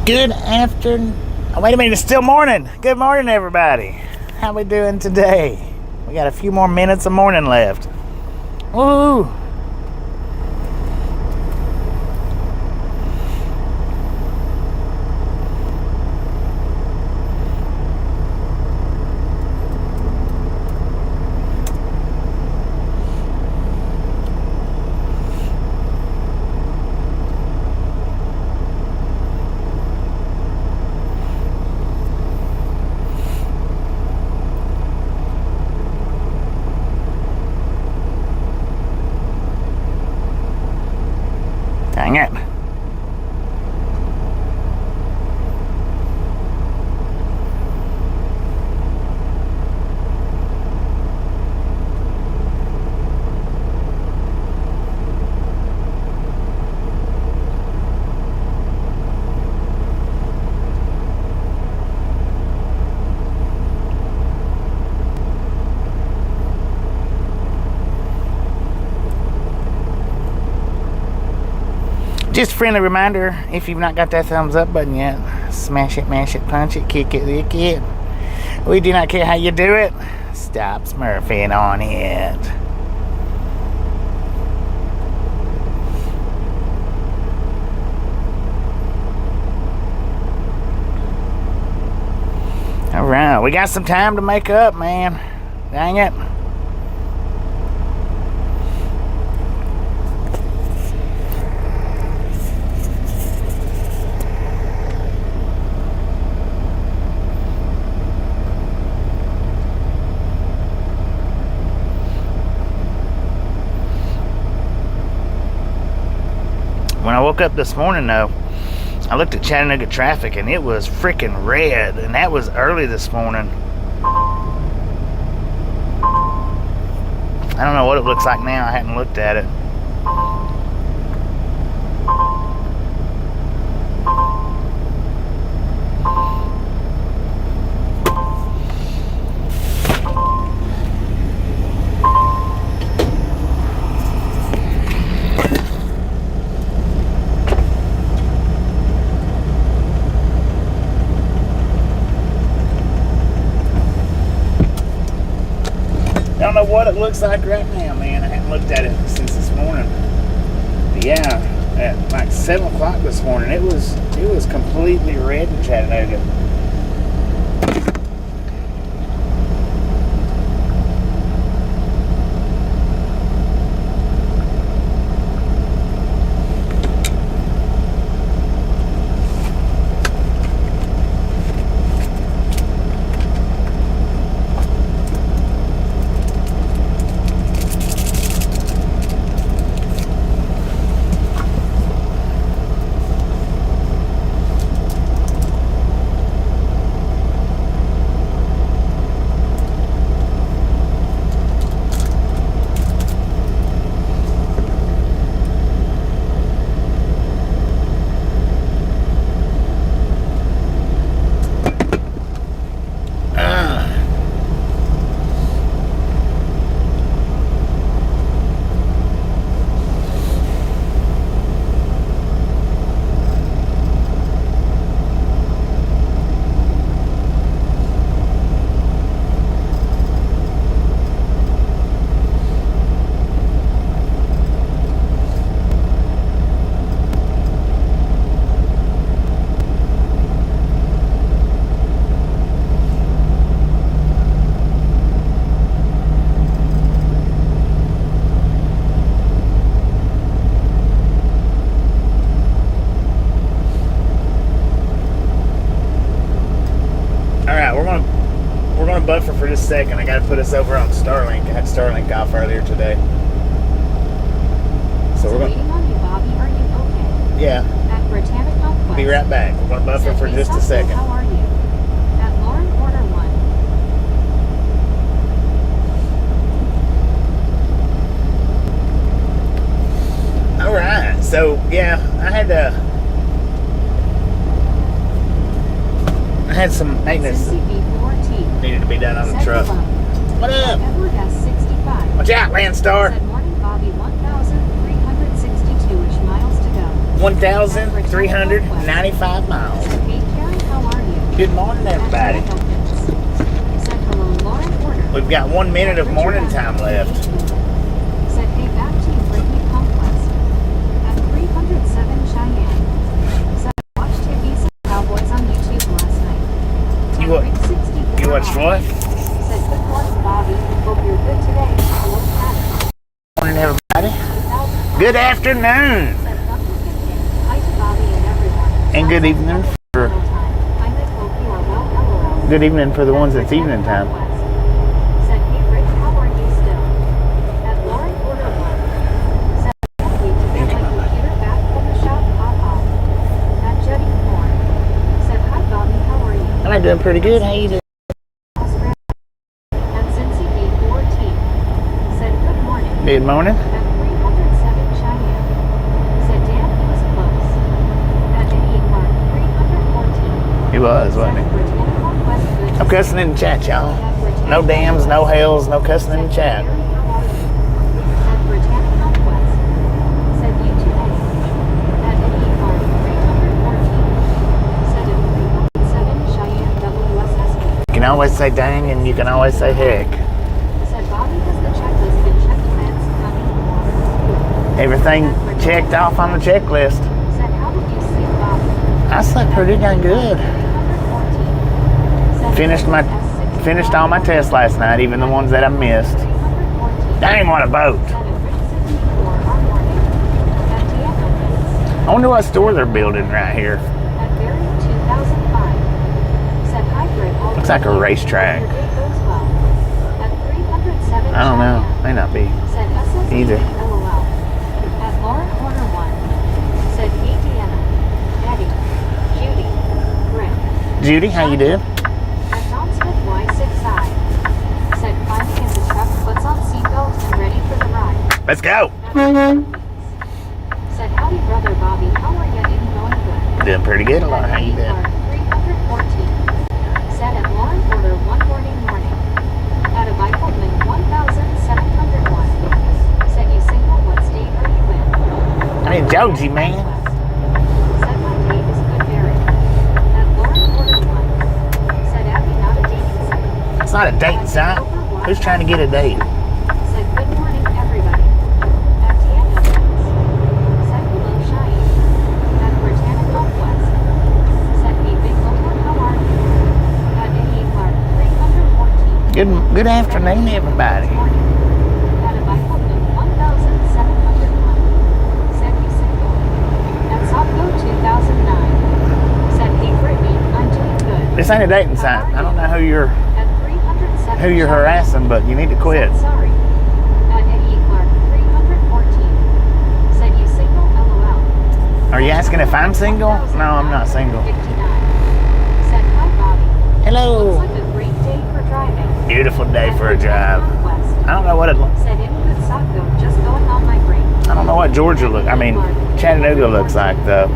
Good afternoon. Oh, wait a minute, it's still morning. Good morning, everybody. How we doing today? We got a few more minutes of morning left. Woo! Dang it. Just a friendly reminder, if you've not got that thumbs up button yet, smash it, mash it, punch it, kick it, lick it. We do not care how you do it. Stop smurfing on it. Alright, we got some time to make up, man. Dang it. When I woke up this morning, though, I looked at Chattanooga traffic and it was freaking red, and that was early this morning. I don't know what it looks like now. I hadn't looked at it. I don't know what it looks like right now, man. I haven't looked at it since this morning. But yeah, at like 7 o'clock this morning, it was completely red in Chattanooga. We're gonna buffer for just a second. I gotta put us over on Starlink. I had Starlink off earlier today. So we're waiting on you, Bobby. Are you okay? Yeah. At Britannic Northwest. Be right back. We're gonna buffer for just a second. How are you? At Lauren Order 1. Alright, so yeah, I had some maintenance needed to be done on the truck. What up? Edward S65. Watch out, Landstar. Said morning, Bobby. 1,362-ish miles to go. 1,395 miles. Said, hey Karen, how are you? Good morning, everybody. Said, hello, Lauren Porter. We've got 1 minute of morning time left. Said, hey, back to you, Brittany Conquest. At 307 Cheyenne. Said, watched Hippies and Cowboys on YouTube last night. You what? You watched what? Said, good morning, Bobby. Hope you're good today. Hello, Pat. Morning, everybody. Good afternoon. Said, Dr. Kincaid. Hi to Bobby and everyone. And good evening for I hope you are well, LOL. good evening for the ones that's evening time. Said, hey, Rick, how are you still? At Lauren Porter 1. Said, can't wait to get my computer back from the shop. Ha. At Jetty Moore. Said, hi, Bobby, how are you? I'm doing pretty good. How you doing? Australia. At Cincy Gate 14. Said, good morning. Good morning. At 307 Cheyenne. Said, damn, he was close. At Eddie Clark 314. He was, wasn't he? No cussing in the chat, y'all. No dams, no hells, no cussing in the chat. You can always say dang and you can always say heck. Everything checked off on the checklist. I slept pretty dang good. Finished all my tests last night, even the ones that I missed. Dang, what a boat. I wonder what store they're building right here. Looks like a racetrack. I don't know. May not be either. Judy, how you doing? Let's go. Said, howdy, brother Bobby. How are you? Going good. Doing pretty good. Lauren, how you doing? 314. Said at Lauren Porter 1 morning. At a Bicoleman 1,701. Said, you single? What state are you in? I'm in Georgia, man. Said, my date is good married. At Lauren Porter 1. Said, Abby, not a dating site. It's not a dating site. Who's trying to get a date? Said, good morning, everybody. At Tiana said, hello, Cheyenne. At Britannic Northwest. Said, hey, Big Local, how are you? At Eddie Clark 314. Good afternoon, everybody. At a Bicoleman 1,701. Said, you single. At Sopco 2009. Said, hey, Brittany, I'm doing good. This ain't a dating site. I don't know who you're harassing, but you need to quit. Said, sorry. At Eddie Clark 314. Said, you single? LOL. Are you asking if I'm single? No, I'm not single. 59. Said, hi, Bobby. Hello. Looks like a great day for driving. Beautiful day for a drive. I don't know what it looks. Said, in good Saco, just going on my brain. I don't know what Georgia Chattanooga looks like though.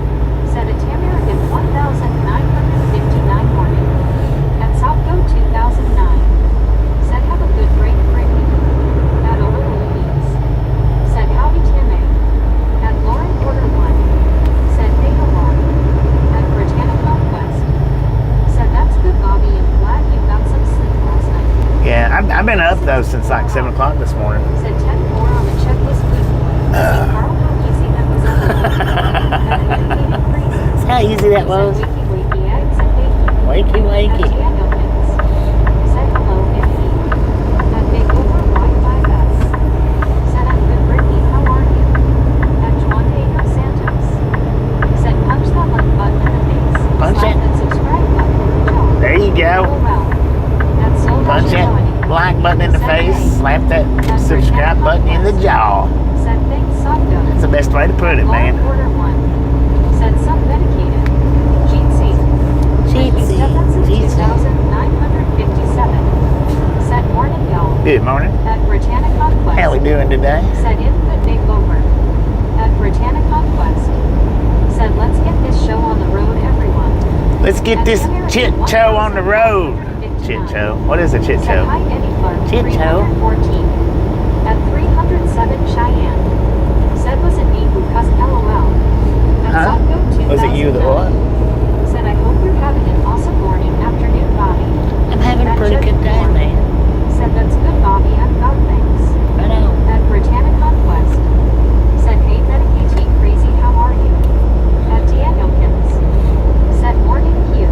Said, a Tamarican 1,959 morning. At Southco 2009. Said, have a good break, Brittany. At Louise. Said, howdy, Timmy. At Lauren Porter 1. Said, hey, hello. At Britannic Northwest. Said, that's good, Bobby, and glad you got some sleep last night. Yeah, I've been up though since like 7 o'clock this morning. Said 10 more on the checklist, please. See, Carl, how easy that was. That's how easy that was. Said, wakey, eggs and bacon. Wakey. At Tiano Mix. Said, hello, Nikki. At Big Over Y5S. Said, I'm good, Brittany, how are you? At Juan Diego Santos. Said, punch that like button in the face. Punch Slap it. that subscribe button in the jaw. There you go. Oh, well. That's so Punch that like button in the face, slap that subscribe button in the jaw. Said, thanks, Sogdo. That's the best way to put it, man. Order 1. Said, self-medicated. Jeetsy. Jeetsy. 2,957. Said, morning, y'all. Good morning. At Britannic Conquest. How we doing today? Said, in good big over. At Britannic Conquest. Said, let's get this show on the road, everyone. Let's get this chit show on the road. Chit show. What is a chit Said, show? hi, Eddie Clark. Chit show. 314. At 307 Cheyenne. Said, was it me who cussed LOL? At Huh? Was it you that what? Said, I hope you're having an awesome morning, afternoon, Bobby. I'm having a pretty good day, man. Said, that's good, Bobby. I've got things. I know. At Britannia Conquest. Said, hey, Medicaid Crazy, how are you? At Danielkins. Said, morning, Hugh.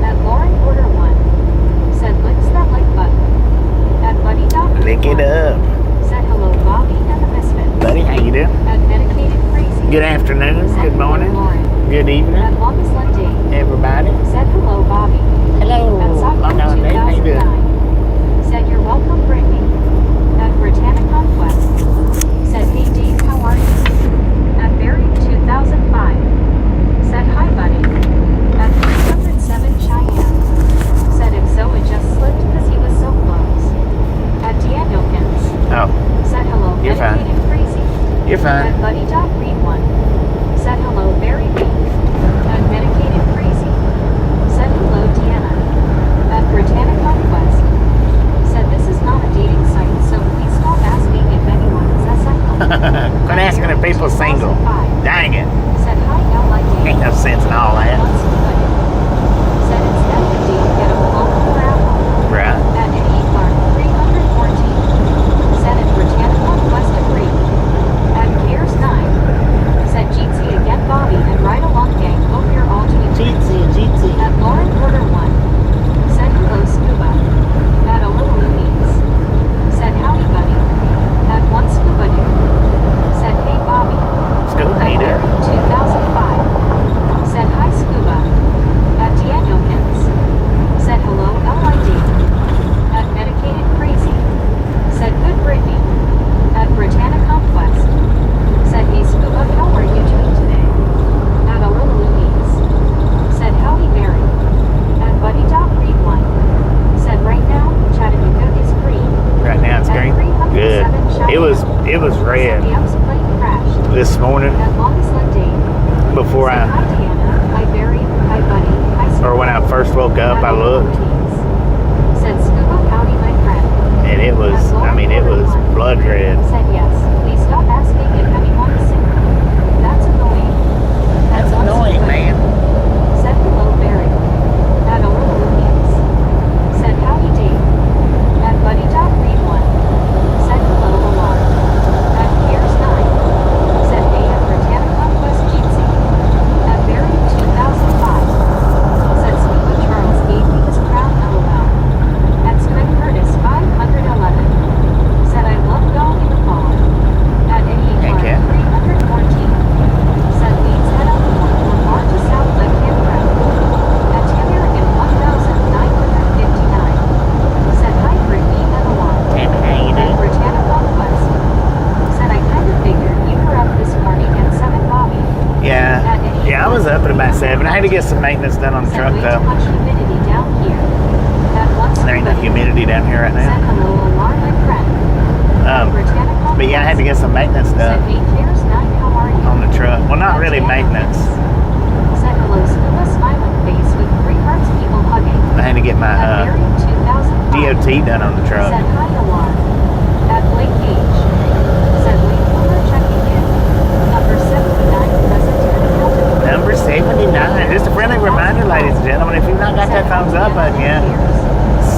At Lauren Order 1. Said, licks that like button. At Buddy Doc. Lick it up. Said, hello, Bobby and the Misfit. Buddy, how you doing? At Medicated Crazy. Good afternoon, Said, good morning, hello, Lauren. good evening, At Longest Left Day. everybody. Said, hello, Bobby. Hello. At Sophomore Long time, Dave. How you doing? 2009. Said, you're welcome, Brittany. At Britannia Conquest. Said, hey, Dave, how are you? At Barry 2005. Said, hi, buddy. At 307 Cheyenne. Said, if so, it just slipped because he was so close. At Danielkins. Oh, Said, hello, You're fine. Medicated Crazy. you're fine. At Buddy Doc Read 1. Said, hello, Barry B. At Medicated Crazy. Said, hello, Deanna. At Britannia Conquest. Said, this is not a dating site, so please stop asking if anyone is SFL. Quit asking if people single. Dang it. Said, hi, now like Ain't no sense in all that. Said, instead of a date, get a local raffle. Right. At Eddie Clark 314. Said, at Britannia Conquest agree. At Cares 9. Said, Jeetsy again, Bobby, and right along, gang. Hope you're all doing good. Jeetsy. At Lauren Porter 1. Said, hello, Scuba. At a little Louise. Said, howdy, buddy. At one Scuba dude. Said, hey, Bobby. Scuba, At hey there. Larry 2005. Said, hi, Scuba. At Danielkins. Said, hello, LID. At Medicated Crazy. Said, good, Brittany. At Britannia Conquest. Said, hey, Scuba, how are you doing today? At a little Louise. Said, howdy, Barry. At Buddy Doc Read 1. Said, right now, Chattanooga is green. Right now it's At green. 307 Good. It was Said, red the Ups plane crashed. this morning At Longest Left Day. before Said, hi, Deanna. Hi, Barry. Hi, Buddy. Hi, Scuba. or when I first woke up, I At a little looked Louise. Said, Scuba, howdy, my friend. and it was, blood red. Said, yes. Please stop asking if anyone is single. That's annoying. That's At one annoying, Scuba man. Said, hello, Barry. At a little Louise. Said, howdy, Dave. At Buddy Doc Read 1. Said, hello, Lamar. At Piers 9. Said, hey, at Britannia Conquest Jeetsy. At Barry 2005. Said, Scuba Charles gave me his crown, LOL. At Squid Curtis 511. Said, I love going in the fall. At Eddie Clark Okay. 314. Said, Leeds head up Lamar to South Lake Campground. At Tamarican 1959. Said, hi, Brittany and Alon. Tammy, how you At doing? Britannia Conquest. Said, I kind of figured you were up this morning at 7, Bobby. Yeah, I was up at about 7. I had to get some maintenance done on the Said, truck way too though. much humidity down here. At once There ain't no humidity down here right Said, now. hello, Alon, my friend. At Britannia Conquest. But yeah, I had to get some maintenance Said, done hey, Cares 9, how are you? on the truck. Well, not At really maintenance. Danielkins. Said, hello, Scuba smiling face with 3 hearts, people hugging. I had to get my At Barry 2005. DOT done on the truck. Said, hi, Alon. At Blake Gage. Said, Wayne Fuller checking in. Number 79, present in Hilton. Number 79. Just a friendly reminder, ladies and gentlemen, if you've not got that thumbs up button yet,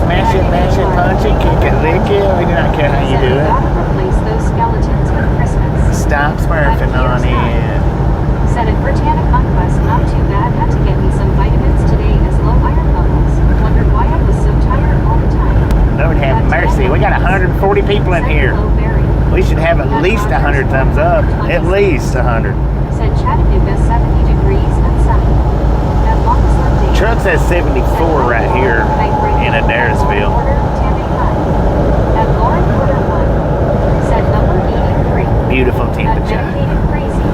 smash it, mash it, punch it, kick it, lick it. We do not care how you do it. Gotta replace those skeletons with Christmas. Stop smurfing on it. Said at Britannia Conquest, not too bad. Had to get me some vitamins today as low iron levels. Wondered why I was so tired all the time. Lord have mercy. We got 140 people in Said, here. hello, Barry. We should have at least 100 thumbs up. At least 100. Said Chattanooga 70 degrees and sunny. At Longest Left Day. Truck says 74 right here in Cartersville. At Lauren Porter 1. Said number 83. Beautiful At temperature. Medicated Crazy.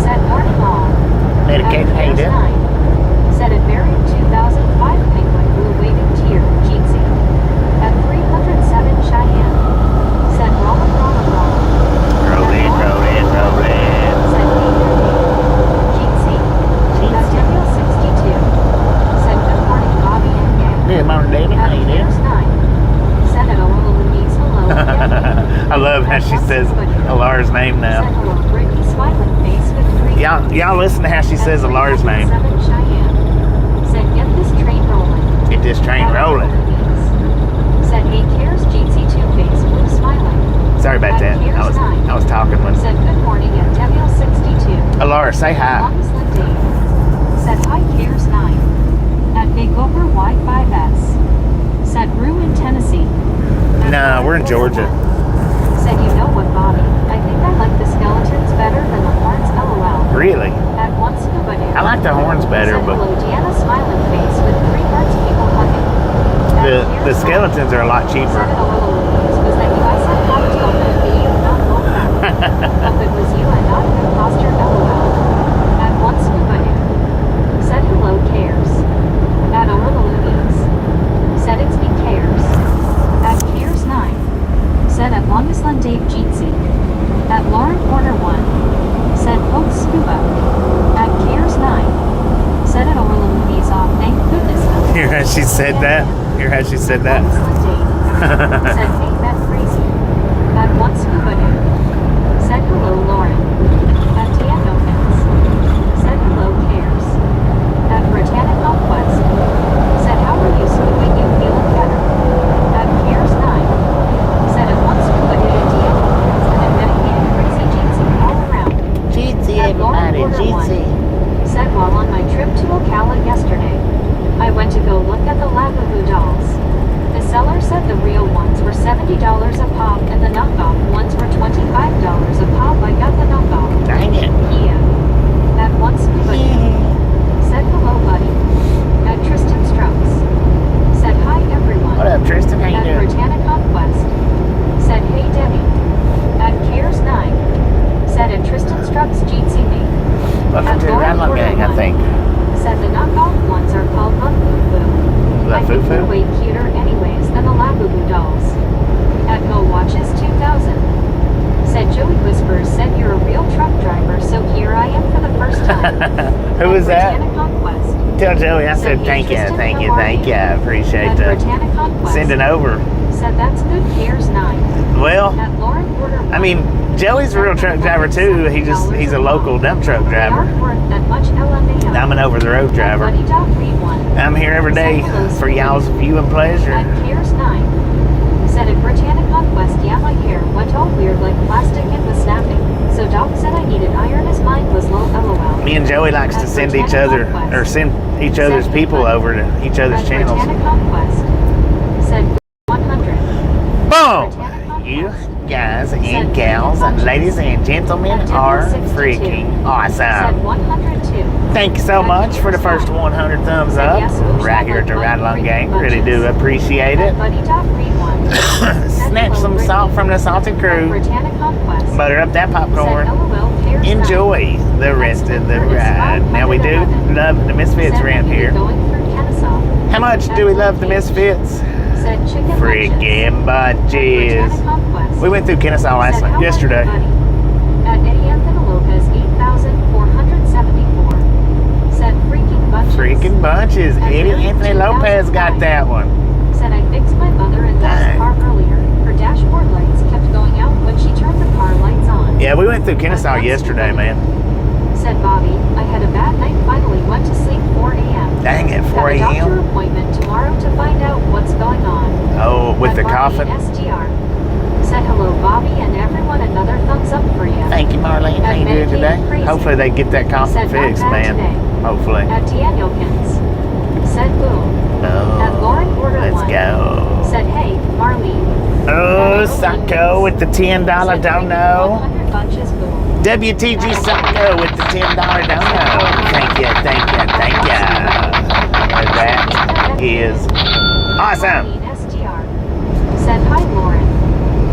Said morning all. Medicated, how you At Piers doing? 9. Said at Barry 2005 Penguin Blue Waving Tear, Jeetsy. At 307 Cheyenne. Said Rama Rama Rama. Roll in, roll in, roll in. Said hey there, Jeetsy. At Daniel 62. Said good morning, Bobby and gang. Good morning, David. How At you doing? Piers 9. Said at Aurora Louise, hello. I love how she says Alara's name Said now. hello, Brittany, smiling face with 3 Y'all listen to how she says Alara's name. 7 Cheyenne. Said, get this train rolling. Get this train At rolling. Said, hey, cares, Jeetsy Two-Face, blue smiling. Sorry about that. I was talking when. Said, good morning at Daniel 62. Alara, say hi. Longsland Dave. Said, hi, cares 9. At Big Over Y5S. Said, Rue in Tennessee. No, we're in Georgia. Said, you know what, Bobby? I think I like the skeletons better than the horns, lol. Really? At one scuba dude. I like the horns better, Said, but hello, Deanna smiling face with 3 hearts people hugging. the skeletons are a lot cheaper. Said, hello, Louise, was that you? I said, how to tell that be you, not Wolfram. Hope it was you and not an imposter, lol. At one scuba dude. Said, hello, cares. At Orla Louise. Said, it's me, cares. At cares 9. Said, at Longsland Dave Jeetsy. At Lauren Porter 1. Said, Hope Scuba. At cares 9. Said, at Orla Louise off, thank goodness. Hear how she said that? Hear how she said that? Longsland Dave. Said, hey, that crazy. At one scuba dude. Said, hello, Lauren. At Daniel Fence. Said, hello, cares. At Britannic Conquest. Said, how are you, scuba? You feeling better? At cares 9. Said, at one scuba dude at Daniel Fence. And at dedicated crazy Jeetsy all around. Jeetsy, At Lauren everybody, Porter Jeetsy. 1. Said, while on my trip to Ocala yesterday, I went to go look at the Labubu dolls. The seller said the real ones were $70 a pop and the knockoff ones were $25 a pop. I got the knockoff. Dang it. Yeah. At one scuba dude. Said hello, buddy. At Tristan Strokes. Said hi, everyone. What up, Tristan? How you At doing? Britannic Conquest. Said hey, Debbie. At Cares 9. Said at Tristan Strokes Jeetsy me. Welcome to the Rattle Gang, I think. Said the knockoff ones are called La Fufu. La I think they're Fufu? way cuter anyways than the Labubu dolls. At Go Watches 2000. Said Joey Whispers said you're a real truck driver, so here I am for the first time. Who was that? Britannic Conquest. Tell Joey I said Hey, thank you, Tristan, thank you, how are thank you. I appreciate At that. Britannic Conquest. Sending over. Said that's good, Cares 9. Well, At Lauren Porter. I mean, Joey's a real truck driver too. He's a local dump truck driver. I'm an over-the-road driver. I'm here every day for y'all's viewing pleasure. At Cares 9. Said at Britannic Conquest, yeah, my hair went all weird like plastic and was snapping. So Doc said I needed iron, his mind was low, lol. Me and Joey likes to send each other, or send each other's people over to each other's At channels. Britannic Conquest. Said 100. Boom! You guys and gals and ladies and gentlemen are freaking Said awesome. 102. Thank you so much for the first 100 thumbs up right here at the Ride Along Gang. Really do appreciate it. Buddy Doc Reed 1. Snatch some salt from the salted crew. Britannic Conquest. Butter up that popcorn. Said LOL, Cares 9. Enjoy the rest of the ride. Now we do love the Misfits Said around we here. Going through Kennesaw. How much do we love the Misfits? Said chicken Freaking bunches. Britannic Conquest. We went through Kennesaw Said, how are you, yesterday. buddy? At Eddie Anthony Lopez 8,474. Said freaking bunches. Freaking bunches. At Eddie Mary Anthony Lopez got 2005. that one. Said I fixed my mother in Dang. Dad's car earlier. Her dashboard lights kept going out when she turned the car lights on. Yeah, we went through Kennesaw yesterday, man. Said Bobby, I had a bad night, finally went to sleep 4 a.m. Dang it, 4 Have a doctor a.m.? appointment tomorrow to find out what's going on. Oh, with the At coffin? Marlene SDR. Said hello, Bobby, and everyone, another thumbs up for you. Thank you, Marlene. How you doing today? Hopefully they get that coffin Said not fixed, bad man. today. Hopefully. At Danielkins. Said boom. At Lauren Oh, Order let's 1. go. Said hey, Marlene. Oh, Sacco with the $10 Said dono. 100 bunches boom. WTG Sacco with the $10 dono. Thank you, thank you, thank you. That is awesome. Marlene SDR. Said hi, Lauren.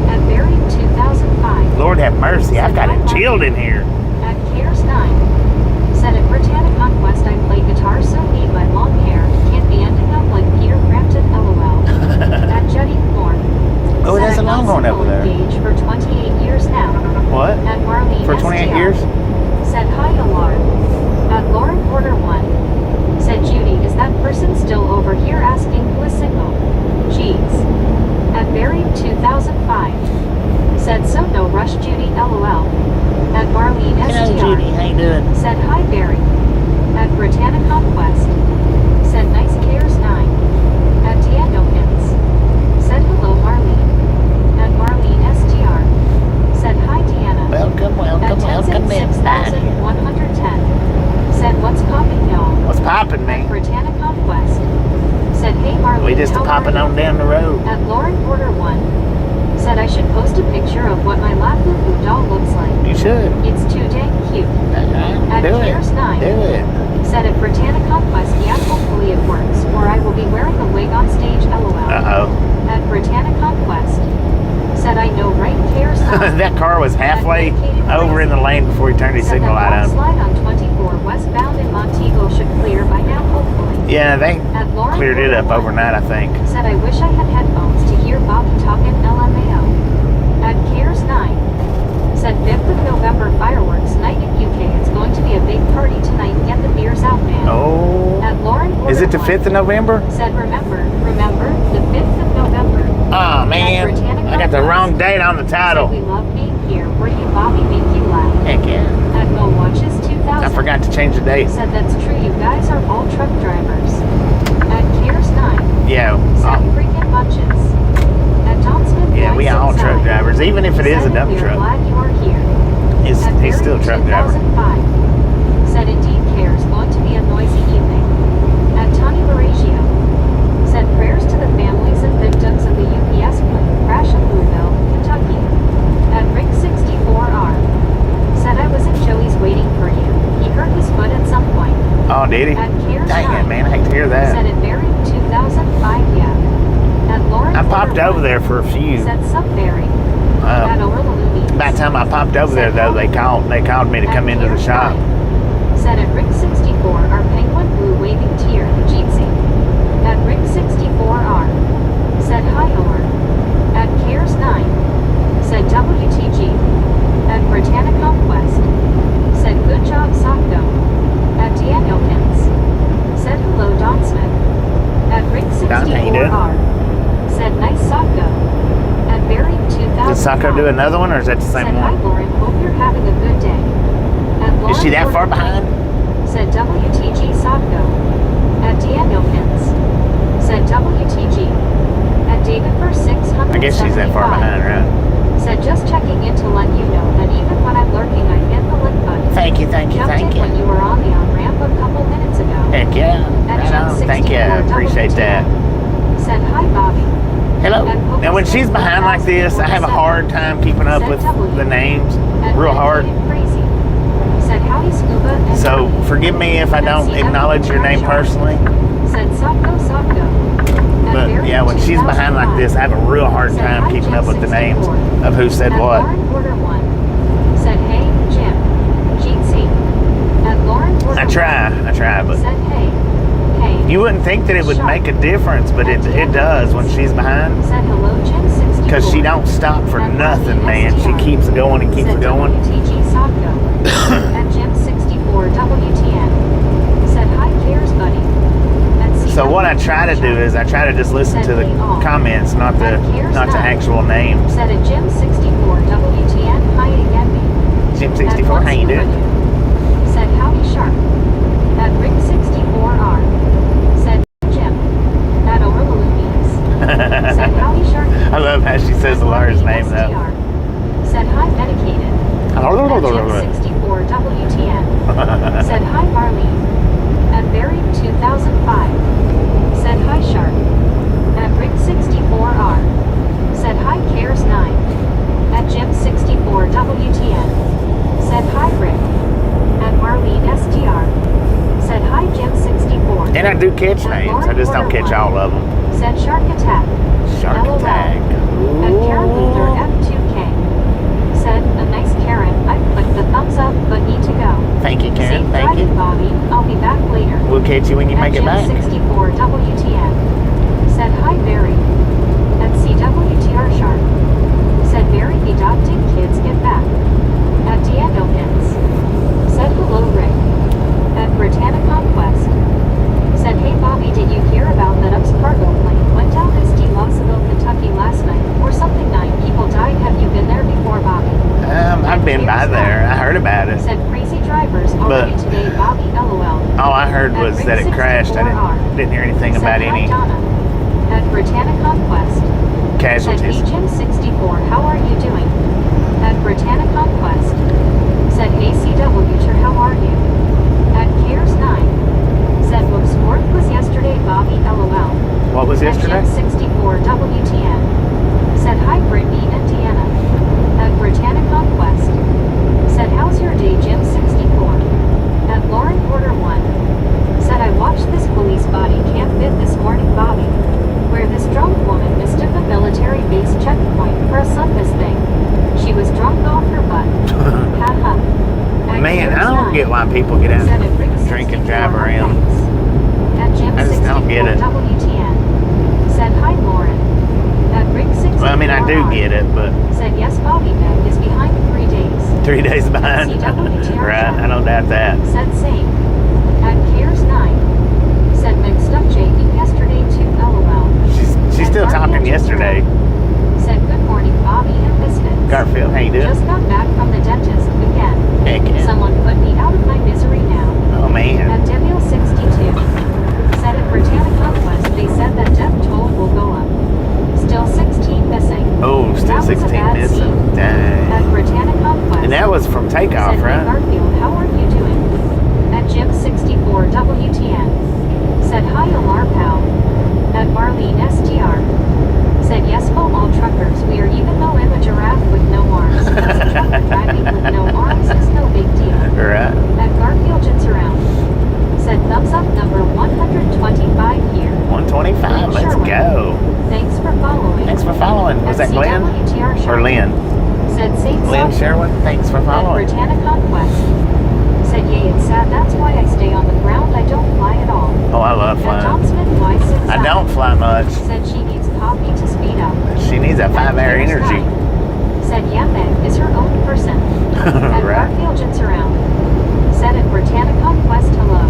At Buried 2005. Lord have mercy, I've got it chilled in here. At Cares 9. Said at Britannic Conquest I play guitar so neat my long hair can't be ending up like Peter Frampton LOL. At Jetty Moore. Oh, there's a Longhorn over there. Engaged for 28 years now. What? At Marlene For 28 SDR. years? Said hi, Alarm. At Lauren Porter 1. Said Judy, is that person still over here asking who is single? Jeez. At Buried 2005. Said so no rush Judy LOL. At Marlene Hello, SDR. Judy. How you doing? At Lauren Porter 1. Said I should post a picture of what my Labubu doll looks like. You should. It's too dang cute. At Do Cares it. 9. Do it. Said at Britannia Conquest, yeah, hopefully it works, or I will be wearing a wig on stage, lol. Uh-oh. At Britannia Conquest. Said I know, right? Cares 9. That car was halfway over in the lane before he turned his Said signal that light on. slide on 24 westbound in Montego should clear by now, hopefully. Yeah, they At Lauren cleared it up Porter 1. overnight, I think. Said I wish I had headphones to hear Bobby talking LMAO. At Cares 9. Said 5th of November fireworks night in UK. It's going to be a big party tonight. Get the beers out, man. Oh. At Lauren Porter Is it the 1. 5th of November? Said remember, the 5th of November. Oh, man. I got the wrong date on the Said title. we love being here. Were you Bobby make you laugh? Heck yeah. At Mo Watches 2000. I forgot to change the date. Said that's true. You guys are all truck drivers. At Cares 9. Yeah. Said freaking bunches. At John Smith. Yeah, we all truck drivers, even if it is a dump We're truck. glad you are here. He's still a truck driver. 2005. Said indeed Cares going to be a noisy evening. At Tony Larazio. Said prayers to the families and victims of the UPS plane crash in Louisville, Kentucky. At Rick 64R. Said I was in Joey's waiting for you. He hurt his foot at some point. Oh, did he? At Cares Dang 9. it, man. I hate to hear Said that. it buried 2005, yeah. At Lauren I popped Porter over 1. there for a few. Said sub-buried. At Orlaloomies. By the time I popped over there, though, they called me to come into the shop. Said at Rick 64, our penguin blue waving tear, Jeetsy. At Rick 64R. Said hi, Or. At Cares 9. Said WTG. At Britannia Conquest. Said good job, Socko. At Danielkins. Said hello, Don Smith. At Rick Don, how you doing? 64R. Said nice Socko. At Barry 2000. Did Socko do another one, or is that the same Said hi, one? Lauren. Hope you're having a good day. At Is she that far Lauren behind? Said WTG Socko. At Danielkins. Said WTG. At David for 675. I guess she's that far behind, right? Said just checking in to let you know that even when I'm lurking, I hit the like button. Thank you, thank you, Jumped thank in when you. you were on the on-ramp a couple minutes ago. Heck yeah. At Right Jen on. Thank you. 64 I appreciate that. Said hi, Bobby. Hello. Now, when she's behind like this, I have a hard time keeping up with the names. At Real hard. Dedicated Crazy. Said howdy, Scuba. And So, howdy. forgive me if I don't acknowledge your name personally. Said Socko. But yeah, when she's behind like this, I have a real hard time keeping up with the names of who said what. Lauren Porter 1. Said hey, Jim. Jeetsy. At Lauren Porter I try, but Said hey. Hey. you wouldn't think that it would make a difference, but it does when she's behind. Said hello, Jim 64. Because she don't stop for nothing, man. She keeps going and keeps Said going. WTG Socko. At Jim 64 WTN. Said hi, Cares buddy. So what I try to do is I try to just listen to the comments, not the actual names. Said at Jim 64 WTN. Hi again, me. Jim 64, how you doing? Said howdy sharp. At Rick 64R. Said Jim. At Orlaloomies. Said howdy sharp. I love how she says Laura's name though. Said hi medicated. At Jim 64 WTN. Said hi Marlene. At Barry 2005. Said hi Sharp. At Rick 64R. Said hi Cares 9. At Jim 64 WTN. Said hi Rick. At Marlene SDR. Said hi Jim 64. And I do catch names, I just don't catch all of them. Said Shark Attack. Shark LOL. Attack. At Karen Luther F2K. Said a nice Karen. I clicked the thumbs up but need to go. Thank you, Karen. Safe Thank driving, you. Bobby. I'll be back later. We'll catch you when you make it back. At Jim 64 WTN. Said hi Barry. At CWTR Sharp. Said Barry adopting kids get back. At Danielkins. Said hello Rick. At Britannia Conquest. Said hey Bobby, did you hear about that UPS cargo plane went down SD Lawsonville, Kentucky last night or something? 9 people died. Have you been there before, Bobby? I've been by there. I heard about it. Said crazy drivers already today, Bobby. LOL. All I heard was that it crashed. I didn't hear anything about Said, any hi, Donna. At Britannia Conquest. casualties. Said hey Jim 64, how are you doing? At Britannia Conquest. Said hey CW, how are you? At Cares 9. Said Whoops, fourth was yesterday, Bobby, LOL. What was yesterday? At Jim 64 WTN. Said hi, Brittany and Deanna. At Britannic Conquest. Said how's your day, Jim 64. At Lauren Porter 1. Said I watched this police body cam vid this morning, Bobby, where this drunk woman mistook a military base checkpoint for a sundae thing. She was drunk off her butt. Haha. Man, I don't get why people get out and drink and drive around. At Jim I just don't get it. WTN. Said hi, Lauren. At Rick 64. Well, I mean, I do get it, but Said yes, Bobby Beck is behind 3 days. 3 days behind. Right, I don't doubt that. Said same. At Cares 9. Said mixed up JD yesterday too, LOL. She's still talking yesterday. Said good morning, Bobby and Biscuits. Garfield, how you doing? Just got back from the dentist again. Heck yeah. Someone put me out of my misery now. Oh man. At Devil 62. Said at Britannic Conquest they said that death toll will go up. Still 16 missing. Oh, still That was a 16 bad missing. scene. Dang. At Britannic Conquest. And that was from takeoff, said, hey, right? Garfield, how are you doing? At Jim 64 WTN. Said hi, Alar pal. At Marlene STR. Said yes, all truckers. We are even though I'm a giraffe with no arms. Because a trucker driving with no arms is no big deal. Right. At Garfield Jits around. Said thumbs up number 125 here. 125. Let's Sherwin. go. Thanks for following. Thanks for following. Was At that Glenn CWTR or Sherwin. Lynn? Said safe Lynn software. Sherwin. Thanks for At following. Britannic Conquest. Said yay, it's sad. That's why I stay on the ground. I don't fly at all. Oh, I love At John flying. Smith Y6. I don't fly much. Said she needs coffee to speed up. She needs a 5-hour At energy. Cares 9. Said yeah, Meg is her own person. At Right. Garfield Jits around. Said at Britannic Conquest hello.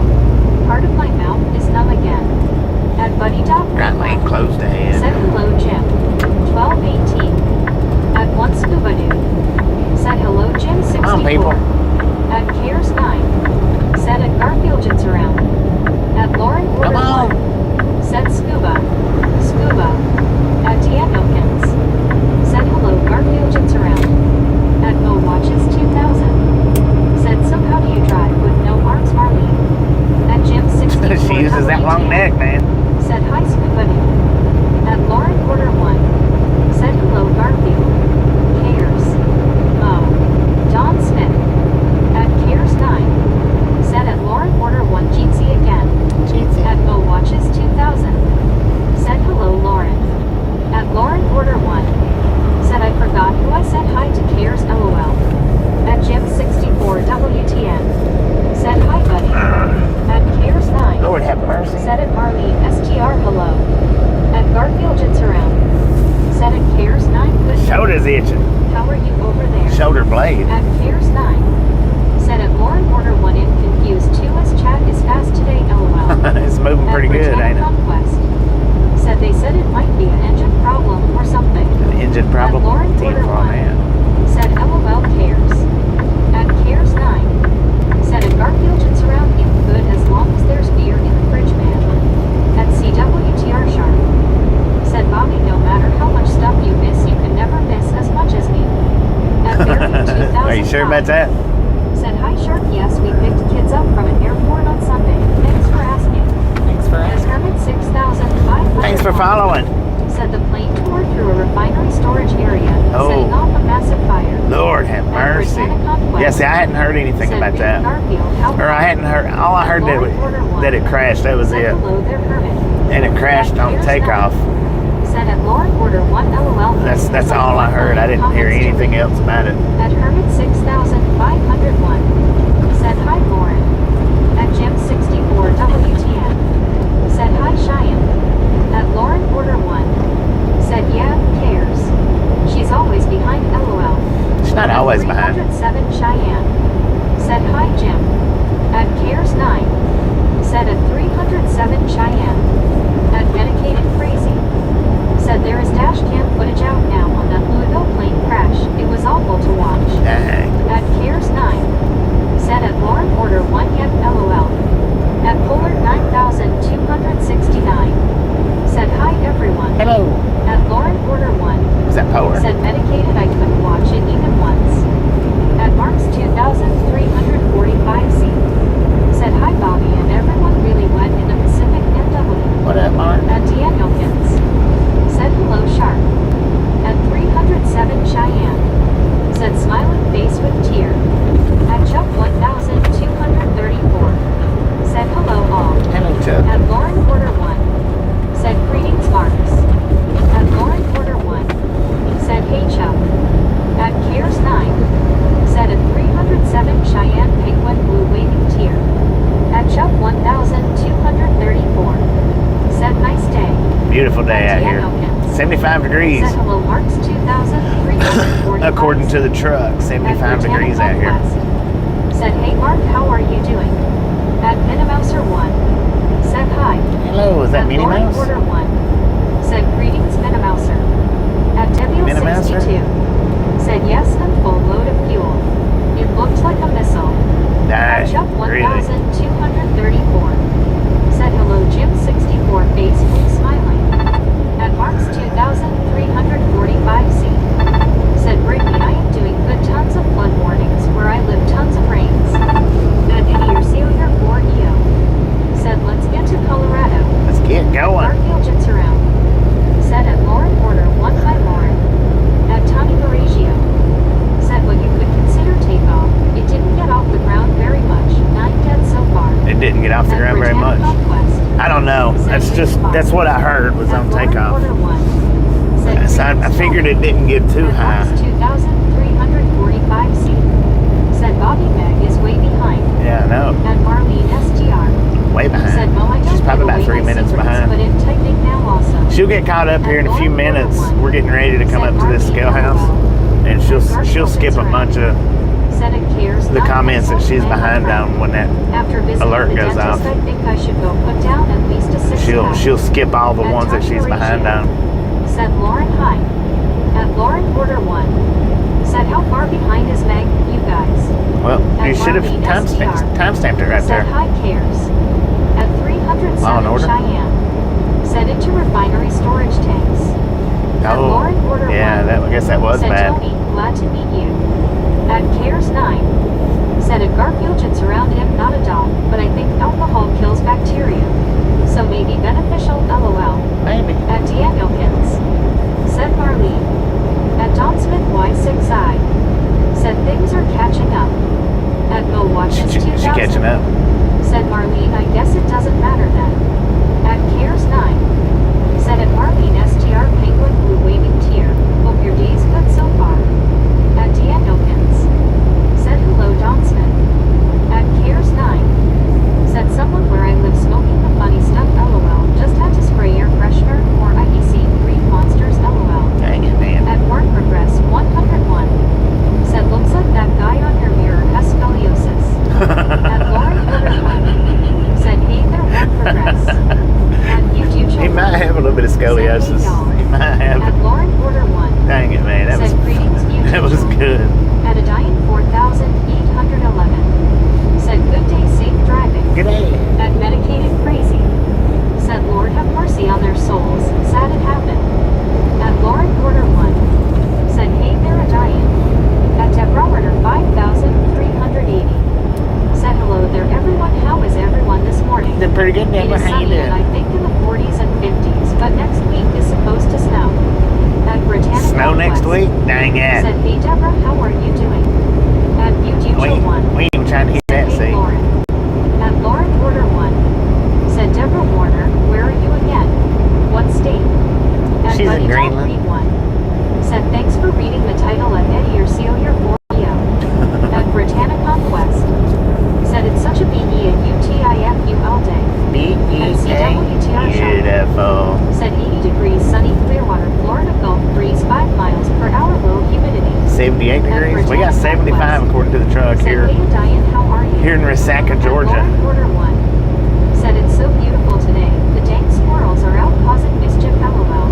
Part of my mouth is numb again. At Buddy Doc. Right leg closed ahead. Said hello, Jim. 1218. At one scuba dude. Said hello, Jim 64. Come on, people. At Cares 9. Said at Garfield Jits around. At Lauren Order Come on. 1. Said scuba. Scuba. At Dianokins. Said hello, Garfield Jits around. At Mo Watches 2000. Said so how do you drive with no arms, Marlene? At Jim 64. She uses that long neck, man. Said hi, scuba dude. At Lauren Order 1. Said hello, Garfield. Cares. Mo. Don Smith. At Cares 9. Said at Lauren Order 1 Jeetsy again. At Mo Watches 2000. Said hello, Lauren. At Lauren Order 1. Said I forgot who I said hi to Cares LOL. At Jim 64 WTN. Said hi, buddy. At Cares 9. Lord have mercy. Said at Marlene STR hello. At Garfield Jits around. Said at Cares 9 good. Shoulder's itching. How are you over there? Shoulder blade. At Cares 9. Said at Lauren Order 1 in confused 2 as chat is fast today LOL. It's moving pretty good, ain't it? Conquest. Said they said it might be an engine problem or something. An engine problem. At Lauren Team Order on 1. that. Said LOL Cares. At Cares 9. Said at Garfield Jits around in good as long as there's beer in the fridge, man. At CWTR Sharp. Said Bobby, no matter how much stuff you miss, you can never miss as much as me. At Fairview 2005. Are you sure about that? Said hi, Shark. Yes, we picked kids up from an airport on Sunday. Thanks for asking. Thanks for As Hermit 6500. Thanks for following. Said the plane toured through a refinery storage area, Oh. setting off a massive fire. Lord have mercy. Yeah, see, I hadn't heard anything Said about Rick that. Garfield, how Or I hadn't heard, all I heard that it crashed, that was Said it. hello there, Hermit. And it crashed on Here's takeoff. Said at Lauren Order 1 LOL. That's all I heard. I didn't hear anything else about it. At Hermit 6501. Said hi, Lauren. At Jim 64 WTN. Said hi, Cheyenne. At Lauren Order 1. Said yeah, who cares? She's always behind LOL. She's not always behind. 307 Cheyenne. Said hi, Jim. At Cares 9. Said at 307 Cheyenne. At Medicated Crazy. Said there is dash cam footage out now on that Louisville plane crash. It was awful to watch. Dang. At Cares 9. Said at Lauren Order 1 yet LOL. At Pollard 9269. Said hi everyone. Hello. At Lauren Order 1. Is that power? Said medicated I couldn't watch it even once. At Mark's 2345C. Said hi Bobby and everyone really wet in the 75 degrees. Said hello, Marks 2345. According to the truck, 75 degrees out here. Said, hey Mark, how are you doing? At Minimouser1. Said hi. Hello, is that At Minnie Lauren Mouse? Order 1. Said greetings Minimouser. At Minimouser? W62. Said yes and full load of fuel. It looked like a missile. At Chuck Really? 1234. Said hello Jim 64 face fully smiling. At Marks 2345C. Said Brittany, I am doing good, tons of flood warnings where I live, tons of rains. At Eddie or Celia 4EO. Said let's get to Colorado. Let's get going. Garfield jets around. Said at Lauren Order 1 by Lauren. At Tommy Baragio. Said what you could consider takeoff. It didn't get off the ground very much. 9 dead so far. It didn't get off the At ground very much. Britannica Quest. I don't know. That's what I heard was At on Lauren takeoff. Order 1. Said So I figured it didn't get too at high. Marks 2345C. Said Bobby Meg is way behind. Yeah, I know. At Marlene SGR. Way Said behind. Mo, I don't She's probably give about away 3 my minutes secrets, behind. But in typing now also. She'll get caught up here in a few minutes. We're getting ready to come up to this scale house, and she'll skip a bunch of Said it cares the not comments that myself, she's I am behind right. on when that After visiting alert the goes dentist, off. I think I should go put down at least a 6 she'll skip all the At ones that Tommy she's behind Horatio. on. Said Lauren hi. At Lauren Order 1. Said how far behind is Meg, you guys? Well, At you should have Marlene timestamped it right Said there. hi cares. At 307 Law and Order? Cheyenne. Said into refinery storage tanks. At Oh, Lauren Order 1. yeah, I guess that was Said bad. Tony, glad to meet you. At Cares 9. Said at Garfield it's around him, not a dog, but I think alcohol kills bacteria. So maybe beneficial, lol. Maybe. At Danielkins. Said Marlene. At Don Smith Y6I. Said things are catching up. At Bill Watkins She 2000. catching up. Said Marlene, I guess it doesn't matter then. At Cares 9. Said at Marlene STR Penguin Blue waving tear. Hope your day's good so far. At Danielkins. Said hello Don Smith. At Cares 9. Said someone where I live smoking the funny stuff lol. Just had to spray air freshener or IEC green monsters lol. Dang it, man. At Warren Progress 101. Said looks like that guy on your mirror has scoliosis. At Lauren Order 1. Said hey there Warren Progress. At YouTube He children. might have a little bit of scoliosis. He might have. At Lauren Order 1. Dang it, man. That was Said greetings YouTube that was children. good. At Adian 4811. Said good day, safe driving. Good day. At Medicated Crazy. Said Lord have mercy on their souls, sad it happened. At Lauren Order 1. Said hey there Adian. At Deborah Order 5380. Said hello there everyone, how is everyone this morning? Did pretty good, It Deborah. is How you sunny and I doing? think in the 40s and 50s, but next week is supposed to snow. At Britannica Snow next West. week? Dang Said it. hey Deborah, how are you doing? At YouTube 1. We ain't even trying to hear that, Hey see? Lauren. At Lauren Order 1. Said Deborah Warner, where are you again? What state? At She's in Buddy Dog Greenland. Read 1. Said thanks for reading the title at Eddie or Seal your 4EO. At Britannica Quest. Said it's such a BE at UTIFU all day. B-E-A. Beautiful. Said 80 degrees sunny Clearwater, Florida Gulf breeze 5 miles per hour low humidity. 78 degrees. We got 75 according to the truck Said here. hey Diane, how are you? Here in Resaca, At Georgia. Lauren Order 1. Said it's so beautiful today. The dang squirrels are out causing mischief lol.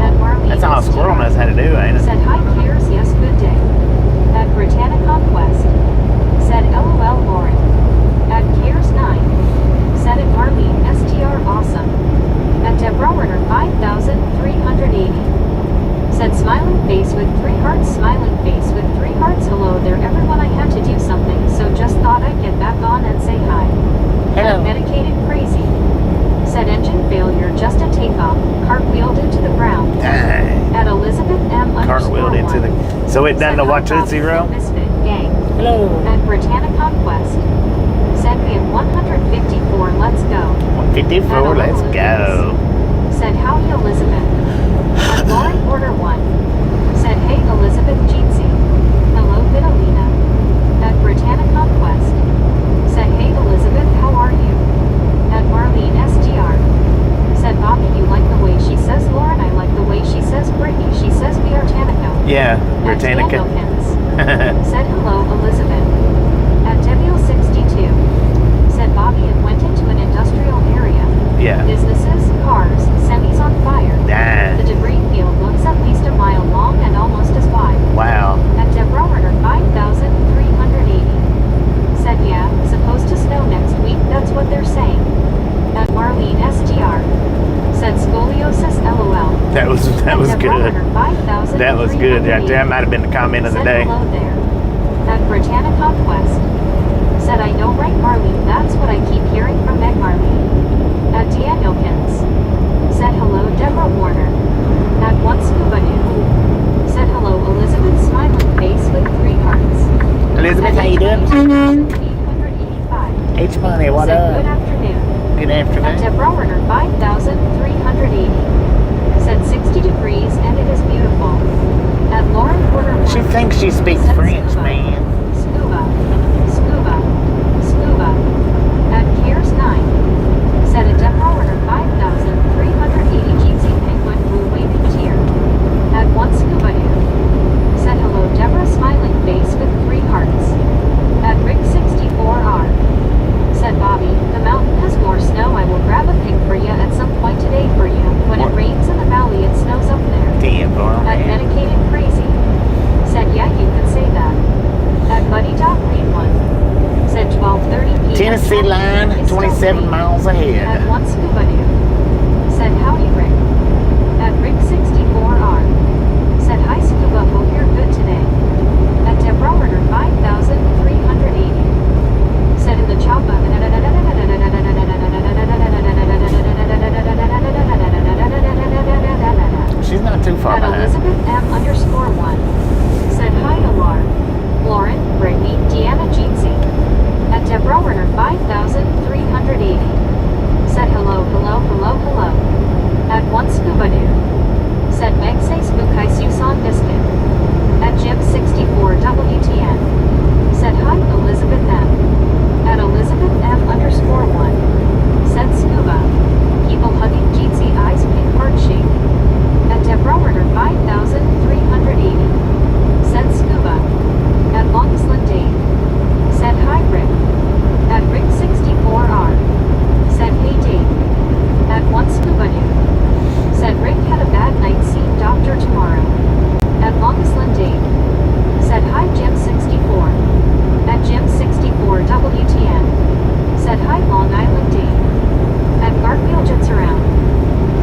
At Oh. Marlene That's all a STR. squirrel knows how to do, ain't it? Said hi cares, yes good day. At Britannica Quest. Said lol Lauren. At Cares 9. Said at Marlene STR awesome. At Deborah Werner 5380. Said smiling face with 3 hearts, smiling face with 3 hearts. Hello there everyone, I had to do something, so just thought I'd get back on and say hi. Hello. At Medicated Crazy. Said engine failure, just a takeoff, cartwheeled into the ground. Dang. At Elizabeth M. Cartwheeled into the... So it doesn't know what Tootsie Roll? Misfit gang. Hello. At Britannica Quest. Said we have 154, let's go. 154, let's go. Said howdy Elizabeth. At Lauren Order 1. Said hey Elizabeth Jeetsy. Hello Vitalina. At Britannica Quest. Said hey Elizabeth, how are you? At Marlene SGR. Said Bobby, you like the way she says Lauren, I like the way she says Yeah, At Britannica. Danielkins. Said hello, Elizabeth. At Debiel 62. Said Bobby and went into an industrial area. Yeah. Businesses, cars, semis on fire. Nah. The debris field looks at least a mile long and almost as wide. Wow. At Deborah 5,380. Said yeah, supposed to snow next week, that's what they're saying. At Marlene SGR. Said scoliosis LOL. That was good. That was good. That might have been the comment of the day. Hello there. At Britannia Conquest. Said I know right Marlene, that's what I keep hearing from Meg Marlene. At Danielkins. Said hello Deborah Warner. At One Scuba New. Said hello Elizabeth smiling face with 3 hearts. Elizabeth, how you doing? 885. H Money, what Said up? good afternoon. Good At afternoon. Deborah Warner 5,380. Said 60 degrees and it is beautiful. At Lauren Porter 1. She thinks she speaks Said French, scuba. man. Scuba. Scuba. Scuba. At Kears 9. Said a Deborah Warner 5,380 Jeezy Penguin Blue Waving Tear. At One Scuba New. Said hello Deborah smiling face with 3 hearts. At Rick 64R. Said Bobby, the mountain has more snow. I will grab a pic for you at some point today for you. When it What? rains in the valley, it snows up there. Damn, bro, At man. Medicated Crazy. Said yeah, you could say that. At Buddy Dot Green 1. Said 12:30 p.m. Tennessee line, Is still 27 raining. miles At ahead. One Scuba New. Said howdy Rick. At Rick 64R. Said hi Scuba, hope you're good today. At Deborah Warner 5,380. Said in the chopper. She's not too far At behind. Elizabeth M_1. Said hi Alar. Lauren, Brittany, Deanna Jeetsy. At Deborah Warner 5,380. Said hello, hello, hello, hello. At One Scuba New. Said Meg say Spookai Susan Biscuit. At Jim 64 WTN. Said hi Elizabeth M. At Elizabeth M_1. Said Scuba. People hugging Jeetsy eyes pink heart shape. At Deborah Warner 5,380. Said Scuba. At Longsland Dave. Said hi Rick. At Rick 64R. Said hey Dave. At One Scuba New. Said Rick had a bad night seeing doctor tomorrow. At Longsland Dave. Said hi Jim 64. At Jim 64 WTN. Said hi Long Island Dave. At Garfield Jets Around.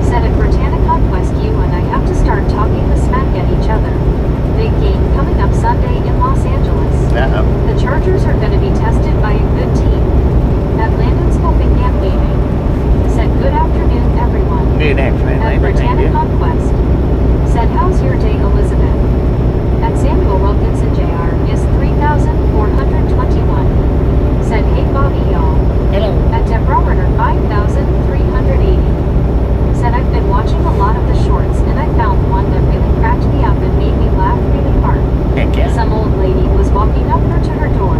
Said at Britannia Conquest you and I have to start talking the smack at each other. Big game coming up Sunday in Los Angeles. Uh-oh. The Chargers are going to be tested by a good team. At Landon Scopingham Gaming. Said good afternoon everyone. Good afternoon, At lady. Thank Britannia you. Conquest. Said how's your day Elizabeth? At Samuel Wilkinson Jr. is 3,421. Said hey Bobby y'all. Hello. At Deborah Warner 5,380. Said I've been watching a lot of the shorts and I found one that really cracked me up and made me laugh really hard. Heck yeah. Some old lady was walking up her to her door.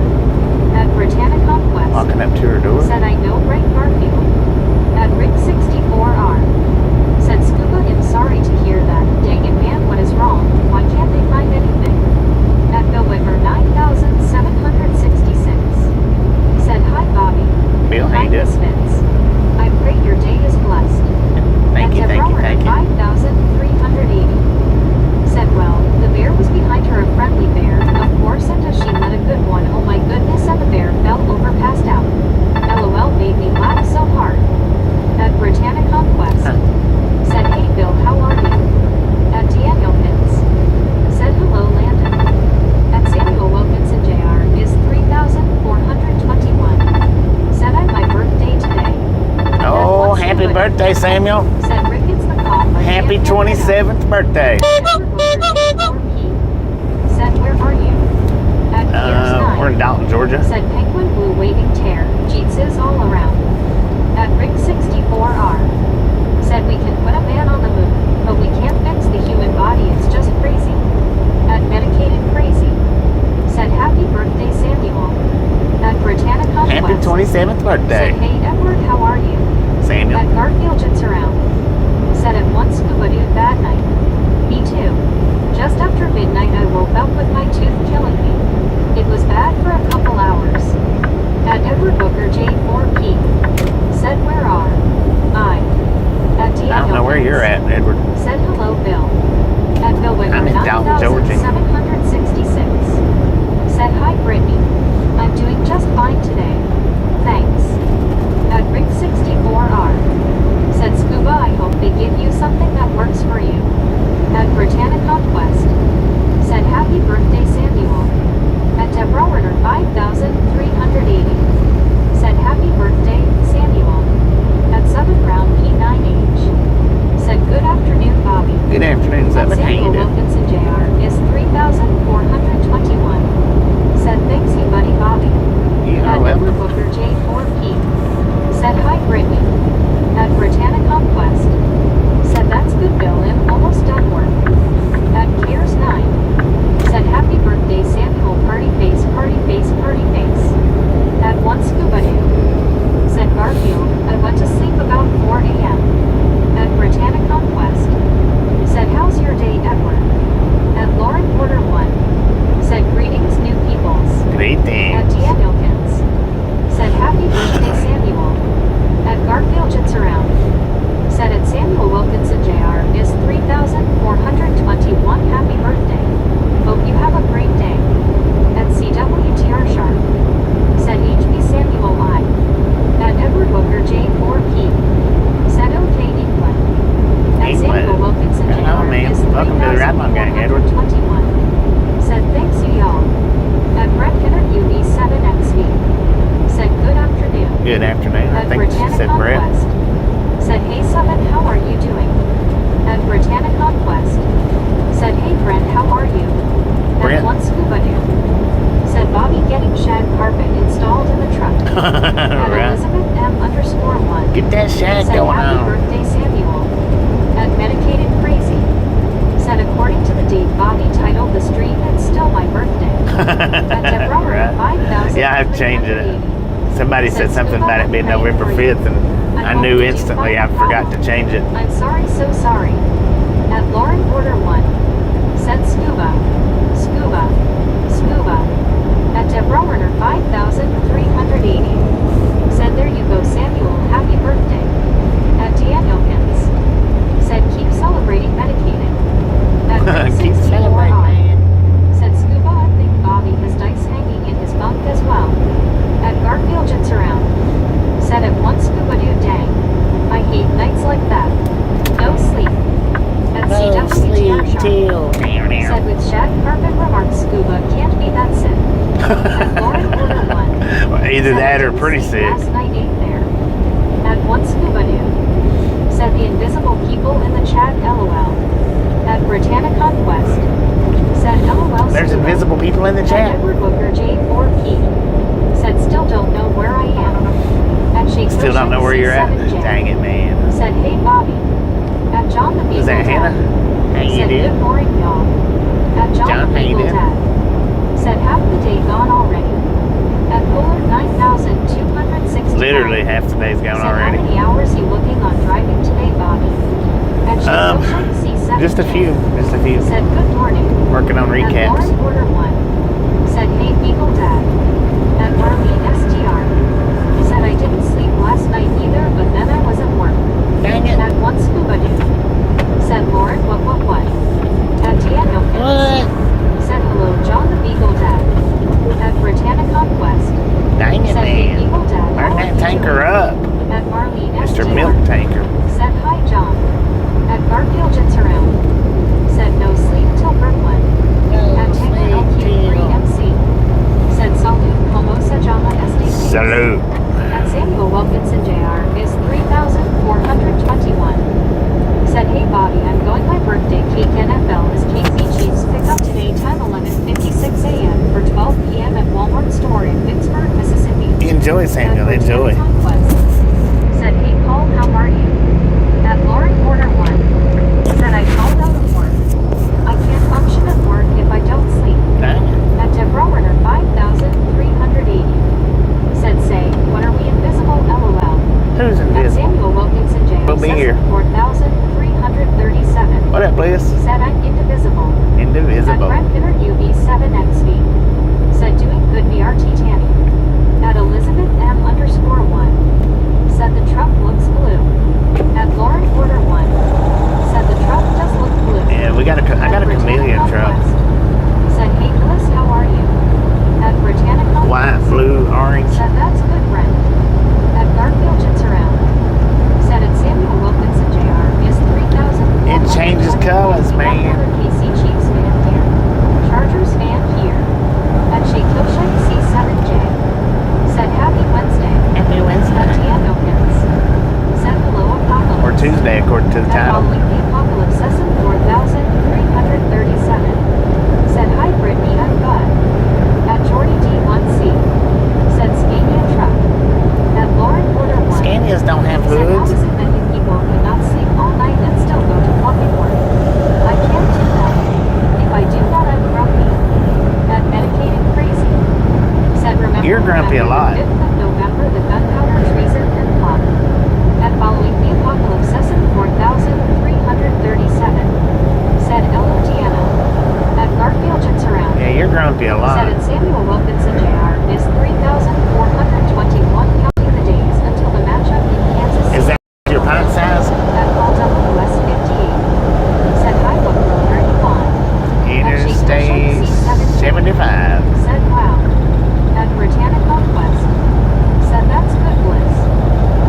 At Britannia Conquest. Walking up to her door. Said I know right Garfield. At Rick 64R. Said Scuba I'm sorry to hear that. Dang it man, what is wrong? Why can't they find anything? At Bill Wicker 9,766. Said hi Bobby. Bill, how you Hi doing? Misfits. I pray your day is blessed. Thank you, At thank you, Deborah thank you. 5,380. Said well, the bear was behind her, a friendly bear. Of course, and does she let a good one? Oh my goodness, and the bear fell over passed out. LOL made me laugh so hard. At Britannia Conquest. Said hey Bill, how are you? At Danielkins. Said hello Landon. At Samuel Wilkinson Jr. is 3,421. Said I'm my birthday today. Oh, happy birthday, Samuel. Said Rick it's the call. but Happy can't get it out. 27th birthday. Said where are you? At Piers 9. We're in Dalton, Georgia. Said Penguin Blue waving tear. Jeets is all around. At Rick 64R. Said we can put a man on the moon, but we can't fix the human body. It's just crazy. At Medicated Crazy. Said happy birthday Samuel. At Britannia Conquest. Happy 27th birthday, Said hey Edward, how are you? Samuel. At Garfield Jets Around. Said at One Scuba Dude bad night. Me too. Just after midnight morning, Edward. 121. Said thanks you y'all. At Brett Hitter UV7XV. Said good afternoon. Good afternoon. I At think she Britannica said Brett. Quest. Said hey Summit, how are you doing? At Britannica Quest. Said hey Brent, how are you? Brent. At One Scuba Dude. Said Bobby getting shag carpet installed in the truck. At Right. Elizabeth M_1. Get that shag Said going happy on. birthday Samuel. At Medicated Crazy. Said according to the date Bobby titled the stream, it's still my birthday. At Deborah Right. 5,000. Yeah, I've changed it. Somebody said something about it being November 5th, and I knew instantly I forgot to change it. I'm sorry, so sorry. At Lauren Order 1. Said scuba. Scuba. Scuba. At Deborah Werner 5,380. Said there you go Samuel, happy birthday. At Daniel Hins. Said keep celebrating medicated. At Keep 364 Celebrate, on. man. Said scuba, I think Bobby has dice hanging in his bunk as well. At Garfield Jits around. Said at one scuba dude, dang. I hate nights like that. No sleep. At No CWTR sleep Sharp. till. Said with shag carpet remarks scuba can't be that sick. At Lauren Order 1. Well, either Said that I or didn't pretty sleep sick. last night ain't there. At one scuba dude. Said the invisible people in the chat LOL. At Britannica Quest. Said LOL There's scuba. invisible people in the At chat. Edward Booker J4P. Said still don't know where I am. At Shake Still don't know where you're at. C7J. Dang it, man. Said hey Bobby. At John the Beagle Is that Dad. Hannah? How you Said good doing? morning y'all. At John, John, the how you Beagle doing? Dad. Said half the day gone already. At Bullard 9,260. Literally half the day's gone Said already. how many hours you looking on driving today Bobby? At Shake C7J. Just a few. Just a few. Said good morning. Working on At recaps. Lauren Order 1. Said hey Beagle Dad. At Marlene STR. Said I didn't sleep last night either, but then I was at work. Dang it. At one scuba dude. Said Lauren what? At Daniel Hins. What? Said hello John the Beagle Dad. At Britannica Quest. Dang it, Said hey man. Beagle Dad. Turn how are that you tanker doing? up. At Marlene Mr. STR. Milk Tanker. Said hi John. At Garfield Jits around. Said no sleep till Brooklyn. No At Tanker sleep till. LQ3MC. Said salute como se llama este país. Salute. At Samuel Wilkinson Jr. is 3,421. Said hey Bobby, I'm going my birthday cake NFL is KC Chiefs pick up today 10:56 a.m. for 12 p.m. at Walmart store in Vicksburg, Mississippi. Enjoy, Samuel. At Enjoy. Britannica Quest. Said hey Paul, how are you? At Lauren Order 1. Said I called out of work. I can't function at work if I don't sleep. Dang it. At Deborah Werner 5,380. Said say, what are we invisible LOL. Who's At invisible? Samuel Wilkinson J. We'll be here. 4,337. What up, Bliss? Said I'm indivisible. At Indivisible. Brent Bitter UV7XV. Said doing good BRT Tammy. At Elizabeth M_1. Said the truck looks blue. At Lauren Order 1. Said the truck does look blue. Yeah, I got a At chameleon Britannica truck. Quest. Said hey Bliss, how are you? At Britannica White, blue, orange. Said that's good, Brent. At Garfield Jits around. Said at Samuel Wilkinson Jr. is 3,000. It changes colors, man. KC Chiefs fan here. Chargers fan here. At Shake C7J. Said happy Wednesday. Happy At Wednesday. Daniel Hins. Said hello Apocalypse. Or Tuesday, according to the At title. following the Apocalypse Session 4,337. Said hi Brittany, I'm God. At Jordy D1C. Said Scania truck. At Lauren Order 1. Scanias don't have Said how hoods. is it that you people could not sleep all night and still go to fucking work? I can't do that. If I do that, I'm grumpy. At Medicated Crazy. Said remember You're grumpy a lot. The 5th of November, the gunpowder treason and plot. At following the Apocalypse Session 4,337. Said Ella Deanna. At Garfield Jits around. Yeah, you're grumpy a Said lot. at Samuel Wilkinson Jr. is 3,421 counting the days until the matchup in Kansas City. Is that your pint size? At Paul WS 58. Said hi Book where you on? Interstate 75. Said wow. At Britannica Quest. Said that's good Bliss.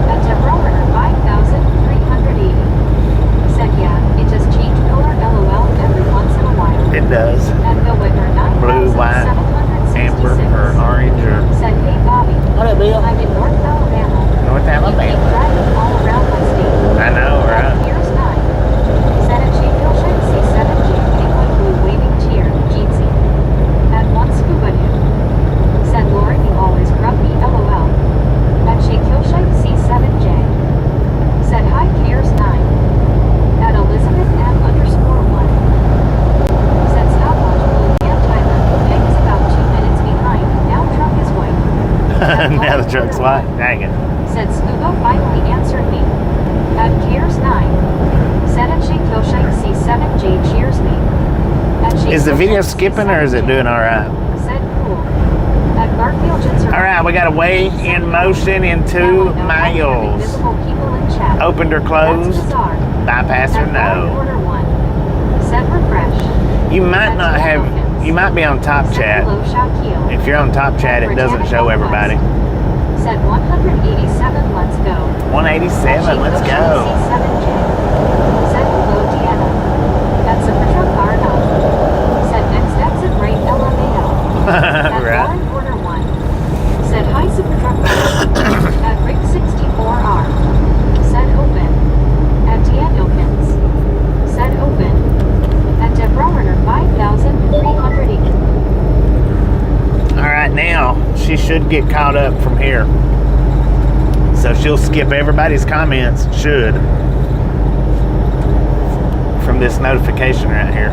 At Deborah Werner 5,380. Said yeah, it does change color LOL every once in a while. It does. At Bill Wicker, Blue, white, 9,766. amber, or orange, or Said, hey Bobby, What a bill. I'm in North Alabama. North Keep Alabama. driving all around my state. I know, right? Here's 9. Said at Sheffield Shake C7G, Penguin Blue Waving Cheer, Jeetsy. At 1 Scuba Dude. Said Lori, you always grub me, LOL. At Sheffield Shake C7J. Said hi, Cares 9. At Elizabeth M_1. Said stopwatch blue and timer. Meg is about 2 minutes behind. Now truck is white. At Now the Lauren truck's Porter white. 1. Dang it. Said Scuba finally answered me. At Cares 9. Said at Sheffield Shake C7J cheers me. At Is the Sheffield video Shake skipping or is it C7J. doing all right? Said cool. At Garfield Jensen. All right, we got a way in motion in 2 miles. Invisible people in chat. Opened or That's closed? bizarre. Bypass or At Law and no? Order 1. Said refresh. You might not have, you might be on top Said chat. hello, Shaquille. If you're on top chat, it doesn't show everybody. Said 187, let's go. 187, let's go. C7J. Said hello, Deanna. That's a truck car now. Said next exit right, LMAO. At Right. Law and Order 1. Said hi, Super Truck car. At Rick 64R. Said open. At Danielkins. Said open. At Debrauerner 5,380. All right, now she should get caught up from here. So she'll skip everybody's comments, should, from this notification right here.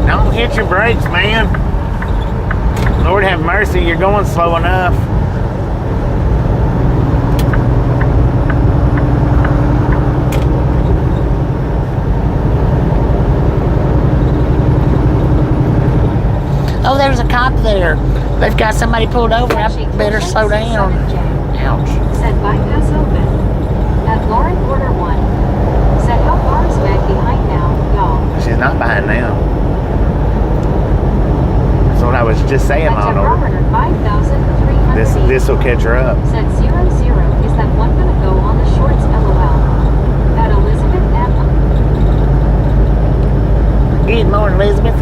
Don't hit your brakes, man. Lord have mercy, you're going slow enough. Oh, there's a cop there. They've got somebody pulled over. I better slow down. Ouch. Said bypass open. At Lauren Order 1. Said how far is Meg behind now, y'all? She's not behind now. That's what I was just saying, At on Debrauerner 5,380. This will catch her up. Said 00, is that one gonna go on the shorts, LOL? At Elizabeth M. Good morning, Elizabeth.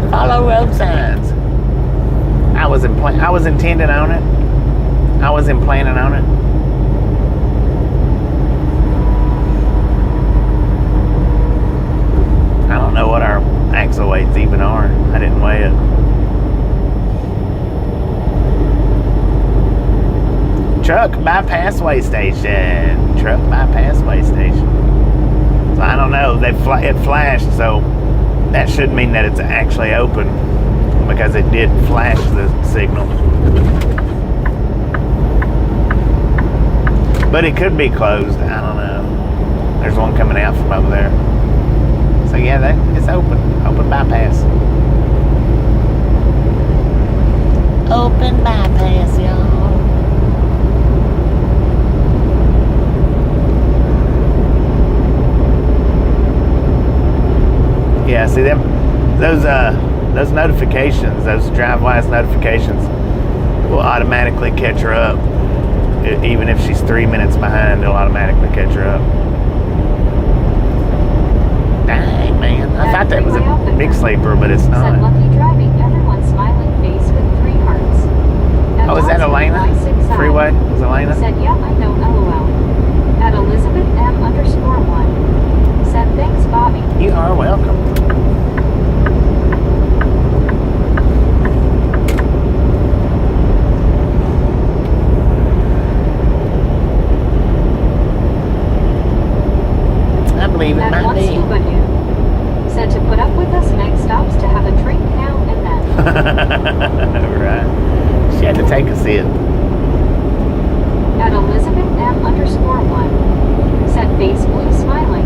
Follow road signs. I was intending on it. I wasn't planning on it. I don't know what our axle weights even are. I didn't weigh it. Truck bypass way station. Truck bypass way station. So I don't know. It flashed, so that should mean that it's actually open because it did flash the signal. But it could be closed. I don't know. There's one coming out from over there. So yeah, it's open. Open bypass. Open bypass, y'all. Yeah, see them, those notifications, those DriveWise notifications will automatically catch her up. Even if she's 3 minutes behind, it'll automatically catch her up. Dang, man. I thought that was a big sleeper, but it's Said not. lucky driving, everyone smiling face with 3 hearts. At Oh, is that Lawson Elena? Y6I. Freeway? Is Elena? Said yeah, I know, LOL. At Elizabeth M_1. Said thanks, Bobby. You are welcome. I believe it At might one be. Scuba Dude. Said to put up with us, Meg stops to have a drink now and then. Right. She had to take a sip. At Elizabeth M_1. Said face blue smiling.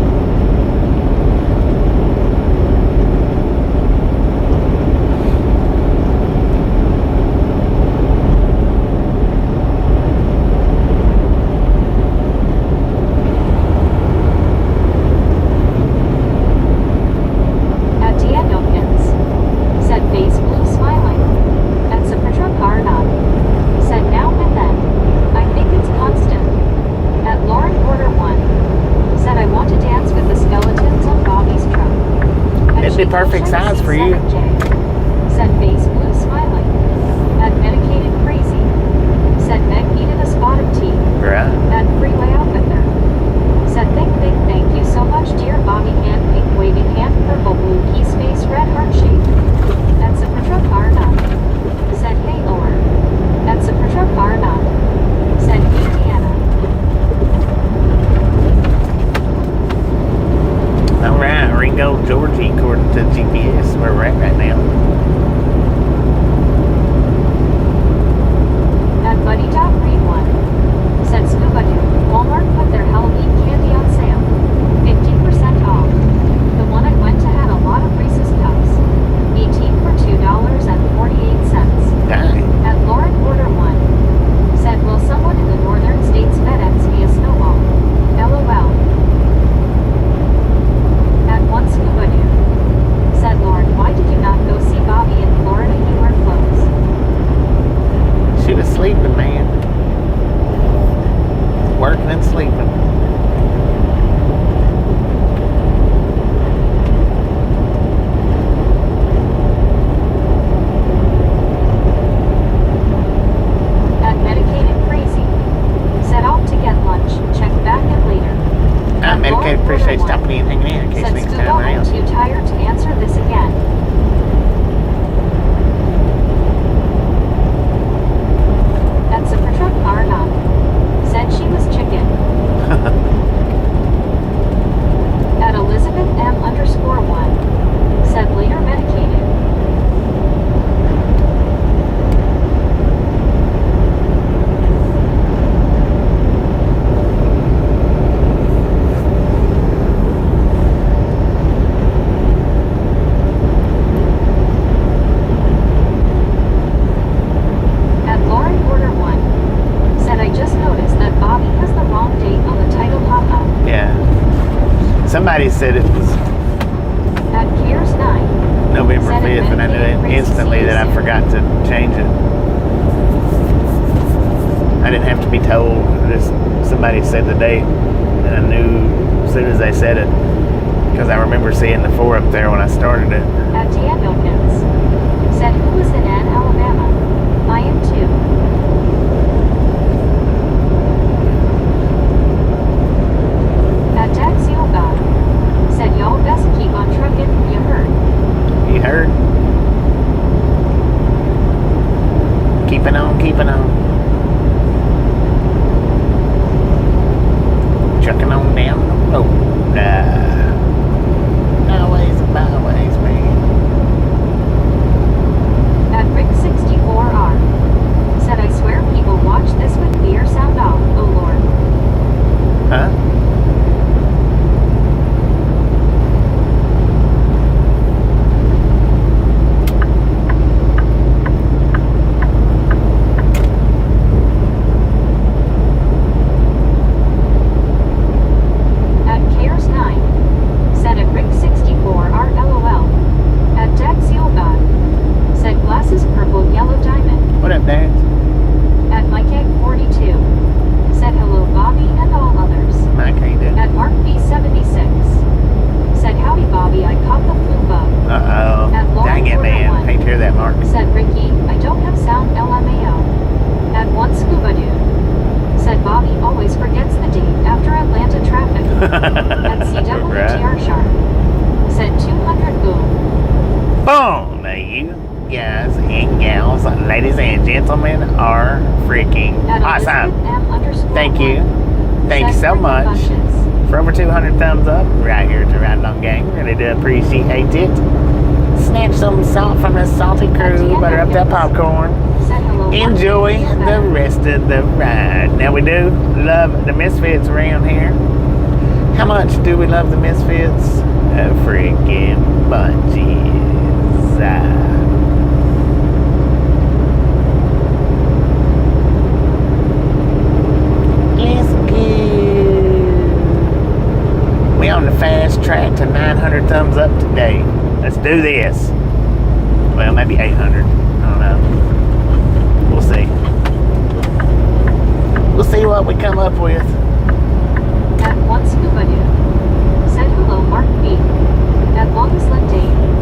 be perfect size for you. Said face blue smiling. At medicated crazy. Said Meg needed a spot of tea. Right. At freeway outfitter. Said thank you so much dear Bobby hand pink waving hand purple blue key space red heart shape. At Sapatra Karna. Said hey Lord. At Sapatra Karna. Said hey Deanna. Alright, Ringo, Georgie, according to GPS, where we're at right now. At Buddy.Read1. Said Scuba Doo. Walmart put their Halloween candy on sale. 50% off. The one I went to had a lot of Reese's Cups. 18 for $2.48. Dang. At Lauren Order 1. Said will someone in the northern states FedEx me a snowball? LOL. At one Scuba Doo. Said Lord, why did you not go see Bobby in Florida? You wear clothes. She was sleeping, man. Working and sleeping. At Medicated Crazy. Said off to get lunch. Check back at later. I'm medicated, Lauren appreciate Order 1. stopping in and hanging in case Said next Scuba, time I'm around. too tired to answer this again. At Sapatra Karna. Said she was chicken. At Elizabeth M_1. Said later medicated. At Lauren Order 1. Said I just noticed that Bobby has the wrong date on the title haha. Yeah. Somebody said it was At Cares 9. November Said it 5th, and I knew medicated crazy instantly that I season. forgot to change it. I didn't have to be told. Just somebody said the date, and I knew as soon as they said it, because I remember seeing the 4 up there when I started it. At Danielkins. Said who was in Ann, Alabama? I am too. At Dax Yoga. Said y'all best keep on trucking, you heard. You heard? Keeping on, keeping on. Trucking on down the road. Highways and byways, man. At Rick64R. Said I swear people watch this with beer sound off, oh lord. Huh? At Cares 9. Said at Rick64R LOL. At Dax Yoga. Said glasses purple yellow diamond. What up, Dad? At Mike Egg 42. Said hello Bobby and all others. Mike, how you doing? At Mark B76. Said howdy Bobby, I caught the flu bug. Uh-oh. At Lauren Dang it, Order man. 1. Hate to hear that, Mark. Said Ricky, I don't have sound LMAO. At one Scuba Doo. Said Bobby always forgets the date after Atlanta traffic. At CWTR Sharp. Said 200 boom. Boom! Now you guys and gals, ladies and gentlemen, are freaking At awesome. Elizabeth M_1. Thank you. Thank you Said so Ricky much Bunches. for over 200 thumbs up right here to Ride Along Gang. Really do appreciate it. Snatch some salt from the salty crew, butter up that popcorn. Said hello. Enjoy the rest of the ride. Now we do love the Misfits around here. How much do we love the Misfits? A freaking bunches. Let's go. We on the fast track to 900 thumbs up today. Let's do this. Well, maybe 800. I don't know. We'll see. We'll see what we come up with. At one Scuba Doo. Said hello Mark B. At Longest Date.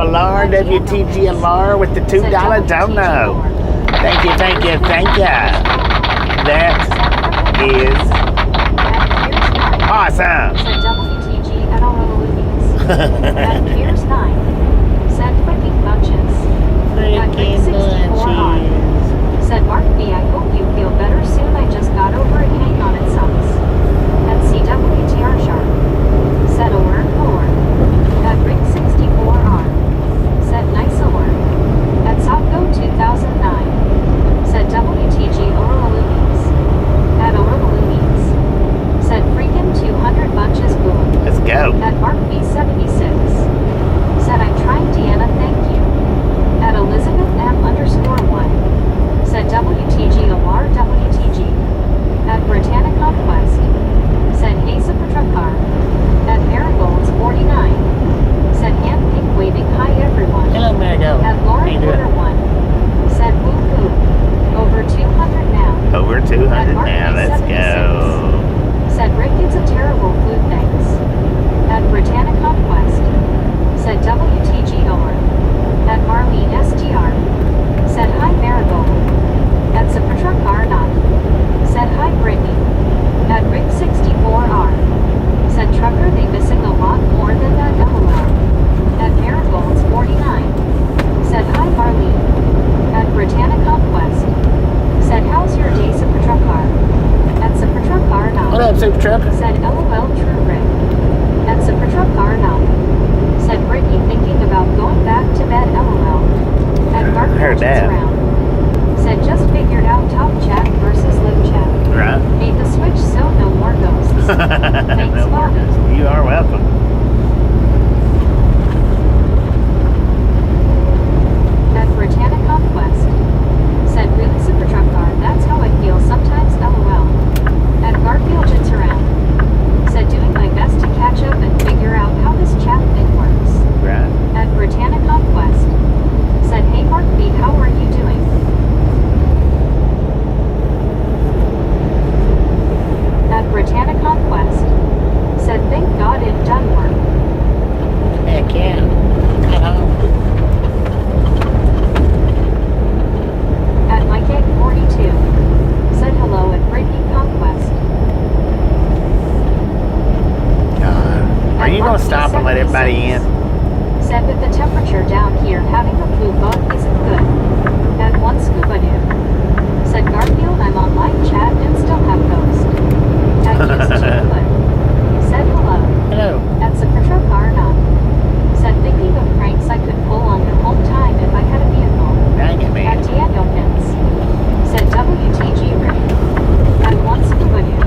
Malar, WTGMR with the $2 dono. Thank you. That is awesome. Said WTG at all movies. At Piers 9. Said freaking bunches. At Rick 64R. Said Mark B, I hope you feel better soon. I just got over it. Hang on, it sucks. At CWTR Sharp. Said alert. At Rick 64R. Said nice alert. At Sopgo 2009. Said WTG Oraloonies. At Oraloonies. Said freaking 200 bunches boom. Let's go. At Mark B76. Said I'm trying Deanna, thank you. At Elizabeth M_1. Said WTG Alar WTG. At Britannica Quest. Said hey Supertruckar. At Marigolds 49. Said hand pink waving hi everyone. Hello, Marigold. At How you Lauren doing? Porter 1. Said woo hoo. Over 200 now. Over 200 now. Let's go. Said Rick, it's a terrible food, thanks. At Britannica Quest. Said WTG Or. At Marlene STR. Said hi Marigold. At Supertruckar not. Said hi Brittany. At Rick 64R. Said Trucker, they missing a lot more than that LOL. At Marigolds 49. Said hi Marlene. At Britannica Quest. Said how's your day Supertruckar? At Supertruckar not. What up, Super Truck? Said LOL True Rick. At Supertruckar not. Said Brittany thinking about going back to bed LOL. At Mark Heard that. Around. Said just figured out top chat versus live chat. Right. Made the switch so no more ghosts. Thanks, No more Bobby. ghosts. You are welcome. At Britannica Quest. Said really Supertruckar, that's how I feel sometimes LOL. At Garfield Jits Around. Said doing my best to catch up and figure out how this chat thing works. Right. At Britannica Quest. Said hey Mark B, how are you doing? At Britannica Quest. Said thank God it done work. Heck yeah. At home. At Mike Egg 42. Said hello at Brittany Conquest. Are you going to stop and let everybody in? Said with the temperature down here, having a flu bug isn't good. At one scuba dude. Said Garfield, I'm on live chat and still have ghost. At used to good. Said hello. Hello. At Supertruckar not. Said thinking of pranks I could pull on your home time if I had a vehicle. Dang it, At man. Daniel Pins. Said WTG Rick. At one scuba dude.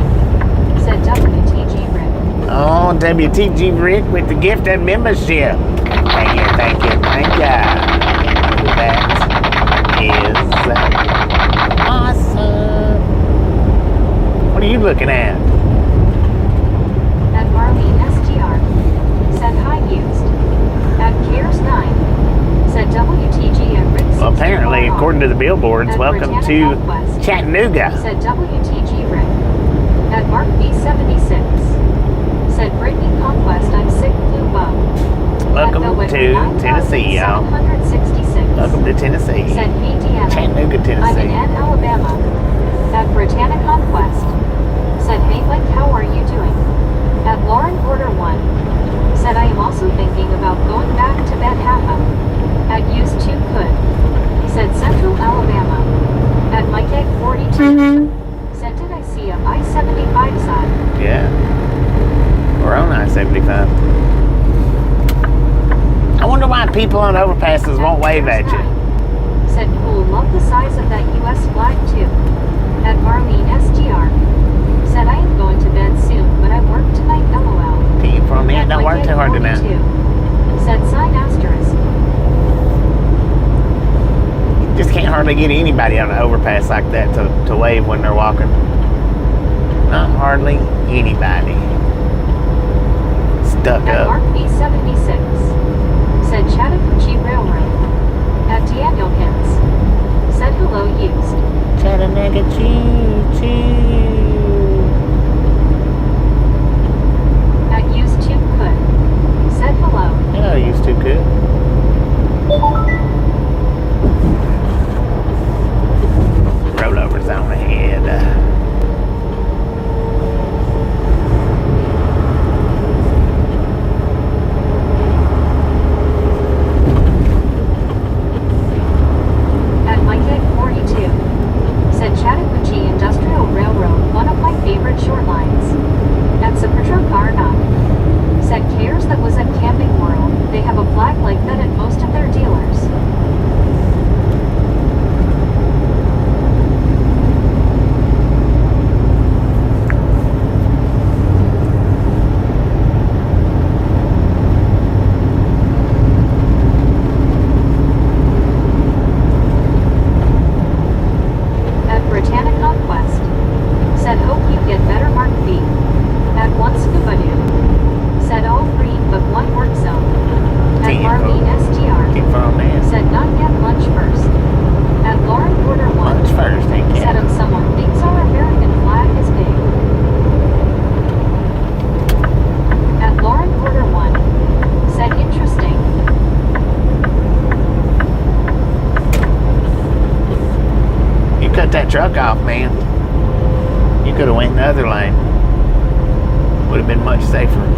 Said WTG Rick. Oh, WTG Rick with the gift of membership. Thank you. That is Awesome. what are you looking at? At Marlene STR. Said hi used. At Cares 9. Said WTG and Rick 64R. Well, apparently, according to the billboards, welcome to Chattanooga. Said WTG Rick. At Mark B76. Said Brittany Conquest, I'm sick flu bug. Welcome to Tennessee, y'all. 766. Welcome to Tennessee. Said hey Deanna. Chattanooga, I'm in Tennessee. Ann, Alabama. At Britannica Quest. Said hey Mike, how are you doing? At Lauren Porter 1. Said I am also thinking about going back to bed half-up. At used to could. Said Central Alabama. At Mike Egg 42. Said did I see a I-75 sign? Yeah. We're on I-75. I wonder why people on overpasses won't wave at you. Said cool, love the size of that US flag too. At Marlene SGR. Said I am going to bed soon, but I work tonight LOL. Keep from me. At Don't work Mike too hard tonight. 42. Said sign asterisk. Just can't hardly get anybody on an overpass like that to wave when they're walking. Not hardly anybody. Stuck At up. Mark B76. Said Chattahoochee Railroad. At Danielkins. Said hello used. Chattanooga choo-choo. At used to could. Said hello. Yeah, I used to good. truck off, man. You could have went in the other lane. Would have been much safer.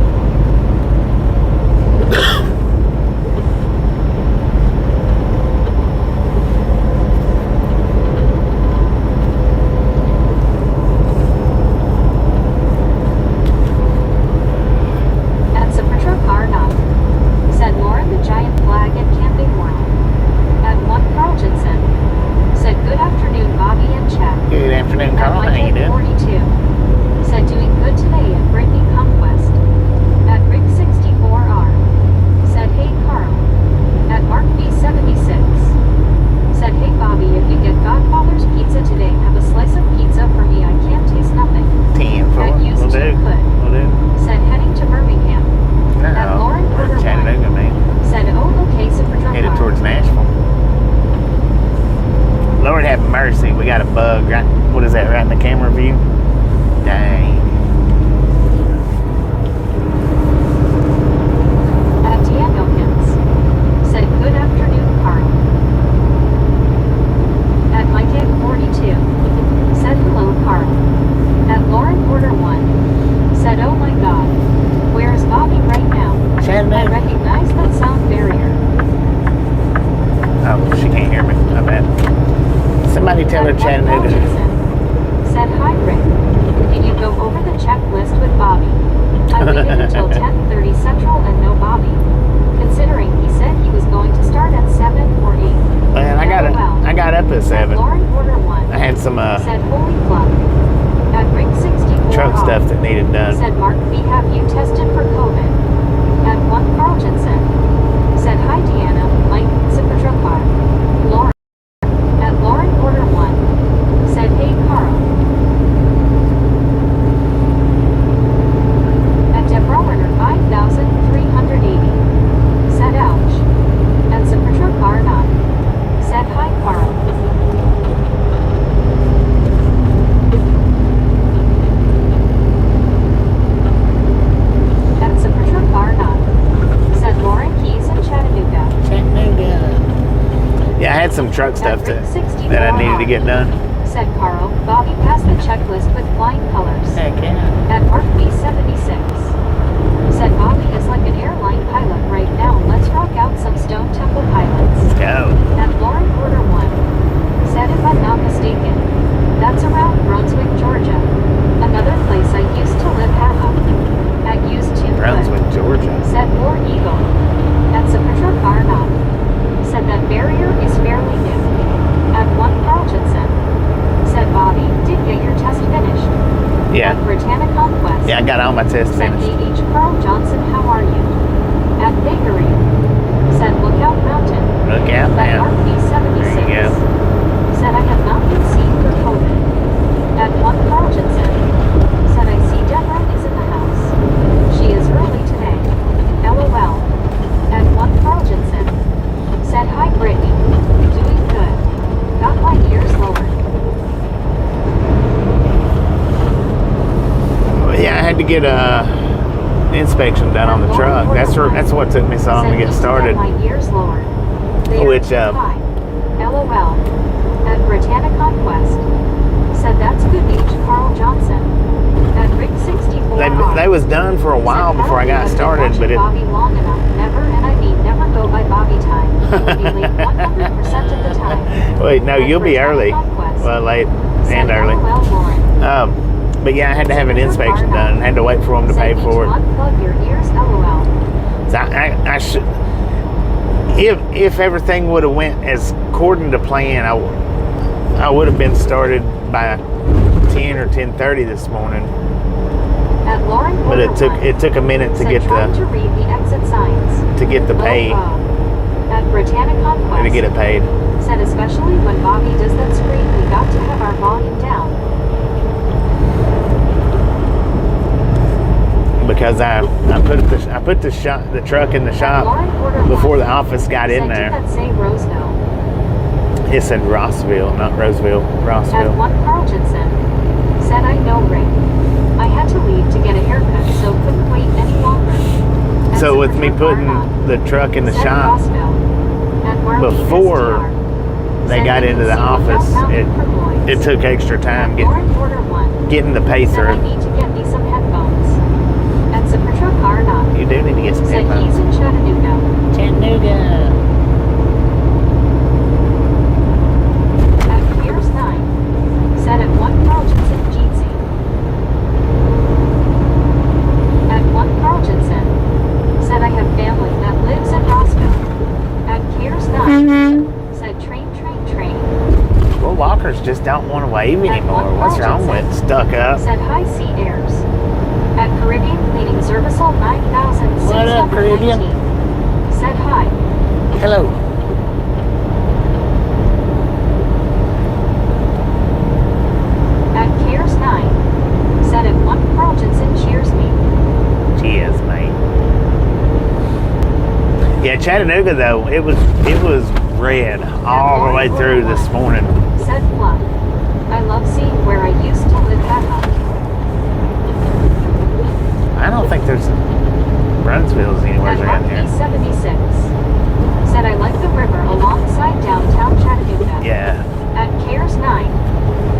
Chattanooga. Said, hi, Rick. Did you go over the checklist with Bobby? I waited until 10:30 Central and no Bobby. Considering he said he was going to start at 7 or 8. Man, I got up at 7. Lauren Porter 1. I had some said, holy club. At Rick 64 truck stuff that needed done. Said, Mark B, have you tested for COVID? At 1 Carl Jensen. Said, hi, Deanna. Mike, Super Truck Car. Lauren. At Lauren Porter 1. Said, hey, Carl. At Deborah Werner 5,380. Said, ouch. At Super Truck Car 9. Said, hi, Carl. At Super Truck Car 9. Said, Lauren Keys in Chattanooga. Yeah, I had some truck stuff that I needed to get done. Said Carl. Bobby passed the checklist with flying colors. Heck yeah. At Mark B76. Said Bobby is like an airline pilot right now. Let's rock out some Stone Temple Pilots. Let's go. At Lauren Porter 1. Said if I'm not mistaken, that's around Brunswick, Georgia. Another place I used to live at used to Brunswick, Georgia. Said War Eagle. At Sapitra Farnop. Said that barrier is fairly new. At 1 Carl Jensen. Said Bobby, did get your test finished? Yeah. At Britannia Conquest. Yeah, I got all my tests Said finished. A.H. Carl Johnson, how are you? At Bakery. Said Lookout Mountain. Lookout At Mark Mountain. B76. There you go. Said I have not been seen for COVID. At 1 Carl Jensen. Said I see Deborah is in the house. She is early today. LOL. At 1 Carl Jensen. Said hi Brittany. Doing good. Got my ears lowered. Yeah, I had to get a inspection done on the truck. That's what took me so long to get started. My ears lowered. Which hi. LOL. At Britannia Conquest. Said that's good H. Carl Johnson. At Rick 64. They was done for a while before I got started, but it. Bobby long enough. Never, and I mean never go by Bobby time. You'll be late 100% of the time. Wait, no, you'll be early. Well, late and early. But yeah, I had to have an inspection done. I had to wait for them to pay for it. Unplug your ears, LOL. So I should. If everything would have went as according to plan, I would have been started by 10 or 10:30 this morning. At Lauren But it took a minute to get to read the exit signs. to get the pay. At Britannia Conquest. To get it paid. Said especially when Bobby does that scream, we got to have our volume down. Because I put the truck in the shop before the office got in there. Did that say Roseville? It said Rossville, not Roseville, Rossville. At 1 Carl Jensen. Said I know Rick. I had to leave to get a haircut, so couldn't wait any longer. So with me putting the truck in the shop before they got into the office, it took extra time getting the pay Said I through. need to get me some headphones. And some Patrol car not. You do need to get some Said he's headphones. in Chattanooga. Chattanooga. At Piers 9. Said at 1 Carltonson Jeetsy. At 1 Carltonson. Said I have family that lives in Roscoe. At Piers 9. Said train. Well, walkers just don't want to wave anymore. What's wrong with stuck up? Said hi Sea Airs. At Caribbean Cleaning Serviceal 9619. What up, Caribbean? Said hi. Hello. At Cares 9. Said at 1 Carltonson cheers me. Cheers, mate. Yeah, Chattanooga though, it was red all the way through this morning. Said Fluff. I love seeing where I used to live at. I don't think there's Brunsville's anywhere At around here. RP76. Said I like the river alongside downtown Chattanooga. Yeah. At Cares 9.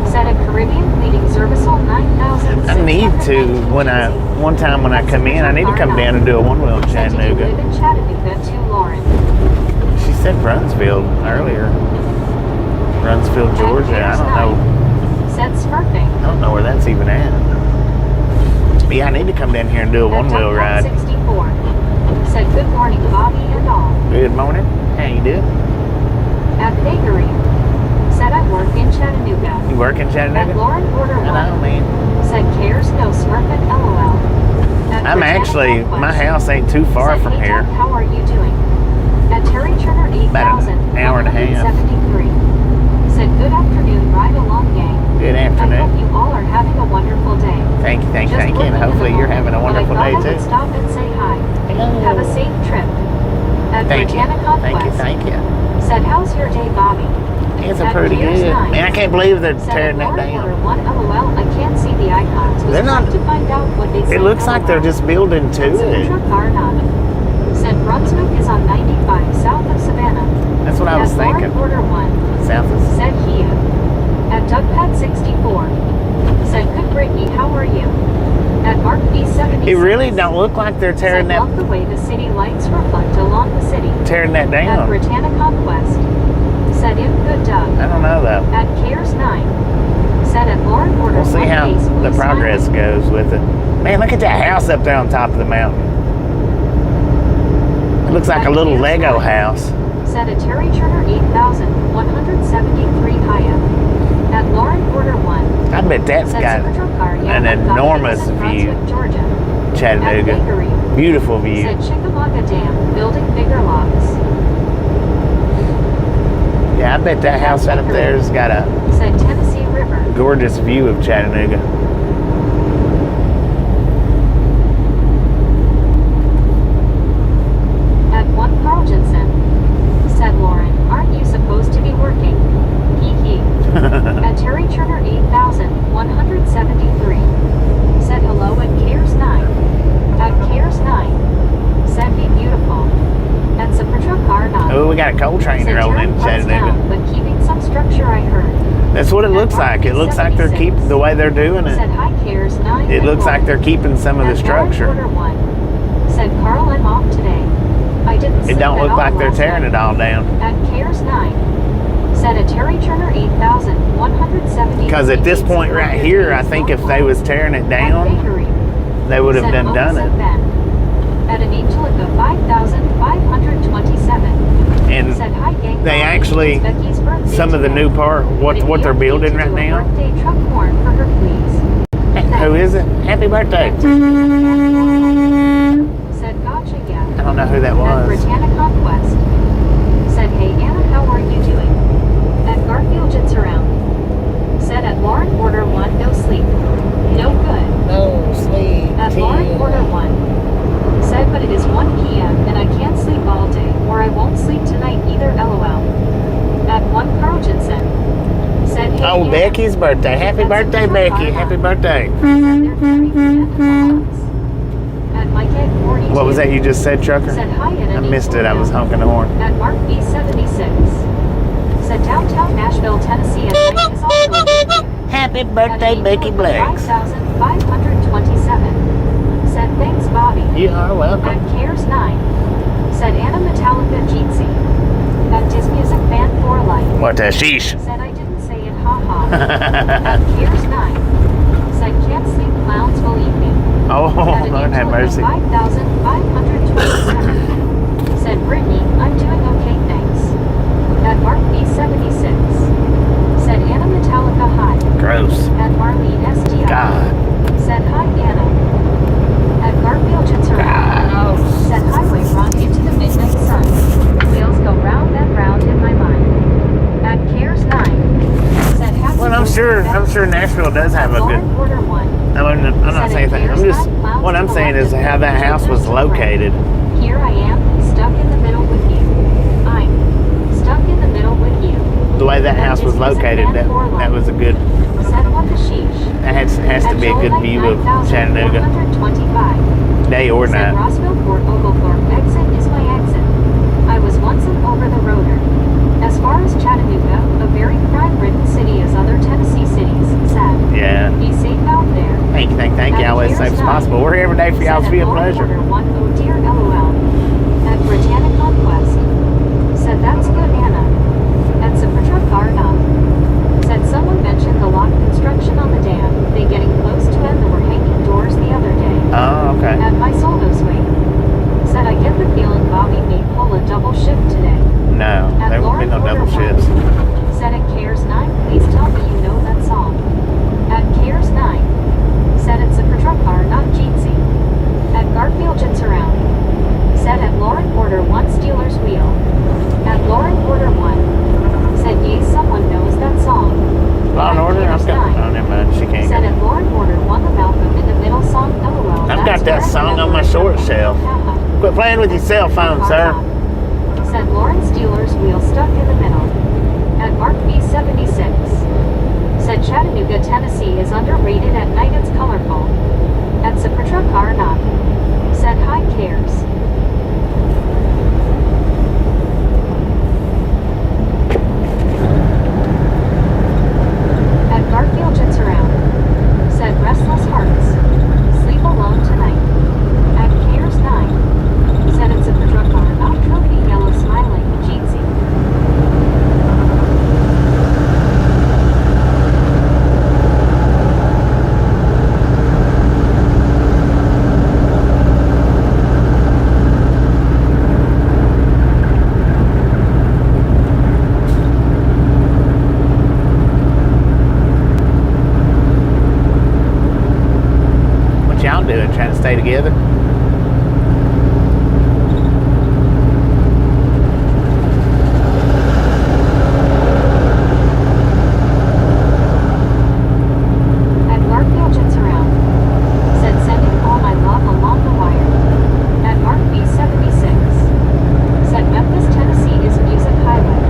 Said at Caribbean Cleaning Serviceal 9000. I need to, one time when I come in, I need to come down and do a one-wheel in Said, "Did you live Chattanooga. in Chattanooga too, Lauren?" She said Brunsville earlier. Brunsville, Georgia. I don't know. Said Smurfing. I don't know where that's even at. But yeah, I need to come down here and do a one-wheel ride. 64. Said good morning, Bobby and all. Good morning. How you doing? At Bakery. Said I work in Chattanooga. You work in At Chattanooga? Lauren Border I know, 1. man. Said cares no Smurfing LOL. At I'm Britannica actually, West. my house ain't too far Said, from "Hey, here. Doc, how are you doing?" At Terry Turner 8000. About an hour and a half. 173. Said good afternoon, ride along gang. Good I hope afternoon. you all are having a wonderful day. Thank you, thank you, Just thank you. And working in the hopefully you're morning, having a wonderful but I day thought I would too. stop and say hi. Have a safe trip. At Thank you. Britannica Thank you, West. thank you. Said how's your day, Bobby? It's a At pretty Piers good. 9. Man, I can't believe they're Said tearing that Lauren Order down. 1 LOL. I can't see the icons. Was They're not- trying to find out what they say. It looks like they're just building to it. Car not. Said Brunswick is on 95 south of Savannah. That's what I was At Lauren thinking. Order 1. South of. Said Kia. At Dougpad 64. Said good Brittany, how are you? At Mark B76. It really don't look like they're tearing Said love that the way the city lights reflect along the city. tearing that At down. Britannica West. Said in good Doug. I don't know though. At Cares 9. Said at Lauren Order We'll see 1 how base the blue progress smiley. goes with it. Man, look at that house up there on top of the mountain. It looks like a little Lego house. Said at Terry Turner 8000, 173 Hyatt. At Lauren Order 1. I bet that's Said got Supertruck car, yeah, an I've got enormous it in view. Brunswick, Georgia. At Chattanooga. Bakery. Beautiful view. Said Chickamauga Dam, building bigger locks. Yeah, I bet that house right up there's got a Said Tennessee River. gorgeous view of Chattanooga. At 1 Carl Jensen. Said Lauren, aren't you supposed to be working? Hee hee. At Terry Turner 8000, 173. Said hello at Cares 9. At Cares 9. Said be beautiful. At Supertruck car 9. Oh, we got a coal train Said rolling tearing in parts Chattanooga. down, but keeping some structure I heard. That's what it looks like. It looks like they're keeping the way they're doing Said it. hi Cares 9. It looks like they're keeping some of the At Lauren structure. Order 1. Said Carl, I'm off today. I didn't It sleep don't at look all like they're last tearing night. it all down. At Cares 9. Said at Terry Turner 8000, 170. Because at this point right here, I think if they was tearing it down, they would have done it. At an Angelica 5527. And Said hi gang. they Bobby, actually, it's Becky's birthday some of the today. new part, what they're building right now. Birthday truck horn for her, please. Who is it? Happy birthday. Said gotcha, yeah. I don't know who that At was. Britannica West. Said hey Anna, how are you doing? At Garfield Jits around. Said at Lauren Order 1, no sleep. No good. No sleep. At Lauren Order 1. Said but it is 1 p.m. and I can't sleep all day, or I won't sleep tonight either, lol. At 1 Carl Jensen. Said hey Oh, Anna. Becky's birthday. Happy birthday, Becky. Happy birthday. Said they're very good. At Mike Egg 42. What was that you just said, Trucker? Said hi at I an missed it. I was Equal honking the horn. At Mark B76. Said downtown Happy birthday, Becky Blacks. 5,527. Said thanks, Bobby. You are welcome. At Cares 9. Said Anna Metallica Jeetsy. At Disc Music Band for Life. What the sheesh? Said I didn't say it, haha. At Cares 9. Said can't sleep, clowns believe me. Oh, At Lord have mercy. 5,527. Said Brittany, I'm doing okay, thanks. At Mark B76. Said Anna Metallica hi. Gross. At Marlene STI. God. Said hi, Anna. At Garfield Jitsurround. Said highway run into the midnight sun. Wheels go round and round in my mind. At Cares 9. Said happy Well, I'm sure Nashville does have a good. Order 1. I'm not saying that. I'm just. What I'm saying is how that house was located. Here I am, stuck in the middle with you. I'm stuck in the middle with you. The way that house was located, that was a good. Said what the sheesh. That has to be a good view of Chattanooga, 125. day or Said night. Rossville Fort Oglethorpe exit is my exit. I was once an over-the-roader. As far as Chattanooga, a very crime-ridden city as other Tennessee cities, sad. Yeah. Be safe out there. Thank you. Always safe as possible. We're here every day for y'all to be a pleasure. One, oh dear, LOL. At Britannic Conquest. Said that's good, Anna. At Supertruck Garna. Said someone mentioned the lock construction on the dam. They getting close to it. There were hanging doors the other day. Oh, okay. At my solo swing. Said I get the feeling Bobby may pull a double shift today. No, At there won't be no Lauren double Order shifts. 1. Said at Cares 9, please tell me you know that song. At Cares 9. Said it's a truck car, not Jeetsy. At Garfield Jitsurround. Said at Lauren Order 1 Steelers Wheel. At Lauren Order 1. Said yay, someone knows that song. Law and At Order? Cares 9. Oh, never mind. She can't Said go. at Lauren Order 1 the Malcolm in the Middle song, LOL. I've got that song on my short shelf. Quit playing with your cell phone, sir. Said Lauren Steelers Wheel stuck in the middle. At Mark B76. Said Chattanooga, Tennessee is underrated at night, it's colorful. At Supertruck Car not. Said hi, Cares. At Garfield Jitsurround. Said restless hearts. Sleep alone tonight. At Cares 9. Said it's a Supertruck Car not trophy yellow smiling, Jeetsy. What y'all doing? Trying to stay together? At Garfield Jitsurround. Said sending all my love along the wire. At Mark B76. Said Memphis, Tennessee is music highway.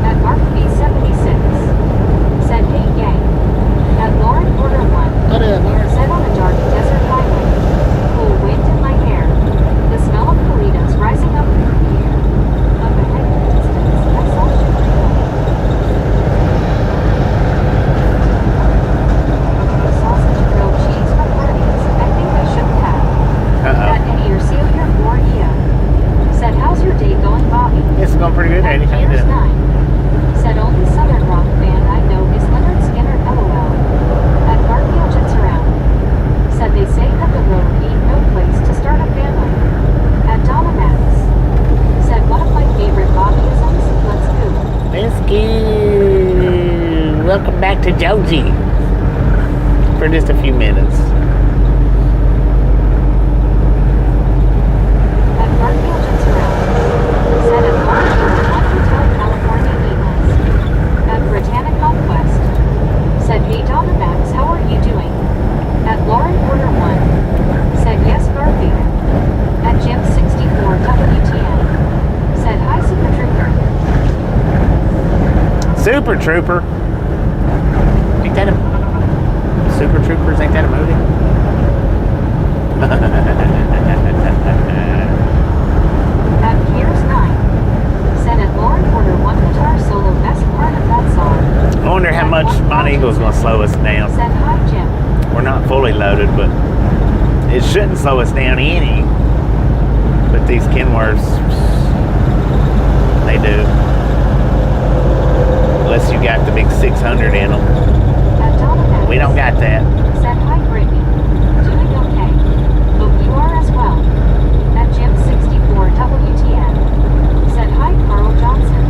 At Mark B76. Said hey gang. At Lauren Order 1. What is it? Said on a dark desert highway. Cool wind in my hair. The smell of burritos rising up through the air. Up ahead in the distance, I saw Chicago. Sausage grilled cheese for parties. I think I shouldn't have. At Uh-oh. Eddie or Celia or Ia. Said how's your day going, Bobby? It's going pretty good, At Eddie. How you Cares doing? 9. Said only Southern rock band I know is Leonard Skinner, LOL. At Garfield Jitsurround. Said they say that the road ain't no place to start a family. At Donna Max. Said one of my favorite Bobbyisms, let's go. Let's go. Welcome back to Joji. For just a few minutes. At Garfield Jitsurround. Said at Lauren Order 1 Hotel California Eagles. At Britannic Conquest. Said hey Donna Max, how are you doing? At Lauren Order 1. Said yes Garfield. At Jim 64 WTN. Said hi Super Trooper. Super Trooper. Ain't that a Super Troopers? Ain't that a movie? At Gears 9. Said at Lauren Order 1 guitar solo best part of that song. I wonder how much Mount Eagle's going to slow us down. Said hi Jim. We're not fully loaded, but it shouldn't slow us down any. But these Kenworths, they do. Unless you got the big 600 in them. At Donovan. We don't got that. Said hi Brittany. Doing okay. Hope you are as well. At Jim 64 WTN. Said hi Carl Johnson.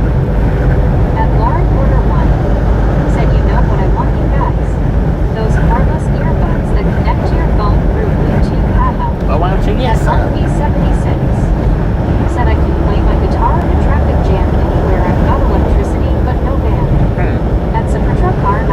At Lauren Order 1. Said you know what I want you guys. Those cordless earbuds that connect to your phone through Bluetooth. Haha. Well, why don't you get At some? B76. Said I can play my guitar in a traffic jam anywhere I've got electricity but no band. At Super Truck R9.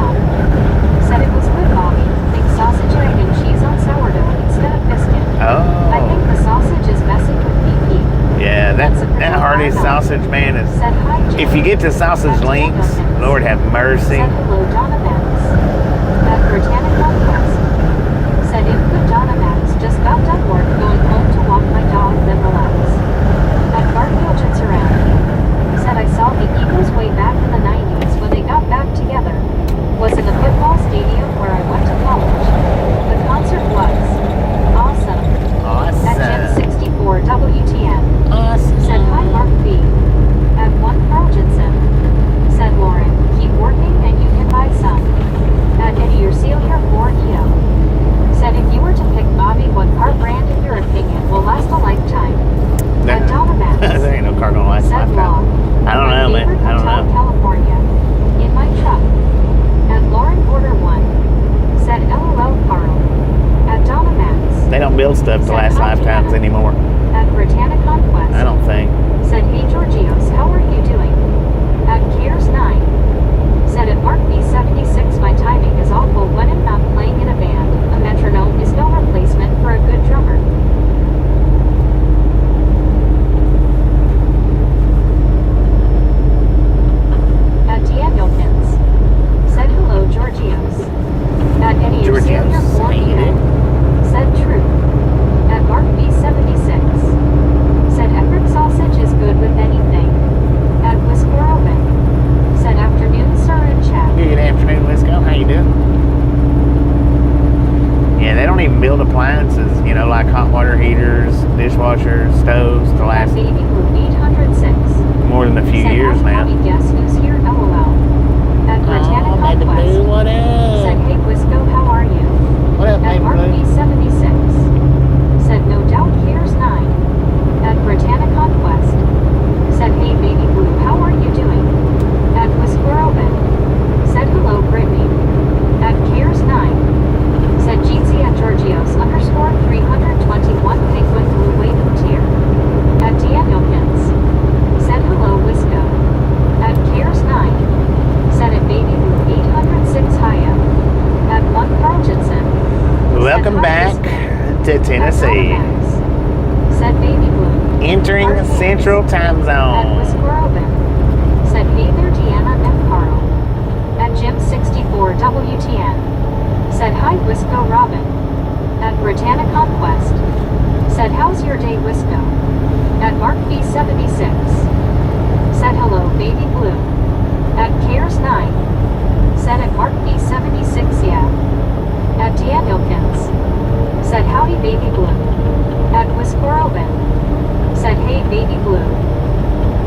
Said it was good Bobby. Big sausage, egg and cheese on sourdough instead of biscuit. I think Oh. the sausage is messing with BP. Yeah, that Hardee's sausage, man, is... Said hi Jim. If you get to sausage links, Lord have mercy. Said hello Donna Max. At Britannic Northwest. Said input Donna Max just got done work going home to walk my dog then relax. At Garfield Jits around. Said I saw the Eagles way back in the 90s when they got back together. Was in the football stadium where I went to college. The concert was awesome. At Jim 64 WTN. Awesome. Said hi Mark B. At 1 Carl Jensen. Said Lauren, keep working and you can buy some. At Eddie Urcelia 4EO. Said if you were to pick Bobby, what car brand in your opinion will last a lifetime? At Donna Max. There ain't no car gonna last a Said Law. lifetime. I don't know, man. I don't Hotel, know. California. In my truck. At Lauren Order 1. Said LOL Carl. At Donna Max. They don't build stuff to last lifetimes anymore. At Britannic Conquest. I don't think. Said hey Georgios, how are you doing? At Gears 9. Said at Mark B76 my timing is awful when I'm not playing in a band. A metronome is no replacement for a good drummer. At Danielkins. Said hello Georgios. At Eddie Georgios, Urcelia how you 4EO. doing? Said true. At Mark B76. Said Epic sausage is good with anything. At Whisper Oven. Said afternoon sir in chat. Good afternoon, Wisco. How you doing? Yeah, they don't even build appliances, you know, like hot water heaters, dishwashers, stoves to At last Baby Blue 806. more than a few Said years hi, now. Bobby, guess who's here? LOL. At Britannic Oh, baby Conquest. blue, what Said up? hey Wisco, how are you? What up, At baby Mark blue? B76. Said no doubt Gears 9. At Britannic Conquest. Said hey Baby Blue, how are you doing? At Whisper Oven. Said hello Brittany. At Gears 9. Said Jeezy at Georgios _ 321 Penguin Blue Waving Tear. At Danielkins. Said hello Wisco. At Gears 9. Said at Baby Blue 806 Haya. At 1 Carl Jensen. Welcome back to Tennessee. Said Baby Blue. Entering Central Time At Zone. Whisper Oven. Said hey there Deanna and Carl. At Jim 64 WTN. Said hi Wisco Robin. At Britannic Conquest. Said how's your day Wisco? At Mark B76. Said hello Baby Blue. At Cares 9. Said at Mark B76 yeah. At Danielkins. Said howdy Baby Blue. At Whisper Oven. Said hey Baby Blue.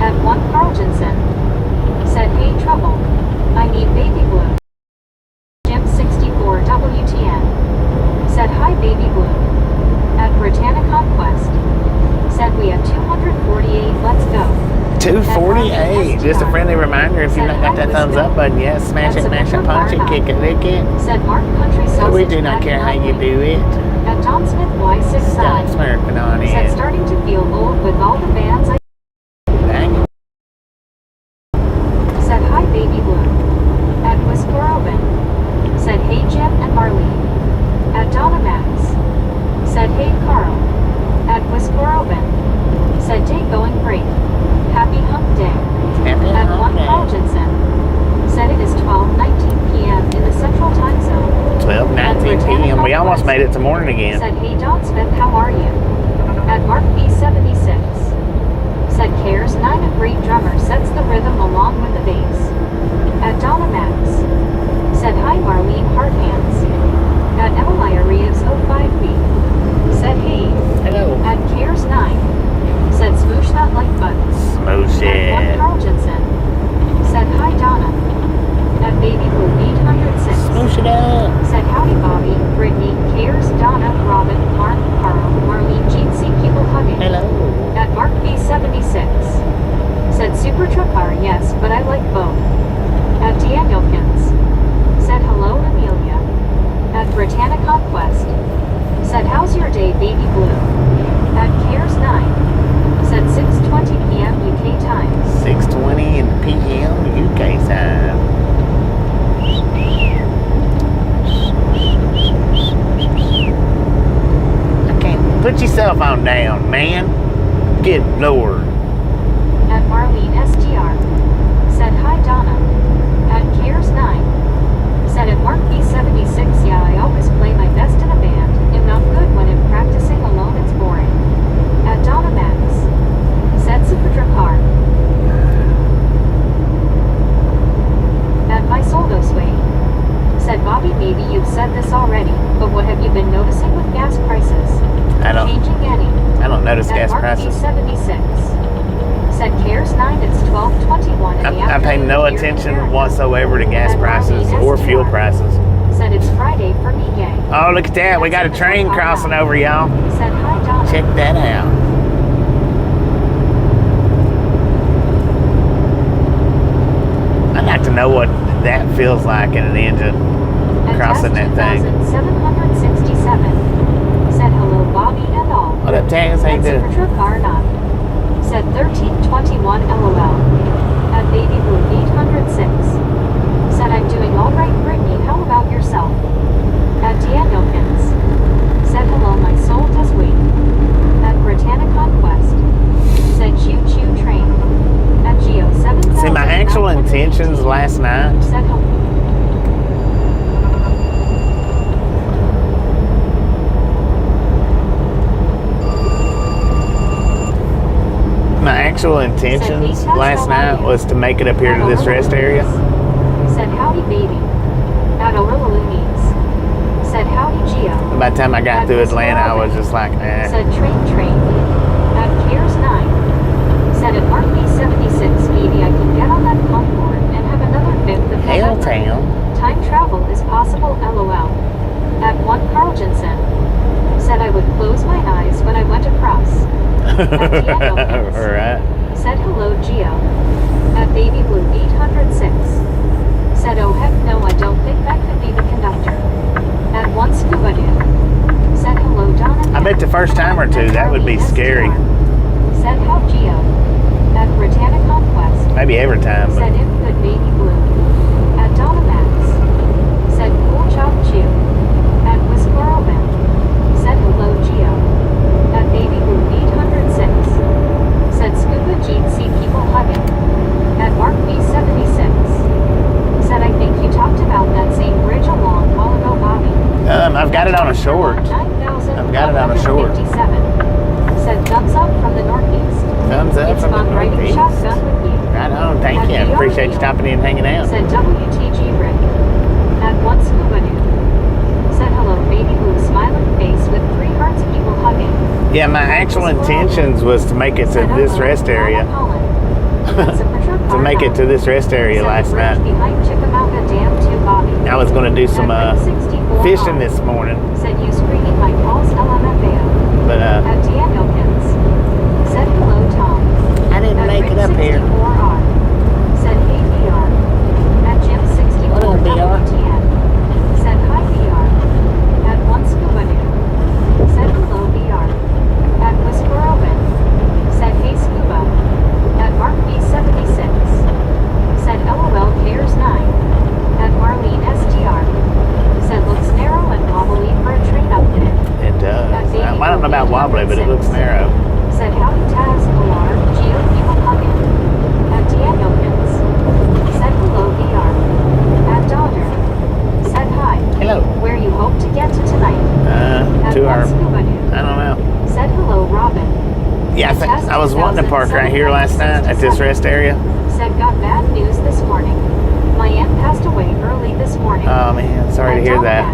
At 1 Carl Jensen. Said hey Trouble. I need Baby Blue. Jim 64 WTN. Said hi Baby Blue. At Britannic Conquest. Said we have 248, let's go. 248. Just a friendly reminder, if you've not got that thumbs up button yet, smash it, mash it, punch it, kick it, lick it. Said Mark Country Sausage. We do not care how you do it. At John Smith Y6 Stop side. smirking on Said it. starting to feel hey Carl. At Whisper Open. Said day going great. Happy hump day. Happy At hump one day. Carl Jensen. Said it is 12:19 p.m. in the Central Time Zone. 12:19 p.m. We almost made it to morning again. Said, hey Don Smith, how are you? At Mark B76. Said, cares 9, a great drummer sets the rhythm along with the bass. At Donna Max. Said, hi Marlene Harthands. At Emily Reeves 05B. Said, hey. Hello. At cares 9. Said, smoosh not like buttons. Smoosh At one it. Carl Jensen. Said, hi Donna. At Baby Blue 806. Smoosh it up. Said howdy Bobby, Brittany, Cares, Donna, Robin, Mark, Carl, Marlene, Jean C. People hugging. Hello. At Mark B76. Said super truck car, yes, but I like both. At Danielkins. Said hello Amelia. At Britannia Conquest. Said how's your day Baby Blue. At Cares 9. Said 6:20 p.m. UK time. 6:20 in the p.m. UK time. Okay, put your cell phone down, man. Good Lord. At Marlene STR. Said hi Donna. At Cares 9. Said at Mark B76, yeah, I always play my best in a band. Am not good when I'm practicing alone, it's boring. At Donna Max. Said Superdra car. At my Soldo Sway. Said Bobby, maybe you've said this already, but what have you been noticing with gas prices? I don't notice At gas Mark prices. B76. Said Cares 9, it's 12:21 in the I pay afternoon no here in attention America. whatsoever to gas prices or fuel prices. Said it's Friday for me, gang. Oh, look at that. We got a train crossing over, y'all. Said hi, Donna. Check that out. I'd like to know what that feels like in an engine At crossing that thing. 2767. Said hello, Bobby and all. What up, Taz? How you At doing? Superdra car not. Said 1321 LOL. At Baby Blue 806. Said I'm doing all right, Brittany. How about yourself? At Danielkins. Said hello, my soul does wait. At Britannia Conquest. Said choo choo train. At Geo 7000. See, my actual intentions last night, Said hello. my actual intentions last night was to make it up here to this rest area. Said howdy baby. At Loonies. Said howdy Geo. By the time I got through Atlanta, I was just like, eh. Said train. At Cares 9. Said at Mark B76, maybe I can get on that Concord and have another fifth of Hell November. town. Time travel is possible, LOL. At one Carl Jensen. Said I would close my eyes when I went across. Alright. Said hello, Geo. At Baby Blue 806. Said oh heck no, I don't think that could be the conductor. At one Scuba Dude. Said hello, Donna. I bet the first time or two, that would be scary. Said how Geo. At Britannia Conquest. Maybe every time, Said but if good Baby Blue. At Donna Max. Said cool chop chew. At Whisper Open. Said hello, Geo. At Baby Blue 806. Said Scuba Jeep see people hugging. At Mark B76. Said I think you talked about that same bridge a long while ago, Bobby. I've got it on a short. I've got it on a short. 9,157. Said thumbs up from the northeast. Thumbs up It's from the fun riding northeast. shotgun with you. Right on, thank you. I appreciate you stopping in and hanging out. Said WTG Rick. At one Scuba Dude. Said hello, Baby Blue smiling face with 3 hearts people hugging. Yeah, my actual intentions was to make it to Said this hello, rest area. Mama Colin. At Superdra To car make it not. to this rest area Said last the bridge night. behind Chickamauga Dam to Bobby. I was going to do some At Rick 64 fishing R. this morning, Said you screening my calls LMFAO. but At Danielkins. Said hello, Tom. I didn't At make Rick it up here. 64R. Said hey, VR. At Jim 64 What up, VR? WTN. Said hi, VR. At one Scuba Dude. Said hello, VR. At Whisper Open. Said hey, Scuba. At Mark B76. Said LOL Cares 9. At Marlene STR. Said looks narrow and wobbly for a train up there. it does. Why don't something about wobbly, but it looks narrow. Said howdy Taz, Alar, Geo people hugging. At Danielkins. Said hello VR. At Daughter. Said hi. Hello. Where you hope to get to tonight. At To our, Scuba Dude. I don't know. Said hello Robin. Yeah, I was wanting to park right here last night at this rest area. Said got bad news this morning. My aunt passed away early this morning. Oh man, sorry to hear that.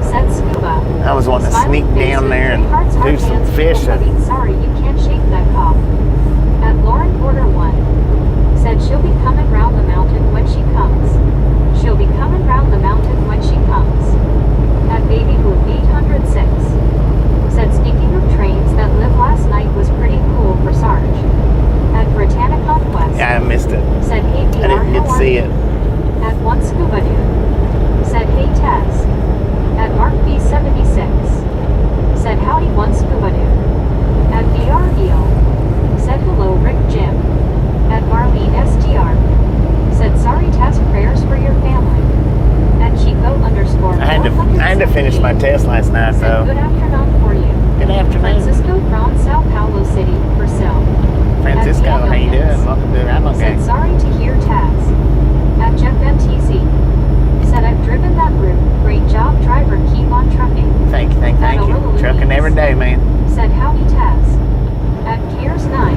Said Scuba. I was wanting to sneak down there and do some fishing. Sorry, you can't shake that cough. At Lauren Porter 1. Said she'll be coming round the mountain when she comes. She'll be coming round the mountain when she comes. At Baby Blue 806. Said speaking of trains, that live last night was pretty cool for Sarge. At Britannica West. Yeah, I missed it. Said hey VR, I didn't get to see it. At one Scuba Dude. Said hey Taz. At Mark B76. Said howdy one Scuba Dude. At VR Eel. Said hello Rick Jim. At Marlene SGR. Said sorry Taz, prayers for your family. At Chico underscore. I had to finish my test last night, Said though. good afternoon for you. Good afternoon. Francisco from Sao Paulo City, Brazil. Francisco, At how you doing? Danielkins. Welcome to I'm okay. Said sorry to hear Taz. At Jeff NTC. Said I've driven that route. Great job, driver. Keep on trucking. Thank you. Trucking every day, man. Said howdy Taz. At Cares 9.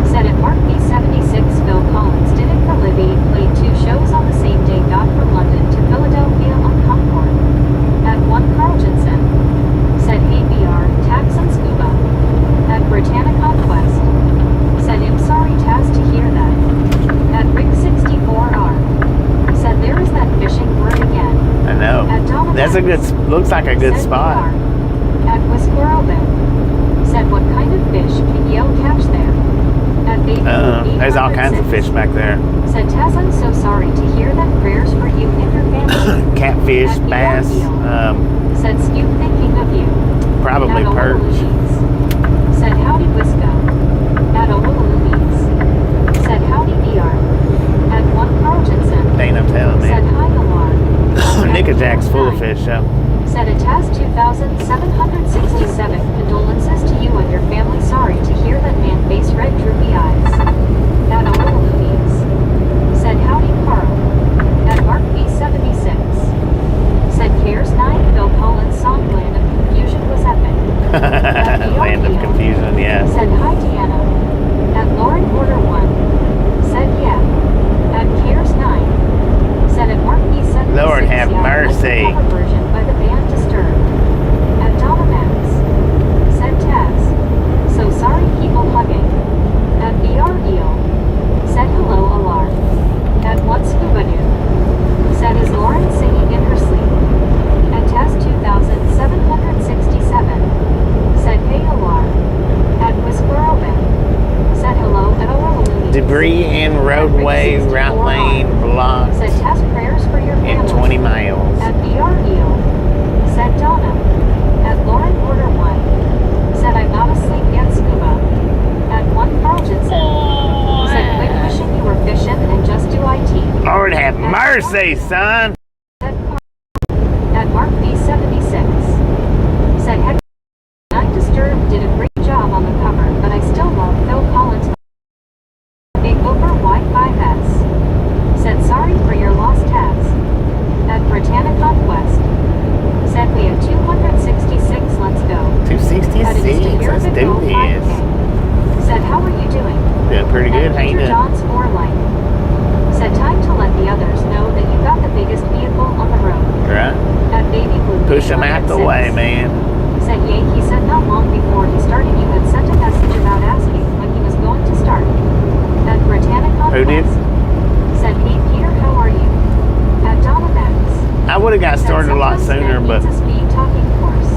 Said at Mark B76 Phil Collins did it for Libby. Played 2 shows on the same day. Got from London to Philadelphia on Concorde. At 1 Carl Jensen. Said hey VR, tax and scuba. At Britannica West. Said I'm sorry Taz to hear that. At Rick64R. Said there is that fishing word again. I know. At Donald That's a good, looks like a good said spot. VR. At Whisper Open. Said what kind of fish can Yale catch there? At Baby There's all kinds of fish back there. Said Taz, I'm so sorry to hear that. Prayers for you and your family. Catfish, At bass, Said Scoop thinking of you. probably At perch. Louise. Said howdy Wisco. At Louise. Said howdy VR. At 1 Carl Jensen. Ain't no telling, Said man. hi Alar. Nickajack's full of fish, so. Said a Taz 2767. Condolences to you and your family. Sorry to hear that man face red droopy eyes. At Louise. Said howdy Carl. At Mark B76. Said Cares 9. Phil Collins song Land of Confusion was epic. Land of confusion, yes. Said hi Deanna. At Lauren Porter 1. Said yeah. At Cares 9. Said at Mark B76. Lord have yeah, mercy. Cover version by the band Disturbed. At Donna Max. Said Taz. So sorry people hugging. At VR Eel. Said hello Alar. At 1 Scuba Dude. Said is Lauren singing in her sleep. At Taz 2767. Said hey Alar. At Whisper Open. Said hello at Alar. Debris in roadway, route lane, blocked Said Taz, prayers for your in family. 20 miles. At VR Eel. Said Donna. At Lauren Order 1. Said I'm not asleep yet Scuba. At 1 Carl Jensen. Said quit wishing you were fishing and just do IT. Lord have mercy, son. Said Carl. At Mark B76. Said heck, I'm Disturbed did a great job on the cover, but I still love Phil Collins. Big over Y5S. Said sorry for your lost Taz. At Britannica West. Said we have 266, let's go. 266, At let's do this. Said how are you doing? Doing pretty good, how you Peter doing? John's 4 line. Said time to let the others know that you got the biggest vehicle on the road. Right? At Baby Blue. Push them out the 806. way, man. Said yay, he said not long before he started you had sent a message about asking when he was going to start. At Britannica Who did? West. Said hey Peter, how are you? At Donna Max. I would have got Said started a lot sometimes sooner, man but needs a speed talking course.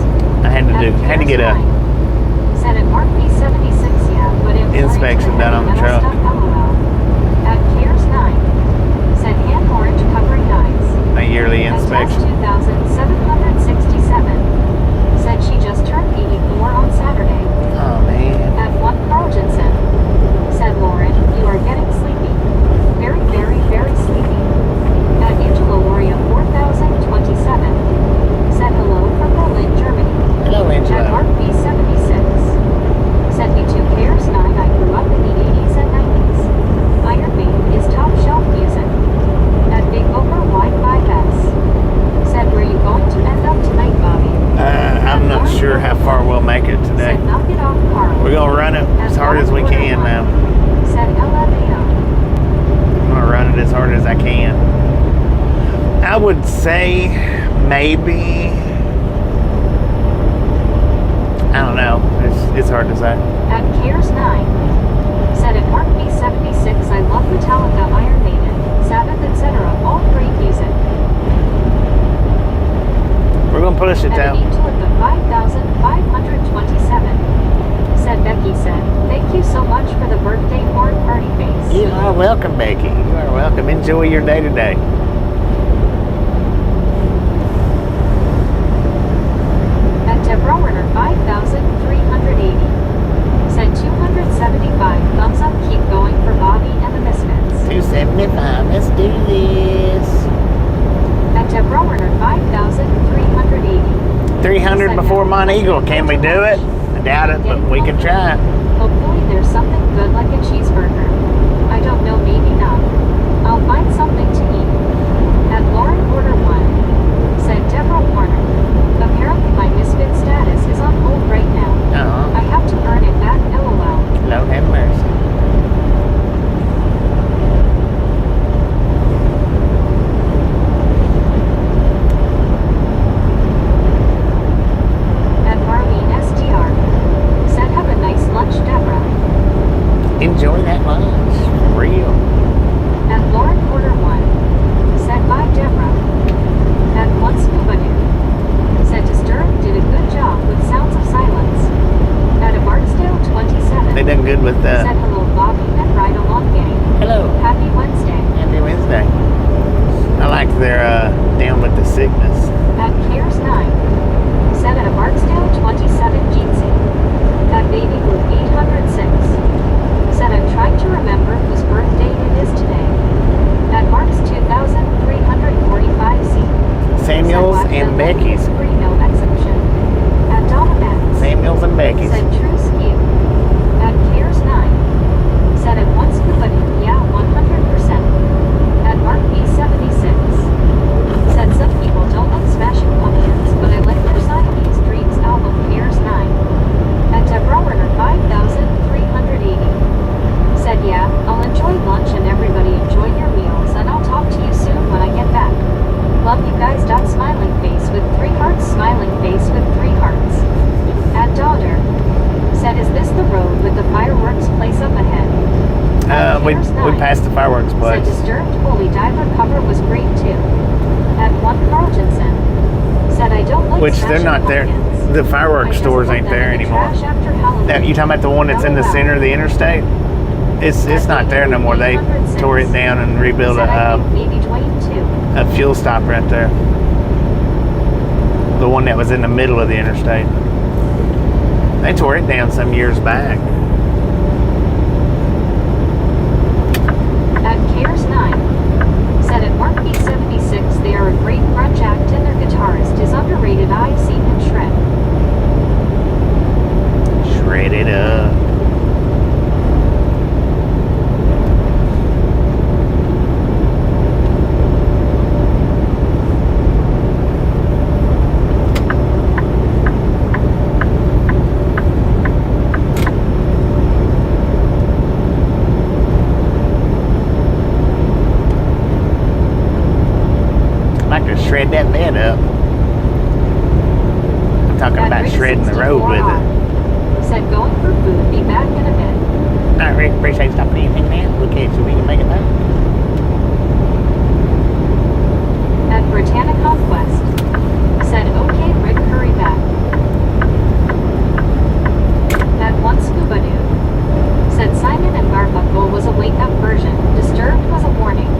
I had to get a Said at Mark B76, yeah, but it inspection done on the truck. At Cares 9. Said hand orange covering eyes. A yearly At inspection. Test 2767. Said she just turned 84 on Saturday. Oh man. At 1 Carl Jensen. Said Lauren, you are getting sleepy. Very, very, very sleepy. At Angela Loria 4027. Said hello from Berlin, Germany. Hello, At Angela. Mark good today. Said knock it off, Carl. We're gonna run it as hard as we can now. Said LMAO. I'm gonna run it as hard as I can. I would say maybe, I don't know. It's hard to say. At Cares 9. Said at Mark B76, I love Metallica, Iron Maiden, Sabbath, etc. All great music. We're gonna push it At down. Angel at the 5,527. Said Becky said, thank you so much for the birthday horn party face. You are welcome, Becky. You are welcome. Enjoy your day today. At Deborah Werner 5,380. Said 275. Thumbs up, keep going for Bobby and the Misfits. 275. Let's do this. At Deborah Werner 5,380. 300 before Mont Eagle. Can we do it? I doubt it, but we can try. Hopefully there's something good like a cheeseburger. I don't know, maybe not. I'll find something to eat. At Lauren Order 1. Said Deborah Warner. Apparently my Misfit status is on hold right now. I have to earn it back, LOL. Lord have mercy. At Marlene SDR. Said have a nice lunch, Deborah. Enjoy that lunch. For real. At Lauren Porter 1. Said bye, Deborah. At One Scuba Dude. Said Disturbed did a good job with Sounds of Silence. At a Barksdale 27. They done good with Said hello, Bobby and Ride Along Gang. Hello. Happy Wednesday. Happy Wednesday. I like their down with the sickness. At Cares 9. Said at a Barksdale 27 Jeansy. At Baby Blue 806. Said I'm trying to remember whose birthday it is today. At Mark's 2,345C. Samuel's and Becky's. Reno exhibition. At Donna Matt's. Samuel's and Becky's. Said True Skew. At Cares 9. Said at One Scuba Dude, yeah, 100%. At Mark B76. Said some people don't like Smashing Pumpkins, but I like their Siamese Dreams album, Cares 9. At Deborah Werner 5,380. Said yeah, I'll enjoy lunch and everybody enjoy your meals, and I'll talk to you soon when I get back. Love you guys. Smiling face with 3 hearts. Smiling face with 3 hearts. At Daughter. Said, is this the road with the fireworks place up ahead? We passed the fireworks place. Said Disturbed Holy Diver cover was great too. At One Carltonson. Said I don't like Which they're Smashing not there. Pumpkins. The fireworks I just stores put ain't them there in the anymore. trash after Halloween. Now, you talking about the one that's in the center of the interstate? It's not there no more. They tore it down and rebuilt Said I a think maybe Dwayne too. fuel stop right there. The one that was in the middle of the interstate. They tore it down some years back. At Cares 9. Said at Mark B76 they are a great grunge act and their guitarist is underrated. I've seen him shred. Shred it up. Shred that bed up. I'm talking At about Rick shredding the road with 64 it. Said going for food, be back in a bit. Alright, Rick, appreciate you stopping in, man. We'll catch you when you make it back. At Britannia Conquest. Said okay, Rick, hurry back. At One Scuba Dude. Said Simon and Garfunkel was a wake-up version. Disturbed was a warning.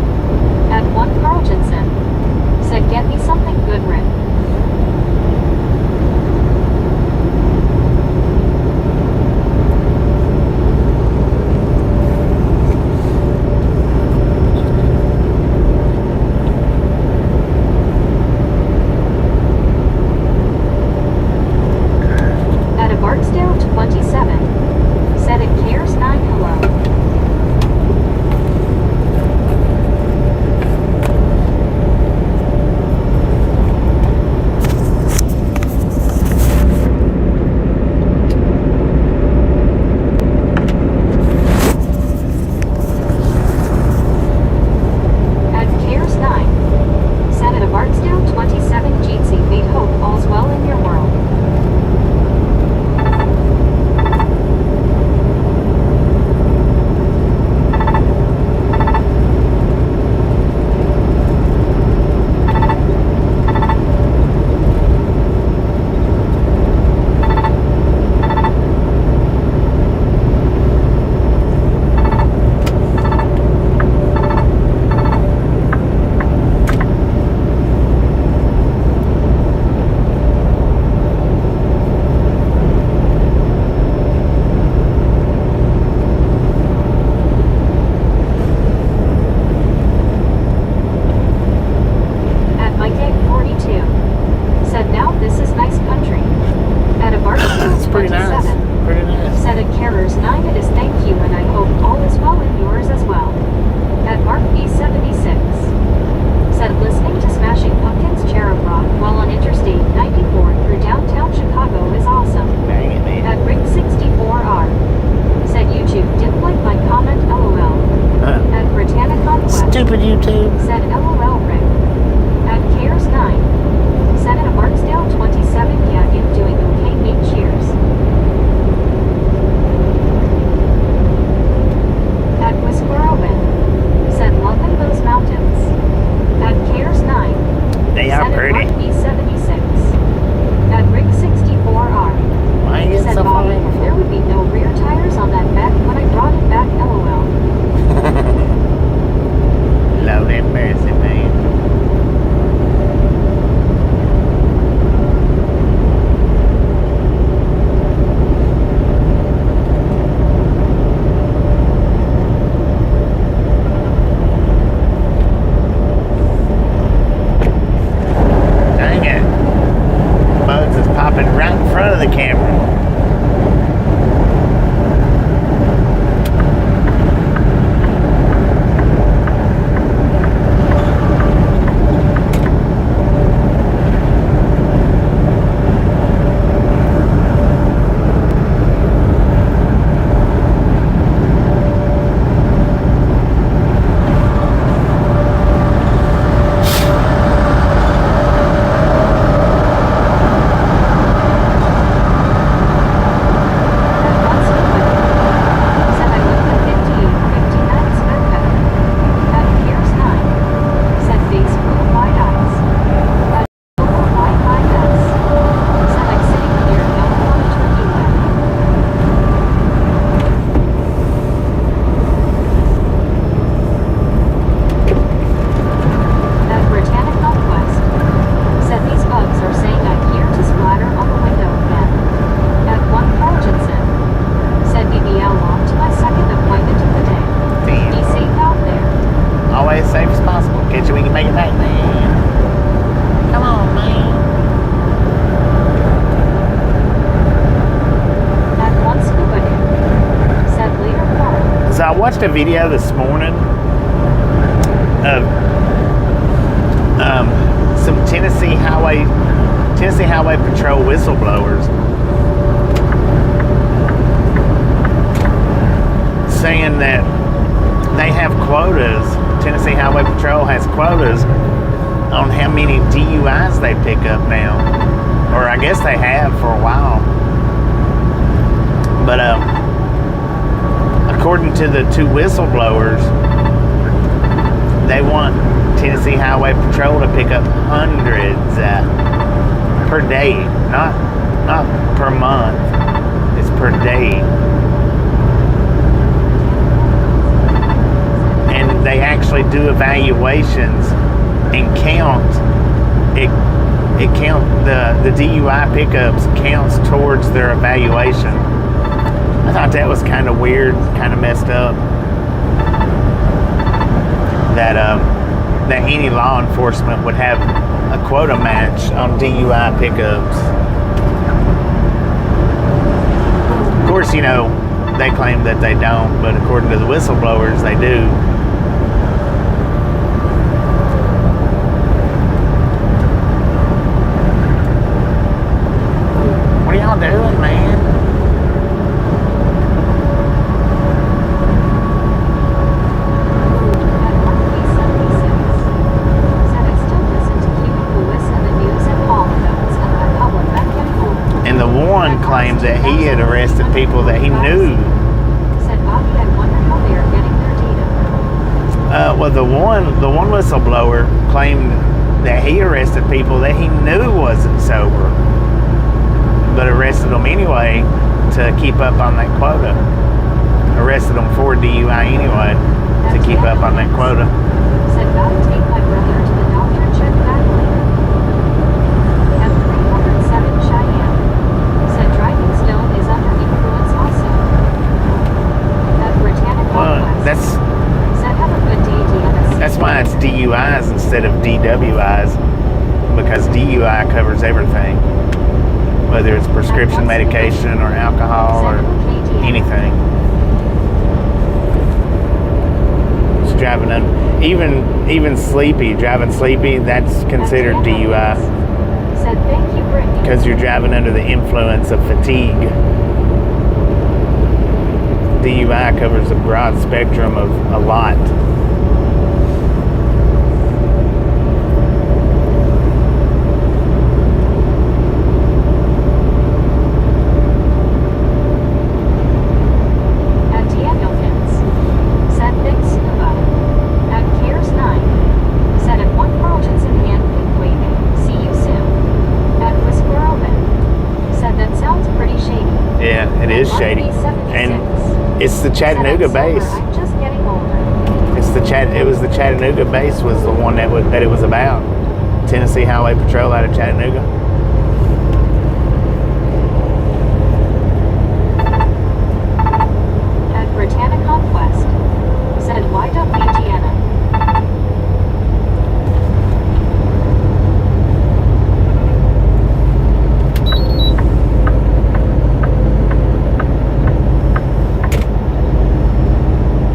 At One Carltonson. Said get me something good, Rick. So I watched a video this morning of some Tennessee Highway Patrol whistleblowers saying that they have quotas. Tennessee Highway Patrol has quotas on how many DUIs they pick up now, or I guess they have for a while. But according to the two whistleblowers, they want Tennessee Highway Patrol to pick up hundreds per day, not per month. It's per day. And they actually do evaluations and count. It count the DUI pickups counts towards their evaluation. I thought that was kind of weird, kind of messed up. That any law enforcement would have a quota match on DUI pickups. Of course, you know, they claim that they don't, but according to the whistleblowers, they do. What are y'all doing, man? Claimed that he had arrested people that he knew. Said Bobby had wondered how they are getting their data. Well, the one whistleblower claimed that he arrested people that he knew wasn't sober, but arrested them anyway to keep up on that quota. Arrested them for DUI anyway to keep up on that quota. Said gotta take my brother to the doctor and check back later. At 307 Cheyenne. Said driving still is under influence also. At Britannic Northwest. Said have a good day, DNS. That's why it's DUIs instead of DWIs, because DUI covers everything, whether it's prescription medication or alcohol or anything. It's driving even sleepy, driving sleepy, that's considered DUI. Said thank you, Brittany. Because you're driving under the influence of fatigue. DUI covers a broad spectrum of a lot. At Danielkins. Said thanks, Scuba. At Cares 9. Said at 1 Carlton's in hand, pink waving. See you soon. At Whisper Open. Said that sounds pretty shady. Yeah, it is shady. And it's the Chattanooga base. I'm just getting older. It was the Chattanooga base was the one that it was about. Tennessee Highway Patrol out of Chattanooga. At Britannic Conquest. Said why don't we Indiana?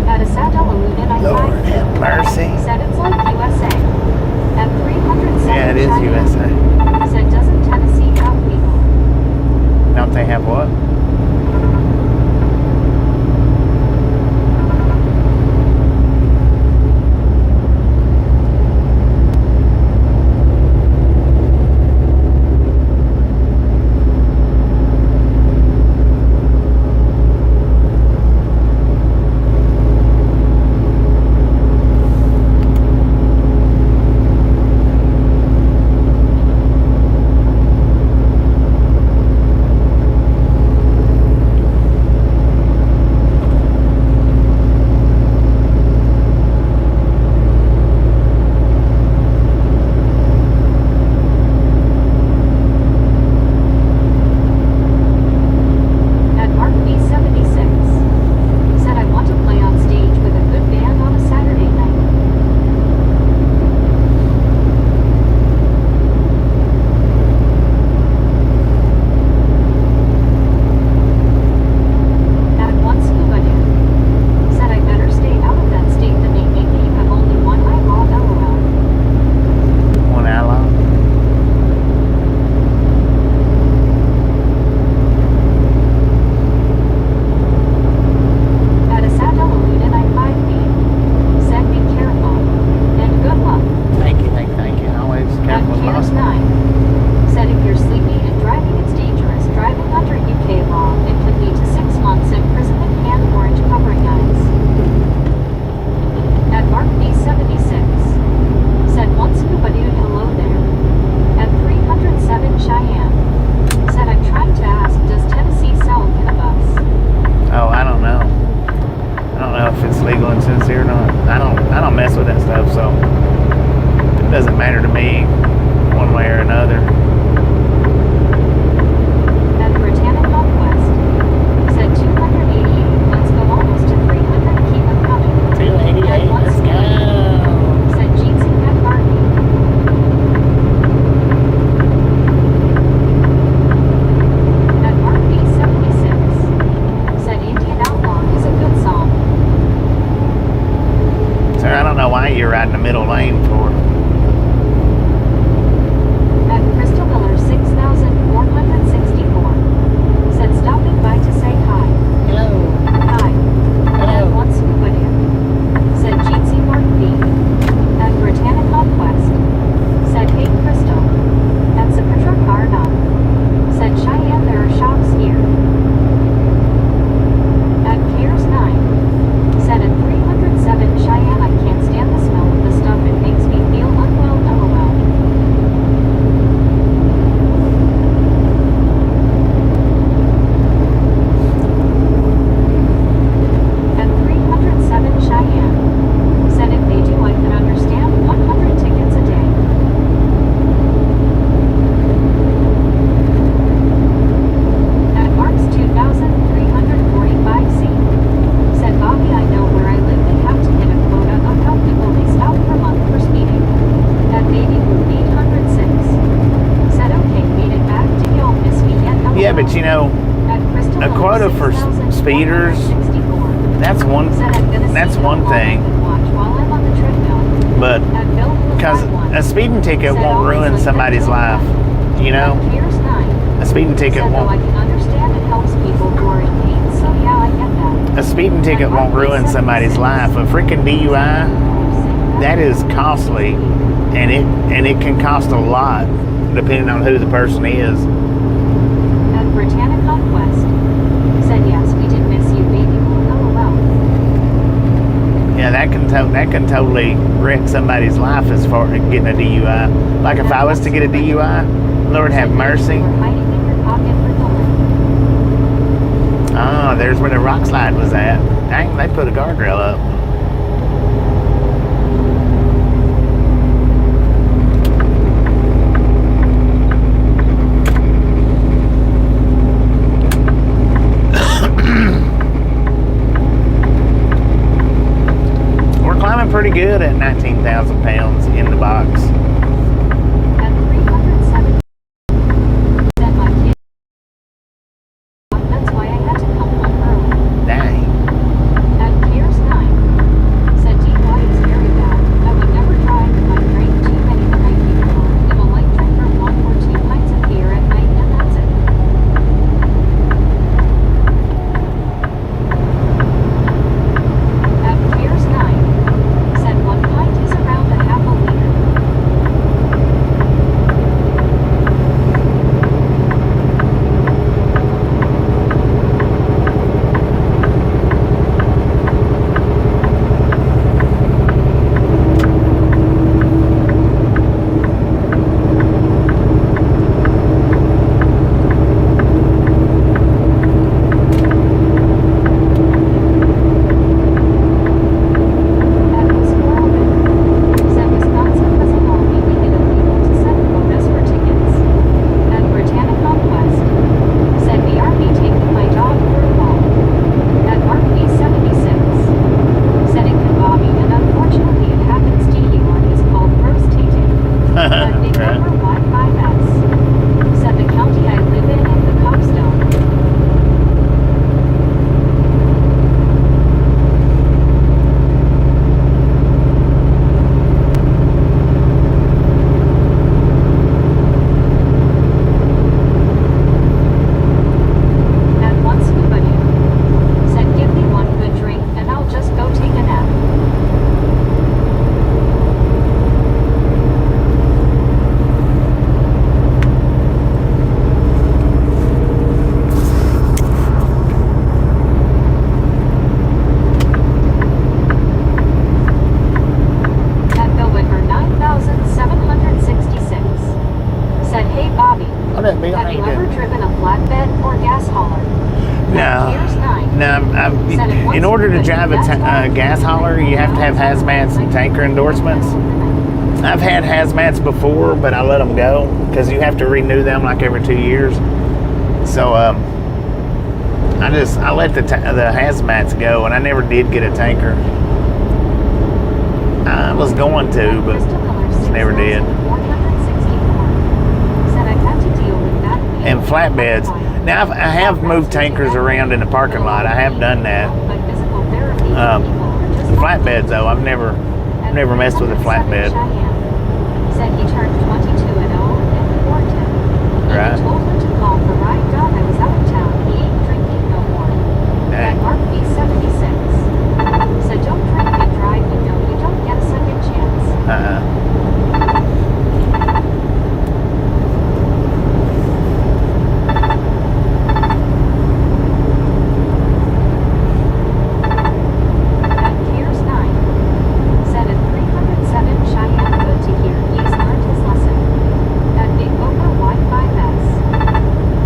At a Saddle Illumin I Lord have mercy. Said it's like USA. At 307 Yeah, it is Cheyenne. USA. Said does but you know, a quota for speeders, that's one thing. But because a speeding ticket won't ruin somebody's life, you know? A speeding ticket won't. A speeding ticket won't ruin somebody's life. A freaking DUI, that is costly, and it can cost a lot depending on who the person is. At Britannic Conquest said yes, we did miss you, baby. LOL. Yeah, that can totally wreck somebody's life as far as getting a DUI. Like if I was to get a DUI, Lord have mercy. Oh, there's where the rock slide was at. Dang, they put a guardrail up. We're climbing pretty good at 19,000 pounds in the box. At 307 said my kid. That's why I had to come home early. Dang. At Piers 9 said DUI is very bad. I would never drive if I drank too many the night before. I'm a light drinker, 1 or 2 pints of beer at night, and that's it. At Piers 9 said 1 pint is around a half a liter. At Wisconsin said Wisconsin was a law making it illegal to send quotas for tickets. At Britannic Conquest said BRB taking my dog for a walk. At Mark B76 said it can Bobby, and unfortunately it happens to you and is called rotating. At Big Right. Number Y5S said the county I live in and the cops don't. At one scuba dude said give me one good drink and I'll just go take a nap. At Bill Whitmer 9766 said hey Bobby, Oh, that Bill, how have you you ever doing? driven a flatbed or gas hauler? No. Piers 9 No, in order to drive a gas hauler, you have to have hazmats and tanker endorsements. I've had hazmats before, but I let them go because you have to renew them like every 2 years. So I let the hazmats go, and I never did get a tanker. I was going to, but never did. And flatbeds. Now I have moved tankers around in the parking lot. I have done that. The flatbeds though, I've never messed with a flatbed. Said he turned 22 and old and 410. Right. He told him to call for ride dog. I was out of town. He ain't drinking no more. Dang. At Mark B76 said don't drink and drive. You know you don't get a second chance. At Piers 9 said at 307 Cheyenne good to hear he's learned his lesson. At Big Boca Y5S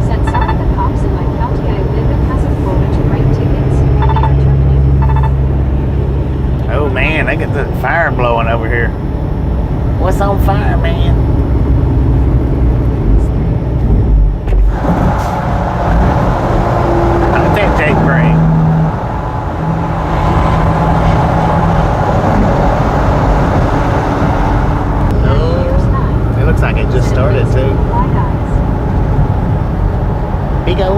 said sorry the cops in my county I live in has a quota to write tickets and they are terminated. Oh man, they got the fire blowing over here. What's on fire, man? I'll take Jake break. At Piers 9 It looks like it just started too. Wide eyes. Big old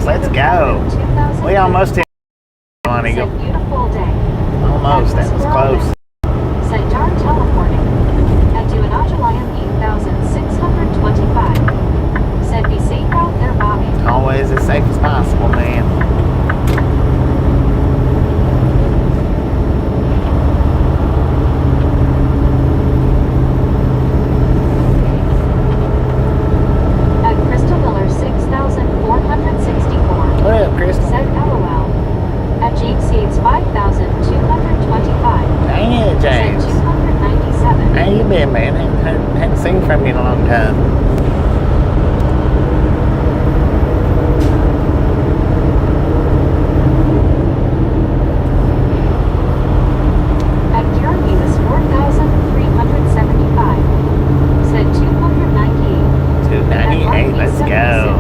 6. Let's go. We almost hit on Eagle. Said beautiful day. Almost. That was close. Said darn teleporting. At Duanajalayam 8625. Said be safe out there, Bobby. Always as safe as possible, man. At Crystal Miller 6464. What up, Crystal? Said LOL. At James Seeds 5225. Dang it, James. Said 297. How you been, man? Hadn't seen from you in a long time. At Kiramis 4375. Said 298. 298. Let's go.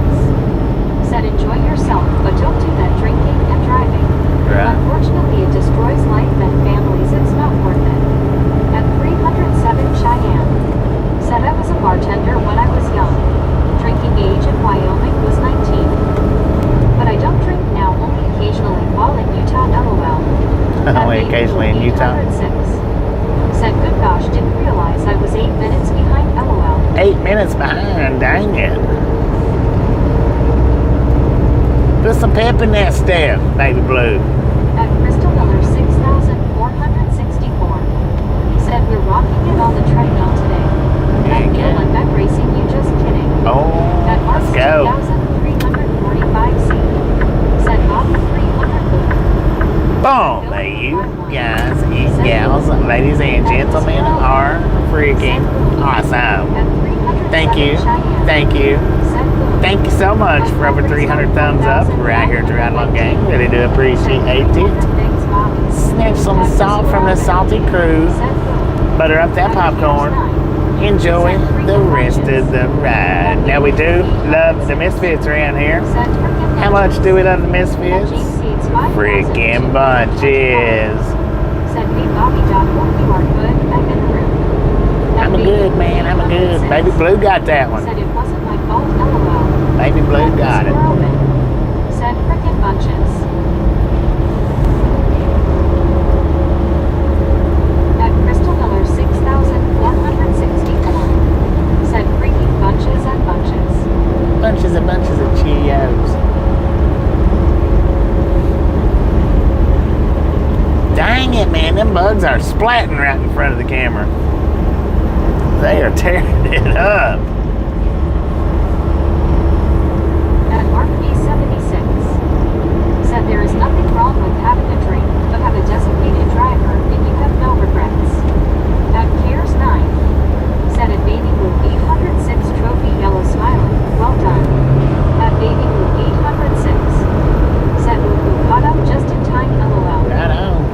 Said enjoy yourself, but don't do that drinking and driving. Right. Unfortunately, it destroys life and families. It's not worth it. At 307 Cheyenne. Said I was a bartender when I was young. Drinking age in Wyoming was 19. But I don't drink now, only occasionally while in Utah, LOL. Only occasionally in Utah. 806. Said good gosh, didn't realize I was 8 minutes behind, LOL. 8 minutes behind. Dang it. Put some pep in that step, baby blue. At Crystal Miller 6464. Said we're rocking it on the treadmill today. At Dang Gil it. and Beck Racing, you just kidding. Oh, At Marks let's go. 2345C. Said Bobby 300 Boom. Boom, there you guys and gals, ladies and gentlemen are freaking awesome. At 307 Thank you. Cheyenne. Thank you. Said Boom. Thank you so much for over 300 thumbs up. We're out here to Ride Along Gang. Really do appreciate it. Thanks, Bobby. Snatch some salt from the salty crew. Said Boom. Butter up that popcorn. Enjoy the rest of the ride. Now we do love the Misfits around here. Said frickin' How much do we love the At Misfits? James Seeds 5000. Freaking bunches. Said hey Bobby Doc, hope you are good. Back in the room. I'm a good man. I'm a good. Baby Blue got that one. Said it wasn't my fault, LOL. Baby Blue got it. Said frickin' bunches. At Crystal Miller 6464. Said freaking bunches and bunches. Bunches and bunches of Cheerios. Dang it, man. Them bugs are splatting right in front of the camera. They are tearing it up. At Mark B76. Said there is nothing wrong with having a drink, but have a designated driver and you have no regrets. At Cares 9. Said at Baby Blue 806 Trophy Yellow Smiling, well done. At Baby Blue 806. Said Blue Blue caught up just in time, LOL. Right on.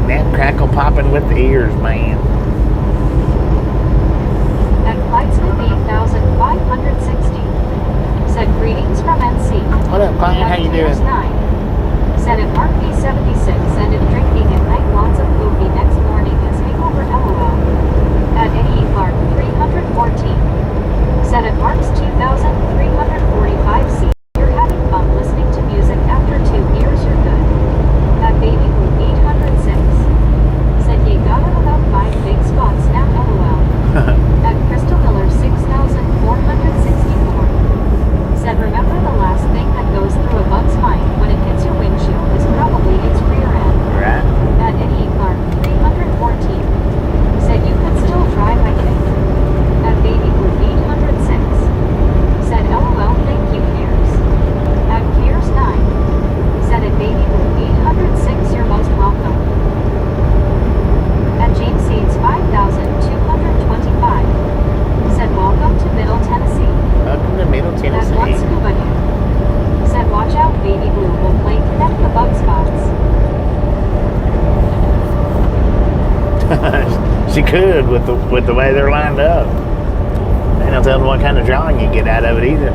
Snap, crackle, popping with the ears, man. At Clydesmith 8560. Said greetings from NC. What up, Clyde? How you Cares doing? 9. Said at Mark B76 and if drinking at night lots of coffee next morning is hangover, LOL. At Eddie Clark 314. Said at Mark's 2345C. You're having fun listening to music after 2 years, you're good. At Baby Blue 806. Said you got it about 5 big spots now, LOL. At Crystal Miller 6464. Said remember the last thing that goes through a bug's mind when it hits your windshield is probably its rear end. Right. At Eddie Clark 314. Said you could still drive, I think. At Baby Blue 806. Said LOL, thank you, Cares. At Cares 9. Said at Baby Blue 806, you're most welcome. At James Seeds 5225. Said welcome to Middle Tennessee. Welcome to Middle At Tennessee. one scuba dude. Said watch out, Baby Blue will play connect the bug spots. She could with the way they're lined up. They don't tell them what kind of drawing you get out of it either.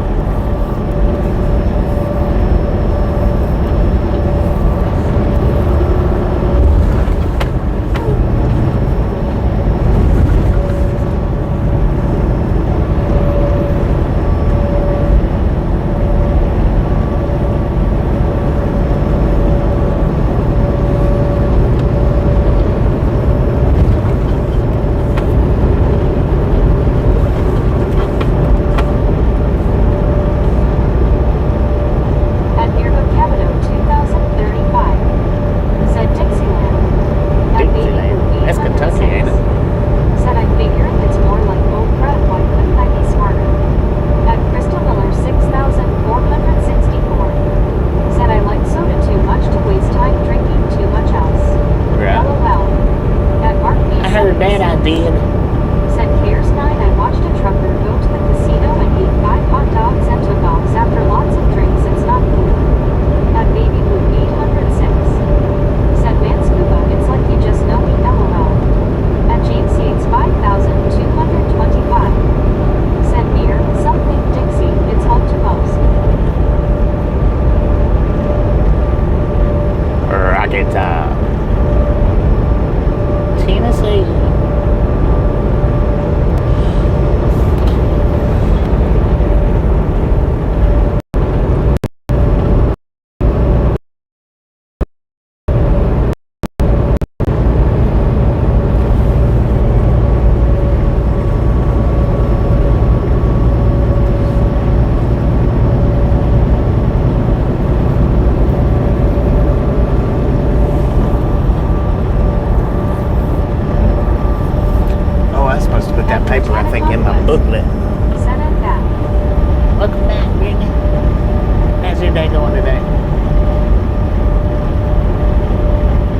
Okay.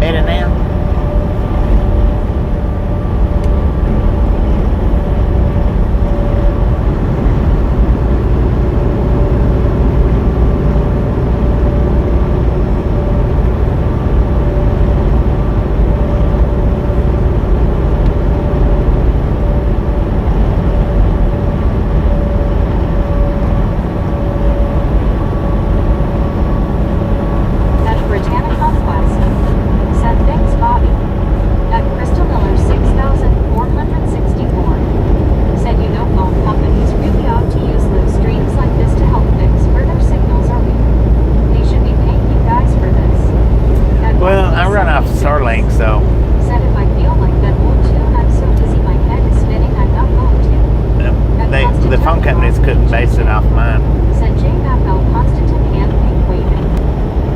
Heading now. So said if I feel like that won't tune, I'm so busy my head is spinning, I'm not going to. the phone companies couldn't base it off mine. Said J. Mappel, Constantin hand pink waving.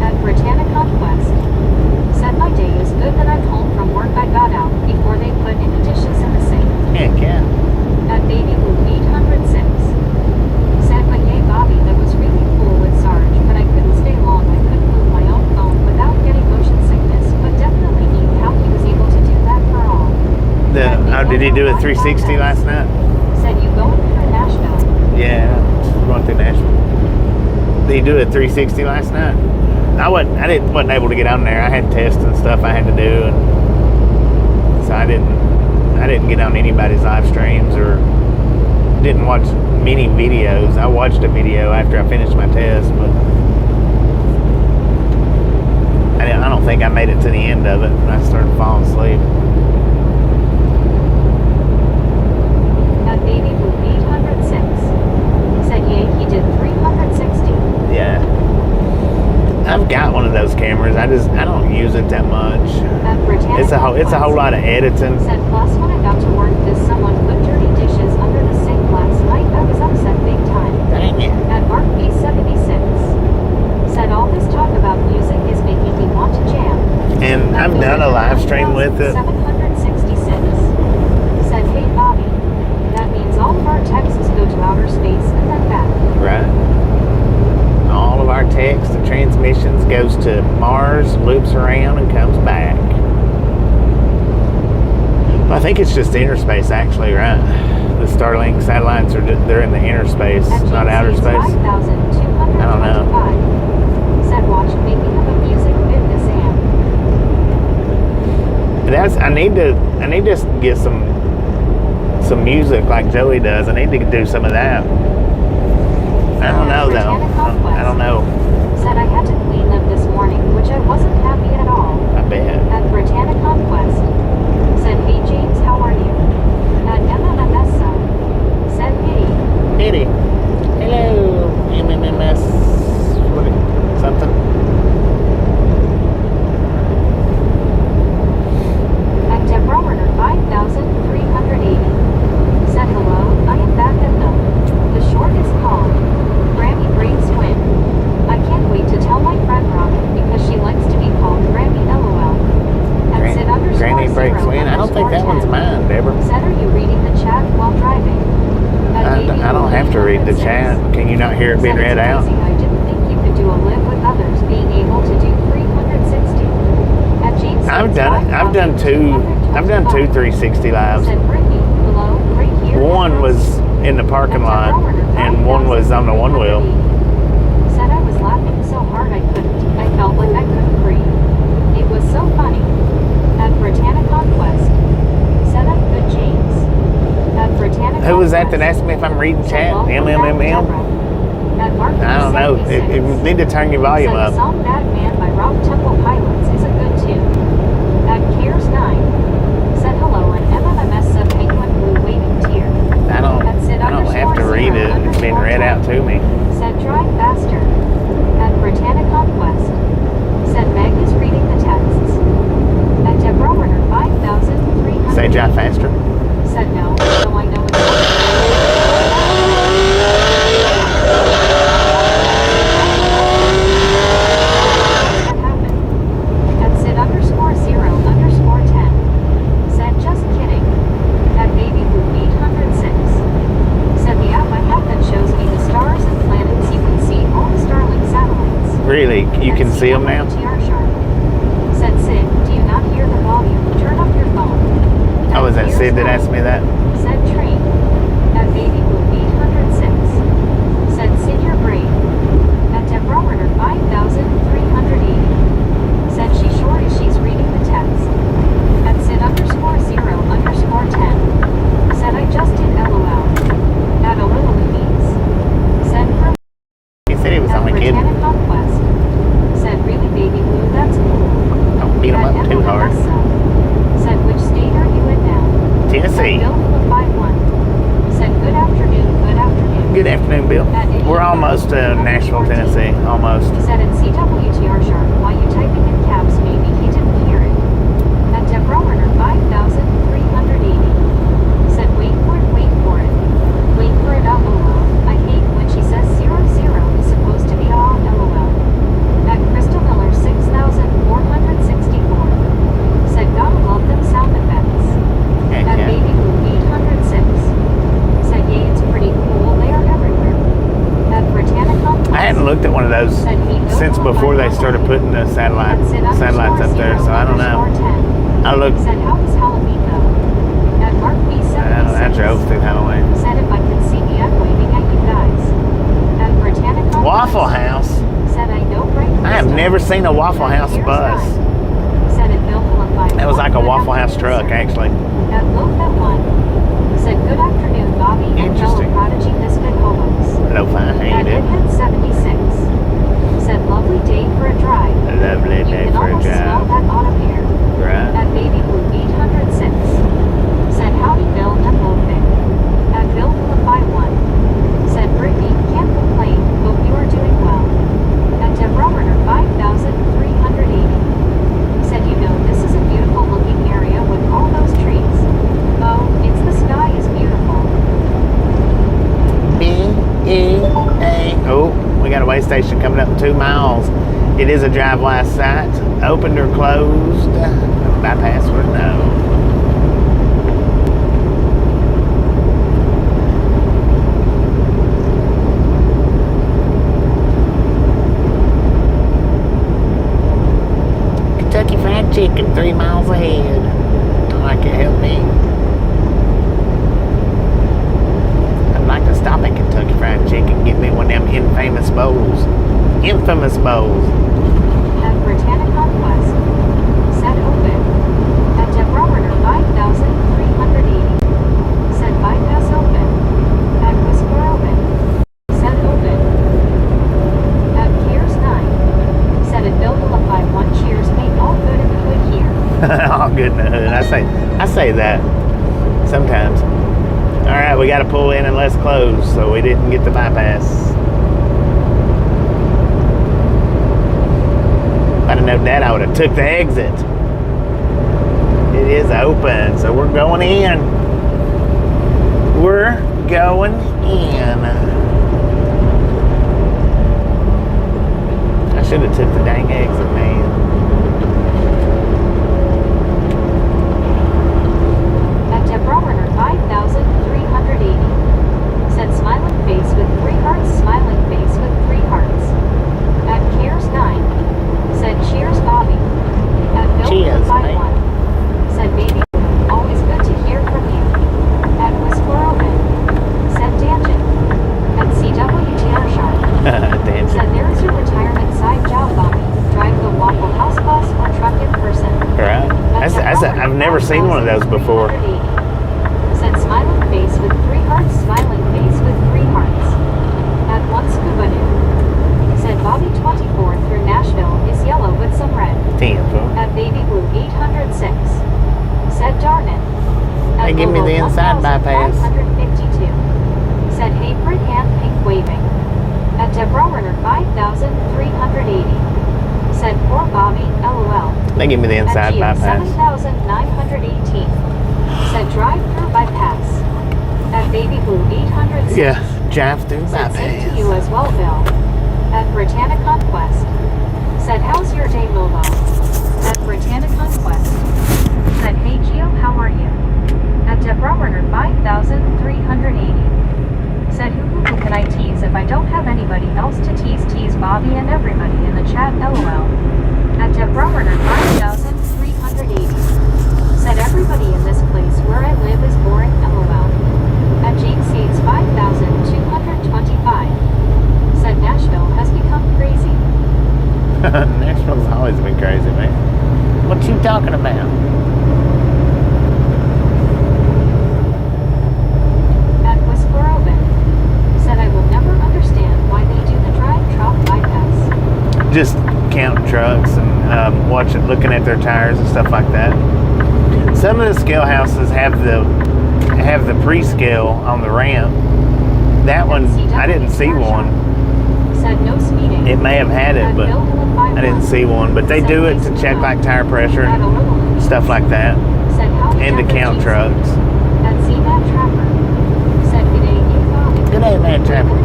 At Britannia Conquest. Said my day is good that I'm home from work. I got out before they put any dishes in the sink. Heck yeah. At Baby Blue 806. Said but yay Bobby, that was really cool with Sarge, but I couldn't stay long. I couldn't move my own phone without getting motion sickness, but definitely need how he was able to do that for all. Did he do a 360 last night? Said you going through Nashville? Yeah, going through Nashville. Did he do a 360 last night? I wasn't able to get on there. I had tests and stuff I had to do, and so I didn't get on anybody's live streams or didn't watch many videos. I watched a video after I finished my test, but I don't think I made it to the end of it. I started falling asleep. At Baby Blue 806. Said yay, he did 360. Yeah. I've got one of those cameras. I don't use it that much. It's a whole lot of editing. Said plus when I got to work someone put dirty dishes under the sink last night. I was upset big time. Dang it. At Mark B76. Said all this talk about music is making me want to jam. And I've done a live stream with it. 766. Said hey Bobby, that means all of our texts go to outer space and then back. Right. All of our text and transmissions goes to Mars, loops around, and comes back. Well, I think it's just inner space, actually, right? The Starlink satellites they're in the inner space, not outer space. I don't know. Said watch making of a music fitness amp. I need to get some music like Joey does. I need to do some of that. I don't know though. I don't know. Said I had to clean them this morning, which I wasn't happy at all. I bet. At Britannia Conquest. Said hey James, how are you? At MMMS said hey. Kitty. Hello. MMMS. What? Something. At Deborah Werner 5380. Said hello, I am back at the short is called Grammy Breaks Win. I can't wait to tell my friend Robin because she likes to be called Grammy LOL. At Sid Granny Breaks Win? I don't think that one's mine, Deborah. Said are you reading the chat while driving? I don't have to read the chat. Can you not hear it being read out? I didn't think you could do a live with others being able to do 360. At James I've done two 360 lives. Said Brittany, hello, right here. One was in the parking lot and one was on the one wheel. Said I was laughing so hard I felt like I couldn't breathe. It was so funny. At Britannia Conquest. Said I'm good James. At Britannia Who was that asked me if I'm reading chat? MMMM? I don't know. You need to turn your volume up. The song Bad Man by Rock Temple Pilots is a good tune. At Cares 9. Said hello and MMMS sub penguin blue waving tear. I don't have to read it. It's been read out to me. Said drive faster. At Britannia Conquest. Said Meg is reading the texts. At Deborah Werner 5300. Say drive faster. Said no, so I know it's what happened. At Sid _0_10. Said just kidding. At Baby Blue 806. Said the app I have that shows me the stars and planets. You can see all the stars you can see them now? Said Sid, do you not hear the volume? Turn up your phone. Oh, is that Sid that asked me that? Said Train. At Baby Blue 806. Said Sid, your brain. At Deborah Werner 5380. Said she sure is she's reading the text. At Sid _0_10. Said I just did LOL. At a little Louise. Said for He said he was only kidding. Britannic Conquest. Said really Baby Blue, that's cool. Don't beat him up too hard. Said which state are you in now? Tennessee. Bill Philip 51. Said good afternoon, good afternoon. Good afternoon, Bill. We're almost to Nashville, Tennessee. Almost. Said at CWTR sharp, while you typing in caps, maybe he didn't hear it. At Deborah Werner 5380. Said wait for it, wait for it. Wait for it, LOL. I hate when she says 00 is supposed to be LOL. At Crystal Miller 6464. Said gotta love them sound effects. Heck At yeah. Baby Blue 806. Said yay, it's pretty cool, they are everywhere. At Britannica. I hadn't looked at one of those since before they started putting the satellites up there, so I don't know. I looked. Said how was Halloween though? At Mark B76. I drove through Halloween. Said if I could see me, I'm waving at you guys. At Britannica. Waffle House. Said I know right. I have never seen a Waffle House bus. Said it Bill Philip 51. That was like a Waffle House truck, actually. At Low-Fat 1. Said good afternoon, Bobby and fellow Interesting. Prodigy Misfit Hobos. Hello, fine. How you At doing? Redhead 76. Said lovely day for a drive. A lovely day You can for a almost smell drive. that autumn air. Right. At Baby Blue 806. Said howdy Bill and Low-Fit. At Bill Philip 51. Said Brittany, can't complain, hope you are doing well. At Deborah Werner 5380. Said you know this is a beautiful looking area with all those trees. Oh, it's the sky is beautiful. B-E-A. Oh, we got a way station coming up in 2 miles. It is a drive-by site. Opened or closed? By password, no. Kentucky Fried Chicken, 3 miles ahead. Like it helped me. I'd like to stop at Kentucky Fried Chicken, get me one of them infamous bowls. Infamous bowls. At Britannic Conquest. Said open. At Deborah Werner 5380. Said bypass open. At Whisper open. Said open. At Gears 9. Said at Bill Philip 51. Cheers, mate. All good in the hood here. All good in the hood. I say that sometimes. All right, we got to pull in and let's close, so we didn't get the bypass. If I'd have known that, I would have took the exit. It is open, so we're going in. We're going in. I should have took the dang exit, man. At Deborah Werner 5380. Said smiling face with 3 hearts, smiling face with 3 hearts. At Cares 9. Said cheers, Bobby. At Bill Cheers, 51. Said baby, always good to hear from you. At Whisper Open. Said Tangent. At CWTR Sharp. Dancing. Said there is your retirement side job, Bobby. Drive the Waffle House bus or truck in person. Right. I've never seen one of those before. Said smiling face with 3 hearts, smiling face with 3 hearts. At one scuba dude. Said Bobby 24 through Nashville is yellow with some red. 10. At Baby Blue 806. Said darn it. At Hey, give me the inside bypass. 552. Said hey Brit hand pink waving. At Deborah Werner 5380. Said poor Bobby, LOL. They give me the inside At bypass. 7918. Said drive through bypass. At Baby Blue 806. Yeah, drive through Said same to bypass. you as well, Bill. At Britannic Conquest. Said how's your day, Lolo? At Britannic Conquest. Said hey Gio, how are you? At Deborah Werner 5380. Said who can I tease if I don't have anybody else to tease Bobby and everybody in the chat Nashville's always been crazy, man. What you talking about? At Whistleboro Bend, said I will never understand why they do the drive trough bypass. Just counting trucks and looking at their tires and stuff like that. Some of the scale houses have the pre-scale on the ramp. That one, I didn't see one. Said no speeding. It may have had it, but I didn't see one. But they do it to check like tire pressure and stuff like that, and to count trucks. At CMAT Trapper, said good day, you Bobby. Good day, man, Trapper.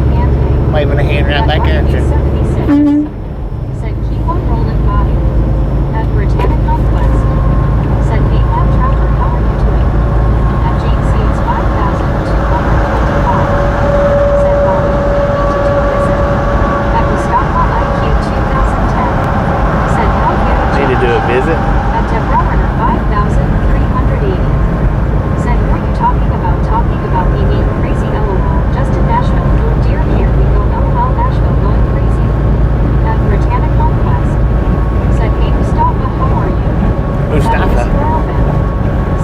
Waving a hand right back at you. 76, said keep on rolling, Bobby. At Britannic Conquest, said hey, Matt Trapper, how are you doing? At Jane Seeds 5225, said Bobby, you need to do a visit. At Mustafa IQ 2010, said how you Need to do a visit. At Deborah Runner 5380, said were you talking about me being crazy? LOL. Just in Nashville. Dear, here we go. LOL. Nashville going crazy. At Britannic Conquest, said hey Mustafa, how are you? Mustafa.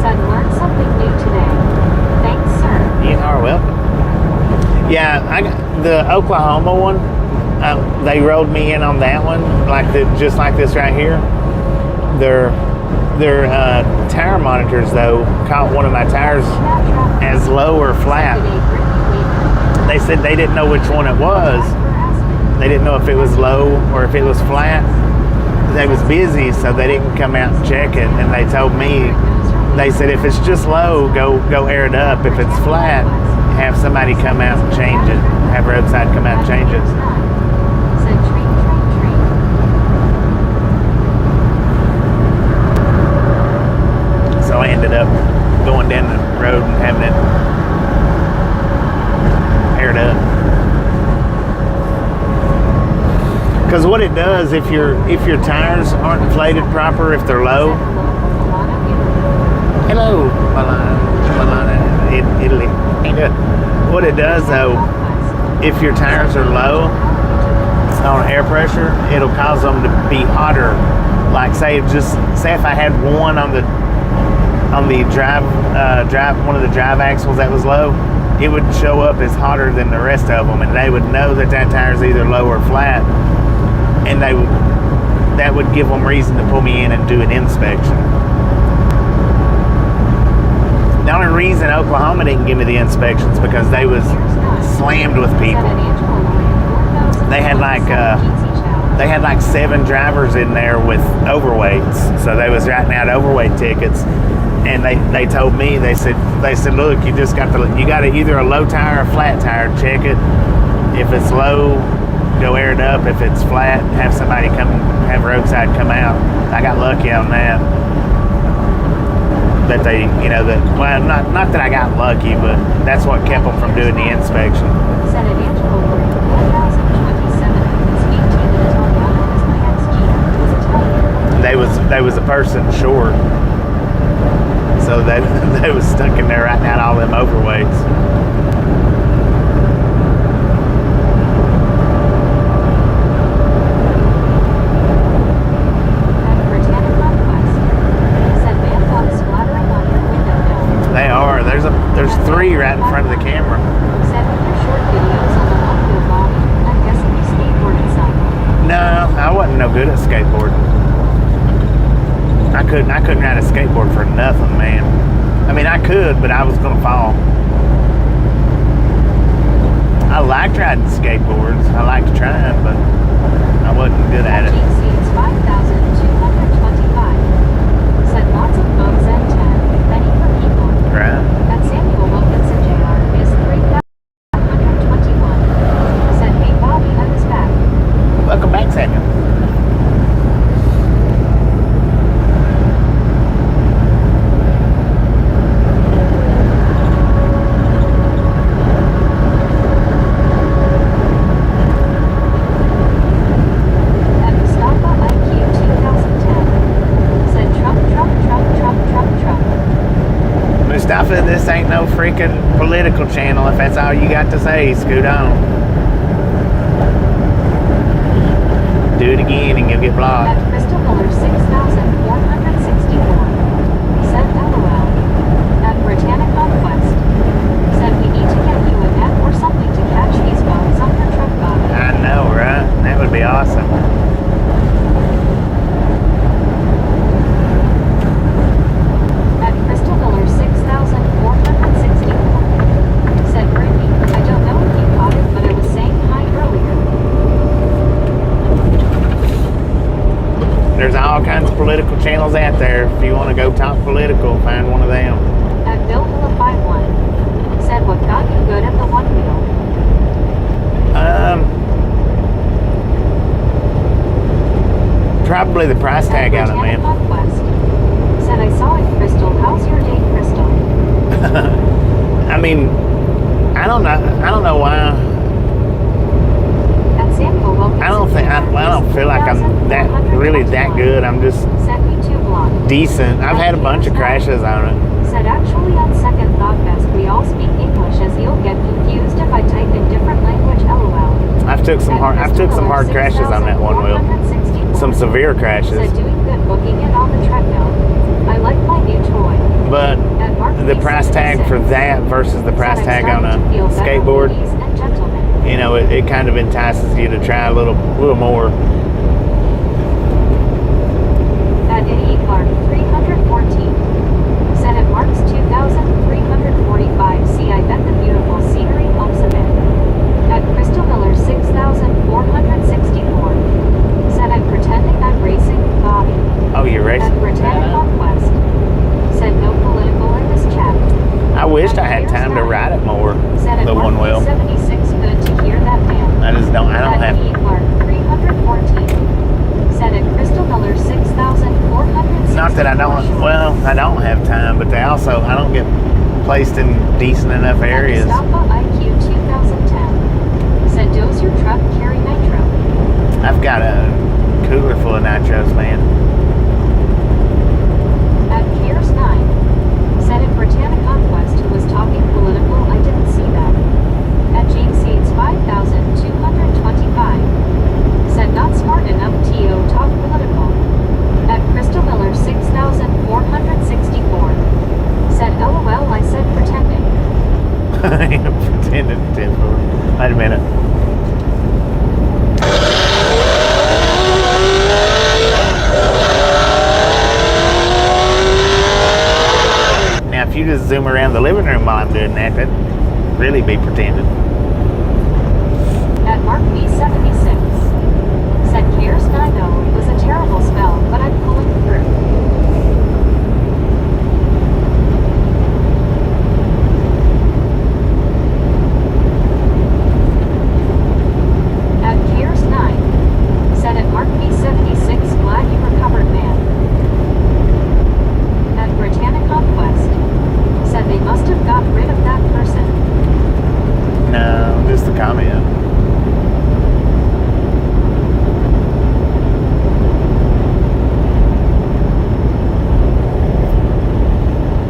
Said learn something new today. Thanks, sir. You are welcome. Yeah, I got the Oklahoma one. They rolled me in on that one, just like this right here. Their tire monitors though caught one of my tires as low or flat. They said they didn't know which one it was. They didn't know if it was low or if it was flat. They was busy, so they didn't come out and check it. And they told me, they said if it's just low, go air it up. If it's flat, have somebody come out and change it. Have roadside come out and change it. Said train. So I ended up going down the road and having it aired up. Because what it does, if your tires aren't inflated proper, if they're low. Hello, Milana, Italy. What it does though, if your tires are low on air pressure, it'll cause them to be hotter. Like say if I had one on the drive one of the drive axles that was low, it would show up as hotter than the rest of them, and they would know that tire is either low or flat, and that would give them reason to pull me in and do an inspection. The only reason Oklahoma didn't give me the inspections because they was slammed with people. They had like 7 drivers in there with overweights, so they was writing out overweight tickets. And they told me, they said look, you got either a low tire or a flat tire. Check it. If it's low, go air it up. If it's flat, have somebody have roadside come out. I got lucky on that. That they, well, not that I got lucky, but that's what kept them from doing the inspection. They was a person short. So they was stuck in there writing out all them overweights. They are. There's 3 right in front of the camera. No, I wasn't no good at skateboarding. I couldn't ride a skateboard for nothing, man. I mean, I could, but I was gonna fall. I liked riding skateboards. I liked trying, but I wasn't good at it. Seats 5,225. Said lots of bugs and 10, many for people. Right. At Samuel Wilkinson Jr. is 3,121. Said hey Bobby, I was back. Welcome back, Samuel. This ain't no freaking political channel if that's all you got to say. Scoot on. Do it again and you'll get blocked. At Crystal Miller 6464. Said LOL. At Britannic Conquest. Said we need to get you a net or something to catch these bones on your truck body. I know, right? That would be awesome. At Crystal Miller 6464. Said Brittany, I don't know if you caught it, but I was saying hi earlier. There's all kinds of political channels out there. If you want to go talk political, find one of them. At Bill Hilla 51. Said what got you good at the one wheel. Probably the price tag on it, man. Conquest. Said I saw it, Crystal. How's your date, Crystal? I mean, I don't know why. At Samuel Wilkinson. I don't feel like I'm that good. I'm just Sent me 2 blonde. decent. I've had a bunch of crashes on it. Said actually on second thought best we all speak English as you'll get confused if I type in different language LOL. I've took some hard crashes on that one wheel. Some severe crashes. Said doing good booking it on the treadmill. I like my new toy. But At Mark the price tag for that versus the price tag on a skateboard, you know, it kind of entices you to try a little more. At Eddie Clark 314. Said at Mark's 2345. See, I bet the beautiful scenery helps a bit. At Crystal Miller 6464. Said I'm pretending I'm racing Bobby. Oh, you're racing? At Britannic Conquest. Said no political in this chat. I wished I had time to ride it more. Said at The one Mark wheel. 76. Good to hear that, man. I don't At have. E. Clark 314. Said at Crystal Miller 6460. Not that I don't. Well, I don't have time, but I don't get placed in decent enough areas. Mustafa IQ 2010. Said does your truck carry nitro? I've got a cooler full of nitros, man. At Piers 9. Said at Britannic Conquest who was talking political, I didn't see that. At James Seeds 5225. Said not smart enough to talk political. At Crystal Miller 6464. Said LOL, I said pretending. Pretended. Wait a minute. Now, if you just zoom around the living room while I'm doing that, that'd really be pretending. At Mark B76. Said Cares 90. It was a terrible spell, but I'm pulling through. At Cares 9. Said at Mark B76. Glad you recovered, man. At Britannic Conquest. Said they must have got rid of that person. No, just the comment.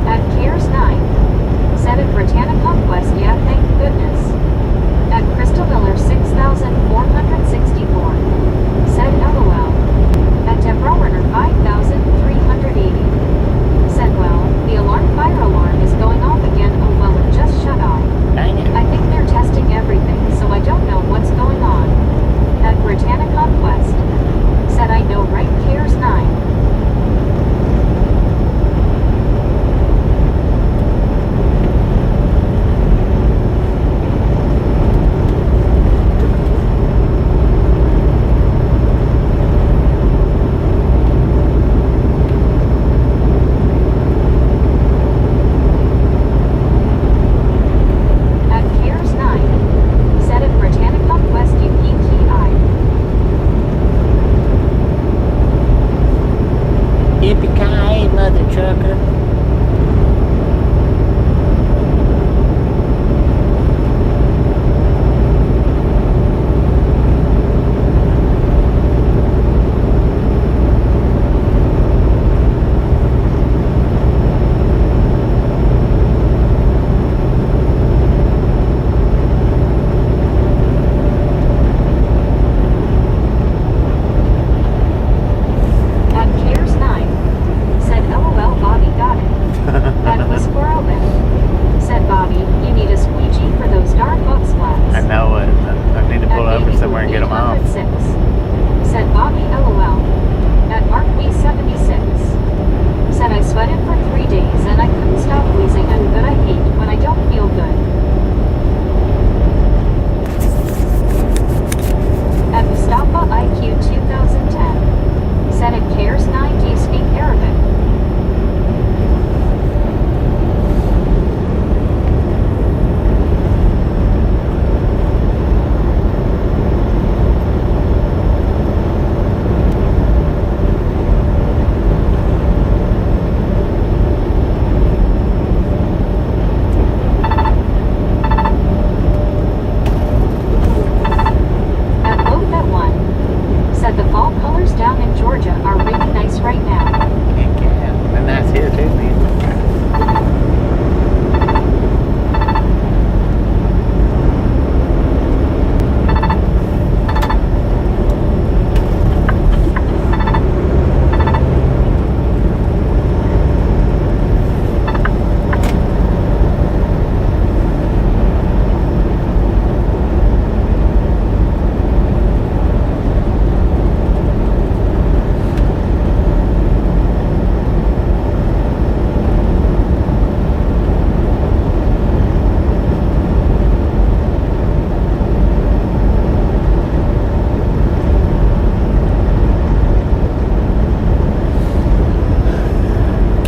At Cares 9. Said at Britannic Conquest, yeah, thank goodness. At Crystal Miller 6464. Said LOL. At Deborah Warner 5380. Said well, the fire alarm is going off again. Oh well, it just shut off. Dang it. I think they're testing everything, so I don't know what's going on. At Britannic Conquest. Said I know right, Cares 9. At Cares 9. Said at Britannic Conquest UPTI. Yippee-ki-yay, mother trucker.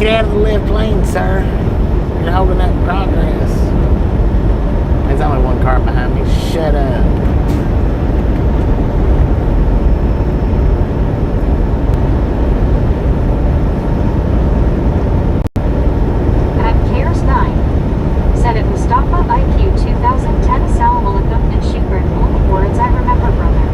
Get out of the left lane, sir. You're holding up progress. There's only one car behind me. Shut up. At Cares 9, said at Mustafa IQ 2010 Assalamu alaikum and shukran, only words I remember, brother.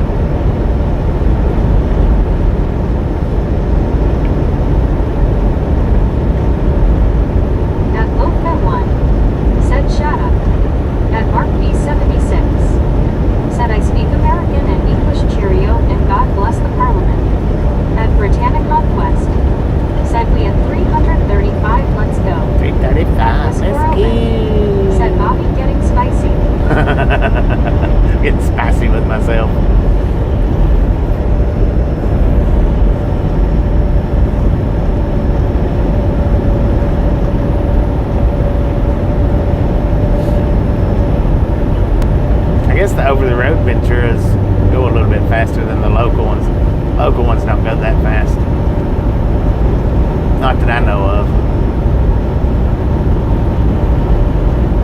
At Lofa 1, said shut up. At Mark B76, said I speak American and English, cheerio, and God bless the Parliament. At Britannic Conquest, said we at 335, let's go. 335, let's go. Said Bobby getting spicy. Getting spicy with myself. I guess the over-the-road Venturas go a little bit faster than the local ones. Local ones don't go that fast. Not that I know of.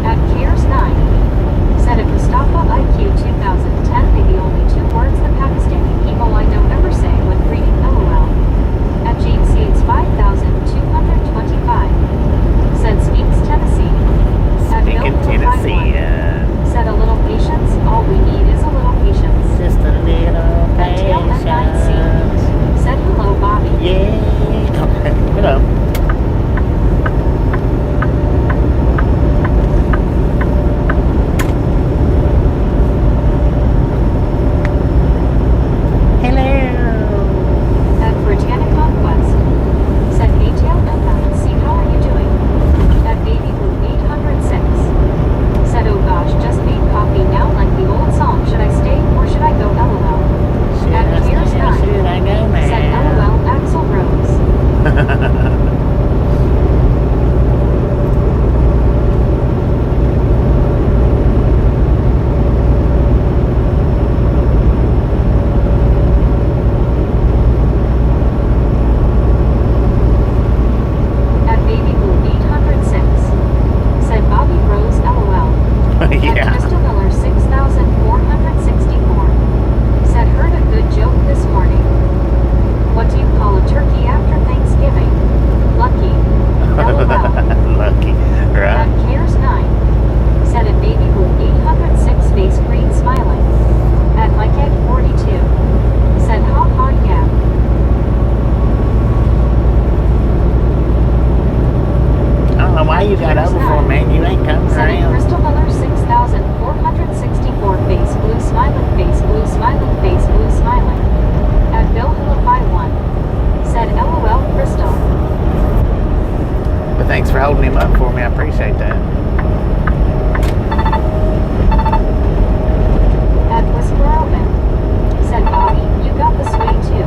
At Cares 9, said at Mustafa IQ 2010 may be only two words the Pakistani people I know ever say when greeting LOL. At James Seeds 5225, said speaks Tennessee. At Speaking Bill Tennessee. said a little patience, all we need is a little patience. Just a little At Tail N9C, patience. said hello Bobby. Yeah. Hello. At Britannic Conquest, said hey Tail N9C, how are you doing? At Baby Blue 806, said oh gosh, just made coffee now like the old song, should I stay or should I go LOL? At Cares 9, Should I go now? said LOL Axel Rose. At Baby Blue 806, said Bobby Rose LOL. At Yeah. Crystal Miller 6464, said heard a good joke this morning. What do you call a turkey after Thanksgiving? Lucky. LOL. Lucky. At Right? Cares 9, said at Baby Blue 806 face green smiling. At Mike Egg 42, said ha ha yeah. I don't know why you got over for, man. You ain't coming Said at around. Crystal Miller 6464 face blue smiling face blue smiling face blue smiling. At Bill Hillify 1, said LOL Crystal. But thanks for holding him up for me. I appreciate that. At Whisper Open, said Bobby, you got the sway too.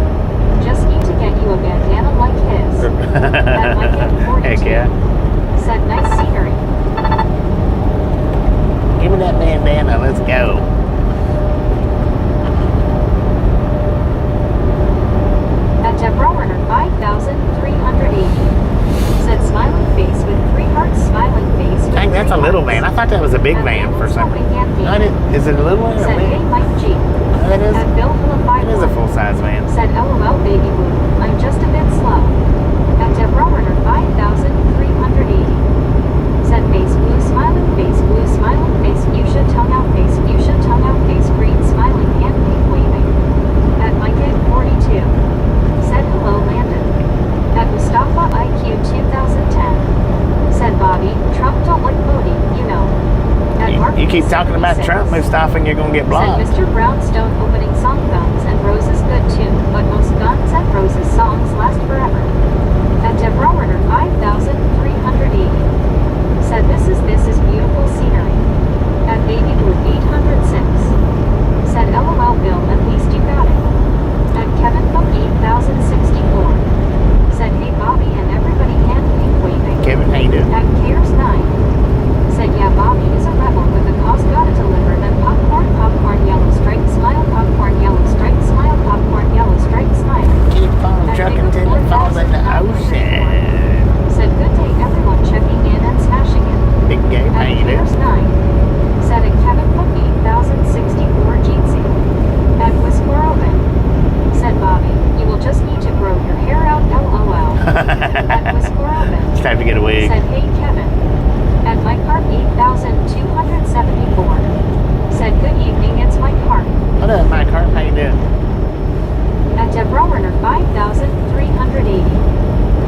Just need to get you a bandana like his. At Mike Egg 42, Heck yeah. said nice scenery. Give me that bandana. Let's go. At Deborah Werner 5380, said smiling face with three hearts smiling face with Dang, that's a three little hearts. van. I thought that was a big At van for Landon's some Hoping reason. Yankee, No, is it a little one or a said hey big? Mike G. That is. At Bill Hillify It is a 1, full-size van. said LOL baby blue, I'm just a bit slow. At Deborah Werner 5380, said face blue smiling face you should tongue out face green smiling hand wink waving. At Mike Egg 42, said hello Landon. At Mustafa IQ 2010, said Bobby, Trump don't like Modi, you know. At Mark You keep talking about 76, Trump, Mustafa, and you're going to get said blocked. Mr. Brownstone opening song Guns and Roses good too, but most Guns and Roses songs last forever. At Deborah Werner 5380, said this is beautiful scenery. At Baby Blue 806, said LOL Bill, at least you got it. At Kevin Book 8064, said hey Bobby and everybody hand wink waving. Kevin, how you doing? At Cares 9, said yeah Bobby is a rebel with a cause gotta deliver them popcorn yellow stripe smile popcorn get a wig. Said, hey Kevin. At my car 8274. Said, good evening, it's my car. What up, my car? How you doing? At Deborah Werner 5380.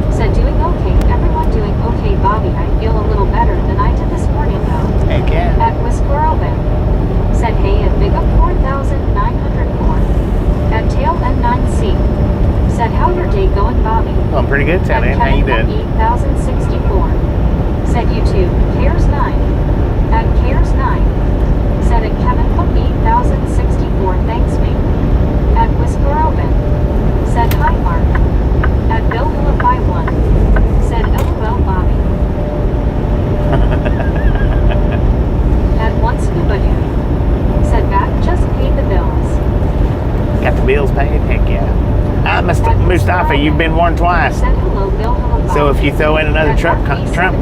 Said, doing okay, everyone doing okay, Bobby. I feel a little better than I did this morning though. Heck yeah. At Whisper Open. Said, hey, at Big Up 4904. At Tail N9C. Said, how your day going, Bobby? Well, I'm pretty good, Tail N. How you doing? 8064. Said, you too. Cares 9. At Cares 9. Said, at Kevin Cook 8064. Thanks, me. At Whisper Open. Said, hi, Mark. At Bill Hilla 51. Said, LOL, Bobby. At One Scuba Dude. Said, back, just paid the bills. Got the bills paid? Heck yeah. Mustafa, you've been warned twice. Said, hello, Bill Hilla 51. So if you throw in another Trump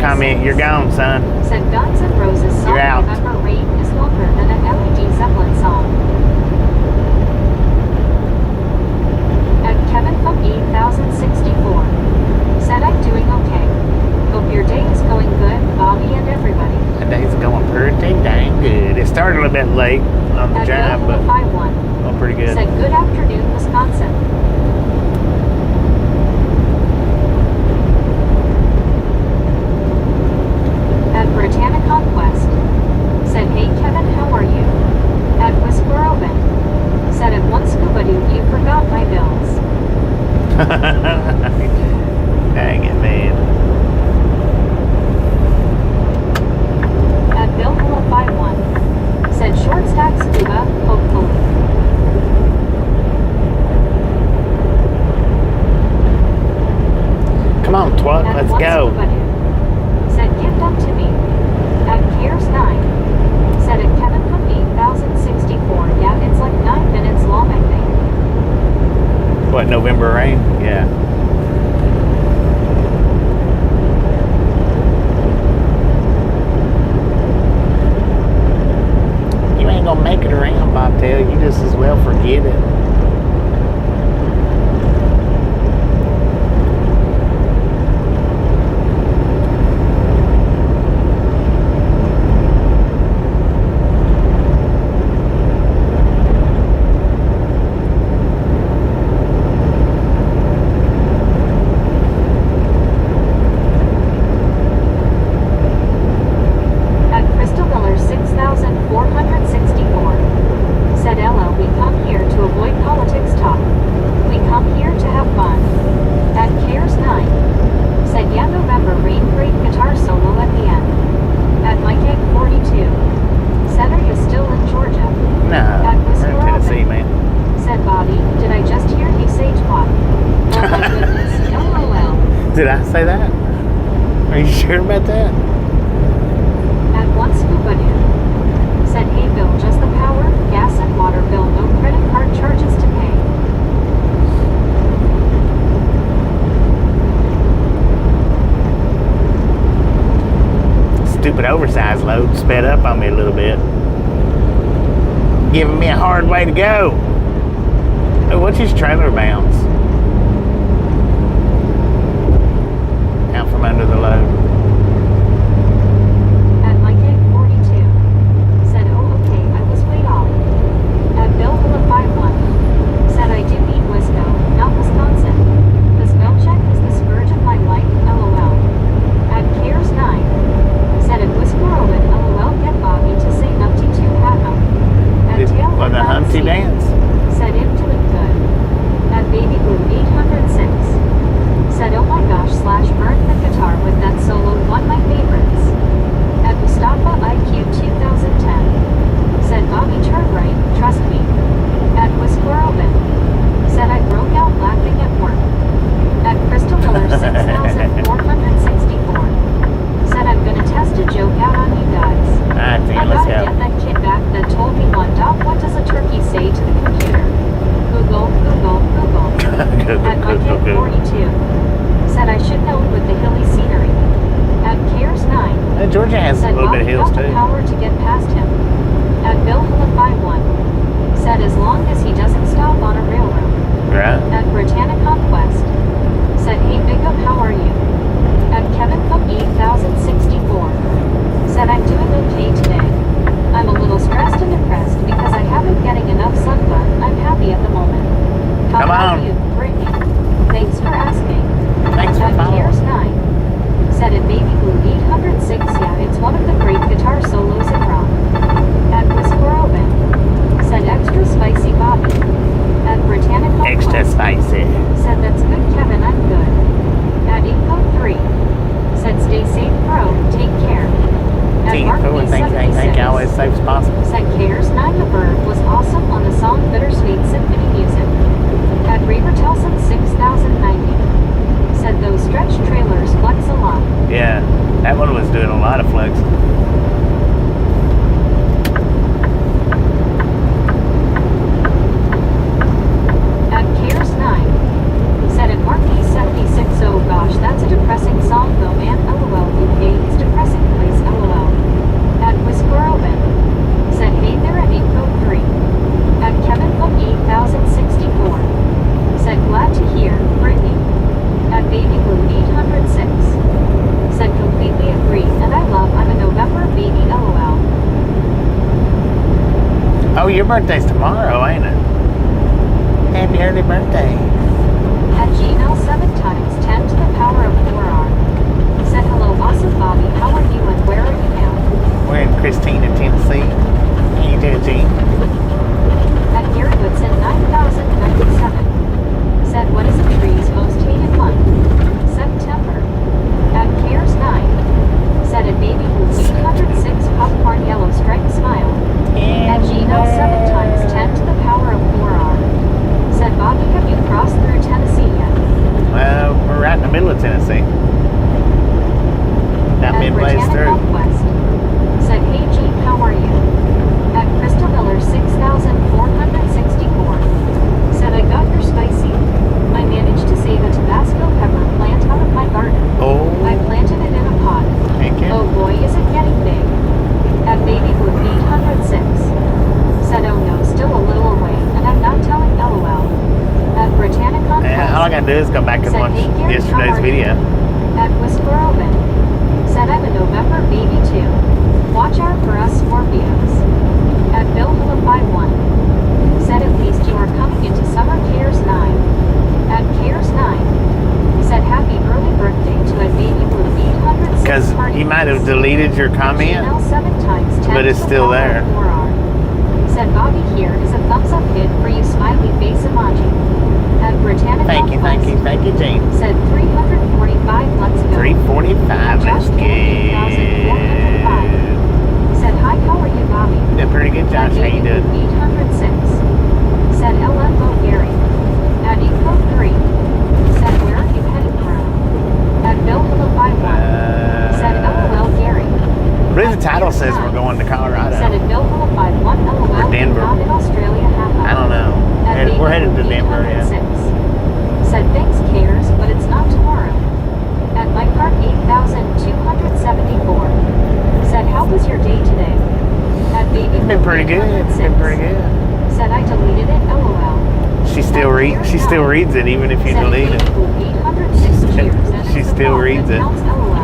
comment, you're gone, son. Said, Guns N' Roses song. You're out. Remember, rain is longer than an LED Zeppelin song. At Kevin Cook 8064. Said, I'm doing okay. Hope your day is going good, Bobby and everybody. The day's going pretty dang good. It started a little bit late on the At drive, Bill but Hilla 51. pretty good. Said, good afternoon, Wisconsin. At Britannic Conquest. Said, hey Kevin, how are you? At Whisper Open. Said, at One Scuba Dude, you forgot my bills. Dang it, man. At Bill Hilla 51. Said, short stack scuba, hopefully. Come on, twat, At let's One go. Scuba Dude. Said, give up to me. At Cares 9. Said, at Kevin Cook 8064. Yeah, it's like 9 minutes long, I think. What, November rain? Yeah. You ain't gonna make it around, Bobtail. You just as well forget it. At Crystal Miller 6464. Said, Ella, we come here to avoid politics talk. We come here to have fun. At Cares 9. Said, yeah, November rain, great guitar solo at the end. At Mike Egg 42. Said, are you still in Georgia? No, At we're Whisper in Tennessee, Open. man. Said, Bobby, did I just hear you say twat? Oh my goodness, LOL. Did I say that? Are you sure about that? At One Scuba Dude. Said, hey Bill, just the power, gas and water bill, no credit card charges to pay. Stupid oversized load sped up on me a little bit. Giving me a hard way to go. Oh, what's his trailer bounce? Out from under the load. At Mike Egg 42. Said, oh okay, I was way off. At Bill Hilla 51. Said, I do eat Wisco, not Wisconsin. The spell check is the scourge of my life, LOL. At Cares 9. Said, at Whisper Owen, LOL, get Bobby to say nupty to Hannah. At Tail For the Humpty N9C. dance. Said, I'm doing good. At Baby Blue 806. Said, oh my gosh, slash burn the guitar with that solo, one my favorites. At Mustafa IQ 2010. Said, Bobby, turn right, trust me. At Whisper Open. Said, I broke out laughing at work. At Crystal Miller 6464. Said, I'm gonna test a joke out on you guys. Alright, I then, let's gotta go. get that kid back that told me one dot what does a turkey say to the computer? Google, Google, Google. At my kid 42. Said I should know with the hilly scenery. At Cares 9. Georgia has a Said little bit of Bobby hills got the too. power to get past him. At Bill Hilla 51. Said as long as he doesn't stop on a railroad. Right. At Britannic Conquest. Said, hey big up, how are you? At Kevin Cook birthday's tomorrow, ain't it? Happy early birthday. At Gmail 7 times 10 to the power of 4R. Said hello, awesome Bobby. How are you and where are you now? We're in Christina, Tennessee. How you doing, Gene? At Gary Woodson 9097. Said what is the tree's most hated month? September. At Cares 9. Said at Baby Blue 806 popcorn yellow striped smile. At Gmail 7 times 10 to the power of 4R. Said Bobby, have you crossed through Tennessee yet? Well, we're right in the middle of Tennessee. Not At midways Britannica through. Conquest. Said, hey Gene, how are you? At Crystal Miller 6464. Said, I got your spicy. I managed to save a Tabasco pepper plant out of my garden. Oh, I planted it in a pot. thank you. Oh boy, is it getting big. At Baby Blue 806. Said, oh no, still a little away, and I'm not telling LOL. At Britannica Conquest. And all I gotta do is go back and Said, watch hey, Gary, how yesterday's are video. you? At Whisper Oven. Said, I'm a November baby too. Watch out for us Scorpios. At Bill Hula 51. Said, at least you are coming into summer. Cares 9. At Cares 9. Said, happy early birthday to a Baby Blue 806. Because you might have deleted your comment, Gmail 7 times 10 but it's to the still power there. of 4R. Said, Bobby, here is a thumbs up hit for you, smiley face emoji. At Britannica Thank you, thank you, thank you, Gene. Said 345, let's go. 345, let's go. Said, hi, how are you, Bobby? Doing pretty good, Josh. How you doing? 806. Said, LFO Gary. At Eco 3. Said, where are you heading from? At Bill Hula 51. Said, LOL Gary. I believe the title says we're going to Colorado. Said, at Bill Hula 51, LOL. Or Denver. Not in Australia, I don't know. We're headed to Denver, yeah. Said, thanks, Cares, but it's not tomorrow. At My Park 8274. Said, how was your day today? At Baby It's been pretty good. It's been pretty good. Said, I deleted it, LOL. She still reads it even if you Said, delete it. 806 cheers, and She it's a still thought reads that it. counts, LOL.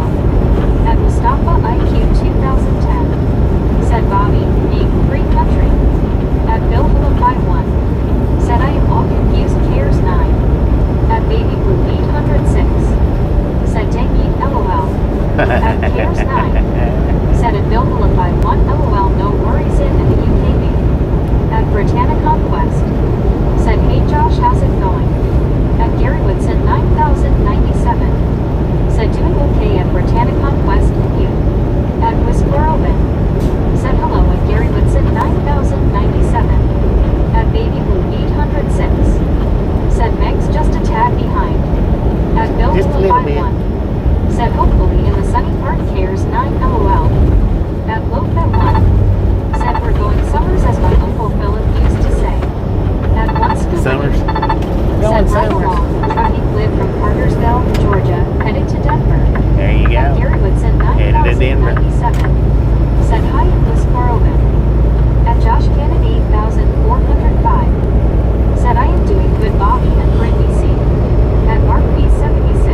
At Mustafa IQ 2010. Said, Bobby, being free country. At Bill Hula 51. Said, I am all confused. Cares 9. At Baby Blue 806. Said, dang it, LOL. At Cares 9. Said, at Bill Hula 51, LOL, no worries in the UKB. At Britannica Conquest. Said, hey Josh, how's it going? At Gary Woodson 9097. Said, doing okay at Britannica Conquest and you. At Whisper Oven. Said, hello at Gary Woodson 9097. At Baby Blue 806. Said, Meg's just a tad behind. At Bill Just a Hula little bit. 51. Said, hopefully in the sunny part. Cares 9 LOL. At Lope 1. Said, we're going summers as my Uncle Philip used to say. At One Scoop. Summers. Said, Going right summers. along, trucking live from Cartersville, Georgia, headed to Denver. There you At go. Gary Woodson Headed to Denver. 9097. Said, hi at Whisper Oven. At Josh Cannon 8405. Said, I am doing good, Bobby and Brittany C. At Mark P 76.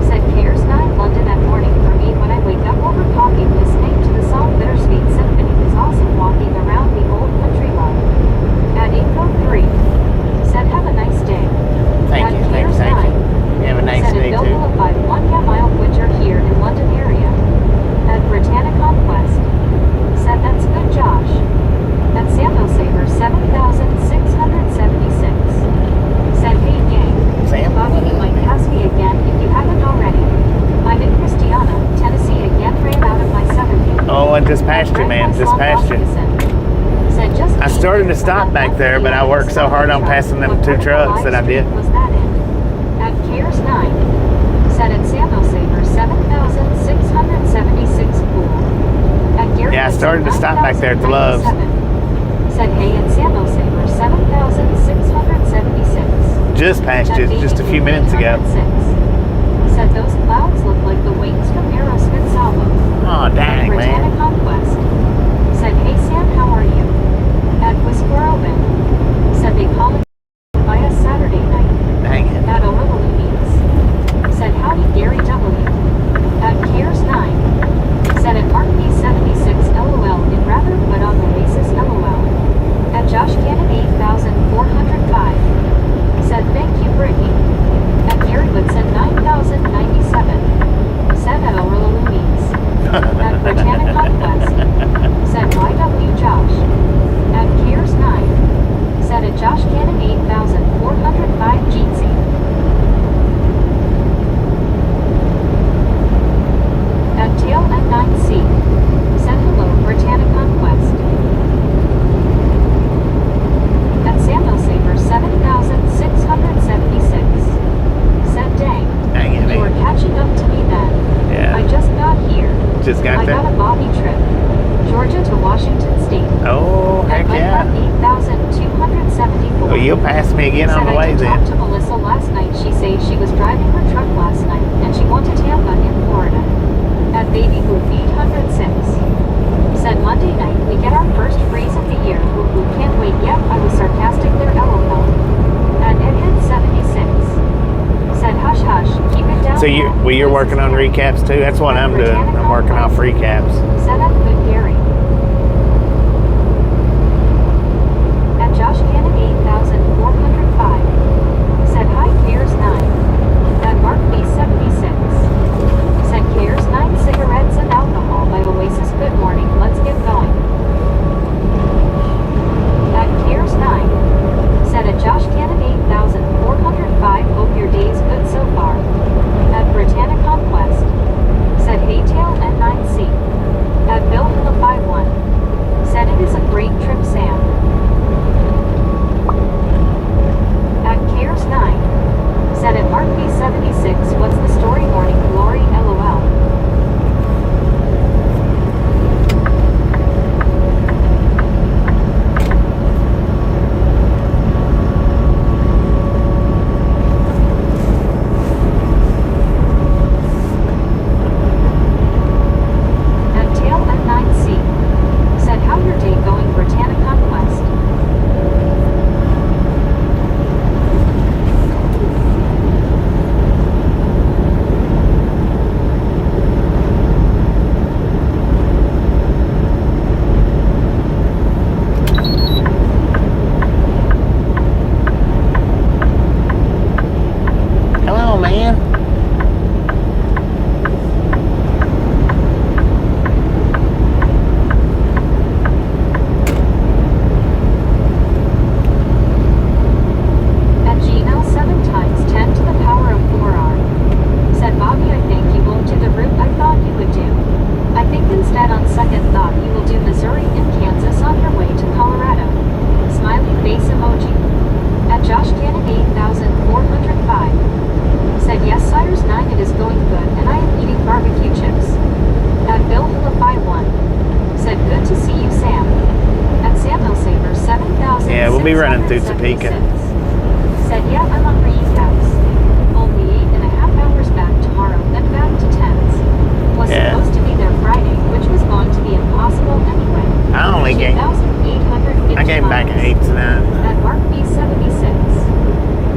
Said, Cares 9 London at morning for me when I wake up over coffee listening to the song Bittersweet Symphony is awesome walking around the old country road. At Eco 3. Said, have a nice day. Thank At you, thank you, Cares thank you. 9. You have a nice Said, day at Bill too. Hula 51, yeah, my old winter here in London area. At Britannica Conquest. Said, that's good, Josh. At Samuel Saver 7676. Said, hey gang. Sam? Bobby, you might pass me again if you haven't already. I'm in Christiana, Tennessee again, ran out of my 70. Oh, I just passed you, man. Just passed you. Said, just I started to stop back there, but I worked so hard on passing them two trucks that I didn't. Was that in? At Cares 9. Said, at Samuel Saver 7676 pool. At Gary Yeah, I started to stop back there at the Loves. Said, hey, at Samuel Saver 7676. Just passed you just a few minutes ago. Said, those clouds look like the wings from Aerosmith's album. Oh, dang, Britannica man. Conquest. Said, hey Sam, how are you? At Whisper Oven. Said, they call it by us Saturday night. Dang it. At O'Reilly's. Said, howdy Gary W. At Cares 9. Said, at Mark P 76 LOL, it rather put on the racist LOL. Just I got got a there. Bobby trip. Georgia to Washington State. Oh, heck At yeah. 8,274. Well, you'll pass me again on Said the I way did then. talk to Melissa last night. She said she was driving her truck last night and she went to Tampa in Florida. At Baby Blue 806. Said Monday night we get our first freeze of the year. Woo can't wait. Yep, I was sarcastic there. LOL. At Edhead 76. Said hush hush, keep it down. So you're working on recaps too? That's what I'm doing. I'm working off recaps. Said I'm good Gary. At Josh Cannon 8405. Said hi Cares 9. At Mark B76. Said Cares 9 cigarettes and alcohol by Oasis. Good morning, let's get going. At Cares 9. Said at Josh Cannon 8405. Hope your day's good so far. At Britannia Conquest. Said Haytail N9C. At Bill Hilla 51. Said it is a great trip, Sam. At Cares 9. Said at Mark B76. What's the story? Morning glory, LOL. Hello, man. At Gmail 7 times 10 to the power of 4R. Said Bobby, I think you won't do the route I thought you would do. I think instead on second thought you will do Missouri and Kansas on your way to Colorado. Smiley face emoji. At Josh Cannon 8405. Said yes Cyrus 9 it is going good and I am eating barbecue chips. At Bill Hilla 51. Said good to see you Sam. At Samuel Saber 7000. Yeah, we'll be running through Topeka. Said yeah I'm on recaps. Only 8.5 hours back tomorrow, then back to 10s. Was Yeah. supposed to be there Friday, which was going to be impossible anyway. I only gained. 2,850 I came back at miles. 8 tonight. At Mark B76.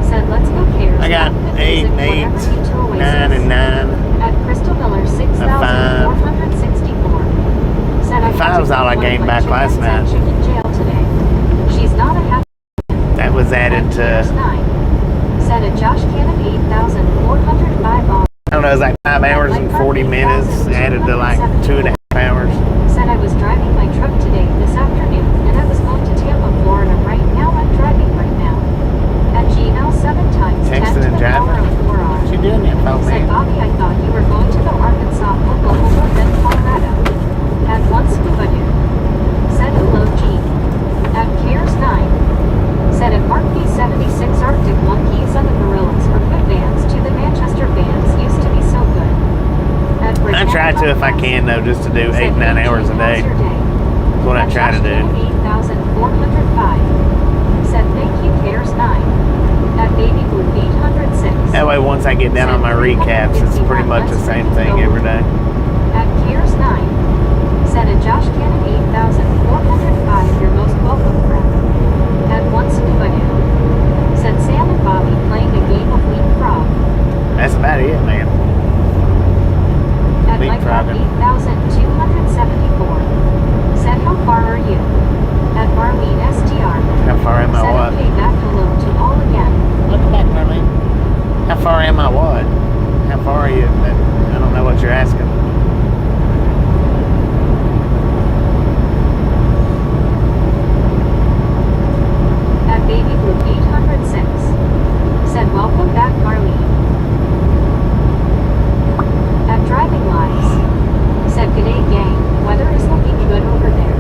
Said let's go Cares. I got Not good 8 music, and 8, whatever you to Oasis. 9 and 9. At Crystal Miller 6,464. Said I Five was all I gained back last night. Chicken jail today. She's not a happy. That was added At Cares to, 9. Said at Josh Cannon 8405 on. I don't know, it was like 5 hours and 40 minutes, added to like 2.5 hours. Said I was driving my truck today, this afternoon, and I was going to Tampa, Florida. Right now I'm driving right now. At Gmail 7 times 10 Texting to and the power driving? of 4R. What you doing there, folks, Said man? Bobby, I thought you were going to go Arkansas, Oklahoma, then Colorado. At one scuba dude. Said hello Gene. At Cares 9. Said at Mark B76 Arctic monkeys and the gorillas are good bands to the Manchester bands used to be so good. At I try to if I can though, just to do 8, 9 hours a day. That's what I try to do. 8,405. Said thank you Cares 9. At Baby Blue 806. That way once I get down on my recaps, it's pretty much the same thing every day. At Cares 9. Said at Josh Cannon 8405. You're most welcome friend. At one scuba dude. Said Sam and Bobby playing a game of Leap Frog. That's about it, man. At Leap Mike frogging. 8274. Said how far are you? At Marlene STR. How far am I Said what? okay back hello to all again. Welcome back, Marlene. How far am I what? How far are you? I don't know what you're asking. At Baby Blue 806. Said welcome back Marlene. At Driving Lives. Said good day gang. Weather is looking good over there.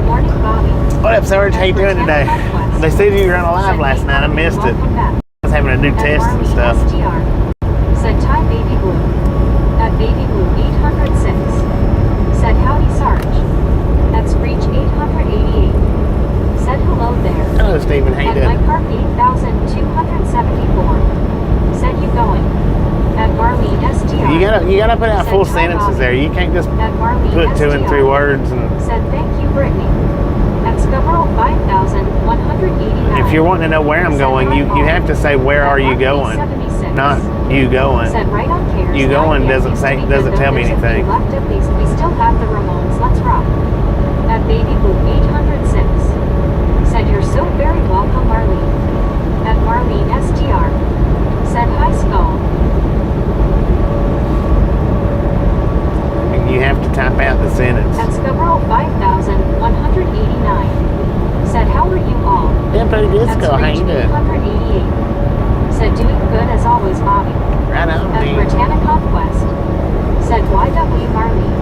Morning Bobby. What up, Sarge? How you doing today? They said you were on live last night. I missed it. Welcome back. I was having to do At tests and Marlene stuff. STR. Said Thai Baby Blue. At Baby Blue 806. gotta put out full sentences there. You can't just At Marlene put 2 and 3 SGR. words. And Said thank you, Brittany. At Scarborough 5,189. if you're wanting to know where I'm going, you have to say where are you going, not you going. Said right on Cares. You going Not yet. doesn't Used say- to be doesn't good, tell me though. There's a few anything. Left at least. We still have the Ramones. Let's rock. At Baby Blue 806. Said you're so very welcome, Marlene. At Marlene STR. Said hi, Skull. You have to type out the sentence. At Scarborough 5,189. Said how are you all? Tempo At Disco, how you Screech doing? 888. Said doing good as always, Bobby. Right on, At dude. Britannia Conquest. Said YW Marlene.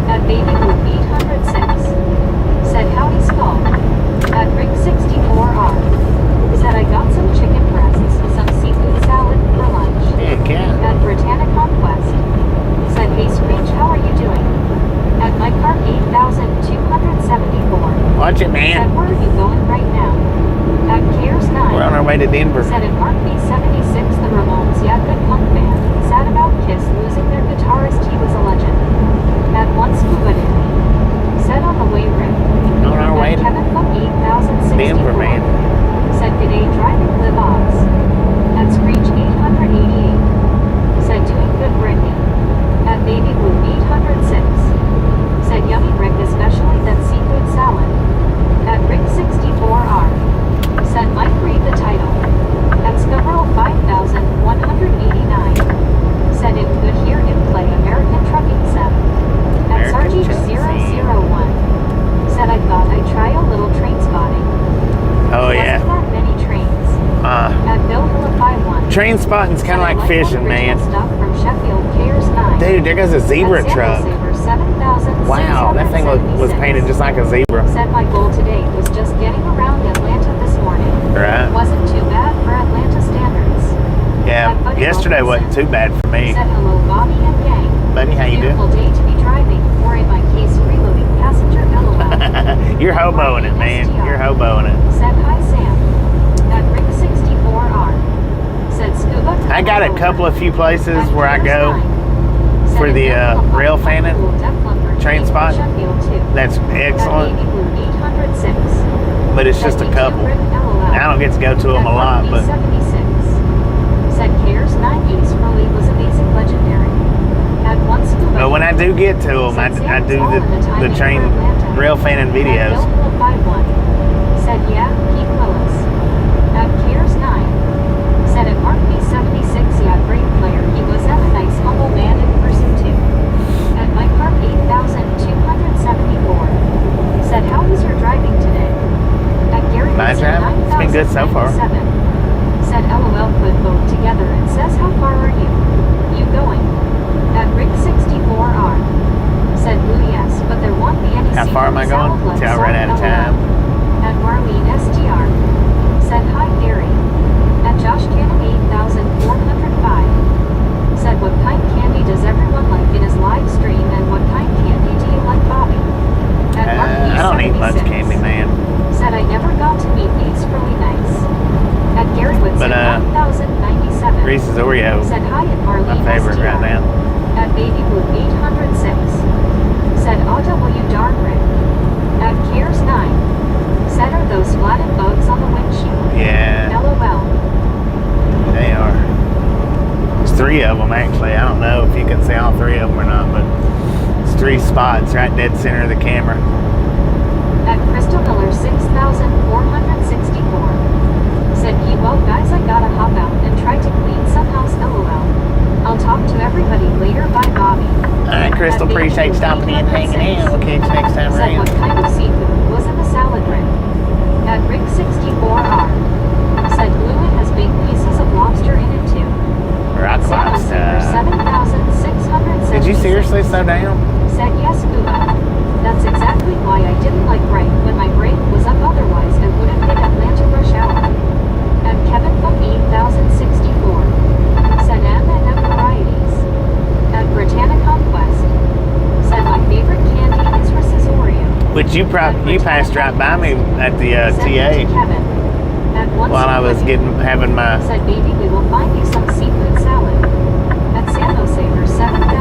At Baby Blue 806. Said howdy Skull. At Rick 64R. Said I got some chicken breasts, some seafood salad for lunch. Heck yeah. At Britannia Conquest. Said hey Screech, how are you doing? At my car 8,274. Watch it, Said man. where are you going right now? At Cares 9. We're on our way to Denver. Said at Mark B76, the Ramones, yeah, good punk band. Sad about Kiss losing their guitarist, he was a legend. At One Scuba Daddy. Said on the way, Rick. On our way At to Kevin Cook 8064. Denver, man. Said g'day, driving live Oz. At Screech 888. Said doing good, Brittany. At Baby Blue 806. Said yummy, Rick, especially that seafood salad. At Rick 64R. Said Mike, read the title. At Scarborough 5,189. Said it could hear him play American Trucking 7. At American Sargent Trucking 001. Said I thought I'd try a little train spotting. Oh, Wasn't yeah. that many trains. At Bill Hilla 51. Train spotting's kind of Said I like fishing, original man. Stuff from Sheffield Cares 9. Dude, there goes a zebra At Sample truck. Saver 7,676. Wow, that thing was painted just like a zebra. Said my goal today was just getting around Atlanta this morning. Right. Wasn't too bad for Atlanta standards. Yeah, At Buddy yesterday wasn't Wilkinson. too bad for me. Said hello, Bobby and gang. Buddy, how you Beautiful doing? day to be driving, or in my case, reloading passenger LOL. You're hoboing it, man. You're hoboing it. Said hi, Sam. At Rick 64R. Said scuba. I got a couple of few places At where I Cares go 9. Said for in the Denver, rail fanning, Def Leppard, train Sheffield spot. 2. That's At excellent, Baby Blue 806. but it's just a couple. I don't get to go to them a lot, but 76. Said Cares 90s Early was amazing, legendary. At one scuba. when I do get to them, I do the train rail fanning videos. At Bill 51. Said yeah, Pete Willis. At Cares 9. Said at Mark B76, yeah, great player. He was a nice, humble man in person too. At my car 8,274. Said how was your driving today? At Gary My Wilson, driving? It's been good so far. 9,097. Said LOL, put both together and says how far are you? You going? At Rick 64R. Said Blue yes, but there won't be any How far am I seafood going? salad Till I left, run out of sorry, time. LOL. At Marlene STR. Said hi Gary. At Josh Cannon 8,405. Said what kind candy does everyone like in his live stream and what kind candy do you like, Bobby? At Mark I don't eat much 76. candy, man. Said I never got to meet these really nice. At Gary Woodson But, 1097. Reese's Oreo, Said hi at Marlene my favorite STR. right now. At Baby Blue 806. Said OW darn Rick. At Cares 9. Said are those flatted bugs on the windshield? Yeah, LOL. they are. There's 3 of them actually. I don't know if you can see all 3 of them or not, but it's 3 spots right dead center of the camera. At Crystal Miller 6,464. Said well guys, I gotta hop out and try to clean some house, LOL. I'll talk to everybody later, bye Bobby. Alright, Crystal, At Baby appreciate Blue stopping in, hanging out. We'll catch you next time Said what around. kind of seafood was in the salad, Rick? At Rick 64R. Said Blue it has big pieces of lobster in it too. Rock Sample Saver lobster. 7,676. Did you seriously slow down? Said yes, Scuba. That's exactly why I didn't like right when my brake was up, otherwise I would have hit Atlanta rush hour. At Kevin Cook 8064. Said M&M varieties. At Britannia Conquest. Said my favorite candy is Reese's Oreo. Which you passed right by me at the Send it TA to Kevin. At one while I was having my Said baby, we will find you some seafood salad. At San Jose, 7,000.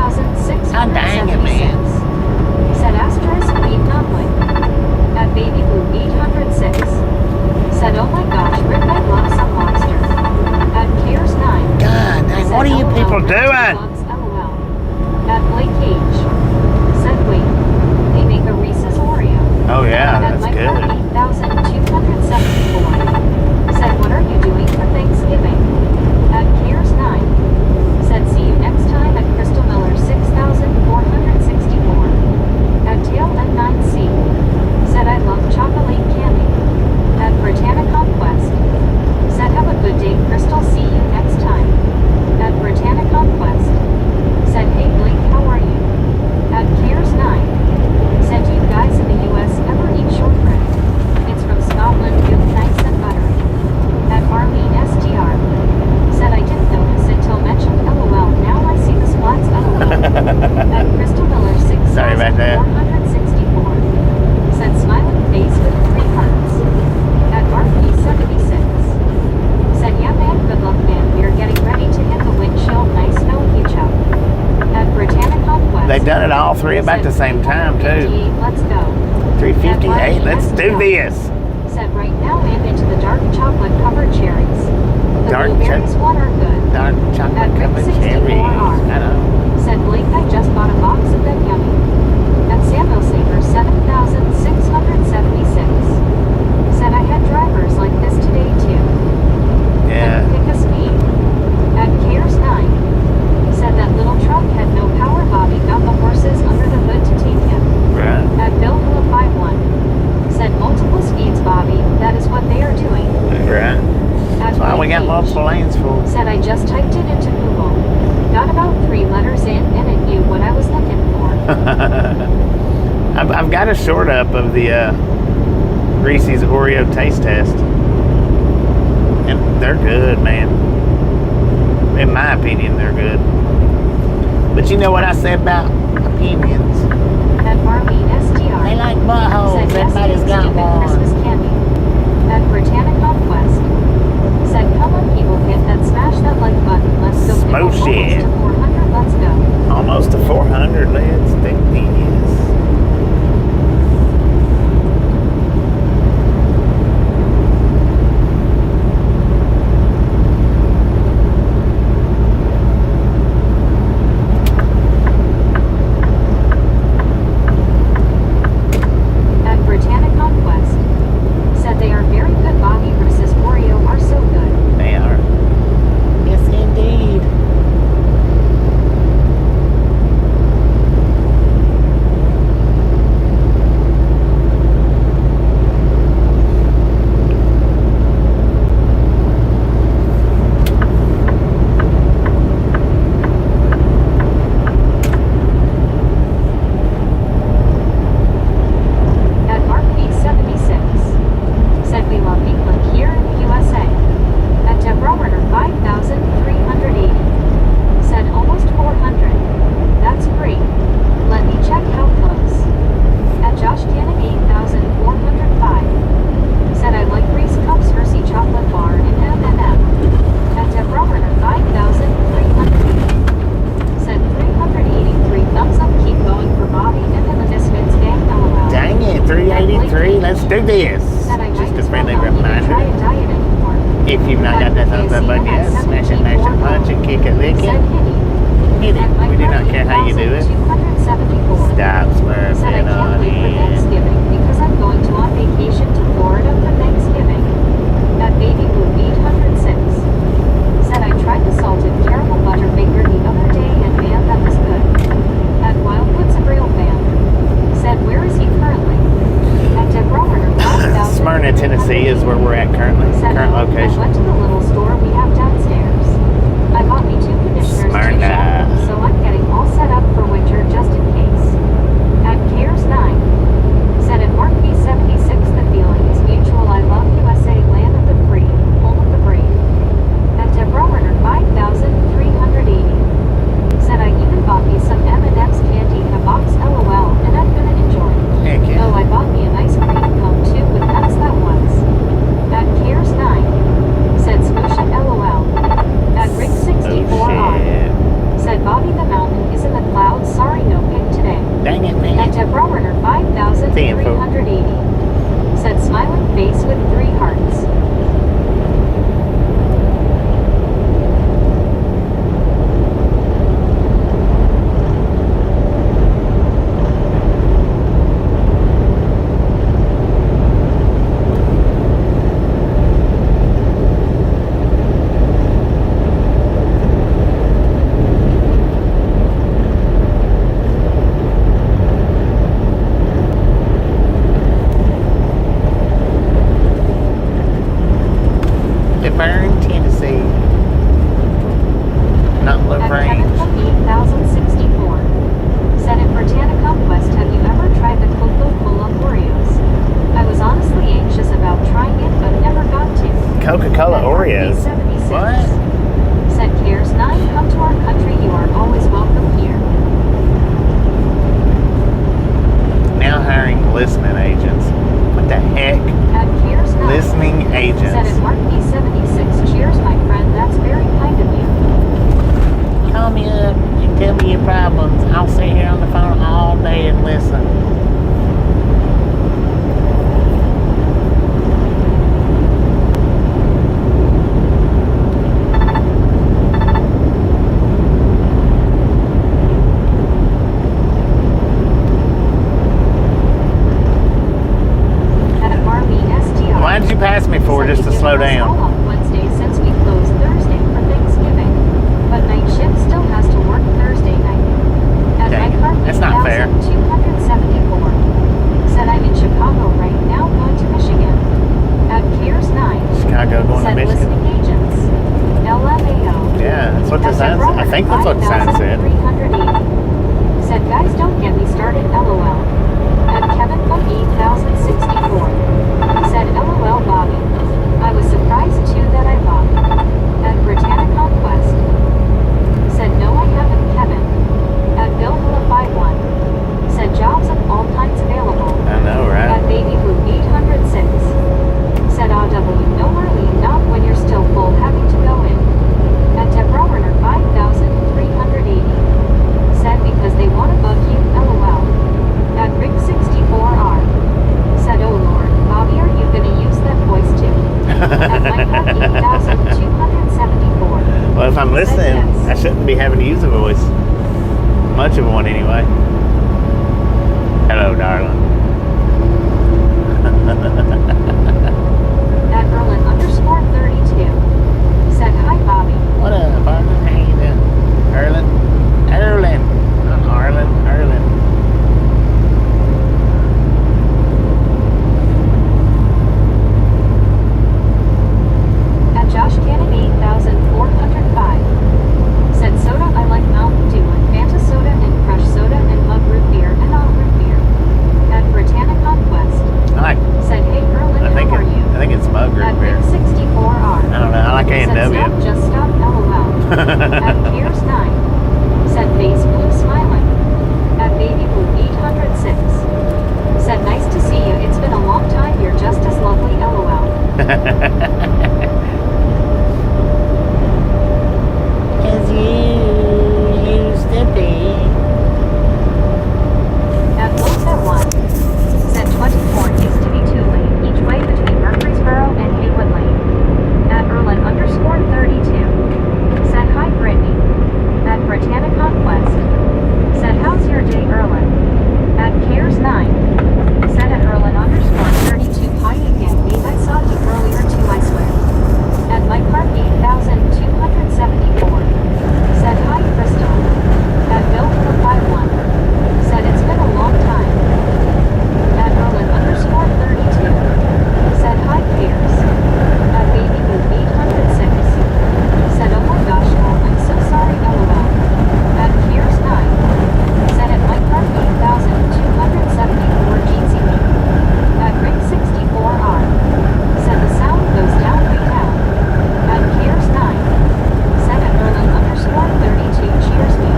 people doing? LOL. At Blake Cage. Said wait. They make a Reese's Oreo. Oh yeah, At that's Mike good. 8274. Said what are you doing for Thanksgiving? At Cares 9. Said see you next time at Crystal Miller 6464. At Tail N9C. Said I love chocolate candy. At Britannia Conquest. Said have a good day Crystal, see you next time. At Britannia Conquest. Said hey Blake, how are you? At Cares 9. Said do you guys in the US ever eat shortbread? It's from Scotland, real nice and buttery. At Marlene STR. Said I didn't notice until mentioned LOL, now I see the splats LOL. At Crystal Miller Sorry about that. 6464. Said smiling face with 3 hearts. At RP76. Said yeah man, good luck man, we're getting ready to hit the windshield, nice no hitch up. At Britannia Conquest. They've done it all three about the same time too. Let's go. 358. Let's do this. Said right now I'm into the dark chocolate covered cherries. The Dark blueberries one are good. Dark chocolate At covered Rick cherries. 64R. I know. Said Blake I just bought a box of them yummy. At Samuel Saver 7676. Said I had drivers like this today too. Yeah. Pick a speed. At Cares 9. Said that little truck had no power, Bobby got the horses under the hood to take him. Right. At Bill Hula 51. Said multiple speeds, Bobby, that is what they are doing. Right. At That's why we got Blake multiple lanes full. Said I just typed it into Google. Got about 3 letters in and it knew what I was looking for. I've got a short up of the Reese's Oreo taste test. And they're good, man. In my opinion, they're good. But you know what I said about opinions? At Marlene STR. They like buttholes. Said yes, Everybody's got stupid one. Christmas candy. At Britannia Conquest. Said come on people, hit that smash that like button. Let's go. Smoosh it. Almost to 400, let's go. Almost to 400. Let's do this. At Britannia Conquest. Said they are very good, Bobby versus Oreo are so good. They are. Yes, indeed. At Mark B76. Said we love England here in the USA. At Deborah Werner 5380. Said almost 400. That's great. Let me check how close. At Josh Cannon 8405. Said I like Reese Cups Hershey chocolate bar and M&M. At Deborah Werner 5380. Said 383 thumbs up, keep going for Bobby and the Misfits gang LOL. Dang it, 383. Let's do this. Said I Just might a as well friendly not even try a reminder. diet anymore. If you've not got that thumbs up button yet, smash it, punch it, kick it, lick Said it. Hitty. Hit it. At We do not care how you do it. 274. Stop Said I slurping can't on wait for it. Thanksgiving because I'm going to on vacation to Florida for Thanksgiving. At Baby Blue 806. Said I tried the salted caramel butterfinger the other day and man, that was good. At Wildwood's a real fan. Said where is he currently? At Deborah Werner 5000. Smyrna, Tennessee is where we're at currently. Said Current I location. went to the little store we have downstairs. I bought me 2 conditioners, 2 Smyrna. shampoos, so I'm getting all set up for winter just in case. At Cares 9. Said at Mark B76 the feeling is mutual. I love USA, land of the free, home of the brave. At Deborah Werner 5300. your problems. I'll sit here on the phone all day and listen. Why did you pass me for just to slow down? Wednesday since we closed Thursday for Thanksgiving, but night shift still has to work Thursday night. At Dang, that's not fair. 274. Said I'm in Chicago right now going to Michigan. At Piers 9. Chicago going to Said Michigan? listening agents. LMAO. Yeah, that's what the At sign said. I think that's what the sign said. 5,380. Said guys don't get me started LOL. At Kevin from 8064. Said LOL Bobby. I was surprised too that I bought. At Britannia Conquest. Said no I haven't Kevin. At Bill Hilla 51. Said jobs of all kinds available. I know, right? At Baby Blue 806. Said RW no early not when you're still full having to go in. At Deborah Werner 5,380. Said because they want to bug you LOL. At Rick 64R. Said oh lord, Bobby are you gonna use that voice too? At Minecraft 8,274. Well, if I'm listening, yes. I shouldn't be having to use a voice. Much of one, anyway. Hello, darling. At Erlin_32. Said hi Bobby. What up, Arlen? How you doing? Erlen? Erlen. Not Arlen. Erlen. At Josh Cannon 8,405. Said soda I like Mountain Dew and Fanta soda and Crush soda and mug root beer and all root beer. At Britannia Conquest. I like. Said hey Erlin, I think how are you? I think it's mug root At beer. Rick 64R. I don't know. I like Said A&W. stop, just stop LOL. At Piers 9. Said face blue smiling. At Baby Blue 806. Said nice to see you, it's been a long time, you're just as lovely LOL. As you used to be. At Wilson 1. Said 24 used to be 2 lane each way between Murfreesboro and Haywood Lane. At Erlin_32. Said hi Brittany. At Britannia Conquest. Said how's your day Erlin? At Cares 9. Said at Erlin_32 hi again mate I saw you earlier too I swear. At Mike Park 8,274. Said hi Crystal. At Bill 451. Said it's been a long time. At Erlin_32. Said hi Cares. At Baby Blue 806. Said oh my gosh Al, I'm so sorry LOL. At Cares 9. Said at Mike Park 8,274 Jeansy me. At Rick 64R. Said the sound goes down right now. At Cares 9. Said at Erlin_32 cheers me.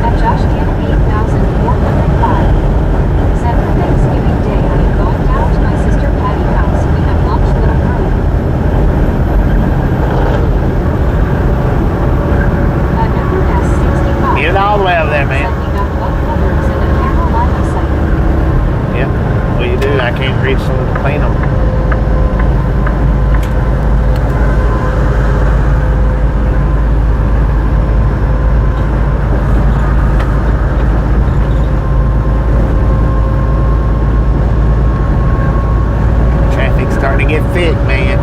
At Josh Cannon 8,405. Said for Thanksgiving Day I am going down to my sister Patty's house. We have lunch little early. At number S65. Get it all the way over there, man. Said we got both covers and a camera line of sight. Yep. What you do? I can't reach them to clean them. Traffic's starting to get thick, man.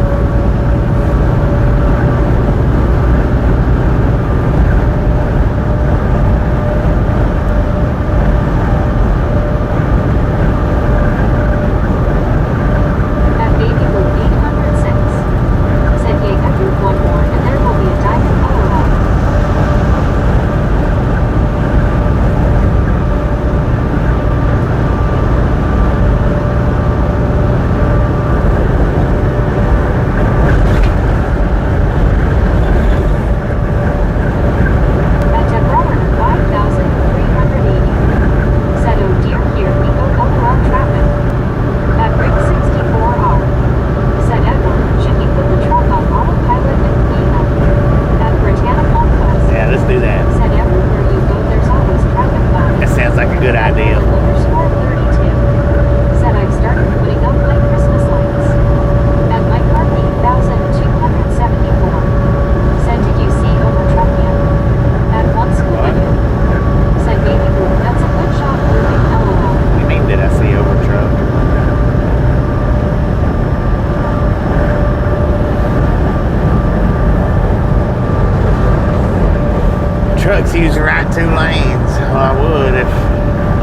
trucks use the right two lanes. Well, I would if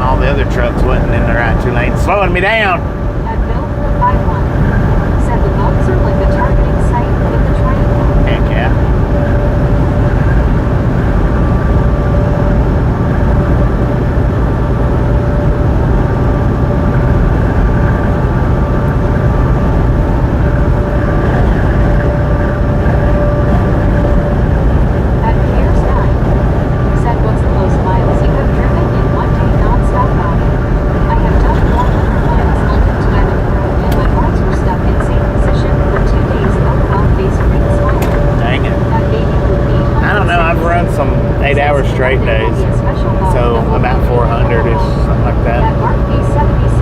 all the other trucks wasn't in the right two lanes, slowing me down. At Bill the 51 said the bugs are like a targeting site with the train. Heck yeah. At Piers 9 said what's the most miles you have driven in one day non-stop body? I have done 100 miles London to Edinburgh and my arms were stuck in same position for 2 days. LOL face green smile. Dang it. That baby would be I don't know. I've run some 8-hour straight days, so about 400-ish, something like At that. Mark B76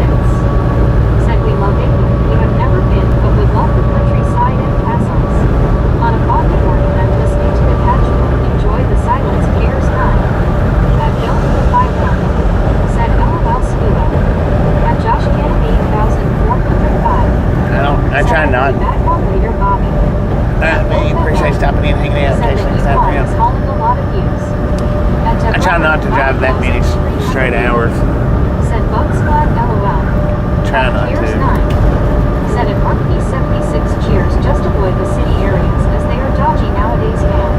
said we love it. We have never been, but we love the countryside and castles. On a foggy morning, I'm listening to the casual. Enjoy the silence. Piers 9. At Bill the 51 said LOL scuba. At Josh Kennedy 1405. I try not. Back on later, Bobby. Appreciate stopping in, hanging out, Said catching that us out U-Haul is around. hauling a lot of views. I try not to drive that many straight hours. Said Bug Squad LOL. Try not Piers to. 9 said at Mark B76 cheers, just avoid the city areas as they are dodgy nowadays, man.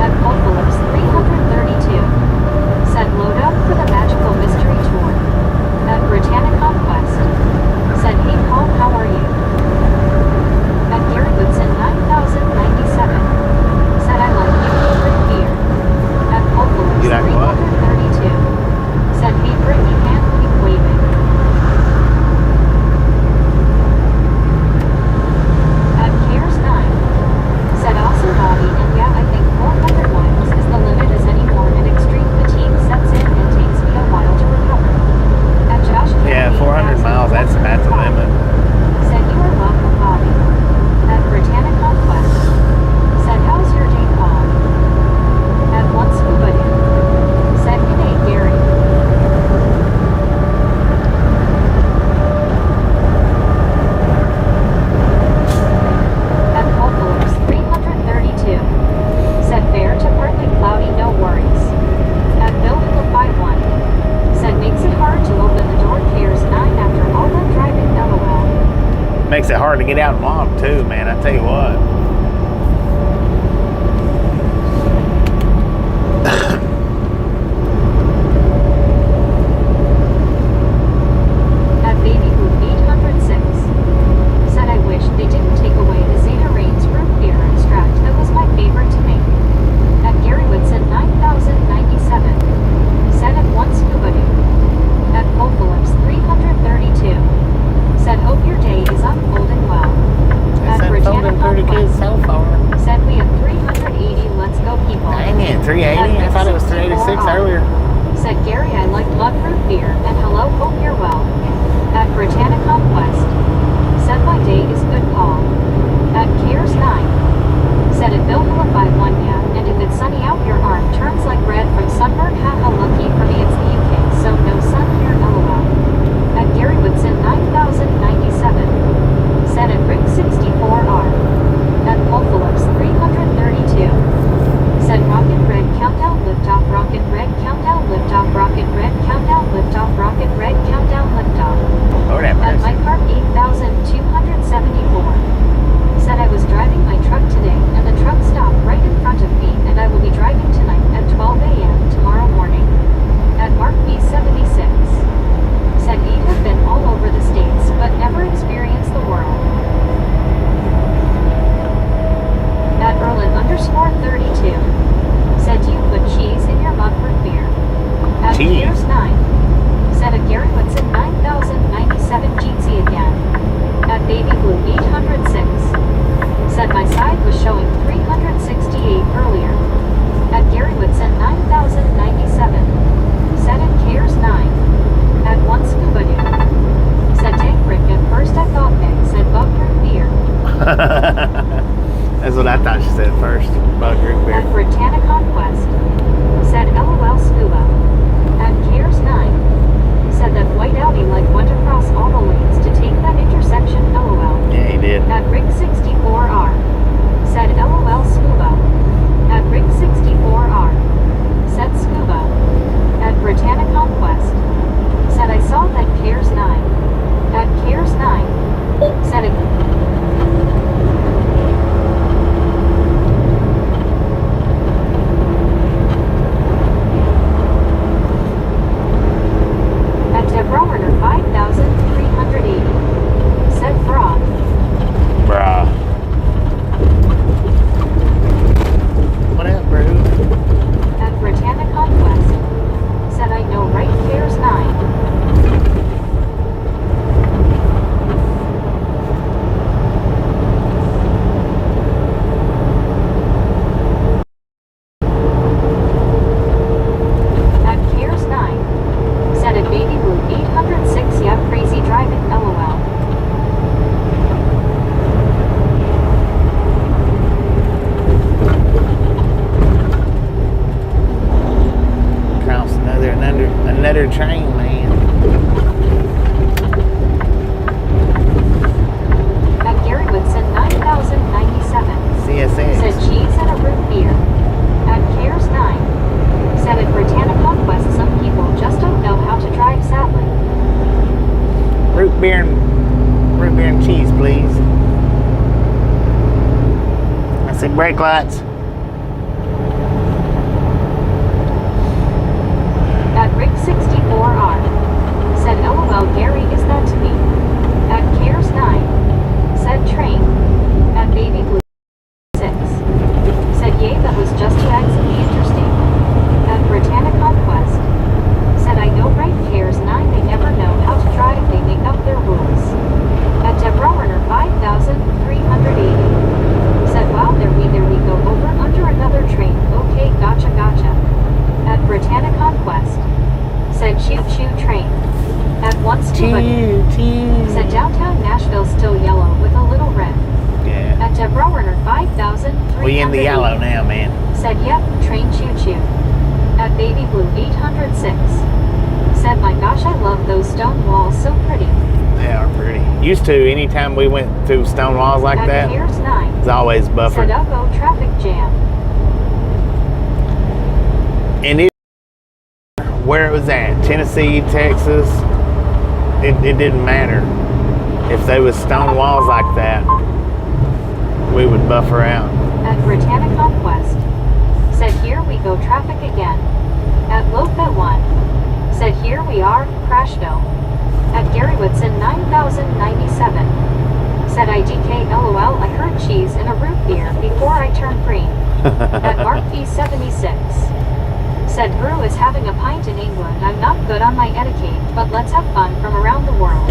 At Popolis 332 said load up for the magical mystery tour. At Britannic Conquest said hey Paul, how are you? At Gary Woodson 9097 said I like you favorite beer. At Popolis You like what? 332 said hey Brittany can't keep waving. At Cares 9 said awesome Bobby, and yeah, I think 400 miles is the limit as any more and extreme fatigue sets in and takes me a while to recover. At Josh Yeah, 400 miles, that's the limit. said you are welcome Bobby. At Britannic Conquest said how's your day Paul? At One Scuba Dude said good day Gary. At Popolis 332 said fair to partly cloudy, no worries. At Bill the 51 said makes it hard to open the door. Piers 9 after all that driving. LOL. Makes it hard to get out and walk too, man. I tell you what. At Baby Boot 806 said I wish they didn't take away the Zeta Reigns root beer extract. That was my favorite to make. At Gary Woodson 9097 said at One Scuba Dude. At Popolis 332 said hope your day is unfolding well. At Britannic Conquest so far. said we have 380. Let's go people. Dang it, 380? I thought it was 386 earlier. Said Gary, I like blood root beer, and hello, hope you're well. At Britannic Conquest said my day is good, Paul. At Cares 9 said at Bill Hilla 51 yeah, and if it's sunny out your arm turns like red from sunburn. Haha, lucky for me it's the UK, so no sun here. LOL. At Gary Woodson 9097 said at Rick 64R. At Popolis 332 said rocket red countdown liftoff, rocket red countdown liftoff, rocket red countdown liftoff, rocket red countdown liftoff. Lord have At my mercy. car 8274 said I was driving my truck today and the truck stopped right in front of me and I will be driving tonight. At Another train, man. At Gary Woodson 9097. CSX. Said cheese and a root beer. At Cares 9. Said at Britannia Conquest some people just don't know how to drive sadly. Root beer and cheese, please. I said brake lights. At Rick 64R. Said LOL Gary is that to me. At Cares 9. Said train. At Baby Blue 6. Said yay that was just to be interesting. At Britannia Conquest. Said I know right Cares 9 they never know how to drive they make up their rules. At Deborah Warner 5380. Said wow there we go over under another train okay gotcha. At Britannia Conquest. Said choo train. At once Choo. Said downtown Nashville still yellow with a little red. Yeah. At Deborah Warner 5380. We in the yellow now, man. Said yep, train choo. At Baby Blue 806. Said my gosh I love those stone walls so pretty. They are pretty. Used to, anytime we went through stone walls like At that, Cares 9. it's always buffered. Said uh-oh traffic jam. And it, where it was at, Tennessee, Texas, it didn't matter. If there was stone walls like that, we would buffer out. At Britannia Conquest. Said here we go traffic again. At Lofa 1. Said here we are, Crashville. At Gary Woodson 9097. Said IDK LOL I heard cheese and a root beer before I turned green. At Mark B76. Said Brew is having a pint in England. I'm not good on my etiquette, but let's have fun from around the world.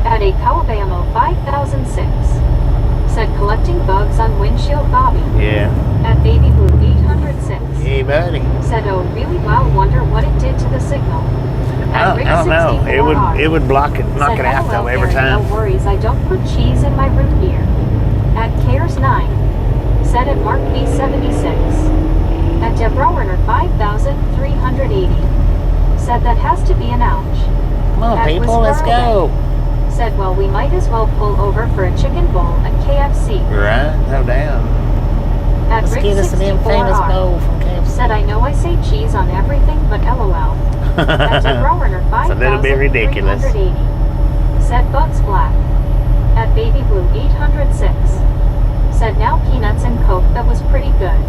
At a Calabamo 5006. Said collecting bugs on windshield Bobby. Yeah. At Baby Blue 806. Hey, buddy. Said oh really wow wonder what it did to the signal. I don't know. It would block it, knock Said, it out though LOL, every Gary, time. No worries, I don't put cheese in my root beer. At Cares 9. Said at Mark B76. At Deborah Warner 5380. Said that has to be an ouch. Come on, At people, let's Whisper go. Said well we might as well pull over for a chicken bowl at KFC. Right? No doubt. At Let's Rick get us an infamous 64R. bowl from KFC. Said I know I say cheese on everything but LOL. At Deborah Warner It's a little bit ridiculous. 5380. Said Bugs Black. At Baby Blue 806. Said now peanuts and Coke that was pretty good.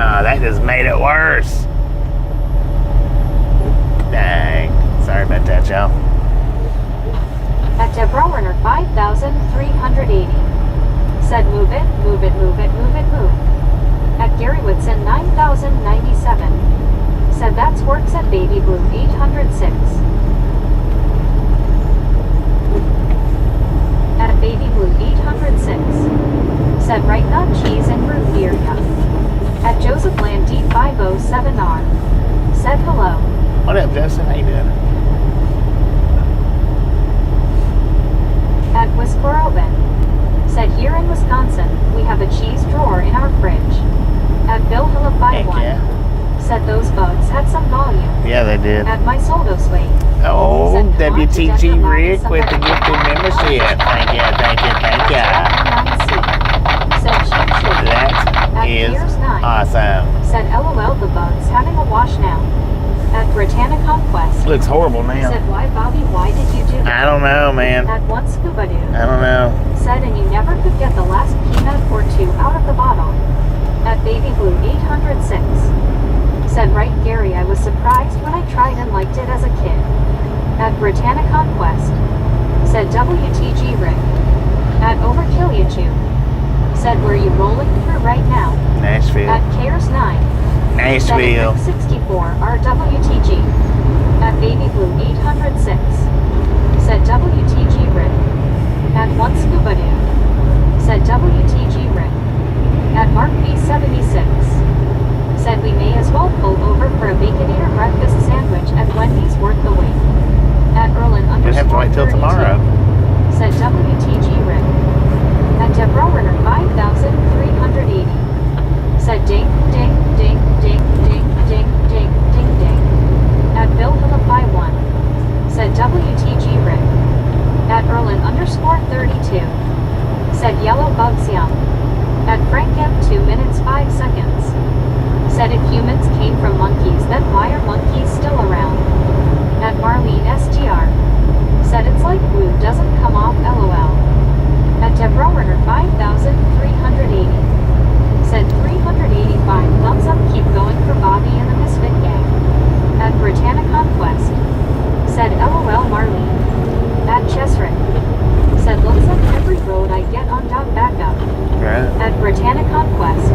Oh, that just made it worse. Dang. Sorry about that, y'all. At Deborah Warner 5380. Said move it. At Gary Woodson 9097. Said that's works at Baby Blue 806. At Baby Blue 806. Said right nut cheese and root beer yeah. At Joseph Land D507R. Said hello. What up, Justin? How you doing? At Whisper Oven. Said here in Wisconsin, we have a cheese drawer in our fridge. At Bill Hilla Heck 51. yeah. Said those bugs had some volume. Yeah, they did. At my Soldo Sway. Oh, Said, come on to WTG Denver, Rick Mountain, with the somebody gifted else. membership. Thank you. Said choo choo. That At is Piers 9. awesome. Said LOL the bugs having a wash now. At Britannia Conquest. Looks horrible now. Said why Bobby why did you do I that? don't know, man. At one scuba doo. I don't know. Said and you never could get the last peanut or two out of the bottle. At Baby Blue 806. Said right Gary I was surprised when I tried and liked it as a kid. At Britannia Conquest. Said WTG Rick. At Overkill You Chew. Said where you rolling through right now. Nashville. At Cares 9. Nashville. 64 RWTG. At Baby Blue 806. Said WTG Rick. At one scuba doo. Said WTG Rick. At Mark B76. Said we may as well pull over for a Baconator breakfast sandwich at Wendy's worth the wait. At Erlin We'd have to wait till 32. tomorrow. Said WTG Rick. Deborah 5380. Said ding, ding, ding, ding, ding, ding, ding, ding, ding. At Bill Philippi 1. Said WTG Rick. At Erlin _32. Said Yellow Bugs Young. At Frank M 2 minutes 5 seconds. Said if humans came from monkeys, then why are monkeys still around? At Marlene SGR. Said it's like glue doesn't come off LOL. At Deborah 5380. Said 385 thumbs up, keep going for Bobby and the Misfit Gang. At Britannia Conquest. Said LOL Marlene. At Chesrick. Said looks like every road I get on backup. Right. At Britannia Conquest.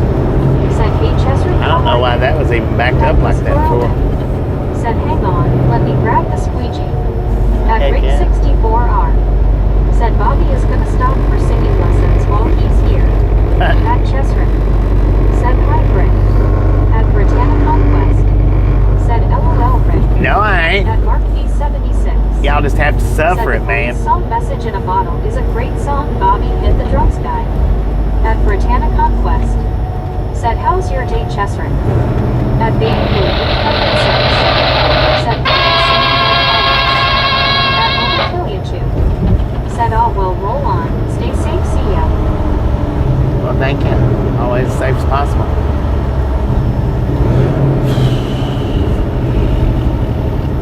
Said hey Chesrick. I don't know why that was even backed up like that for. Said hang on, let me grab the squeegee. At Heck Rick yeah. 64R. Said Bobby is gonna stop for singing lessons while he's here. At Chesrick. Said hi Rick. At Britannia Conquest. Said LOL Rick. No, I ain't. At Mark B76. Y'all just have to suffer Said it, man. The song Message in a Bottle is a great song. Bobby hit the drums guy. At Britannia Conquest. Said how's your day Chesrick? At Baby Blue 806. Said at Overkilliachu. Said all will roll on. Stay safe, see ya. Well, thank you. Always as safe as possible.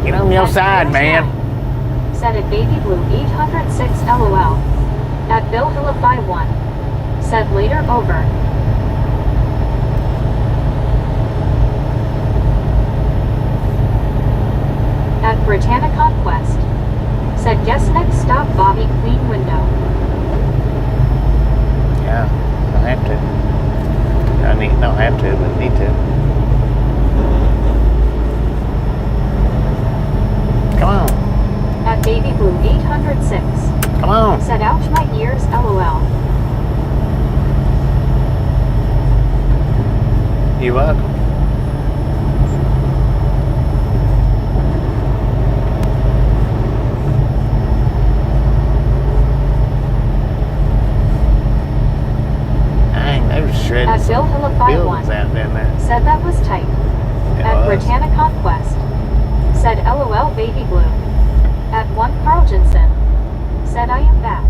Get on your At side, George man. Knight. Said at Baby Blue 806 LOL. At Bill Philippi 1. Said later over. At Britannia Conquest. Said guess next stop Bobby clean window. Yeah, don't have to. Don't have to, but need to. Come on. At Baby Blue 806. Come on. Said ouch my ears LOL. You welcome. Dang, they were shredding At Bill some Philippi 1. buildings out down there. Said that was tight. It At was. Britannia Conquest. Said LOL Baby Blue. At 1 Carl Jensen. Said I am back.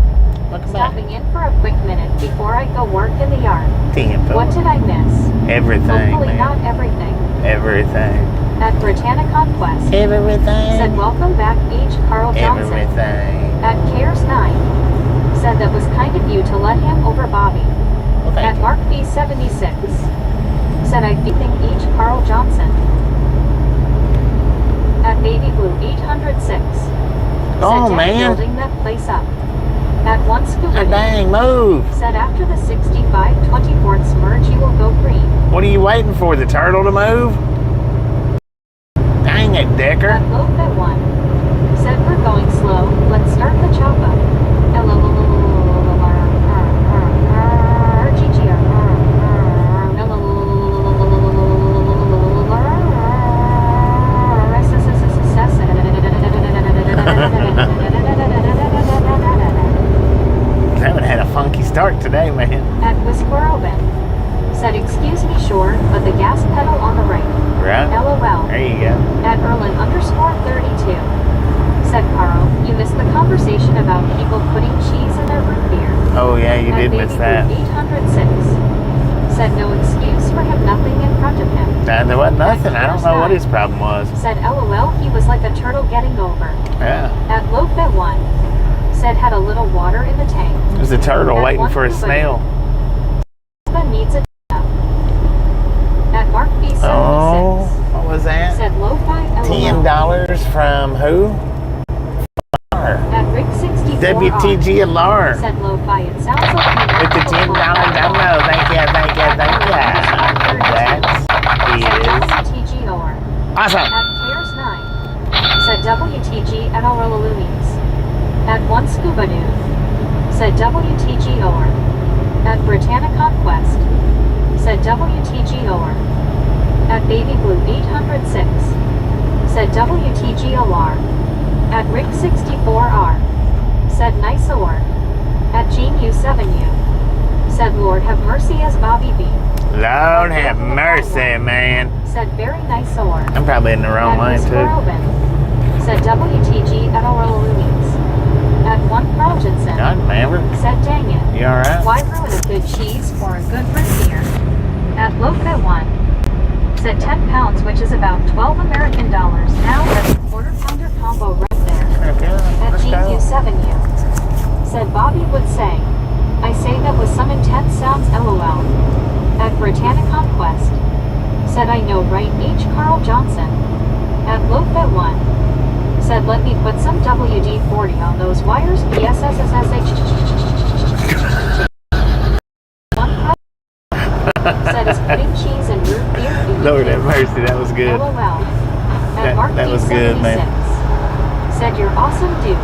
Welcome back. Stopping in for a quick minute before I go work in the yard. Tampa. What did I miss? Everything, Hopefully man. not everything. Everything. At Britannia Conquest. Everything. Said welcome back H. Carl Johnson. Everything. At Cares 9. Said that was kind of you to let him over Bobby. Well, thank At you. Mark B76. Said I think H. Carl Johnson. At Baby Blue 806. Oh, said man. building that place up. At 1 Scuba Ah, Doo. dang, move. Said after the 65/24th merge you will go green. What are you waiting for? The turtle to move? Dang it, Decker. At Loaf at 1. Said we're going slow. Let's start the chop up. Haven't had a funky start today, man. At Whisper Open. Said excuse me sure, but the gas pedal on the right. Right? LOL. There you go. At Erlin _32. Said Carl, you missed the conversation about people putting cheese in their root beer. Oh, yeah, you At did Baby miss that. Blue 806. Said no excuse for him, nothing in front of him. There wasn't nothing. I don't know what his problem was. Said LOL, he was like a turtle getting over. Yeah. At Loaf at 1. Said had a little water in the tank. It was a turtle At waiting 1 for a Cuba snail. But needs a At Mark B76. Oh, what was that? Said Lo-Fi LOL. $10 from who? At Rick 64. WTG Alarm. Said Lo-Fi, it sounds like With the $10 download. Thank you. That is TGOR. awesome. At Cares 9. Said WTG at Aurora At 1 Scuba Doo. Said WTGOR. At Britannia Conquest. Said WTGOR. At Baby Blue 806. Said WTGOR. At Rick 64R. Said nice or. At Gene U7U. Said Lord have mercy as Bobby B. Lord have mercy, man. Said very nice or. I'm probably in the wrong lane At too. Robin. Said WTG at Oral Louise. At 1 Carl Jensen. God, remember? Said dang it. You alright? Why ruin a good cheese for a good root beer? At Loca 1. Said 10 pounds, which is about 12 American dollars. Now that's a quarter-pounder combo right there. At GQ7U. Said Bobby would say. I say that with some intense sounds LOL. At Britannic Conquest. Said I know right H. Carl Johnson. At Loca 1. Said let me put some WD-40 on those wires. PSSSSH. Said is putting cheese and root beer. Lord have mercy, that was good. LOL. At Mark that was good, man. Said you're awesome dude.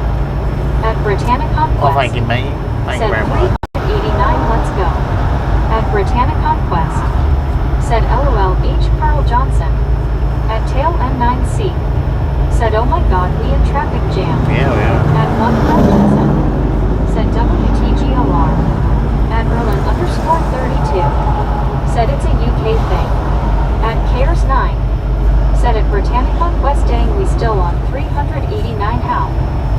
At Britannic Conquest. Well, thank you, man. Thank you Said very much. 389, let's go. At Britannic Conquest. Said LOL H. Carl Johnson. At Tail M9C. Said oh my god, we in traffic jam. Yeah, we are. At 1 Carl Johnson. Said WTGLR. At Merlin _32. Said it's a UK thing. At Cares 9. Said at Britannic Conquest dang we still on 389 how.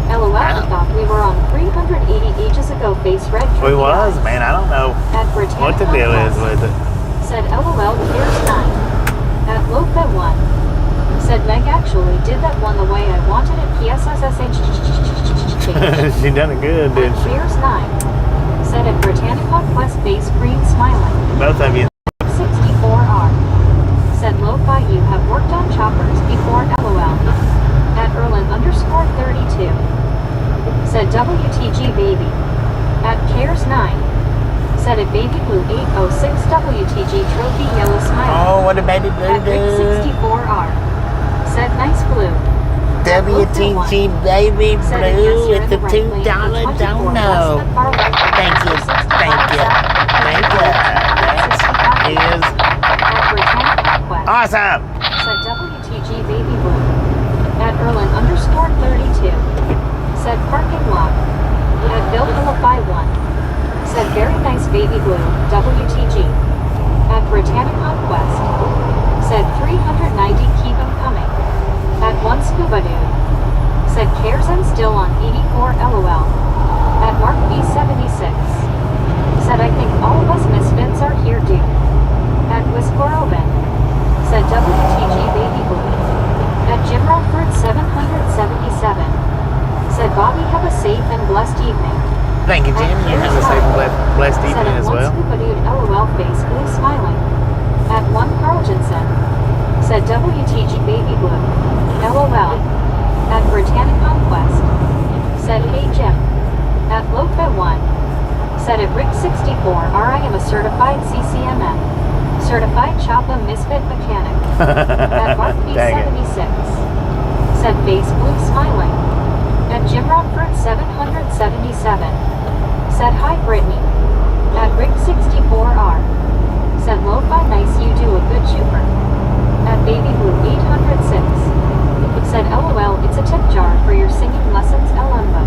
LOL, I thought we were on 380 ages ago. Face red. We was, man. I don't know At Britannic what the deal is with it. Said LOL Cares 9. At Loca 1. Said Meg actually did that one the way I wanted it. PSSSH. She done it good, At didn't she? Cares 9. Said at Britannic Conquest base green smiling. Both of you. 64R. Said Lo-Fi you have worked on choppers before LOL. At Erlin _32. Said WTG baby. At Cares 9. Said at Baby Blue 806 WTG trophy yellow smile. Oh, what a baby blue At Rick dude. 64R. Said nice blue. WTG baby Said blue with yes, the you're in the right $2 lane for 24. dono. That's the far right. Thank you. Thank you. Thank you. That is At Britannic Conquest. awesome. Said WTG baby blue. At Erlin _32. Said parking lot. At Bill Philippi 1. Said very nice baby blue. WTG. At Britannic Conquest. Said 390 keep 'em coming. At 1 Scuba Dude. Said cares I'm still on 84 LOL. At Mark B76. Said I think all of us misfits are here dude. At Whisper Open. Said WTG baby blue. At Jim Rockford 777. Said Bobby have a safe and blessed evening. Thank you, Jim. You have a safe and blessed Said evening at as 1 well. Scuba Dude LOL face blue smiling. At 1 Carl Jensen. Said WTG baby blue. LOL. At Britannic Conquest. Said hey Jim. At Loca 1. Said at Rick 64 I am a certified CCMM. Certified Choppa Misfit Mechanic. At Mark Dang it. B76. Said face blue smiling. At Jim Rockford 777. Said hi Brittany. At Rick 64R. Said Lo-Fi nice you do a good chooper. At Baby Blue 806. Said LOL it's a tip jar for your singing lessons LMBA.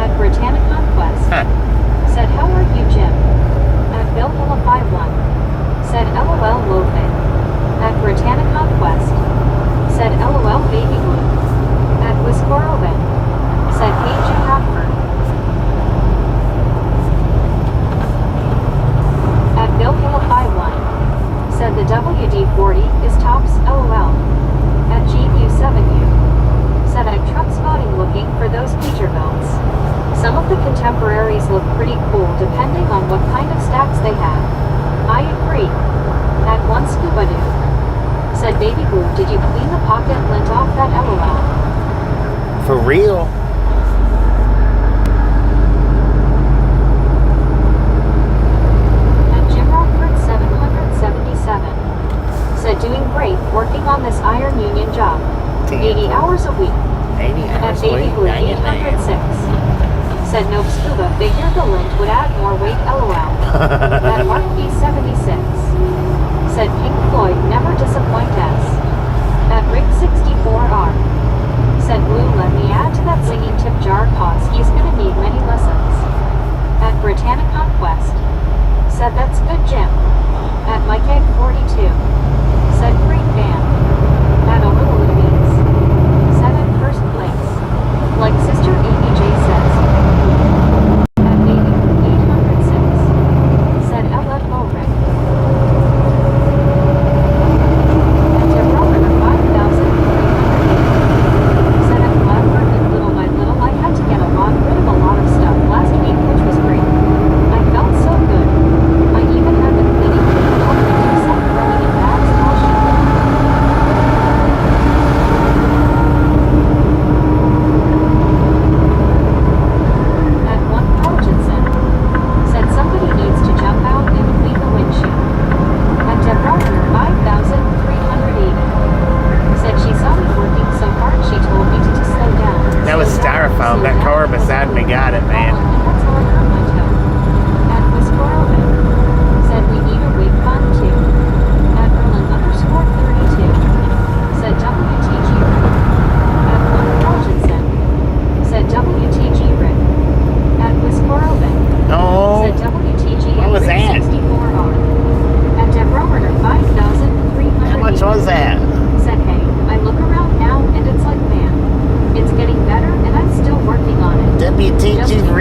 At Britannic Conquest. Said how are you Jim? At Bill Philippi 1. Said LOL Lo-Fi. At Britannic Conquest. Said LOL Baby Blue. At Whisper Oven. Said hey Jim Rockford. At Bill Philippi 1. Said the WD-40 is tops LOL. At GQ7U. Said I'm truck spotting looking for those Peterbilts. Some of the contemporaries look pretty cool depending on what kind of stacks they have. I agree. At 1 Scuba Dude. Said Baby Blue did you clean the pocket lint off that LOL? For real? At Jim Rockford 777. Said doing great working on this iron union job. 80 hours a week. 80 At hours a Baby week. Blue Dang it, man. 806. Said Nope Scuba figured the lint would add more weight LOL. At Mark B76. Said Pink Floyd never disappoint us. At Rick 64R. Said Blue let me add to that singing tip jar cause he's gonna need many lessons. At Britannic Conquest.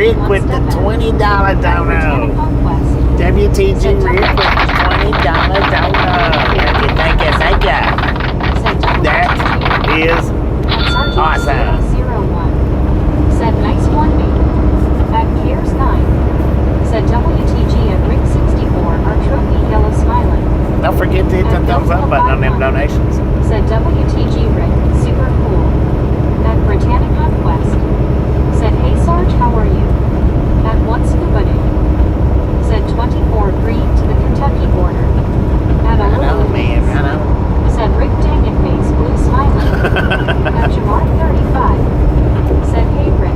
Rick with the $20 dono. WTG Rick with the $20 dono. Thank you. That is awesome. Said nice one, baby. At Cares 9. Said WTG and Rick 64 are trophy yellow smiling. Don't forget to hit the thumbs up button on them donations. Said WTG Rick, super cool. At Britannic Conquest. Said hey Sarge, how are you? At One Scuba Day. Said 24 green to the Kentucky border. At a little man, I know. Said Rick dang it face, blue smiling. At Jamar 35. Said hey Rick.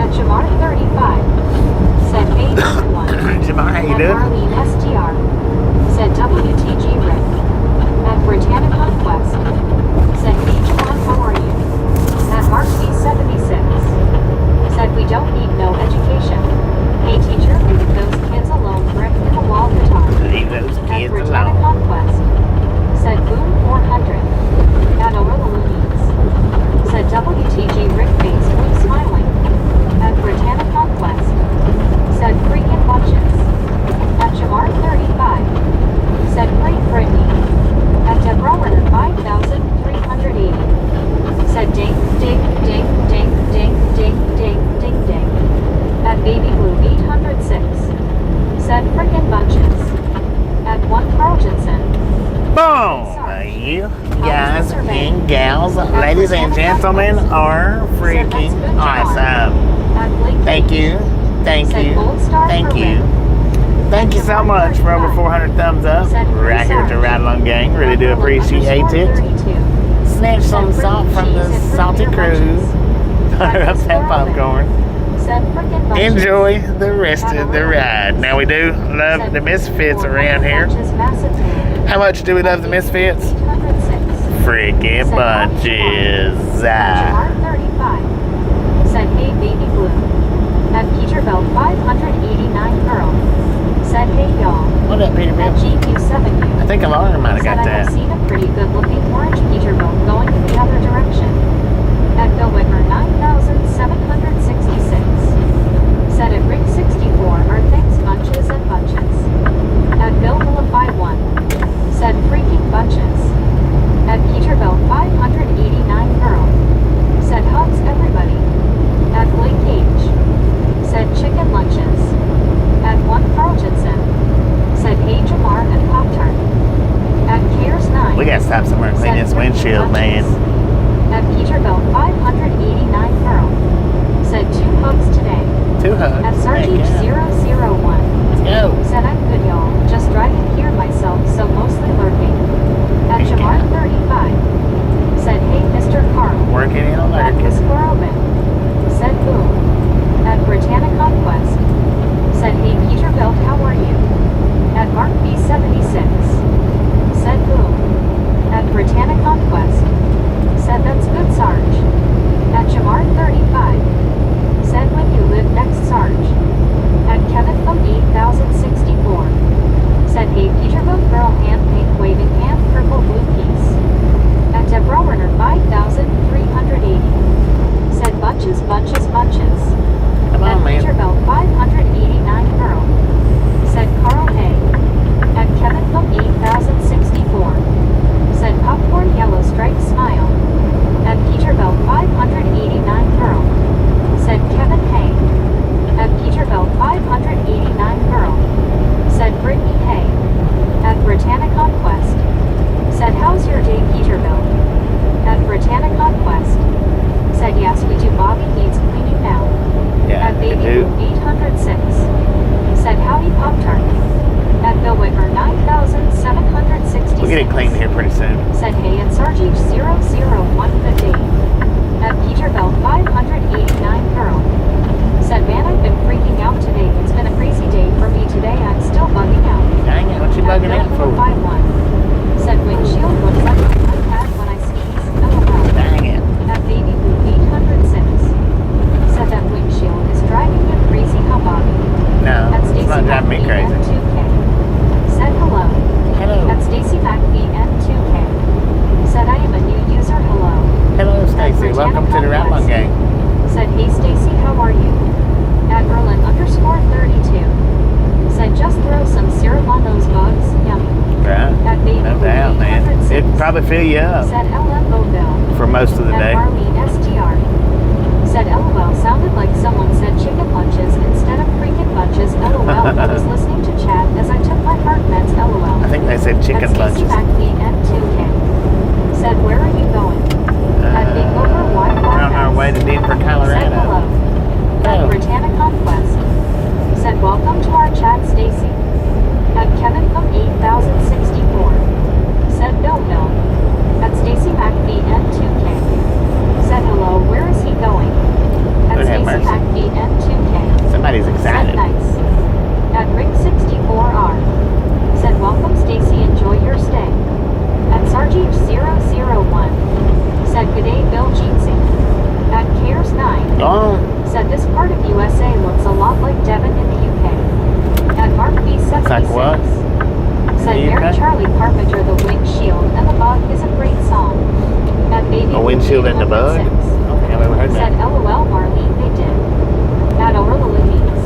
At Jamar 35. Said hey everyone. Jamar, how you At doing? Marlene STR. Said WTG Rick. At Britannic Conquest. Said hey Jamar, how are you? At Mark B76. Said we don't need no education. Hey teacher, leave those kids alone, brick in the wall guitar. Leave those At kids Britannic alone. Conquest. Said boom 400. At Orilla Louise. Said WTG Rick face, blue smiling. At Britannic Conquest. Said freaking bunches. At Jamar 35. Said great Brittany. At Deborah Renner 5,380. Said ding, ding, ding, ding, ding, ding, ding, ding, ding. At Baby Blue 806. Said frickin' bunches. At One Carl Jensen. Boom! You guys and gals, ladies and gentlemen, are freaking awesome. At Blake Thank you. Thank you. Thank you. Thank you so much for over 400 thumbs up right here at the Ride Along Gang. Really do appreciate it. Snatch some salt from the salty cruise. Butter up that popcorn. Enjoy the rest of the ride. Now we do love the Misfits around here. How much do we love the Misfits? Freaking bunches. Jamar 35. Said hey baby blue. At Peterbilt 589 Pearl. Said hey y'all. What up, Peter At Bill? GQ7U. I think Alana might have Said got I have that. seen a pretty good looking orange Peterbilt going in the other direction. At Bill Whitmer 9,766. Said at Rick 64 are thanks bunches and bunches. At Bill Willify 1. Said freaking bunches. At Peterbilt 589 Pearl. Said hugs everybody. At Blake Cage. Said chicken lunches. At One Carl Jensen. Said hey Jamar and Pop-Tart. At Cares 9. We gotta stop somewhere and clean Said this freaking windshield, man. bunches. At Peterbilt 589 Pearl. Said 2 hugs today. 2 hugs. At Sergeant Heck yeah. 001. Let's go. Said I'm good y'all, just driving here myself, so mostly lurking. At Jamar 35. Said hey Mr. Carl. Working in At America. Miss Corobin. Said boom. At Britannic Conquest. Said hey Peterbilt, how are you? At Mark B76. Said boom. At Britannic Conquest. Said that's good Sarge. At Jamar 35. Said when you live next Sarge. At Kevin from 8064. Said hey Peterbilt girl hand pink waving hand purple blue piece. At Deborah Werner 5,380. Said bunches bunches bunches. Come At on, man. Peterbilt 589 Pearl. Said Carl Hay. At Kevin from 8064. Said popcorn yellow striped smile. At Peterbilt 589 Pearl. Said Kevin Hay. At Peterbilt 589 Pearl. Said Brittany Hay. At Britannic Conquest. Said how's your day Peterbilt? At Britannic Conquest. Said yes we do Bobby needs cleaning now. Yeah, At we Baby do. Blue 806. Said howdy Pop-Tart. At Bill Whitmer 9,766. We'll get it cleaned here pretty soon. Said hey and Sergeant 001 good day. At Peterbilt 589 Pearl. Said man I've been freaking out today. It's been a crazy day for me today. I'm still bugging out. Dang it, what you bugging out for? By one. Said windshield looks like a pad when I sneeze. LOL. Dang it. At Baby Blue 806. Said that windshield is driving you crazy, huh Bobby? No, At it's Stacy not driving me McVie crazy. N2K. Said hello. Hello. At Stacy McVie N2K. Said I am a new user. Hello. Hello, Stacy. Welcome to the Ride Along Gang. Said hey Stacy, how are you? At probably fill you up Said LM Boville. for most of the At day. Marlene STR. Said LOL sounded like someone said chicken lunches instead of freaking lunches. LOL. I was listening to chat as I took my heart meds. LOL. I think they said chicken At Stacy lunches. McPhee N2K. Said where are you going? At Big Over Wi-Fi. We're on our way to Denver, Said Colorado. hello. At Oh. Britannia Conquest. Said welcome to our chat, Stacy. At Kevin from 8064. Said Bill Hill. At Stacy McPhee N2K. Said hello, where is he going? At Lord have Stacy mercy. McPhee N2K. Somebody's Said excited. nice. At Rick64R. Said welcome, Stacy, enjoy your stay. At Sargent001. Said good day, Bill Jeetsy. At Cares9. Oh, Said this part of USA looks a lot like Devon in the UK. At Mark B76. like what? Said The Mary UK? Charlie Carpenter, the windshield and the bug is a great song. At Baby A windshield and the bug? 6. Okay, I've never heard Said that. LOL Marlene, they did. At Orla Louise.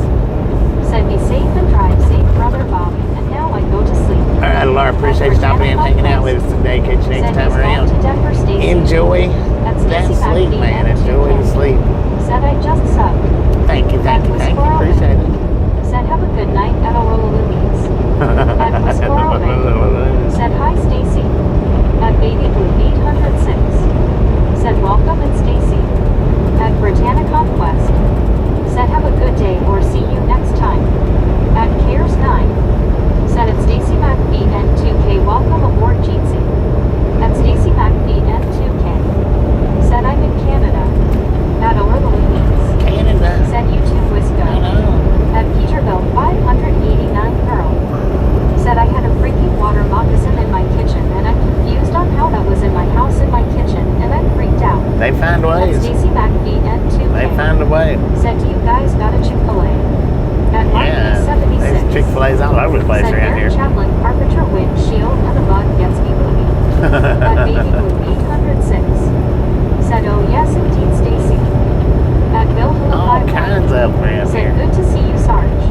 Said be safe and drive safe, brother Bobby. And now I go to sleep. All right, Laura, appreciate you stopping in and hanging out with us today. Catch you next Said time he's gone around. to Denver, Stacy. Enjoy At that Stacy sleep, McPhee man. Enjoy the N2K. sleep. Said I just subbed. Thank you. Appreciate it. Said have a good night at Orla Louise. At Whisper Said hi, Stacy. At Baby Blue 806. Said welcome and Stacy. At Britannia Conquest. Said have a good day or see you next time. At Cares9. Said at Stacy McPhee N2K welcome aboard Jeetsy. At Stacy McPhee N2K. Said I'm in Canada. At Orla Louise. Canada. Said you too, Wisco. I know. At Peterbilt 589 Pearl. Said I had a freaking water moccasin in my kitchen and I'm confused on how that was in my house in my kitchen and I'm freaked out. They find At ways. Stacy McPhee N2K. They find a way. Said do you guys got a Chick-fil-A? At Mark Yeah. B76. There's Chick-fil-A's all over the place Said around Mary here. Chaplin Carpenter windshield and the bug gets me moving. At Baby Blue 806. Said oh yes indeed Stacy. At Bill Hill All 51. kinds of them around Said here. good to see you, Sarge.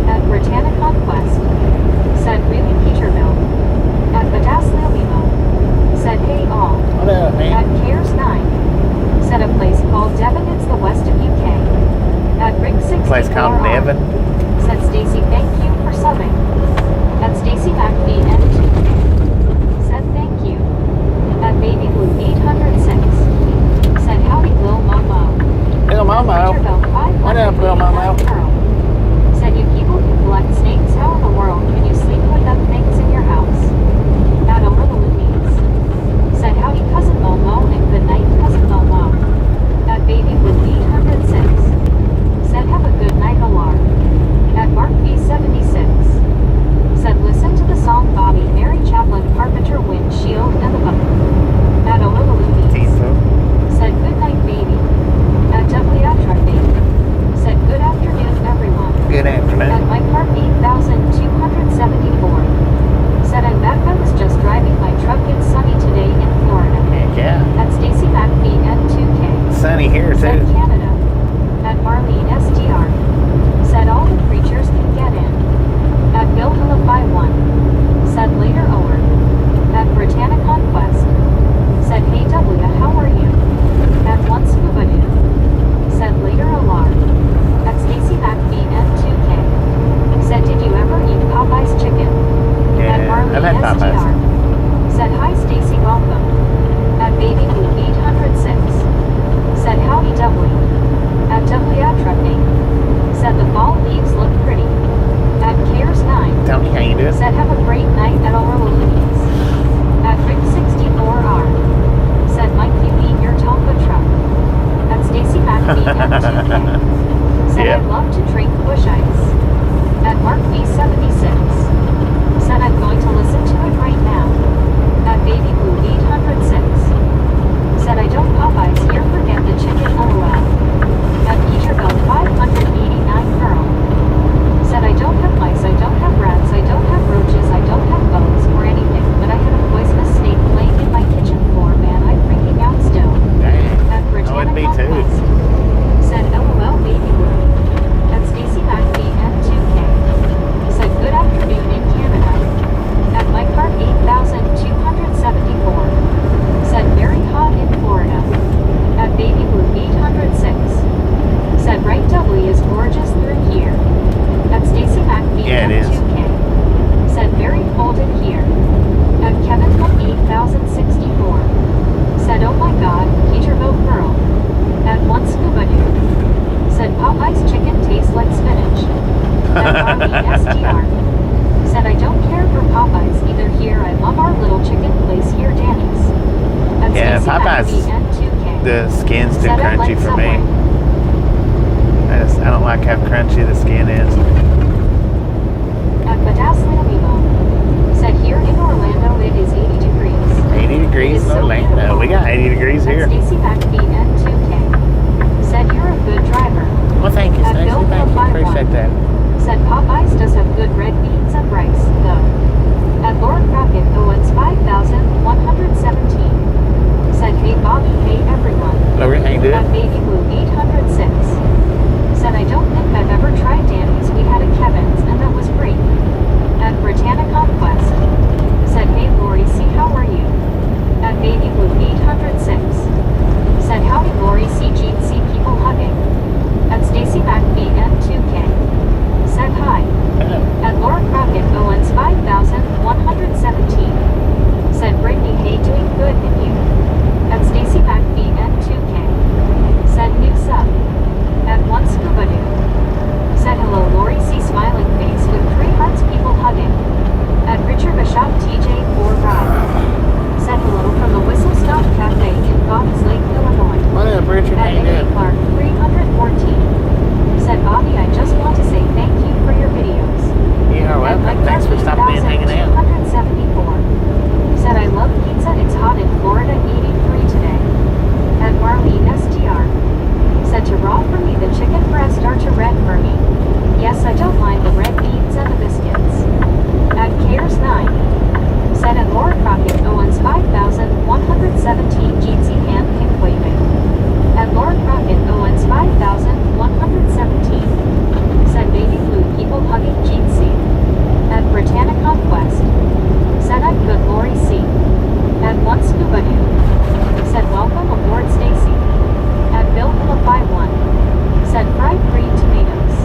At Britannia Conquest. Said really Peterbilt. At Badaslia Limo. Said hey all. What up, At man? Cares9. Said a place called Devon, it's the west of UK. At Rick64. Place called Devon. Said Stacy thank you for subbing. At Stacy McPhee N2. Said thank you. At Baby Blue 806. Said howdy Lil Momo. Lil Momo. What up, Lil Momo? Said you people who collect snakes, how in the world can you sleep with them things in your house? At Orla Louise. Said howdy cousin Momo and good night cousin Momo. At Baby Blue 806. Said have a good night alarm. At Mark B76. Said listen to the song Bobby, Mary Chaplin, Carpenter, windshield, and the bug. At Orla Louise. Said good night baby. At WATRA baby. Said good afternoon everyone. Good At afternoon. my car 8274. Said I'm back, I was just driving my truck, it's sunny today in Florida. Heck yeah. At Stacy McPhee N2K. Sunny here, Said too. Canada. At Marlene STR. Said all the creatures can get in. At Bill Hillify 1. Said later over. At Britannia Conquest. Said hey W, how are you? At one scuba dude. Said later alarm. At Stacy McPhee N2K. Said did you ever eat Popeye's chicken? At Yeah, Marlene I've had STR. Popeyes. Said hi Stacy, welcome. At Baby Blue 806. Said howdy W. At WATRA Said the fall leaves look pretty. At Cares9. Tell me how you do. Said have a great night at Orla Louise. At Rick64R. Said Mike you eat your Tonka truck. At Stacy McPhee N2K. SDR. Said I don't care for Popeyes either here. I love our little chicken place here, Danny's. At Yeah, Stacy Popeyes, McBN2K. the skin's too Said I crunchy like for me. Subway. I don't like how crunchy the skin is. At Badaslan Emo. Said here in Orlando it is 80 degrees. 80 degrees in so Orlando. beautiful. We got 80 degrees At here. Stacy McBN2K. Said you're a good driver. Well, thank you, At Stacey. Bill Thank you. 51. Appreciate that. Said Popeyes does have good red beans and rice, though. At Lord Crockett Owens 5117. Said hey Bobby, hey everyone. Lori, how you doing? At Baby Blue 806. Said I don't think I've ever tried Danny's. We had a Kevin's and that was great. At Britannia Conquest. Said hey Lori C, how are you? At Baby Blue 806. Said howdy Lori C, Gene C, people hugging. At Stacy McBN2K. Said hi. Hello. At Laura Crockett Owens 5117. Said Brittany, hey, doing good and you. At Stacy McBN2K. Said new sub. At one scuba doo. Said hello Lori C, smiling face with 3 hearts, people hugging. At Richard Bishop TJ4 Rob. Said hello from the Whistle Stop Cafe in Bobby's Lake, Illinois. What up, Richard? How At you A. doing? Clark 314. Said Bobby, I just want to say thank you for your videos. Yeah, At welcome. Mike Thanks for stopping in and hanging out. 274. Said I love pizza, it's hot in Florida, 83 today. At Marley STR. Said to raw for me, the chicken breast are to red for me. Yes, I don't mind the red beans and the biscuits. At Cares 9. Said at Laura Crockett Owens 5117 Jeetsy hand pick waving. At Laura Crockett Owens 5117. Said Baby Blue people hugging Jeetsy. At Britannia Conquest. Said I'm good Lori C. At one scuba doo. Said welcome aboard Stacy. At Bill Phillip 51. Said fried green tomatoes.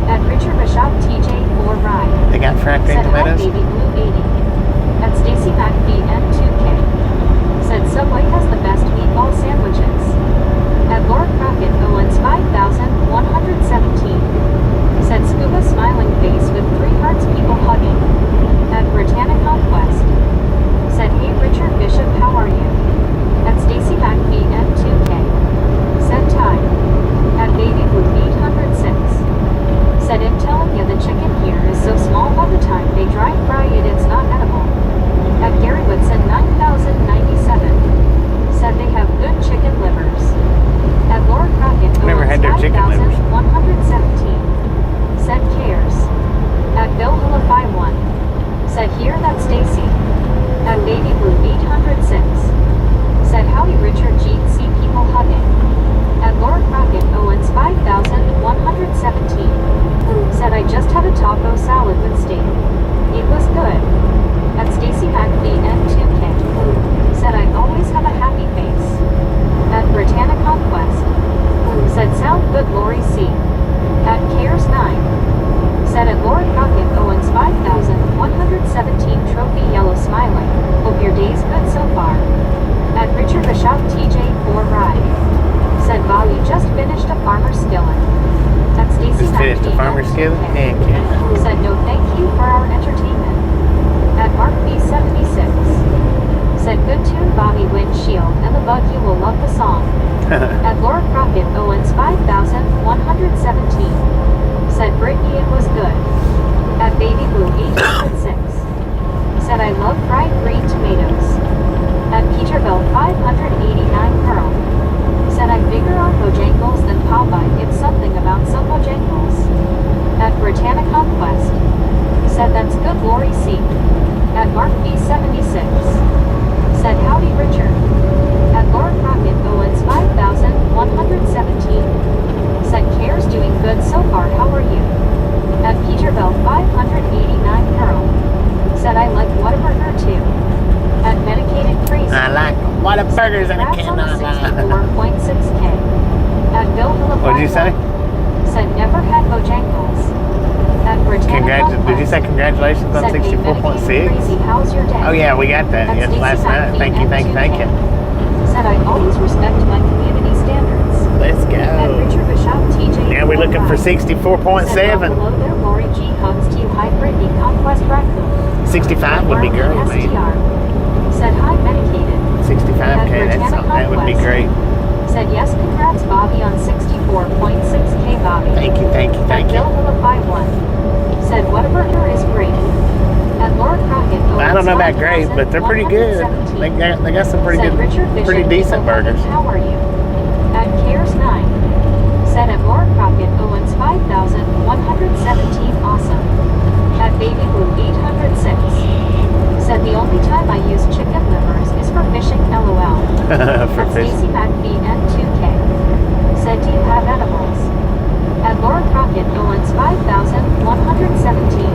At Richard Bishop TJ4 Ride. They got fried green Said hi tomatoes? Baby Blue 80. At Stacy McBN2K. Said Subway has the best meatball sandwiches. At Laura Crockett Owens 5117. Said scuba smiling face with 3 hearts, people hugging. At Britannia Conquest. Said hey Richard Bishop, how are you? At Stacy McBN2K. Said Ty. At Baby Blue 806. Said I'm telling you the chicken here is so small by the time they dry fry it it's not edible. At Gary Woodson 9097. Said they have good chicken livers. At Laura Crockett Never had their chicken livers. 5117. Said cares. At Bill Hilla 51. Said here that's Stacy. At Baby Blue 806. Said howdy Richard G. C. people hugging. At Laura Crockett Owens 5117. Said I just had a taco salad with steak. It was good. At Stacy McBN2K. Said I always have a happy face. At Britannia Conquest. Said sound good Lori C. At Cares 9. Said at Laura Crockett Owens 5117 trophy yellow smiling. Hope your day's good so far. At Richard Bishop TJ4 Ride. Said Bobby just finished a farmer skillet. At Stacy Just finished a farmer skillet? Heck yeah. Said no thank you for our entertainment. At Mark B76. Said good tune Bobby Windshield and the bug you will love the song. At Laura Crockett Owens 5117. Said Brittany it was good. At Baby Blue 806. Said I love fried green tomatoes. At Peterbilt 589 Pearl. Said I'm bigger on Bojangles than Popeye. It's something about some Bojangles. At Britannia Conquest. Said that's good Lori C. At Mark B76. Said howdy Richard. At Laura Crockett Owens 5117. Said cares doing good so far, how are you? At Peterbilt 589 Pearl. Said I like Whataburger too. At Medicated Crazy. I like Whataburgers and I cannot lie. 64.6K. At Bill Phillip. What did you say? Said never had Bojangles. At Britannia. Did you say congratulations on 64.6? Crazy, how's your day? Oh yeah, we got that. Yes, last night. Thank you. Said I always respect my community standards. Let's At go. Richard Bishop TJ. Now we're looking for Said, well, 64.7. hello there, Lori WG hugs to you. Hi Brittany Conquest Raccoon. 65 would be great, man. STR. Said hi medicated. 65K, that's something that would be great. Said yes, congrats Bobby on 64.6K Bobby. Thank you, thank you, thank you. Bill Hilla 51. Said Whataburger is great. And Laura Crockett. I don't know about great, but they're pretty good. They got some pretty Said good, Richard Bishop, pretty decent burgers. How are you? At Cares 9. Said at Laura Crockett Owens 5,117 awesome. At Baby Blue 806. Said the only time I use chicken livers is for fishing LOL. For At fish. Stacy McPhee N2K. Said do you have edibles? At Laura Crockett Owens 5,117.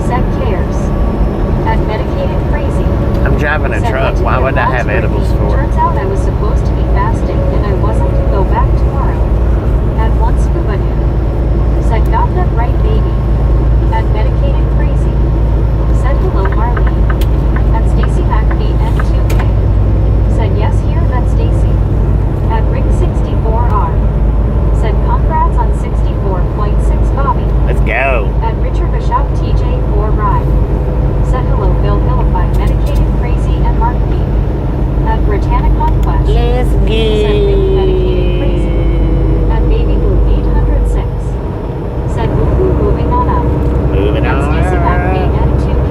Said cares. At Medicated Crazy. I'm driving a Said, truck. "What did Why your would I boss have bring edibles me? for? Turns out I was supposed to be fasting and I wasn't. Go back tomorrow. At One Scuba Dude. Said got that right baby. At Medicated Crazy. Said hello Marlene. At Stacy McPhee N2K. Said yes here that's Stacy. At Rick 64R. Said congrats on 64.6 Bobby. Let's go. At Richard Bishop TJ4 Ride. Said hello Bill Vilified Medicated Crazy and Mark P. At Britannic Conquest. Let's Said Rick Medicated Crazy. go. At Baby Blue 806. Said woohoo moving on up. Moving At Stacy McPhee on. N2K.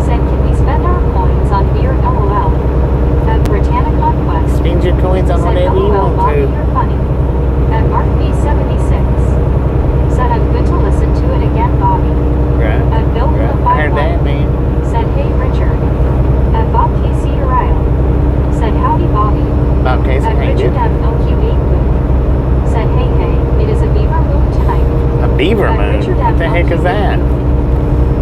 Said can we spend our coins on beer LOL. At Britannic Conquest. Spend your coins on Said whatever you LOL want Bobby to. you're funny. At Mark B76. Said I'm good to listen to it again Bobby. Right. At Bill Right. the I heard that, 51. man. Said hey Richard. At Bob Casey Uriah. Said howdy Bobby. Bob Casey, At how you Richard doing? M. LQ8 Moon. Said hey hey, it is a beaver moon tonight. A beaver At moon? Richard What the M. heck is that?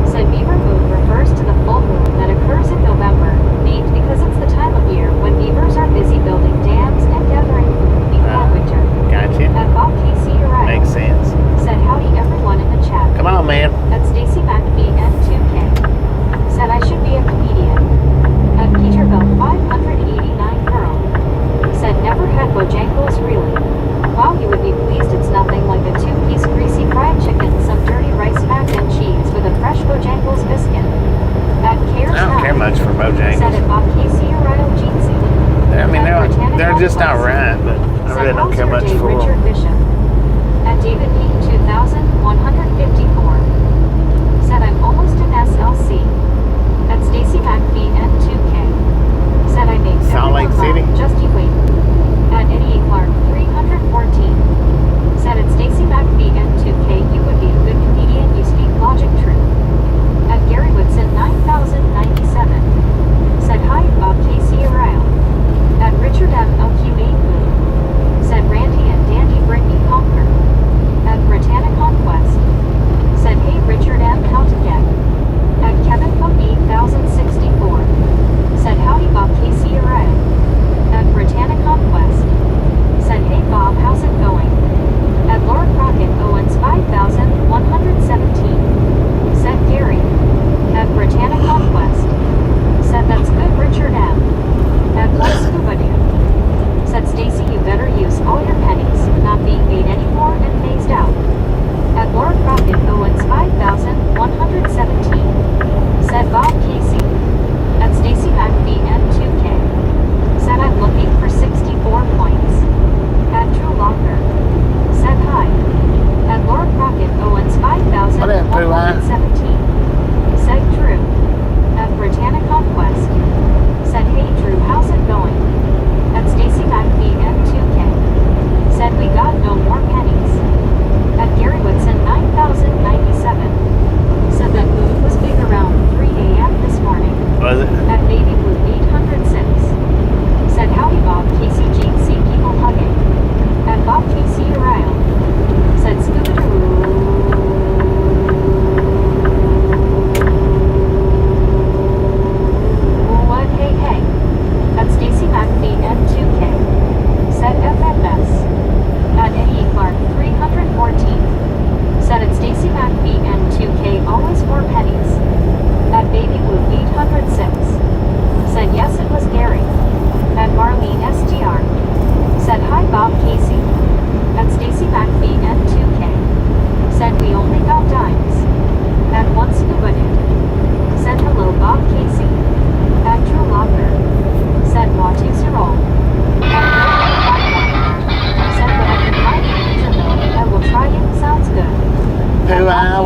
Said beaver moon refers to the full moon that occurs in November, named because it's the time of year when beavers are busy building dams and gathering food before winter. Gotcha. At Bob Casey Uriah. Makes sense. Said howdy everyone in the chat. Come on, man. At Stacy McPhee N2K. Said I should be a comedian. At Peterbilt 589 Girl. Said never had Bojangles really. Wow you would be pleased it's nothing like a 2-piece greasy fried chicken, some dirty rice mac and cheese.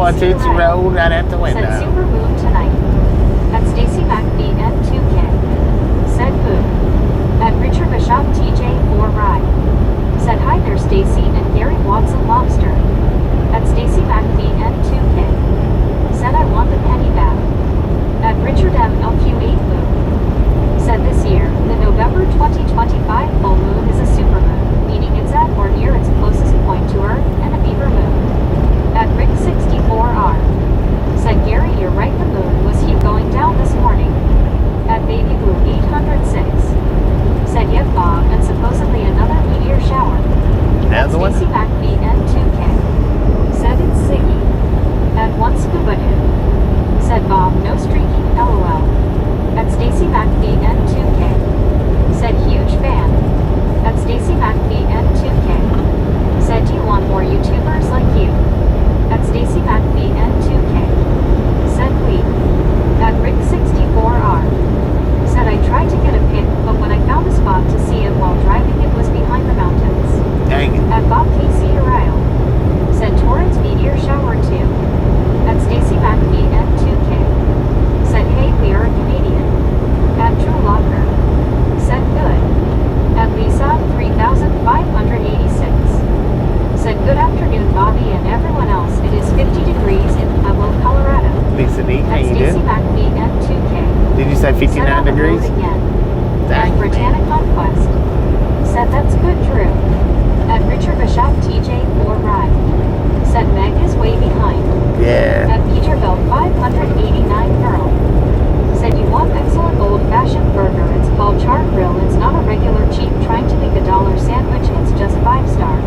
a Casey Tootsie Ryle. Roll right out the Said window. Supermoon tonight. At Stacy McBee N2K. Said Boo. At Richard Bishop TJ4 Ride. Said hi there Stacy and Gary Watson Lobster. At Stacy McBee N2K. Said I want the penny back. At Richard M LQ8 Boo. Said this year, the November 2025 full moon is a supermoon, meaning it's at or near its closest point to Earth and a beaver moon. At Rick64R. Said Gary, you're right, the moon was going down this morning. At Baby Blue 806. Said yep Bob, and supposedly another meteor shower. Another one? Stacy McBee N2K. Said it's Ziggy. At one scuba dude. Said Bob, no streaking, LOL. At Stacy McBee N2K. Said huge fan. At Stacy McBee N2K. Said do you want more YouTubers like you? At Stacy McBee N2K. Said we. At Rick64R. Said I tried to get a pic, but when I found a spot to see it while driving, it was behind the mountains. Dang it. At Bob Casey Ryle. Said Torrance meteor shower 2. At Stacy McBee N2K. Said hey, we are a Canadian. At Drew Locker. Said good. At Lisa 3586. Said good afternoon Bobby and everyone else, it is 50 degrees in Pueblo, Colorado. Lisa D, how At you Stacy doing? McBee N2K. Did you say Said 59 on the road degrees? again. Dang, At Britannic Conquest. Said that's good, Drew. At Richard Bishop TJ4 Ride. Said Meg is way behind. Yeah. At Peterbilt 589 Girl. Said you want excellent old-fashioned burger. It's called Char Grill. It's not a regular cheap trying to make $1 sandwich. It's just 5-star.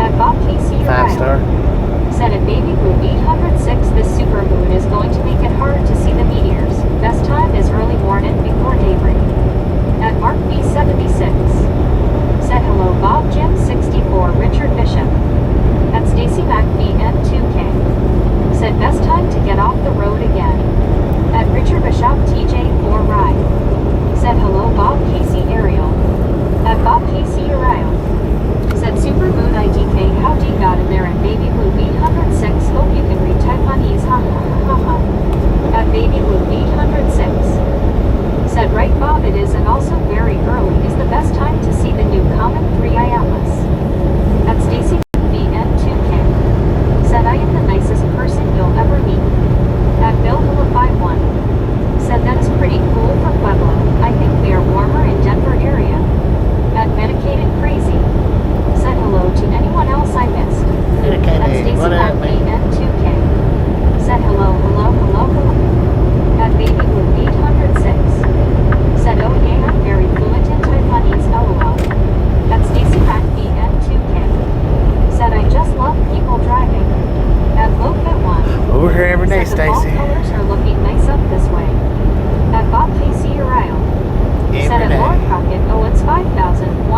At Bob Casey 5-star. Said at Baby Blue 806 this supermoon is going to make it hard to see the meteors. Best time is early morning before daybreak. At Mark B76. Said hello Bob Jim 64 Richard Bishop. At Stacy McBee N2K. Said best time to get off the road again. At Richard Bishop TJ4 Ride. Said hello Bob Casey Ariel. At Bob Casey Uriel. Said Supermoon IDK howdy got in there at Baby Blue 806 hope you can read Taiwanese ha ha ha ha. At Baby Blue 806. Said right Bob it is and also very early is the best time to see the new Comet 3i Atlas. At Stacy BN2K. Said I am the nicest person you'll ever meet. At Bill51. Said that is pretty cool for Pueblo. I think we are warmer in Denver area. At Medicated Crazy. Said hello to anyone else I missed. At Stacy BN2K. Said hello, hello, hello, hello. At Baby Blue 806. Said oh yeah, I'm very fluent in Taiwanese, LOL. At Stacy BN2K. Said I just love people driving. At Lowfit1. Over here every day, Said the fall Stacy. colors are looking nice up this way. At Bob Casey Uriel. Said at Laura Crockett, oh it's 5,117.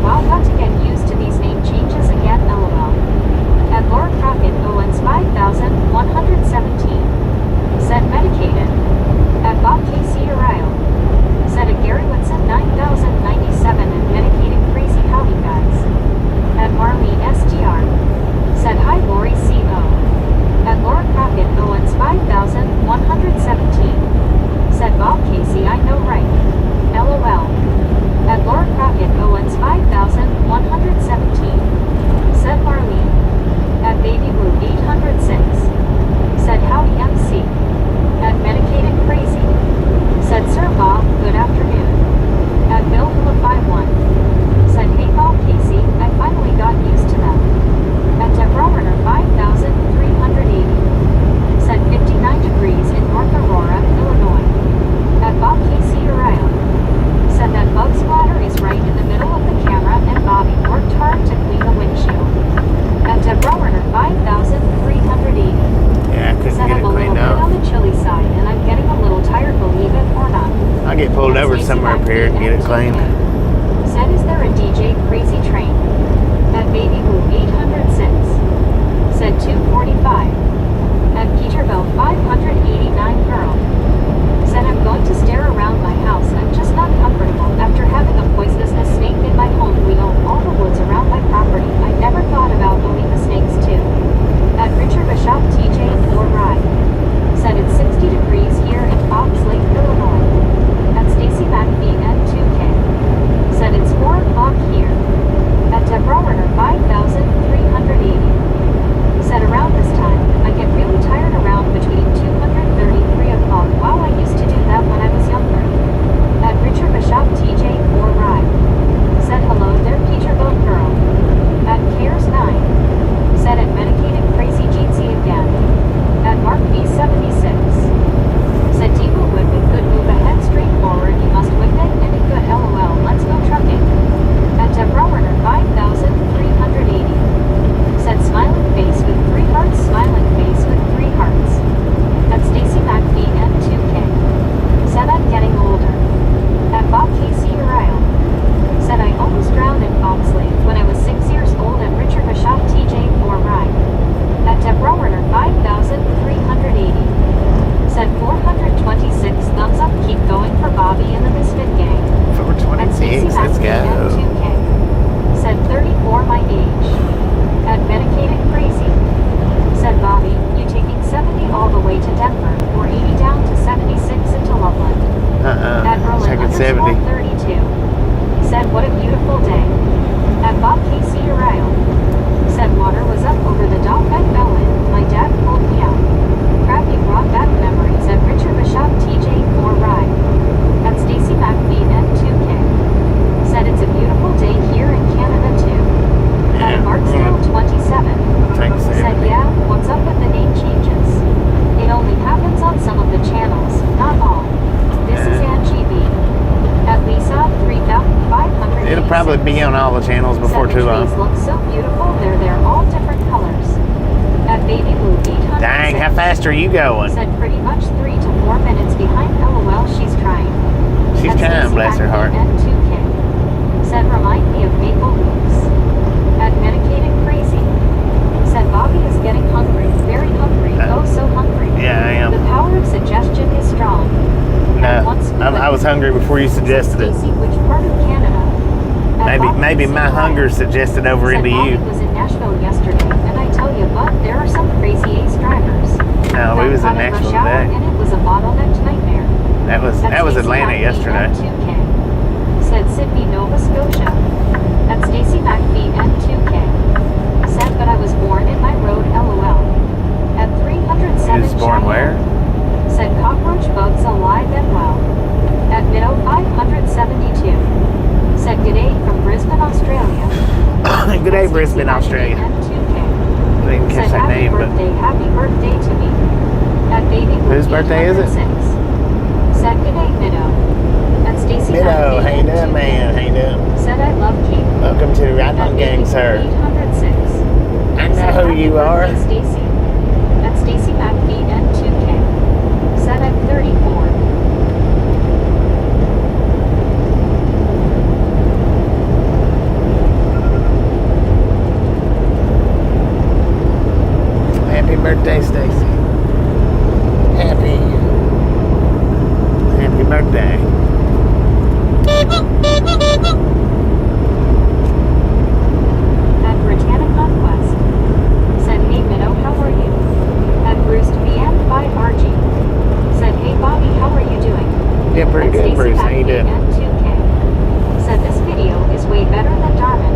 Wow, got to get used to these name changes again, LOL. At Laura Crockett, oh it's 5,117. Said medicated. At Bob Casey Uriel. Said at Gary Whitson 9,097 and medicated crazy howdy guys. At Marlene SGR. Said hi Lori CO. At Laura Crockett, oh it's 5,117. Said Bob Casey, I know right. LOL. At Laura Crockett, Owens 5,117. Said Marlene. At Baby Blue 806. Said howdy MC. At Medicated Crazy. Said Sir Bob, good afternoon. At Bill 51. Said hey Bob Casey, I finally got used to them. At Deborah Runner 5,380. Said 59 degrees in North Aurora, Illinois. At Bob Casey Uriel. Said that bug splatter is right in the middle of the camera and Bobby worked hard to clean the windshield. At Deborah Runner 5,380. Yeah, I couldn't Said get I'm it a little cleaned bit out. on the chilly side and I'm getting a little tired, believe it or not. I'll get pulled At over Stacy somewhere up here and get it cleaned. Said is there a DJ Crazy Train? At Baby Blue 806. Said 245. At Peterbilt 589 Girl. Said I'm going to stare around my house. I'm just not comfortable after having a poisonous snake in my home. We own all the woods around my property. I never thought about owning the snakes too. At Richard Bishop should be on all the channels before Said too the trees long. look so beautiful. They're all different colors. At Baby Blue 806. Dang, how fast are you going? Said pretty much 3 to 4 minutes behind. LOL, she's trying. She's At trying, Stacey bless her heart. N2K. Said remind me of Maple Leafs. At Medicated Crazy. Said Bobby is getting hungry. Very hungry. Oh, so hungry. Yeah, I The am. power of suggestion is strong. No, I was hungry before you suggested it. Stacey, which part of Canada? At Bobby Maybe in my St. hunger Brian. suggested over Said into Bobby you. was in Nashville yesterday, and I tell you, but there are some crazy ace drivers. No, we Got was in caught Nashville rush hour, today. and it was a bottlenecked nightmare. That was Atlanta yesterday. N2K. Said Sydney, Nova Scotia. At Stacey McPhee N2K. Said, but I was born in my road. LOL. At 307. You was born where? Said cockroach bugs alive and well. At Minnow 572. Said g'day from Brisbane, Australia. Good day, At Brisbane, Stacey Australia. N2K. I didn't catch Said that happy name, but happy birthday to me. At Baby Blue Whose birthday is it? 806. Said g'day, Minnow. At Stacey Hello, McPhee how you doing, N2K. man? How you doing? Said I love Kate. Welcome to the Right At On Baby Gang, Blue sir. 806. I know Said who happy you are. birthday, Stacey. At Stacey McPhee N2K. Said I'm 34. Happy birthday, Stacy. Happy birthday. At Britannia Conquest. Said, hey Minnow, how are you? At Bruce VM by RG. Said, hey Bobby, how are you doing? Yeah, pretty At good, Stacey Bruce. How you McPhee doing? N2K. Said, this video is way better than Darman.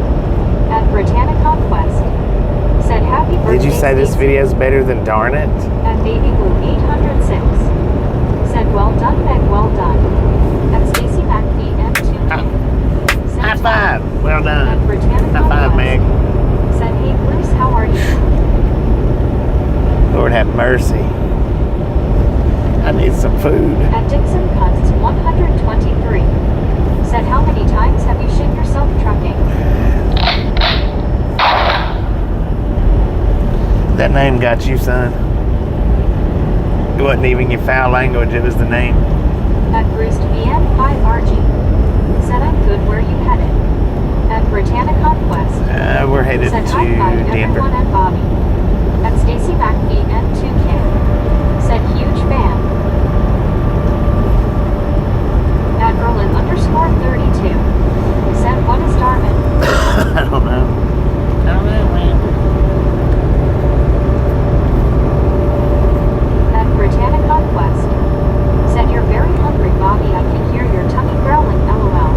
At Britannia Conquest. Said, happy birthday. Did you say this Stacey. video's better than Darn It? At Baby Blue 806. Said, well done, Meg, well done. At Stacey McPhee N2K. Said, High five. Well At done. Britannia High five, Conquest. Meg. Said, hey Bruce, how are you? Lord have mercy. I need some food. At Dixon Cuts 123. Said, how many times have you shit yourself trucking? That name got you, son. It wasn't even your foul language, it was the name. At Bruce VM 5RG. Said, I'm good, where you headed? At Britannia Conquest. We're headed Said, to high five Denver. everyone and Bobby. At Stacey McPhee N2K. Said, huge fan. At Berlin _32. Said, what is Darman? I don't know. I don't know, man. At Britannia Conquest. Said, you're very hungry, Bobby. I can hear your tummy growling. LOL.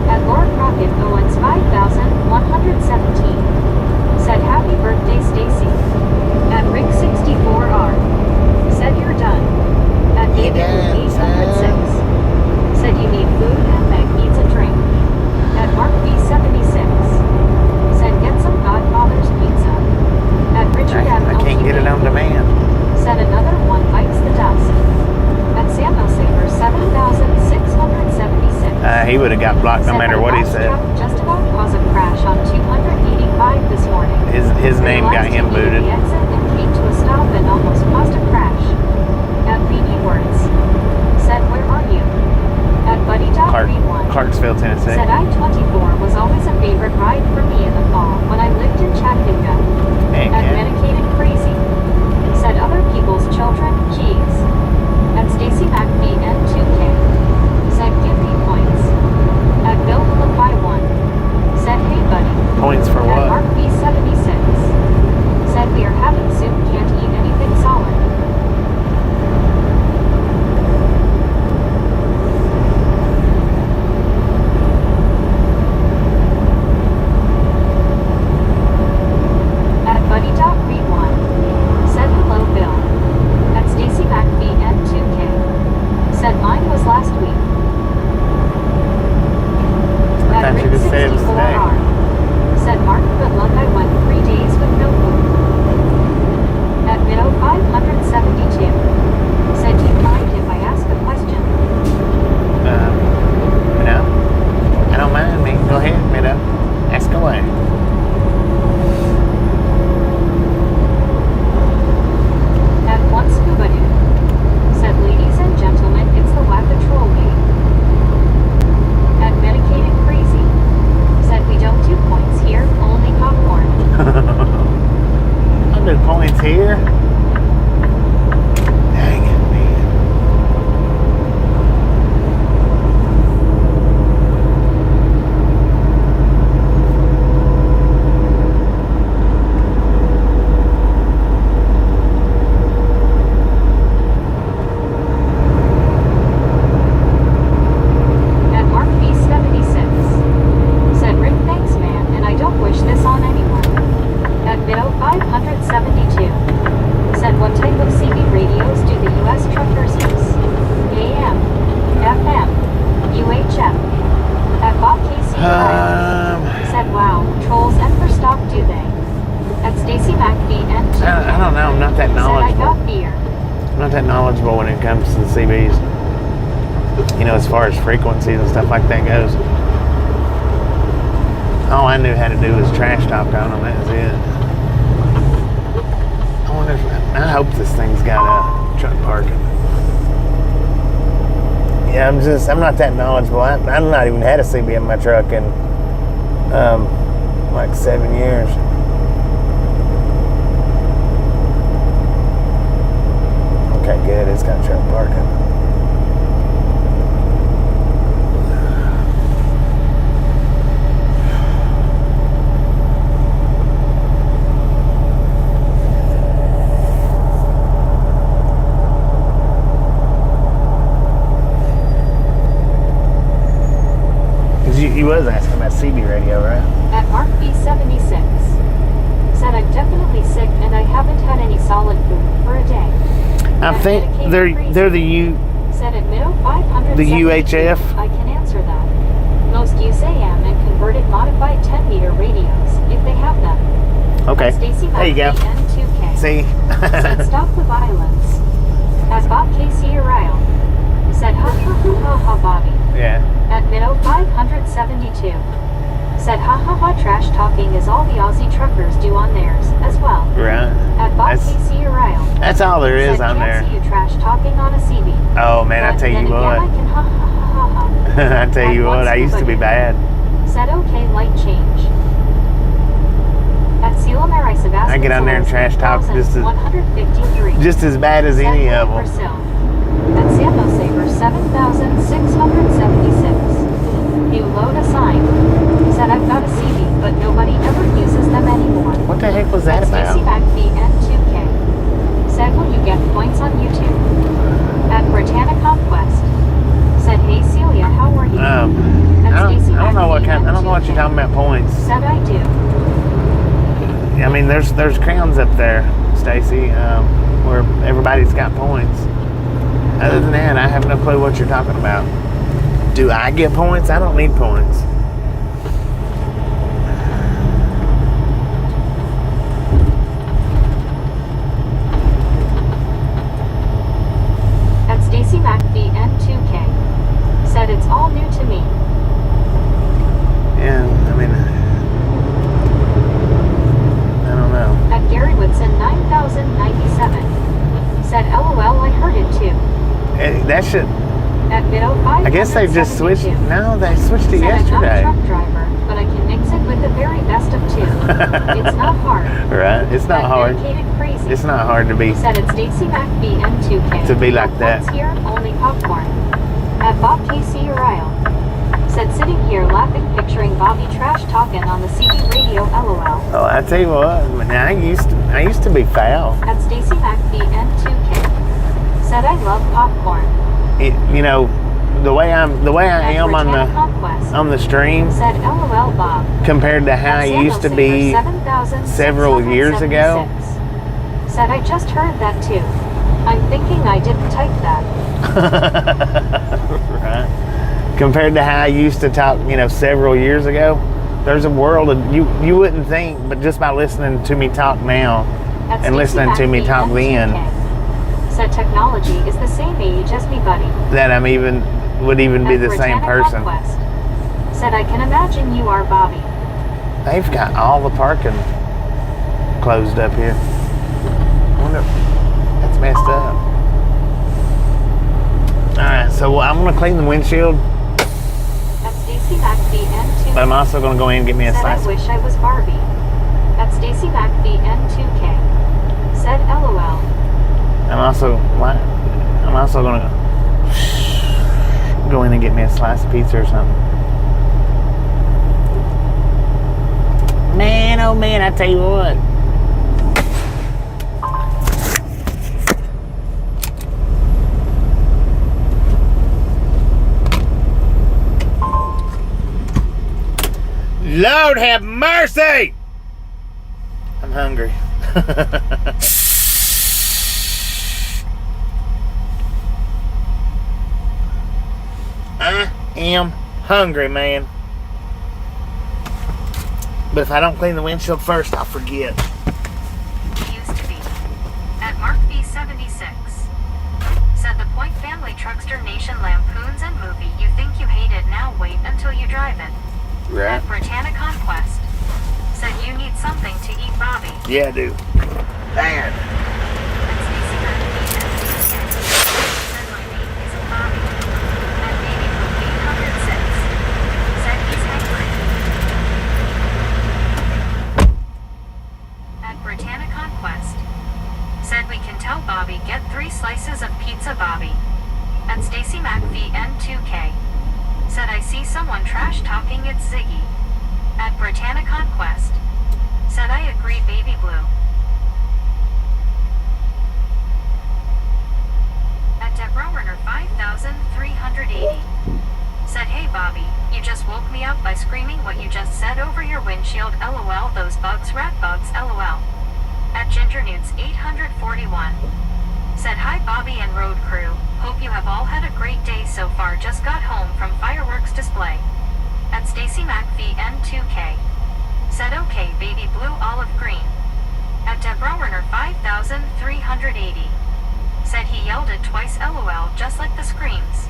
At Lord Rocket Owens 5117. Said, happy birthday, Stacey. At Rick 64R. Said, you're done. At You Baby done, 806. Said, you need food and Meg needs a drink. At Mark B76. Said, get some Godfather's pizza. At Richard M. I can't get it on demand. Said, another one bites the dust. At Samuel Saver 7676. He would have got blocked no Said, matter my what he boss said. truck just about caused a crash on 285 this morning. His name got Realized him he needed booted. The exit and came to a stop and almost caused a crash. At BB Words. Said, where are you? At Buddy.31. Cartersville, Tennessee. Said, I-24 was always a favorite ride for me in the fall when I lived in Chattanooga. Heck At yeah. Medicated Crazy. Said, other people's children, keys. At Stacey McPhee N2K. Said, give me points. At Bill Phillip by 1. Said, hey buddy. Points for At what? Mark B76. Said, we are having soup, can't eat anything solid. At Buddy can't do points here. Dang it, man. At Mark B76. Said Rick, thanks man, and I don't wish this on anyone. At Bido 572. Said what type of CB radios do the US truckers use? AM, FM, UHF. At Bob Casey said wow, trolls and for stock do they? At Stacy McBee and I don't know. I'm not that said I knowledgeable. got beer. I'm not that knowledgeable when it comes to the CBs. You know, as far as frequencies and stuff like that goes. All I knew how to do was trash talk on them. That was it. I hope this thing's got a truck parking. Yeah, I'm not that knowledgeable. I've not even had a CB in my truck in like 7 years. Okay, good. It's got truck parking. You was asking about CB radio, right? At Mark B76. Said I'm definitely sick and I haven't had any solid food for a day. I think they're the Said at Mido 500. the UHF. I can answer that. Most use AM and converted modified 10-meter radios if they have them. Okay. At Stacy There you go. N2K. See? Said stop the violence. At Bob Casey Ariel. Said ha ha ha ha ha Bobby. Yeah. At Mido 572. Said ha ha ha trash talking is all the Aussie truckers do on theirs as well. Right. At Bob That's- Casey Ariel. That's all there is Said on can't there. see you trash talking on a CB. Oh man, I But tell then you again, I what. can ha ha ha ha ha. I tell you At what, I used to be bad. Said okay, light change. At Selamari Sebastian. I get on there and trash talk just as 153. just as bad as any of them. At Sando Saber 7,676. New load assigned. Said I've got a CB, but nobody ever uses them anymore. What the heck was that At Stacy about? McBee N2K. Said will you get points on YouTube? At Britannia Conquest. Said hey Celia, how are you? I don't know what kind. I don't know what you're talking about points. Said I do. I mean, there's crowns up there, Stacy, where everybody's got points. Other than that, I have no clue what you're talking about. Do I get points? I don't need points. At Stacy McBee N2K. Said it's all new to me. Yeah, I mean, I don't know. At Gary Whitson 9097. Said LOL, I heard it too. That should. At Mido 572. I guess they just switched. No, they switched it Said yesterday. I'm not a truck driver, but I can mix it with the very best of two. It's not hard. Right? It's not At hard. Dedicated Crazy. It's not hard to be. Said it's Stacy McBee N2K. To be like No that. points here, only popcorn. At Bob Casey Ariel. Said sitting here laughing, picturing Bobby trash talking on the CB radio. LOL. Oh, I tell you what. Now I used to be foul. At Stacy McBee N2K. Said I love popcorn. You know, the way I At am Britannia Conquest. on the stream Said LOL Bob. compared to how I At used to Sando be Saber several years ago. 7,676. Said I just heard that too. I'm thinking I didn't type that. Right. Compared to how I used to talk, several years ago, there's a world of you wouldn't think, but just by listening to me talk now At and Stacy listening to me McBee talk then, N2K. Said technology is the same age as me buddy. that would even be At the same Britannia person. Conquest. Said I can imagine you are Bobby. They've got all the parking closed up here. I wonder, that's messed up. Alright, so I'm going to clean the windshield, At Stacy McBee N2K. but I'm also going to go in and get me a Said I slice. wish I was Barbie. At Stacy McBee N2K. I'm also gonna go in and get me a slice of pizza or something. Man, oh man, I tell you what. Lord have mercy! I'm hungry. I am hungry, man. But if I don't clean the windshield first, I'll forget. Used to be. At Mark V76. Said the Point Family Truckster Nation lampoons and movie. You think you hate it, now wait until you drive it. Right. At Britannia Conquest. Said you need something to eat, Bobby. Yeah, I do. Dang. At Stacy Said my name isn't Bobby. At Baby Blue 806. Said he's angry. At Britannia Conquest. Said we can tell Bobby get 3 slices of pizza, Bobby. At Stacy McV N2K. Said I see someone trash talking, it's Ziggy. At Britannia Conquest. Said I agree, Baby Blue. At Debrowrunner 5380. Said hey Bobby, you just woke me up by screaming what you just said over your windshield, lol, those bugs, rat bugs, lol. At Ginger Newts 841. Said hi Bobby and road crew, hope you have all had a great day so far, just got home from fireworks display. At Stacy McV N2K. Said okay Baby Blue olive green. At Debrowrunner 5380. Said he yelled it twice, lol, just like the screams.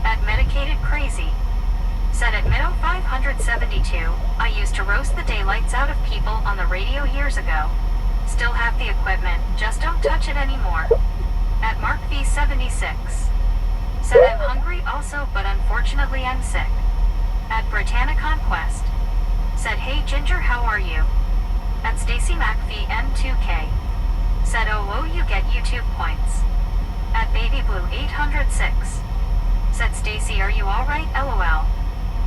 At Medicated Crazy. Said at Minnow 572, I used to roast the daylights out of people on the radio years ago. Still have the equipment, just don't touch it anymore. At Mark V76. Said I'm hungry also, but unfortunately I'm sick. At Britannia Conquest. Said hey Ginger, how are you? At Stacy McV N2K. Said oh you get YouTube points. At Baby Blue 806. Said Stacy, are you alright, lol?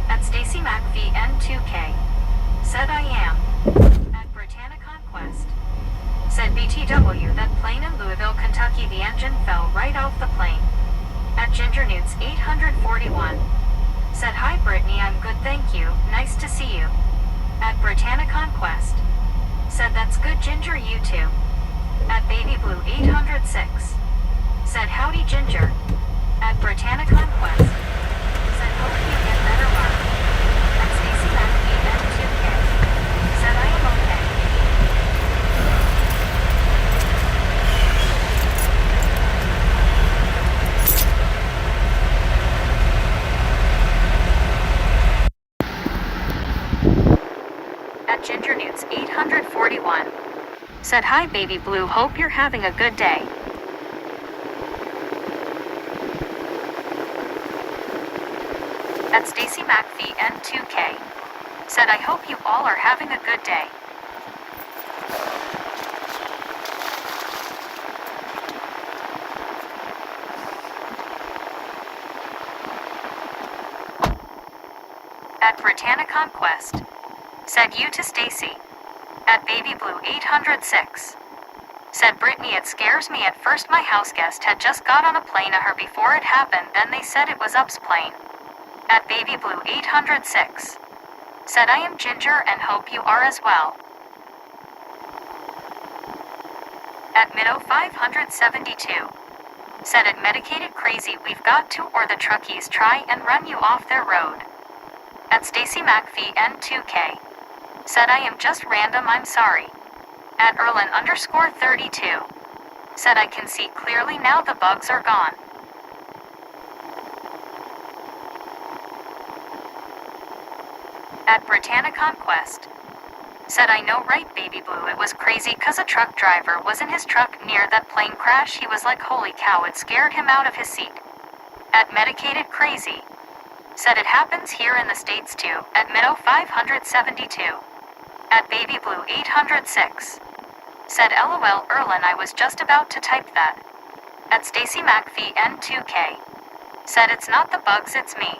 At Stacy McV N2K. Said I am. At Britannia Conquest. Said BTW, that plane in Louisville, Kentucky, the engine fell right off the plane. At Ginger Newts 841. Said hi Brittany, I'm good thank you, nice to see you. At Britannia Conquest. Said that's good Ginger, you too. At Baby Blue 806. Said howdy Ginger. At Britannia Conquest. Said hope you get better luck. At Stacy McV N2K. Said I am okay. At Ginger Newts 841. Said hi Baby Blue, hope you're having a good day. At Stacy McV N2K. Said I hope you all are having a good day. At Britannia Conquest. Said you to Stacy. At Baby Blue 806. Said Brittany, it scares me. At first my house guest had just got on a plane her before it happened, then they said it was Up's plane. At Baby Blue 806. Said I am Ginger and hope you are as well. At Minnow 572. Said at Medicated Crazy, we've got to, or the truckies try and run you off their road. At Stacy McV N2K. Said I am just random, I'm sorry. At Erlin_32. Said I can see clearly now, the bugs are gone. At Britannia Conquest. Said I know right Baby Blue, it was crazy cause a truck driver was in his truck near that plane crash, he was like holy cow, it scared him out of his seat. At Medicated Crazy. Said it happens here in the States too. At Minnow 572. At Baby Blue 806. Said LOL Erlin, I was just about to type that. At Stacy McPhee N2K. Said it's not the bugs, it's me.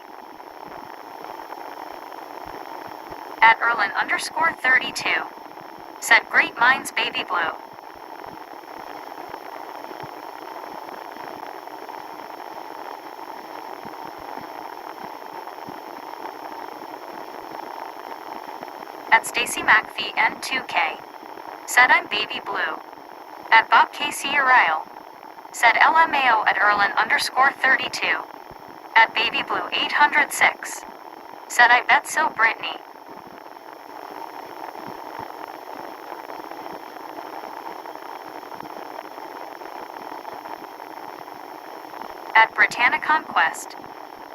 At Erlin_32. Said great minds baby blue. At Stacy McPhee N2K. Said I'm baby blue. At Bob KC Ariel. Said LMAO at Erlin_32. At baby blue 806. Said I bet so Brittany. At Britannia Conquest.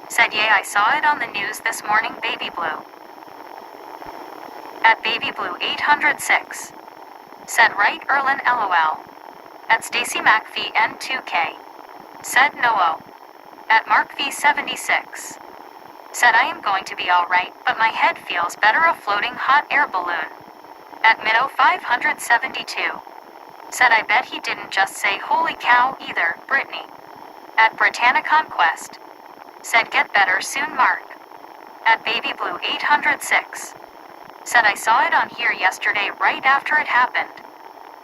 Said yay I saw it on the news this morning baby blue. At baby blue 806. Said right Erlin LOL. At Stacy McPhee N2K. Said no. At Mark V76. Said I am going to be alright, but my head feels better a floating hot air balloon. At Minnow 572. Said I bet he didn't just say holy cow either, Brittany. At Britannia Conquest. Said get better soon Mark. At Baby Blue 806. Said I saw it on here yesterday right after it happened.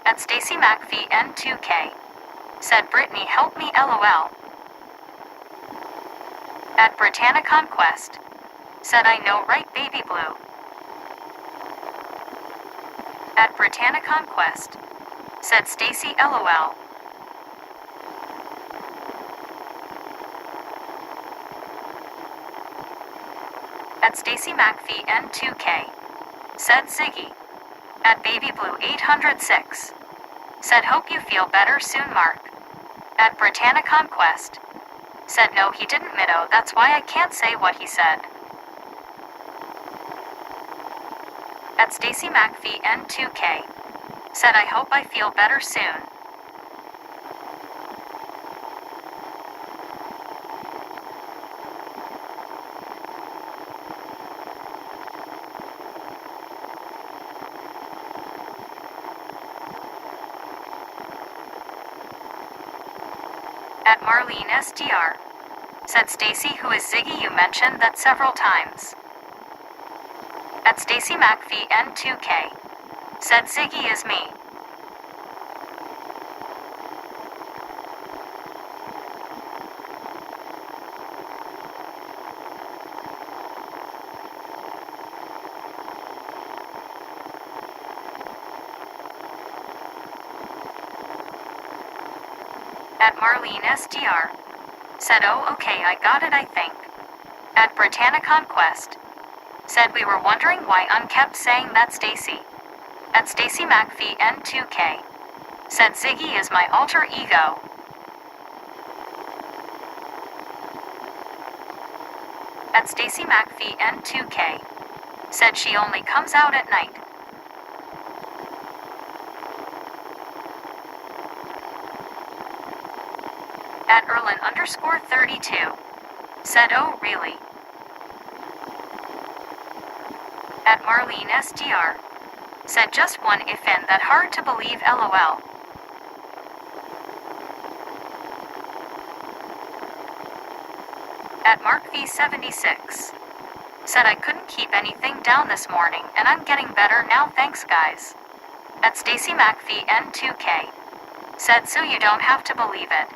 At Stacy McPhee N2K. Said Brittany help me LOL. At Britannia Conquest. Said I know right baby blue. At Britannia Conquest. Said Stacy LOL. At Stacy McPhee N2K. Said Ziggy. At Baby Blue 806. Said hope you feel better soon Mark. At Britannia Conquest. Said no he didn't Middo, that's why I can't say what he said. At Stacy McPhee N2K. Said I hope I feel better soon. At Marlene SDR. Said Stacy who is Ziggy, you mentioned that several times. At Stacy McPhee N2K. Said Ziggy is me. At Marlene SDR. Said oh okay I got it I think. At Britannia Conquest. Said we were wondering why kept saying that Stacy. At Stacy McPhee N2K. Said Ziggy is my alter ego. At Stacy McPhee N2K. Said she only comes out at night. At Erlin_32. Said oh really. At Marlene SDR. Said just one if and that hard to believe LOL. At Mark V76. Said I couldn't keep anything down this morning and I'm getting better now thanks guys. At Stacy McPhee N2K. Said so you don't have to believe it.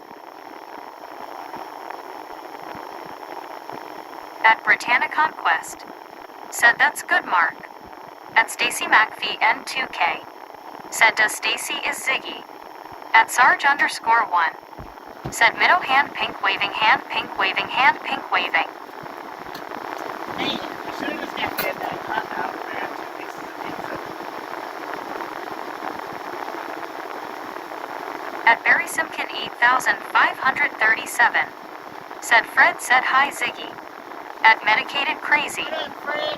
At Britannia Conquest. Said that's good Mark. At Stacy McPhee N2K. Said does Stacy is Ziggy. At Sarge_1. Said middle hand pink waving hand pink waving hand pink waving. Hey, I should have just got that hot dog and I got 2 pieces of pizza. At Barry Simpkin 8537. Said Fred said hi Ziggy. At Medicated Crazy.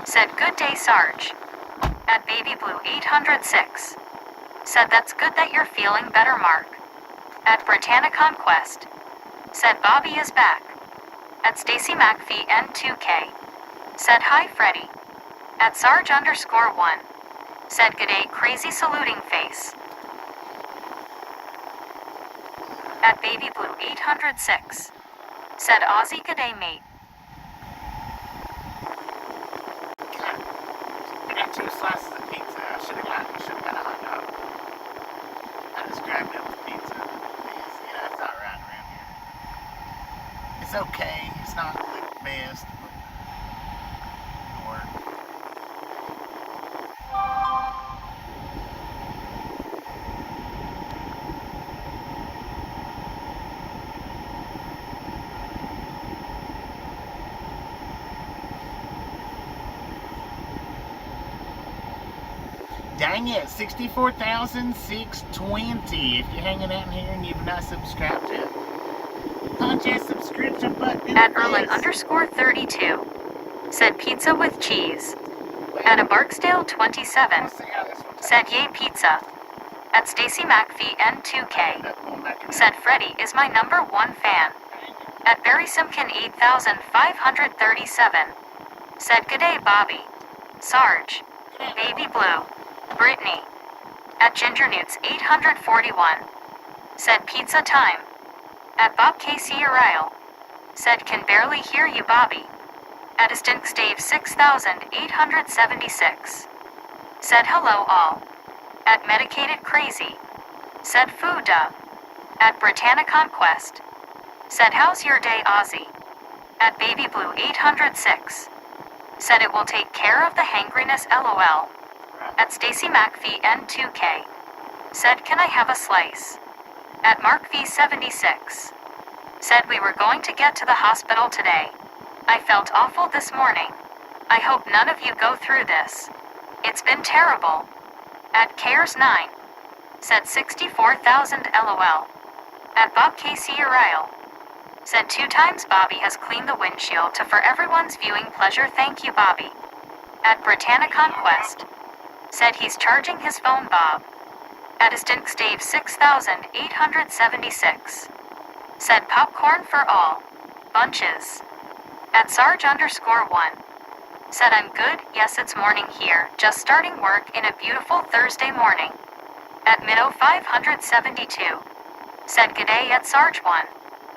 Said good day Sarge. At Baby Blue 806. Said that's good that you're feeling better Mark. At Britannia Conquest. Said Bobby is back. At Stacy McPhee N2K. Said hi Freddy. At Sarge_1. Said g'day crazy saluting face. At Baby Blue 806. Said Aussie, g'day mate. I got 2 slices of pizza. I should have got a hot dog. I just grabbed up the pizza. Because, it's alright around here. It's okay. It's not the best, but it'll work. Dang it, 64,620. If you're hanging out in here and you've not subscribed yet, punch that subscription button. At Erlin_32. Said pizza with cheese. At a Barksdale 27. Said yay pizza. At Stacy McPhee N2K. Said Freddie is my #1 fan. At Barry Simpkin 8537. Said g'day Bobby. Sarge. Baby Blue. Brittany. At Ginger Newts 841. Said pizza time. At Bob KC Ariel. Said can barely hear you Bobby. At Distinct Stave 6876. Said hello all. At Medicated Crazy. Said Fuda. At Britannia Conquest. Said how's your day Aussie. At Baby Blue 806. Said it will take care of the hangriness LOL. At Stacy McPhee N2K. Said can I have a slice. At Mark V76. Said we were going to get to the hospital today. I felt awful this morning. I hope none of you go through this. It's been terrible. At Cares 9. Said 64,000 LOL. At Bob KC Ariel. Said 2 times Bobby has cleaned the windshield to for everyone's viewing pleasure. Thank you Bobby. At Britannia Conquest. Said he's charging his phone Bob. At Distinct Stave 6876. Said popcorn for all. Bunches. At Sarge_1. Said I'm good, yes it's morning here, just starting work in a beautiful Thursday morning. At Middo 572. Said g'day at Sarge1.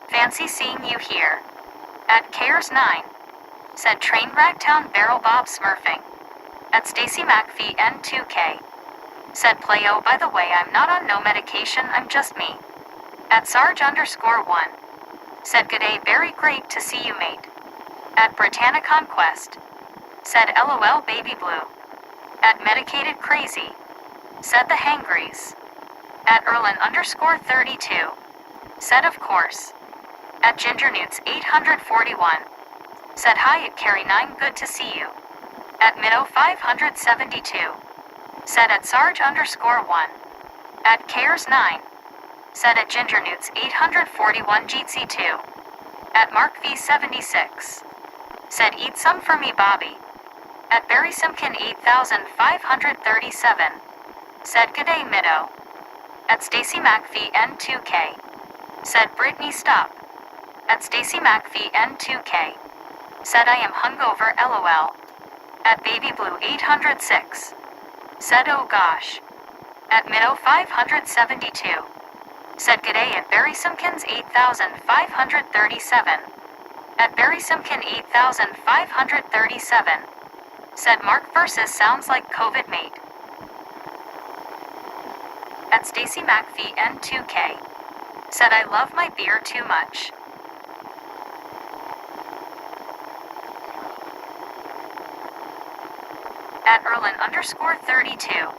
Fancy seeing you here. At Cares 9. Said train Ragtown Barrel Bob smurfing. At Stacy McPhee N2K. Said play by the way I'm not on no medication, I'm just me. At Sarge_1. Said g'day very great to see you mate. At Britannia Conquest. Said LOL Baby Blue. At Medicated Crazy. Said the Hangries. At Erlin_32. Said of course. At Ginger Newts 841. Said hi at Carrie 9 good to see you. At Middo 572. Said at Sarge_1. At Cares 9. Said at Ginger Newts 841 GC2. At Mark V76. Said eat some for me Bobby. At Barry Simpkin 8537. Said g'day Middo. At Stacy McPhee N2K. Said Brittany stop. At Stacy McPhee N2K. Said I am hungover LOL. At Baby Blue 806. Said oh gosh. At Middo 572. Said g'day at Barry Simpkins 8537. At Barry Simpkin 8537. Said Mark versus sounds like COVID mate. At Stacy McPhee N2K. Said I love my beer too much. At Erlin_32.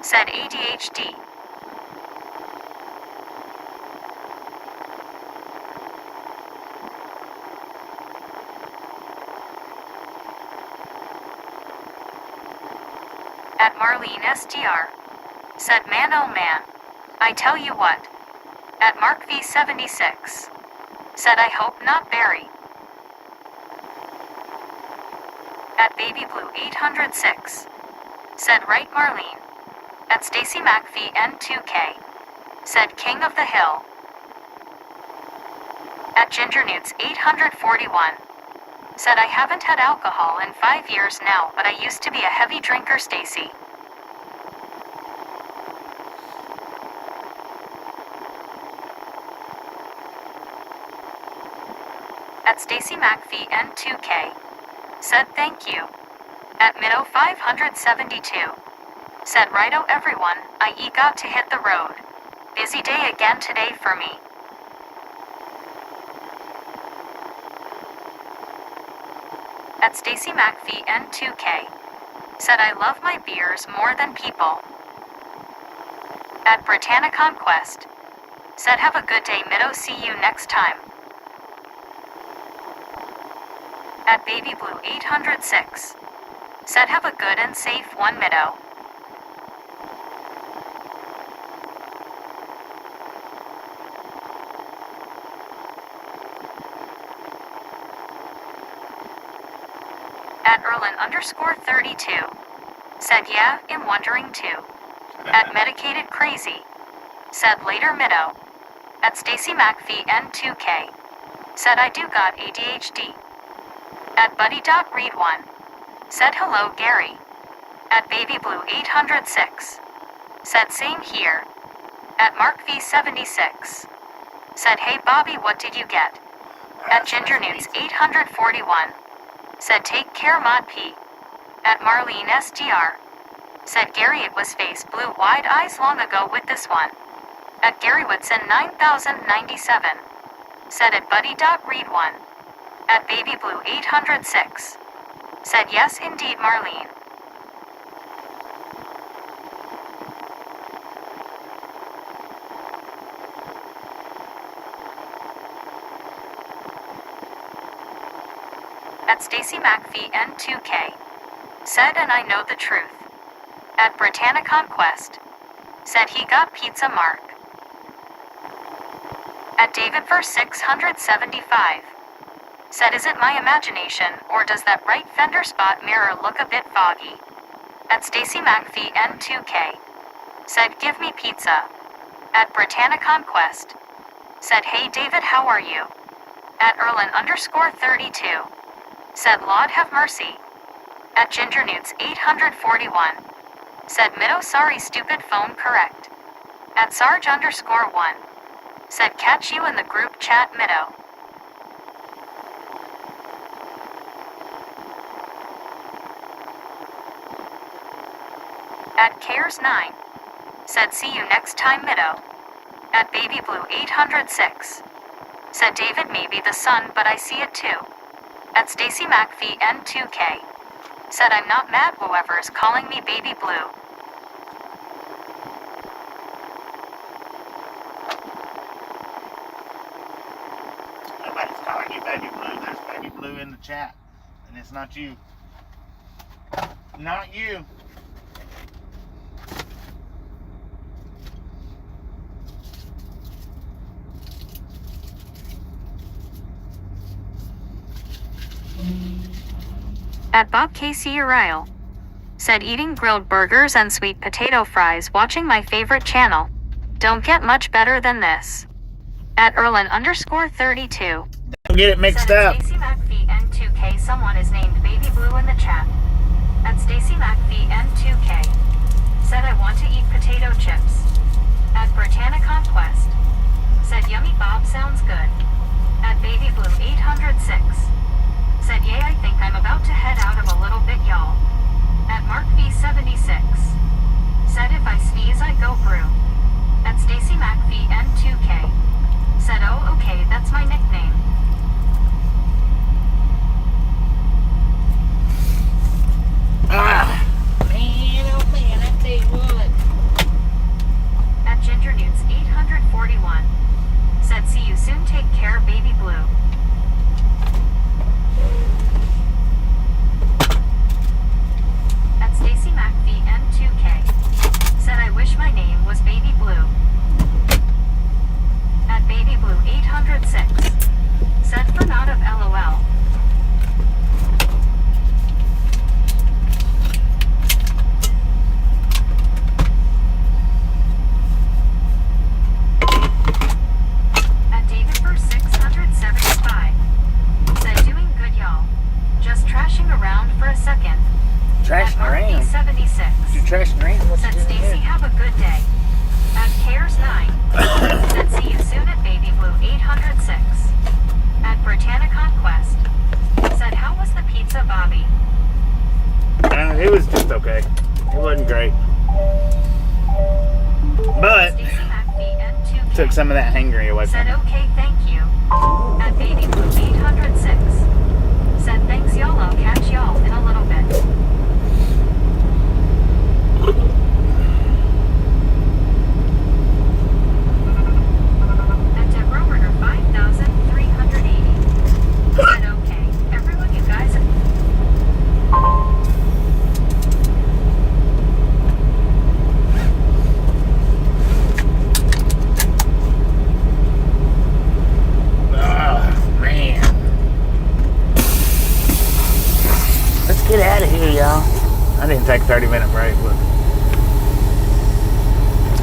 Said ADHD. At Marlene SDR. Said man oh man. I tell you what. At Mark V76. Said I hope not Barry. At Baby Blue 806. Said right Marlene. At Stacy McPhee N2K. Said King of the Hill. At Ginger Newts 841. Said I haven't had alcohol in 5 years now, but I used to be a heavy drinker Stacy. At Stacy McPhee N2K. Said thank you. At Middo 572. Said righto everyone, I got to hit the road. Busy day again today for me. At Stacy McPhee N2K. Said I love my beers more than people. At Britannia Conquest. Said have a good day Middo, see you next time. At Baby Blue 806. Said have a good and safe one Middo. At Erlin_32. Said yeah, I'm wondering too. At Medicated Crazy. Said later Middo. At Stacy McPhee N2K. Said I do got ADHD. At Buddy.Read1. Said hello Gary. At Baby Blue 806. Said same here. At Mark V76. Said hey Bobby, what did you get? At Ginger Newts 841. Said take care Mod P. At Marlene SDR. Said Gary, it was face blue wide eyes long ago with this one. At Gary Woodson 9097. Said at Buddy.Read1. At Baby Blue 806. Said yes indeed Marlene. At Stacy McPhee N2K. Said and I know the truth. At Britannia Conquest. Said he got pizza Mark. At David Verse 675. Said is it my imagination or does that right fender spot mirror look a bit foggy? At Stacy McPhee N2K. Said give me pizza. At Britannia Conquest. Said hey David, how are you? At Erlin_32. Said Lord have mercy. At Ginger Newts 841. Said Middo, sorry stupid phone correct. At Sarge_1. Said catch you in the group chat Middo. At Cares9. Said see you next time Middo. At Baby Blue 806. Said David, maybe the sun but I see it too. At Stacy McPhee N2K. Said I'm not mad whoever's calling me Baby Blue. Nobody's calling you Baby Blue. There's Baby Blue in the chat. And it's not you. Not you. At Bob Casey Uriel. Said eating grilled burgers and sweet potato fries watching my favorite channel. Don't get much better than this. At Erlin_32. Don't get it mixed Said up. At Stacy McPhee N2K, someone is named Baby Blue in the chat. At Stacy McPhee N2K. Said I want to eat potato chips. At Britannia Conquest. Said yummy Bob sounds good. At Baby Blue 806. Said yay, I think I'm about to head out of a little bit y'all. At Mark V76. Said if I sneeze I go brew. At Stacy McPhee N2K. Said oh okay, that's my nickname. Ah! Man, oh man, I tell you what. At Ginger Newts 841. Said see you soon, take care Baby Blue. At Stacy McPhee N2K. Said I wish my name was Baby Blue. At Baby Blue 806. Said from out of LOL. At David Verse 675. Said doing good y'all. Just trashing around for a second. Trashing At around. Mark 76. You're trashing around. What Said you doing Stacy, here? have a good day. At Cares9. Said see you soon at Baby Blue 806. okay. It wasn't great. But Stacy McPhee N2K took some of that hangry away from said me. okay, thank you. At 806. Said thanks y'all, I'll catch y'all in a little bit. At Deborah Werner 5380. Said okay, everyone you guys Oh, man. Let's get out of here, y'all. I didn't take a 30-minute break, but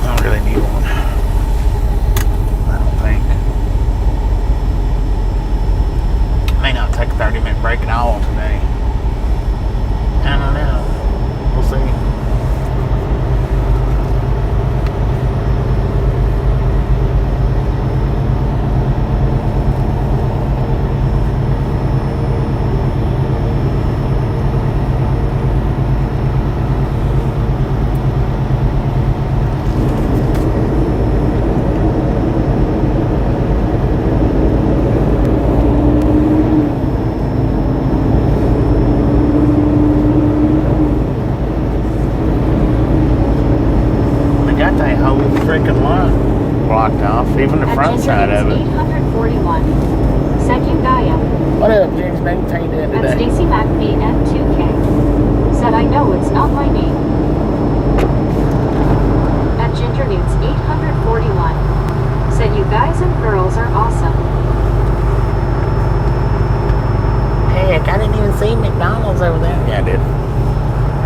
I don't really need one. I don't think. May not take a 30-minute break at all today. I don't know. We'll see. Freaking lot blocked off, even the front side of it. 841. Said you Gaia. What up, James? How you doing At today? Stacy McPhee N2K. Said I know it's not my name. At Ginger Newts 841. Said you guys and girls are awesome. Heck, I didn't even see McDonald's over there. Yeah, I did.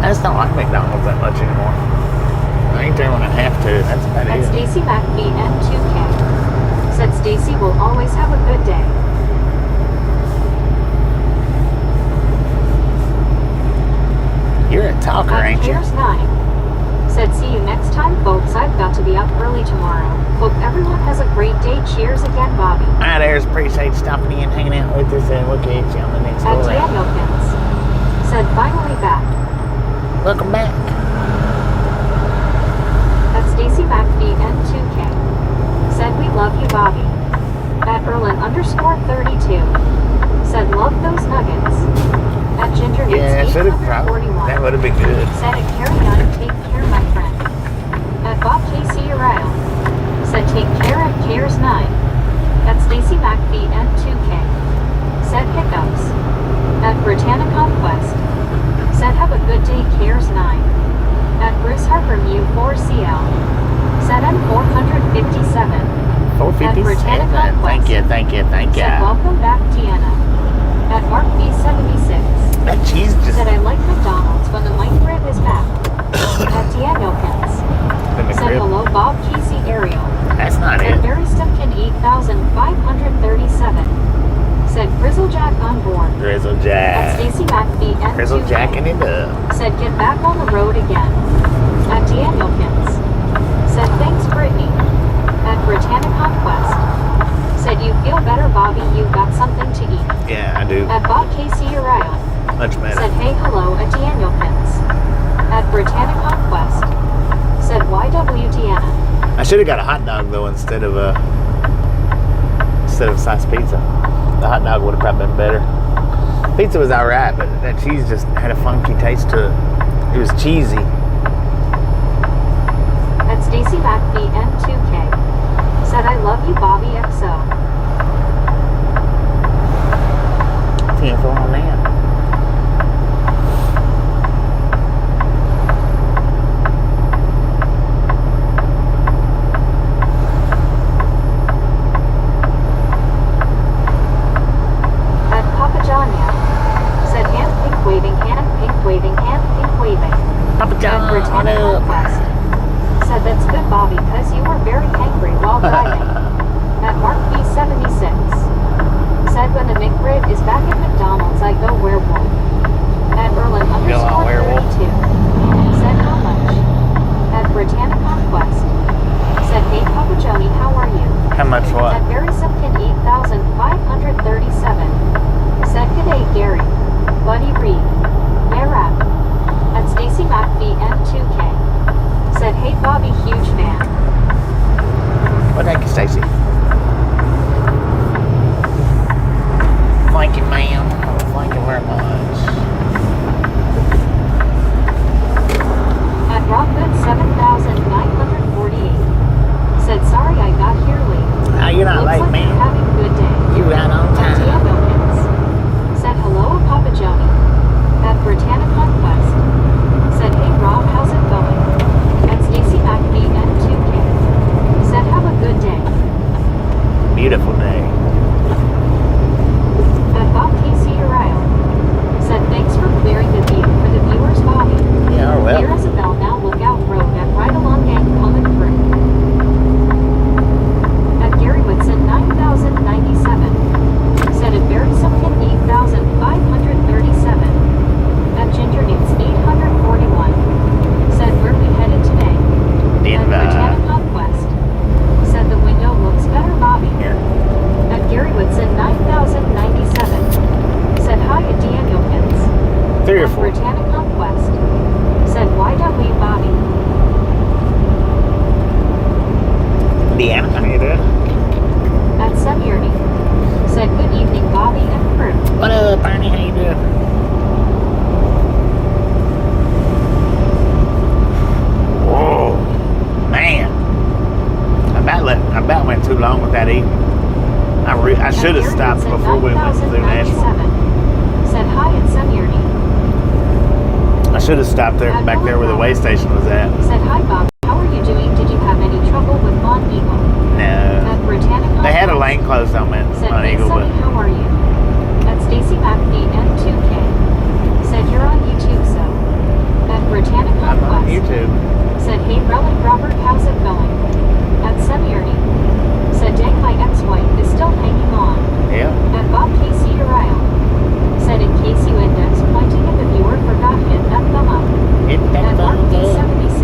I just don't like McDonald's that much anymore. I ain't there when I have to. That's about At it. Stacy McPhee N2K. Said Stacy will always have a good day. You're a talker, At ain't you? Cares 9. Said see you next time, folks. I've got to be up early tomorrow. Hope everyone has a great day. Cheers again, Bobby. All right, Ayers. Appreciate stopping in, hanging out with us, and we'll catch you on the next At go round. Danielkins. Said finally back. Welcome back. At Stacy McPhee N2K. Said we love you, Bobby. At Erlin_32. Said love those nuggets. At Ginger Yeah, Newts should have probably. 841. That would have been good. Said at Carry On, take care, my friend. At Bob KC Uriah. Said take care at Cares 9. At Stacy McPhee N2K. Said hiccups. At Britannia Conquest. Said have a good day, Cares 9. At Bruce Harper Mew 4CL. Said M457. 457. Thank you, thank you, thank you. Said welcome back, Deanna. At Mark B76. That cheese just. Said I like McDonald's when the microwave is back. At Danielkins. The Said McRib. hello, Bob Casey Ariel. That's not Said it. Barry Stimkin 8537. Said Grizzle Jack on board. Grizzle At Jack. Stacy McPhee N2K. Grizzle jacking it up. Said get back on the road again. At Danielkins. Said thanks, Brittany. At Britannia Conquest. Said you feel better, Bobby. You got something to eat. Yeah, I do. At Bob Casey Uriah. Much better. Said hey hello at Danielkins. At Britannia Conquest. Said YW Deanna. I should have got a hot dog though instead of a slice pizza. The hot dog would have probably been better. Pizza was alright, but that cheese just had a funky taste to it. It was cheesy. At Stacy McPhee N2K. Said I love you, Bobby XO. Tenfold on that. At Papa Johnia. Said hand pink waving, hand pink waving, hand pink waving. Papa At John, what Britannia up? Conquest. Said that's good, Bobby, cause you were very angry while driving. At Mark B76. Said when the McRib is back at McDonald's, I go werewolf. At Erlin Go on, werewolf. _32. Said how much? At Britannia Conquest. Said hey Papa Joni, how are you? How much what? At Barry Simpkin 8537. Said good day, Gary. Buddy Reed. Where at? At Stacy Stacy McPhee N2K. Said, hey Bobby, huge fan. Well, thank you, Stacy. Thank you, ma'am. Thank you very much. At Rockwood 7,948. Said, sorry I got here late. Oh, you're not Looks late, like ma'am. you're having a good day. You right on At Tia time. Wilkins. Said, hello, Papa Joni. At Britannic Conquest. Said, hey Rob, how's it going? At Stacy McPhee N2K. Said, have a good day. Beautiful day. At Bob Casey Uriel. Said, thanks for clearing the view for the viewers, Bobby. Yeah, Here well. Isabel now Lookout Road at Right Along Gang coming through. At Gary Woodson 9,097. Said, at Barry Simpkin 8,537. At Ginger Newts 841. Said, where we headed today? At Denver. Britannic Conquest. Said, the window looks better, Bobby. Here. At Gary Woodson 9,097. Said, hi at Danielkins. 3 or At 4. Britannic Conquest. Said, why don't we, Bobby? Deanna, how you doing? At Semiurny. Said, good evening, Bobby and crew. What up, Bernie? How you doing? Whoa, man! I about went too long with that eating. I should have stopped before we went through Nashville. Said, hi at Semiurny. I should have stopped there, back there where the way station was at. Said, hi, Bob. How are you doing? Did you have any trouble with Mont Eagle? No, At Britannic they had a Conquest. lane closed on Said, Mount hey, Eagle, Sonny, but how are you? At Stacy McPhee N2K. Said, you're on YouTube, so. At Britannic I'm on Conquest. YouTube. Said, hey, Relic Robert, how's it going? At Semiurny. Said, dang, my ex-wife is still hanging on. Yeah. At Bob Casey Uriel. Said, in case you index pointing at the viewer forgot, hit that thumb up. Hit that At thumb Mark up. 76.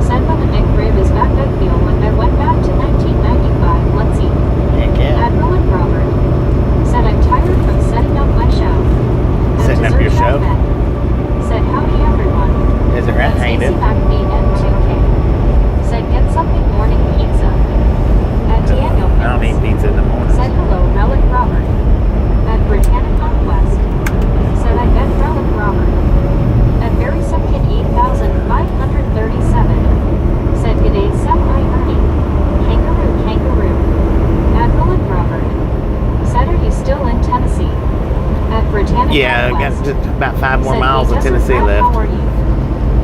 Said, when the McRib is back, I feel when I went back to 1995. Let's eat. Heck yeah. At Relic Robert. Said, I'm tired from setting up my show. At Setting up Dessert your show? Cafe. Said, howdy everyone. Is it right? How you Stacy doing? McPhee N2K. Said, get something morning pizza. At Daniel I don't eat pizza in the morning. Said, hello, Relic Robert. At Britannic Conquest. Said, I bet Relic Robert. At Barry Simpkin 8,537. Said, g'day, Semi Ernie. Kangaroo. At Relic Robert. Said, are you still in Tennessee? At Britannic Yeah, I got Conquest. just about 5 more Said, miles hey, of Tennessee Desert Rat, left. How are you?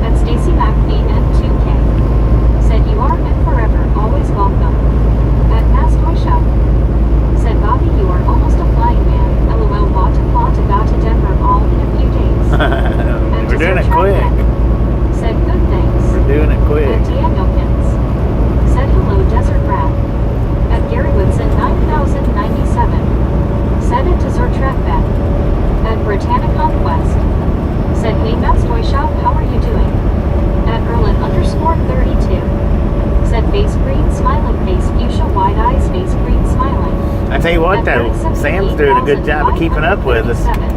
At Stacy McPhee N2K. Said, you are and forever always welcome. At Mass Toy Shop. Said, Bobby, you are almost a flying man. LOL, bought to Denver all in a few days. At We're doing it Dessert quick. Track. Said, good thanks. We're doing it quick. At Danielkins. Said, hello, Desert Rat. At Gary Woodson 9,097. Said, at Dessert Track Bet. At Britannic Conquest. Said, hey, Matt's Toy Shop, how are you doing? At Erlin_32. Said, face green, smiling face, fuchsia, wide eyes, face green, smiling. I tell you what, At though, 37, Sam's doing a good job of keeping up with us. 8,537.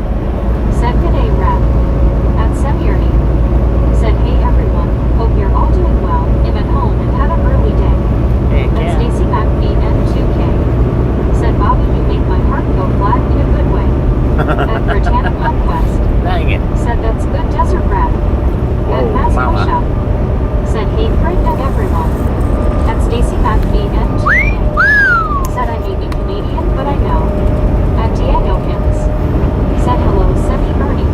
Said, good day, Rat. At Semiurny. Said, hey, everyone, hope you're all doing well, am at home and had an early day. Heck At yeah. Stacy McPhee N2K. Said, Bobby, you make my heart go flat in a good way. At Britannic Conquest. Dang it. Said, that's good, Desert Rat. At Whoa, Mass Toy mama. Shop. Said, hey, Fred and everyone. At Stacy McPhee N2K. Said, I may be Canadian, but I know. At Danielkins. Said, hello, Semi Ernie.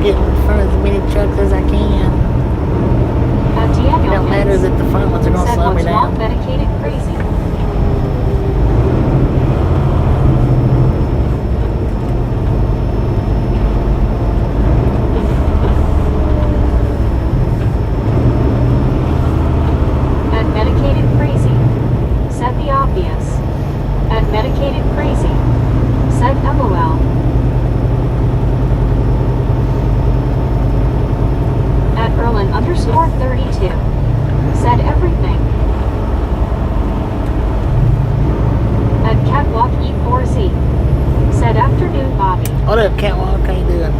get in front of as many trucks as I can. At It Daniel don't matter that the front ones are gonna said slow me what's wrong, down. medicated crazy. At medicated crazy, said the obvious. At medicated crazy, said LOL. At Erlin_32, said everything. At Catwalk E4Z, said afternoon Bobby. What up, Catwalk? How you doing?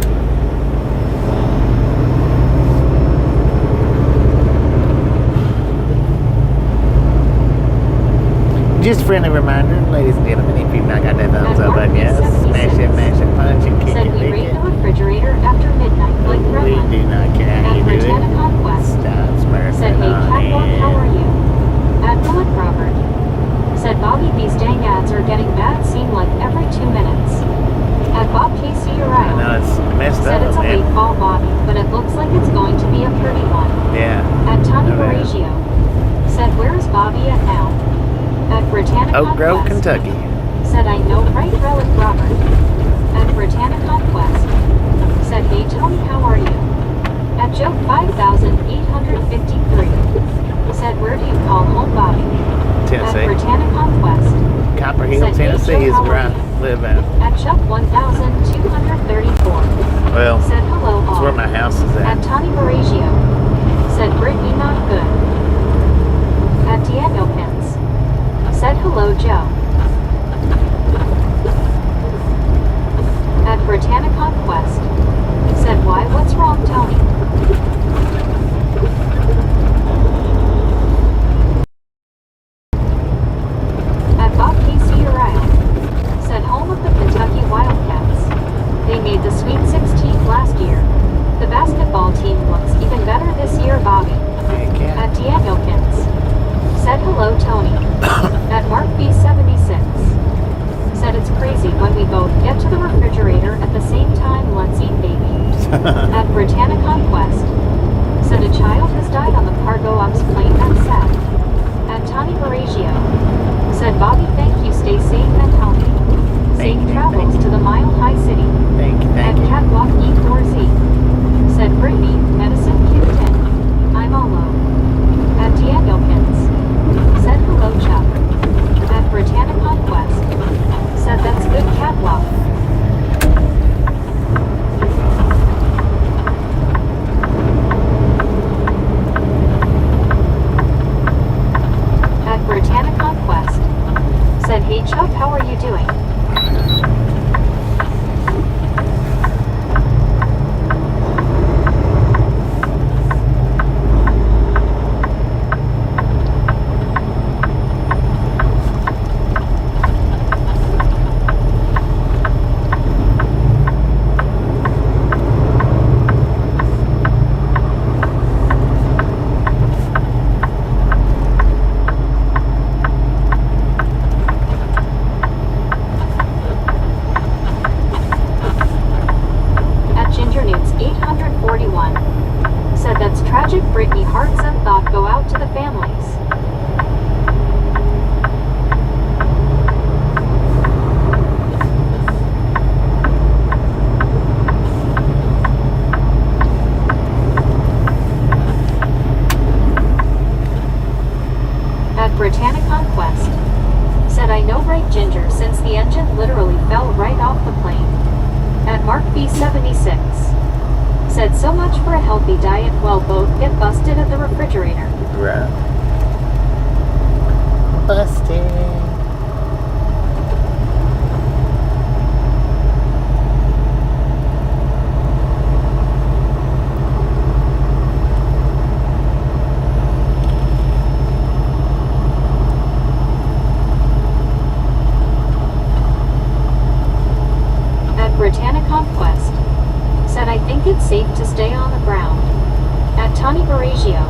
Just a friendly reminder, ladies and gentlemen, if you've not got that thumbs up button yet, smash it, punch it, kick Said it, we lick rate it. the refrigerator after midnight like We Gremlin. do not care how At you do Britannia it. Conquest, Stop smurfing said hey on Catwalk, how are it. you? At Bullet Robert, said Bobby, these dang ads are getting bad, seem like every 2 minutes. At Bob KC I Uriah, know it's messed said it's up, a late man. fall Bobby, but it looks like it's going to be a pretty one. Yeah. At Tommy Okay. Baragio, said where is Bobby at now? At Britannia Oak Grove, Conquest, Kentucky. said I know right Relic Robert. At Britannia Conquest, said hey Tony, how are you? At Joke 5853, said where do you call home Bobby? At Tennessee. Britannia Conquest, Copper Hill, said, hey, Tennessee Joe, is how where are I you? live at. At Chuck 1234, Well, said hello that's all. where my house is At at. Tony Baragio, said Brittany not good. At Daniel Pins, said hello Joe. At Britannia Conquest, said why, what's wrong Tony? At Bob KC Uriah, said home of the Kentucky Wildcats. They made the Sweet 16 last year. The basketball team looks even better this year Bobby. Heck yeah. At Danielkins, said hello Tony. At Mark B76, said it's crazy when we both get to the refrigerator at the same time, let's eat baby. At Britannia Conquest, said a child has died on the cargo ops plane, that's sad. At Tony Baragio, said Bobby thank you, stay safe and healthy. Safe Thank you, travels thank to the Mile High City. Thank you, At thank you. Catwalk E4Z, said Brittany, medicine kicked in. I'm all low. At Danielkins, said hello Chuck. At Britannia Conquest, said that's good Catwalk. At Britannia Conquest, said hey Chuck, how are you doing? At Ginger Newts 841, said that's tragic, Brittany, hearts and thought go out to the families. At Britannia Conquest, said I know right Ginger, since the engine literally fell right off the plane. At Mark B76, said so much for a healthy diet, well both get busted at the refrigerator. Right. Busted. At Britannia Conquest, said I think it's safe to stay on the ground. At Tony Baragio,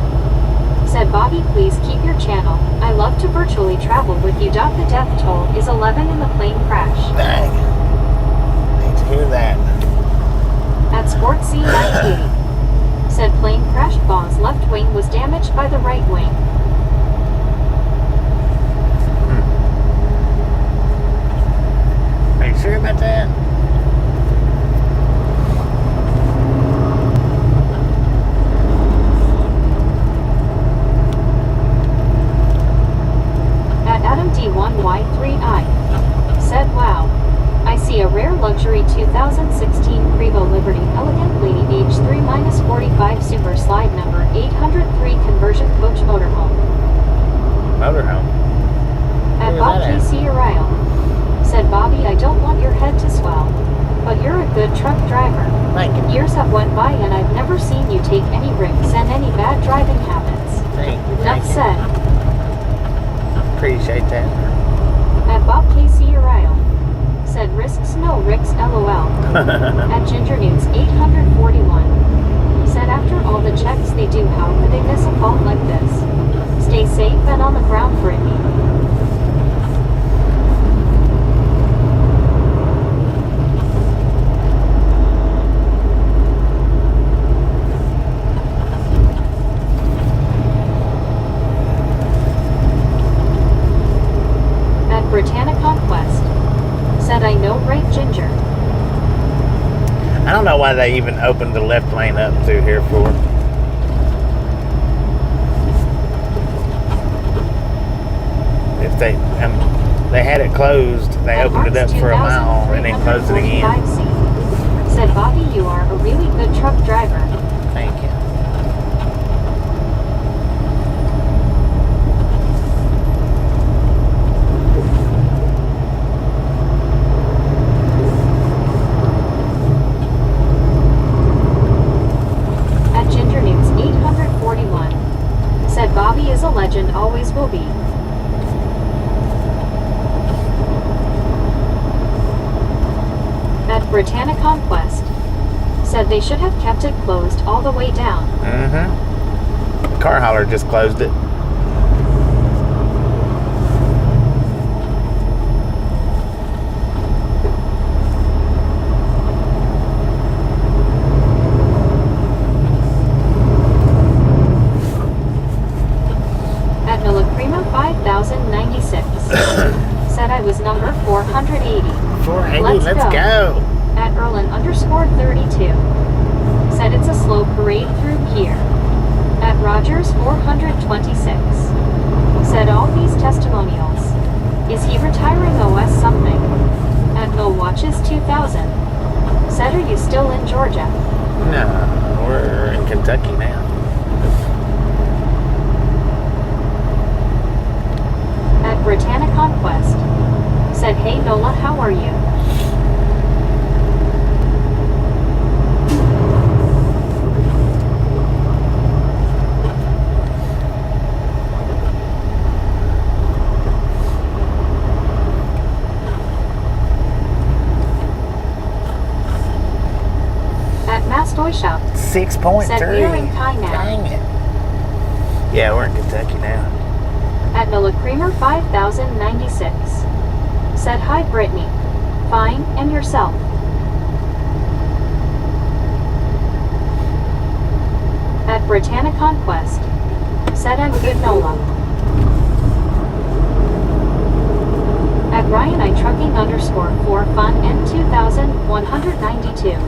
said Bobby, please keep your channel. I love to virtually travel with you. The death toll is 11 in the plane crash. Dang. Hate to hear that. At Sport Port C-980. Said plane crashed. Bob's left wing was damaged by the right wing. Are you sure about that? At Adam D1Y3I. Said wow. I see a rare luxury 2016 Prevost Liberty Elegant Lady H3-45 Super Slide number 803 Conversion Coach Motorhome. Motorhome. At Where Bob was that at? KC Ariel. Said Bobby, I don't want your head to swell, but you're a good truck driver. Thank you. Years have went by and I've never seen you take any risks and any bad driving habits. Thank you. Enough said. Appreciate that. At Bob KC Ariel. Said risks no Ricks LOL. At Ginger News 841. Said after all the checks they do, how could they miss a fault like this? Stay safe and on the ground, Brittany. At Britannia Conquest. Said I know right, Ginger. I don't know why they even opened the left lane up through here for. If they had it closed, they At opened it up Mark's for a mile and then closed it again. 2345C. Said Bobby, you are a really good truck driver. Thank you. At Ginger News 841. Said Bobby is a legend, always will be. At Britannia Conquest. Said they should have kept it closed all the way down. Mm-hmm. Car hauler just closed it. At Milacrima 5096. Said I was number 480. 480, let's go. At Erlin_32. Said it's a slow parade through here. At Rogers 426. Said all these testimonials. Is he retiring OS something? At No Watches 2000. Said are you still in Georgia? No, we're in Kentucky now. At Britannia Conquest. Said hey Nola, how are you? At Mastoy Shop. 6.3. Said we're in Kai now. Dang it. Yeah, we're in Kentucky now. At Milacrimer 5096. Said hi Brittany. Fine, and yourself? At Britannia Conquest. Said I'm good Nola. At Ryan I trucking _for fun N2192.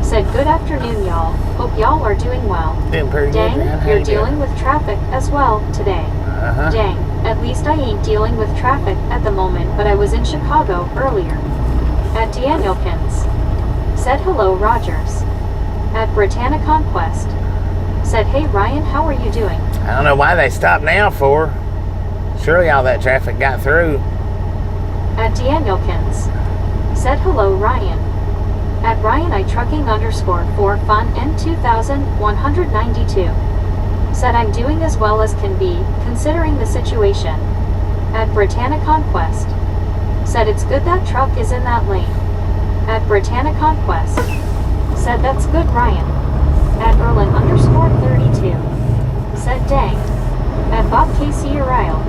Said good afternoon y'all. Hope y'all are doing well. Doing pretty good, man. Dang, How you're you doing? dealing with traffic as well today. Uh-huh. Dang, at least I ain't dealing with traffic at the moment, but I was in Chicago earlier. At Danielkins. Said hello Rogers. At Britannia Conquest. Said hey Ryan, how are you doing? I don't know why they stopped now for. Surely all that traffic got through. At Danielkins. Said hello Ryan. At Ryan I trucking _for fun N2192. Said I'm doing as well as can be, considering the situation. At Britannia Conquest. Said it's good that truck is in that lane. At Britannia Conquest. Said that's good Ryan. At Erlin_32. Said dang. At Bob KC Ariel.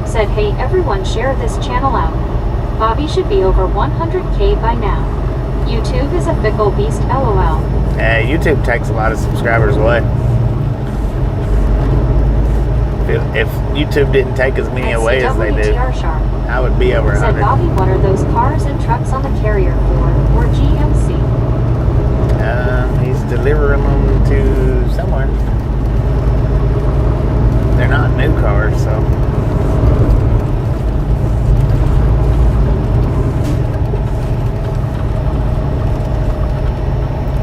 Said hey everyone share this channel out. Bobby should be over 100K by now. YouTube is a fickle beast, lol. YouTube takes a lot of subscribers away. If YouTube didn't take as many away as they do, Sharp. I would be over Said 100. Bobby, what are those cars and trucks on the carrier for? Or GMC? He's delivering them to somewhere. They're not new cars, so.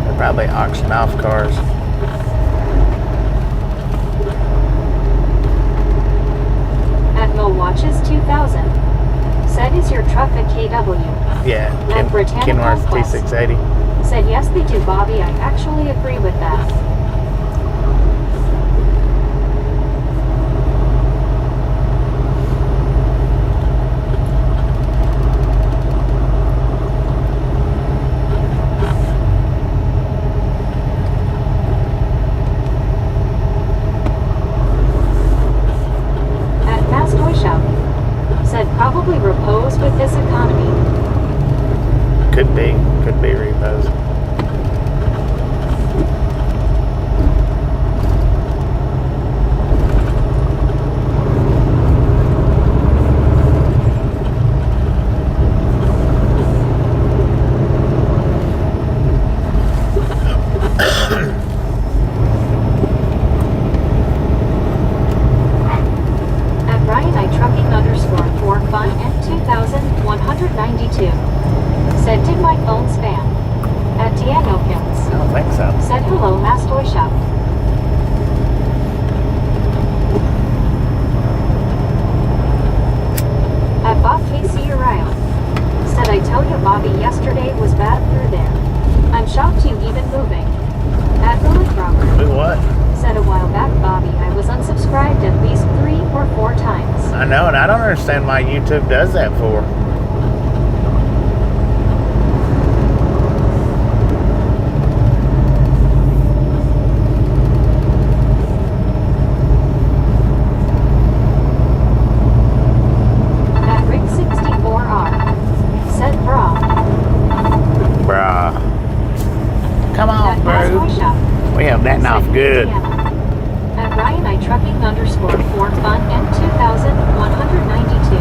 They're probably auctioned off cars. At Mo Watches 2000. Said, is your truck a KW? Yeah, At Britannica Kenworth Quest. T680. Said, yes they do, Bobby. I actually agree with that. At Fast Toy Shop. Said, probably repose with this economy. Could be repos. At Ryan I Trucking _ for fun and 2192. Said, did my phone spam? At Deanokins. I don't think so. Said, hello, Mass Toy Shop. At Bob Casey Uriah. Said, I tell you, Bobby, yesterday was bad through there. I'm shocked you even moving. At Lilith Robert. Do what? Said, a while back, Bobby, I was unsubscribed at least 3 or 4 times. I know, and I don't understand why YouTube does that for. At Rick64R. Said, brah. Bruh. Come At on, Mass bro. Toy Shop. We have that off Said, good. Indiana. At Ryan I Trucking _ for fun and 2192.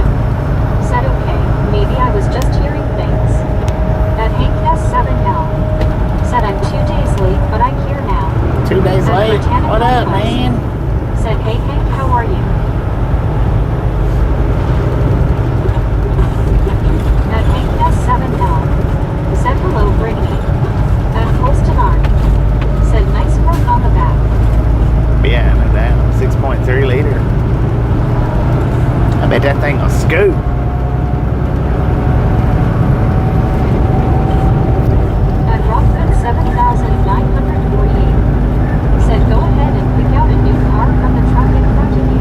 Said, okay, maybe I was just hearing things. At Hank S7L. Said, I'm 2 days late, but I'm here now. 2 days At late. Britannica What up, Quest. man? Said, hey Hank, how are you? At Hank S7L. Said, hello, Brittany. At Postanar. Said, nice work on the back. Yeah, no doubt. 6.3 liter. I bet that thing will scoot. At Rockford 7948. Said, go ahead and pick out a new car from the truck in front of you.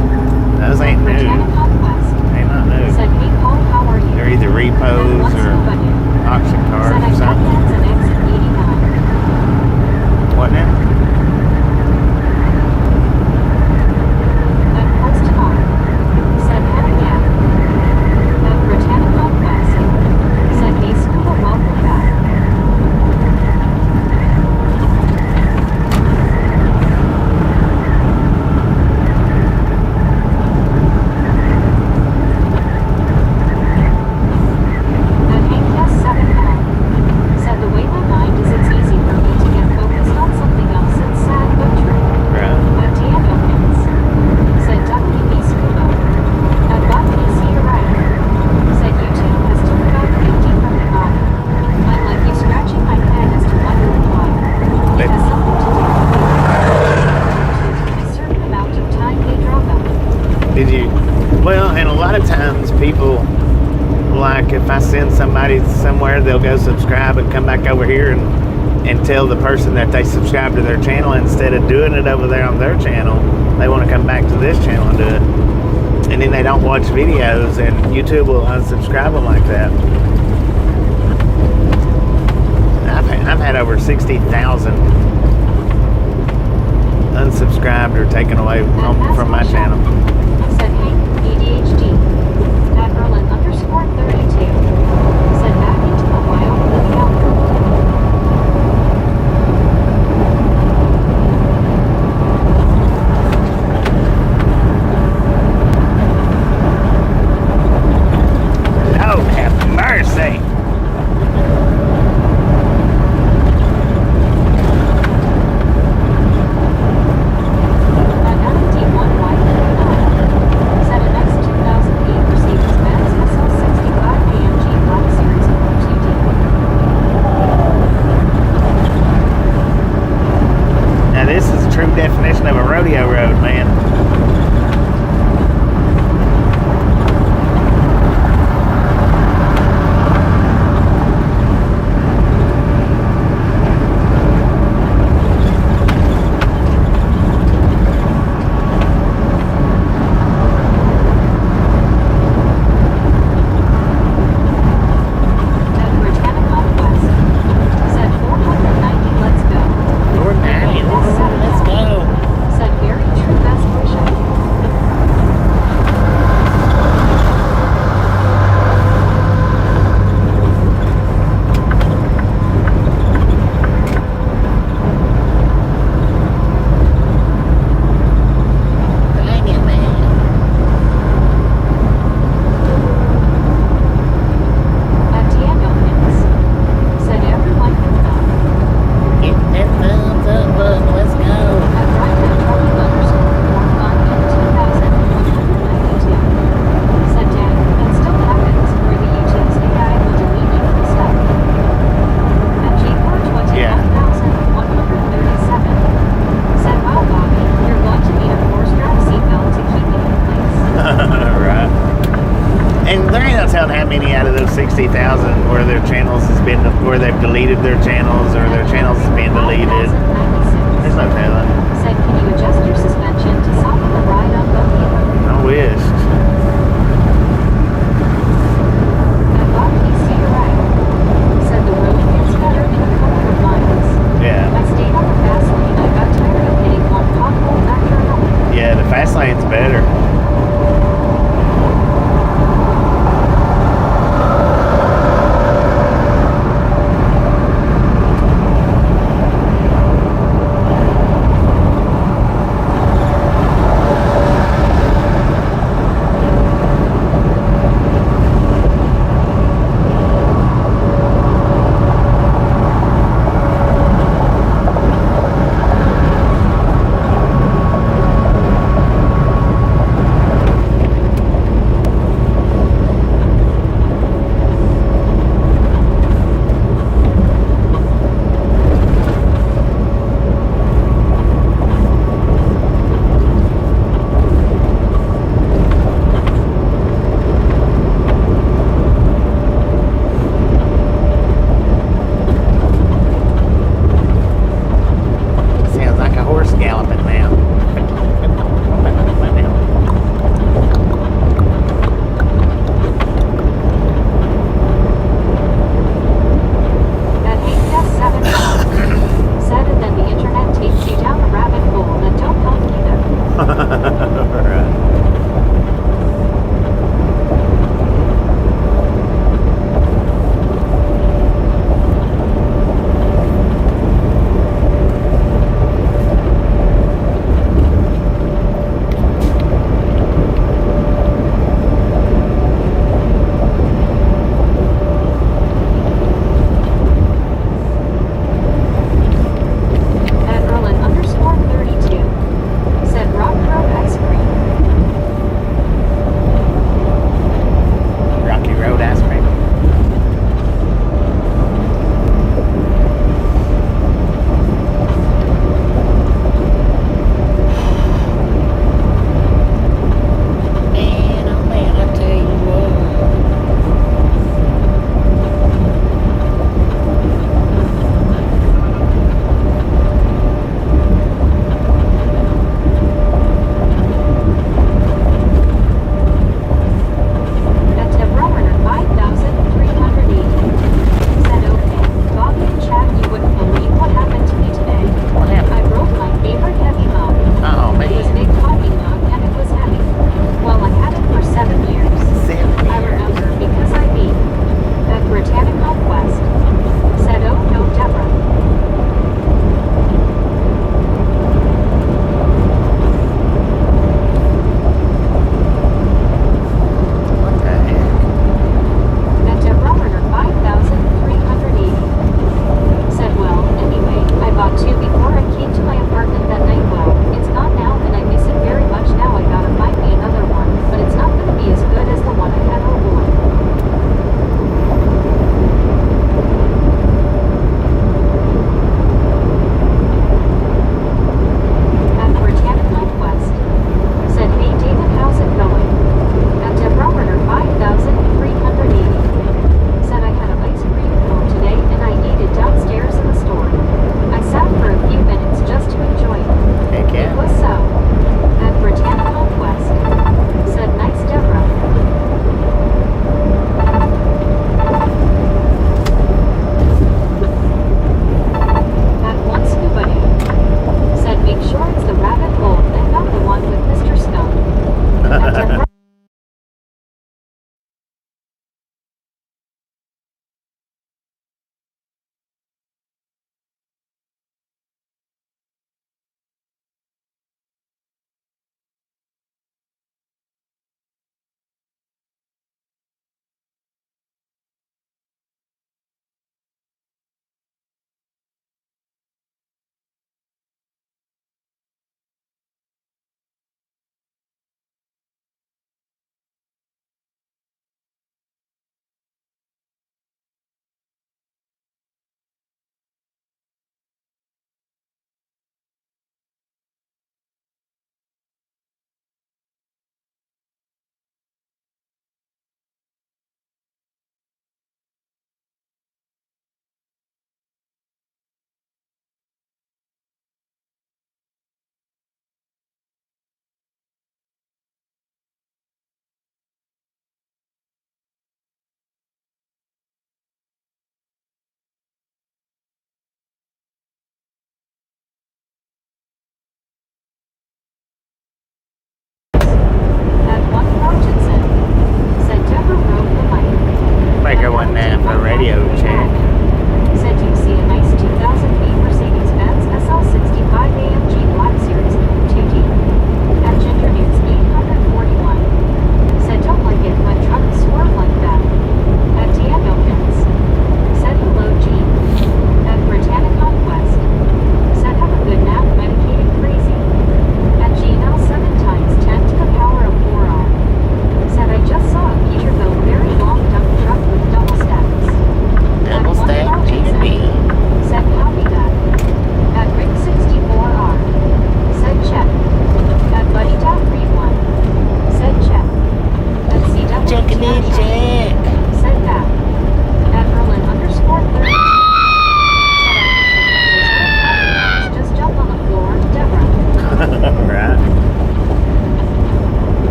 Those ain't new. Britannica Quest. They not new. Said, hey Paul, how are you? They're either And repos what's or nobody? auction cars Said, I or got something. plans an exit 89. What now? At Postanar. Said, hell yeah. At Britannica Quest. Said, hey Scuba, welcome back. At Hank S7L. Said, the way my mind is, it's easy for me to get focused on something else. It's sad but true. Right. At Deanokins. Said, WB Scuba. At Bob PC Uriah. Said, YouTube has took about 50 from the body. I'm like you scratching my head as to wondering why. It has something to do with a certain amount of time they drop out. Did you? Well, and a lot of times people, like if I send somebody somewhere, they'll go subscribe and come back over here and tell the person that they subscribe to their channel instead of doing it over there on their channel. They want to come back to this channel and do it. And then they don't watch videos and YouTube will unsubscribe them like that. I've had over 60,000 unsubscribed or taken away from my channel. Said Hank, ADHD. At Berlin _ 32. Said, back into the wild with the outdoor. where they've deleted their channels or their channels is being deleted. There's no tail light. Said, can you adjust your suspension to soften the ride on both of them? I wished. I thought he'd see you right. Said the road gets better in a couple of miles. Yeah. I stayed on the fast lane. I got tired of hitting one pothole after another. Yeah, the fast lane's better.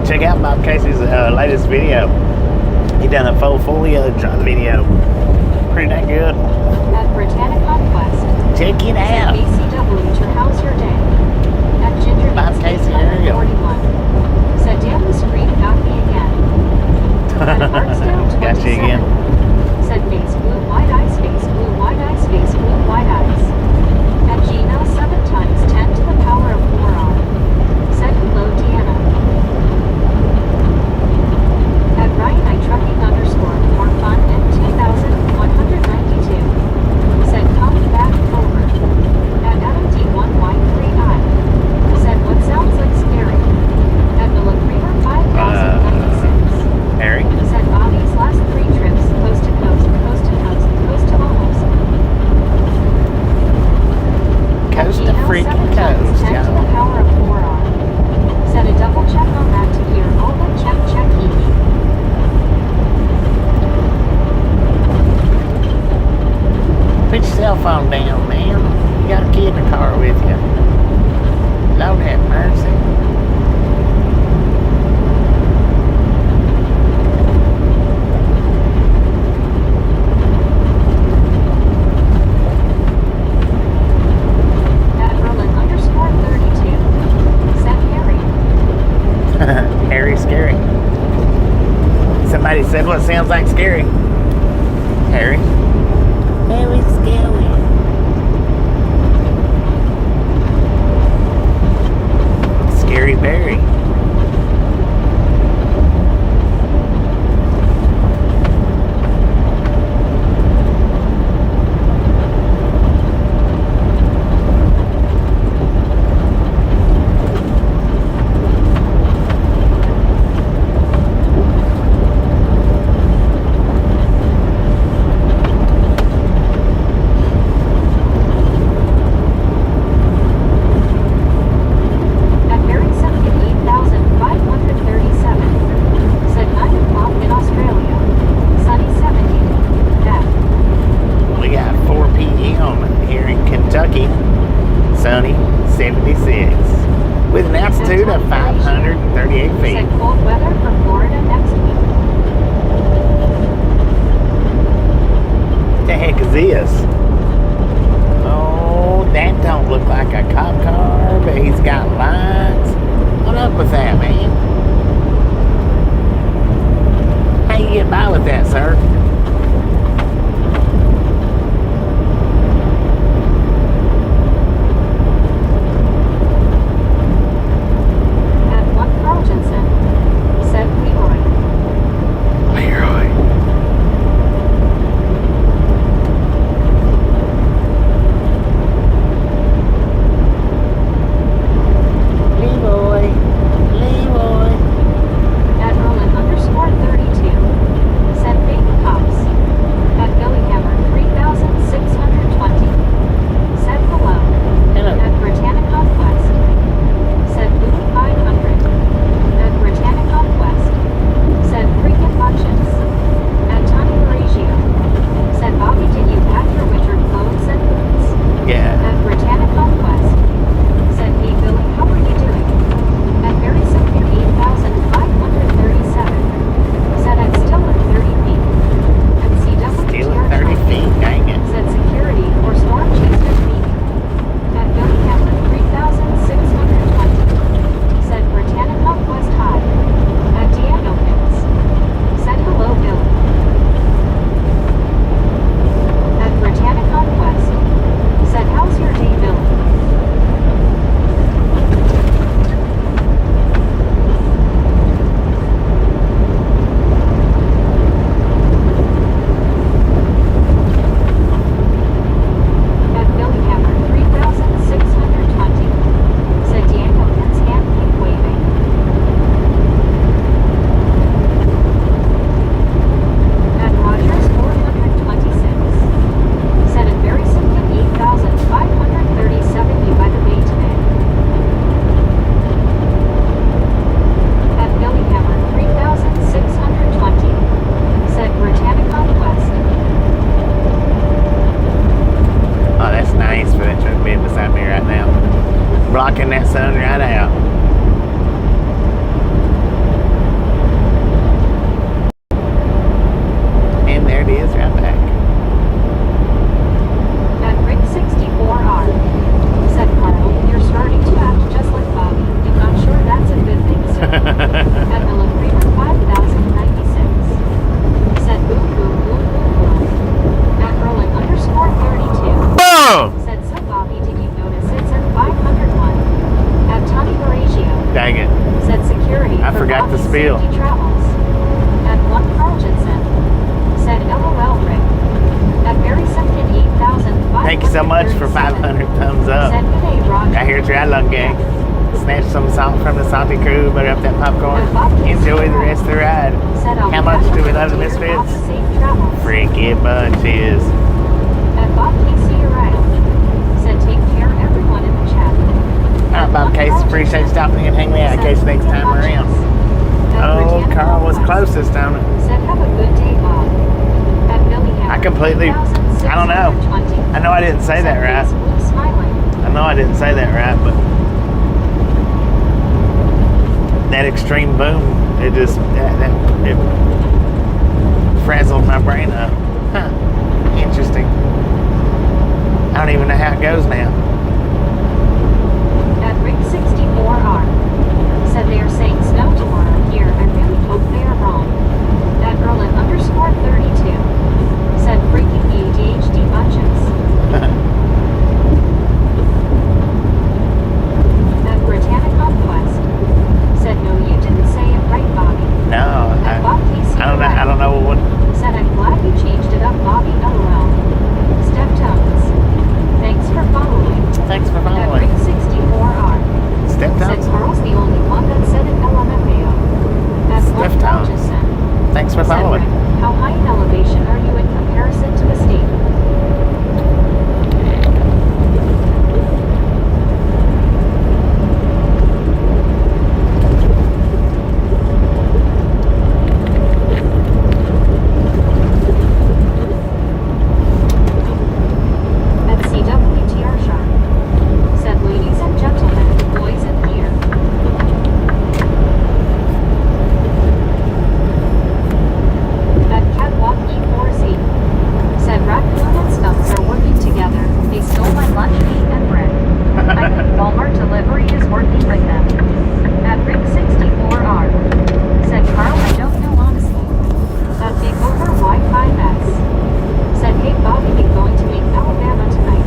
check out Bob Casey's latest video. He done a full foliage on the video. Pretty dang good. At Britannic Conquest. Check it Said out. BCW to how's your day? At Ginger Bob Beats Casey, there you go. 841. Said damn the screen got me again. At Barksdale 27. Got you again. Said face blue wide eyes, face blue wide eyes, face blue wide eyes. At Gmail 7 times 10 to the power of moron. Said hello Deanna. At Ryan I trucking underscore more fun and 2192. Said come back over. At Adam D1Y3I. Said what sounds like scary. At Miller Creamer 5096. Harry? Said Bobby's last 3 trips, coast to coast, coast to coast, coast to almost. Coast to Gmail freaking 7 times coast, 10 to the y'all. power of moron. Said a double check on that to hear all the check check hee hee. Put your cell phone down, man. You got a kid in the car with you. Lord have mercy. At Berlin underscore 32. Said Harry. Harry scary. Somebody said what sounds like scary. Harry. Harry scary. Scary Barry. At Barry 78,537. Said 9 o'clock in Australia. Sunny 70. That. We got 4 p.m. here in Kentucky. Sunny 76. With an altitude of 538 feet. Said cold weather for Florida next week. What the heck is this? Oh, that don't look like a cop car, but he's got lights. What up with that, man? How you get by with that, sir? At 1 Carl Jensen. Said Leroy. Leroy. Leroy. Leroy. At Berlin underscore 32. Said fake Safety travels. At 1 Carltonson. Said LOL Rick. At Barry Simpkin 8,500. Thank you so much for 500 thumbs up. Said good day, Roger. I hear it's your long gang. Snatch some salt from the salty crew, butter up that popcorn. Enjoy the rest of the ride. Said How much do we love the Misfits? Safe travels. Freaky bunches. At Bob Casey around. Said take care everyone in the chat. Bob Case, appreciate you stopping and hanging out in case next time around. Oh, Carl was closest on it. Said have a good day, Bob. At Billy Hammer, I completely, I don't know. I know I didn't say that right. Smiling. I know I didn't say that right, but that extreme boom, it just, it frazzled my brain up. Huh, interesting. I don't even know how it goes now. At Rick 64R. Said they are saying snow tomorrow here. I really hope they are wrong. At Berlin _32. Said freaking ADHD bunches. At Britannic Conquest. Said no, you didn't say it right, Bobby. No, At Bob Casey I don't know what. Said I'm glad you changed it up, Bobby. LOL. Step tones. Thanks for following. Thanks for At following. Rick 64R. Step Said tones. Carl's the only one that said it LMFAO. At Step Steph tones. Thanks for Said following. Rick, how high in elevation are you in comparison to the state? At CWTR Sharp. Said ladies and gentlemen, boys in here. At Catwalk E4Z. Said raccoon and skunks are working together. They stole my lunch meat and bread. I think Walmart delivery is working with them. At Rick 64R. Said Carl, I don't know honestly. At Big Over Wi-Fi Mess. Said hey Bobby, we going to meet Alabama tonight.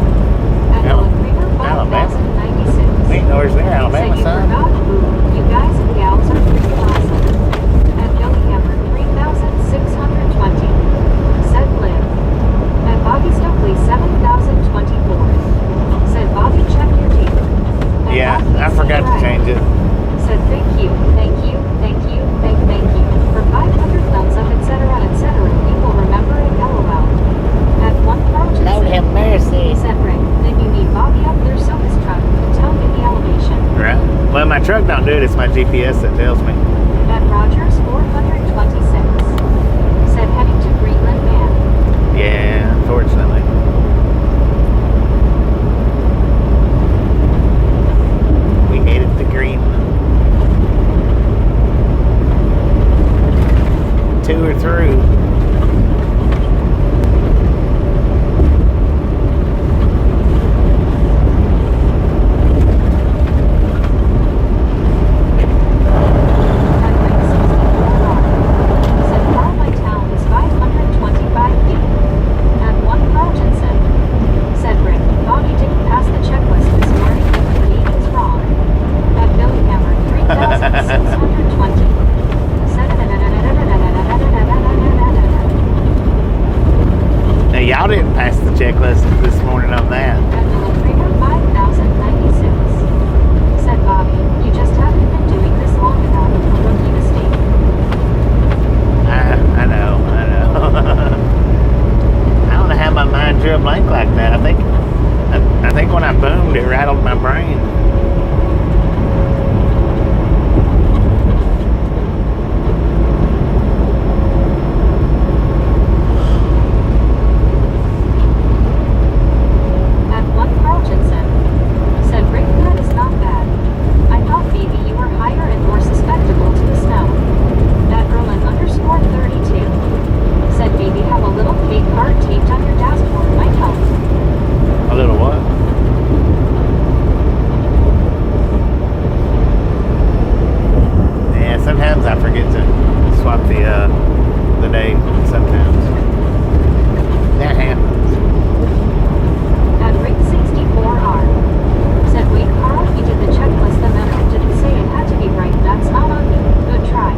At Creamer Alabama? 5096. We ain't nowhere near Said Alabama, you son. forgot who. You guys and gals are freaking awesome. At Billy Hammer 3620. Said Liv. At Bobby Stokely 7024. Said Bobby, check your tape. At Yeah, Bobby I forgot to Right. change it. Said thank you, thank you, thank you, thank you for 500 thumbs up, etc., etc. You will remember it. LOL. At 1 Carlton. Lord have mercy. Said Rick. Then you need Bobby up there, so his truck. Tell me the elevation. Right. Well, my truck don't do it. It's my GPS that tells me. At Rogers 426. Said heading to Greenland Man. Yeah, unfortunately. We headed to Greenland. 2 or through. At Rick 64R. Said Carl, my town is 525 feet. At 1 Carltonson. Said Rick, Bobby didn't pass the checklist this morning. The meeting's wrong. At Billy Hammer 3620. Said Now, y'all didn't pass the checklist this morning on that. At Billy Kramer 5096. Said Bobby, you just haven't been doing this long enough. A rookie mistake. I know. I don't know how my mind drew a blank like that. I think when I boomed, it rattled my brain. At 1 Carltonson. Said Rick, that is not bad. I thought maybe you were higher and more susceptible to the snow. At Berlin _32. Said maybe have a little cake card taped on your dashboard might help. A little what? Yeah, sometimes I forget to swap the date. Sometimes that happens. At Rick 64R. Said wait Carl, you did the checklist, the memo didn't say it had to be right. That's not on me. Good try.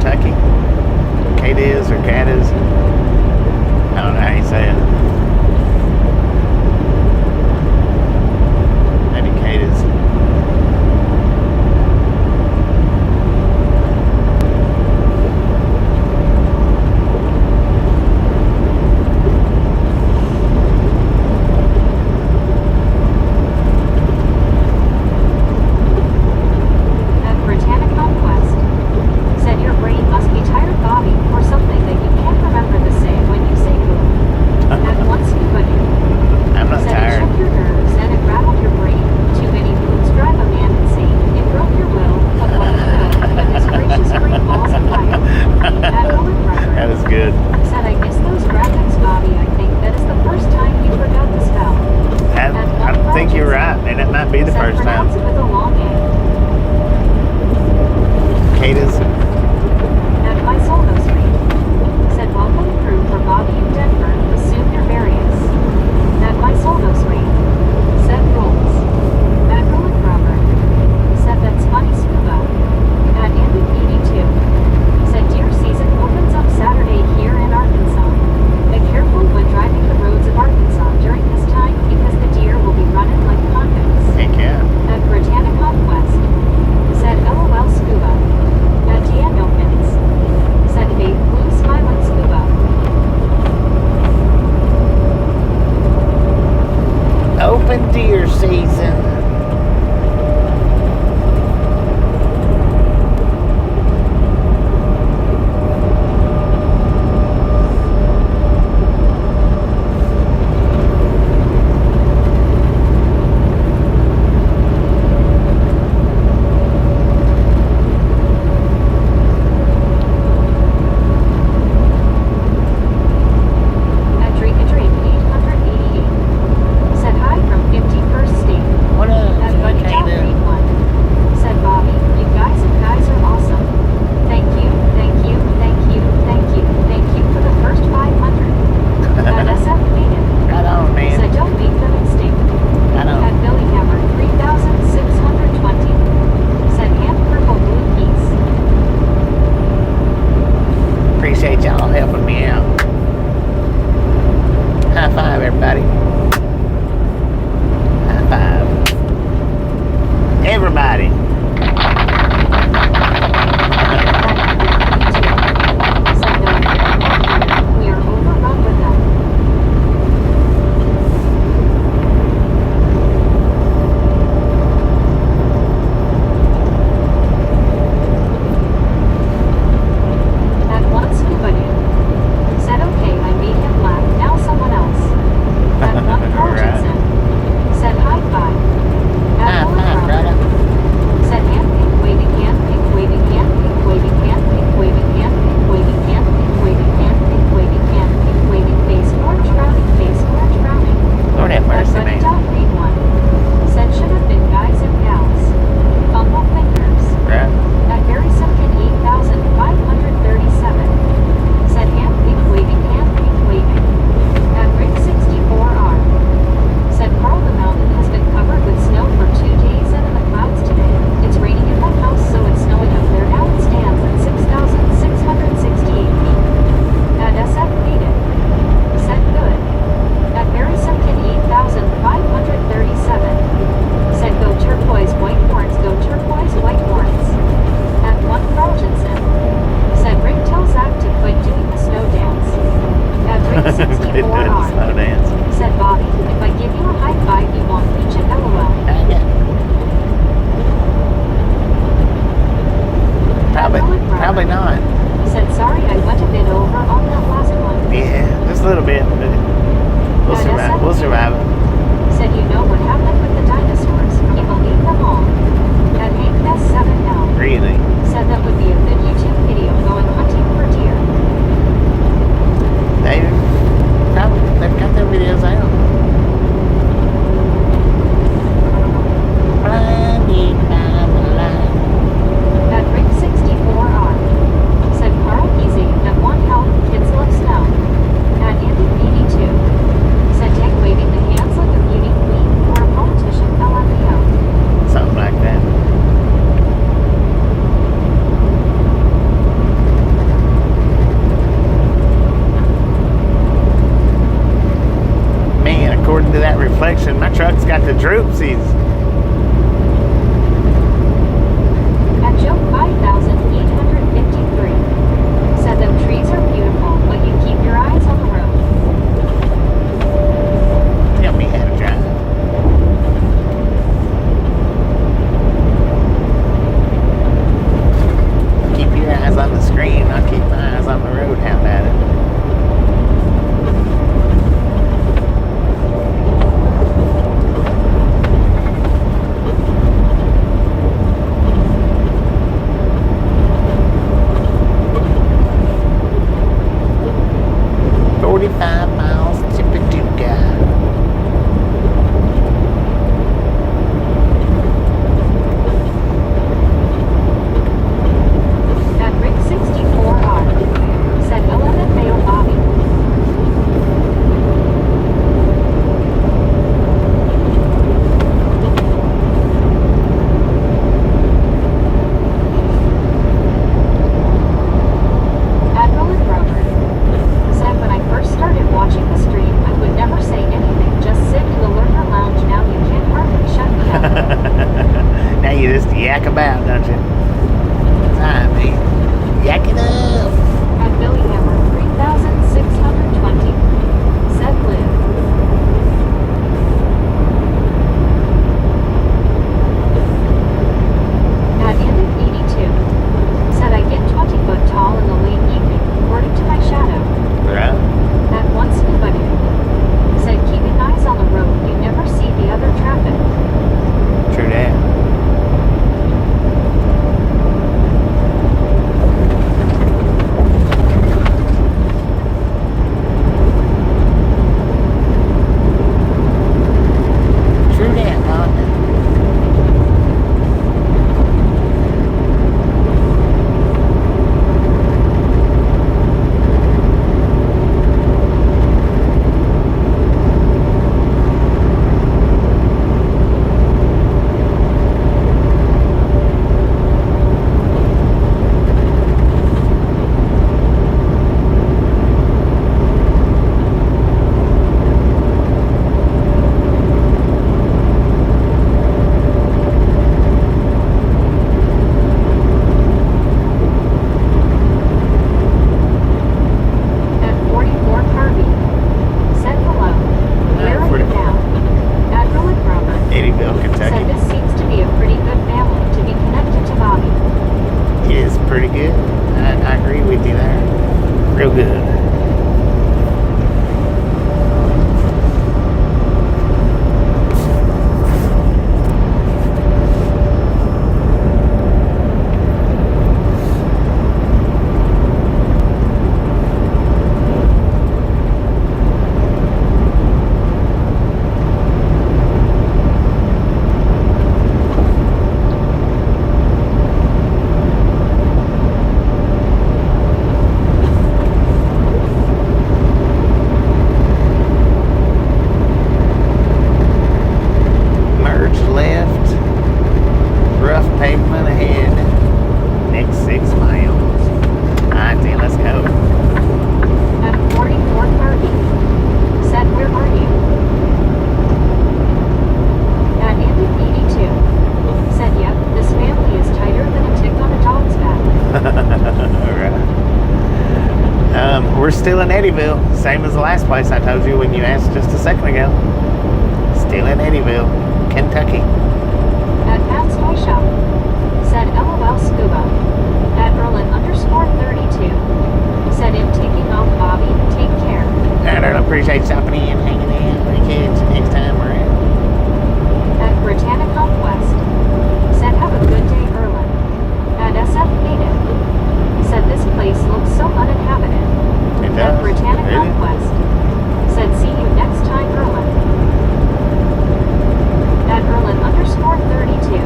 Kentucky. Cadiz or Cadiz. I don't know how you say it. Maybe Cadiz. At Britannic Conquest. Said your brain must be tired, Bobby, or something that you can't remember to say when you say go. At once you couldn't. I'm not Said it tired. shook your nerves and it rattled your brain. Too many foods drive a man insane. It broke your will, but what you will, goodness gracious, great balls of fire. At Bullet Rubber. That was good. Said I miss those graphics, Bobby. I think that is the first time you forgot the spell. I think you're right, and it might be the Said first time. pronounce it with a long A. Cadiz. At my solo street. Said welcome crew for Bobby in Denver. Assume you're various. At my solo street. Said rules. At Bullet Rubber. Said that's funny scuba. At Andy PD2. Said deer season opens up Saturday here in Arkansas. Be careful when driving the roads of Arkansas during this time because the deer will be running like convicts. Heck yeah. At Britannic Conquest. Said LOL scuba. At Dean Opens. Said big blue smiling scuba. Open deer season. At Drink a Drink 888. Said hi from 51st State. What up? At Buddy Dog Cadiz? Read 1. Said Bobby, you guys are awesome. Thank you, thank you, thank you, thank you, thank you for the first 500. At SF Native. Right on, man. Said don't make them mistake. Right on. At Billy Hammer 3620. Said hand purple blue piece. Appreciate y'all helping me out. High five, everybody. High five. Everybody. Said no. We are overrun with them. At one scuba dude. Said okay, I made him laugh. Now someone else. At one Right. Carlton. Said high five. At High Bullet five, Rubber. brother. Said hand pink waving hand pink waving hand pink waving hand pink waving hand pink waving hand pink waving hand pink waving hand pink waving face orange frowning face orange frowning. Lord have At mercy, Buddy man. Dog Read 1. Said should have been guys and gals. Fumble fingers. Right. At Barry Simpkin 8537. Said hand pink waving hand pink waving. At Rick 64R. Said Carl the mountain has been covered with snow for 2 days and in the clouds today. It's raining in my house so it's snowing up there now. It stands at 6,668 feet. At SF Native. Said good. At Barry Simpkin 8537. Said go turquoise white horns, go turquoise white horns. At one Carltonson. Said Rick tell Zach to quit doing the snow dance. At Rick Good doing the 64R. slow dance. Said Bobby, if I give you a high five, you won't reach it, LOL. Probably not. Said sorry, I went a bit over on that last one. Yeah, just a little bit, but we'll survive. We'll survive it. Said you know what happened with the dinosaurs. You believe them all. At Hank Ness 7L. Really. Said that would be a good YouTube video going hunting for deer. They've got their videos out. Blinded by the light. At Rick 64R. Said Carl easy. At one health, kids love snow. At Andy 82. Said Tank waving the hands reflection. My truck's got the droopsies. At Joe 5853. Said them trees are beautiful, but you keep your eyes on the road. Tell me how to drive. Keep your eyes on the screen. I'll keep my eyes on the road. How about it? At Rick 64R. Said 11 Mail Bobby. Admiral and Grover. Said when I first started watching the stream, I would never say anything, just sit in the lurker lounge. Now you can't hardly shut me up. Now you just yak about, don't you? Time, man. Yak it up. At Billy Hammer 3620. Said Liv. At Ended 82. Said I get 20 foot tall in the late evening, according to my shadow. Right. At Once Scuba Dude. Said keeping eyes on the road, you never see the other traffic. True that. True that, Honda. At 44 Harvey. Said hello. Where are you now? Admiral and Grover. Eddyville, Said Kentucky. this seems to be a pretty good family to be connected to Bobby. It is pretty good. I agree with you there. Real good. Merge left. Rough pavement ahead. Next 6 miles. Alright then, let's go. At 44 Harvey. Said where are you? At Ended 82. Said yep, this family is tighter than a tick on a dog's back. Alright. We're still in Eddyville. Same as the last place I told you when you asked just a second ago. Still in Eddyville, Kentucky. At Pat's Toy Shop. Said LOL Scuba. At Berlin_32. Said in taking off Bobby. Take care. I don't appreciate stopping in, hanging in. We catch you next time we're in. At Britannica West. Said have a good day, Erlen. At SF Native. Said this place looks so uninhabited. It At does. Britannica Really? West. Said see you next time, Erlen. At Erlen_32.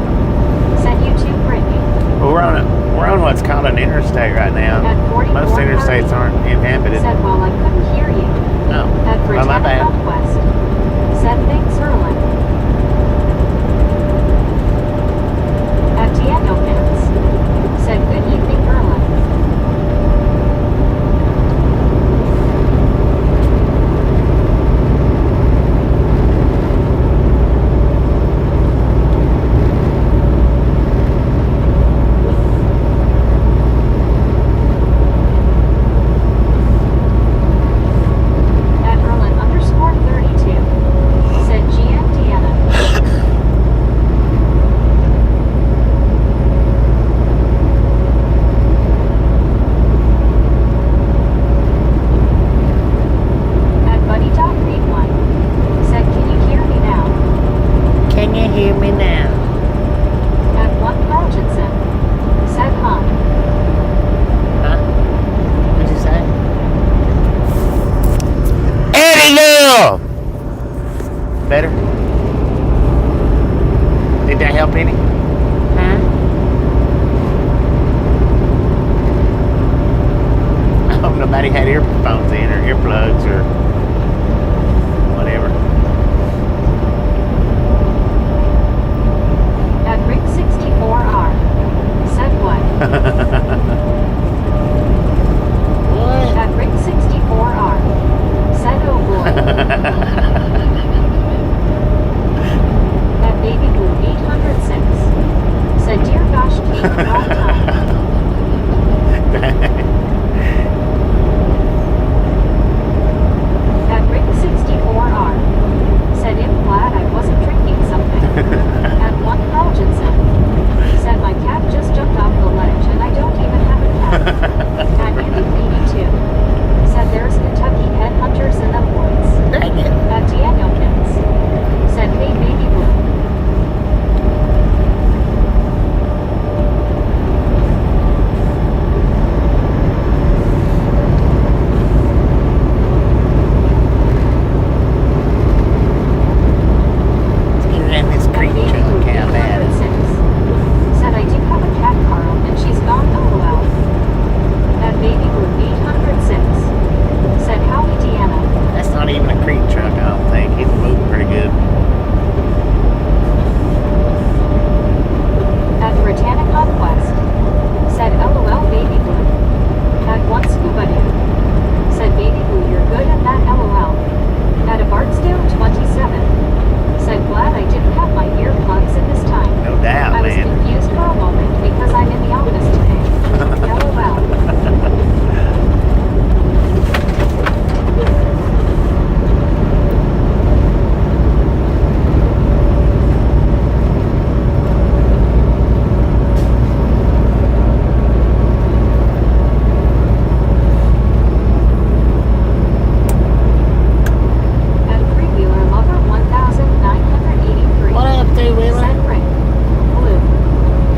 Said you too, Brittany. Well, we're on what's called an interstate right now. At 44 Most interstates aren't inhabited. Said well I couldn't hear you. No. At Well, my Britannica bad. West. Said thanks, Erlen. At Daniel Pins. Said good evening, Erlen. somebody had earphones in or earplugs or whatever. At Rick 64R. Said what? What? At Rick 64R. Said oh boy. At Baby Blue 806. Said dear gosh, Kate, wrong time. At Rick 64R. Said I'm glad I wasn't drinking something. At one Carlgenson. Said my cat just jumped off the ledge and I don't even have a cat. At Andy 82. Said there's Kentucky headhunters in the woods. Dang it. At Danielkins. Said hey Baby Blue. Let's get around this creek truck. How bad is it? Said I do have a cat, Carl, and she's gone LOL. At Baby Blue 806. Said howdy Deanna. That's not even a creek truck, I don't think. He's moving pretty good. At Britannic Conquest. Said LOL Baby Blue. At one Scuba Dude. Said Baby Blue you're good at that LOL. At a Barksdale 27. Said glad I didn't have my earplugs in this time. No doubt, I was man. confused for a moment because I'm in the office today. LOL. At Three-Wheeler Lover 1983. What up, two-wheeler? Said Rick. Blue.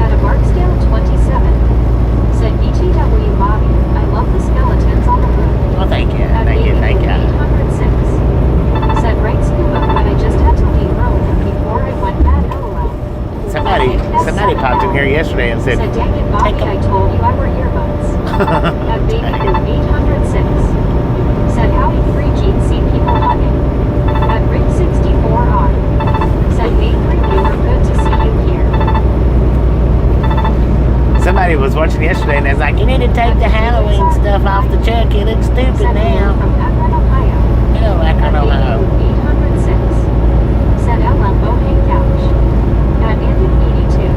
At a Barksdale 27. Said BTW Bobby. I love the skeletons on the roof. Well, thank you. At Thank you. Baby Thank Blue you. 806. Said right scuba, but I just had to leave early before I went mad LOL. Somebody popped in here yesterday and said, Said dang it Bobby, take 'em. I told you I wear earbuds. At Baby Blue 806. Said howdy free Gene see people hugging. At Rick 64R. Said hey Three-Wheeler good to see you here. somebody was watching yesterday and they was like, you need to take the Halloween stuff off the truck. It looks stupid Said now. from Akron, Ohio. Hello, Akron, At Ohio. Baby Blue 806. Said LMO hey couch. At Andy 82.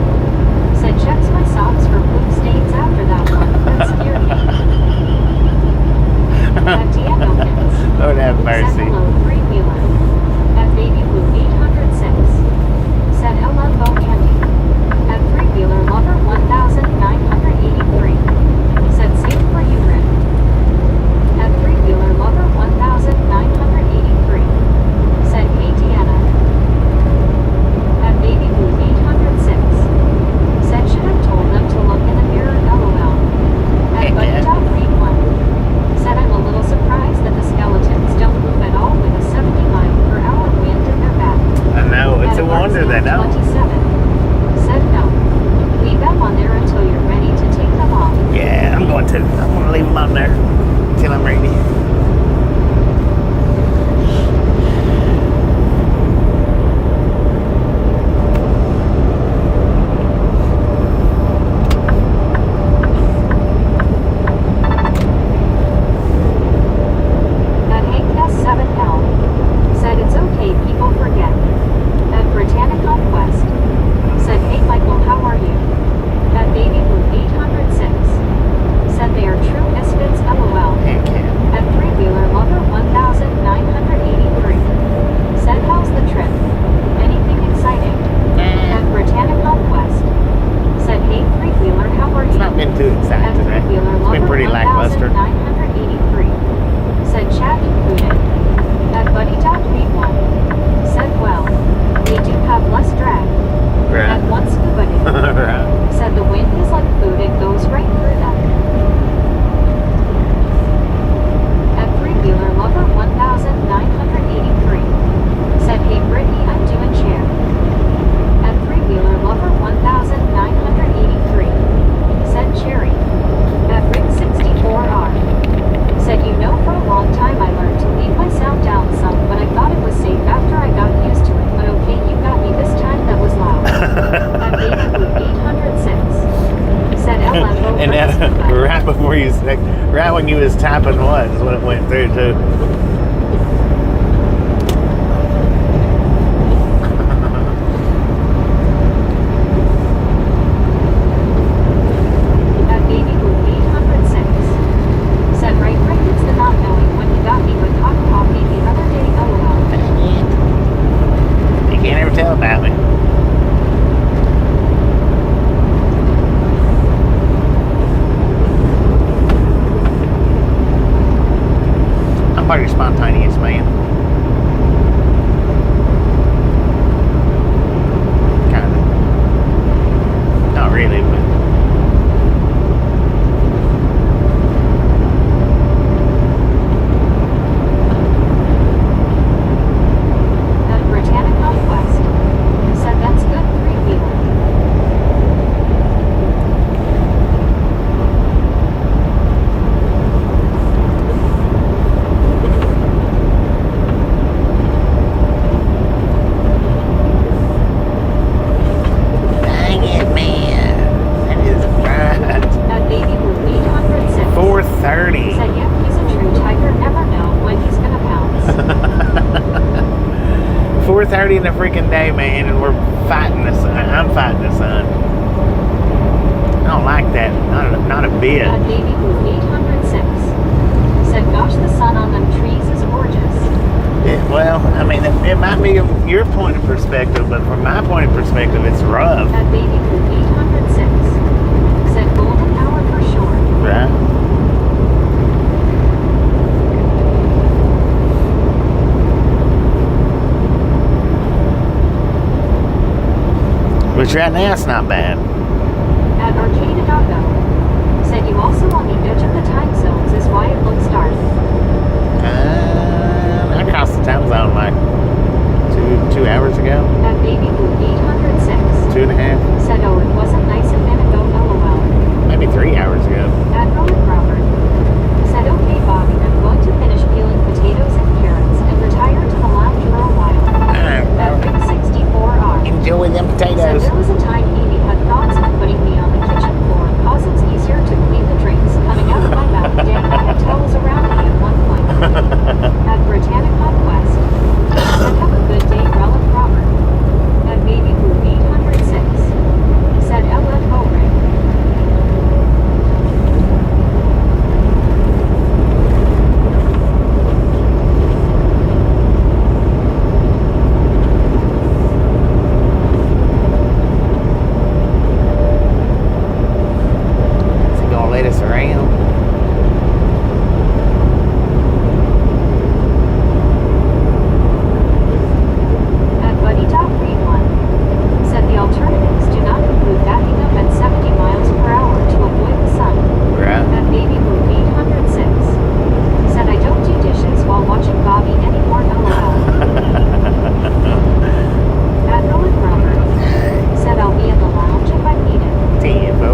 Said checks my socks for poop stains after that one. That scared me. At Danielkins. Lord have Said mercy. hello Three-Wheeler. At Baby Blue 806. Said LMO Andy. At Three-Wheeler Lover 1983. Said same for you Rick. At Three-Wheeler Lover 1983. Said hey Deanna. At Baby Blue 806. Said should have told them to look in the mirror LOL. At Heck yeah. Buddy.Read1. Said I'm a little surprised that the skeletons don't move at all with a 79-per-hour wind in their back. I know. It's At a wonder they Barksdale don't. 27. Said no. Leave them on there until you're ready to take them off. Yeah, I'm going to leave them on there until I'm ready. At Hank S7L. Said it's okay people forget. At Britannic Conquest. Said hey Michael how are you? At Baby Blue 806. Said they are true misfits LOL. Heck yeah. At Three-Wheeler Lover 1983. Said how's the trip? Anything exciting? At Britannic Conquest. Said hey Three-Wheeler how are It's you? not been too At exciting today. Three-Wheeler It's been Lover pretty lackluster. 1983. Said chat included. At Buddy.Read1. Said well. They do have less drag. At Right. one Scuba Dude. Right. Said the wind is like food, it goes right through them. At Three-Wheeler Lover 1983. Said hey Brittany I'm doing chair. At Three-Wheeler Lover 1983. Said Cherry. At Rick 64R. before you said, right when you was tapping one is when it went through too. At Baby Blue 806. Said right it's the not knowing when you got me with hot coffee the other day. LOL. You can't ever tell about me. I'm pretty spontaneous, man. Kind of. Not really, but. At Britannic Conquest. Said that's good three-wheeler. Dang it, man. That is right. At Baby Blue 806. 4:30. Said yep, he's a true tiger. Never know when he's gonna pounce. 4:30 in the freaking day, man, and we're fighting the sun. I'm fighting the sun. I don't like that. Not a bit. At Baby Blue 806. Said gosh, the sun on them trees is gorgeous. Well, I mean, it might be your point of perspective, but from my point of perspective, it's rough, At Baby Blue 806. Said golden hour for sure. right? Which right now it's not bad. At Arcade Doggo. Said you also on the edge of the time zones is why it looks dark. I crossed the time zone like two hours ago, At Baby Blue 806. 2.5, Said oh, it wasn't nice a minute ago. LOL. maybe 3 hours ago. At Rowan Robert. Said okay, Bobby, I'm going to finish peeling potatoes and carrots and retire to the lounge for a while. At Rick 64R. Enjoy them Said potatoes. there was a time Amy had thoughts of putting me on the kitchen floor cause it's easier to clean the drinks coming out of my mouth. Dang, I had towels around me at one point. At Britannic Conquest. Said have a good day, Relic Robert. At Baby Blue 806. Said Ellen Ulrich. Is he gonna let us around? At Buddy Top Read 1. Said the alternatives do not include backing up at 70 miles per hour to avoid the sun. Right. At Baby Blue 806. Said I don't do dishes while watching Bobby anymore. LOL. At Relic Robert. Said I'll be in the lounge if I need it. TFO.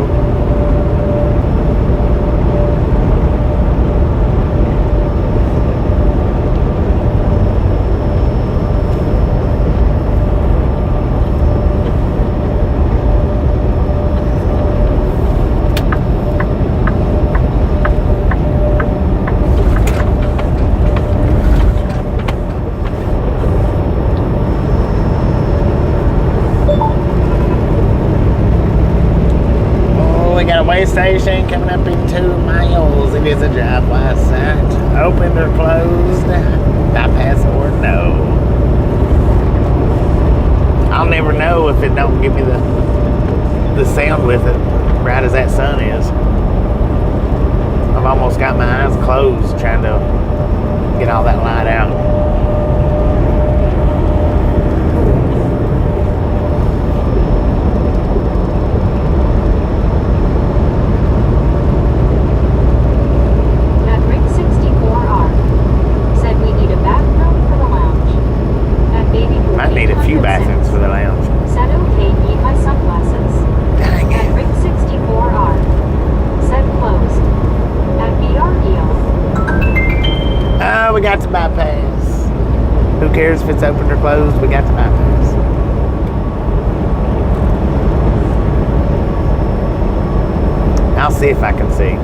Oh, we got a way station coming up in 2 miles. It is a drive-by site. Open or closed? Bypass or no? I'll never know if it don't give me the sound with it, bright as that sun is. I've almost got my eyes closed trying to get all that light out. At Rick 64R. Said we need a bathroom for the lounge. At Baby Blue Might need a few 806. bathrooms for the lounge. Said okay, need my sunglasses. Dang At it. Rick 64R. Said closed. At BREO. Oh, we got to bypass. Who cares if it's open or closed? We got to bypass. I'll see if I can see.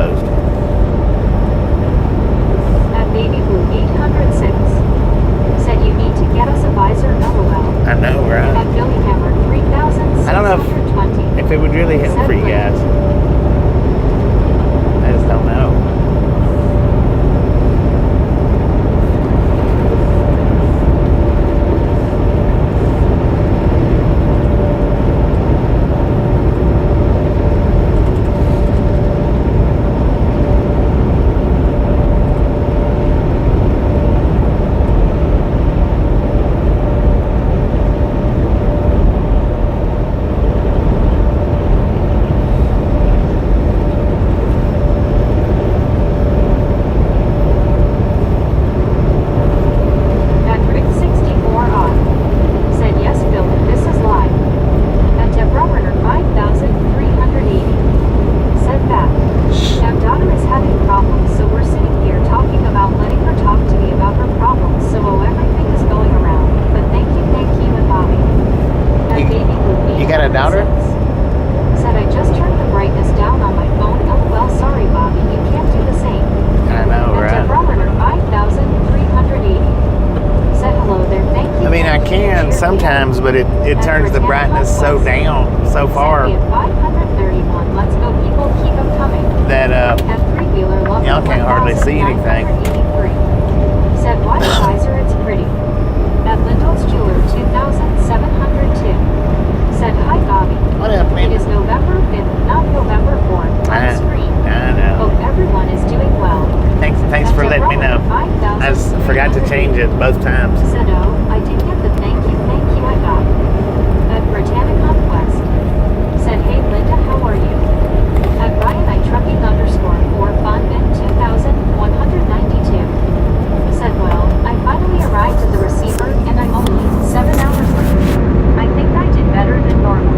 closed. At Baby Blue 806. Said you need to get us a visor, LOL. I know, right? At Billy Hammer 3620. I don't know if it would really help for you guys. I just don't know. At Rick 64 odd. Said yes, Bill, this is live. At Deborah Werner 5380. Said that. Our daughter is having problems, so we're sitting here talking about letting her talk to me about her problems, so everything is going around. But thank you, and Bobby. At You- Baby Blue you got a daughter? 806. Said I just turned the brightness down on my phone. LOL, sorry, Bobby, you can't do the same. I know, At right? Deborah Werner 5380. Said hello there, thank you. I mean, I can sometimes, but it turns the brightness so down, so far, Said we at 531. Let's go, people, keep them coming. that At three-wheeler level Y'all can't hardly see anything. 1983. Said watch visor, it's pretty. At Lindell's Jeweler 2702. Said hi, Bobby. what up, It man? is November 5th, not November 4th. I On screen. know. Hope everyone is doing well. Thanks for letting me know. I just forgot to change it both times. Said I did get the thank you I got. At Britannicon Quest. Said hey Linda, how are you? At Ryan I trucking underscore for fun in 2192. Said well, I finally arrived at the receiver and I'm only 7 hours late. I think I did better than normal.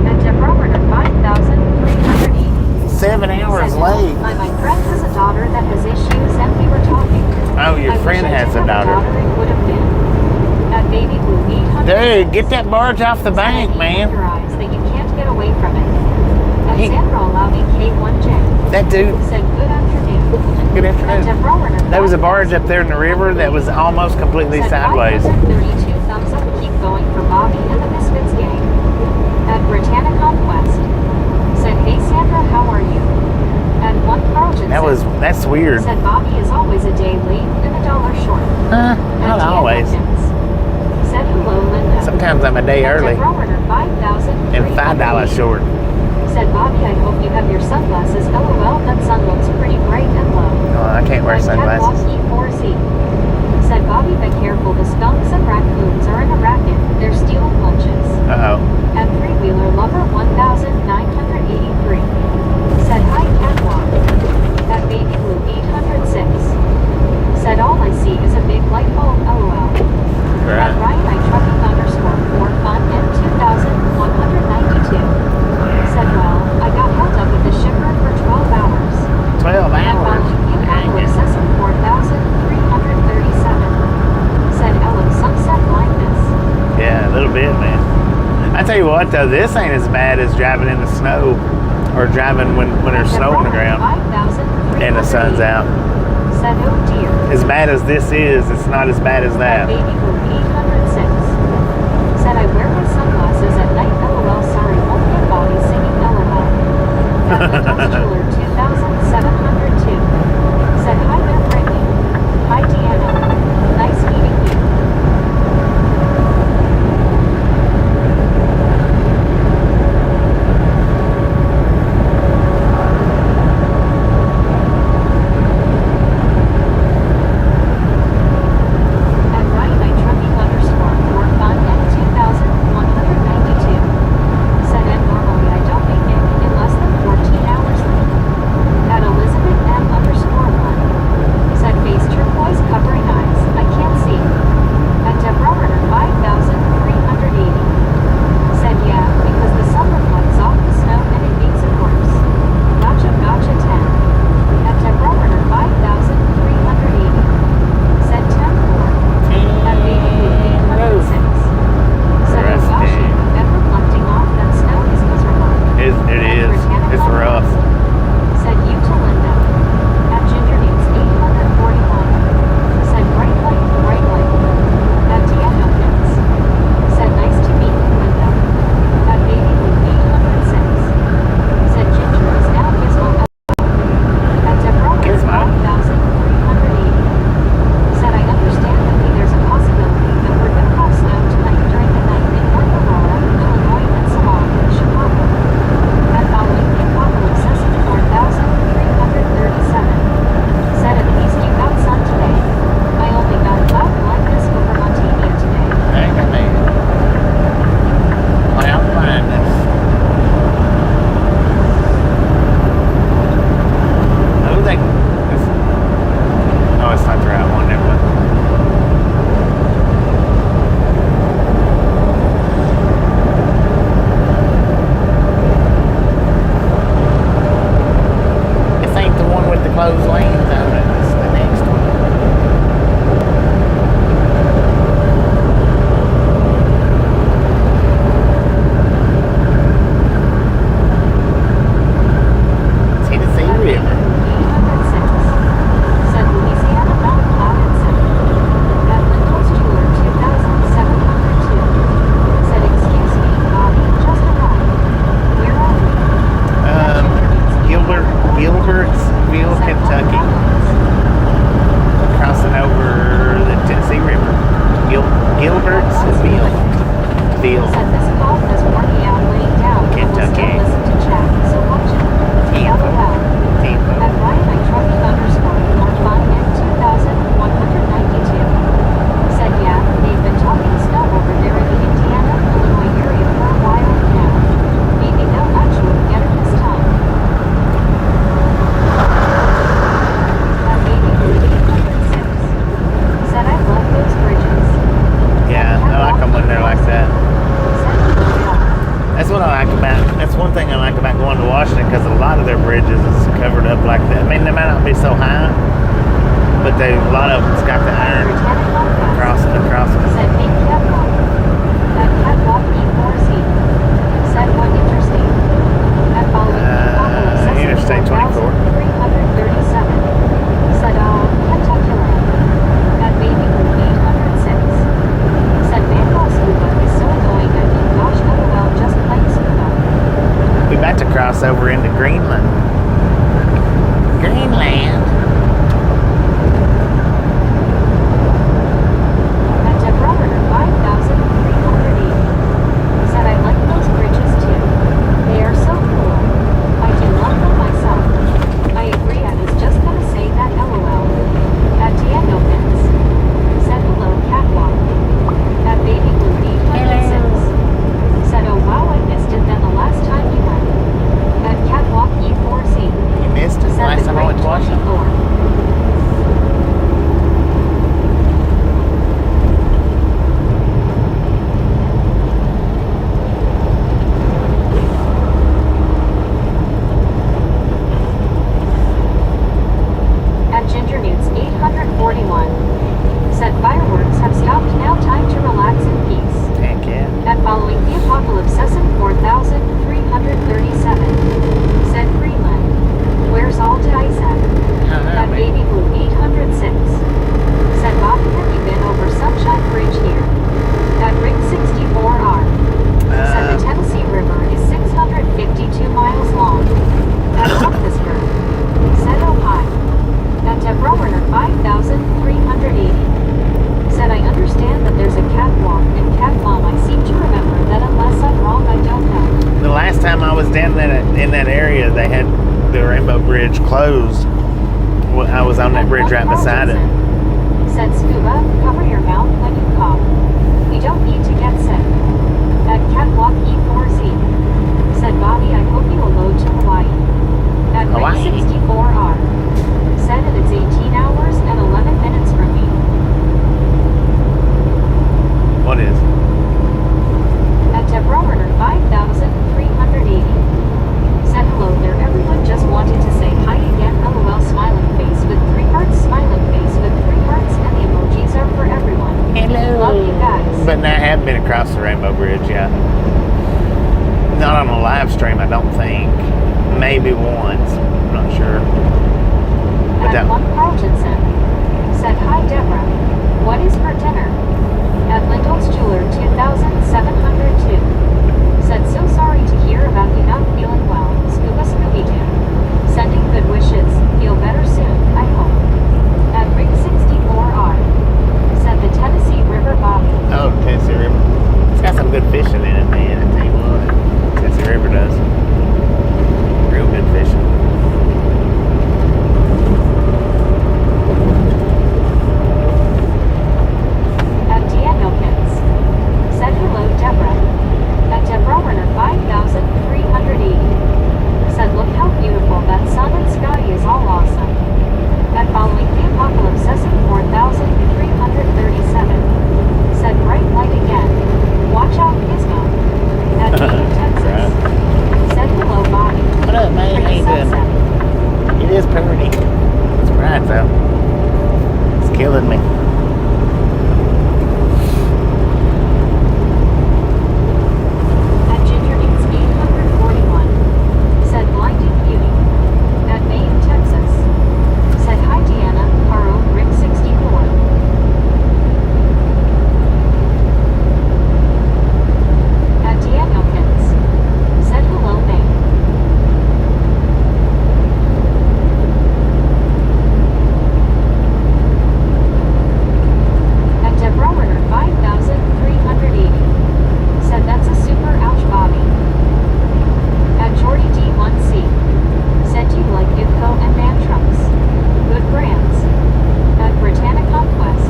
At Deborah Werner 5380. 7 hours Said, late. My friend has a daughter that has issues and we were talking. Oh, your I wish friend I has did a have daughter. It would have been. At Baby Blue 800. Dude, get that barge off the bank, man. Your eyes that you can't get away from it. At Hey. Sandra Lobby K1J. That dude, Said good afternoon. good At afternoon. Deborah Werner There was a barge up there in the river that was almost completely said sideways. 532 thumbs up, keep going for Bobby and the Misfits gang. At Britannicon Quest. Said hey Sandra, how are you? At one Carlton. That's weird. Said Bobby is always a day late and $1 short. Not At Tia always. Hopkins. Said hello Linda. Sometimes I'm a day At early Deborah Werner 5000. and $5 short. Said Bobby, I hope you have your sunglasses. LOL, that sun looks pretty bright and low. No, I can't wear At Catwalk sunglasses. E4Z. Said Bobby, be careful. The skunks and raccoons are in a racket. They're stealing lunches. Uh-oh. At three-wheeler lover 1983. Said hi Catwalk. At Baby Blue 806. Said all I see is a big light bulb. LOL. At Right. Ryan I trucking underscore for fun in 2192. Said well, I got held up with the shipper for 12 hours. 12 At hours. Volume Dang it. Excessive 4337. Said Ellen sunset blindness. Yeah, a little bit, man. I tell you what, though, this ain't as bad as driving in the snow or driving when there's snow on the ground and the sun's out. Said oh dear. As bad as this is, it's not as bad as At that. Baby Blue 806. Said I wear my sunglasses at night. LOL, sorry, won't get Bobby singing LOL. At Lindell's Jeweler 2702. Said hi there, Brittany. Hi Deanna. Nice meeting you. At Ryan I trucking underscore for fun at 2192. Said and normally I don't make it in less than 14 hours late. mean, they might not be so high, but a lot of them's got the iron crossing across them. Said big catwalk. That catwalk E4C. Said what interesting. That following Interstate 24. 337. Said Kentucky. That baby blue 806. Said Mango Scuba is so annoying. I think gosh LOL just plain scuba. We about to cross over into Greenland. Greenland. At Debrunner 5380. Said I like those bridges too. They are so cool. I do love them myself. I agree. I was just gonna say that LOL. At Diego Pins. Said hello catwalk. At baby blue 806. Said oh wow I missed it then the last time you went. At catwalk E4C. You missed it Said last the time I went to Great Washington. 24. At Ginger Newt's 841. Said fireworks have stopped now time to relax in peace. Heck yeah. At following the apocalypse 4337. Said Greenland. Where's all the ice at? At baby blue 806. Said Bob have you been over Sunshine Bridge here? At Rig 64R. Said the Tennessee River is 652 miles long. At Rockfisburg. Said oh hi. At Debrunner 5380. Said I understand that there's a catwalk and cat mom. I seem to remember that unless I'm wrong I don't know. The last time I was down in that area, they had the Rainbow Bridge closed. Well, I was on that bridge right beside it. Said scuba, cover your mouth when you cough. We don't need to get sick. At catwalk E4Z. Said Bobby, I hope you will load to Hawaii. At Hawaii? Rig 64R. Said it is 18 hours and 11 minutes from me. What is? At Debrunner 5380. Said hello there everyone just wanted to say hi again LOL smiling face with 3 hearts smiling face with 3 hearts and the emojis are for everyone. Hello. Love you guys. But I have been across the Rainbow Bridge, yeah. Not on a live stream, I don't think. Maybe once. I'm not sure. But At that one Carltonson. Said hi Deborah. What is for dinner? At Lindell's Jeweler 2702. Said so sorry to hear about you not feeling well. Scuba Scooby Doo. Sending good wishes. Feel better soon, I hope. At Rig 64R. Said the Tennessee River Bobby. Oh, Tennessee River. It's got some good fishing in it, man. I tell you what. Tennessee River does. Real good fishing. At Danielkins. Said hello Deborah. At Debrunner 5380. Said look how beautiful that sun and sky is all awesome. At following the apocalypse 4337. Said bright light again. Watch out Gizmo. At Maine, Texas. Said hello Bobby. What up, man? How Pretty you doing? sunset. It is pretty. It's bright, though. It's killing me. At Ginger Newt's 841. Said blinding beauty. At Maine, Texas. Said hi Deanna, Caro, Rick 64. At Danielkins. Said hello Maine. At Debrunner 5380. Said that's a super ouch Bobby. At Jordy D1C. Said you like Ibco and Man Trunks. Good brands. At Britannic Conquest.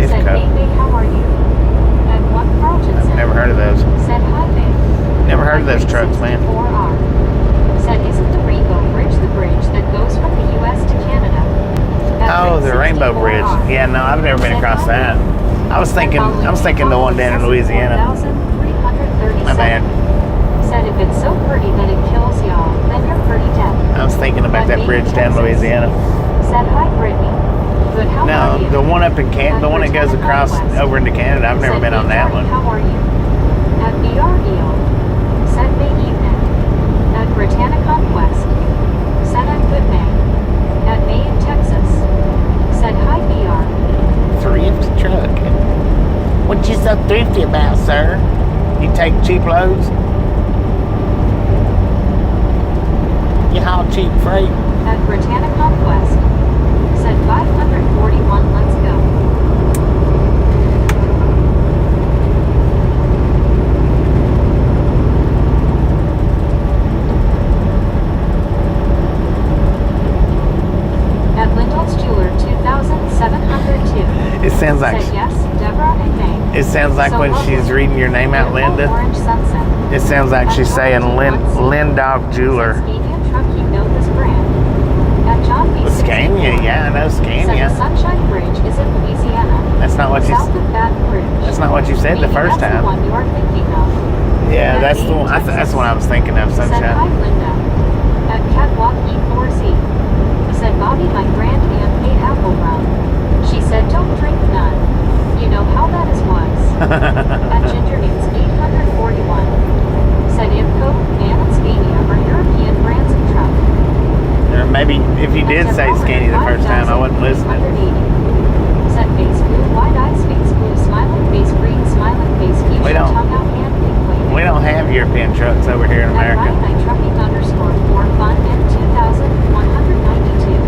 Said Ifco. hey babe how are you? At one Carltonson. I've never heard of those. Said hi babe. Never heard of those trucks, man. 4R. Said isn't the Rainbow Bridge the bridge that goes from the US to Canada? At Oh, Rig the Rainbow 64R. Bridge. Yeah, no, I've never been across that. I was thinking the one down in Louisiana. 4337. My bad. Said if it's so pretty that it kills y'all, then you're 3010. I was thinking about that bridge down Texas. Louisiana. Said hi, Brittany. Good, how are No, you? the one up in Canada, the one that goes across over into Canada. I've never Said, been on "Hey, that Johnny, one. How are you? At BREO. Said May evening. At Britannic Conquest. Said I'm good, May. At May in Texas. Said hi, BR. Thrift truck. What you so thrifty about, sir? You take cheap loads? You haul cheap freight? At Britannic Conquest. Said 541, let's go. At Lindell's Jeweler 2702. It sounds like Said yes, Deborah and May. it sounds like So when lovely. she's reading your name out, Beautiful Linda. Orange sunset. It sounds like she's saying Lindog Jeweler. Said Scania truck, you know this brand. At John B. Well, Scania, yeah, I know Said the Scania. Sunshine Bridge is in Louisiana. That's not what you. South of Baton Rouge. That's not what you said the Maybe first that's time. the one you are thinking of. Yeah, At that's the Maine, one. That's what I was thinking of. Said hi, Sunshine. Linda. At Catwalk E4Z. Said Bobby, my grand aunt made apple rum. She said don't drink none. You know how that is was. At Ginger News 841. Said Imco, Man and Scania are European brands of truck. Or maybe if you did say Scania the first time, I wasn't listening. 5,180. Said face blue, wide eyes, face blue, smiling face green, smiling face fuchsia, We don't- tongue out, hand pink waving. We don't have European trucks over here in At America. Ryan Trucking _ for fun and 2,192.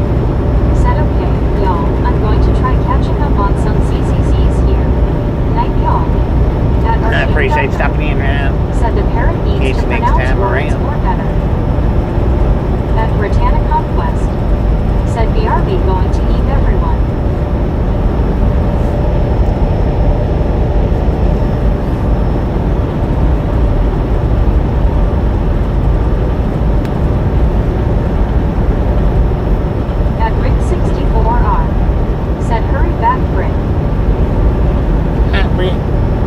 Said okay, y'all, I'm going to try catching up on some CCCs here. Night, y'all. At I Arcade appreciate Duck stopping in around. Said the parrot needs Each to next pronounce time words around. more better. At Britannic Conquest. Said BRB going to eat everyone. At Rick 64R. Said hurry back, Britt.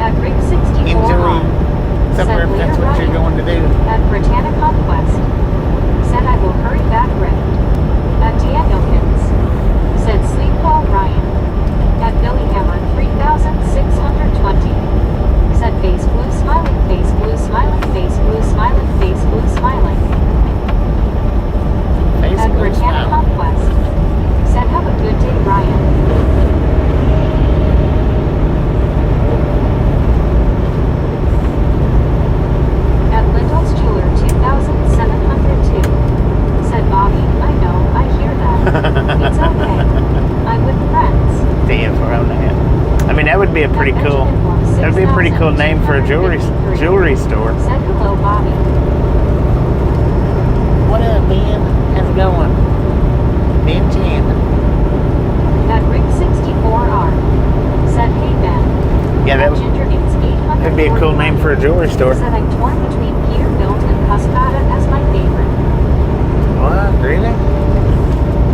At Rick 64R. Somewhere if that's what you're going to do. At Britannic Conquest. Said I will hurry back, Rick. At Danielkins. Said sleep well, Ryan. At Billy Hammer 3620. Said face blue, smiling face blue, smiling face blue, smiling face blue, smiling. At Britannic Conquest. Said have a good day, Ryan. At Lindell's Jeweler 2702. Said Bobby, I know, I hear that. It's okay. I'm with friends. Damn, for on that. I mean, that would be a pretty cool. That would be a pretty cool name for a jewelry store. Said hello, Bobby. What up, Ben? How's it going? Ben Chan. At Rick 64R. Said hey, Ben. Yeah, At Ginger News 841. that'd be a cool name for a jewelry store. Said I'm torn between Peterbilt and Cascada as my favorite. What? Really?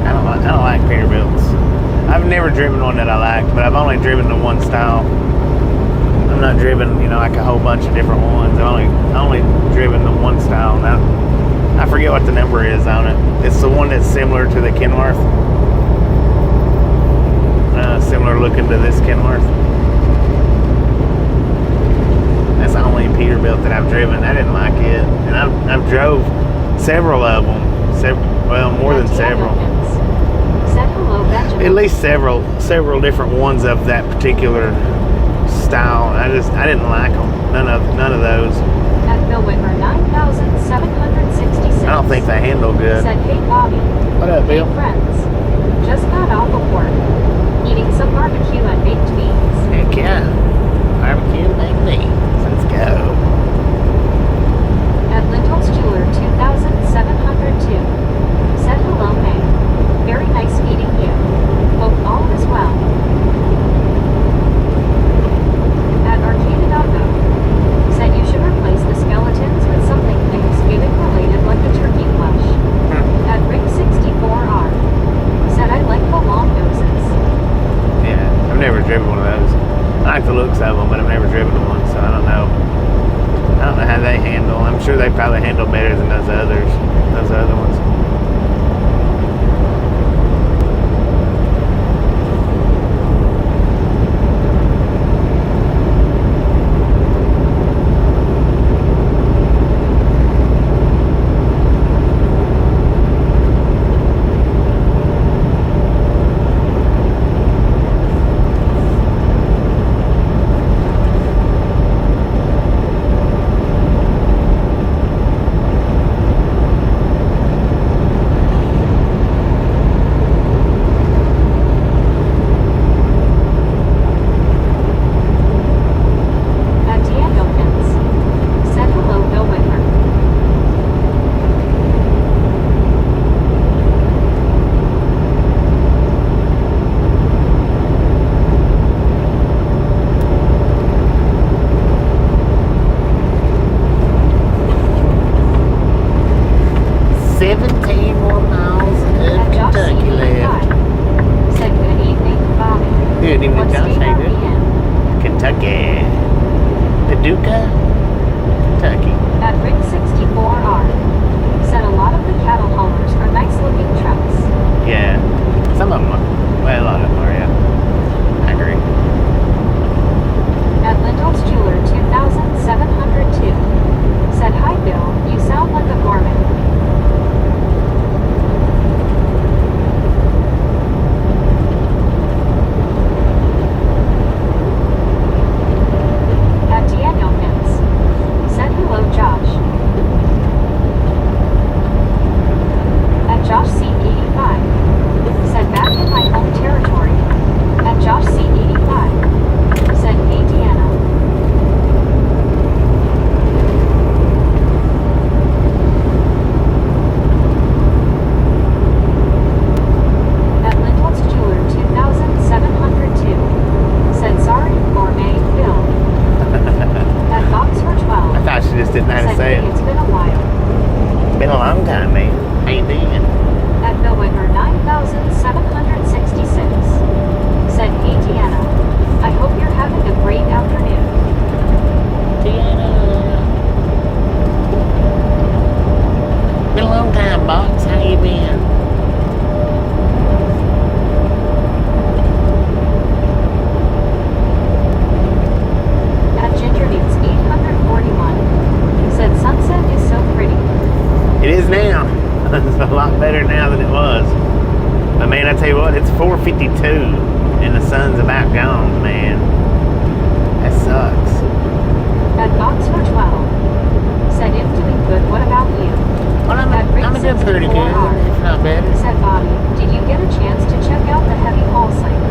I don't like Peterbilts. I've never driven one that I liked, but I've only driven the one style. I'm not driven, like a whole bunch of different ones. I've only driven the one style. Now, I forget what the number is on it. It's the one that's similar to the Kenworth. Similar looking to this Kenworth. That's the only Peterbilt that I've driven. I didn't like it, and I've drove several of them. More than several. Said hello, Benjamin. At least several different ones of that particular style. I didn't like them. None of those. At Bill Whitmer 9766. I don't think they handle good. Said hey, Bobby. What up, Bill? Hey, friends. Just got off of work. Eating some barbecue and baked beans. Heck yeah. Barbecue baked beans. Let's go. At Lindell's Jeweler 2702. Said hello, May. Very nice meeting you. Hope all is well. At Arcade Auto. Said you should replace the skeletons with something Thanksgiving related like a turkey flesh. At Rick 64R. Said I like the long noses. Yeah, I've never driven one of those. I like the looks of them, but I've never driven one, so I don't know. I don't know how they handle. I'm sure they probably handle better than those those other ones. At Danielkins. Said hello, Bill Whitmer. Seventeen more miles of At Josh Kentucky left. C85. Said good evening, Bobby. Good evening, What Josh. state How are you we doing? in? Kentucky. Paducah, Kentucky. At Rig 64R. Said a lot of the cattle haulers are nice looking trucks. Yeah. Some of them are. Well, a lot of them are, yeah. I agree. At Lindell's Jeweler 2702. Said hi Bill, you sound like a gourmet. At Danielkins. Said hello Josh. At Josh C85. Said back in my home territory. At Josh C85. Said hey Deanna. At Lindell's Jeweler 2702. Said sorry gourmet Bill. At Boxer 12. I thought she just didn't know how to Said say hey, it. it's been a while. Been a long time, man. How you doing? At Bill Whitmer 9766. Said hey Deanna. I hope you're having a great afternoon. Been a long time, Box. How you been? At Ginger Beats 841. Said sunset is so pretty. It is now. It's a lot better now than it was. But man, I tell you what, it's 4:52 and the sun's about gone, man. That sucks. At Boxer 12. Said it's doing good. What about you? Well, I'm doing pretty good, if not better. Said Bobby, did you get a chance to check out the heavy haul site?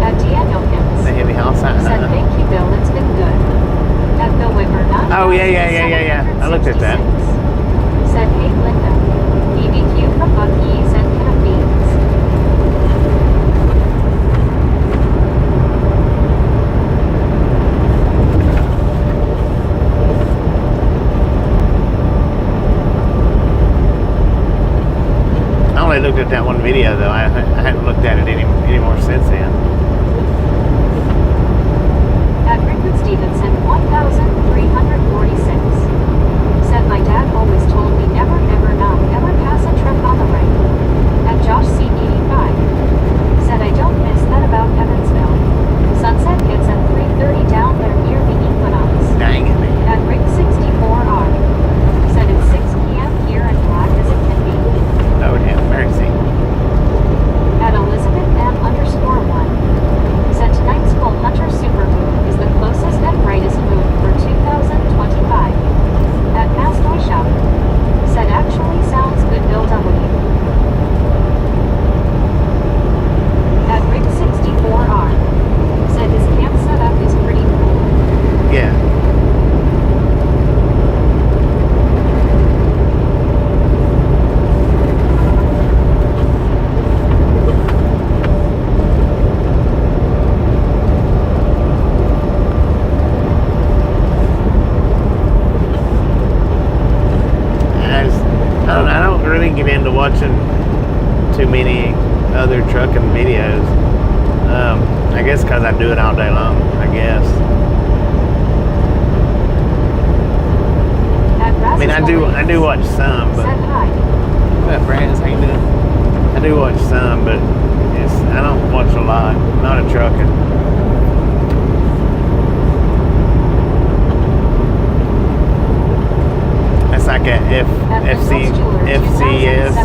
At Danielkins. The heavy haul sign. Said thank you Bill, it's been good. At Bill Whitmer 9. Oh, yeah. I looked at that. Said hey Linda. BBQ from Buc-ee's and can of beans. I only looked at that one video though. I hadn't looked at it anymore since then. At Rickwood Stevenson 1346. Said my dad always told me never ever pass a truck on the right. At Josh C85. Said I don't miss that about Evansville. Sunset hits at 3:30 down there near the Equinox. Dang it, man. At Rick 64R. Said it's 6 p.m. here and black as it can be. Lord have mercy. At Elizabeth M_1. Said tonight's full Hunter Super Moon is the closest and brightest moon for 2025. At Mastoy Shop. Said actually sounds good Bill W. At Rick 64R. Said his camp setup is pretty cool. Yeah. I don't really get into watching too many other trucking videos. I guess because I do it all day long, I guess. At I mean, I do watch some, but Said hi. what up, Brad? How you doing? I do watch some, but I don't watch a lot. I'm not a trucker. That's like a FCS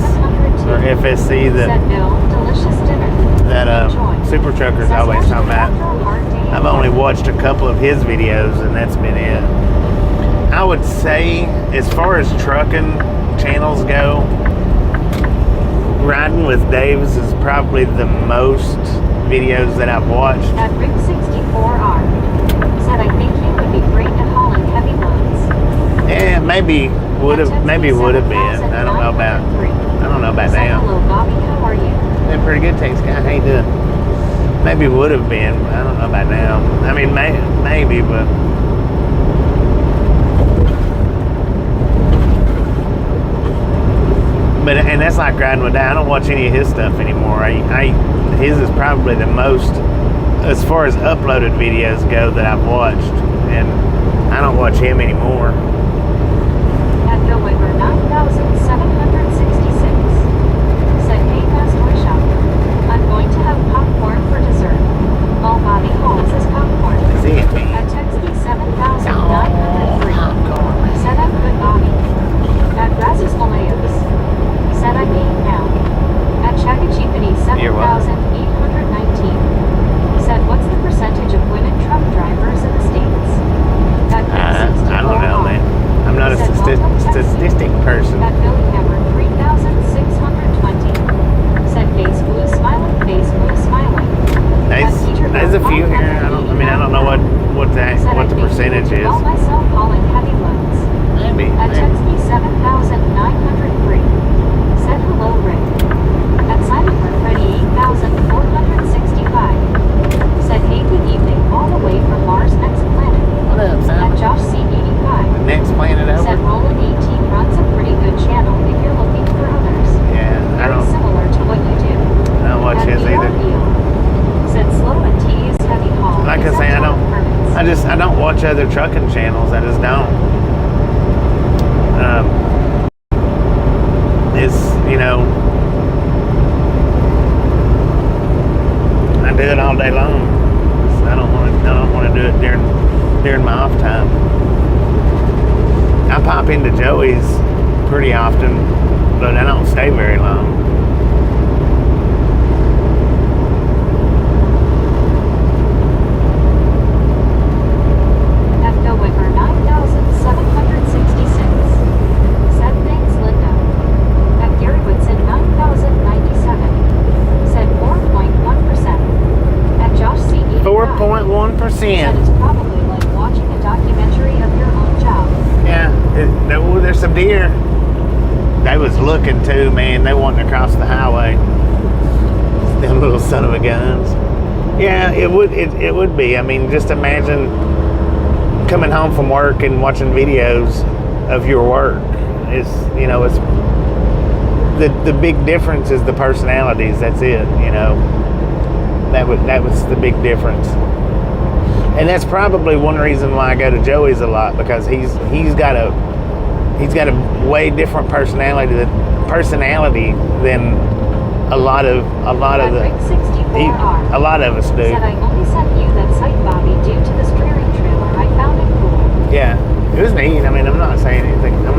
or FSC Said no, delicious dinner. that Enjoy. Super Trucker's Says always after talking about. a hard day at I've only work. watched a couple of his videos, and that's been it. I would say, as far as trucking channels go, Riding with Dave's is probably the most videos that I've watched. At Rick 64R. Said I think he would be great at hauling heavy loads. Yeah, maybe would have been. I don't know about Said now. hello, Bobby. How are you? Been pretty good, thanks, guy. How you doing? Maybe would have been. But I don't know about now. I mean, maybe, but. And that's like Riding with Dave. I don't watch any of his stuff anymore. His is probably the most, as far as uploaded videos go, that I've watched, and I don't watch him anymore. At Billwaver 9766. Said, hey, fast toy shopper. I'm going to have popcorn for dessert. All Bobby holds is popcorn. See it, man. At Texty 7903. Popcorn. Said I'm good, Bobby. At Brazos Malayos. Said I'm being now. At Chagachipity You're what? 7819. Said what's the percentage of women truck drivers in the States? At I don't know, man. I'm not a statistic person. At Billy Hammer 3620. Said face blue smiling, face blue smiling. There's a few here. I don't know what the percentage is. Call myself hauling heavy loads. Maybe. At Texty 7903. Said hello, Rick. At Simon Freddy 8465. Said hey, good evening, all the way from Mars Next Planet. What up, At Simon? Josh C85. Next planet Said over? Roland 18 runs a pretty good channel if you're looking for others. Yeah, I Very don't similar to what you do. watch At his either. Said slow and tease heavy haul. Like I Except say, I on permits. I don't watch other trucking channels. I just don't. I do it all day long. So I don't want to do it during my off time. I pop into Joey's pretty often, but I don't stay very long. At Billwaver 9766. Said thanks, Linda. At Gary Woodson 9097. Said 4.1%. At Josh C. 4.1%. Said it's probably like watching a documentary of your own job. Yeah, there's some deer. They was looking too, man. They wanting to cross the highway. Them little son of a guns. Yeah, it would be. I mean, just imagine coming home from work and watching videos of your work. It's the big difference is the personalities. That's it. That was the big difference. And that's probably one reason why I go to Joey's a lot, because he's got a way different personality than a lot of the Rick 64R. a lot of us do. Said I only sent you that site, Bobby, due to the steering trailer. I found it cool. Yeah, it was neat. I mean, I'm not saying anything. I'm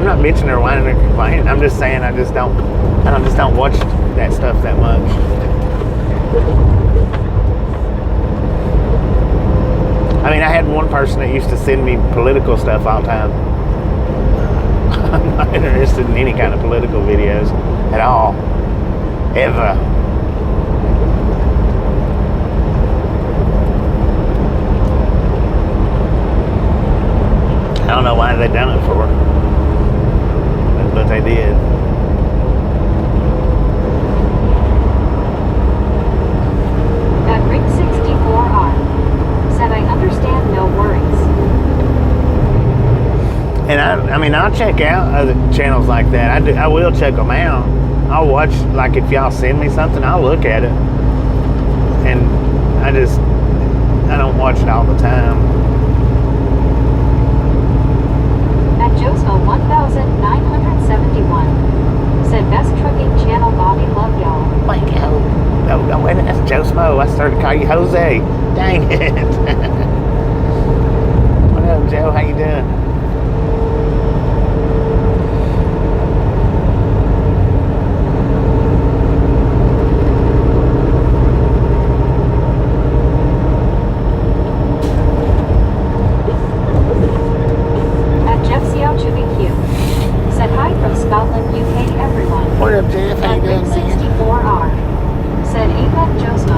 not bitching or whining or complaining. I'm just saying I just don't watch that stuff that much. I mean, I had one person that used to send me political stuff all the time. I'm not interested in any kind of political videos at all, ever. I don't know why they done it for, but they did. At Rick 64R. Said I understand, no worries. And I'll check out other channels like that. I will check them out. I'll watch, like, if y'all send me something, I'll look at it. And I don't watch it all the time. At Josmo 1971. Said best trucking channel, Bobby, love y'all. Like, no, wait a minute, that's Joe Smo. I started to call you Jose. Dang it. What up, Joe? How you doing? At Jeff Xiao Chubby Q. Said hi from Scotland, UK, everyone. What up, Jeff? How At you doing, man? 64R. Said Apex Josmo.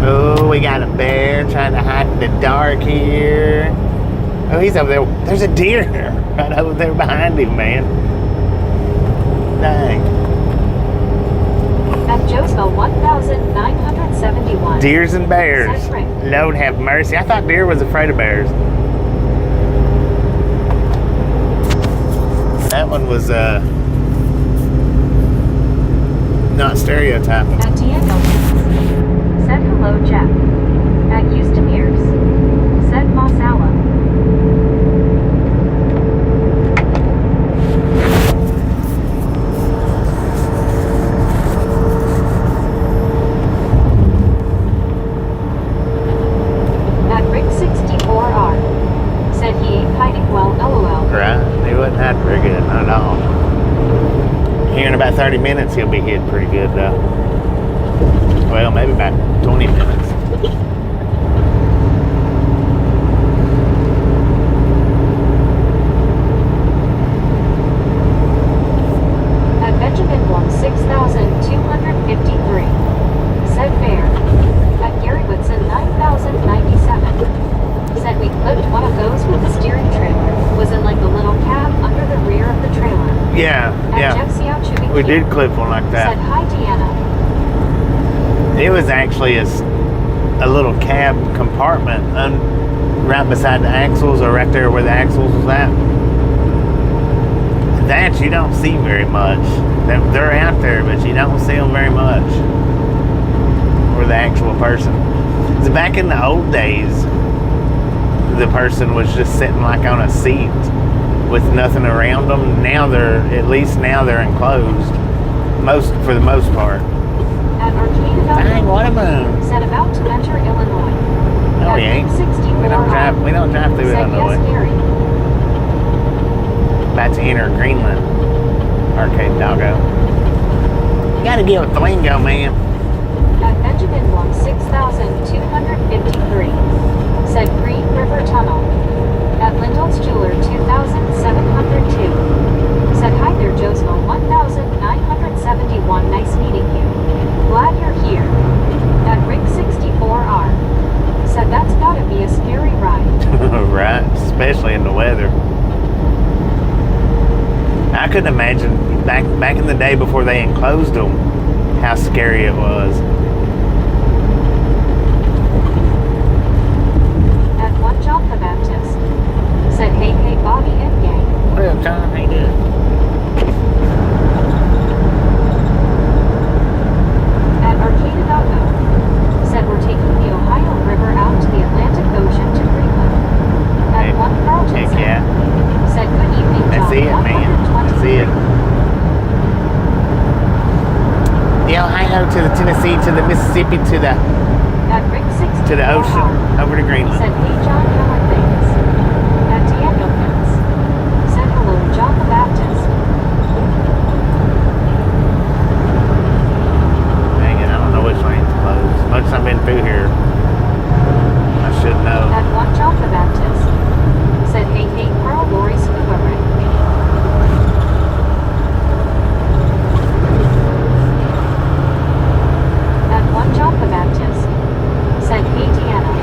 Oh, we got a bear trying to hide in the dark here. Oh, he's over there. There's a deer right over there behind him, man. Dang. At Josmo 1971. Deers and bears. Said Rick. Lord have mercy. I thought deer was afraid of bears. That one was not stereotyping. At Diego. Said hello, Jeff. At Houston Ears. Said Masala. At Rick64R. Said he ain't hiding well, lol. Right. He wasn't hiding very good, not at all. Here in about 30 minutes, he'll be hid pretty good, though. Well, maybe about 20 minutes. At Benjamin Blum 6253. Said Bear. At Gary Woodson 9097. Said we clipped one of those with the steering trailer. Was in like a little cab under the rear of the trailer. Yeah, At yeah. Jeff Xiao Chubby We Q. did clip one like Said that. hi, Deanna. It was actually a little cab compartment right beside the axles, or right there where the axles was at. That you don't see very much. They're out there, but you don't see them very much. Or the actual person. 'Cause back in the old days, the person was just sitting like on a seat with nothing around them. Now they're enclosed, for the most part. At Arcade Dang, what a moon! Said about to enter Illinois. No, At we ain't. 64 We don't drive through Said Illinois. yes, Gary. About to enter Greenland. Arcade doggo. You gotta give it the lingo, man. At Benjamin Blum 6253. Said Green River Tunnel. At Lindell's Jeweler 2702. Said hi there, Josmo 1971. Nice meeting you. Glad you're here. At Rick64R. Said that's gotta be a scary ride. Right, especially in the weather. I couldn't imagine back in the day before they enclosed them, how scary it was. At One John the Baptist. Said hey Bobby and gang. What up, John? How you doing? At Arcade.go. Said we're taking the Ohio River out to the Atlantic Ocean to Greenland. At Heck- One Carlton Heck Center. yeah. Said good evening, John. That's it, man. That's it. The Ohio to the Tennessee to the Mississippi to the At Rick64R. to the ocean over to Greenland. Said hey John, how are things? At Danielkins. Said hello, John the Baptist. Dang it, I don't know which lane's closed. As much as I've been through here, I should know. At One John the Baptist. Said hey Carl Lori Scuba Ring. At One John the Baptist. Said hey Deanna.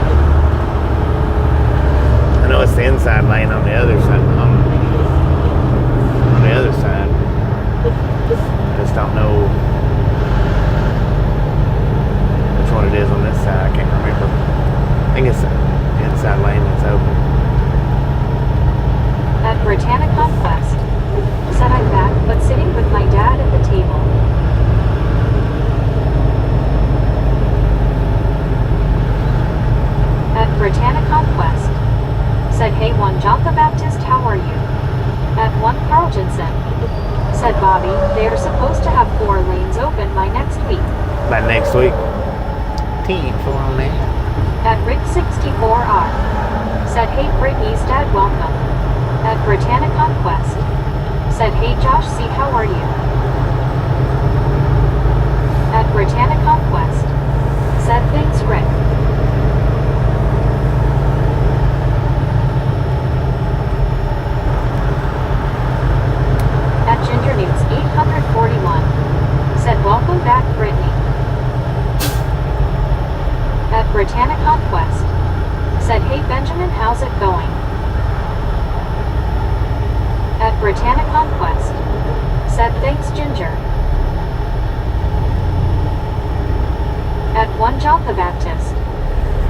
By next week. 10 for on that. At Rick 64R. Said, hey Brittany's dad, welcome. At Britannia Conquest. Said, hey Josh C, how are you? At Britannia Conquest. Said, thanks Rick. At Ginger News 841. Said, welcome back Brittany. At Britannia Conquest. Said, hey Benjamin, how's it going? At Britannia Conquest. Said, thanks Ginger. At One John the Baptist.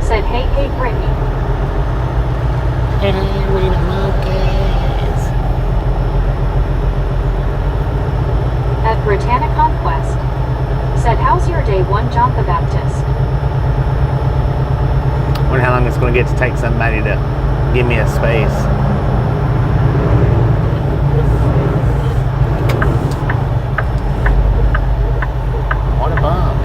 Said, hey Brittany. Hey, we the monkeys. At Britannia Conquest. Said, how's your day, One John the Baptist? Wonder how long it's going to get to take somebody to give me a space. What a bump.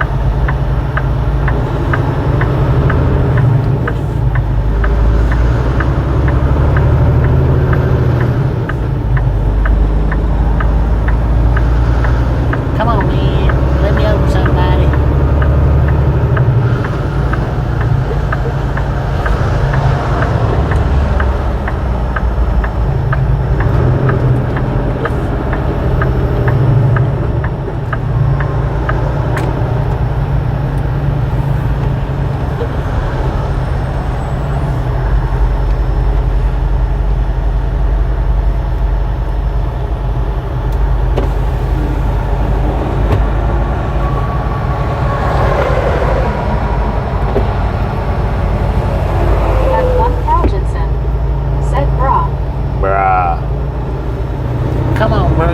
Come on, man. Let me over somebody. At One Calginson. Said, brah. Bruh. Come on, bro.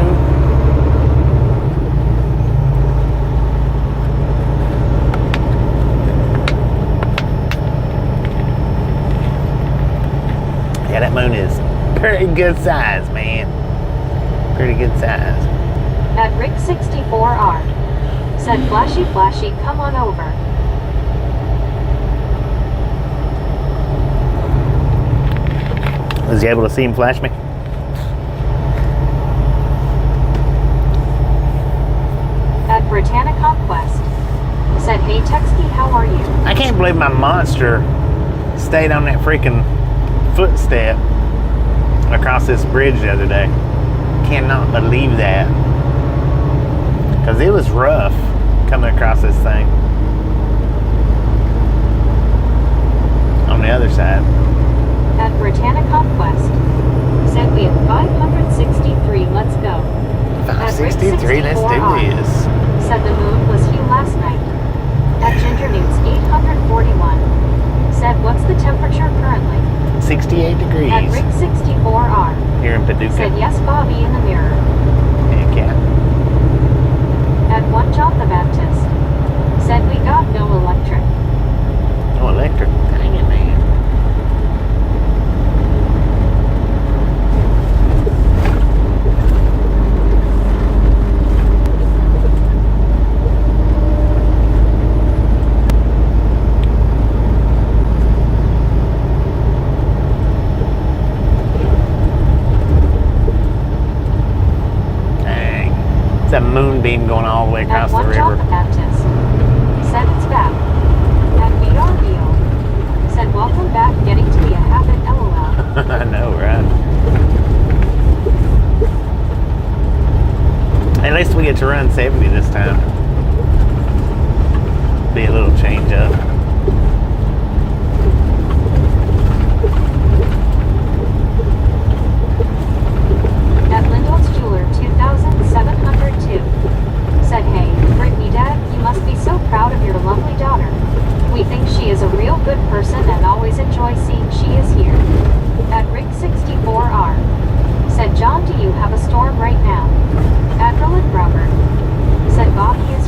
Yeah, that moon is pretty good size, man. Pretty good size. At Rick 64R. Said, flashy, flashy, come on over. Was you able to see him flash me? At Britannia Conquest. Said, hey Texky, how are you? I can't believe my monster stayed on that freaking footstep across this bridge the other day. Cannot believe that. Because it was rough coming across this thing. On the other side. At Britannia Conquest. Said, we have 563, let's go. 563, let's do this. Said, the moon was here last night. At Ginger News 841. Said, what's the temperature currently? 68 degrees At Rick 64R. here in Paducah. Said, yes Bobby in the mirror. Heck yeah. At One John the Baptist. Said, we got no electric. Oh, electric. Dang it, man. Dang. It's a moonbeam going all the way across At the One John the river. Baptist. Said, it's back. At BRBO. Said, welcome back, getting to be a habit, LOL. I know, right? At least we get to run 70 this time. Be a little change up. At Lindell's Jeweler 2702. Said, hey, Brittany Dad, you must be so proud of your lovely daughter. We think she is a real good person and always enjoy seeing she is here. At Rick 64R. Said, John, do you have a storm right now? At Roland Robert. Said, Bob here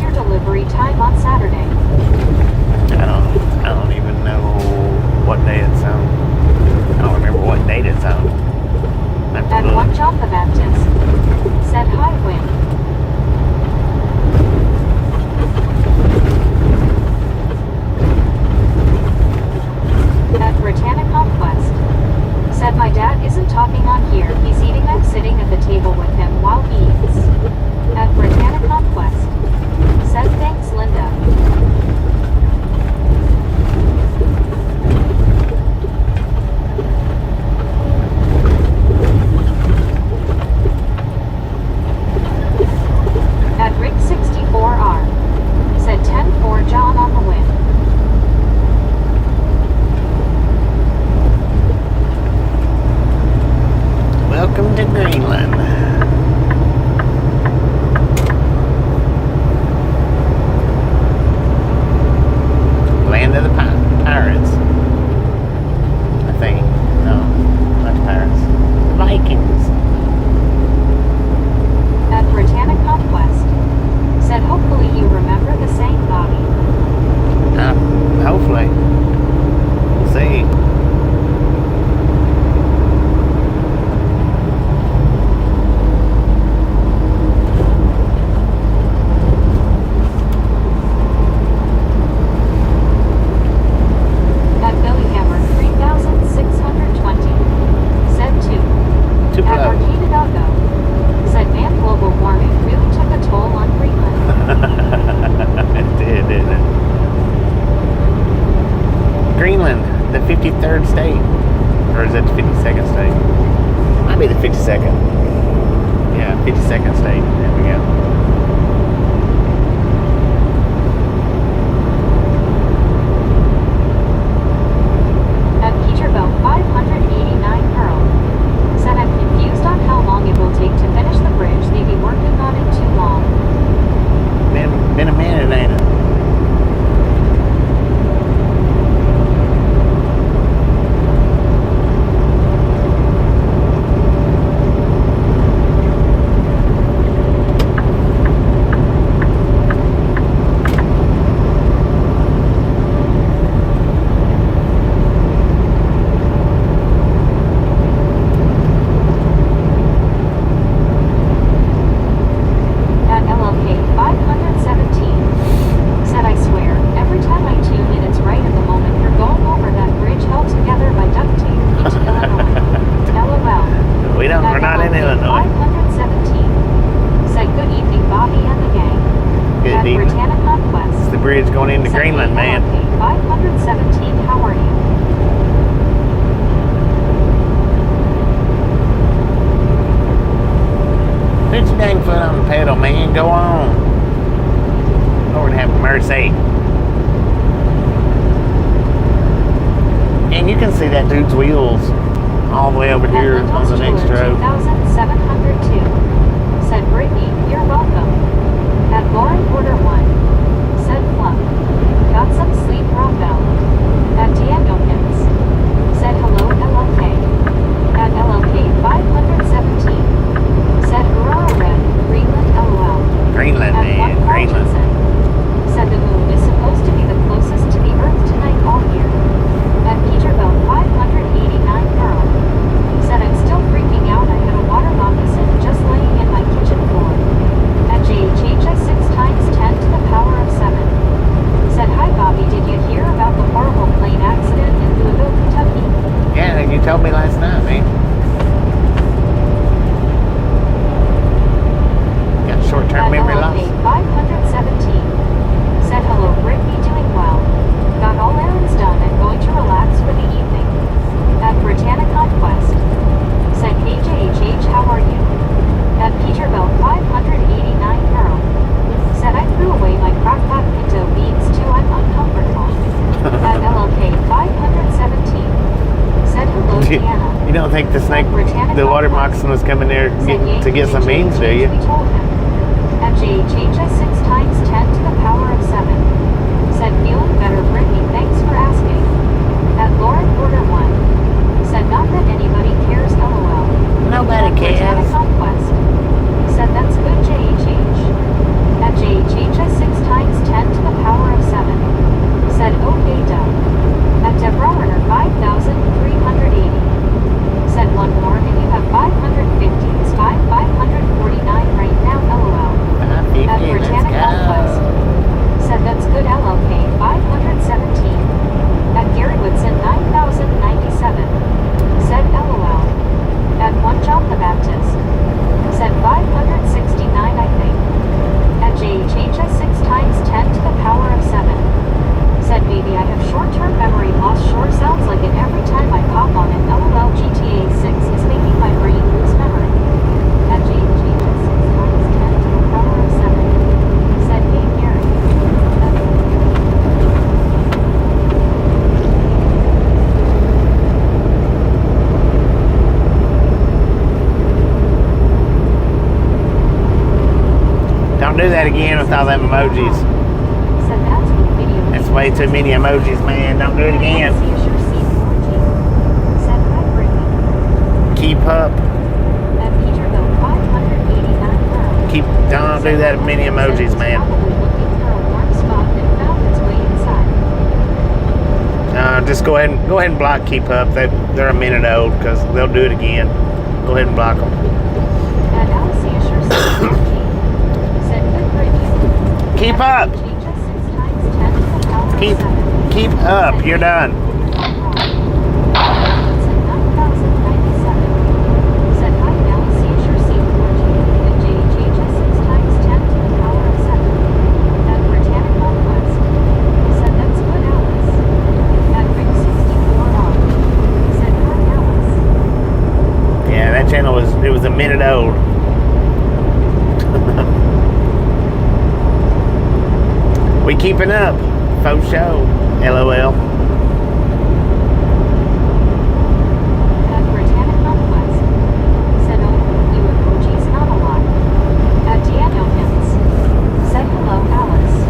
is that the 52nd state? Might be the 52nd. Yeah, 52nd state. There we go. At Peterbilt 589 Pearl. Said I'm confused on how long it will take to finish the bridge. They be working on it too long. Been a minute, ain't it? At LLK 517. Said I swear, every time I tune in it's right at the moment you're going over that bridge held together by duct tape into Illinois. LOL. We're not in Illinois. 517. Said good evening Bobby and the gang. Good At evening. Britannic Conquest. It's the bridge going into Said, Greenland, "Hey, man. LLK 517, how are you? Put your dang foot on the pedal, man. Go on. Lord have mercy. And you can see that dude's wheels all the way over here At on the next road. 2702. Said Brittany, you're welcome. At Lauren Order 1. Said Plum. Got some sleep, Rockbell. At Danielkins. Said hello, LLK. At LLK 517. Said Aurora Red, Greenland, LOL. Greenland, At man. one Greenland. Carlton. Said the moon is supposed to be the closest to the Earth tonight all year. At Peterbilt 589 Pearl. Said I'm still freaking out. I had a water moccasin just laying in my kitchen floor. At JHH I 6 times 10 to the power of 7. Said hi Bobby, did you hear about the horrible plane accident in Louisville, Kentucky? Yeah, you told me last night, man. Got short-term At memory loss. LLK 517. Said hello Brittany, doing well. Got all errands done and going to relax for the evening. At Britannic Conquest. Said hey JHH, how are you? At Peterbilt 589 Pearl. Said I threw away my crockpot pinto beans too, I'm uncomfortable. At LLK 517. Said hello Deanna. You don't think the snake, the water moccasin was coming there to get some beans, do you? We told him. At JHH I 6 times 10 to the power of 7. Said feeling better Brittany, thanks for asking. At Lauren Order 1. Said not that anybody cares, LOL. Nobody At Britannic cares. Conquest. Said that's good JHH. At JHH I 6 times 10 to the power of 7. Said okay duh. At Deborah Runner 5,380. Said one more and you have 550 is 549 right now, LOL. At 550, Britannic let's Conquest. go. Said that's good LLK 517. At Gary Woodson 9,097. Said LOL. At one John the Baptist. Said 569 I think. At JHH I 6 times 10 to the power of 7. Said maybe I have short-term memory loss, sure sounds like it every time I pop on it. LOL GTA 6 is making my brain lose memory. At JHH I 6 times 10 to the power of 7. Said hey Gary. Don't do that again with all them emojis. Said that's what video. That's way too many emojis, man. Don't do it again. Said hi Brittany. Keep up. At Peterbilt 589 Pearl. Don't do that with many emojis, man. Probably looking for a warm spot and found its way inside. Just go ahead and block Keep Up. They're a minute old because they'll do it again. Go ahead and block them. And Alice Asher said good Brittany. Keep up. Change us 6 times 10 to the power of 7. Keep up. You're done. Said 9,097. Said hi Alice Asher and JHH 6 times 10 to the power of 7. At Britannic Conquest. Said that's good Alice. At Rick 64 on. Said hi Alice. was a minute old. We keeping up. Faux show. LOL. At Britannic Northwest. Said, oh, you emojis not a lot. At Danielkins. Said, hello, Alice.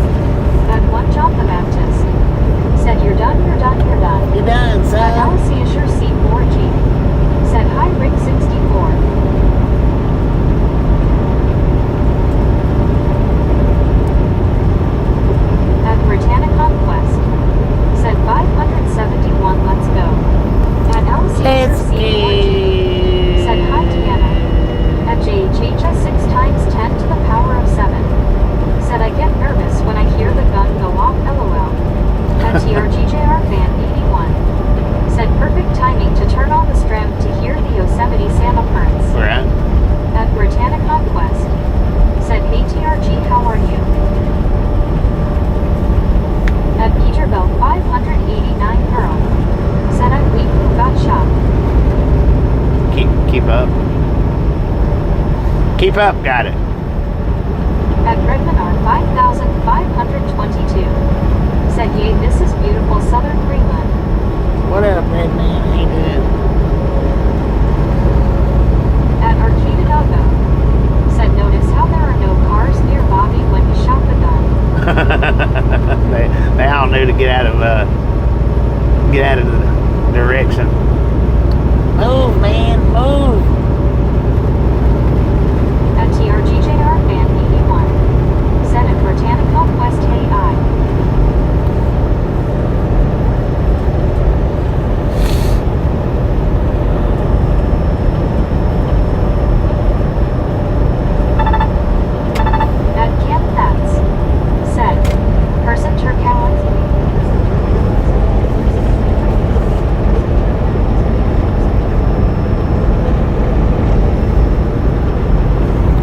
At One John the Baptist. Said, you're done, you're done, you're done. You done, At son? Alice Asher C4G. Said, hi, Rick 64. At Britannic Conquest. Said 571, let's go. At Alice Asher Let's C4G. Said, hi, Deanna. At JHHS 6 times 10 to the power of 7. Said, I get nervous when I hear the gun go off, LOL. At TRGJR Van 81. Said, perfect timing to turn on the strem to hear the Yosemite Santa Prince. Right. At Britannic Conquest. Said, hey TRG, how are you? At Peterbilt 589 Pearl. Said, I'm weak, who got shot? Keep up. Keep up, got it. At Redmond R 5522. Said, yay, this is beautiful southern Greenland. What up, red man? How you doing? At Arcata Doggo. Said, notice how there are no cars near Bobby when he shot the gun. they all knew to get out of the direction. Move, man, move. At TRGJR Fan 81. Said, at Britannic Conquest, hey, I. At Camp Thats. Said, person Turkow.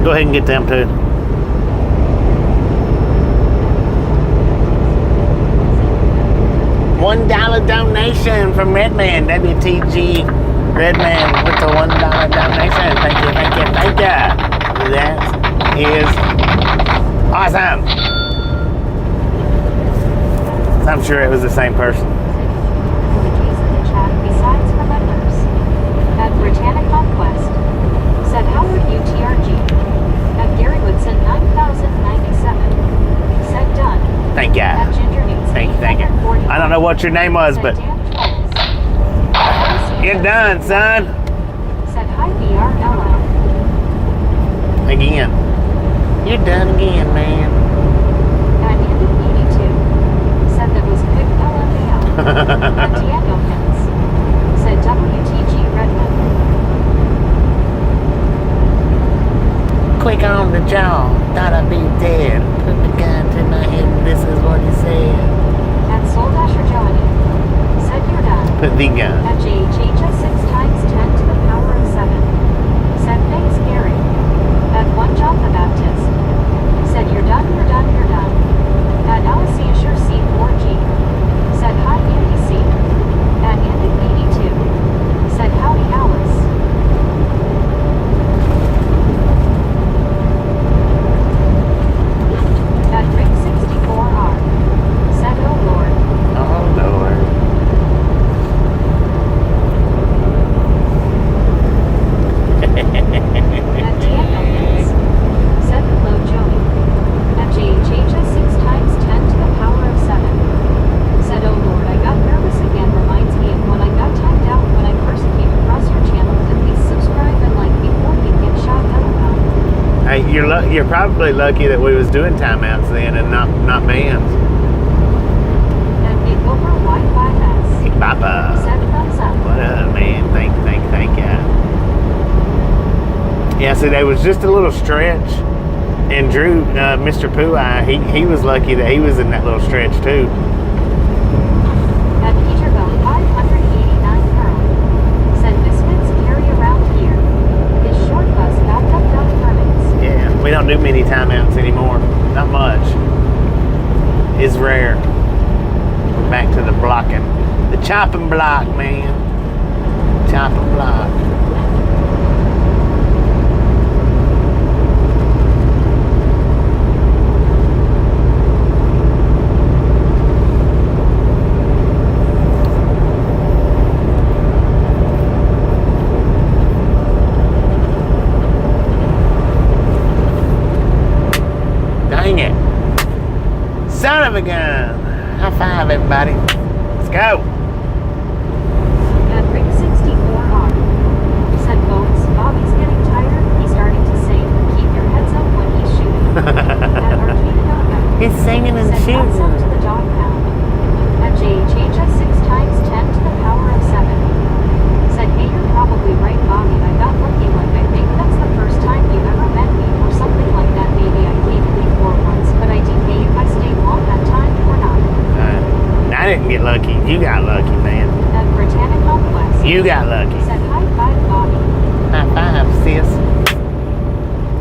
Go ahead and get them too. $1 donation from Redman, WTG Redman with the $1 donation. Thank you, thank you, thank you. That is awesome. I'm sure it was the same person. Emojis in the chat besides remembers. At Britannic Conquest. Said, how are you TRG? At Gary Woodson 9097. Said, done. Thank you. At Ginger Needs Thank you, thank you. 841. I don't know what your name was, Said, but Dan Trolls. you're done, son. Said, hi BRLL. Again. You're done again, man. At Andy82. Said, that was quick LMAO. At Danielkins. Said, WTG Redmond. Quick on the jaw. Thought I'd be dead. Put the gun to my head and this is what he said. At Soul Dasher Johnny. Said, you're done. Put the gun. At JHHS 6 times 10 to the power of 7. Said, thanks, Gary. At One John the Baptist. Said, you're done, you're done, you're done. At Alice Asher C4G. Said, hi, Andy C. At Andy82. Said, howdy, Alice. At Rick 64R. Said, oh Lord. Oh, Lord. At Danielkins. Said, hello, Joey. At JHHS 6 times 10 to the power of 7. Said, oh Lord, I got nervous again. Reminds me of when I got timed out when I first came across your channel. At least subscribe and like before you get shot. LOL. Hey, you're probably lucky that we was doing timeouts then and not bans. And Big Over Wi-Fi S. Hey, Papa. Said, thumbs up. What up, man? Thank you. Yeah, see, there was just a little stretch. And Drew, Mr. Pooh-Eye, he was lucky that he was in that little stretch too. At Peterbilt 589 Pearl. Said, misfits carry around here. His short bus backed up down Hermits. Yeah, we don't do many timeouts anymore. Not much. It's rare. We're back to the blocking. The chopping block, man. Chopping block. begun. High five, everybody. Let's go. At Rick 64R. Said Bones, Bobby's getting tired. He's starting to sing. Keep your heads up when he's shooting. At Arcade Yoga. He's singing and Said hats up to the dog pound. At JHS 6 times 10 to the power of 7. Said, hey, you're probably right, Bobby. I got lucky. Like, I think that's the first time you ever met me, or something like that. Maybe I came in before once, but I DK if I stayed long that time or not. I didn't get lucky. You got lucky, man. At Britannic Conquest. You got lucky. Said, high five, Bobby. High five, sis.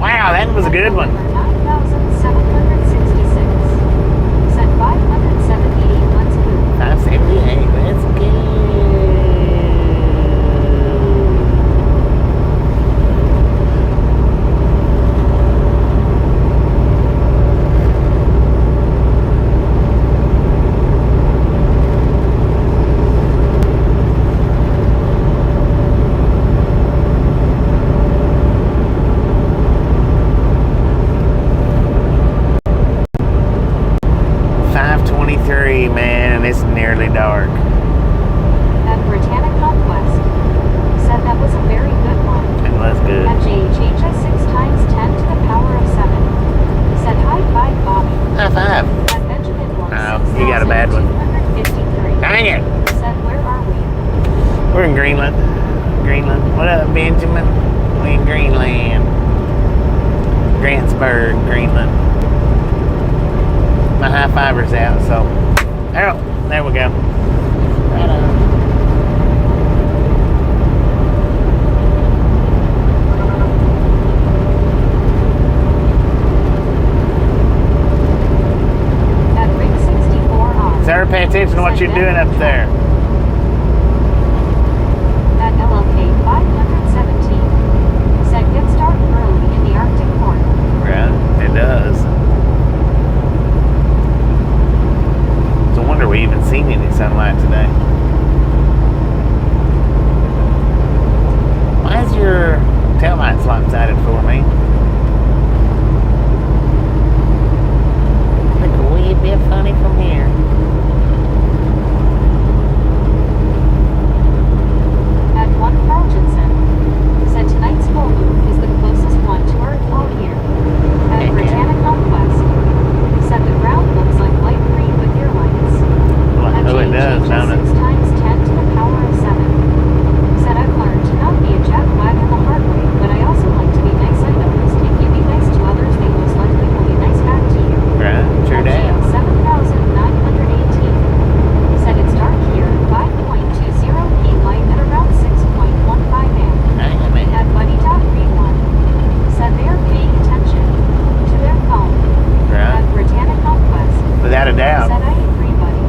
Wow, that was a good one. 9,766. Said 578. Let's move. 578. Let's go. Man, and it's nearly dark. At Britannic Conquest. Said that was a very good one. It was good. At JHS 6 times 10 to the power of 7. Said high five, Bobby. High five. At Benjamin was Oh, you got a bad one. 6,253. Dang it. Said, where are we? We're in Greenland. Greenland. What up, Benjamin? We in Greenland. Grantsburg, Greenland. My high fiver's out, so there we go. Right on. At Ring 64R. Sarah, pay attention to what you're doing up there. At LLK 517. Said get started early in the Arctic corner. Right, it does. I wonder we even seen any sunlight today. Why is your taillights lopsided for me? Look a wee bit funny from here. At 1 Carlgenson. Said tonight's full moon is the closest one to Earth all year. At Britannic Conquest. Said the ground looks like light green with your lights. Oh, it does, don't it? 6 times 10 to the power of 7. Said I've learned to not be a jackwagon the hard way, but I also like to be nice. I noticed if you be nice to others, they most likely will be nice back to you. Right, sure does. 7,918. Said it's dark here, 5.20 p. light at around 6.15 am. At Buddy.31. Said they are paying attention to their phone. Right. At Britannic Conquest. Without a doubt. Said I agree, buddy.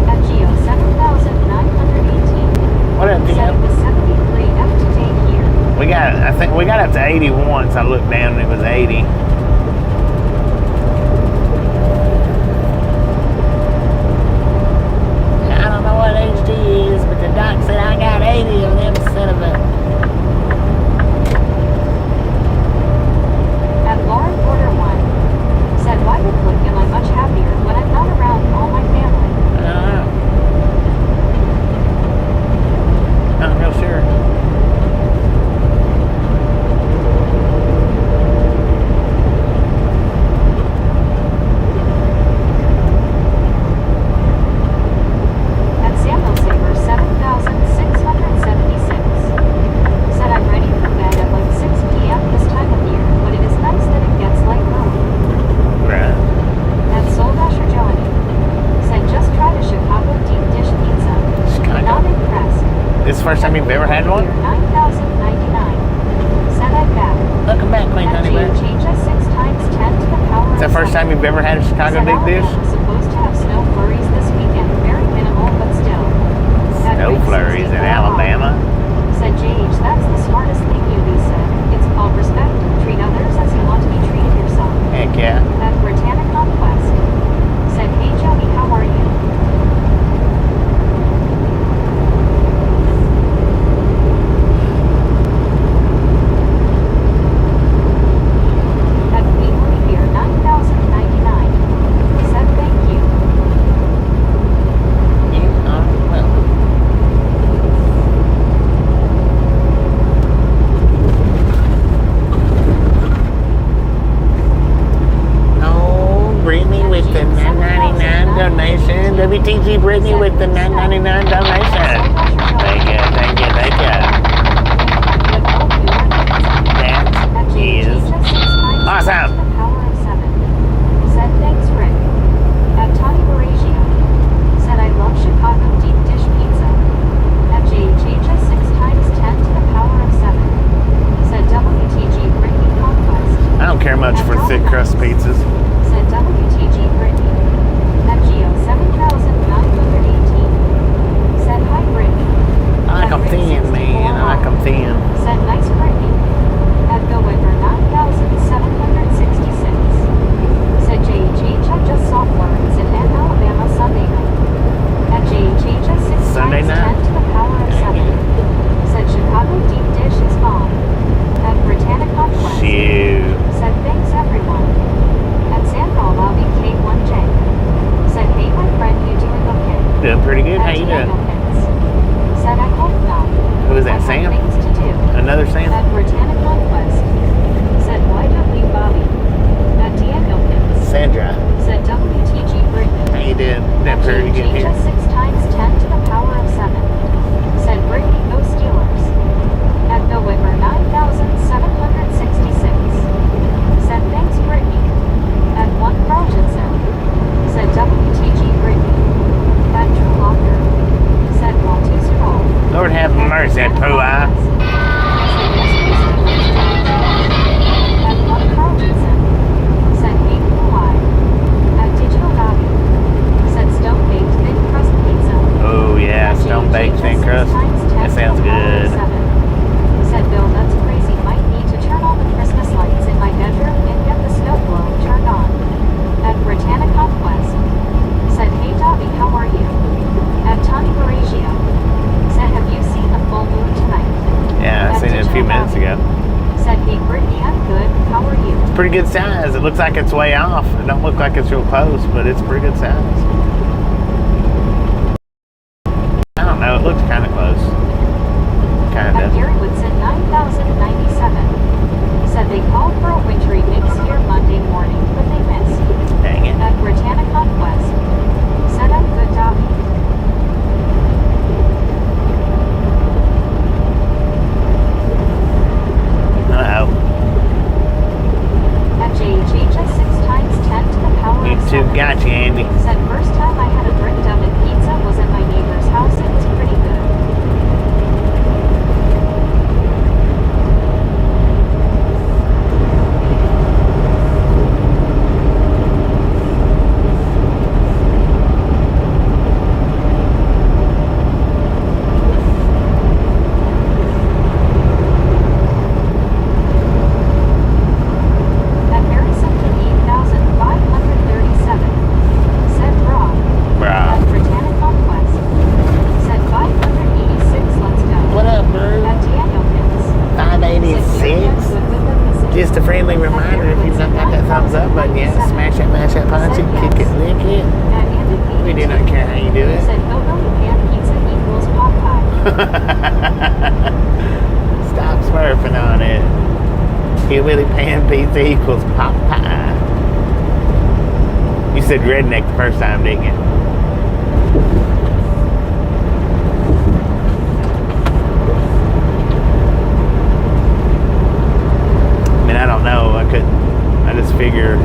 At Geo 7,918. What up, Said Geo? it was 73 up to date here. I think we got up to 81, so I looked down and it was 80. I don't know what HD is, but the doc said I got 80 of them son of a... At Lauren Porter 1. Said why would Click am I much happier when I'm not around all my family? I don't know. Not real sure. At Samuel Saber 7,676. Said I'm ready for bed at like 6 p.m. this time of year, but it is nice that it gets light early. Right. At Soul Dasher Johnny. Said just try the Chicago deep dish pizza. Chicago. Not impressed. This is the first time you've ever had one? 9,099. Said I'm back. Welcome back, Queen At Honey Bear. JHS 6 times 10 to the power Is that the first time you've ever had a Chicago Said deep dish? Alabama's supposed to have snow flurries this weekend. Very minimal, but still. At Snow Ring flurries in 64R. Alabama? Said JH, that's the smartest thing you said. It's called respect. Treat others as you want to be treated yourself. Heck yeah. At Britannic Conquest. Said, hey Joey, how are you? At Queen Revere 9,099. Said thank you. WTG Brittany with the $9.99 donation. Thank you. That is awesome. Said thanks, Rick. At Tony Baragio. Said I love Chicago deep dish pizza. At JHHS 6 times 10 to the power of 7. Said WTG Brittany Conquest. I don't care much for thick crust pizzas. Said WTG Brittany. At Geo 7,918. Said hi Brittany. I like them thin, man. I like them thin. Said nice Brittany. At Go Winter 9,766. Said JHH I just saw Florence in Alabama Sunday night. At JHH 6 Sunday times night? 10 to the power of 7. Said Chicago deep dish is bomb. At Britannica Conquest. Shoot. Said thanks everyone. At Sandra Lobby K1J. Said hey my friend, you doing okay? Doing pretty good. How you doing? Said I hope not. Who is that, I have Sam? things to do. Another Sam? At Britannica Conquest. Said why don't we Bobby? At Danielkins. Sandra. Said WTG Brittany. How you doing? That pretty good here. JHS 6 times 10 to the power of 7. Said Brittany go Steelers. At Go Whitmer 9,766. Said thanks Brittany. At 1 Carltonson. Said WTG Brittany. At Drew Locker. Said Walters Roll. Lord have mercy, that poo eye. At 1 Carltonson. Said hey blue eye. At Digital Dobby. Said stone baked thin crust pizza. Oh yeah, stone baked thin crust. That sounds good. Said Bill, that's crazy. Might need to turn all the Christmas lights in my bedroom and get the snow globe turned on. At Britannica Conquest. Said hey Dobby, how are you? At Tony Baragio. Said have you seen the full moon tonight? Yeah, I seen it a few minutes ago. Said hey Brittany, I'm good. How are you? It's pretty good size. It looks like it's way off. It don't look like it's real close, but it's pretty good size. I don't know. It looks kind of close. Kind At of. Gary Woodson 9,097. Said they called for a wintry mix here Monday morning, but they missed. Dang it. At Britannica Conquest. Said I'm good Dobby. Uh-oh. At JHHS 6 times 10 to the power You of two 7. got you, Andy. Said first time I had a brick oven pizza was at my neighbor's house. It was pretty good. At Harrison to 8,537. Said Rob. Bruh. At Britannica Conquest. Said 586. Let's go. What up, bro? At Danielkins. 586. Just a friendly reminder, if you've not got that thumbs up button yet, smash that, mash that, punch it, kick it, lick it. We do not care how you do it. Said hillbilly pan pizza equals pot pie. Stop smurfing on it. Hillbilly pan pizza equals pot pie. You said redneck the first time, didn't you? I mean, I don't know. I just figure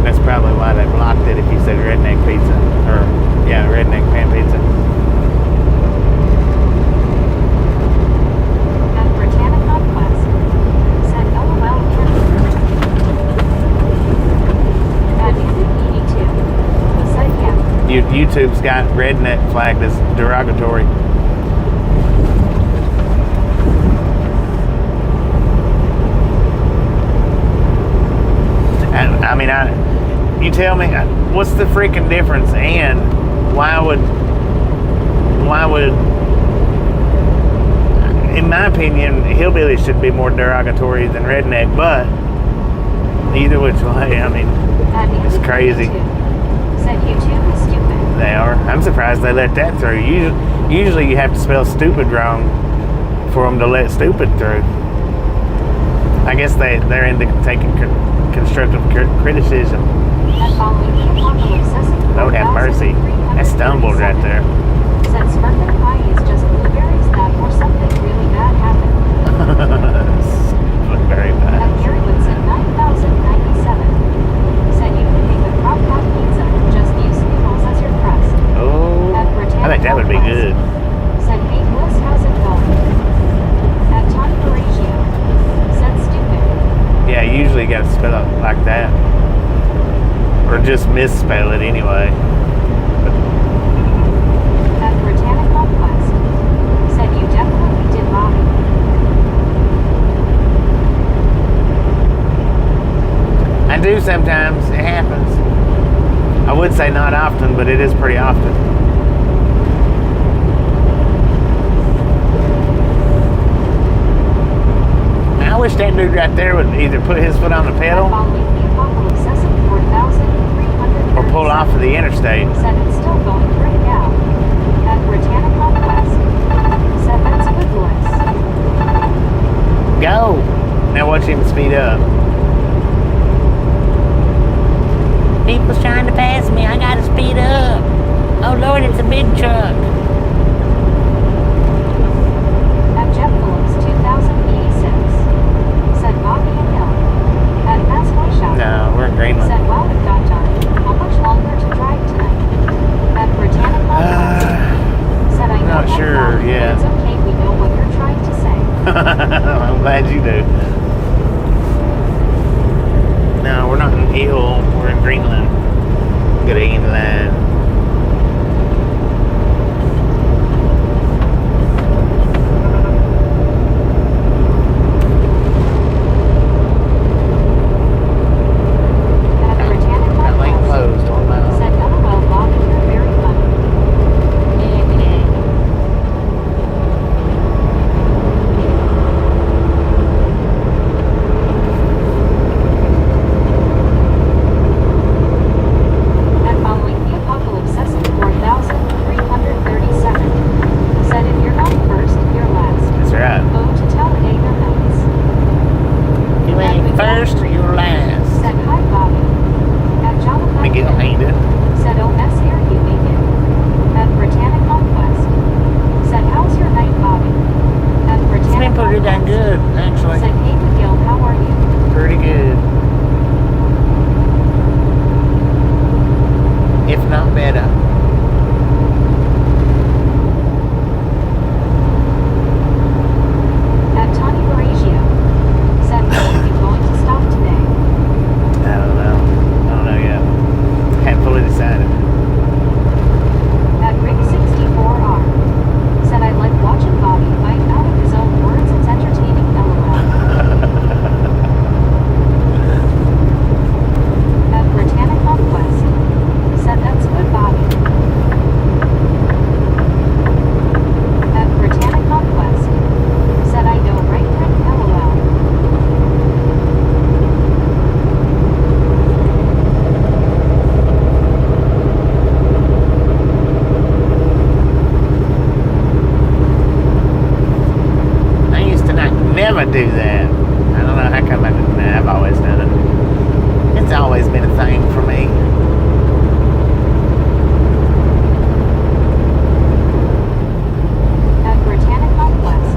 that's probably why they blocked it if you said redneck pizza. Or, yeah, redneck pan pizza. At Britannica Conquest. Said LOL At Unit 82. Said yeah. YouTube's got redneck flagged as derogatory. And I mean, you tell me, what's the freaking difference? And why would, in my opinion, hillbilly should be more derogatory than redneck, but either which way, I mean, it's crazy. Said YouTube is stupid. They are. I'm surprised they let that through. Usually you have to spell stupid wrong for them to let stupid through. I guess they're into taking constructive criticism. That following the apocalypse. Lord misspell it anyway. At Britannic Conquest. Said you definitely did, Bobby. I do sometimes. It happens. I would say not often, but it is pretty often. I wish that dude right there would either put his foot on the pedal Following the Apocalypse Cessna 4300 or pull off of the interstate. Said it's still going pretty now. At Britannic Conquest. Said that's a good voice. Go! Now watch him speed up. People's trying to pass me. I gotta speed up. Oh Lord, it's a big truck. At Jet Phillips 2000 said Bobby and Hill. At Passway Shop. No, we're in Greenland. Said, wow, it got dark. How much longer to drive tonight? At Britannic Conquest. Said, I know not that sure Bobby, yet. but it's okay, we know what you're trying to say. I'm glad you do. No, we're not in Eel. We're in Greenland. Greenland. At Britannic That lane Conquest. closed. Oh no. Said, LOL, Bobby, you're very funny. At following the Apocalypse Cessna 4337. Said, if you're not first, you're last. That's right. Oh, to tell Ada nights. You ain't first or you're last. Said, hi, Bobby. At Jonathan. Miguel, how you doing? Said, oh, S here, you make it. At Britannic Conquest. Said, how's your night, Bobby? At It's Britannic been pretty dang good, actually. Said, hey, Miguel, how are you? Pretty good. If not better. At Tony Mauricio. Said, when are you going to stop today? I don't know. I don't know yet. Haven't fully decided. At Rick 64R. Said, I like watching Bobby fight out of his own words. It's entertaining, LOL. At Britannic Conquest. Said, that's good, Bobby. At Britannic Conquest. Said, I know, right, Rick, LOL. I used to not never do that. I don't know how come I didn't. I've always done it. It's always been a thing for me. At Britannic Conquest.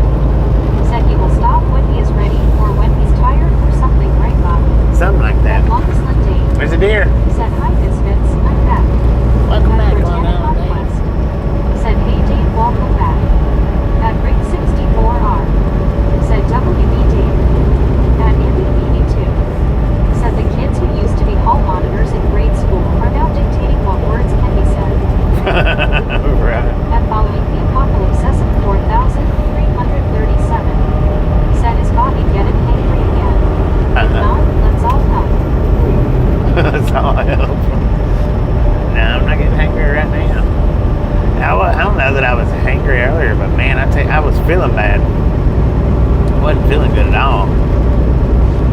Said he will stop when he is ready or when he's tired or something, right, Bobby? Something like that. At Longest Dane. There's a deer. Said, hi, Misfits, I'm back. Welcome At back, Long Britannic Island Dane. Conquest. Said, hey, Dave, welcome back. At Rick 64R. Said, WB Dave. At Andy BD2. Said, the kids who used to be hall monitors in grade school are now dictating what words can be said. Right. At following the Apocalypse Cessna 4337. Said, is Bobby getting hangry again? If not, let's all help. That's all I hope. No, I'm not getting hangry right now. I don't know that I was hangry earlier, but man, I tell you, I was feeling bad. I wasn't feeling good at all.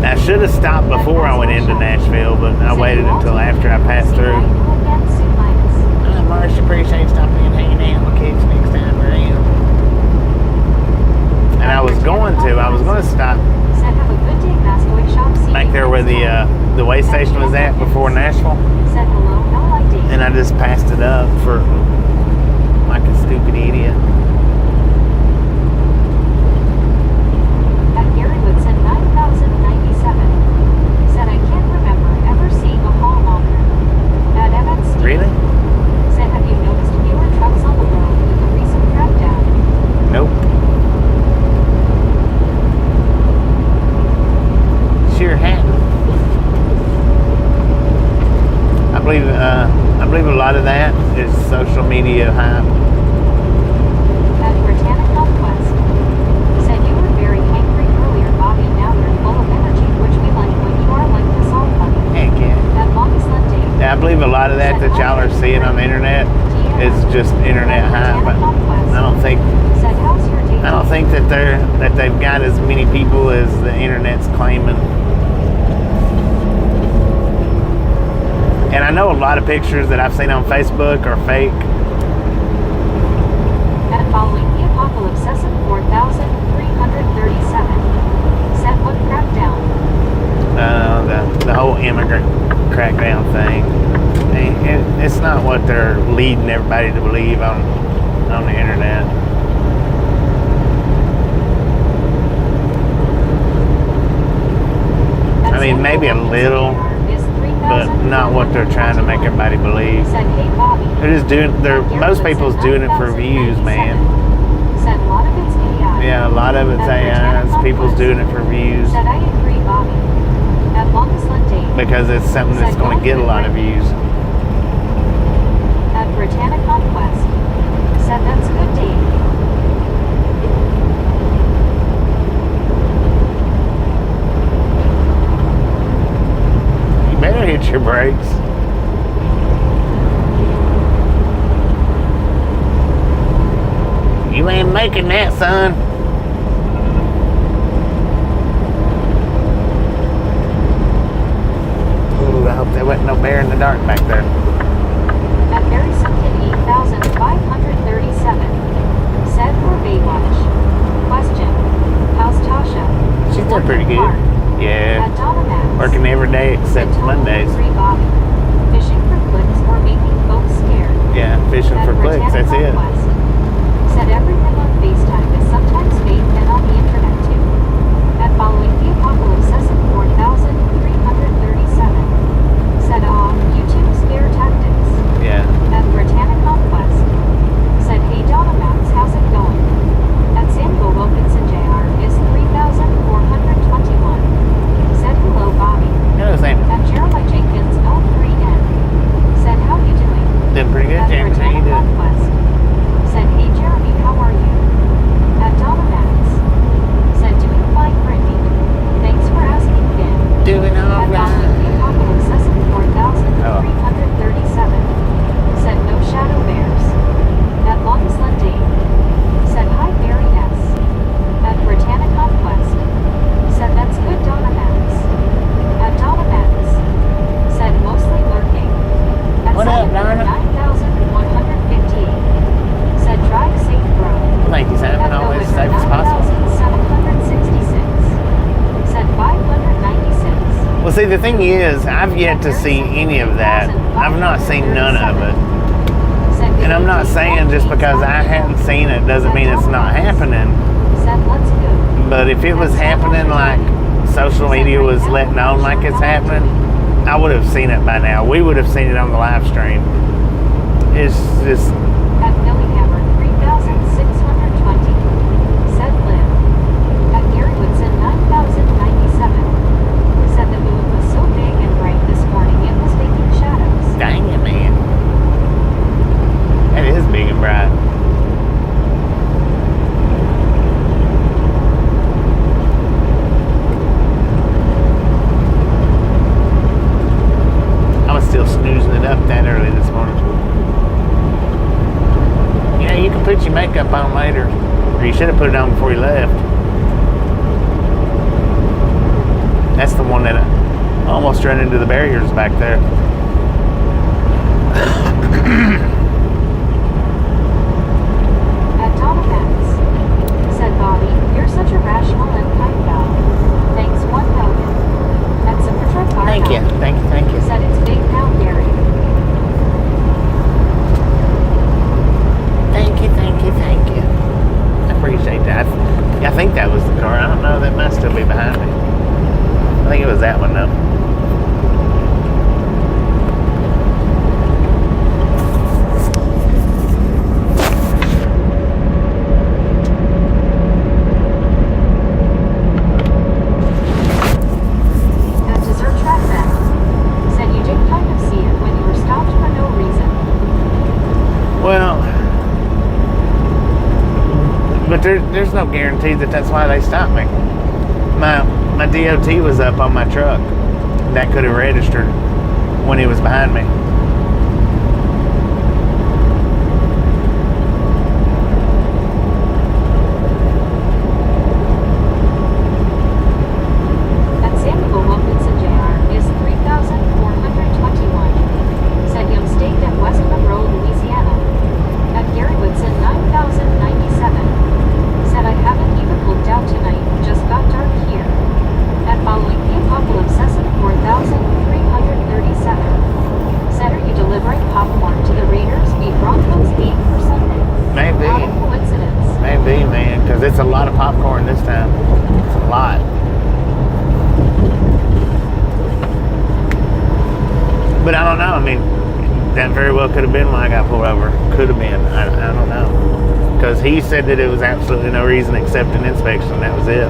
I should have stopped before I went into Nashville, but I waited until after I passed through. Marsh, appreciate stopping in and hanging out with kids next time we're in. And I was going to stop Said, have a good day, Mastaway Shop. See back you there where next time. the way station was at before Nashville, Said, hello, no ID. and I just passed it up for like a stupid idiot. At Garywood said 9097. Said, I can't remember ever seeing a hall monitor. At Evans Steve. Really? Said, have you noticed fewer trucks on the road with the recent crackdown? Nope. Sure hadn't. I believe I believe a lot of that is social media hype. At Britannic Conquest. Said you were very hangry earlier, Bobby. Now you're full of energy, which we like when you are like this all funny. Heck yeah. At longest left date. Yeah, I believe a lot of that y'all are seeing on the internet is just internet hype. But I don't think Said how's your day? I don't think that they've got as many people as the internet's claiming. And I know a lot of pictures that I've seen on Facebook are fake. And following the apocalypse, 4,337. Said what crackdown? The whole immigrant crackdown thing. It's not what they're leading everybody to believe on the internet. I mean, maybe a little, but not what they're trying to make everybody believe. Said hey Bobby. Most people's doing it for views, man. Said a lot of it's AI. Yeah, a lot of it's AI. People's doing it for views Said I agree, Bobby. At longest left date. because it's something that's going to get a lot of views. At Britannic Conquest. Said that's good day. You better hit your brakes. You ain't making that, son. Ooh, I hope there wasn't no bear in the dark back there. At Barry Simpkin 8,537. Said for Baywatch. Question. How's Tasha? She's doing pretty good. Yeah. At Donna Max. Working every day except Mondays. Bobby. Fishing for clicks or making folks scared. Yeah, fishing At for clicks, that's Britannic it. Conquest. Said everything on FaceTime is sometimes fake and on the internet too. At following the apocalypse, 4,337. Said YouTube scare tactics. Yeah. At Britannic Conquest. Said hey Donna Max, how's it going? At Samuel Wilkinson Jr. is 3,421. Said hello Bobby. Hello, Sam. At Jeremiah Jenkins L3N. Said how you doing? Doing pretty good, At James. How you Britannic doing? Conquest. Said hey Jeremy, how are you? At Donna Max. Said doing fine, Brittany. Thanks for asking, Ben. Doing all At right. following the apocalypse, 4,337. Said no shadow bears. At longest left date. Said hi Barry S. At Britannic Conquest. Said that's good Donna Max. At Donna Max. Said mostly lurking. At What up, Donna? 9,158. Said drive safe bro. Thank you, Sam. At Always as November, safe as possible. 9,766. Said 596. Well, see, the thing is, I've yet to see any of that. I've not seen none of it. And I'm not saying just because I haven't seen it doesn't mean it's not happening. Said let's go. But if it was happening like social media was letting on like it's happening, I would have seen it by now. We would have seen it on the live stream. It's just, At Billy Hammer, 3,620. Said Liv. At Gary Woodson, 9,097. Said the moon was so big and bright this morning it was making shadows. dang it, man. That is big and bright. I was still snoozing it up that early this morning. You know, you can put your makeup on later. Or you should have put it on before you left. That's the one that I almost ran into the barriers back there. At Donna Max. Said Bobby, you're such a rational and kind guy. Thanks, one Helgen. At Supertruck Car. Thank you. Said it's big now, Gary. Thank you. I appreciate that. I think that was the car. I don't know. That might still be behind me. I think it was that one though. there's no guarantee that that's why they stopped me. My DOT was up on my truck. That could have registered when he was behind me. At Samuel Wilkinson Jr. is 3,421. Said Young State at West Monroe, Louisiana. At Gary Woodson 9,097. Said I haven't even looked out tonight, just got dark here. At Following the Apocalypse 4,337. Said are you delivering popcorn to the Raiders beat Broncos game for Sunday? Maybe. Not a coincidence. Maybe, man, because it's a lot of popcorn this time. It's a lot. But I don't know. I mean, that very well could have been why I got pulled over. Could have been. I don't know. Because he said that it was absolutely no reason except an inspection. That was it.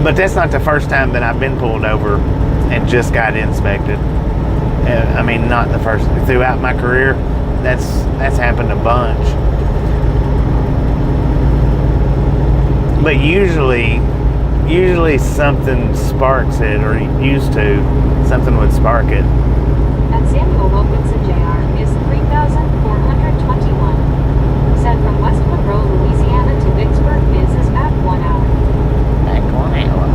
But that's not the first time that I've been pulled over and just got inspected. I mean, not the first. Throughout my career, that's happened a bunch. But usually something sparks it, or used to. Something would spark it. At Samuel Wilkinson Jr. is 3,421. Said from West Monroe, Louisiana to Vicksburg, Miz is back 1 hour. Back 1 hour.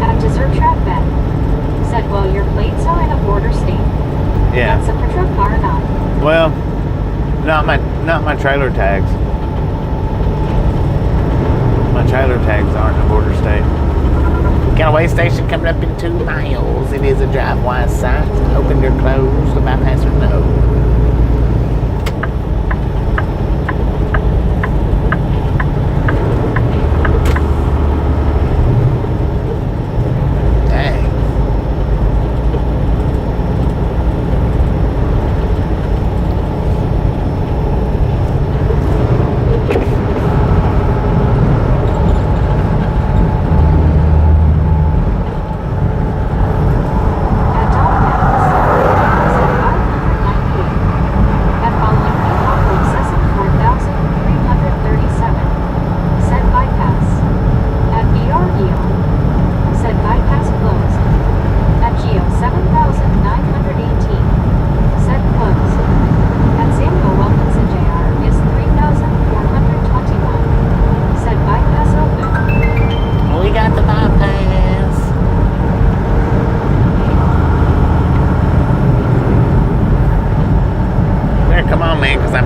At Desert Track Bet. Said, well, your plates are in a border state. Yeah. That's a patrol car or not. Well, not my trailer tags. My trailer tags aren't in a border state. Got a way station coming up in 2 miles. It is a drive-wide sign. Open your closed. The bypasser no.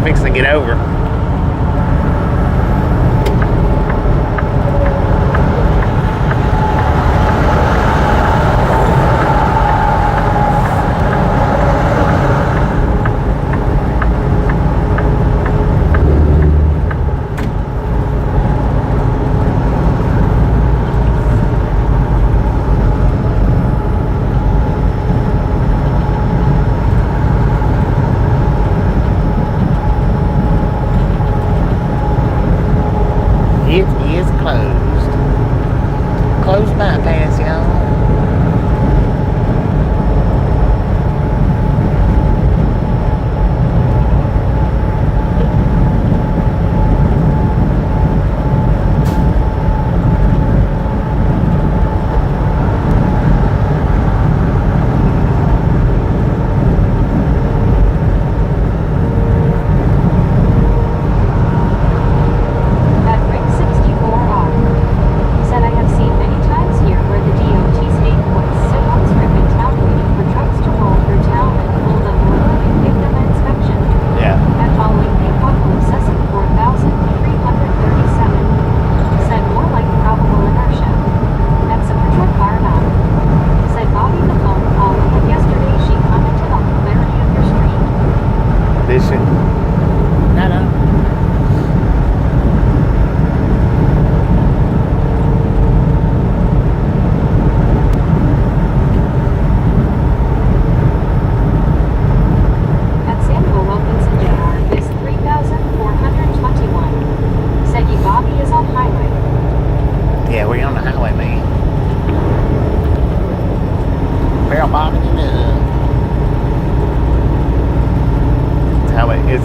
Fixing to get over. It is closed. Closed bypass, y'all. At Ring 64R. Said I have seen many times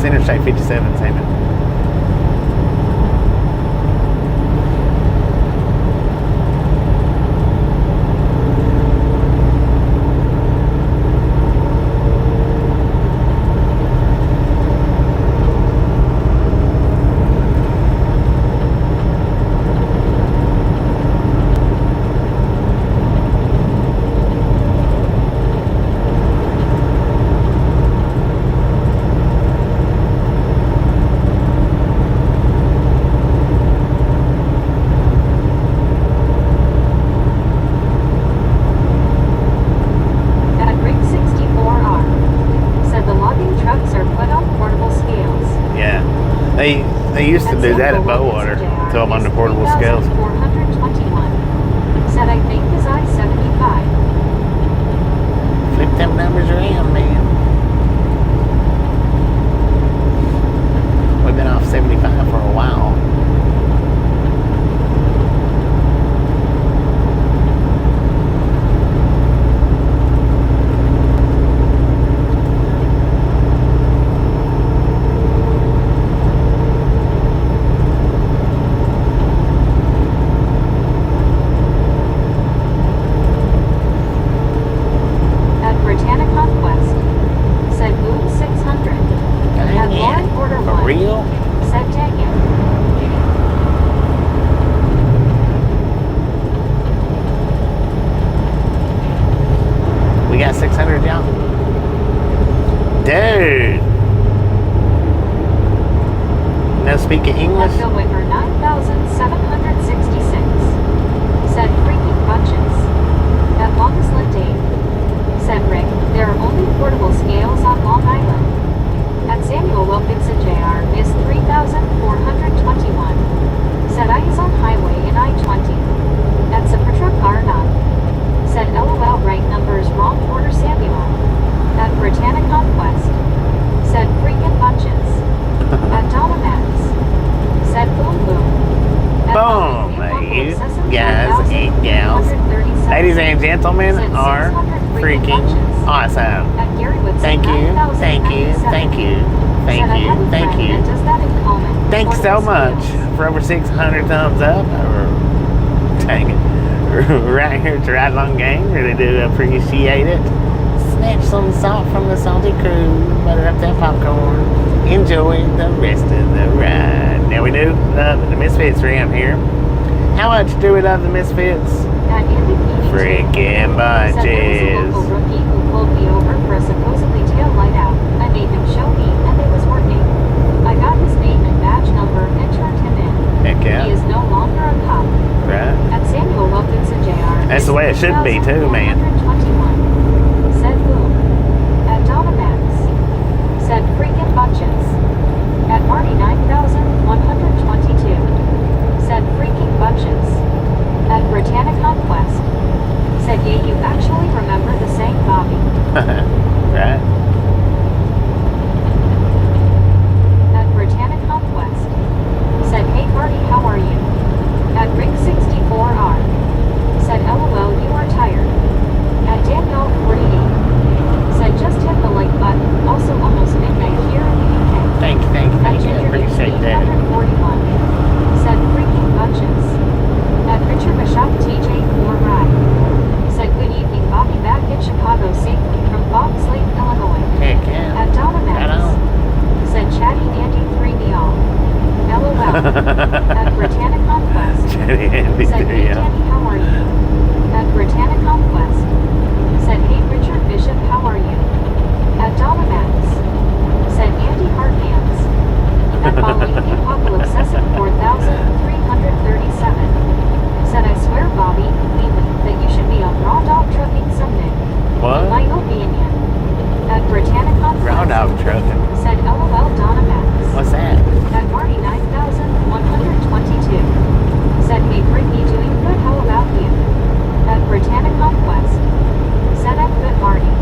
It's Interstate 57, Sammy. They used to do that at Bowater, throw them on the portable scales. 421. Said I think is I-75. Flip them numbers around, man. We've been off 75 for a while. Speaking English. Left Wicker 9,766. Said freaking bunches. At longest lived date. Said Rick, there are only portable scales on Long Island. At Samuel Wilkinson Jr. is 3,421. Said I is on highway in I-20. At Sapatra Karna. Said LOL rank numbers wrong Porter Samuel. At Britannic Conquest. Said freaking bunches. At Donna Max. Said boom boom. Boom, you guys and gals, ladies and gentlemen, are freaking awesome. Thank you, thank you, thank you, thank you, thank you. Thanks so much for over 600 thumbs up. Dang it. Right here at the Ride Along Gang, really do appreciate it. Snatch some salt from the salty crew, butter up that popcorn. Enjoy the rest of the ride. Now we do love the Misfits Ram here. How much do we love the Misfits? Freaking bunches. Rookie who pulled me over for a supposedly tail light out. I made him show me, and it was working. I got his name and badge number and turned him in. Heck yeah. He is no longer a cop. Right. At Samuel Wilkinson Jr. That's the way it should be too, man. 121. Said boom. At Donna Max. Said freaking bunches. At Marty 9,122. Said freaking bunches. At Britannic Conquest. Said yeah, you actually remember the saying Bobby. Right. At Britannic Conquest. Said hey Marty, how are you? At Rick64R. Said LOL, you are tired. At Danielle 48. Said just hit the like button. Also almost midnight here in the UK. Thank you, I appreciate that. 141. Said freaking bunches. At Richard Bishop TJ4 Ride. Said good evening, Bobby back in Chicago safely from Bob's Lake, Illinois. Heck yeah. At Donna Max. Said chatty Andy 3 me all. LOL. At Britannic Conquest. Chatty Andy said 3 hey Danny, how are you? At Britannic Conquest. Said hey Richard Bishop, how are you? At Donna Max. Said Andy Hartmans. At Following the Apocalypse 4,337. Said I swear Bobby, that you should be on raw dog trucking someday. What? In my opinion. At Britannic Conquest. Raw dog trucking. Said LOL Donna Max. What's that? At Marty 9,122. Said hey Brittany doing good, how about you? At Britannic Conquest. Said I'm good Marty.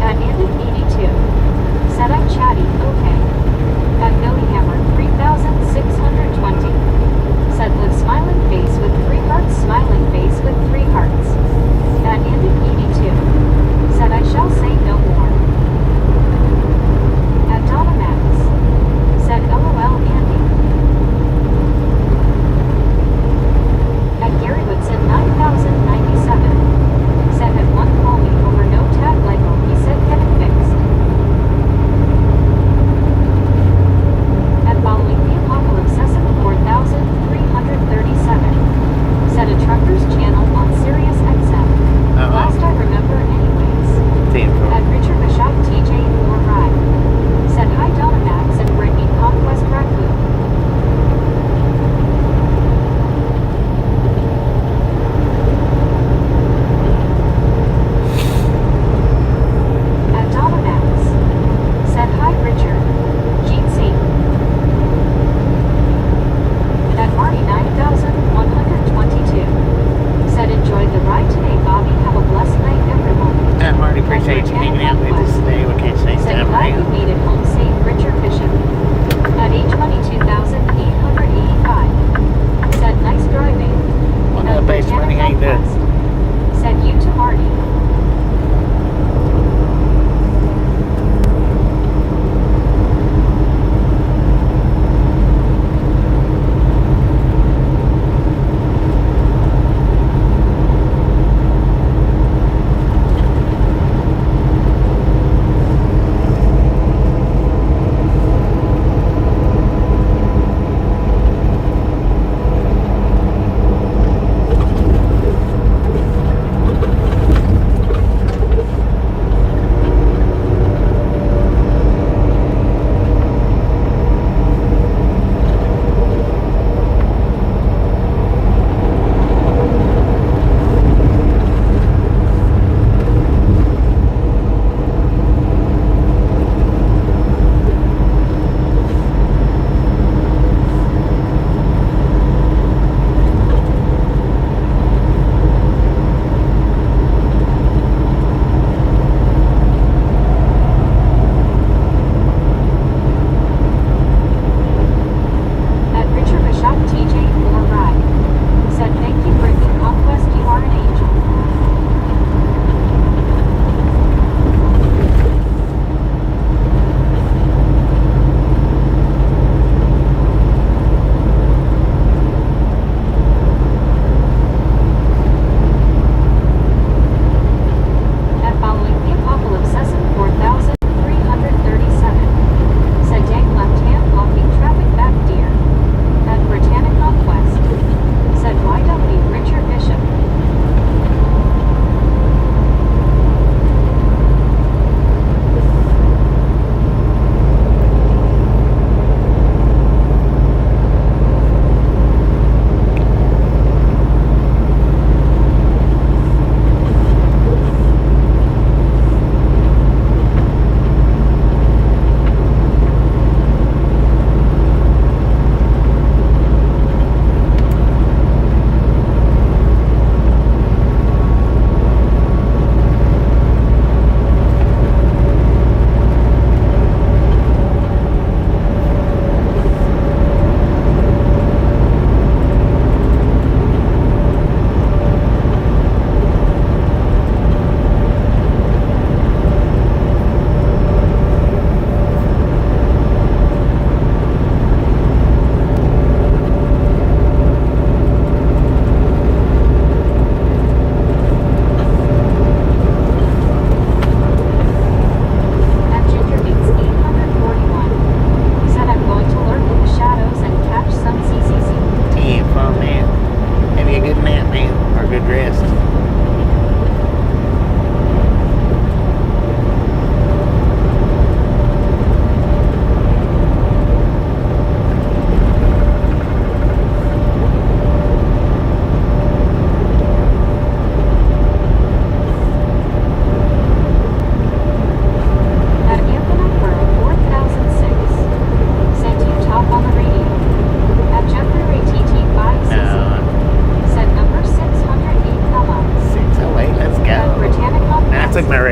At Andy 82. Said I'm chatty, okay. At Billy Hammer 3,620. Said live smiling face with 3 hearts, smiling face with 3 hearts. At Andy 82. Said I shall say no more.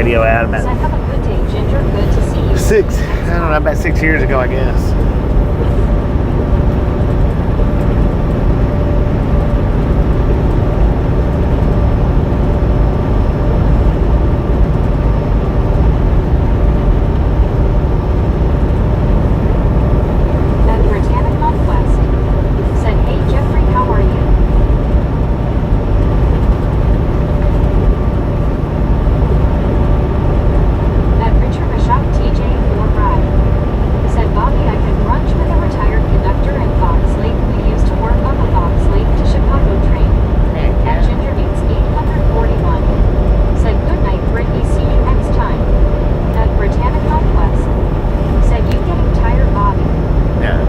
video out Said, about have a good day, Ginger. Good to see you. I don't know, about 6 years ago, I guess. At Britannic Northwest. Said, hey, Jeffrey, how are you? At Richard Bishop TJ or Ride. Said, Bobby, I had brunch with a retired conductor in Fox Lake who used to work on the Fox Lake to Chicago train. At Ginger Meets 841. Said, good night, Brittany, see you next time. At Britannic Northwest. Said, you getting tired, Bobby? Yeah.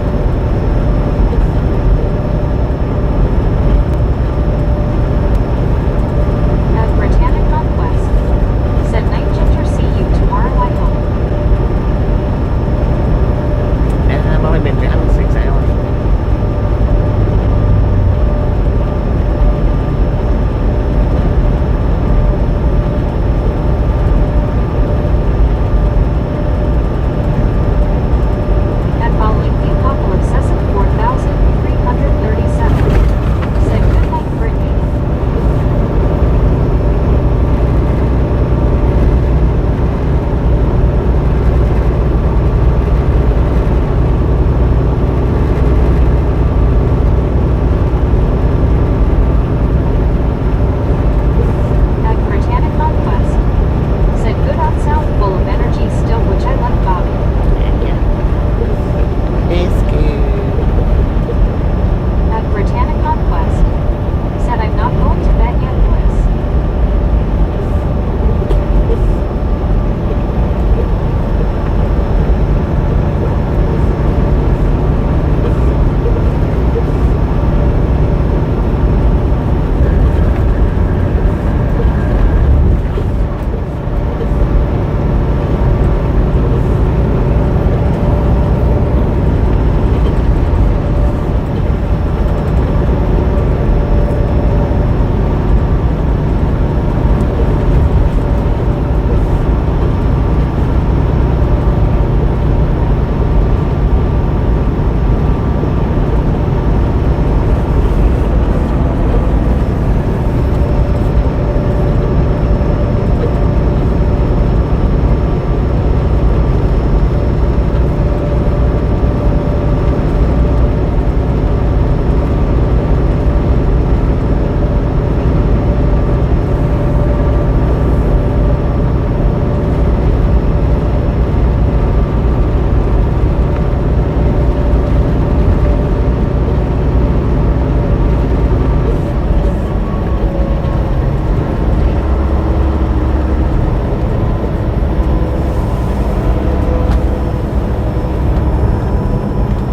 At Britannic Northwest. Said, night, Ginger, see you tomorrow, I hope. And I've only been driving 6 hours. And following the apocalypse of 4,337. Said, good night, Brittany. At Britannic Northwest. Said, good on sound, full of energy still, which I like, Bobby. It's good. At Britannic Northwest. Said, I'm not going to bed yet, Bliss.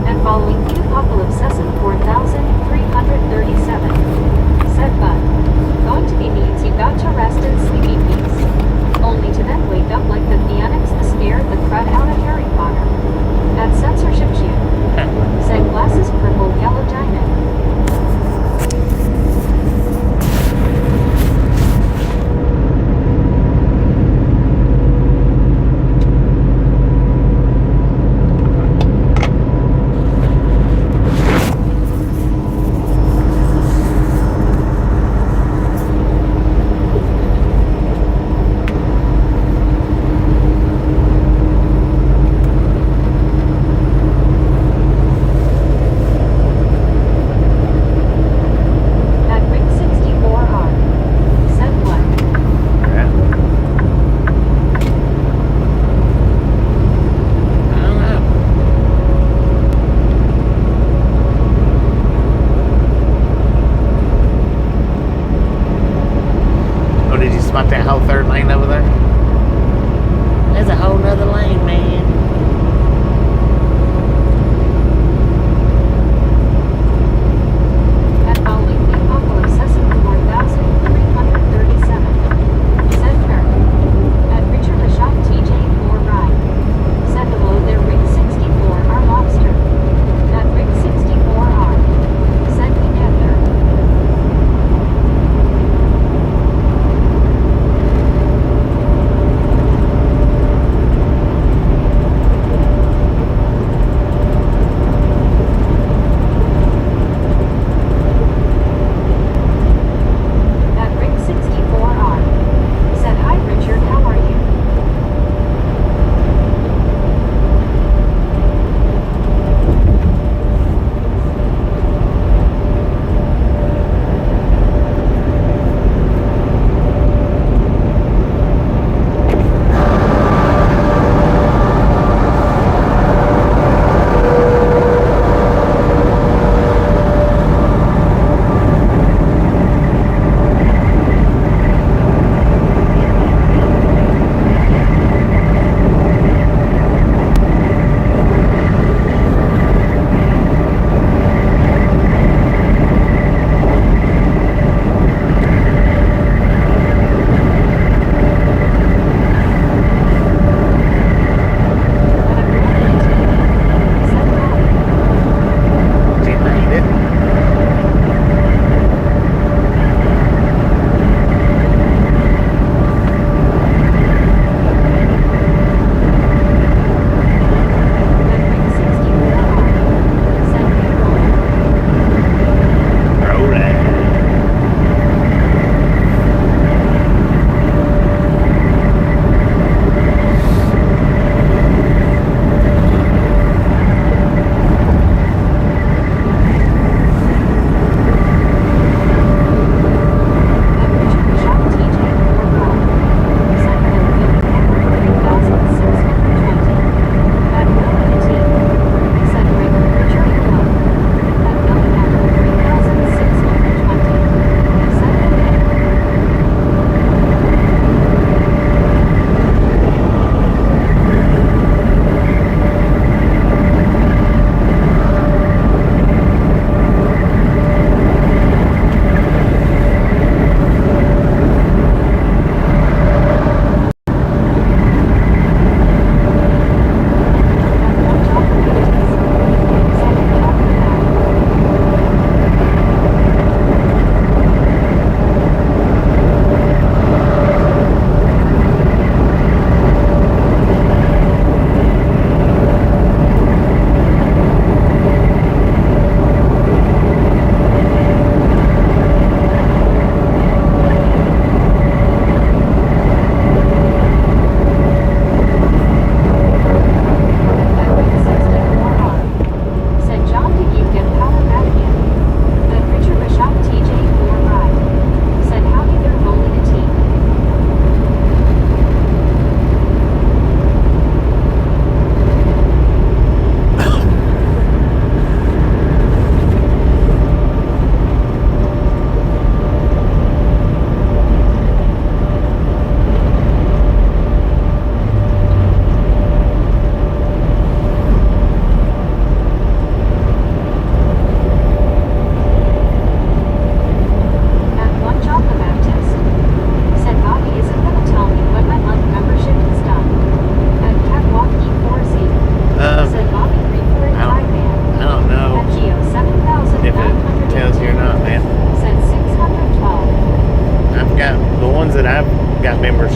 And following the apocalypse of 4,337. Said, but going to be means you got to rest in sleepy peace. Only to then wake up like the Phoenix that scared the crud out of Harry Potter. At Censorship June. Said, glasses purple, yellow diamond.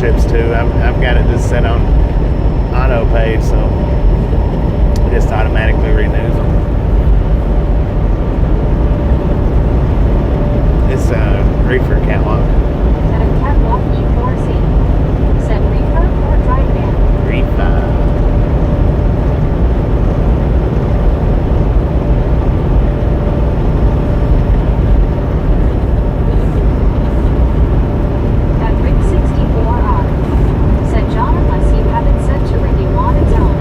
dealerships too. I've got it just set on auto pay, so it just automatically renews them. It's a reefer catwalk. At a catwalk E4C. Said reefer or dry van. Reefer. At Rick 64R. Said John unless you have it set to renew on its own.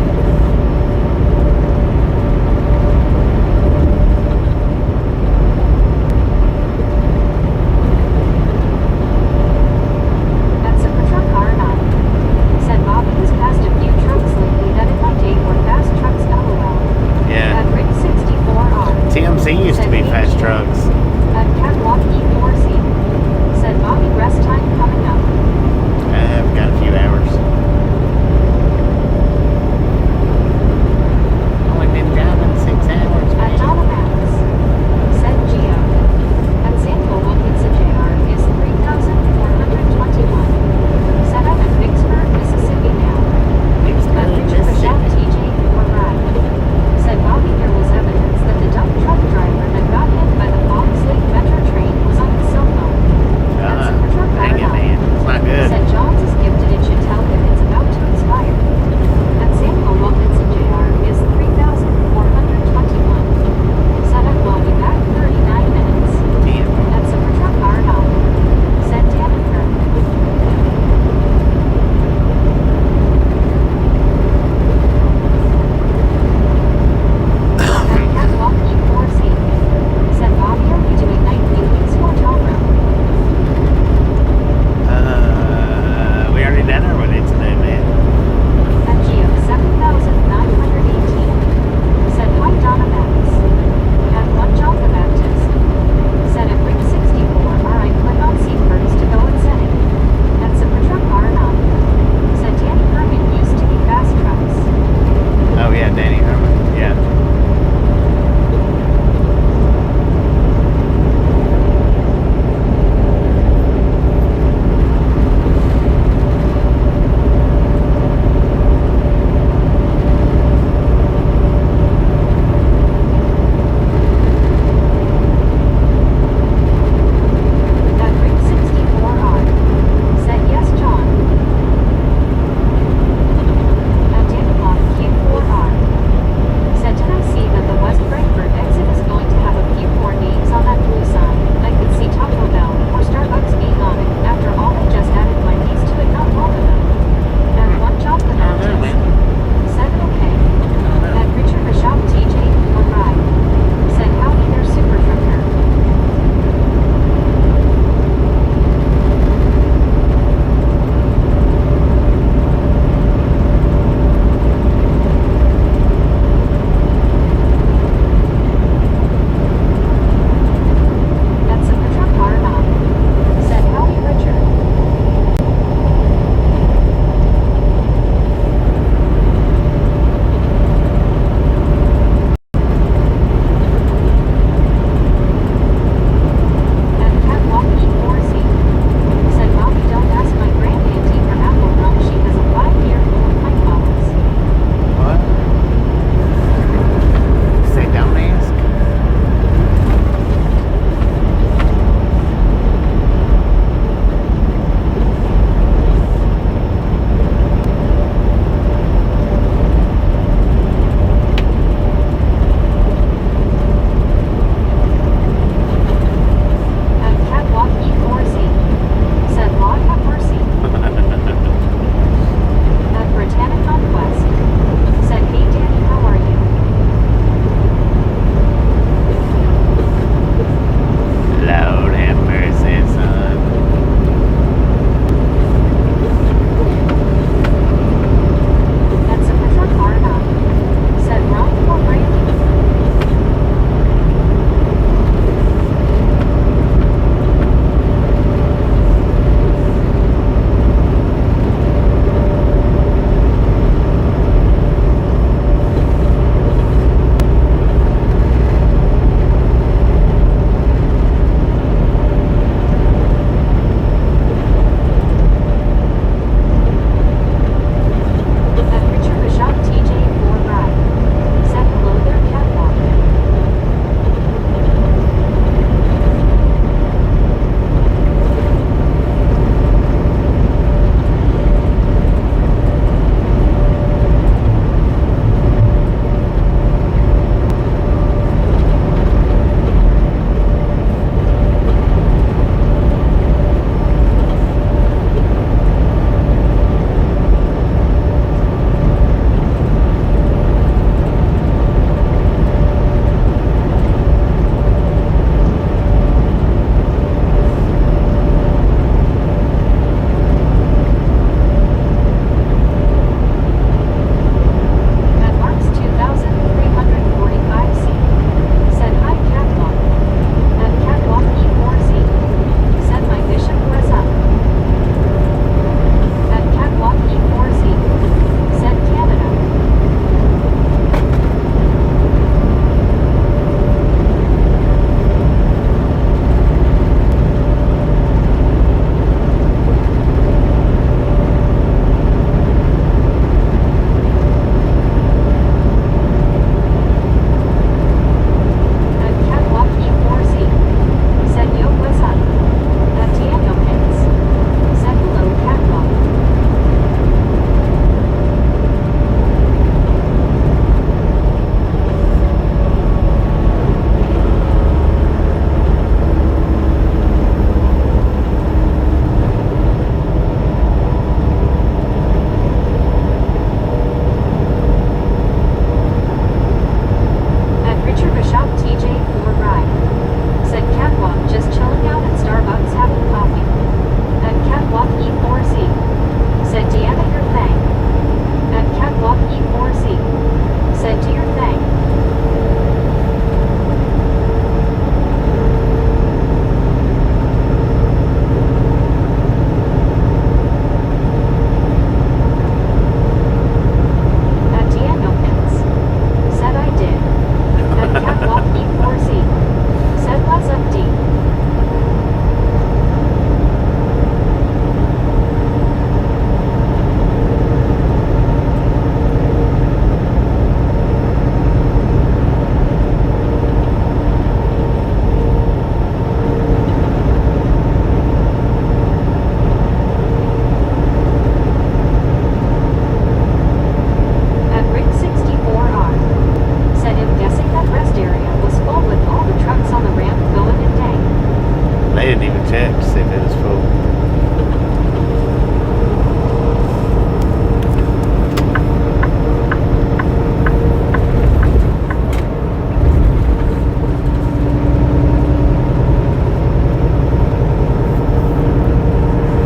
didn't even check to see if it was full.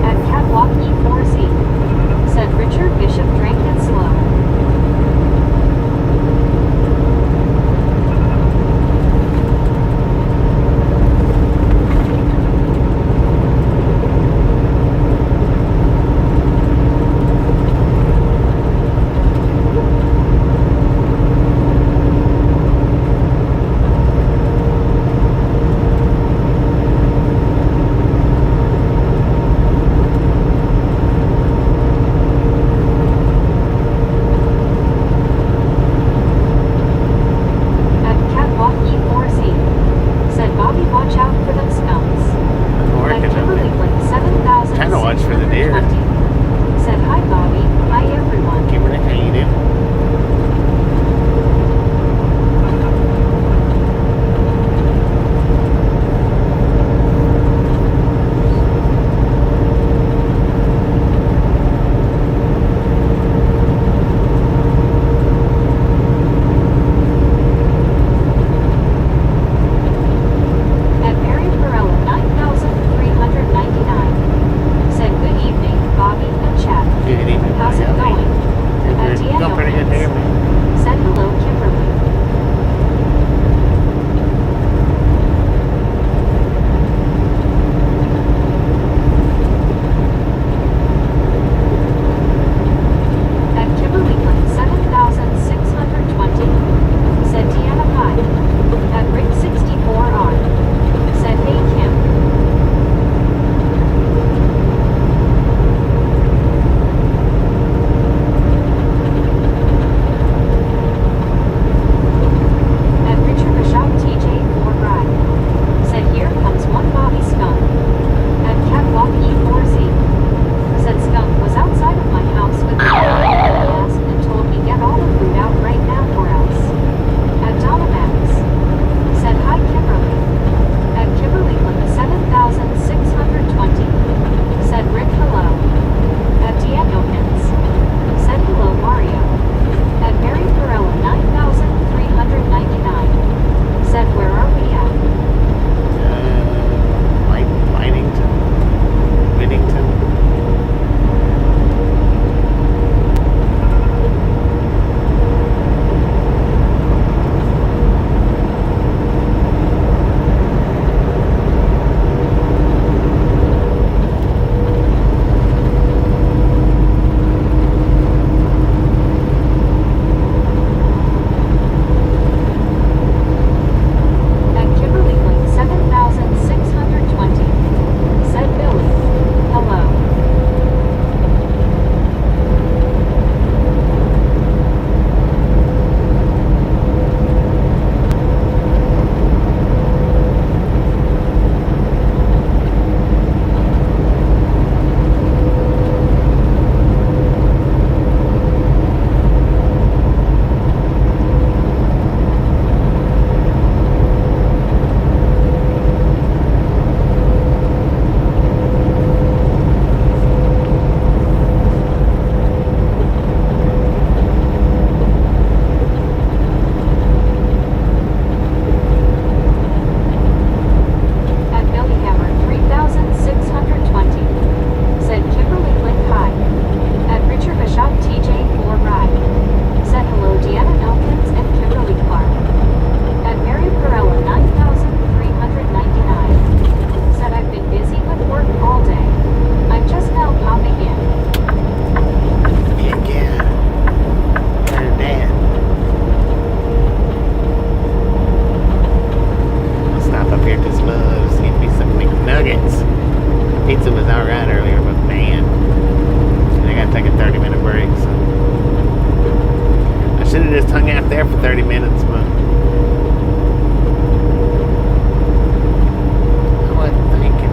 At Catwalk E4Z, said Richard Bishop drank it slow. At Catwalk E4Z, said Bobby watch out for them skunks. I'm At working on Kimberly it. Blake 7,000. Trying to watch for the deer. Said hi Bobby, hi everyone. Kimberly, how you doing? At Mary Perella 9,399, said good evening Bobby and Chad. Good evening, How's it buddy. going? Good, At good. Going pretty good there, man. Said hello Kimberly. At Kimberly Glen 7,620, said Deanna Pye. At Rick 64R, said hey Kim. At Richard Bishop TJ4 Ride, said here comes one Bobby skunk. At Catwalk E4Z, said skunk was outside of my house with the gas and told me get all the food out right now or else. At Donna Max, said hi Kimberly. At Kimberly Glen 7,620, said Rick hello. At Diego Hens, said hello Mario. At Mary Perella 9,399, said where are we at? Whittington. At Kimberly Glen 7,620, said Billy. Hello. At Billy Hammer 3,620, said Kimberly Glen hi. At Richard Bishop TJ4 Ride, said hello Deanna Elkins and Kimberly Clark. At Mary Perella 9,399, said I've been busy with work all day. I'm just now popping in. Yeah. Where's Dad? I'll stop up here at this Love's, get me some McNuggets. Pizza was alright earlier, but man, I gotta take a 30-minute break, so I should have just hung out there for 30 minutes, but I wasn't thinking.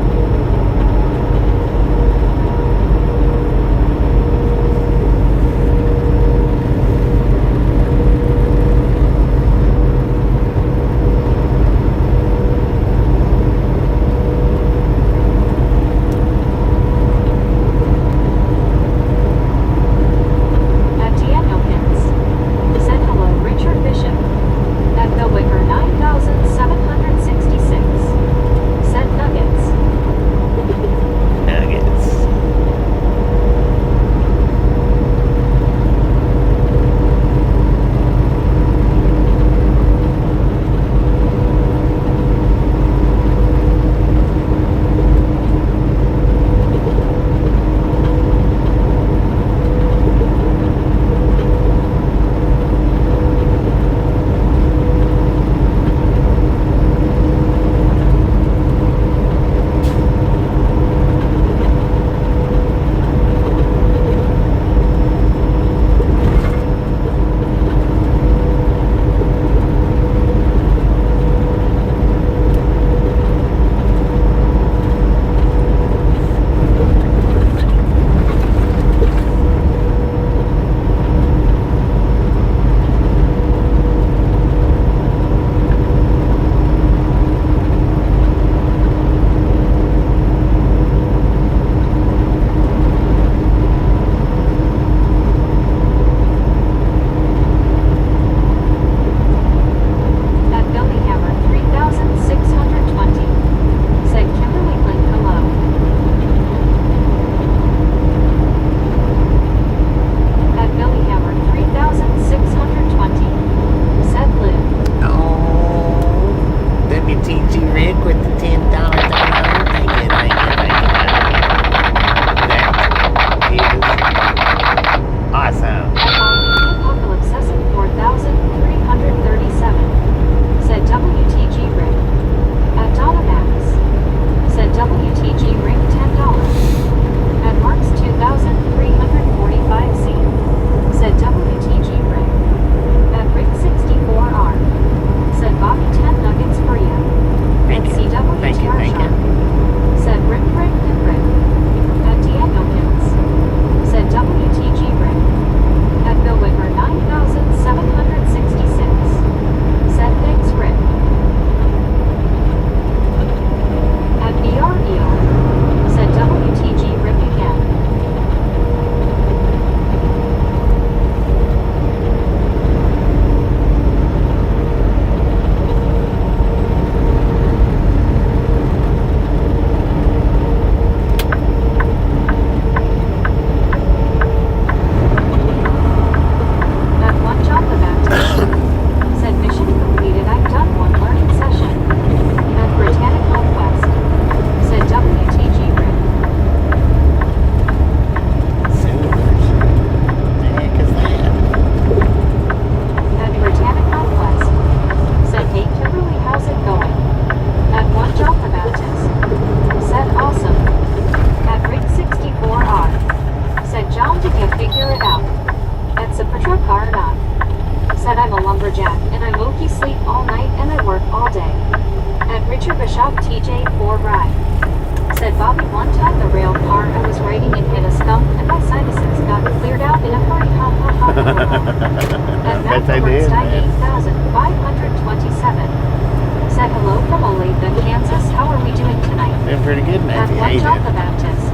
John the did. Baptist.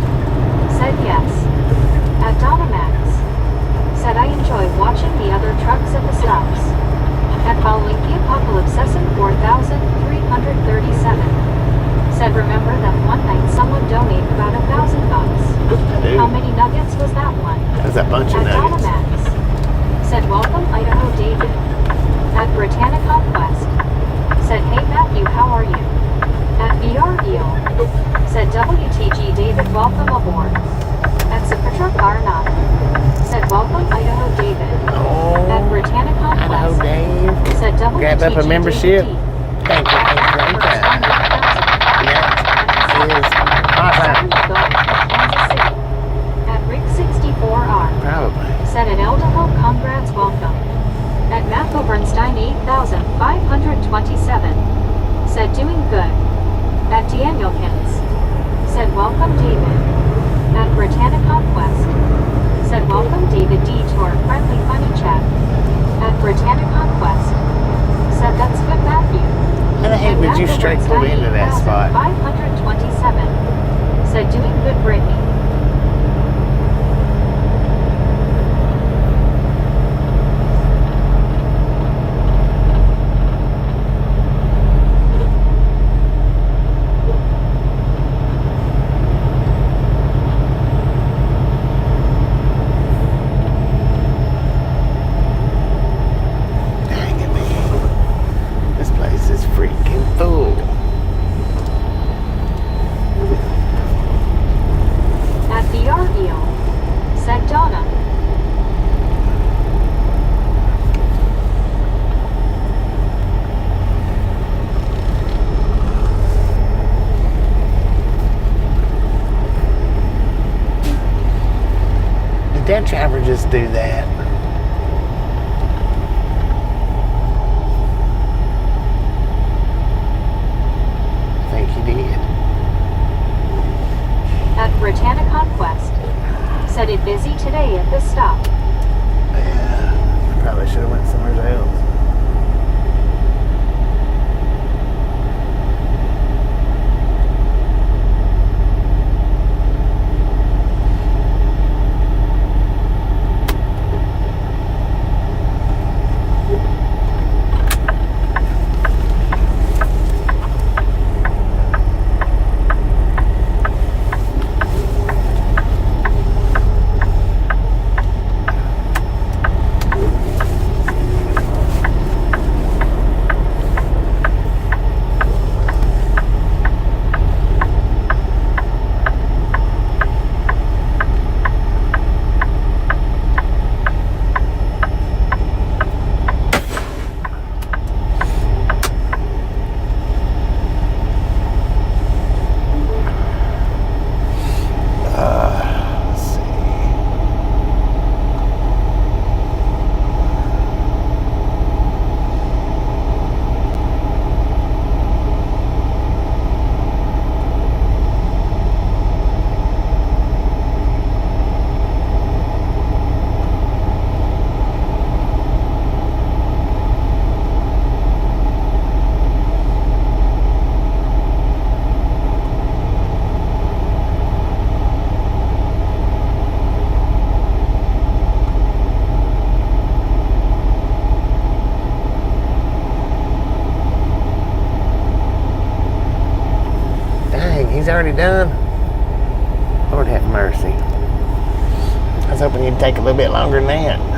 Said yes. At Donamax. Said I enjoy watching the other trucks at the stops. At following the apocalypse lesson 4337. Said remember that one night someone donated about $1,000. I do. How many nuggets was that one? There's a bunch of At nuggets. Donamax. Said welcome Idaho David. At Britannic Conquest. Said hey Matthew how are you? At VR Eel. Said WTG David welcome aboard. At Sapatra Karnat. Said welcome Idaho David. Oh, At Britannic Idaho Conquest. Dave. Said WTG Grabbed up a membership. David D. Thank you. Yeah, it is my time. At Rick 64R. Probably. Said at Eldaho, congrats, welcome. At Matthew Bernstein 8527. Said doing good. At Danielkins. Said welcome David. At Britannic Conquest. Said welcome David D to our friendly funny chat. At Britannic Conquest. Said that's good Matthew. How the heck did you straight pull into that spot? 527. Said doing good Brittany. Dang it, man. This place is freaking full. At VR Eel. Said Donna. Did that driver just do that? I think he did. At Britannic Conquest. Said it busy today at this stop. Yeah, I probably should have went somewhere else. Let's see. Dang, he's already done. Lord have mercy. I was hoping he'd take a little bit longer than that.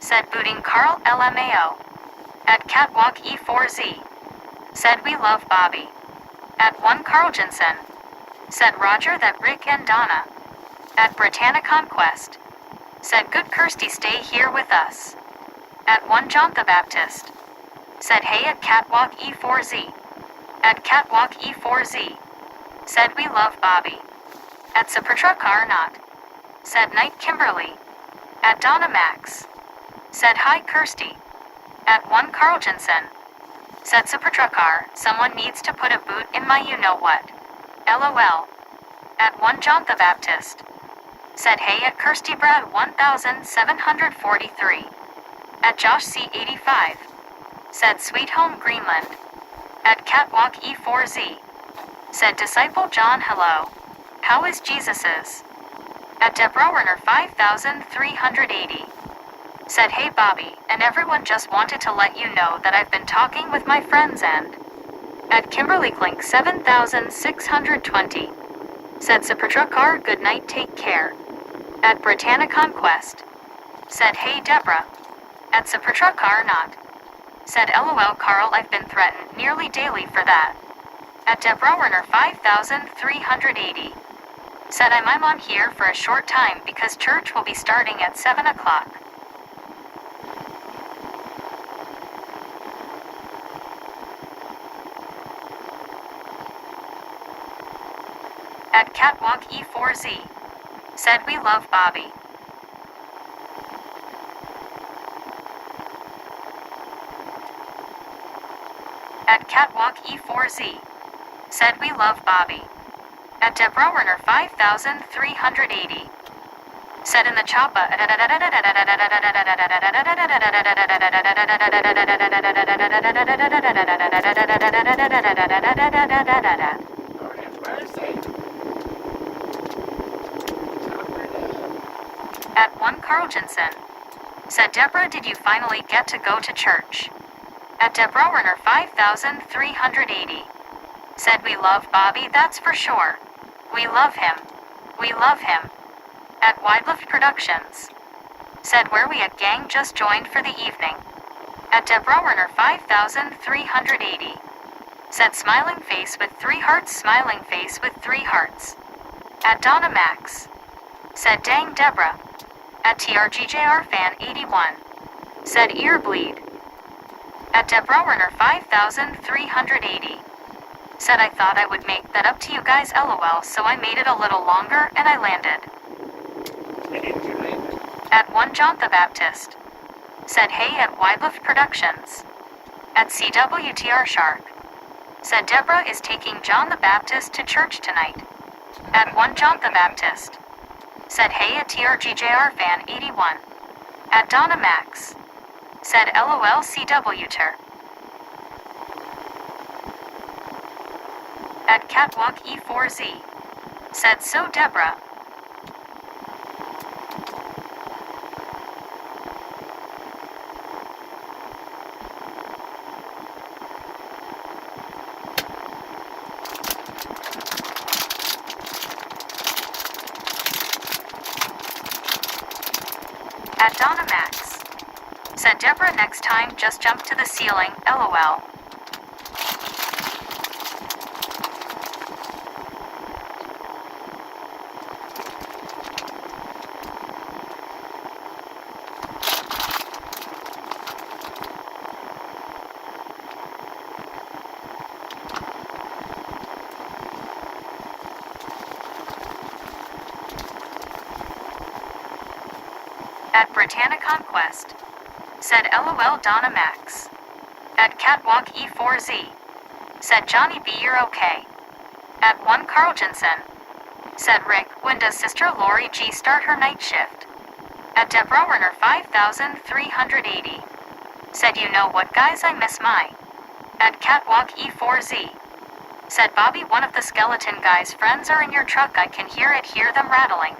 said Booting Carl LMAO. At Catwalk E4Z, said we love Bobby. At 1 Carl Jensen, said Roger that Rick and Donna. At Britannia Conquest, said good Kirsty stay here with us. At 1 John the Baptist, said hey at Catwalk E4Z. At Catwalk E4Z, said we love Bobby. At Sapertra Not, said night Kimberly. At Donna Max, said hi Kirsty. At 1 Carl Jensen, said Sapertra someone needs to put a boot in my you-know-what. LOL. At 1 John the Baptist, said hey at Kirsty Brad 1743. At Josh C85, said Sweet Home Greenland. At Catwalk E4Z, said Disciple John hello. How is Jesus's? At Deborah Werner 5380, said hey Bobby, and everyone just wanted to let you know that I've been talking with my friends and. At Kimberly Clink 7620, said Sapertra good night take care. At Britannia Conquest, said hey Deborah. At Sapertra Not, said LOL Carl I've been threatened nearly daily for that. At Deborah Werner 5380, said I'm on here for a short time because church will be starting at 7 o'clock. At Catwalk E4Z, said we love Bobby. At Catwalk E4Z, said we love Bobby. At Deborah Werner 5380, said in the choppa. At 1 Carl Jensen, said Deborah did you finally get to go to church? At Deborah Werner 5380, said we love Bobby that's for sure. We love him. We love him. At Widelift Productions, said where we at gang just joined for the evening. At Deborah Werner 5380, said smiling face with 3 hearts smiling face with 3 hearts. At Donna Max, said dang Deborah. At TRGJR fan 81, said ear bleed. At Deborah Werner 5380, said I thought I would make that up to you guys LOL so I made it a little longer and I landed. At 1 John the Baptist, said hey at Widelift Productions. At CWTR Shark, said Deborah is taking John the Baptist to church tonight. At 1 John the Baptist, said hey at TRGJR fan 81. At Donna Max, said LOL CWTR. At Catwalk E4Z, said so Deborah. At Donna Max, said Deborah next time just jump to the ceiling, LOL. At Britannia Conquest, said LOL Donna Max. At Catwalk E4Z, said Johnny B you're okay. At 1 Carl Jensen, said Rick when does Sister Lori G start her night shift? At Deborah Werner 5380, said you know what guys I miss my. At Catwalk E4Z, said Bobby one of the skeleton guys' friends are in your truck I can hear them rattling.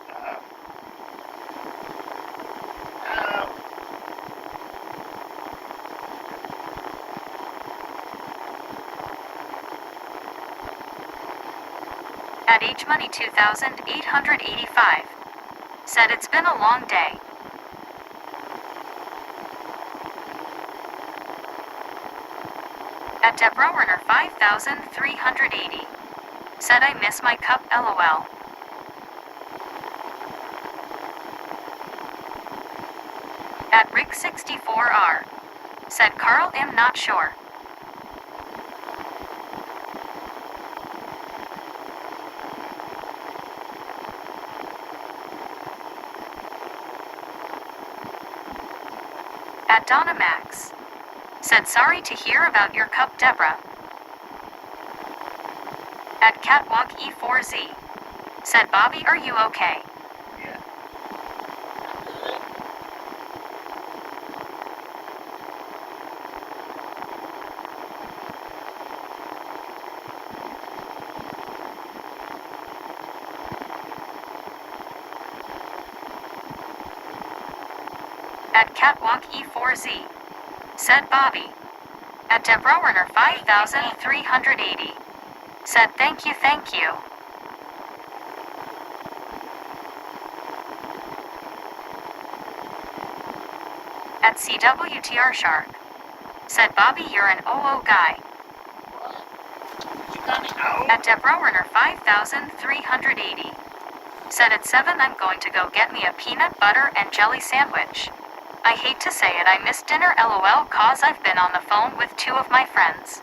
At HMoney 2885, said it's been a long day. At Deborah Werner 5380. Said I miss my cup LOL. At Rick64R. Said Carl am not sure. At Donna Max. Said sorry to hear about your cup Deborah. At Catwalk E4Z. Said Bobby are you okay? Yeah. At Catwalk E4Z. Said Bobby. At Deborah Werner 5380. Said thank you, thank you. At CWTR Shark. Said Bobby you're an OO guy. At Deborah Werner 5380. Said at 7 I'm going to go get me a peanut butter and jelly sandwich. I hate to say it I missed dinner LOL cause I've been on the phone with 2 of my friends.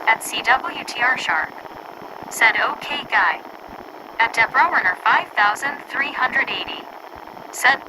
At CWTR Shark. Said okay guy. At Deborah Werner 5380. Said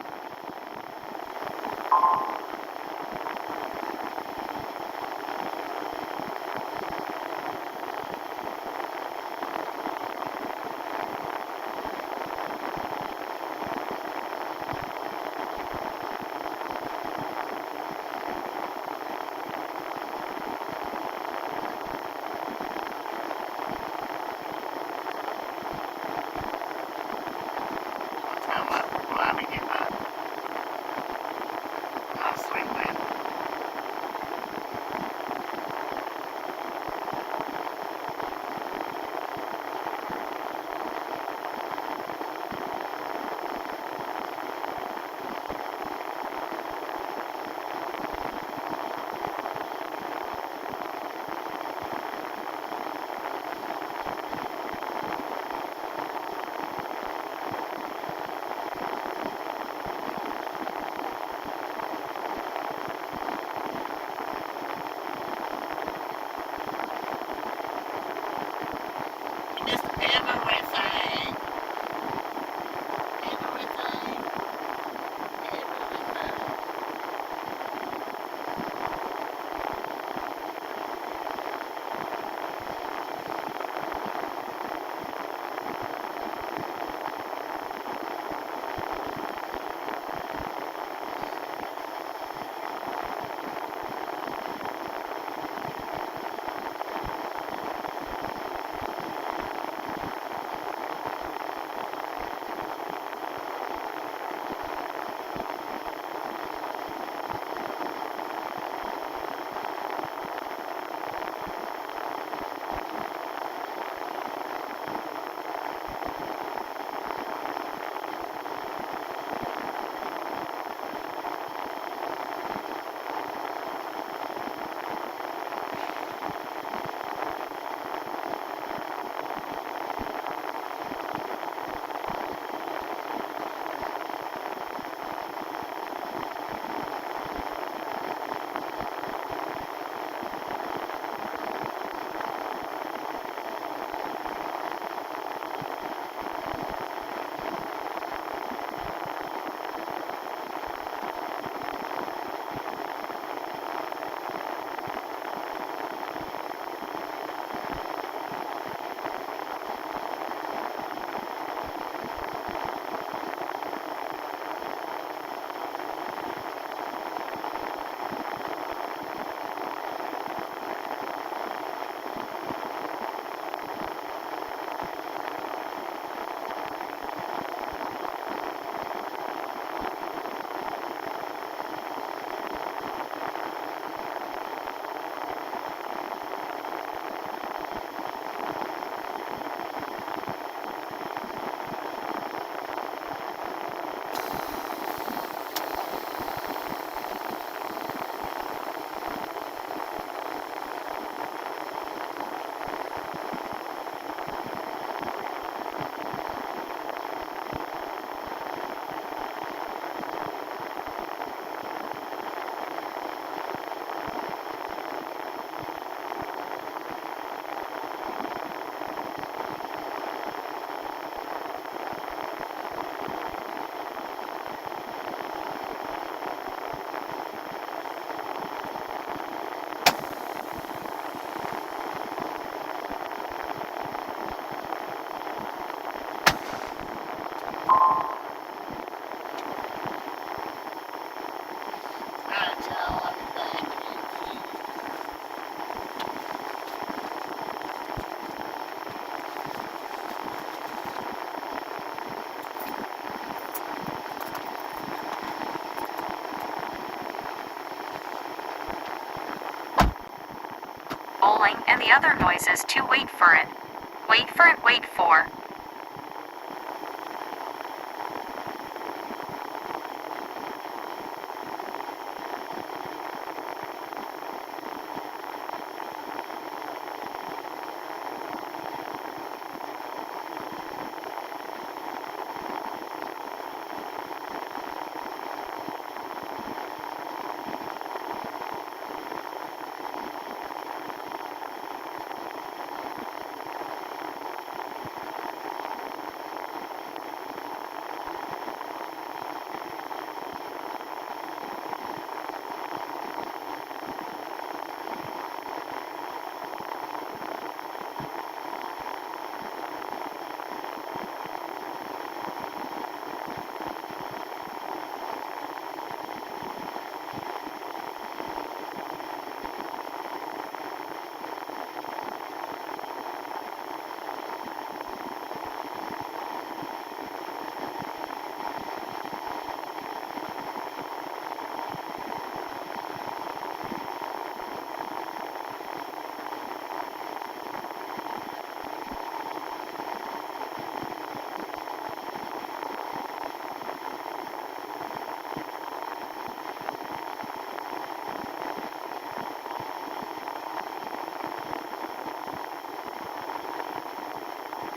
whistling and the other noises to wait for it. Wait for it, wait for.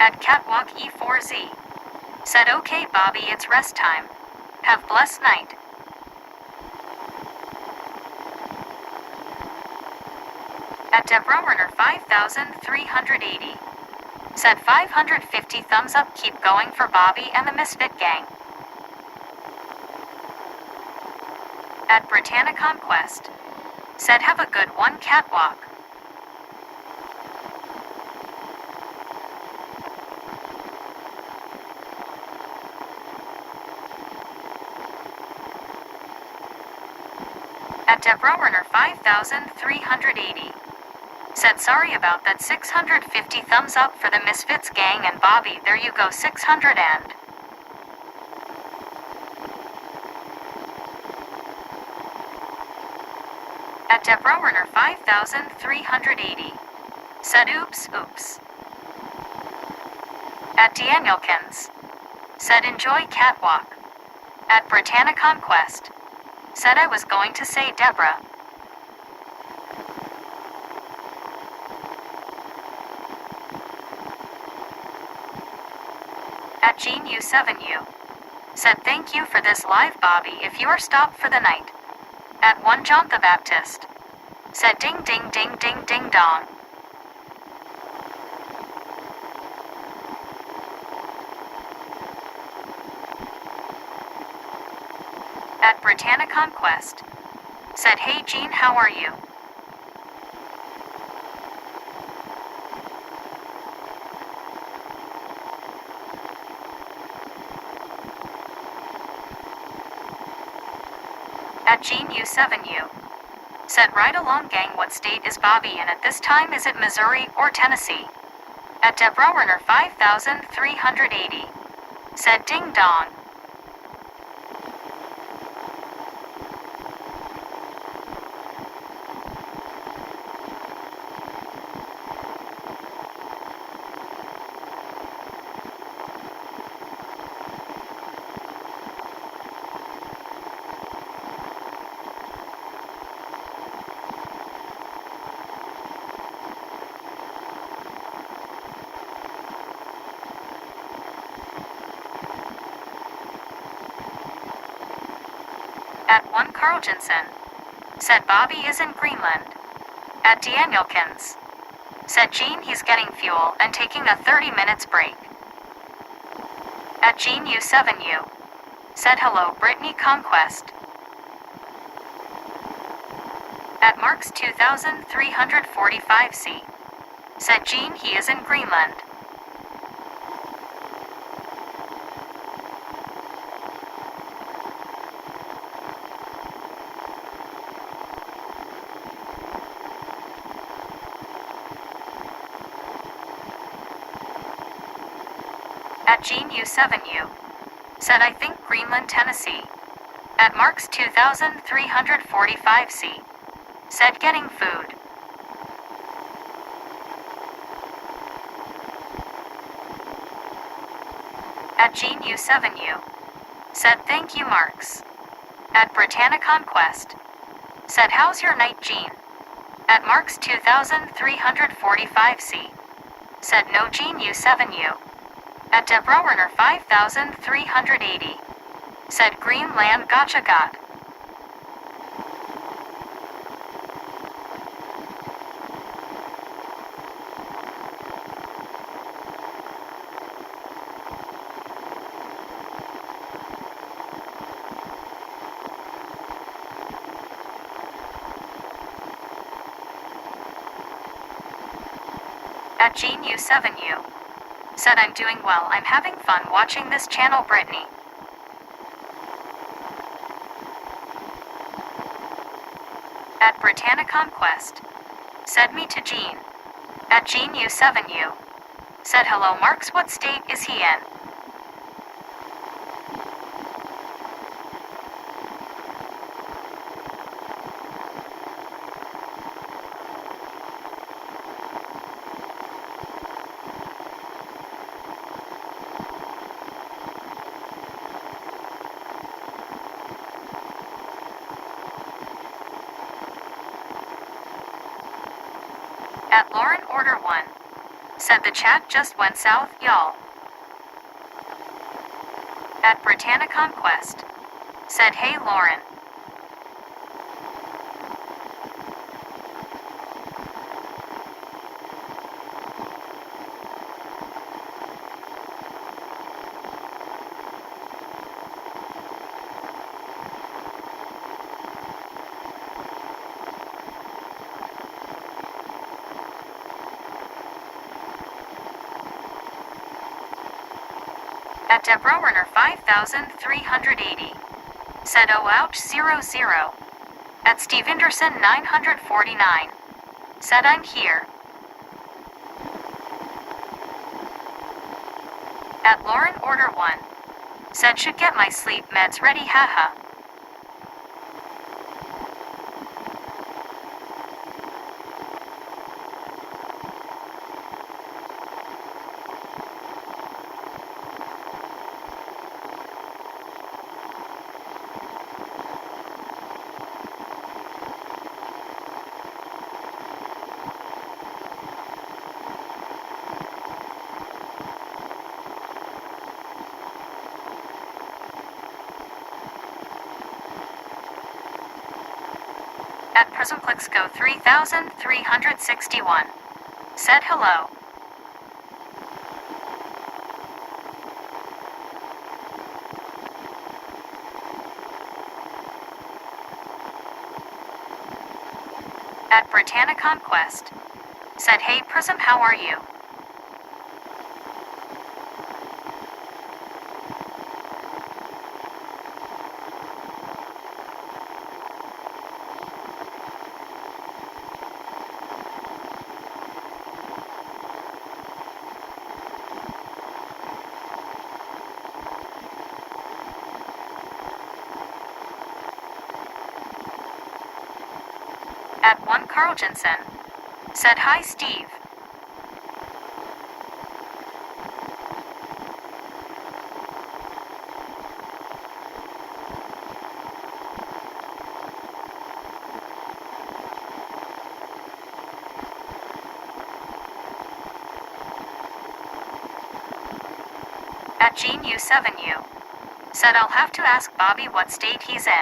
At catwalk E4Z. Said okay Bobby, it's rest time. Have blessed night. At Deborah Werner 5380. Said 550 thumbs up, keep going for Bobby and the Misfit Gang. At Britannia Conquest. Said have a good one catwalk. At Deborah Werner 5380. Said sorry about that, 650 thumbs up for the Misfits Gang and Bobby, there you go 600 and. At Deborah Werner 5380. Said oops, oops. At Danielkins. Said enjoy catwalk. At Britannia Conquest. Said I was going to say Deborah. At Gene U7U. Said thank you for this live Bobby if you are stopped for the night. At 1 John the Baptist. Said ding ding ding ding ding dong. At Britannia Conquest. Said hey Gene, how are you? At Gene U7U. Said right along gang, what state is Bobby in at this time, is it Missouri or Tennessee? At Deborah Werner 5380. Said ding dong. At 1 Carl Jensen. Said Bobby is in Greenland. At Danielkins. Said Gene he's getting fuel and taking a 30 minutes break. At Gene U7U. Said hello Brittany Conquest. At Marks 2345C. Said Gene he is in Greenland. At Gene U7U. Said I think Greenland, Tennessee. At Marks 2345C. Said getting food. At Gene U7U. Said thank you Marks. At Britannia Conquest. Said how's your night Gene? At Marks 2345C. Said no Gene U7U. At Debrowerner 5380. Said Greenland gotcha got. At Gene U7U. Said I'm doing well, I'm having fun watching this channel Brittany. At Britannia Conquest. Said me to Gene. At Gene U7U. Said hello Marks, what state is he in? At Lauren Order 1. Said the chat just went south, y'all. At Britannia Conquest. Said hey Lauren. At Debrowerner 5380. Said oh ouch 00. At Stevenderson 949. Said I'm here. At Lauren Order 1. Said should get my sleep meds ready haha. At Prismclicks Go 3361. Said hello. At Britannia Conquest. Said hey Prism, how are you? At 1 Carl Jensen. Said hi Steve. At Gene U7U. Said I'll have to ask Bobby what state he's in.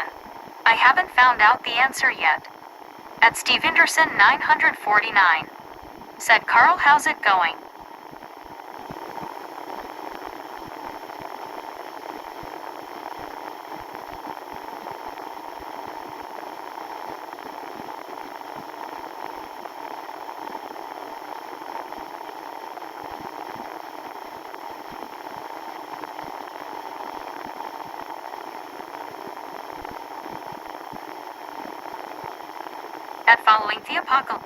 I haven't found out the answer yet. At Stevenderson 949. Said Carl, how's it going? At following the apocalypse.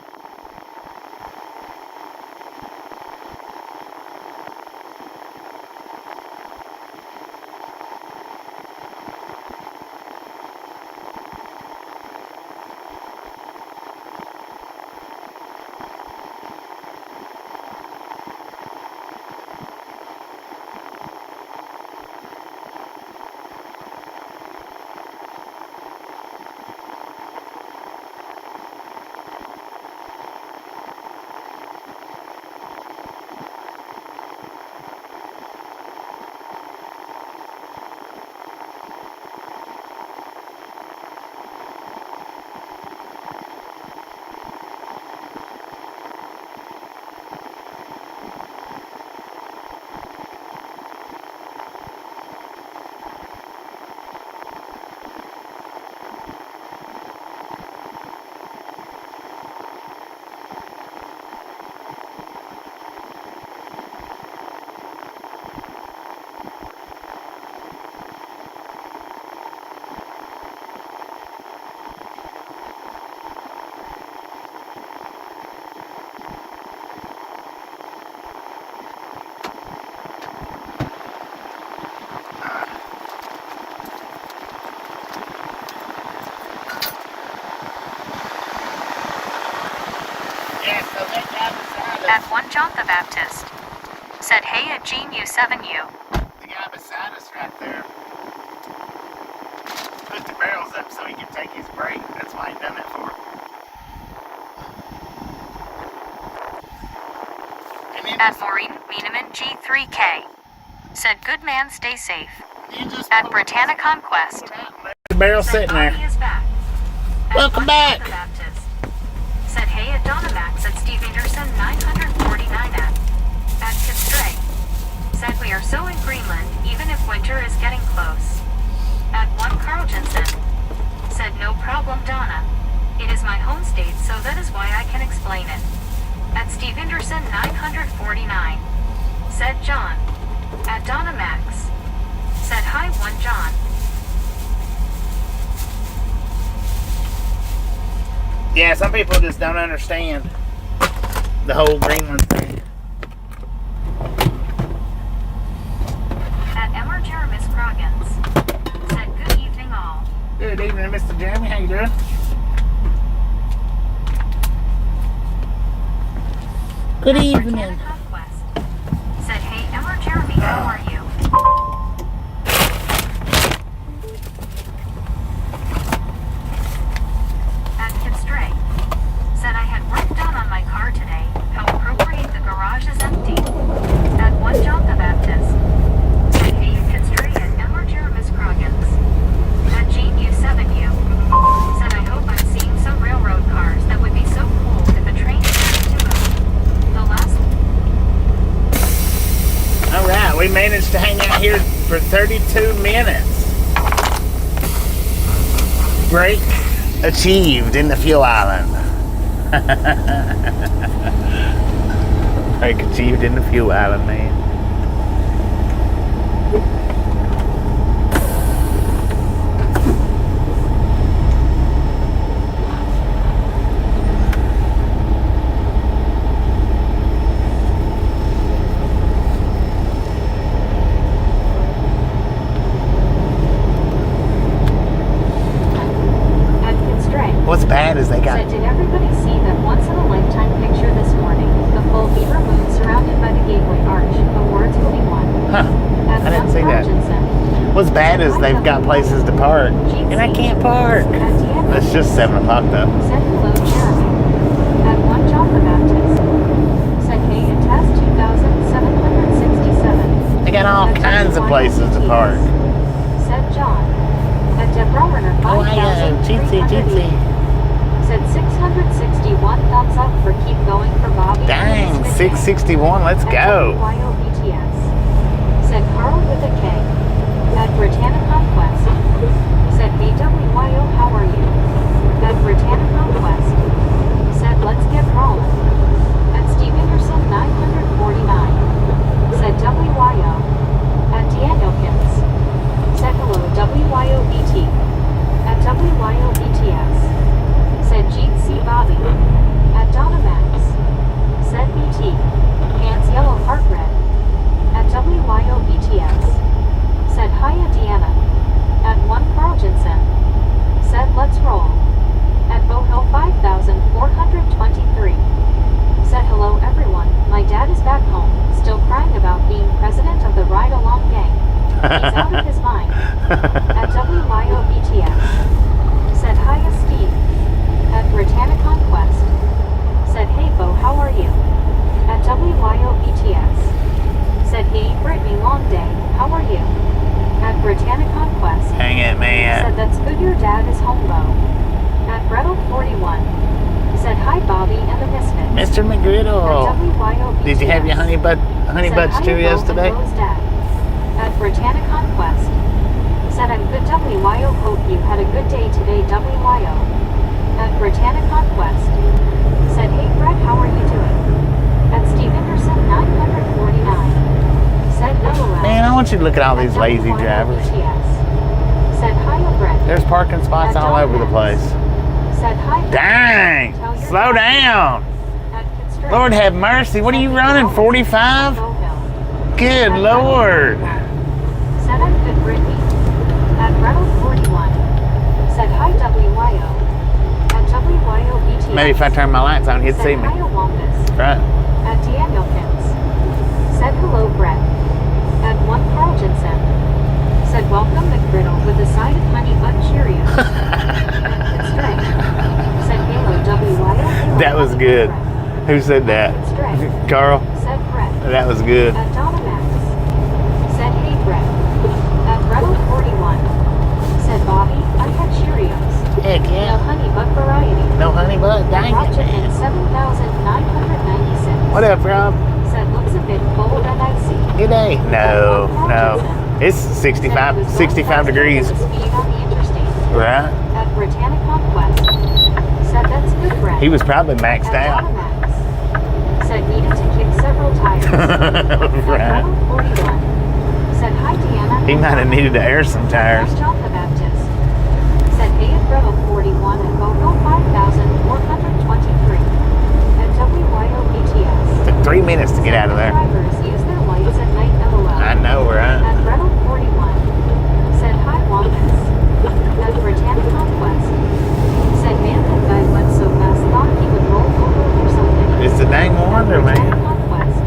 Baptist. Said hey at Gene U7U. The guy beside us right there put the barrels up so he could take his break. That's why he done that for. And then At Maureen Mieneman G3K. Said good man, stay safe. At Britannia Conquest. the barrel Said sitting there. Bobby is back. At Welcome One back. Delta Baptist. Said hey at Donna Max at Steve Anderson 949 at Kid Stray. Said we are so in Greenland, even if winter is getting close. At one Carl Jensen. Said no problem, Donna. It is my home state, so that is why I can explain it. At Steve Anderson 949. Said John. At Donna Max. Said hi, one John. Yeah, some people just don't understand the whole Greenland thing. At Emmer Jeremis Croggins. Said good evening all. Good evening, Mr. Jeremy. How you doing? Good Britannia Conquest. Said hey Emmer Jeremy, how are you? At Kid Stray. Said I had work done on my car today. How appropriate, the garage is empty. At one John the Baptist. Said hey Kid Stray at Emmer Jeremis Croggins. At Gene U7U. Said I hope I'm seeing some railroad cars. That would be so cool if a train passed to them. The last All right, we managed to hang out here for 32 minutes. Break achieved in the fuel island. Break achieved in the fuel island, man. at Kid Stray. What's bad is they got Said, did everybody see that once-in-a-lifetime picture this morning? The full beaver moon surrounded by the Gateway Arch. Awards will be won. Huh. At I didn't one see that. Carlgensen. What's bad is they've got places to park, and I can't park. At Diego. It's just 7 o'clock though. Said hello, Jeremy. At one John the Baptist. Said hey at Test 2767. They got all At kinds of places to park. Said John. At Deborah Runner Oh, yeah, Jitsy. 5380. Said 661 thumbs up for keep going for Bobby. Dang, 661, let's go. BTS. Said Carl with a K. At Britannia Conquest. Said BWYO, how are you? At Britannia Conquest. Said let's get rolling. At Steve Anderson 949. Said WYO. At Danielkins. Said hello WYOBT. At WYOBTS. Said Gene C. Bobby. At Donna Max. Said BT. Hands yellow heart red. At WYOBTS. Said hiya Deanna. At one Carl Jensen. Said let's roll. At Bohill 5423. Said hello everyone, my dad is back home, still crying about being president of the Ride Along gang. He's out of his mind. At WYOBTS. Said hiya Steve. At Britannia Conquest. Said hey Bo, how are you? At WYOBTS. Said hey Brittany, long day, how are you? At Britannia Conquest. Hang it, Said man. that's good your dad is home Bo. At Brettle 41. Said hi Bobby and the Misfit. Mr. At McGriddle. WYOBTS. Did you have your honey buds Said Cheerios hi, Bo today? and Bo's dad. At Britannia Conquest. Said I'm good WYO, hope you had a good day today WYO. At Britannia Conquest. Said hey Brett, how are you doing? At Steve Anderson 949. Said LOL. Man, I want you to look at all these lazy drivers. Said hiya Brett. There's parking spots all over the place. Said hi Brett. Dang! Tell your Slow dad. down! At Kid Stray. Lord have mercy. What are you running, 45? Bohill. Good At Lord. Said I'm good Brittany. At Brettle 41. Said hi WYO. At WYOBTS. Maybe if I turn my lights on, he'd Said see me. hiya Wampus. Right? At Danielkins. Who said that? Strength. Carl? Said Brett. That was good. At Donomax. Said hey Brett. At Rebel 41. Said Bobby, I had Cheerios. Heck No honey but variety. No honey bun. At Dang it, Roger man. 7,996. What up, Rob? Said looks a bit cold and icy. Good day. No. It's 65 degrees. Speed on the interstate. Right? At Britannic Conquest. Said that's good Brett. He was probably maxed At out. Donomax. Said needed to kick several tires. Right. At Rebel 41. Said hi Deanna. He might have needed to air some tires. At John the Baptist. Said hey at Rebel 41 and Bogo 5,423. At WYO Took 3 minutes to get out of there. Drivers use their lights at night LOL. I know, right? At Rebel 41. Said hi Wampus. At Britannic Conquest. Said man that guy went so fast thought he would roll over or something. It's a dang wonder, Britannic man. Conquest.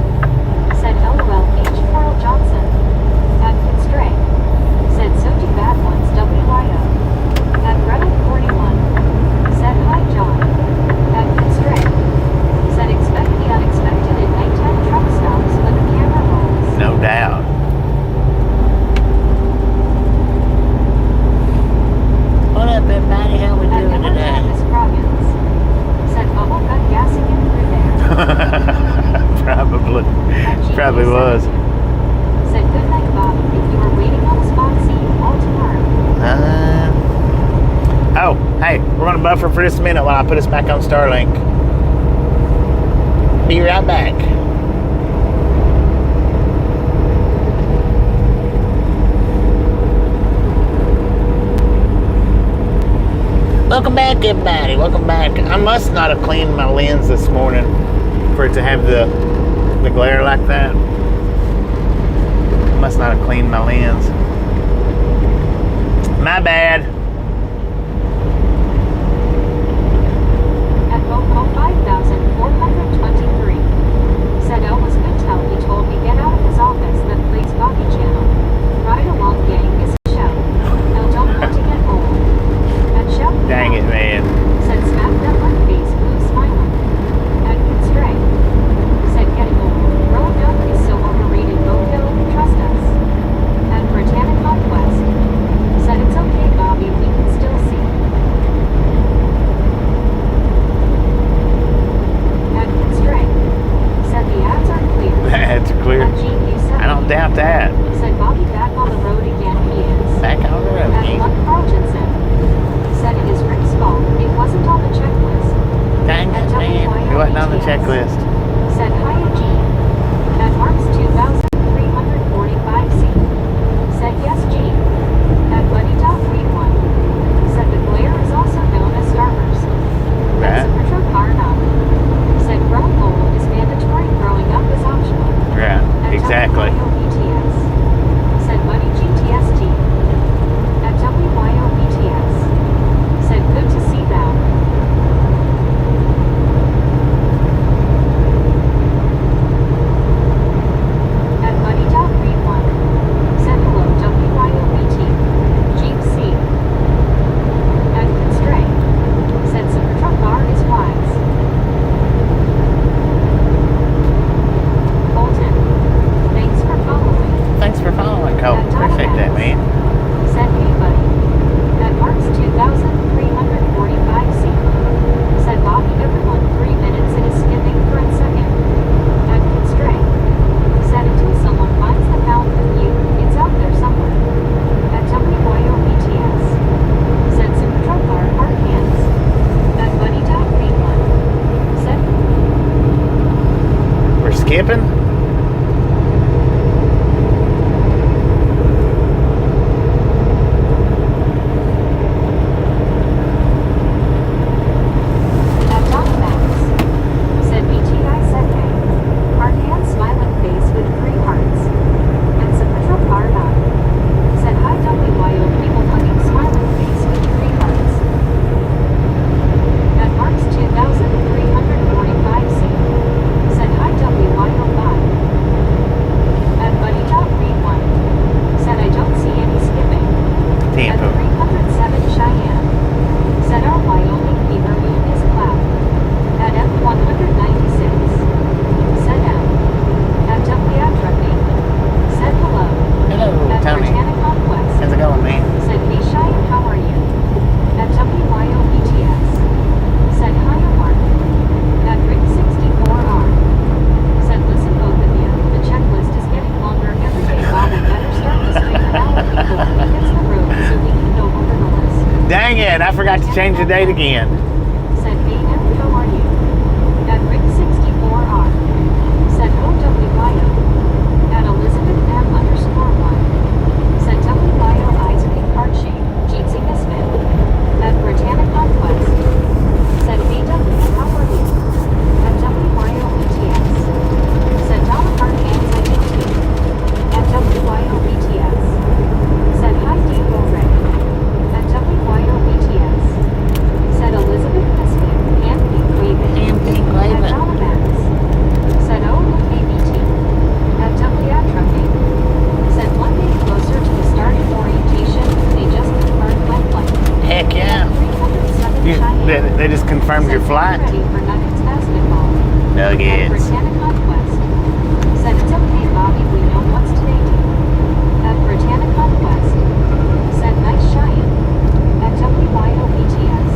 Said LOL H. Carl Johnson. At Constray. Said so do bad ones WYO. At Rebel 41. Said hi John. At Constray. Said expect the unexpected at nighttime truck stops when the camera rolls. No doubt. What up, everybody? How we At doing today? Travis Croggins. Said bubble got gassing in through there. Probably. At GP Probably was. 17. Said good night Bob. If you were waiting on the spot, see you all tomorrow. Oh, hey, we're gonna buffer for just a minute while I put us back on Starlink. Be right back. Welcome back, everybody. Welcome back. I must not have cleaned my lens this morning for it to have the glare like that. I must not have cleaned my lens. My bad. At Boco 5,423. Said Elvis could tell he told me get out of his office that plays Bobby Channel. Ride along gang is a show. I don't want to get old. At Shout Dang it, man. Said smack that my face blue smiling. At Constray. Said getting old. Growing up is so overrated Boco, trust us. At Britannic Conquest. Said it's okay Bobby, we can still see. At Constray. Said the ads are clear. The ads are clear. At GQ7. I don't doubt that. Said Bobby back on the road again he is. Back on the road, At King. Luck Carltonson. Said it is Rick's fault. It wasn't on the checklist. Dang it, man. It wasn't on the checklist. Said hiya G. At Mark's 2,345C. Said yes G. At Buddy.31. Said the glare is also known as starburst. Right. At Metro Carna. Said growing old is mandatory, growing up is optional. Right, At exactly. WYO-BTS. Said Buddy GTST. At WYO-BTS. Said good to see thou. change the date again. Said hey Em, how are you? At Rick 64R. Said OWYO. At Elizabeth M _1. Said WYO eyes big heart shape. Jeetsy Misfit. At Britannic Conquest. Said BW how are you? At WYO BTS. Said Donna Hart hands I did too. At WYO BTS. Said hi Diego Ray. At WYO BTS. Said Elizabeth Misfit. And Pink Waving. At Donna Max. Said oh look ABT. At WA Trucking. Said one day closer to the start of orientation, they just confirmed my flight. Heck yeah. 307 Cheyenne. They just confirmed your Said, flight. "Get ready for Nuggets basketball." At Nuggets. Britannic Conquest. Said it's okay, Bobby, we know what's today do. At Britannic Conquest. Said nice Cheyenne. At WYO BTS.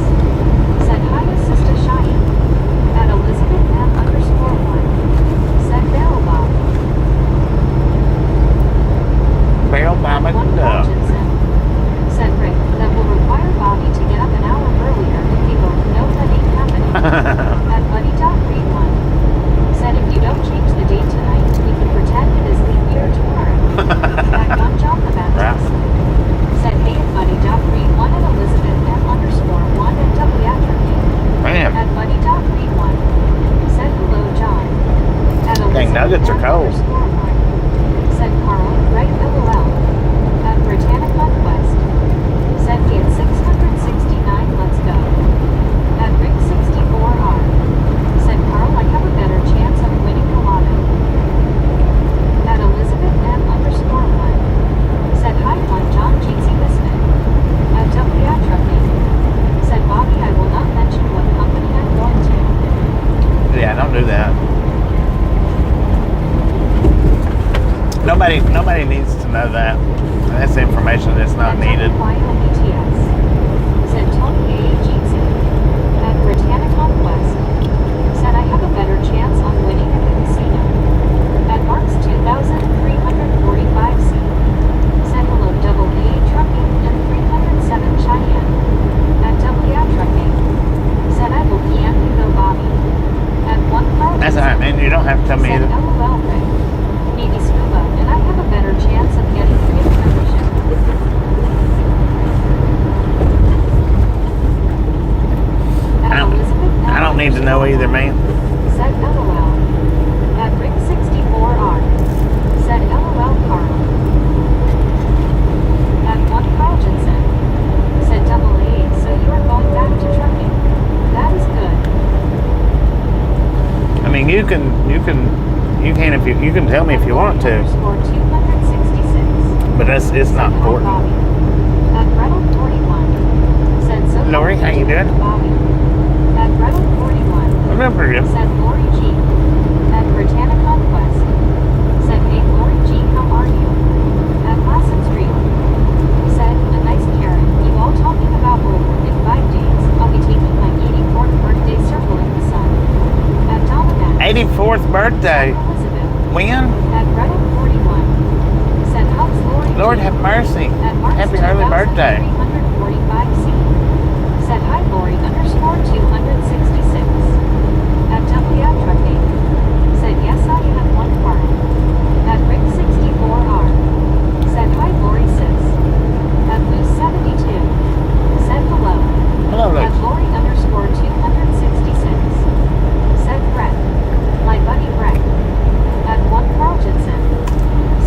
Said hi Assista Cheyenne. At Elizabeth M _1. Said Barrel Bob. Barrel Mama One Duck. Hodgkinson. Said Rick, that will require Bobby to get up an hour earlier. He goes, no, that ain't happening. At Buddy Read 1. Said if you don't change the date tonight, we can pretend it is leap year tomorrow. At Young John the Baptist. Said hey at Buddy Read 1 at Elizabeth M _1 at WATRP. Man, At Buddy Read 1. Said hello John. At dang, nuggets are cold. _1. Said Carl, right LOL. At Britannic Conquest. Said we at 669, let's go. At Rick 64R. Said Carl, I have a better chance of winning the lotto. At Elizabeth M _1. Said hi one John Jeetsy Misfit. At WA Trucking. Said Bobby, I will not mention what company I'm going to. yeah, don't do that. Nobody needs to know that. That's information that's not needed. BTS. Said Tony A. Jeetsy. At Britannic Conquest. Said I have a better chance on winning at the casino. At Mark's 2,345C. Said hello double A Trucking and 307 Cheyenne. At WA Trucking. Said I will PM you though Bobby. At 1 Cloud. That's all right, man. You don't have to tell me Said either. LOL Rick. Maybe Scuba, and I have a better chance of getting free membership. At Elizabeth I don't need to know either, man. Said LOL. At Rick 64R. Said LOL Carl. At 1 Carl Jensen. Said double A, so you are going back to trucking. That is good. I mean, you can if you can tell me if you want to, Score 266. but it's not Said, important. Bobby. At Gretel 41. Said so. Lori, how you doing? Bobby. At Gretel 41. Remember you. Said Lori G. At Britannic Conquest. Said hey Lori G, how are you? At Lassen Street. Said a nice Karen. You all talking about in 5 days. I'll be taking my 84th birthday circling the sun. At Dominic. 84th birthday. Elizabeth. When? At Gretel 41. Said hugs Lori Lord G. have mercy. At Mark's Happy early birthday. 345C. Said hi Lori _266. At WA Trucking. Said yes I have 1 car. At Rick 64R. Said hi Lori 6. At Moose 72. Said hello. Hello, At Luke. Lori _266. Said Brett. My buddy Brett. At 1 Carl Jensen.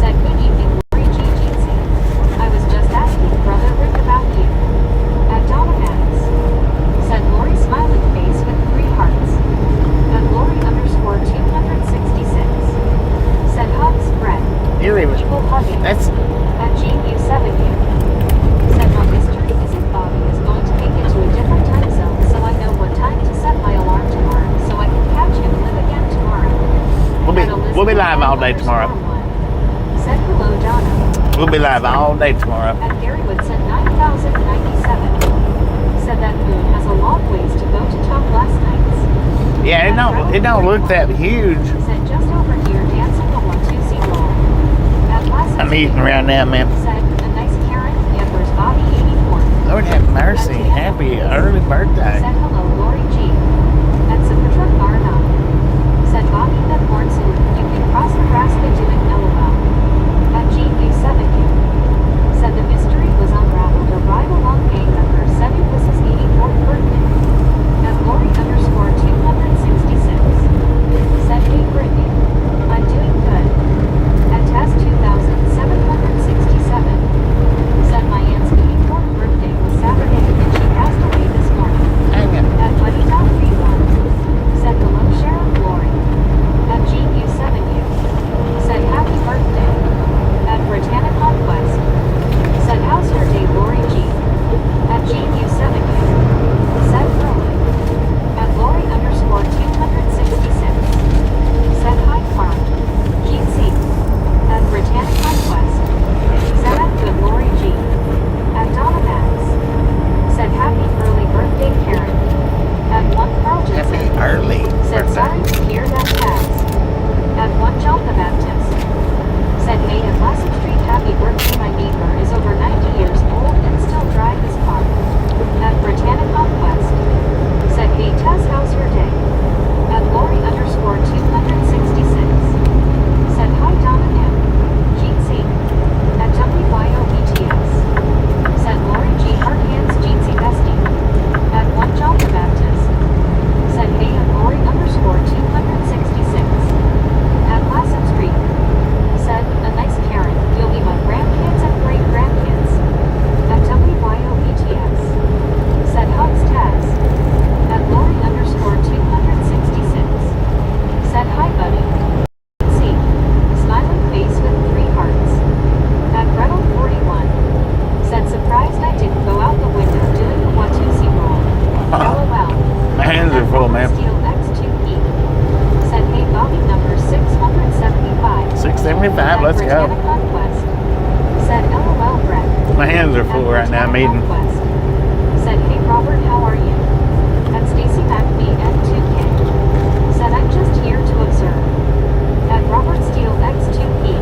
Said good evening Lori G. Jeetsy. I was just asking brother Rick about you. At Donna Max. Said Lori smiling face with 3 hearts. At Lori _266. Said hugs Brett. You leave it. Equal hugging. That's At GU7U. Said my mystery is if Bobby is going to make it to a different time zone so I know what time to set my alarm tomorrow so I can catch him live again tomorrow. we'll be live all day tomorrow. Said hello Donna. We'll be live all day tomorrow. At Gary Woodson 9097. Said that moon has a long ways to go to top last night's. Yeah, it don't look that huge. Said just over here dancing a 1-2-C roll. At last I'm eating around now, man. Said a nice Karen, yeah, where's Bobby 84? Lord Lord have mercy. Happy early birthday. Said hello, Lori G. At Supertruck R9. Said Bobby that Morrison, you can cross Nebraska doing LOL. At GU7U. Said the mystery was unraveled. A ride along A number 7 was his 84th birthday. At Lori _ 266. Said hey Brittany. I'm doing good. At Test 2767. Said my aunt's 84th birthday was Saturday and she passed away this morning. At Buddy.31. Said hello Sheriff Lori. At GU7U. Said happy birthday. At Britannic Conquest. Said how's your day Lori G. At GU7U. Said early. At Lori _ 266. Said hi Carl. GC. At Britannic Conquest. Said at good Lori G. At Donna Max. Said happy early birthday Karen. At 1 Carl Happy Jensen. early Said sorry birthday. to hear that pass. At 1 John the Baptist. Said hey at Lassam Street happy birthday my neighbor is over 90 years old and still drive his car. At Britannic Conquest. Said hey Tess how's your day? At Lori _ 266. Said hi Donna M. GC. At WYOBTS. Said Lori G. Heart Hands Jeansy Bestie. At 1 John the Baptist. Said hey at Lori _ 266. At Lassam Street. Said a nice Karen, you'll be my grandkids and great grandkids. At WYOBTS. Said hugs Taz. At Lori _ 266. Said hi buddy. See. Smiling face with 3 hearts. At Gretel 41. Said surprised I didn't go out the window doing the Watusi roll. LOL. My hands are full, man. Steel X2E. Said hey Bobby number 675. 675, let's go. Britannic Conquest. Said LOL Brett. My hands are full right now, I'm eating. Conquest. Said hey Robert how are you? At Stacy McBee N2K. Said I'm just here to observe. At Robert Steele X2E.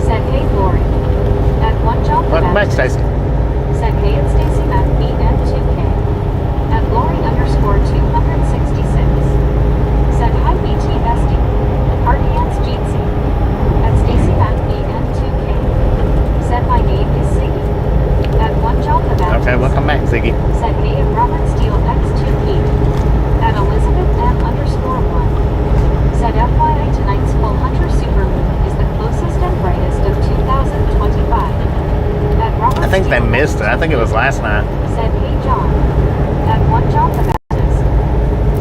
Said hey Lori. At 1 John the Welcome back, Baptist. Stacy. Said hey at Stacy McBee N2K. At Lori _ 266. Said hi BT Bestie. Heart Hands Jeansy. At Stacy McBee N2K. Said my name is Siggy. At 1 John the Baptist. Okay, welcome back, Ziggy. Said hey at Robert Steele X2E. At Elizabeth M _ 1. Said FYI tonight's full hunter supermoon is the closest and brightest of 2025. At Robert I think they Steele missed it. I think it was last night. Said hey John. At 1 John the Baptist.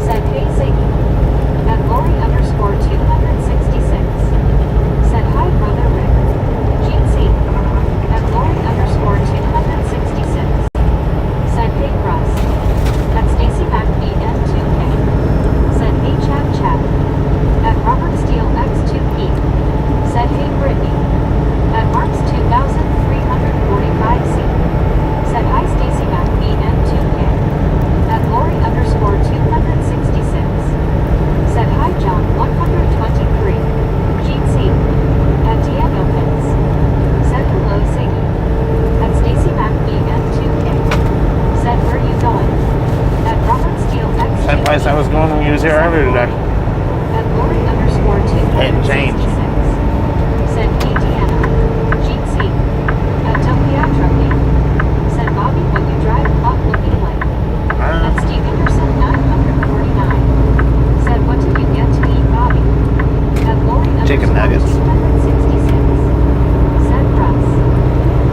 Said hey Ziggy. At Lori _ 266. Said hi brother Rick. GC. At Lori _ 266. Said hey Russ. At Stacy McBee N2K. Said hey Chad Chad. At Robert Steele X2E. Said hey Brittany. At Mark's 2345C. Said hi Stacy McBee N2K. At Lori _ 266. Said hi John 123. GC. At DM Opens. Said hello Ziggy. At Stacy McBee N2K. Said where you going? At Robert Steele X2E. Same place I was going when you was here earlier today. At Lori _ 266. Said hey Deanna. GC. At Topiatrope. Said Bobby what you drive clock looking like. At Steve Anderson 949. Said what did you get to eat Bobby? At Lori _ Chicken nuggets. 266. Said Russ.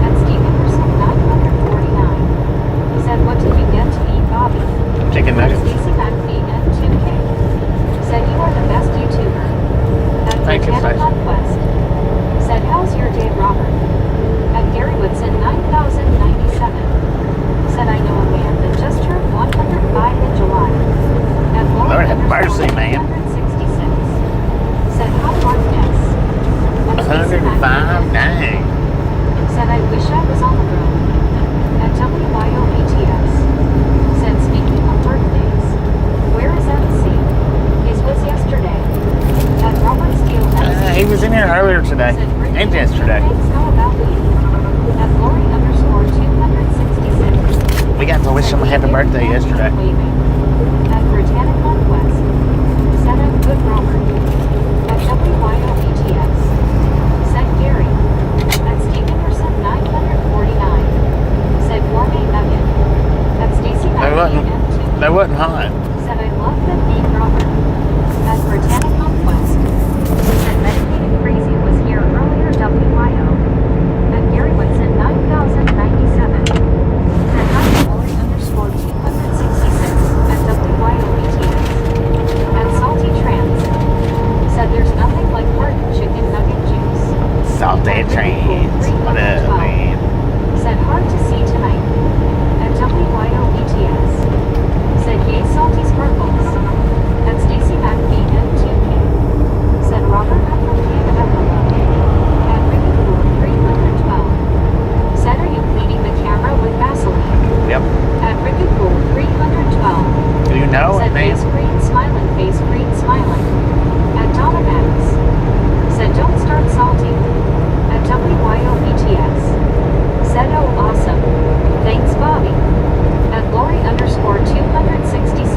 At Steve Anderson 949. Said what did you get to eat Bobby? Chicken At nuggets. Stacy McBee N2K. Said you are the best YouTuber. At Thank you, Britannic Stacy. Conquest. Said how's your day Robert? At Gary Woodson 9097. Said I know a man that just turned 105 in July. At Lori Lord have mercy, man. 166. Said hi Mark S. At Stacy 105, McBee. dang. Said I wish I was on the road. At WYOBTS. Said speaking of birthdays. Where is MC? His was yesterday. At Robert Steele He was in here earlier today and yesterday. Thanks, how about you? At Lori _ 266. We got to wish him a happy birthday yesterday. At Britannic Conquest. Said I'm good, Robert. At WYOETS. Said Gary. At Steve Anderson 949. Said Gourmet Nugget. At Stacy M2. They wasn't hot. Said I love the name Robert. At Britannic Conquest. Said Medicated Crazy was here earlier, WYO. At Gary Whitson 9097. Said hi Lori _ 266 at WYOETS. At Salty Trans. Said there's nothing like Martin chicken nugget juice. Salty Trains. What up, man? Said hard to see tonight. At WYOETS. Said yay salty sparkles. At Stacy McBee M2K. Said Robert I'm from Canada. At Ricky Cool 312. Said are you cleaning the camera with Vaseline? Yep. At Ricky Cool 312. Do you know it, Said man? face green smiling. At Donna Max. Said don't start salty. At WYOETS. Said oh awesome. Thanks Bobby. At Lori _ 266.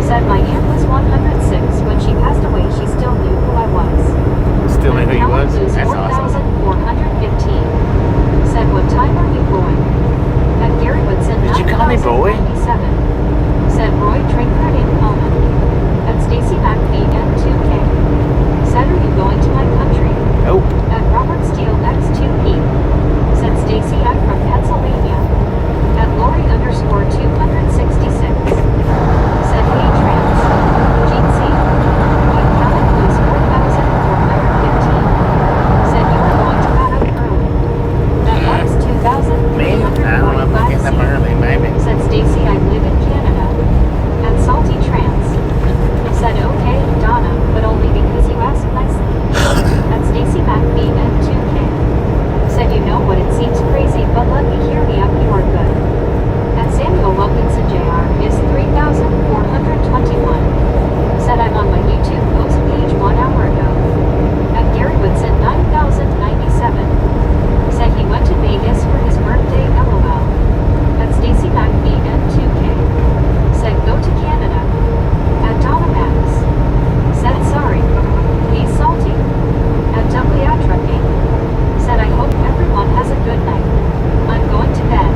Said my aunt was 106. When she passed away she still knew who I was. Still knew who you was? That's awesome. 4,415. Said what time are you going? At Gary Woodson Did you call me boy? 9,097. Said Roy Trinker in Coleman. At Stacy McBee M2K. Said are you going to my country? Nope. At Robert Steele X2P. Said Stacy I'm from Pennsylvania. At Lori _ 266. Said hey trans. Gene C. What Callan Blues 4,415. Said you were going to that up early. That Marks Me? I don't know if I get them 2,345. early, maybe. Said Stacy I live in Canada. At Salty Trans. Said okay, Donna, but only because you asked nicely. At Stacy McBee M2K. Said you know what it seems crazy, but let me hear me up, you are good. At Samuel Wilkinson Jr. is 3,421. Said I'm on my YouTube post page 1 hour ago. At Gary Woodson 9,097. Said he went to Vegas for his birthday, LOL. At Stacy McBee M2K. Said go to Canada. At Donna Max. Said sorry. Please salty. At Dubliatra King. Said I hope everyone has a good night. I'm going to bed.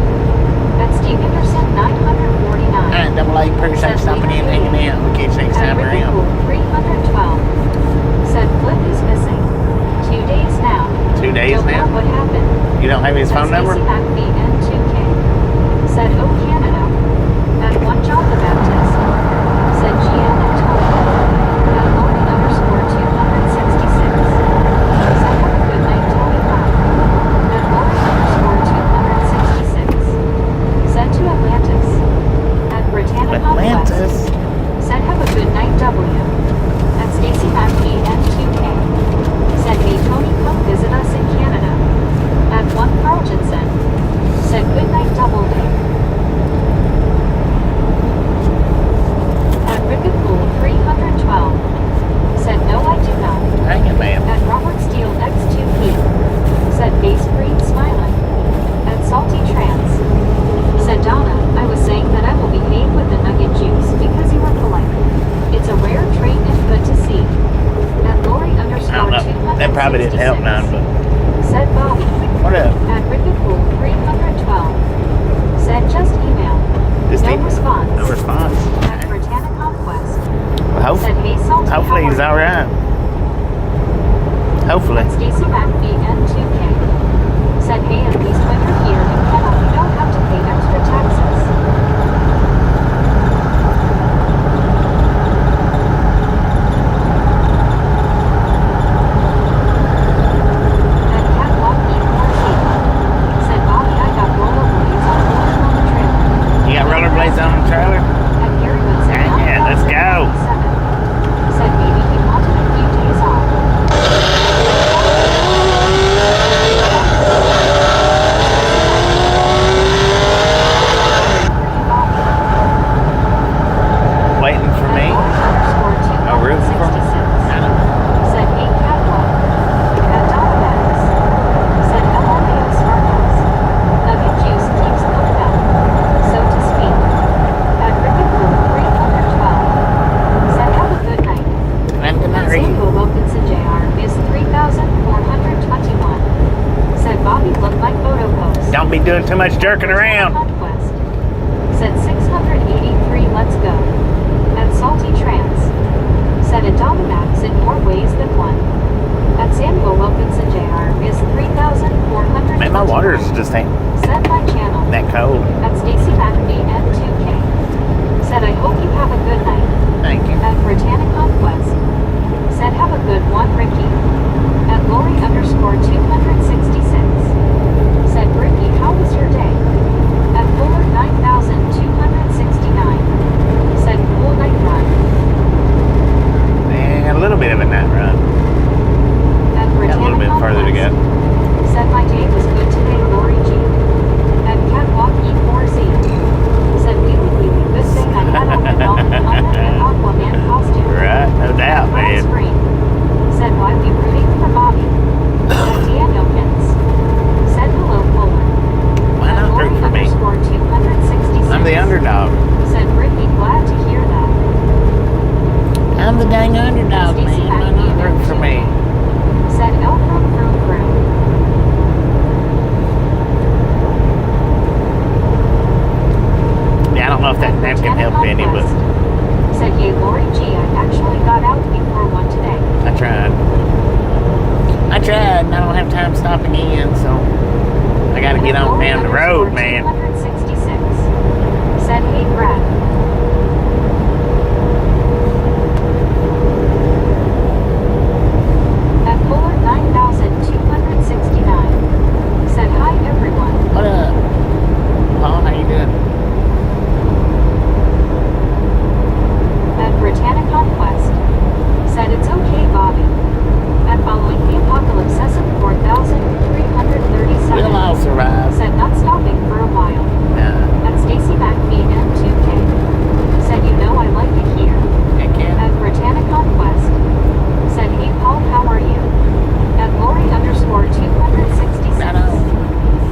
At Steve Anderson 949. Alright, double A, appreciate stopping in and hanging out. We'll catch you next At time Ricky around. Cool 312. Said Flip is missing. 2 days now. 2 days Don't now? know what happened. You don't have his phone number? Stacy McBee N2K. Said oh Canada. At One John the Baptist. Said GN and Tony. At Lori _ 266. Said have a good night, Tony Brown. At Lori _ 266. Said to Atlantis. At Britannic Conquest. Atlantis. Said have a good night, W. At Stacy McBee N2K. Said hey Tony come visit us in Canada. At One Carltonson. Said good night, Double D. At Rickapool 312. Said no I do not. Hang it, man. At Robert Steele X2P. Said face green smiling. At Salty Trans. Said Donna, I was saying that I will behave with the nugget juice because you were polite. It's a rare trait and good to see. At Lori _ I don't know. 266. That probably didn't help none, but Said Bobby. what up? At Rickapool 312. Said just email. Just No email. response. No response. At Britannic Conquest. Well, Said hey salty. hopefully how he's are you? alright. Hopefully. At Stacy McBee N2K. Said hey at least when you're here in Canada you don't have to pay extra taxes. At Catwalk E14. Said Bobby I got rollerblades on the trailer. You got rollerblades on the trailer? At Gary Woodson Yeah, let's go. 9,097. Said maybe he wanted a few days off. At doing too much jerking around. Conquest. Said 683, let's go. At Salty Trance. Said Adominax in more ways than one. At Samuel Wilkinson Jr. is 3,400. Man, my water's just ain't Said my channel. that cold. At Stacy McAfee N2K. Said I hope you have a good night. Thank you. At Britannic Conquest. Said have a good one, Ricky. At Lori _266. Said Ricky, how was your day? At Fuller 9,269. Said cool night run. Man, a little bit of a night run. At Got a Britannic little bit further to go. Said my day was good today, Lori G. At Catwalk E4Z. Said wheelie wheelie, good thing I had on my mom and Aquaman costume. Right, no doubt, At man. Spring. Said why we rooting for Bobby. At Danielkins. Said hello, Fuller. Why not root for me? _266. I'm the underdog. Said Brittany, glad to hear that. I'm the dang underdog, man. Why not root for me? Said El Vroom Vroom Vroom. Yeah, I don't know if that napkin helped any, but Said yay, Lori G, I actually got out before one today. I tried. I tried, and I don't have time stopping in, so I gotta get on down the road, man. 266. Said hey, Brad. At Fuller 9,269. Said hi, everyone. What up? Paul, how you doing? At Britannic Conquest. Said it's okay, Bobby. At Following the Apocalypse 4,337. We'll all survive. Said not stopping for a while. Nah, At Stacy McPhee M2K. Said you know I like it here. heck yeah. At Britannic Conquest. Said hey Paul, how are you? At Lori _266. Right on.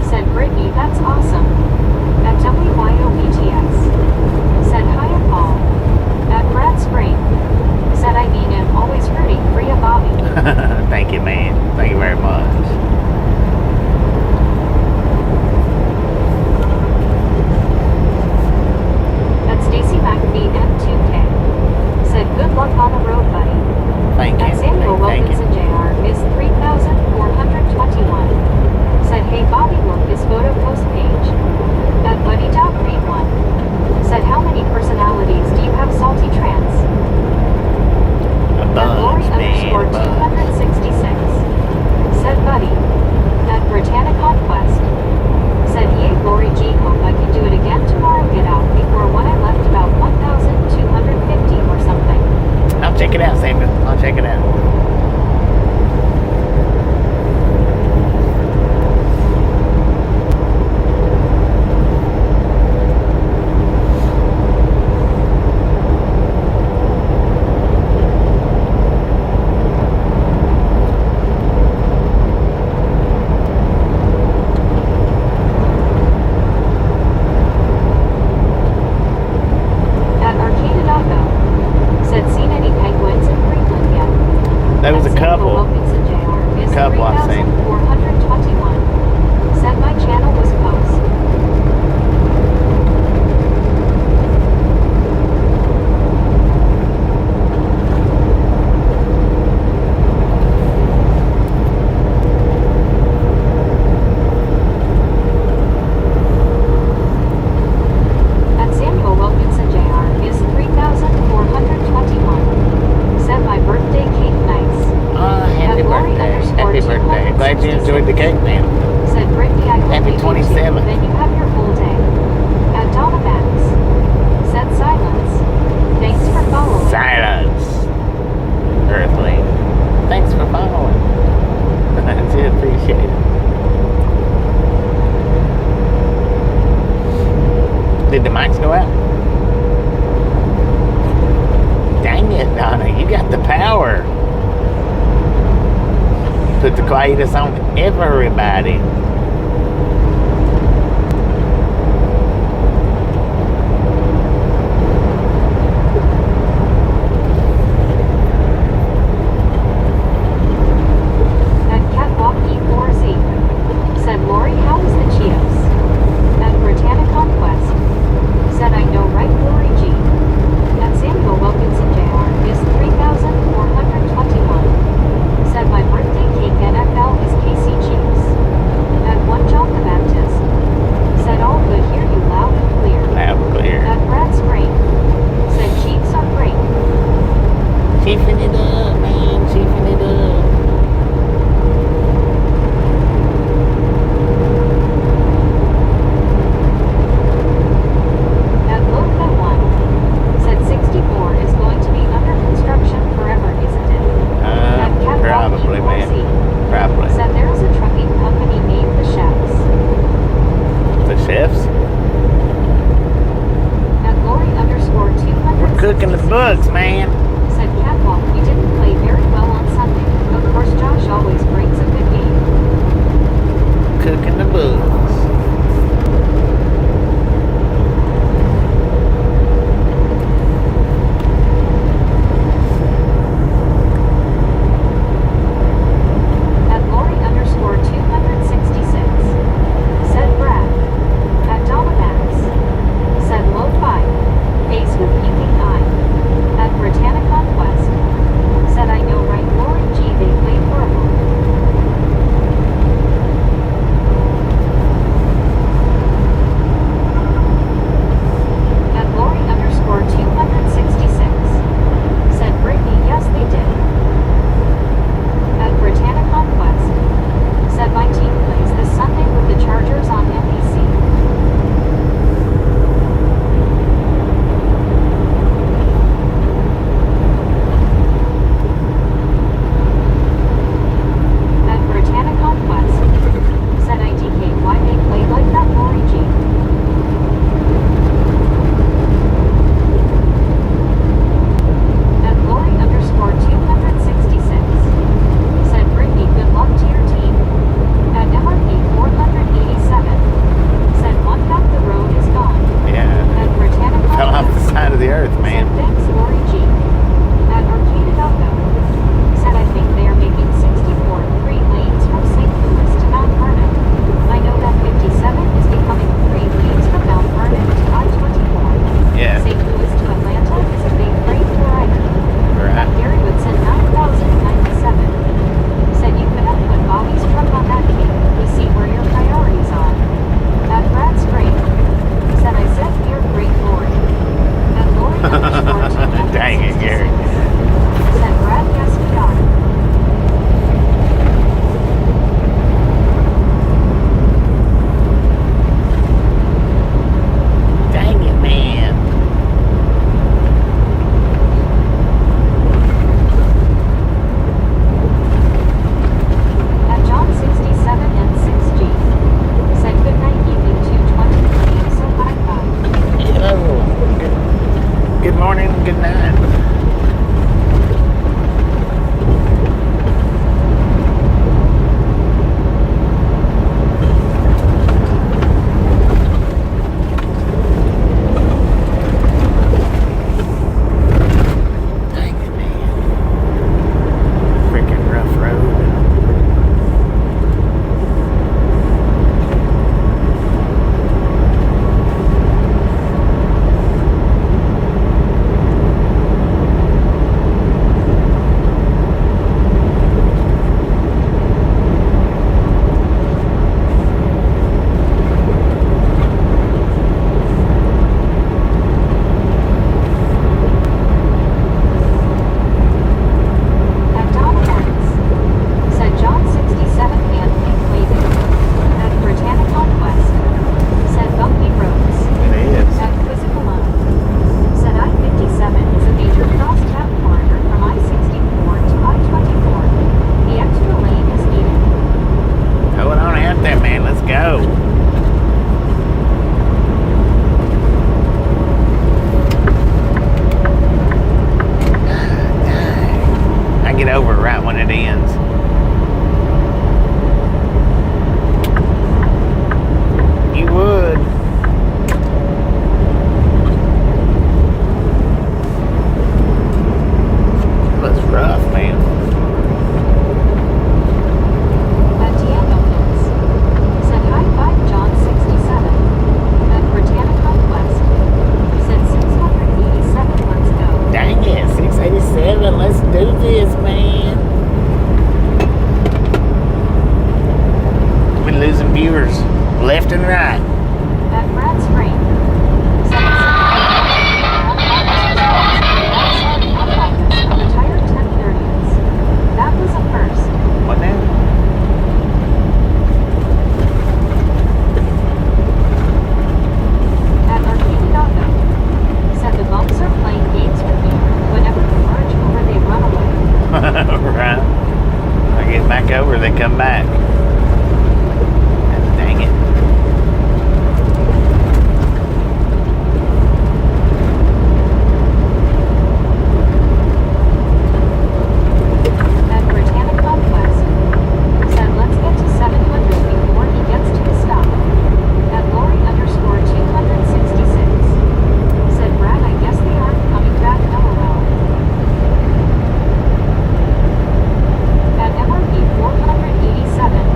Said Brittany, that's awesome. At WYOBTS. Said hi Paul. At Brad Spring. Said I mean I'm always rooting for you, Bobby. Thank you, man. Thank you very much. At Stacy McAfee M2K. Said good luck on the road, buddy. Thank you. At Samuel Thank you. Wilkinson Jr. is 3,421. Said hey Bobby, look this photo post page. At Buddy Dog Read 1. Said how many personalities do you have, Salty Trance? A At Lori bunch, man. A bunch. _266. Said Buddy. At Britannic Conquest. Said yay Lori G, hope I can do it again tomorrow. Get out before when I left about 1,250 or something. I'll check it out, Samuel. I'll check it out. At Arcade Dago. Said seen any penguins in Greenland yet? There was At a Samuel couple. Wilkinson Jr. is Couple I've seen. 3,421. Said my channel was post. At Samuel Wilkinson Jr. is 3,421. Said my birthday cake nice. Oh, happy At Lori birthday. _266. Happy birthday. Glad you enjoyed the cake, man. Said Brittany, I hope Happy you do 27th. too. Then you have your full day. At Donna Max. Said silence. Thanks for following. Silence. Earthling. Thanks for following. That's it. Appreciate it. Did the mics go out? Dang it, Donna. You got the power. Put the quietus on everybody. At Catwalk E4Z. Said Lori, how is the Cheetos? left and right. At Brad Spring. Said a retired 1030s. That was a first. What now? At Arcade.go. Said the bumps are playing games with me. Whenever you merge over, they run away. Right. I get back over, they come back. Dang it. At Britannic Northwest. Said let's get to 700 before he gets to the stop. At Lori_266. Said Brad, I guess they aren't coming back, LOL. At MRP 487.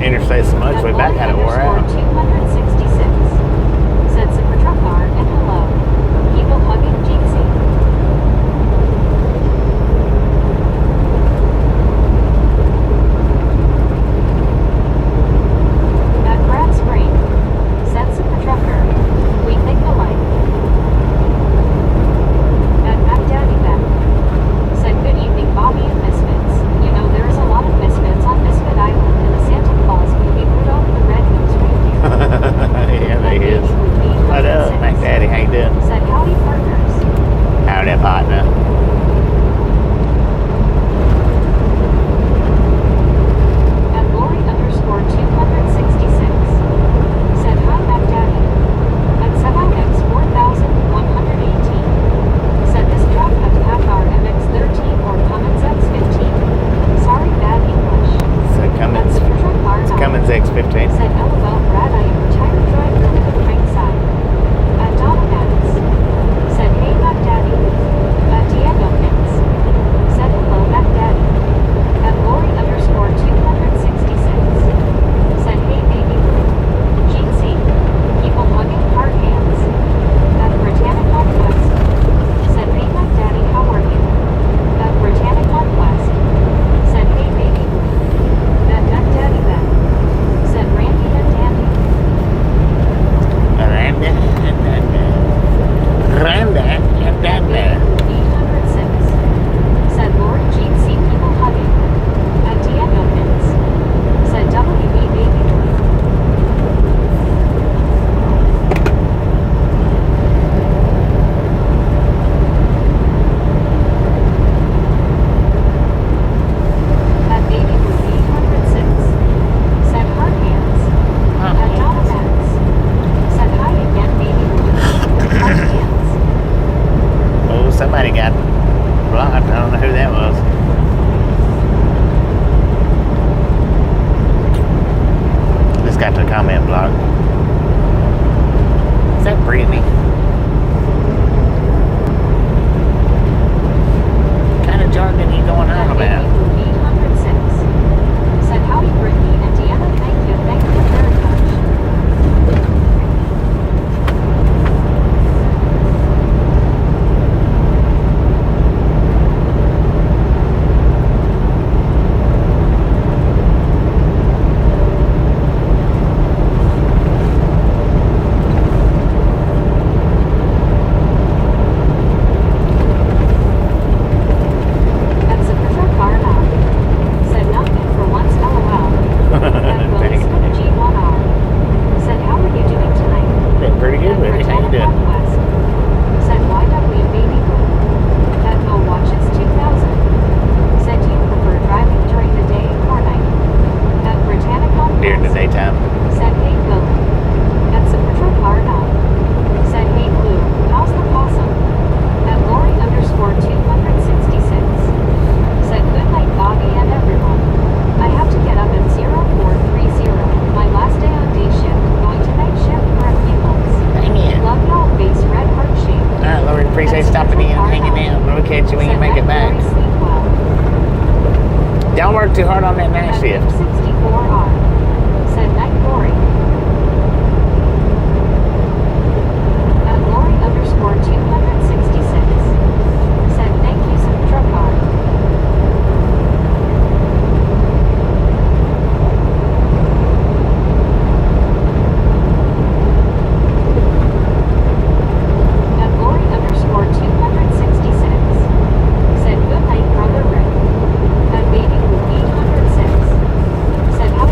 interstate so much, we about got it wore out. 266. Said super truck car and hello. People hugging Jeezy. At Brad Spring. Said super trucker. We think alike. At Mac Daddy Beck. Said good evening Bobby and Misfits. You know there's a lot of misfits on Misfit Island in the Santa Claus movie Rudolph the Red-Nosed Reindeer. Yeah, they is. What up, Mac Daddy? How you doing? Said howdy partners. Howdy, partner. At Lori _ 266. Said hi Mac Daddy. At SemiX 4118. Said this truck has PACCAR MX-13 or Cummins X-15. Sorry bad English. So Cummins, At Super Truck Bar it's Nine. Cummins X15. Said LOL Brad I am retired driver with a crank side. At Donna Maddox. Said hey Mac Daddy. At Diego Pins. Said hello Mac Daddy. At Lori _ 266. Said hey baby blue. GC. People hugging hard hands. At Britannic Northwest. Said hey Mac Daddy how are you? At Britannic Northwest. Said hey baby blue. At Mac Daddy Ben. Said Randy and Dandy. Randy and Dandy. 806. Said Lori Jean see people hugging. At Diego Pins. Said WB baby blue. At baby blue 806. Said hard hands. At Donna Max. Said hi again baby blue. Hard hands. Oh, somebody got blocked. I don't know who that was. Just got the comment block. Is that Brittany? What kind of jargon are you going on about? 806. Said howdy Brittany and Deanna thank you very much. At Super Truck Car Now. Said nothing for once LOL. At Willis G1R. Said how are you doing tonight? Doing pretty good with it. How you doing? Northwest. Said YW baby blue. At Mo Watches 2000. Said do you prefer driving during the day or night? At Britannic Northwest. During the daytime. Said hey Bill. At Super Truck Car Now. Said hey Blue. How's the possum? At Lori _ 266. Said good night Bobby and everyone. I have to get up at 0430. My last day on day shift. Going to night shift for a few months. Hang in. Love y'all face red heart shape. Alright, Lori, appreciate stopping in, hanging out. We'll catch you when you Said make it night, back. Lori, sleep well. Don't work too hard on that night At shift. 64R. Said night Lori. At Lori _ 266. Said thank you Super Truck Car. At Lori _ 266. Said good night brother Rick. At baby blue 806. Said how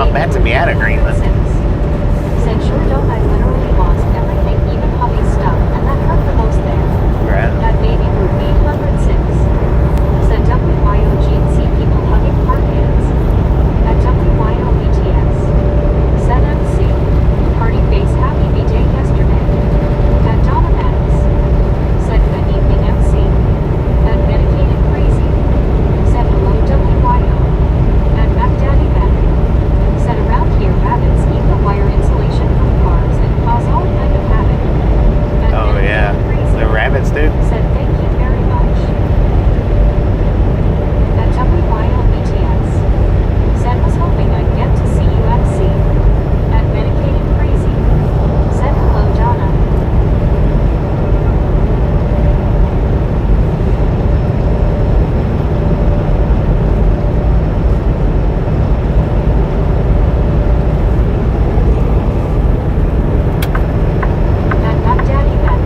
Oh, that's to be out of Greenland. Said sure don't, I literally lost everything, even hubby stuff, and that hurt the most there. Right. At baby group 806. Said WYOGC people hugging heart hands. At WYOBTS. Said MC. Party face happy B-Day yesterday. At Donna Max. Said good evening MC. At Medicated Crazy. Said hello WYO. At Mac Daddy Mac. Said around here rabbits eat the wire insulation from cars and cause all kind of havoc. At Oh, Medicated yeah. Crazy. The rabbits do? Said thank you very much. At WYOBTS. Said was hoping I'd get to see you at sea. At Medicated Crazy. Said hello Donna. At Mac Daddy Mac.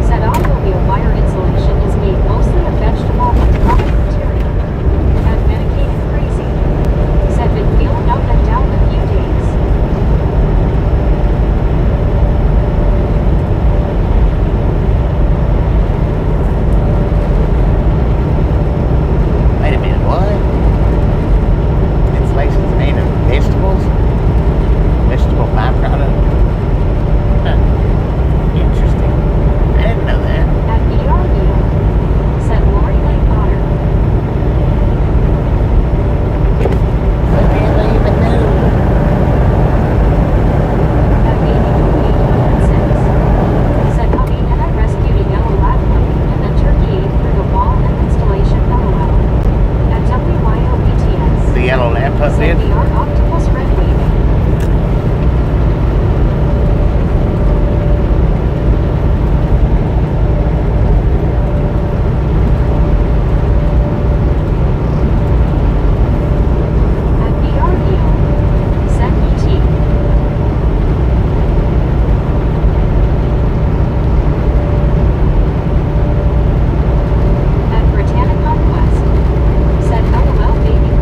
Said automobile wire insulation is made mostly of vegetable and rock material. At Medicated Crazy. Said been feeling up and down a few days. Wait a minute, what? Insulation's made of vegetables? Vegetable byproduct? Huh. Interesting. I didn't know that. At BRU. Said Lori Lake Otter. What do you even know? At baby group 806. Said hubby and I rescued a yellow lab puppy and then turkey ate through the wall and installation LOL. At WYOBTS. The yellow lamp pup Said did? VR octopus red waving. At BRU. Said ET. At Britannica Quest. Said LOL baby.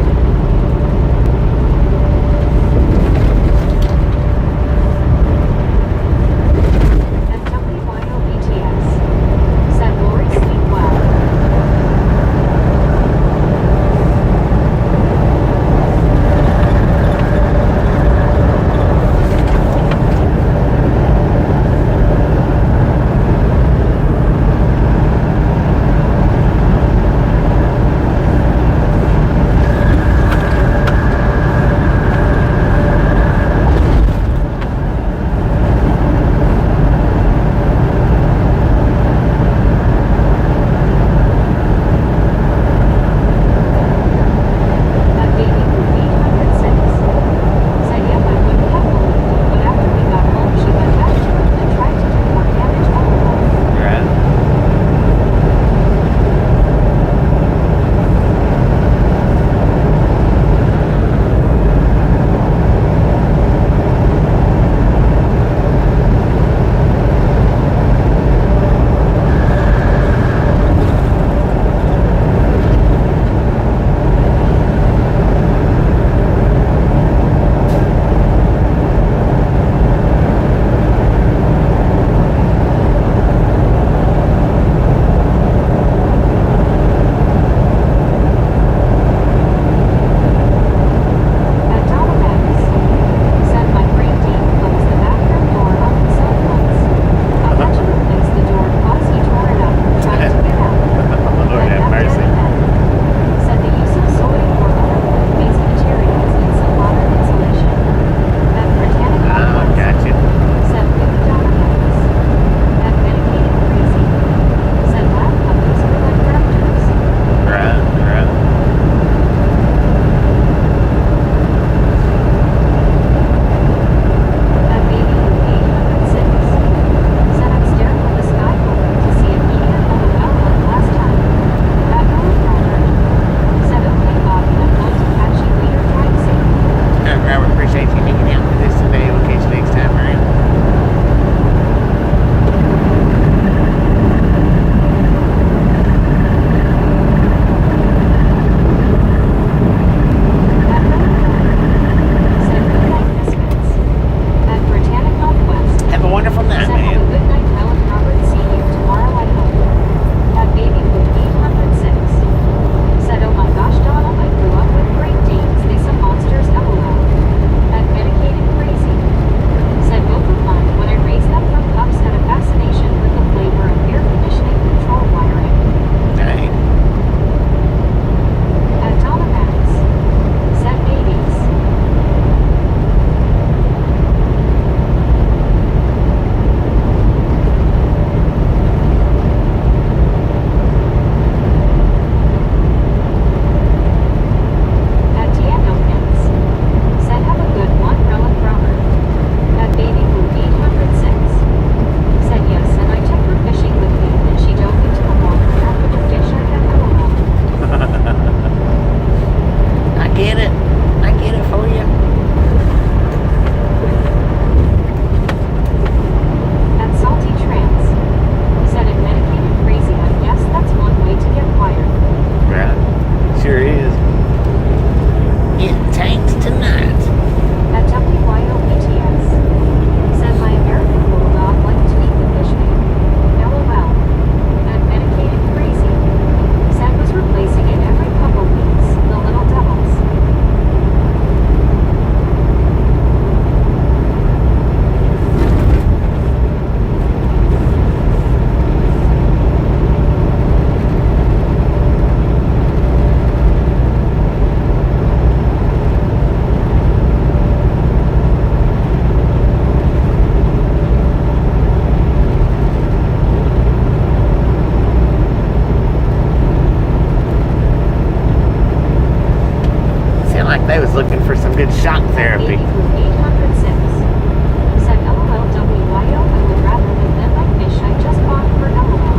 like they was looking for some good shock therapy. Baby Blue 806 said LOLWYO, I would rather than live like fish I just bought for LOL.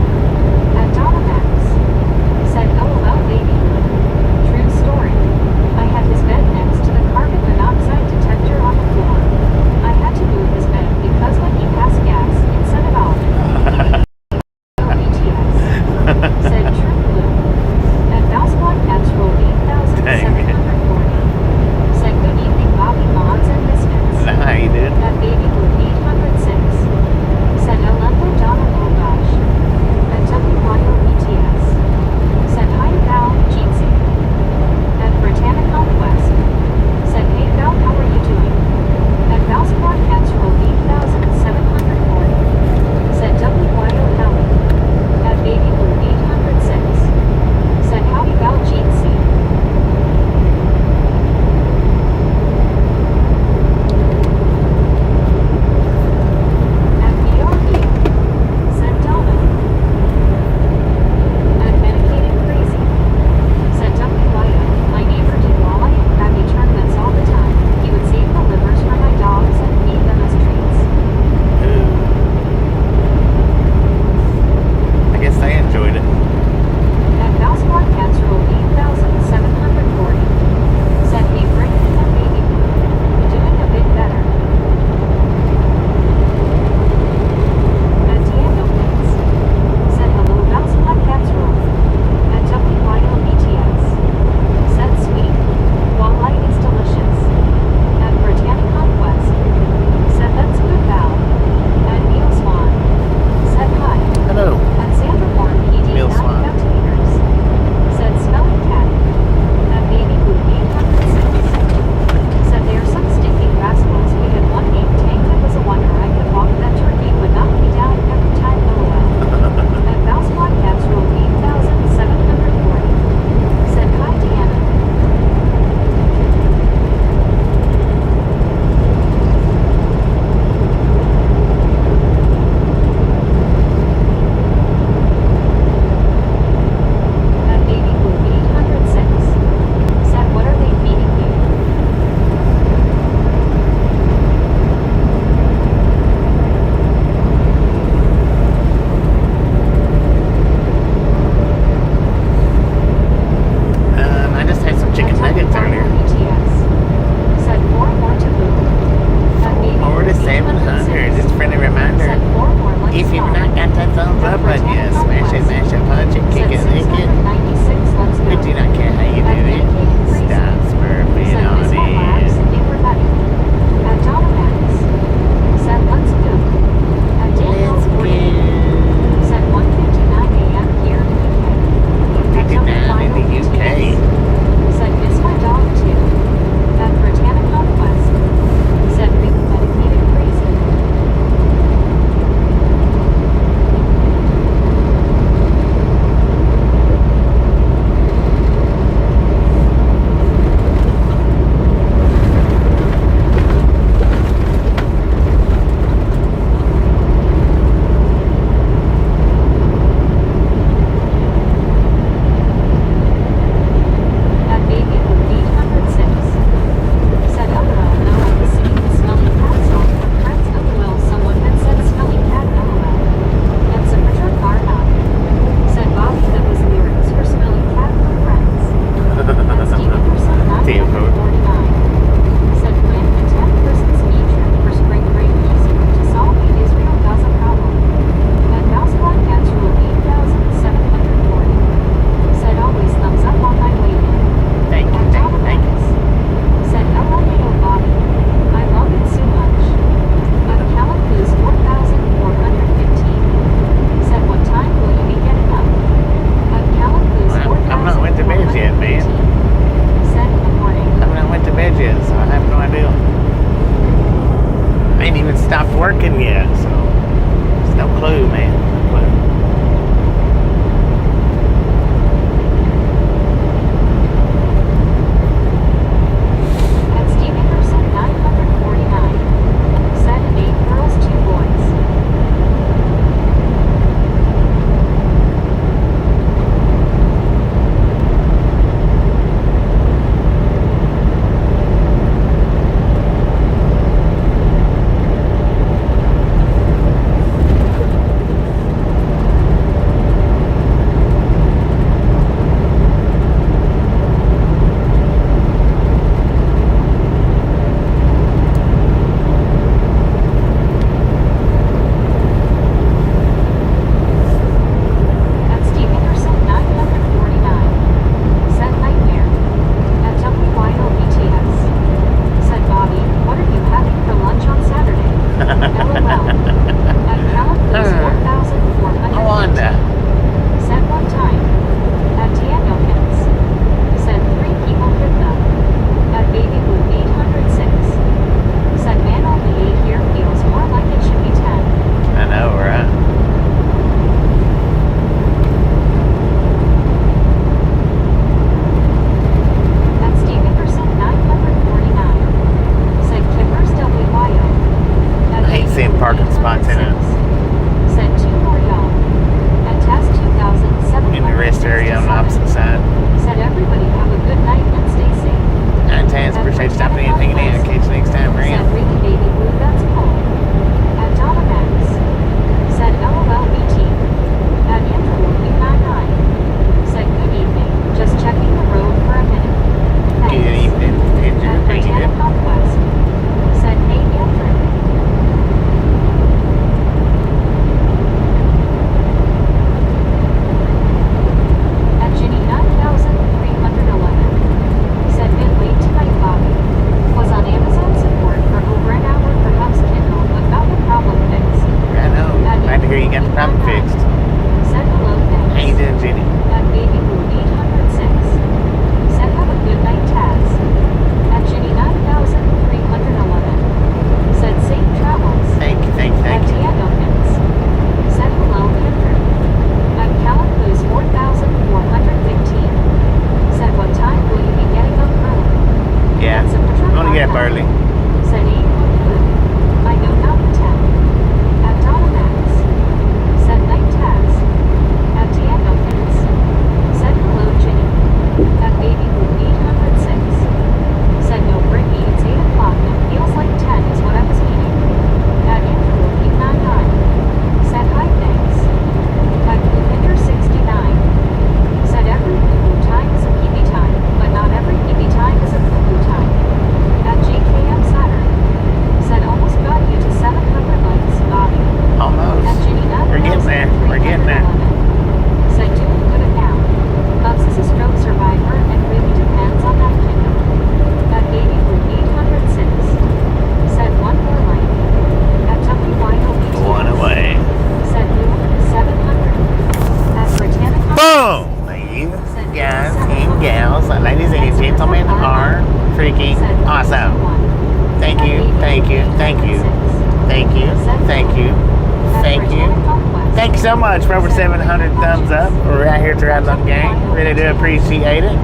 At Donna Max said LOL Baby Blue. True story. I had his bed next to the carbon monoxide detector on the floor. I had to move his bed because when he passed gas, it set it off. BTS said True Blue. At Mouse Block Natural 8740 said good evening Bobby Mods and Misfits. Is that how you did? That Baby Blue 806 said Alembo Donna Gosh. At WYO BTS said hi Val Jeetsy. At Britannica West said hey Val, how are you doing? At Mouse Block Natural 8740 said WYO Kelly. At Baby Blue 806 said howdy Val Jeetsy. At BRB said Donna. At Medicated Crazy said WYO. My neighbor did walleye and crabby tournaments all the time. He would save the livers for my dogs and feed them as treats. Ooh. I guess they enjoyed it. At Mouse Block Natural 8740 said hey Brittany and Baby Blue. Doing a bit better. At Diego Pits said hello Mouse Block Natural. At WYO BTS said sweet. Walleye is delicious. At Britannica West said that's good Val. At Neil Swan said hi. Hello. At Sandra Horn PD Neil Swan. 90 meters said smelling cat. At Baby Blue 806 said they are some stinking rascals. We had one named Tank that was a wonder I could walk that turkey would knock me down every time LOL. At Mouse Block Natural 8740 said hi Deanna. At Baby Blue 806 said what are they feeding you? I just had some chicken nuggets earlier. BTS said 4 more to boot. At Baby More to Blue 700. 806 Just a friendly reminder. said 4 more like If you've Star. not got that thumbs up button yet, smash it, punch it, kick it, lick it. 96, let's go. We do not care how you do it. Stop spurping Said on Miss Hot Labs, it. they were ready. At Donna Max said let's go. At Daniel Let's 48 go. said 1:59 a.m. here in the UK. At 59 in the UK. said miss my dog too. At Britannica West said big medicated crazy. At Baby Blue 806 said LOL no I was singing the smelly cat song from Friends LOL someone had said smelly cat LOL. At Sapper Carnot said Bobby that was lyrics for smelly cat from Friends. At Steve Anderson 949 said plan a 10-person ski trip for spring break easy to solve the Israel-Gaza problem. At Mouse Block Natural 8740 said always thumbs up on my way in. Thank you, At thank Donna you, thank you. Max said LMAO Bobby. I love it so much. At Calapoo's 4415 said what time will you be getting up? At Calapoo's Well, I'm not went to bed yet, man. 4415 said in the morning. I haven't went to bed yet, so I have no idea. I ain't even stopped working yet, so there's no clue, man. No clue. At Steve Anderson 949 said 8 girls 2 boys. get up early. Said eat food. I know not the 10. At Donna Max. Said night Taz. At Diego Pins. Said hello Ginny. At Baby Blue 806. Said no Brittany, it's 8 o'clock and it feels like 10 is what I was meaning. At Andrew 899. Said hi thanks. At Bluepinder 69. Said every Blue time is a PB time, but not every PB time is a Blue time. At JKM Saturn. Said almost got you to 700 likes, Bobby. Almost. At Ginny We're getting there. We're getting there. Said doing good at now. Bubs is a stroke survivor and really depends on that kingdom. At Baby Blue 806. Said one more line. At WYOBTS. One away. Said Blue 700. At Britannica. Boom! You guys and gals, ladies and gentlemen are freaking awesome. Thank you, thank you, thank you, thank you, thank you, thank you. Thank you so much for over 700 thumbs up. We're out here to ride along gang. Really do appreciate it.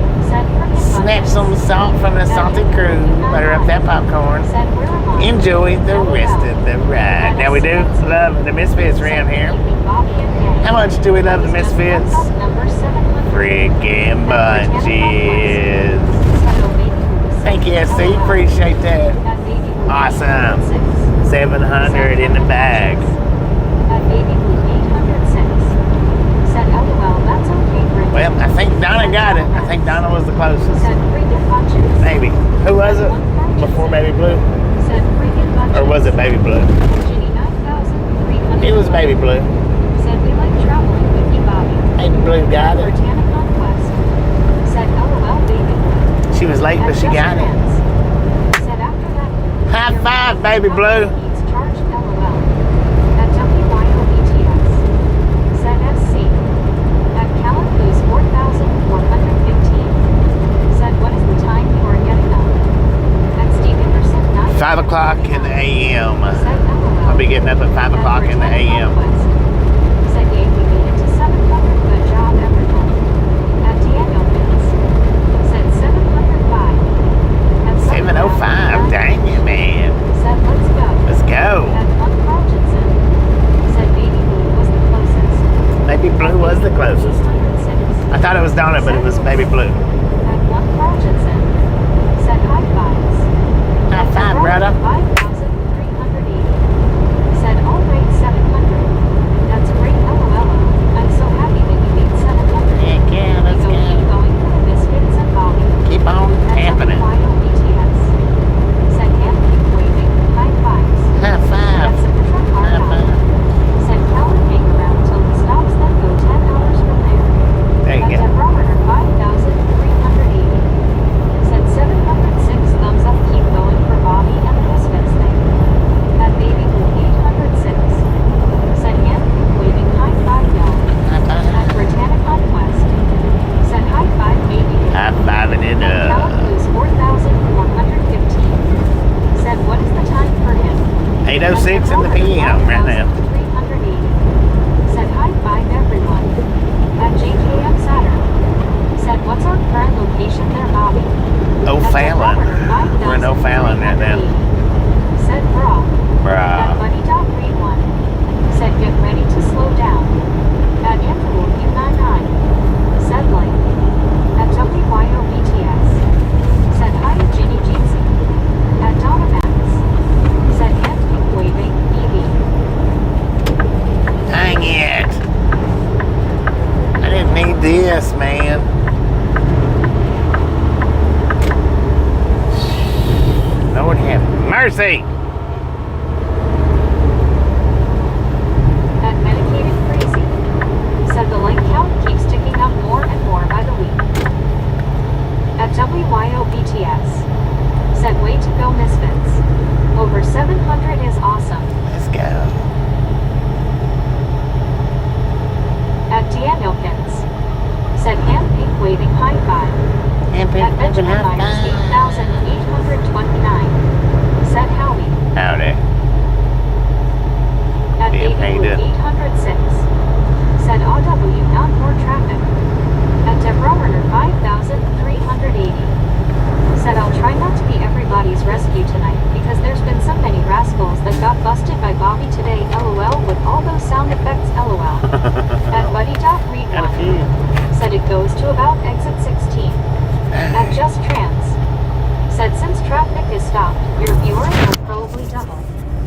Snatch some salt from the salty crew. Butter up that popcorn. Enjoy the rest of the ride. Now we do love the Misfits around here. How much do we love the Misfits? Freaking bunches. Thank you, SC. Appreciate that. Awesome. 700 in the bag. Well, I think Donna got it. I think Donna was the closest. Maybe. Who was it? Before Baby Blue? Or was it Baby Blue? It was Baby Blue. Said we like traveling with you, Bobby. Baby Blue got it. Britannic Conquest. Said LOL baby. She was late, but she got it. Said after that. High five, Baby Blue. He's charged LOL. At WYOBTS. Said SC. At Calaboo's 4,415. Said what is the time you are getting up? At Steve Anderson 9. 5 o'clock in the AM. Said LOL. I'll be getting up at 5 o'clock in the AM. Said yay, we made it to 700. Good job, everyone. At Diego Pins. Said 705. At 7:05. Dang it, man. Said let's go. Let's go. At One Carltonson. Said Baby Blue was the closest. Baby Blue was the closest. 606. I thought it was Donna, but it was Baby Blue. At One Carltonson. Said high fives. High five, brother. 5,380. Said all right 700. That's great, LOL. I'm so happy that you beat 700. Heck yeah, let's Keep go. going for the biscuits and Bobby. Keep on tapping it. WYOBTS. Said hand keep waving. High fives. High five. That's a truck car High out. five. Said Callan hang around till it stops, then go 10 hours from there. There you At go. Barometer 5,380. Said 706 thumbs up, keep going for Bobby and the Misfits thing. At Baby Blue 806. Said hand keep waving. High five y'all. High At five. Britannic Conquest. Said high five baby. High fiving it up. Calaboo's 4,115. Said what is the time for him? 8:06 in the PM right now. 380. Said high five everyone. At JKM Saturn. Said what's our current location there, Bobby? O'Fallon. We're in O'Fallon right now. Said bra. At Bruh. Buddy Dog Read One. Said get ready to slow down. At Andrew 899. Said like. At WYOBTS. Said hi to Ginny Jeezy. At Donna Max. Said hand keep waving. Evie. Dang it. I didn't need this, man. Lord have mercy. At Medicated Crazy. Said the like count keeps ticking up more and more by the week. At WYOBTS. Said way to go Misfits. Over 700 is awesome. Let's go. At Danielkins. Said hand pink waving high five. And At Benjamin Myers 8,829. Said Howie. Howdy. At Damn, how you Baby doing? 806. Said AW not more traffic. At Deborah 5,380. Said I'll try not to be everybody's resident is stopped. Your viewers will probably double.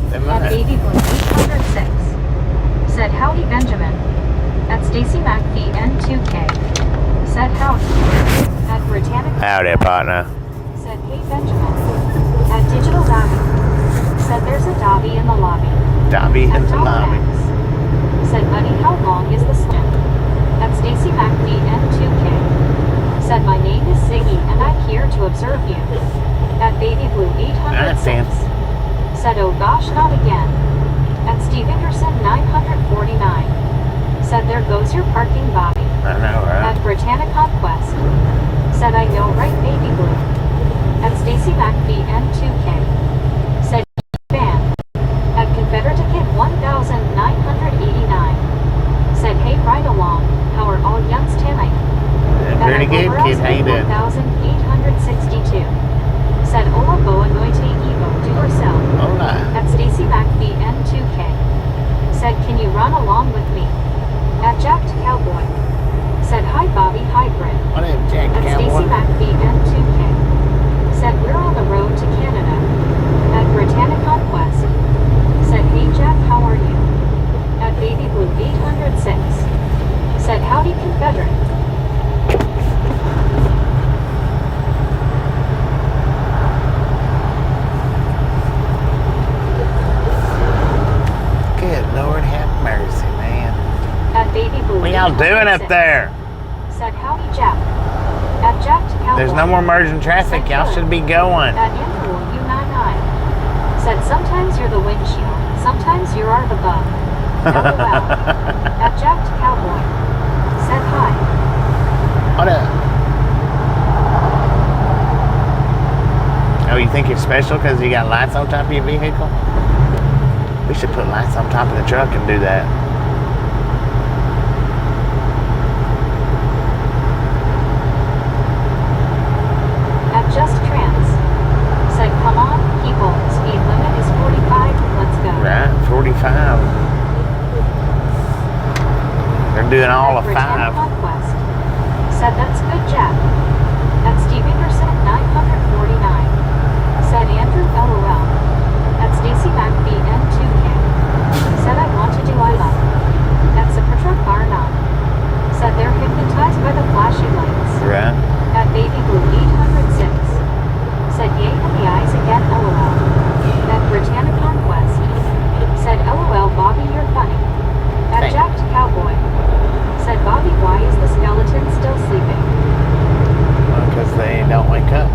They At might. Baby Blue 806. Said howdy Benjamin. At Stacy McPhee N2K. Said howdy. At Britannica. Howdy, partner. Said hey Benjamin. At Digital Dobby. Said there's a Dobby in the lobby. Dobby At in the lobby. Dominax. Said buddy how long is the slim? At Stacy McPhee N2K. Said my name is Ziggy and I'm here to observe you. At Baby Blue 806. Said oh gosh not again. At Steve Ingerson 949. Said there goes your parking Bobby. I know, At right? Britannica Conquest. Said I know right Baby Blue. At Stacy McPhee N2K. Said fan. At Confederate Kid 1989. Said hey right along. How are all youngs tonight? Pretty good, kid. How you doing? 1862. Said Ola Boa Noite Evo do yourself. Hola. At Stacy McPhee N2K. Said can you run along with me? At Jack Cowboy. Said hi Bobby Hybrid. What up, Jack At Stacy Cowboy? McPhee N2K. Said we're on the road to Canada. At Britannica Conquest. Said hey Jack how are you? At Baby Blue 806. Said howdy Confederate. Good Lord, have mercy, man. At Baby Blue What y'all doing up 806. there? Said howdy Jack. At Jack Cowboy. There's no more merging traffic. Y'all should be going. At Interval U99. Said sometimes you're the windshield, sometimes you are the bug. LOL. At Jack Cowboy. Said hi. What up? Oh, you think you're special because you got lights on top of your vehicle? We should put lights on top of the truck and do that. At Just Trans. Said come on, people, speed limit is 45, let's go. Right? 45. They're doing all of At Britannica 5. Conquest. Said that's good Jack. At Steve Ingerson 949. Said Andrew LOL. At Stacy McPhee N2K. Said I want to do I love. At Sapatra Barnum. Said they're hypnotized by the flashy lights. Right? At Baby Blue 806. Said yay in the eyes again LOL. At Britannica Conquest. Said LOL Bobby you're funny. At Thanks. Jack Cowboy. Said Bobby why is the skeleton still sleeping? Because they don't wake up.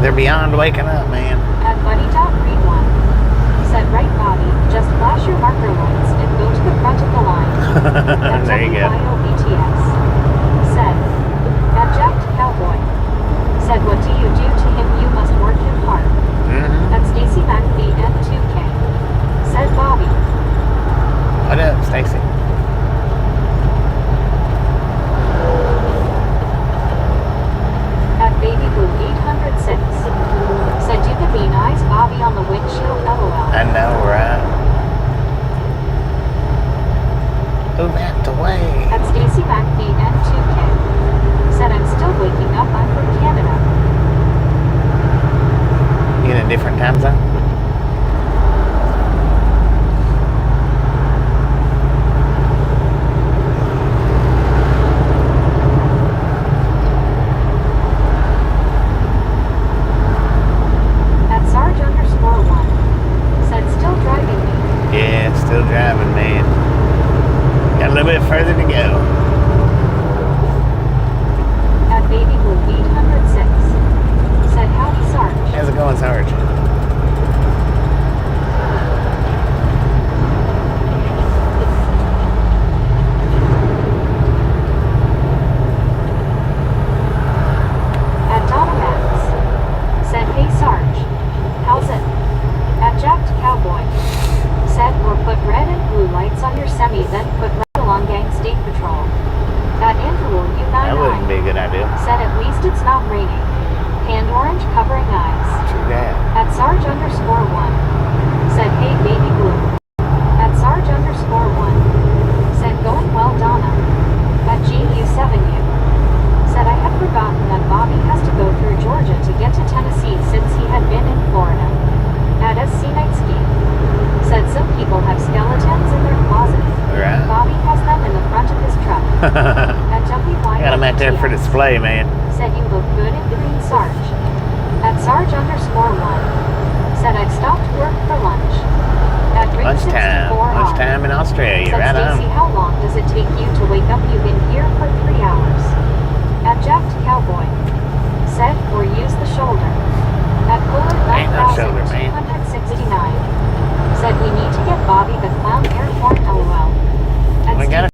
They're beyond waking up, man. At Buddy.Read 1. Said right Bobby, just flash your marker lights and go to the front of the line. At There you go. WYOBTS. Said. At Jack Cowboy. Said what do you do to him you must work him hard. Mm-hmm. At Stacy McPhee N2K. Said Bobby. What up, Stacy? At Baby Blue 806. Said do the bean eyes Bobby on the windshield LOL. I know, right? Move out the way. At Stacy McPhee N2K. Said I'm still waking up, I'm from Canada. You in a different time zone? At Sarge_1. Said still driving me. Yeah, still driving, man. Got a little bit further to go. At Baby Blue 806. Said howdy Sarge. How's it going, Sarge? At Donomax. Said hey Sarge. How's it? At Jacked Cowboy. Said or put red and blue lights on your semi then put red along Gang State Patrol. At Interval That wouldn't U99. be a good idea. Said at least it's not raining. And orange covering eyes. True that. At Sarge_1. Said hey Baby Blue. At Sarge_1. Said going well Donna. At GU7U. Said I have play, man. Said you look good in green, Sarge. At Sarge_1. Said I'd stopped work for lunch. At Ring Lunchtime. 64R. Lunchtime in Australia, Said right Stacy, on. how long does it take you to wake up? You've been here for 3 hours. At Jacked Cowboy. Said, or use the shoulder. At Fuller Ain't no shoulder, man. 9269. Said we need to get Bobby the Clown Airport, LOL. At We got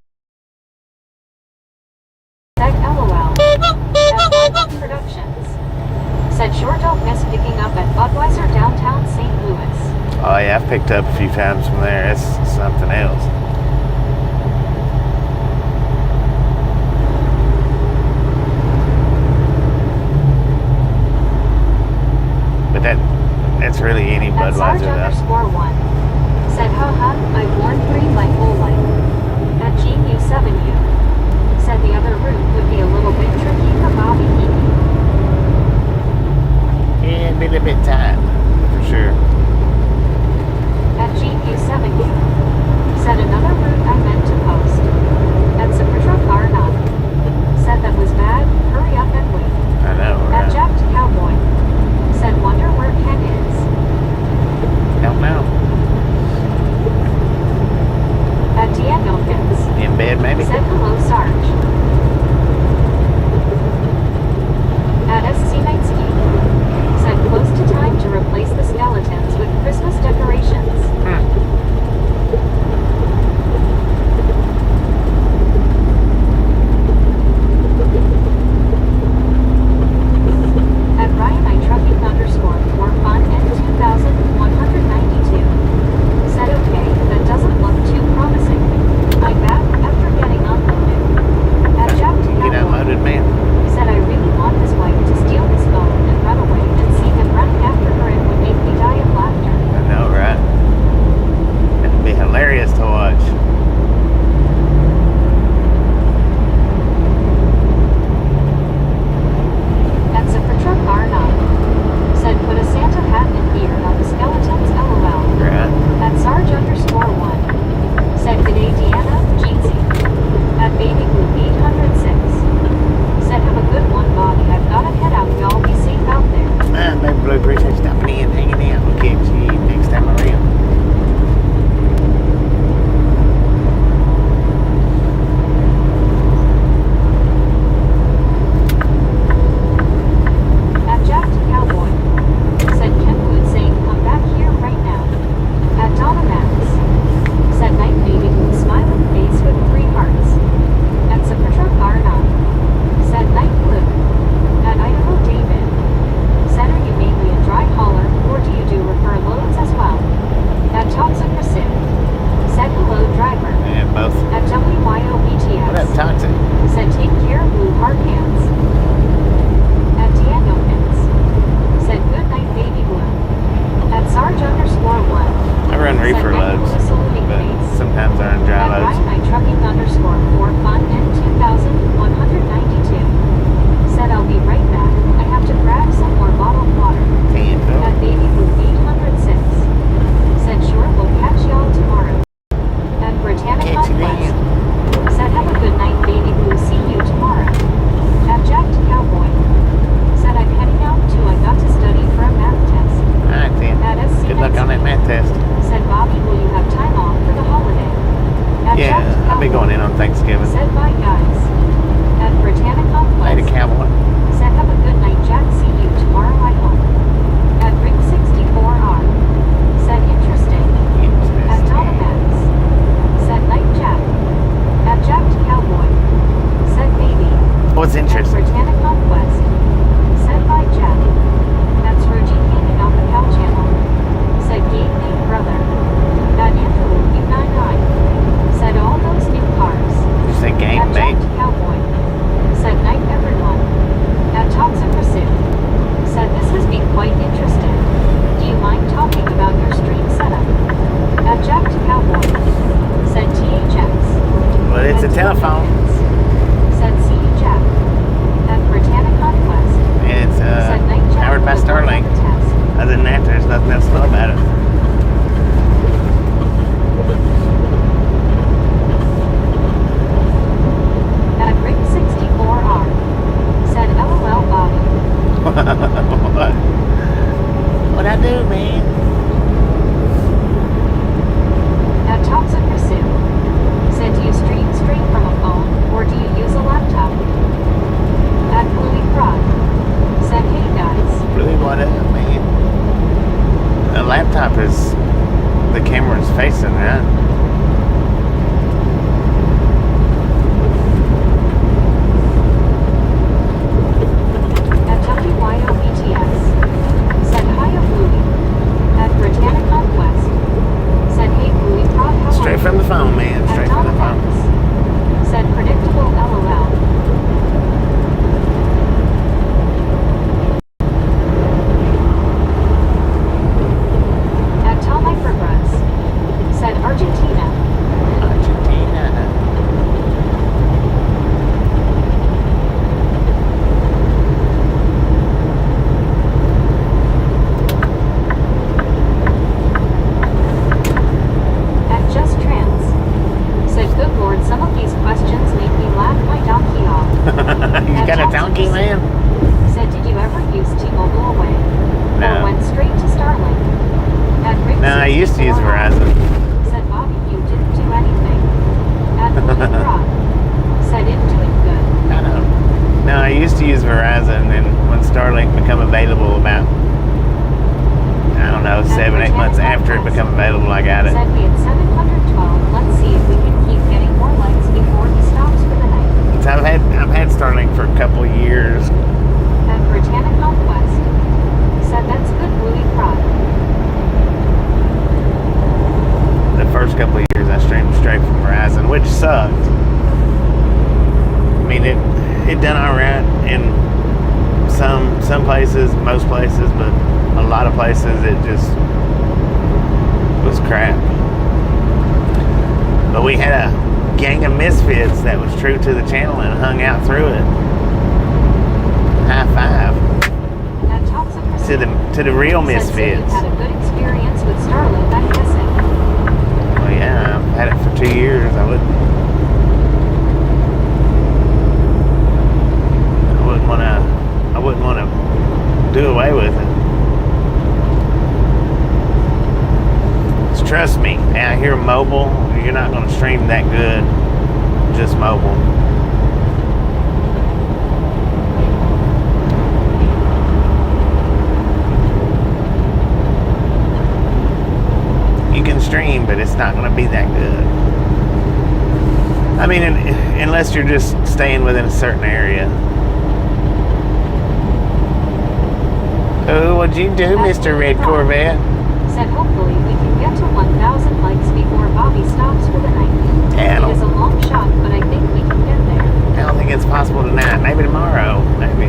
Said LOL. At Live Productions. Said sure don't miss picking up at Budweiser downtown St. Louis. Oh yeah, I've picked up a few times from there. It's something else. But that's really any At Budweiser though. Sarge_1. Said haha, I've worn green my whole life. At GU7U. Said the other route would be a little bit tricky for Bobby Healy. Yeah, it'd be a little bit tight, for sure. At GU7U. Said another route I meant to post. At Sapitra Karna. Said that was bad, hurry up and wait. I know, At right? Jacked Cowboy. Said wonder where Ken is. Don't know. At Danielkins. In bed, maybe? Said hello, Sarge. At SC Nightscape. Said close to time to replace the skeletons with Christmas decorations. At Ryan_for fun and 2192. Said okay, that doesn't look too promising. I'm back after getting unloaded. At Jack Get unloaded, man. Said I really want his wife to steal his phone and run away, and see him running after her. It would make me die of laughter. I know, right? It'd be hilarious to watch. At Sapitra Karna. Said put a Santa hat and beard on the skeletons, LOL. Right? At Sarge_1. Said good day, Deanna, Jeansy. At Baby Blue 806. Said have a good one, Bobby. I've gotta head out. Y'all be safe out there. Baby Blue, appreciate you stopping in, hanging out. We'll catch you next time around. At Jacked Cowboy. Said Kenwood saying come back here right now. At Donna Max. Said night baby with smiling face with 3 hearts. At Sapitra Karna. Said night blue. At Idaho David. Said are you mainly a dry hauler or do you do refer loads as well? At Toxic Pursuit. Said hello driver. Yeah, both. At What up, WYOBTS. Toxic? Said take care blue hard hands. At Danielkins. Said good night baby blue. At Sarge_1. I run reefer loads, but sometimes I run dry At loads. Ryan_for fun and 2192. Said I'll be right back. I have to grab some more bottled water. At Baby Blue 806. Said sure we'll catch y'all tomorrow. At Britannic Catch you Conquest. then. Said have a good night Baby Blue. See you tomorrow. At Jacked Cowboy. Said I'm heading out too. I got to study for a math test. Alright, then. At SC Good luck on that math test. Said Bobby, will you have time off for the holiday? At Yeah, Jacked I'll be Cowboy. going in on Thanksgiving. Said bye guys. At Britannic Later, Conquest. cowboy. Said have a good night Jack. See you tomorrow I hope. At Ring 64R. Said interesting. At Donna Max. Said night Jack. At Jacked Cowboy. Said baby. What's At interesting? Britannic Conquest. Said bye Jack. That's Rogie hanging out the cow channel. Said game name brother. At Andrew U99. Said all those new cars. You say game, At mate? Jacked Cowboy. Said night everyone. At Toxic Pursuit. Said this has been quite interesting. Do you mind talking about your stream setup? At Jacked Cowboy. Said THX. Well, it's a At telephone. Danielkins. Said see you Jack. At Britannic What? What'd I do, man? At Toxic Pursuit. Said, do you stream straight from a phone, or do you use a laptop? At Bluey Prod. Said, hey guys. Really, what up, man? The laptop is, the camera's facing, right? At WYOBTS. Said, hiya Bluey. At Britannic Conquest. Said, hey Bluey Prod, how are Straight you? from the phone, man. At Straight from the phone. Donovan. Said, predictable LOL. At Tom Hypergrunts. Said, Argentina. Argentina. At Just Trans. Said, good lord, some of these questions make me laugh my donkey off. You got a donkey, man? Said, did you ever use T-Mobile away? No. Or went straight to Starlink? At Rick No, I used to use 64 Verizon. Said, Bobby, you didn't do anything. At Bluey Rock. Said, it's doing good. I know. No, I used to use Verizon, and when Starlink became available about, I don't know, 7-8 months after it became available, I got it. Said, we had 712. Let's see if we can keep getting more likes before he stops for the night. So I've had Starlink for a couple of years. At Britannic Conquest. Said, that's good Bluey Prod. The first couple of years I streamed straight from Verizon, which sucked. I mean, it done all right in some places, most places, but a lot of places it just was crap. But we had a gang of misfits that was true to the channel and hung out through it. High five At Toxic Pursuit. to the real Said, so misfits. you've had a good experience with Starlink, I'm guessing. Well, yeah, I've had it for 2 years. I wouldn't want to do away with it. Just trust me. Out here, mobile, you're not going to stream that good. Just mobile. You can stream, but it's not going to be that good. I mean, unless you're just staying within a certain area. Oh, what'd you do, Mr. Red Corvette? Said, hopefully we can get to 1,000 likes before Bobby stops for the night. Yeah, It is a long shot, but I think we can get there. I don't think it's possible tonight. Maybe tomorrow. Maybe.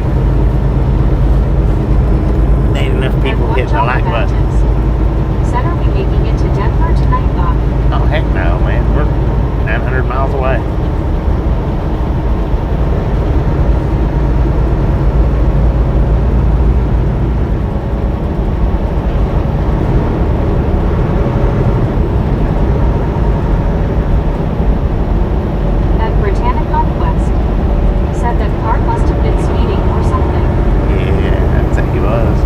Ain't enough people hitting the like button. Said, are we making it to Denver tonight, Bobby? Oh, heck no, man. We're 900 miles away. At Britannic Conquest. Said that car must have been speeding or something. Yeah, I'd say he was.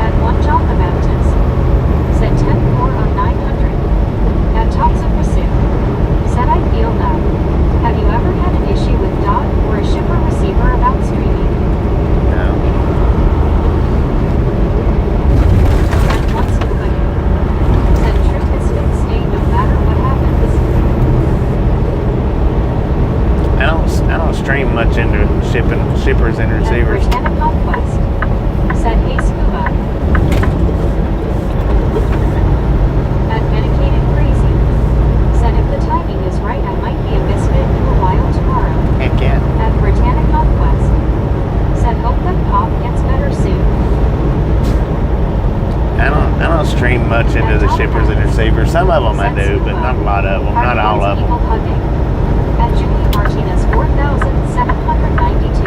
At One John the Baptist. Said 10-4 on 900. At Toxic Pursuit. Said, I feel that. Have you ever had an issue with dot or a shipper receiver about streaming? No. At One Scuba Geek. Said, true misfits stay no matter what happens. I don't stream much into shippers and At receivers. Britannic Conquest. Said, hey Scuba. At Medicated Crazy. Said, if the timing is right, I might be a misfit for a while tomorrow. Heck yeah. At Britannic Conquest. Said, hope that pop gets better soon. I don't stream much into the shippers and receivers. Some of them I do, but not a lot of them. Not all of People them. hugging. At Julie Martinez 4792.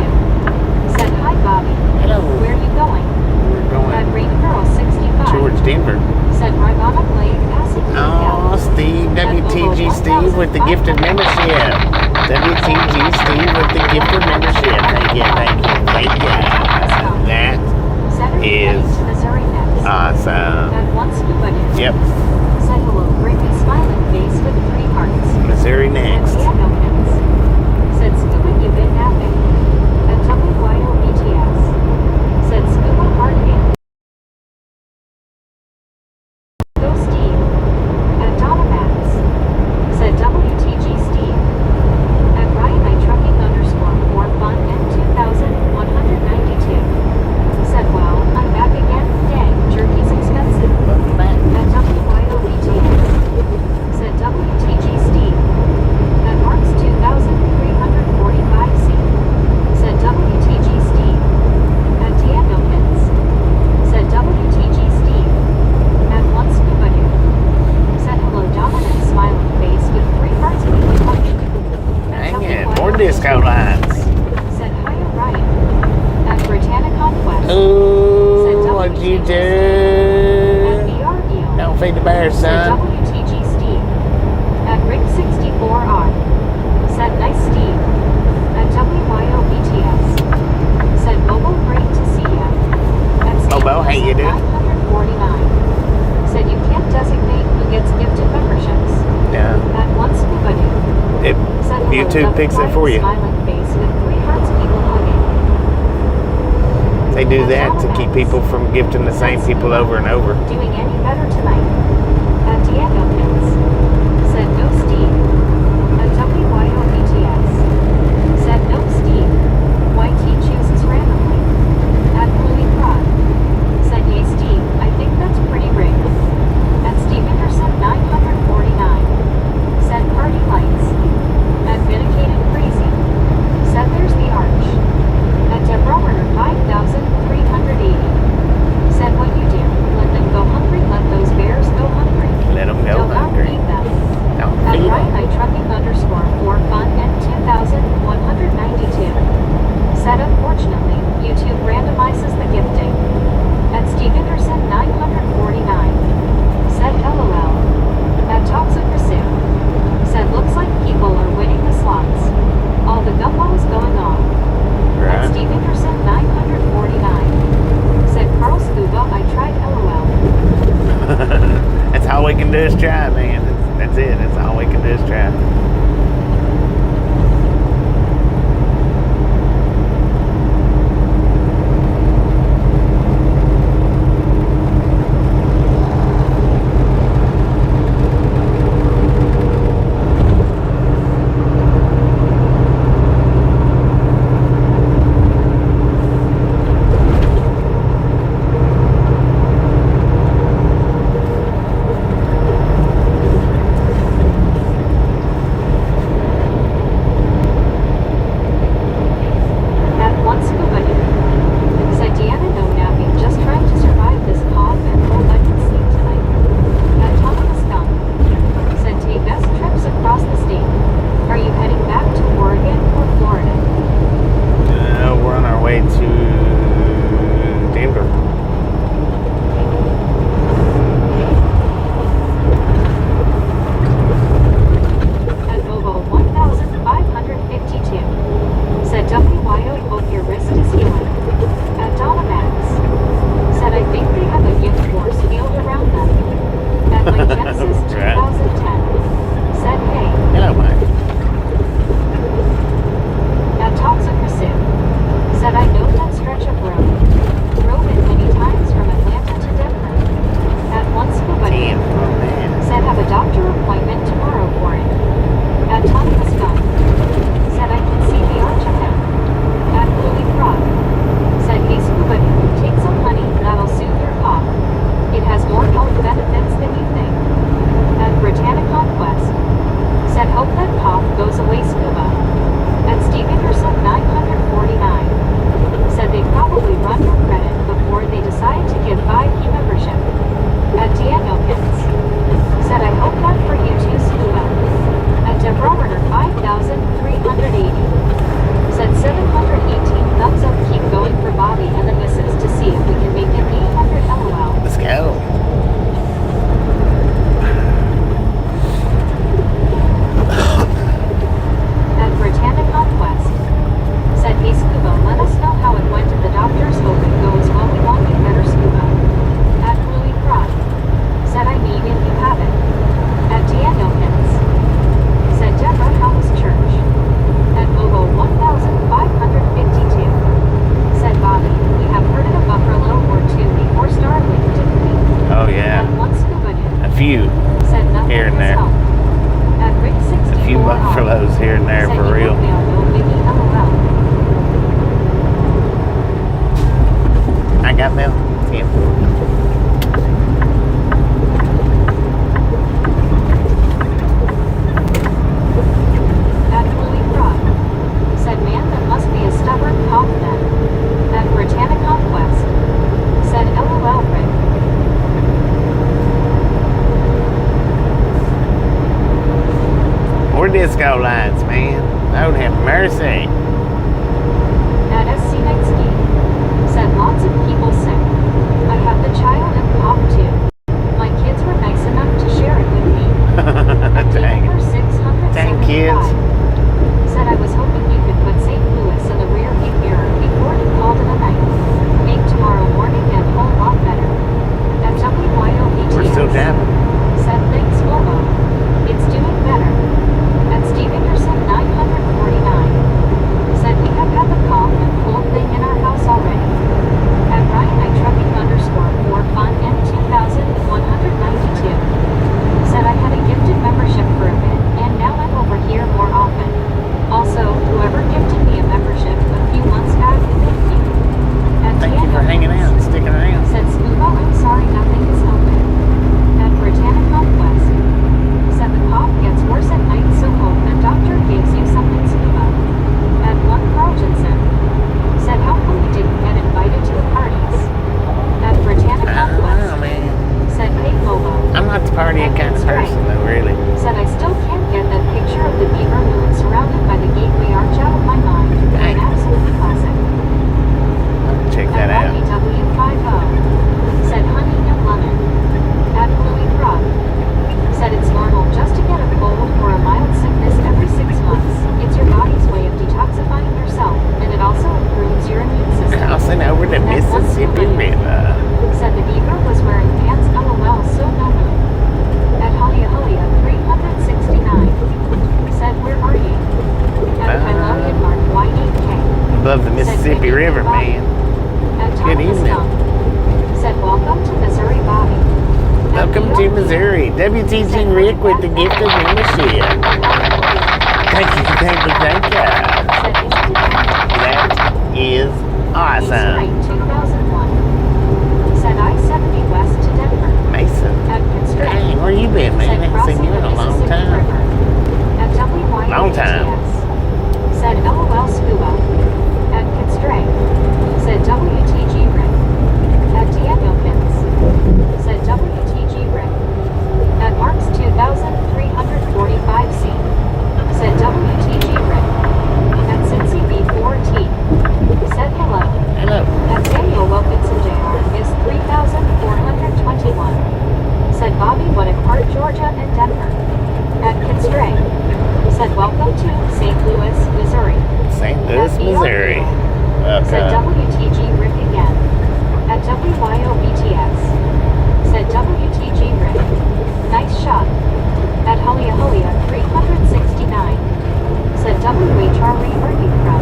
Said, hi Bobby. Hello. Where are you going? We're At going Rain Girl 65. towards Denver. Said, we're gonna play acid Oh, Steve, WTG Steve with the gifted membership. WTG Steve with the gifted membership. disco lines. Said hi Orion. At Britannicon Quest. Ooh, what'd you At do? BREO. Don't feed the bear, Said son. WTG Steve. At Rick64R. Said nice Steve. At WYOBTS. Said Mobo great to see ya. At Steve Mobo, how you doing? 949. Said you can't designate who gets gifted memberships. Yeah. At one scuba dude. It, Said hello, YouTube picks it quiet for you. Smiling face with 3 hearts people hugging. They do that to keep people from gifting the same people over and over. Doing any better tonight? At Diego Pins. Said no Steve. At WYOBTS. Said no Steve. YT chooses randomly. At Bluey Prod. Said yay Steve, I think that's pretty rigged. At Steve Anderson 949. Said party lights. At Vindicated Crazy. Said there's the arch. At Deborah Werner 5380. Said what you do. Let them go hungry, let those bears go hungry. Let them go Don't hungry. feed them. Don't At feed Ryan them. I trucking _for fun and 2192. Said unfortunately, YouTube randomizes the gifting. At Steve Anderson 949. Said LOL. At Toxic Pursuit. Said looks like people are winning the slots. All the gumbo is going on. At Right. Steve Anderson 949. Said Carl Scuba, I tried LOL. That's all we can do is try, man. That's it. That's all we can do is try. At one scuba dude. Said Deanna no napping, just trying to survive this cough and hope I can sleep tonight. At Thomas Skunk. Said take best trips across the state. Are you heading back to Oregon or Florida? We're on our way to Denver. At Bobo 1552. Said WYO hope your wrist is healing. At Donna Max. Said I think they have a gift force field around them. At Mike Genesis 2010. Said hey. Hello, Mike. At Toxic Pursuit. Said I know that stretch of road. Drove it many times from Atlanta to Denver. At one scuba Damn, dude. oh, man. Said have a doctor appointment tomorrow for it. At Tommy the Skunk. Said I can see the arch of him. At Bluey Frog. Said hey scuba dude, take some honey, that'll soothe your cough. It has more health benefits than you think. At Britannicon Quest. Said hope that cough goes away scuba. At Steve Anderson 949. Said they probably run your credit before they decide to give 5 membership. At Daniel Pins. Said I hope that for you too scuba. At Deborah Werner 5380. Said 718 thumbs up, keep going for Bobby and the missus to see if we can make it 800 LOL. Let's go. At Britannicon Quest. Said hey scuba, let us know how it went at the doctors, hope it goes well, we want you better scuba. At Bluey Frog. Said I mean if you have it. At Daniel Pins. Said Deborah, how was church? At Mobo 1552. Said Bobby, we have heard of a buffalo or two before Starlink, didn't we? Oh, yeah. At one scuba dude. A few. Said nothing Here and has there. helped. At Rick64 A few buffaloes here and there said for you real. would mail no biggie LOL. I got mail. Yeah. At Bluey Frog. Said man, that must be a stubborn cough then. At Britannicon Quest. Said LOL Rick. More disco lights, man. Lord have mercy. above the Mississippi River, man. Good evening. Said, welcome to Missouri, Bobby. Welcome to Missouri. WTG Rick with the gift of membership. Thank you. That is awesome. 2001. Said I-70 west to Denver. Mason. At Constraint. Dang, where you been, man? I haven't seen you in a long time. At WYOTS. Long time. Said LOL Scuba. At Constraint. Said WTG Rick. At Danielkins. Said WTG Rick. At Marks 2345C. Said WTG Rick. At Cincy B4T. Said hello. Hello. At Samuel Wilkinson Jr. is 3,421. Said Bobby Wood at Park, Georgia and Denver. At Constraint. Said welcome to St. Louis, Missouri. St. Louis, Missouri. Said WTG Rick again. At WYOBTS. Said WTG Rick. Nice shot. At Hulia 369. Said WHRE where you from?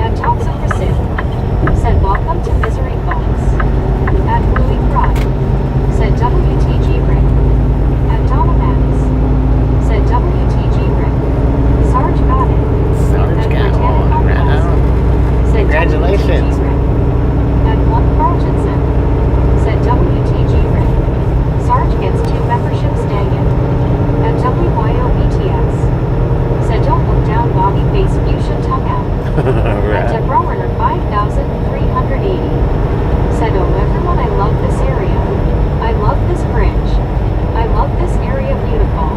At Thompson Pursuit. Said welcome to Misery folks. At Bluey Prod. Said WTG Rick. At Donna Max. Said WTG Rick. Sarge got it. Sarge got At on. Right on. Said Congratulations. WTG Rick. At one Carltonson. Said WTG Rick. Sarge gets 2 memberships dangin'. At WYOBTS. Said don't look down Bobby face you should tongue out. At Right. Debrower 5,380. Said oh everyone I love this area. I love this bridge. I love this area beautiful.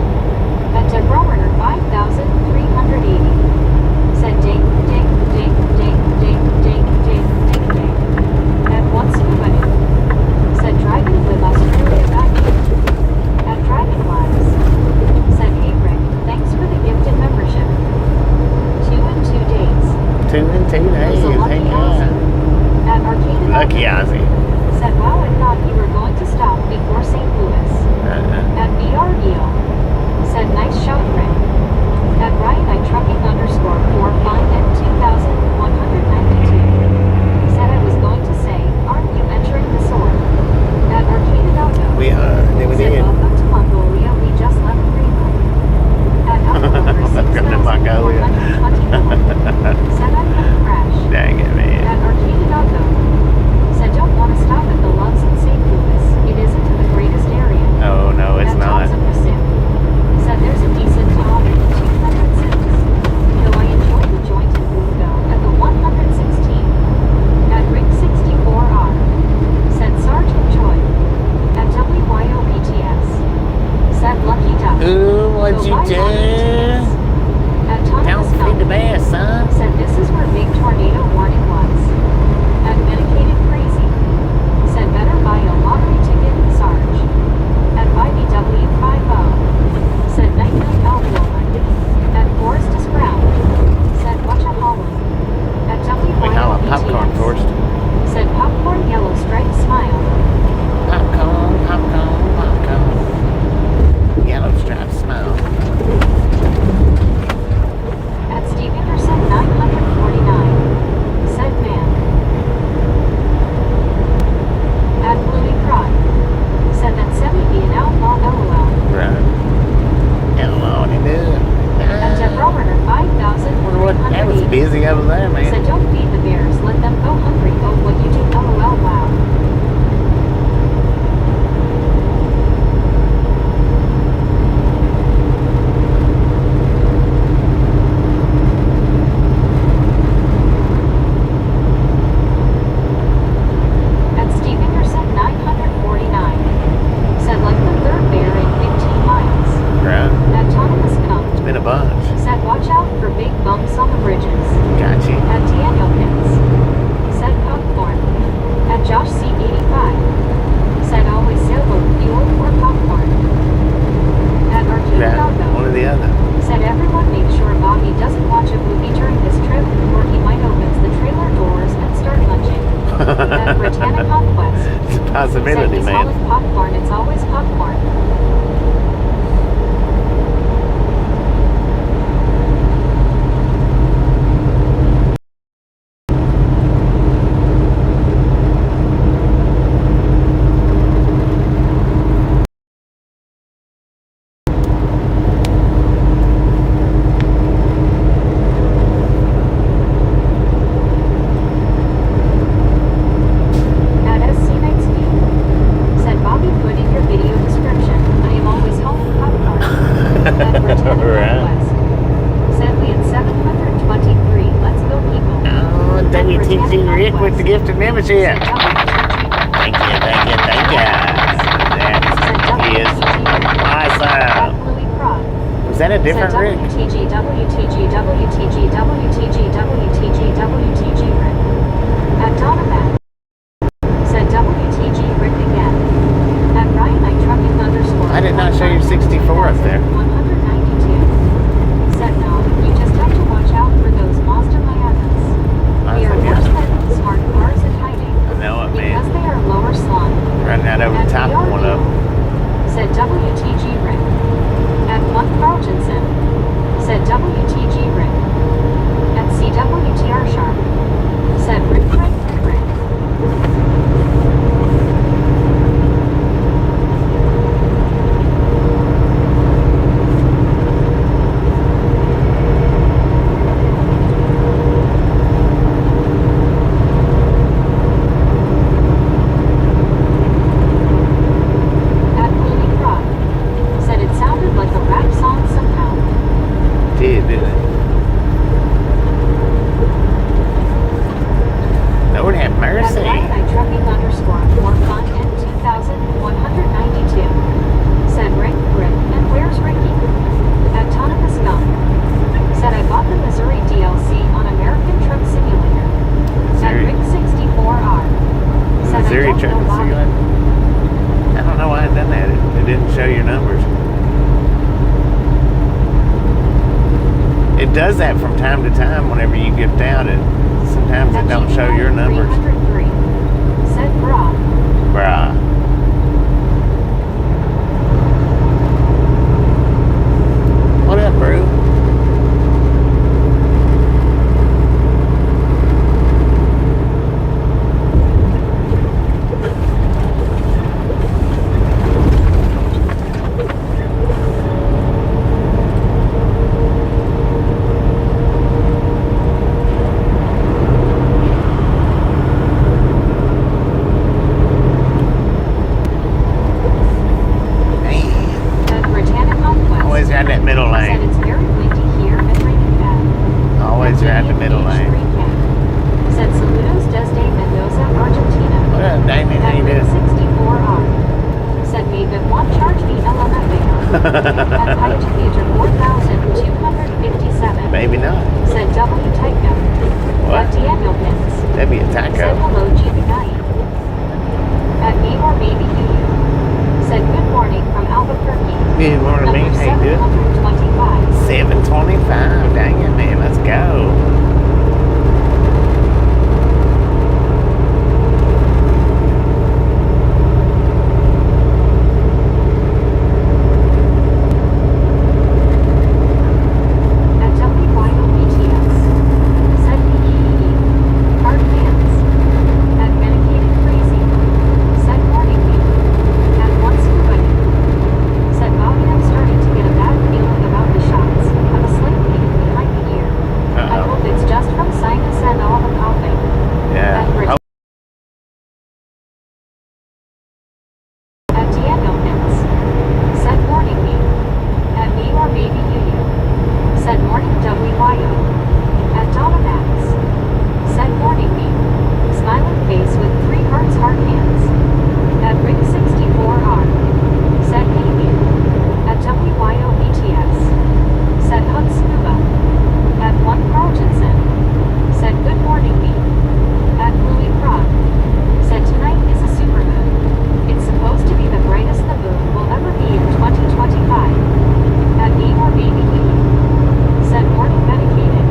At Debrower 5,380. Said ding ding ding ding ding ding ding ding ding. At one scuba noob. Said driving with Australia back. At Driving Lives. Said hey Rick, thanks for the gifted membership. 2 and 2 days. 2 and 2 days. So lucky Thank Ozzy. God. At Arcade Lucky Ozzy. Said wow I thought you were going to stop before St. Louis. At BRBO. Said nice shot Rick. At Ryan I trucking _4 fine at 2,192. Said I was going to say, aren't you entering the sword? At Arcade Auto. We are. Then we Said did. welcome to Mongolia, we just left Greenland. At Welcome to Mongolia. 6,421. Said I'm gonna crash. Dang it, man. At Arcade Auto. Said don't want to stop at the Loves in St. Louis. It isn't the greatest area. Oh, no, it's At not. Thompson Pursuit. Said there's a decent Tom at the 206. Though I enjoyed the joint in Bungo at the 116. At Ring 64R. Said Sergeant Joy. At WYOBTS. Said Lucky Duck. Ooh, what'd Go you buy do? tickets. At Don't Thomas feed the Company. bass, son. Said this is where big tornado warning was. At Medicated Crazy. Said better buy a lottery ticket in Sarge. At IBW50. Said night night Alwoman. At Forestus Brown. Said watch a Holland. At We call it popcorn WYOBTS. first. Said popcorn yellow striped smile. Popcorn, popcorn, popcorn. Yellow striped smile. At Steve Anderson 949. Said man. At Bluey Prod. Said that Semi be an outlaw LOL. Right. Hello, he did. At Debrower Wonder what, that was 5,380. busy over there, man. Said don't feed the bears, let them go hungry. Oh, what you do, LOL, wow. At Steve Anderson 949. Said like the third bear in 15 miles. Right. At Thomas Cup. It's been a bunch. Said watch out for big bumps on the bridges. Got you. At Danielkins. Said popcorn. At Josh C85. Said always sailboat fuel or popcorn. At Arcade Right. One Doggo. or the other. Said everyone make sure Bobby doesn't watch a movie during this trip or he might open the trailer doors and start lunching. At Britannic Conquest. It's a Said possibility, he's man. hauling popcorn, it's always popcorn. WTG Rick with the gifted membership. Thank you, thank you, thank you. That is awesome. Was that a different Rick? WTG, WTG, WTG, WTG, WTG, WTG Rick. At Donovan. Said WTG Rick again. At Ryan I trucking underscore. I did not show you 64 up there. 192. Said no, you just have to watch out for those Mazda Miatas. They are worse than smart cars at hiding. I know it, Because man. they are lower slung. Running out over the top of one of them. Said WTG Rick. At Monk Carltonson. Said WTG Rick. At CWTR Sharp. Said Rick. At Holy Croc. Said it sounded like a rap song somehow. Did it? Lord have At mercy. Ryan I trucking underscore more content 2192. Said Rick, and where's Ricky? At Tonicus Gum. Said I bought the Missouri DLC on American Truck Simulator. At Missouri. Rick 64R. Said Missouri I don't Truck know why. Simulator? I don't know why I done that. It didn't show your numbers. It does that from time to time whenever you gift out it. Sometimes it don't show your numbers. 303. Said Bra. Bruh. What up, bro? At Britannic Conquest. Always ride that middle Said lane. it's very windy here and raining bad. Always ride the middle lane. Said saludos desde Mendoza, Argentina. What up, Damien? How you At doing? 64R. Said maybe one charge me LMFAO. At Height Future 4257. Maybe not. Said W Tycho. What? At Daniel Pins. That'd be a Said taco. hello GB9. At me or maybe you. Said good morning from Albuquerque. Good morning, Number man. How you doing? 725. 725. Dang it, man. Let's go. At WYOBTS. Said PEE. Hard fans. At Medicated Crazy. Said morning me. At once Scuba. Said Bobby I'm starting to get a bad feeling about the shots. Have a slight pain behind the ear. I Uh-oh. hope it's just from sinus and all the coughing. Yeah. At Brit- Oh, At Daniel Pins. Said morning me. At me or maybe you. Said morning WYO. At Donovans. Said morning me. Smiling face with 3 hearts hard hands. At Rick 64R. Said maybe. At WYOBTS. Said hug scuba. At 1 Carltonson. Said good morning me. At Louis Prague. Said tonight is a supermoon. It's supposed to be the brightest the moon will ever be in 2025. At me or maybe you. Said morning medicated.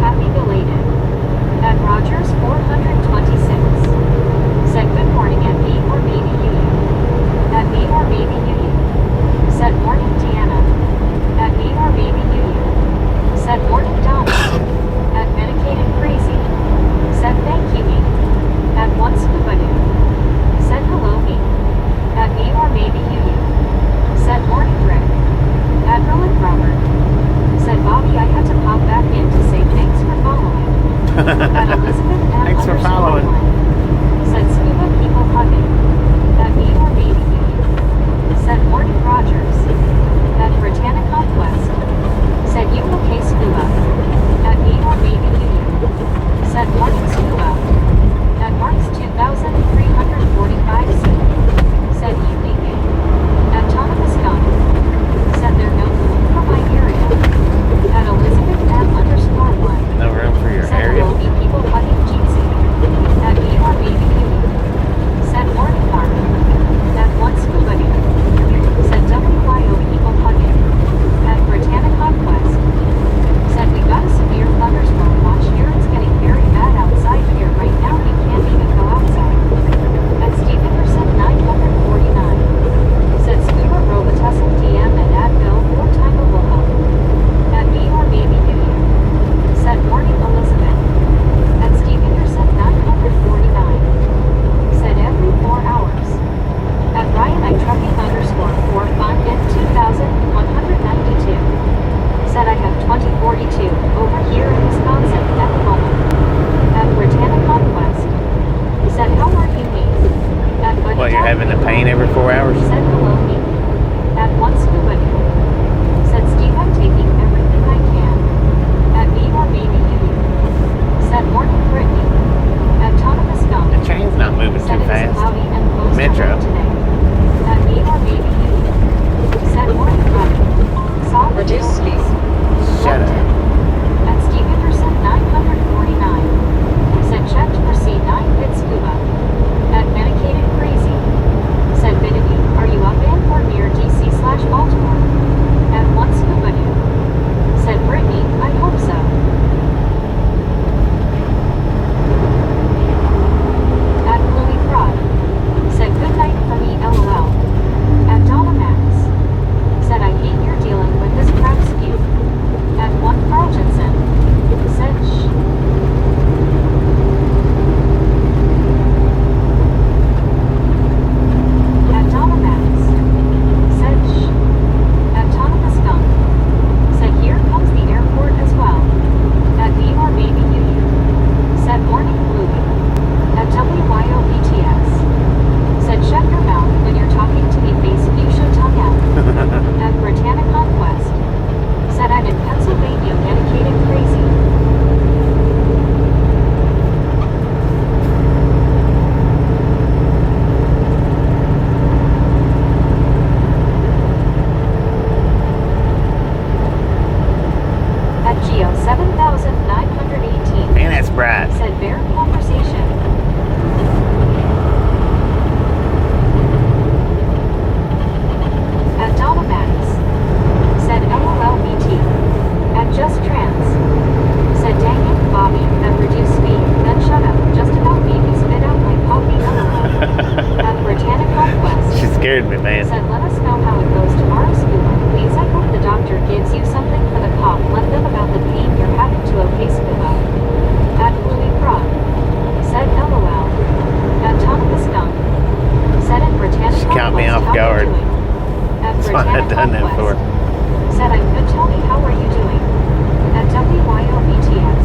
Happy belated. At Rogers 426. Said good morning at me or maybe you. At me or maybe you. Said morning Deanna. At me or maybe you. Said morning Donna. At medicated crazy. Said thank you me. At one scuba dude. Said hello me. At me or maybe you. Said morning Rick. At Roland Robert. Said Bobby I had to pop back in to say thanks for following. At Elizabeth M. Thanks for following. Said scuba people hugging. At me or maybe you. Said morning Rogers. At Britannic Conquest. Said you okay scuba. At me or maybe you. Said morning scuba. your Said area. will be people hugging Jeezy. At BRBBQ. Said morning car. At one scuba day. Said WYO people hugging. At Britannic Conquest. Said we got a severe thunderstorm watch here. It's getting very bad outside here right now. We can't even go outside. At Steve Anderson 949. Said Scuba Robitussin DM and Advil 4 time will help. At BRBBQ. Said morning Elizabeth. At Steve Anderson 949. Said every 4 hours. At Ryan I trucking underscore 45 in 2192. Said I have 2042 over here in Wisconsin at the moment. At Britannic Conquest. Said how are you me? At Buddy What, you're Dog having the People. pain every 4 hours? Said hello me. At one scuba day. Said Steve I'm taking everything I can. At me or maybe you. Said morning Brittany. At Autonomous Gum. The train's not moving Said too it is fast. cloudy and close Metro. to rain today. At me or maybe you. Said morning Buddy. Saw the Reduce speed. Shut up. At Steve Anderson 949. Said check to proceed 9 pit scuba. At Medicated Crazy. Said Vinity, are you up in or near DC/Baltimore? At one scuba dude. Said Brittany, I hope so. At Bluey Prod. Said good night for me LOL. At Donna Max. Said I hate you're dealing with this crap skew. At one Carltonson. Said shh. At Donna Max. Said shh. At Autonomous Gum. Said here comes the airport as well. At me or maybe you. Said morning Bluey. At WYOBTS. Said shut your mouth when you're talking to me face fuchsia tongue out. At Britannic Conquest. Said I'm in Pennsylvania dedicated crazy. At Geo 7918. Man, that's bright. Said bear conversation. At Donna Max. Said LOLBT. At Just Trans. Said dang it, Bobby, that reduced speed, then shut up, just about made me spit out my coffee LOL. At Britannic Conquest. She scared me, man. Said let us know how it goes tomorrow scuba. Please I hope the doctor gives you something for the cough. Let them about the pain you're having to okay scuba. At Bluey Prod. Said LOL. At Autonomous Gum. Said at Britannic She caught me Conquest, off how you guard. doing? At That's what Britannic I've done that Conquest. for. Said I'm good, tell me how are you doing? At WYOBTS.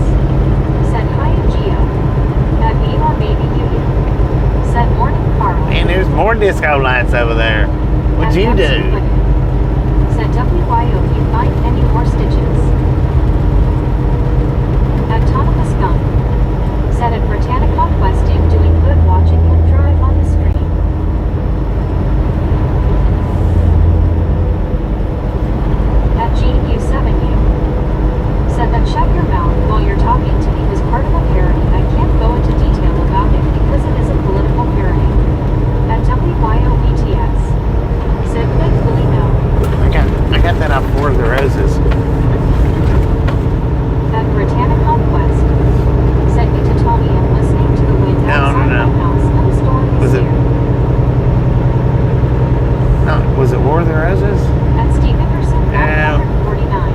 Said hi Geo. At me or maybe you. Said morning Carl. Man, there's more disco lights over there. What'd At you Pepsi do? Pudding. Said WYO you find any more stitches? At Autonomous Gum. Said at Britannic Conquest you doing good watching him drive on the stream. At GU7U. Said that shut your mouth while you're talking to me was part of a parody. I can't go into detail about it because it is a political parody. At WYOBTS. Said thankfully no. I got that off War of the Roses. At Britannic Conquest. Said me to Tony I'm listening to the wind No, outside no. my house and the storm is Was it- here. No, was it War of the Roses? At Steve Anderson Yeah. 949.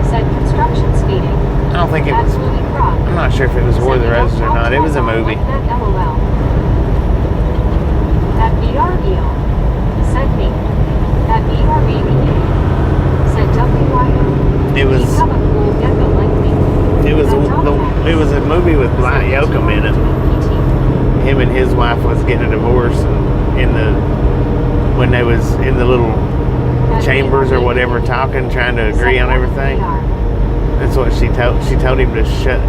Said construction speeding. I don't think it At was. Bluey Prod. I'm not sure if it was War of the Roses or not. It was a movie. That LOL. At BRBO. Said me. At BRBBQ. Said WYO. It was. You have a cool gecko like me. It was. It was a movie with Blind Yoakam in it. Him and his wife was getting a divorce, and in the when they was in the little chambers or whatever, talking, trying to agree on everything. That's what she told. She told him to shut.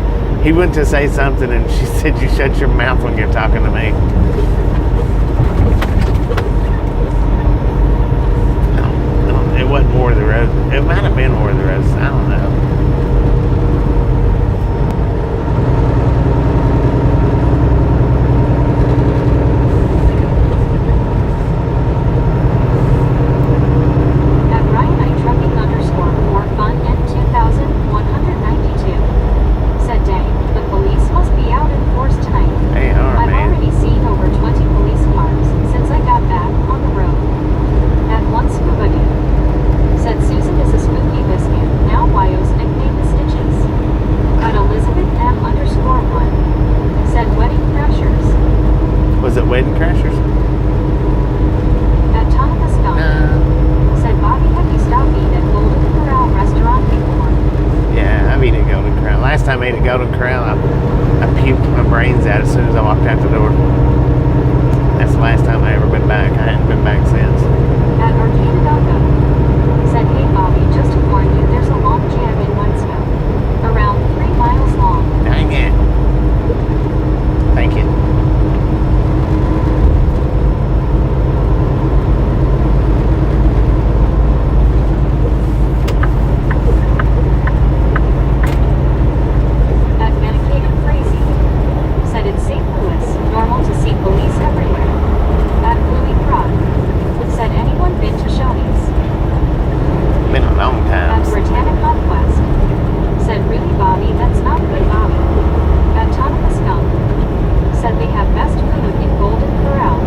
He went to say something, and she said, "You shut your mouth when you're talking to me." No, it wasn't War of the Roses. It might have been War of the Roses. I don't know. Golden Corral, I puked my brains out as soon as I walked out the door. That's the last time I ever been back. I hadn't been back since. At Arcana.go. Said, hey Bobby, just to warn you, there's a long jam in Wensville. Around 3 miles long. Dang it. Thank you. At Medicated Crazy. Said it's St. Louis, normal to see police everywhere. At Bluey Prod. Said anyone been to Shoney's? Been a long At time. Britannic Conquest. Said really Bobby, that's not good Bobby. At Autonomous Gum. Said they have best food in Golden Corral.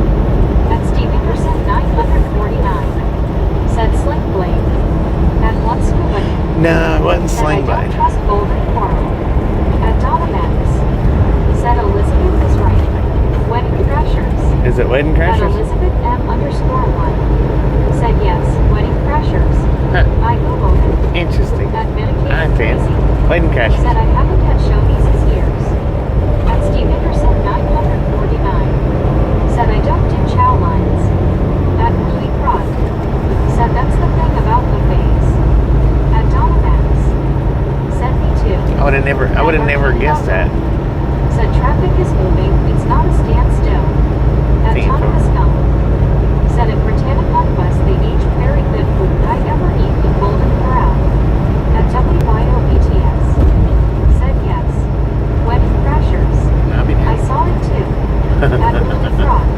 At Steve Anderson 949. Said Sling Blade. At One Scuba. No, it wasn't Said I Sling don't Blade. trust Golden Coral. At Donna Max. Said Elizabeth is right. Wedding Crashers. Is it Wedding At Crashers? Elizabeth M_1. Said yes, Wedding Crashers. Huh. I googled it. Interesting. At I Medicated did. Crazy. Wedding Crashers. Said I haven't had Shoney's in years. At Steve Anderson 949. Said I don't do chow lines. At Louis Prod. Said that's the thing about buffets. At Donna Max. Said me too. I would have never guessed that. Said traffic is moving, it's not a standstill. At Thankful. Autonomous Gum. Said at Britannic Conquest they eat very good food I ever eat in Golden Corral. At WYOBTS. Said yes. Wedding Crashers. I'll be I back. saw it too. At Lily Frog.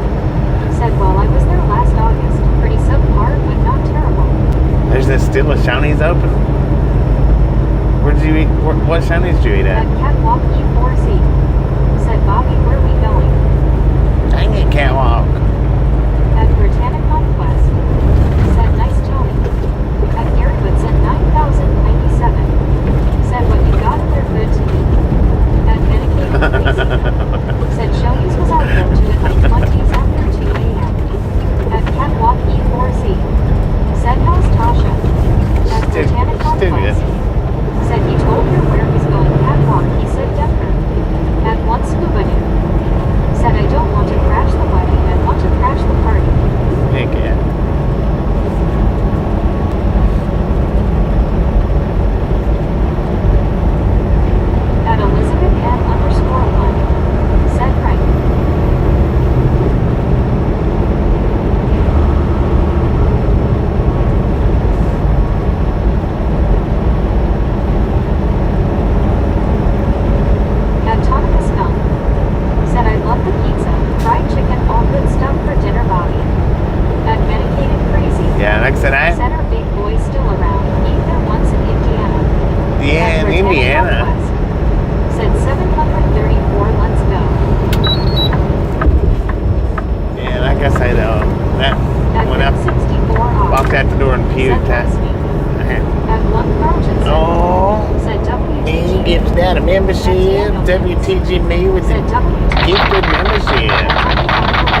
Said well I was there last August. Pretty subpar but not terrible. There's still a Shoney's open. Where did you eat? What Shoney's did you eat At at? Catwalk E4C. Said Bobby where we going? Dang it, Catwalk. At Britannic Conquest. Said nice Tony. At Gary Woodson 9097. Said what you got they're good to eat. At Medicated Crazy. Said Shoney's was our go-to in like 20s after 2 a.m. At Catwalk E4Z. Said how's Tasha? At Still- Britannic still good. Conquest. Said he told her where he's going catwalk. He said Denver. At One Scuba Dude. Said I don't want to crash the wedding. I want to crash the party. Heck yeah. At Elizabeth M_1. Said right. At Autonomous Gum. Said I love the pizza, fried chicken, all good stuff for dinner Bobby. At Medicated Crazy. Yeah, like I said, Said our big boy's still around. Eat there once in Indiana. yeah, At in Britannic Indiana. Conquest. Said 734, let's go. Yeah, like I say though, that At when I 64 off. walked out the door and puked, Said that. At One Carlton. Oh, Said he WTG. gives that a membership. WTG me with the Said WTG. gifted membership.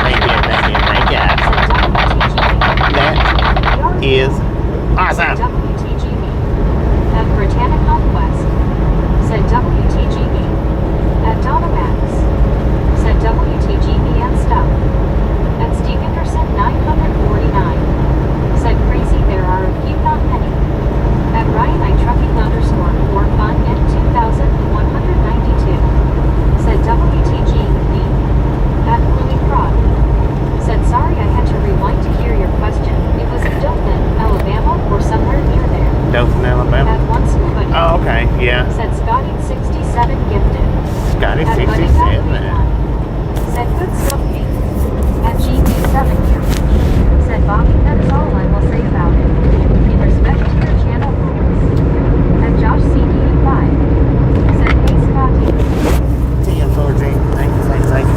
Thank you, thank you, thank you. That is awesome. WTGB. At Britannic Conquest. Said WTGB. At Donna Max. Said WTGB and stuff. At Steve Anderson 949. Said crazy there are a few not many. At Ryan I trucking _for fun in 2192. Said WTGB. At Louis Prod. Said sorry I had to rewind to hear your question. It was in Dothan, Alabama or somewhere near there. Dothan, Alabama. At One Scuba. Oh, okay, yeah. Said Scotty 67 gifted. Scotty At Buddy 67. Got Said good stuff Kate. At GB7. Said Bobby that is all I will say about it. In respect to your channel rules. At Josh CD5. Said hey Scotty. See you, 14. Thank you, thank you, thank you.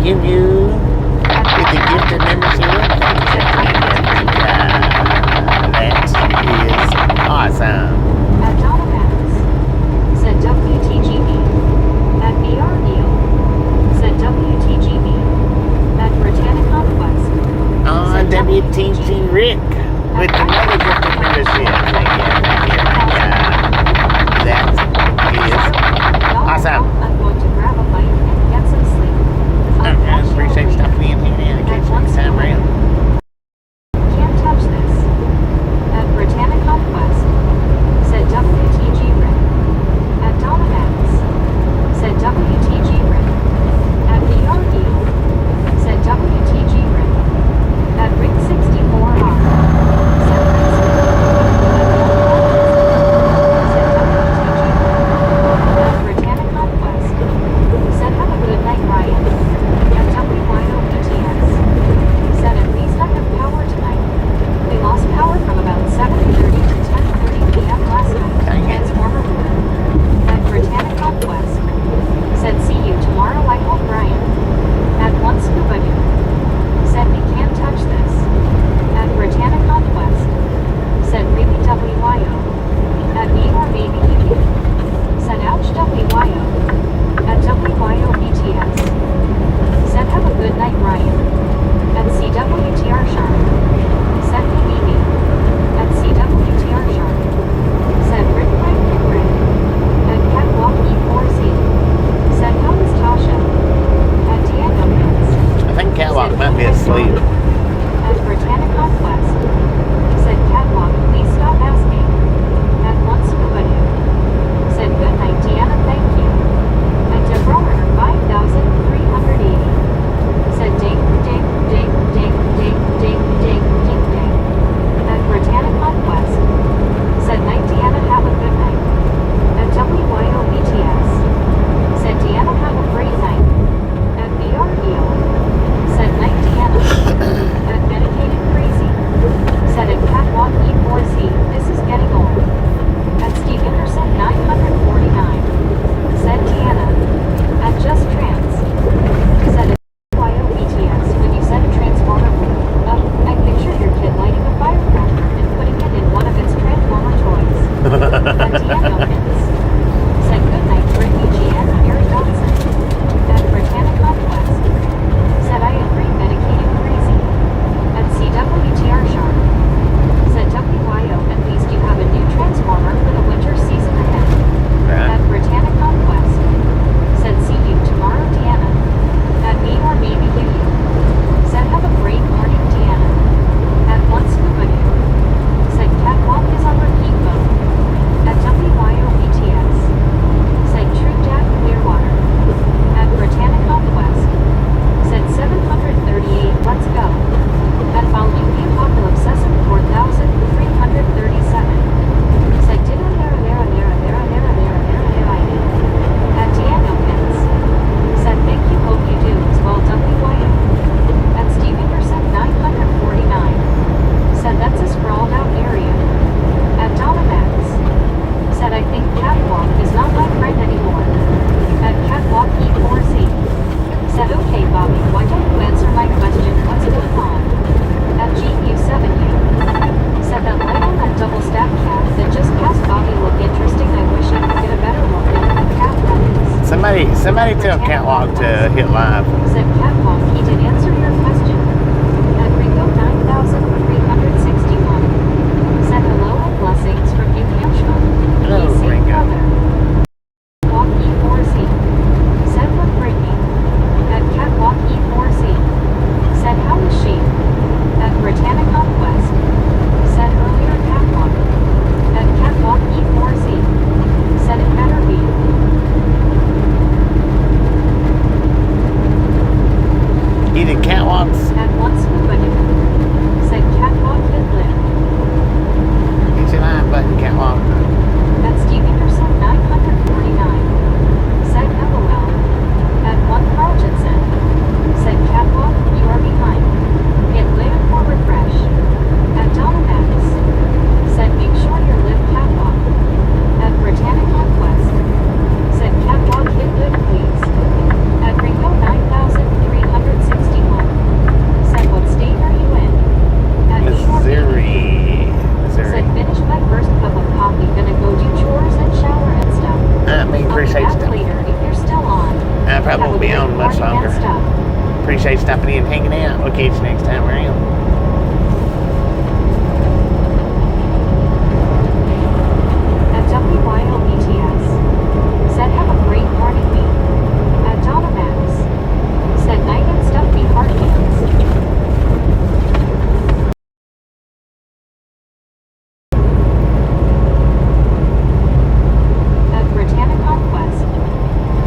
you with the gifted membership. That is awesome. At Donna Max, said WTGB. At BR Neal, said WTGB. At Britannic Conquest, On WTG Rick with another gifted membership. Thank you. That is awesome. I'm going to grab a bite and get some sleep. I appreciate you stopping in here and occasionally time around. Can't touch this. At Britannic Conquest, said WTG Rick. At Donna Max, said WTG Rick. At BR Deal, said WTG Rick. At Rick 64R, said Britannic Conquest, said have a good night, Ryan. At WYOPTS, said at least I have power tonight. We lost power from about 7:30 to 10:30 p.m. last night. Transformer order. At Britannic Conquest, said see you tomorrow, I hope, Brian. At one scuba dude, said we can't touch this. At Britannic Conquest, said really WYO. At BR Baby Union, said ouch WYO. At WYO BTS, said have a good night, Ryan. At CWTR Sharp, said me. At CWTR Sharp, said Rick. At Catwalk E4Z, said how is Tasha? At Diego Pins, I think Catwalk might be asleep. at Britannic Conquest, said Catwalk, please stop asking. At once Scooby-Doo, said good night, Deanna, thank you. At DeBrower 5380, said ding, ding, ding, ding, ding, ding, ding, ding, ding. At Britannic Conquest, said night, Deanna, have a good night. At WYOBTS, said Deanna, have a great night. At BREO, said night, Deanna. At Medicated Crazy, said at Catwalk E4Z, this is getting old. At Steve Anderson 949, said Deanna. At Just Trans, said at YOBTS, when you said transformer, I pictured your kid lighting a firecracker and putting it in one of its transformer toys. At Diego Pins, said good night, Brittany G and Mary Dodson. At Britannic Conquest, said I agree, Medicated Crazy. At CWTR Sharp, said WYO, at least you have a new transformer for the winter season ahead. At Britannic Conquest, said see you tomorrow, Deanna. At me or maybe you. Said have a great morning, Deanna. At one scuba dude, said Catwalk is on repeat mode. At WYOBTS, said True Jack Clearwater. At Britannic Conquest, said 738, let's go. At Following the Apocalypse 4337, said did I At Diego Pins, said thank you, hope you do as well, WYO. At Steve Anderson 949, said that's a sprawled out area. At Donna Max, said I think Catwalk is not my friend anymore. At Catwalk E4Z, said okay, Bobby, why don't you answer my question, what's going on? At GU7U, said that light on that double stack cab that just passed Bobby look interesting, I wish I could get a better look at the cab that is. Somebody tell Catwalk to hit live. Said Catwalk, he did answer your question. At Ringo 9361, said hello and blessings from New Hampshire. Hello, He's safe, Ringo. brother. Walk E4Z, said look Brittany. At Catwalk E4Z, said how is she? At Britannic Conquest, said earlier Catwalk. At Catwalk E4Z, said it better be. Either Catwalks. At one scuba dude, said Catwalk hit live. Hit your live button, Catwalk. At Steve Anderson 949, said LOL. At one Carlton, said Catwalk, you are behind. Hit live for refresh. At Donna Max, said make sure you live Catwalk. At Britannic Conquest, said Catwalk hit live please. At Ringo 9300. Appreciate stopping in and hanging out. We'll catch you next time around. At WYOBTS. Said have a great morning week. At Donna Max. Said night and stuff be hard hands. At Britannica Quest.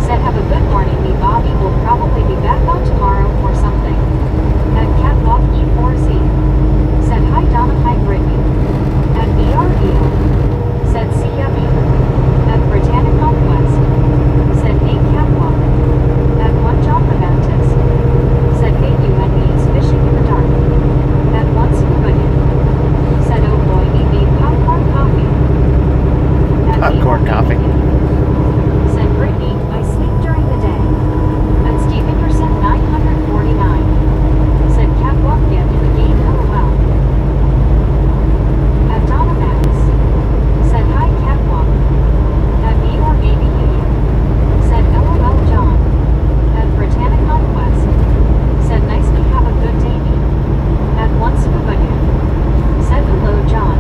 Said have a good morning me Bobby will probably be back out tomorrow or something. At Catwalk E4Z. Said hi Donna, hi Brittany. At BRVO. Said see ya me. At Britannica Quest. Said hey Catwalk. At One John the Baptist. Said hey you and me's fishing in the dark. At One Scuba Dip. Said oh boy we made popcorn coffee. At Popcorn coffee. Said Brittany, I sleep during the day. At Steve Anderson 949. Said Catwalk get in the game LOL. At Donna Max. Said hi Catwalk. At me or maybe you. Said LOL John. At Britannica Quest. Said nice to have a good day me. At One Scuba Dip. Said hello John.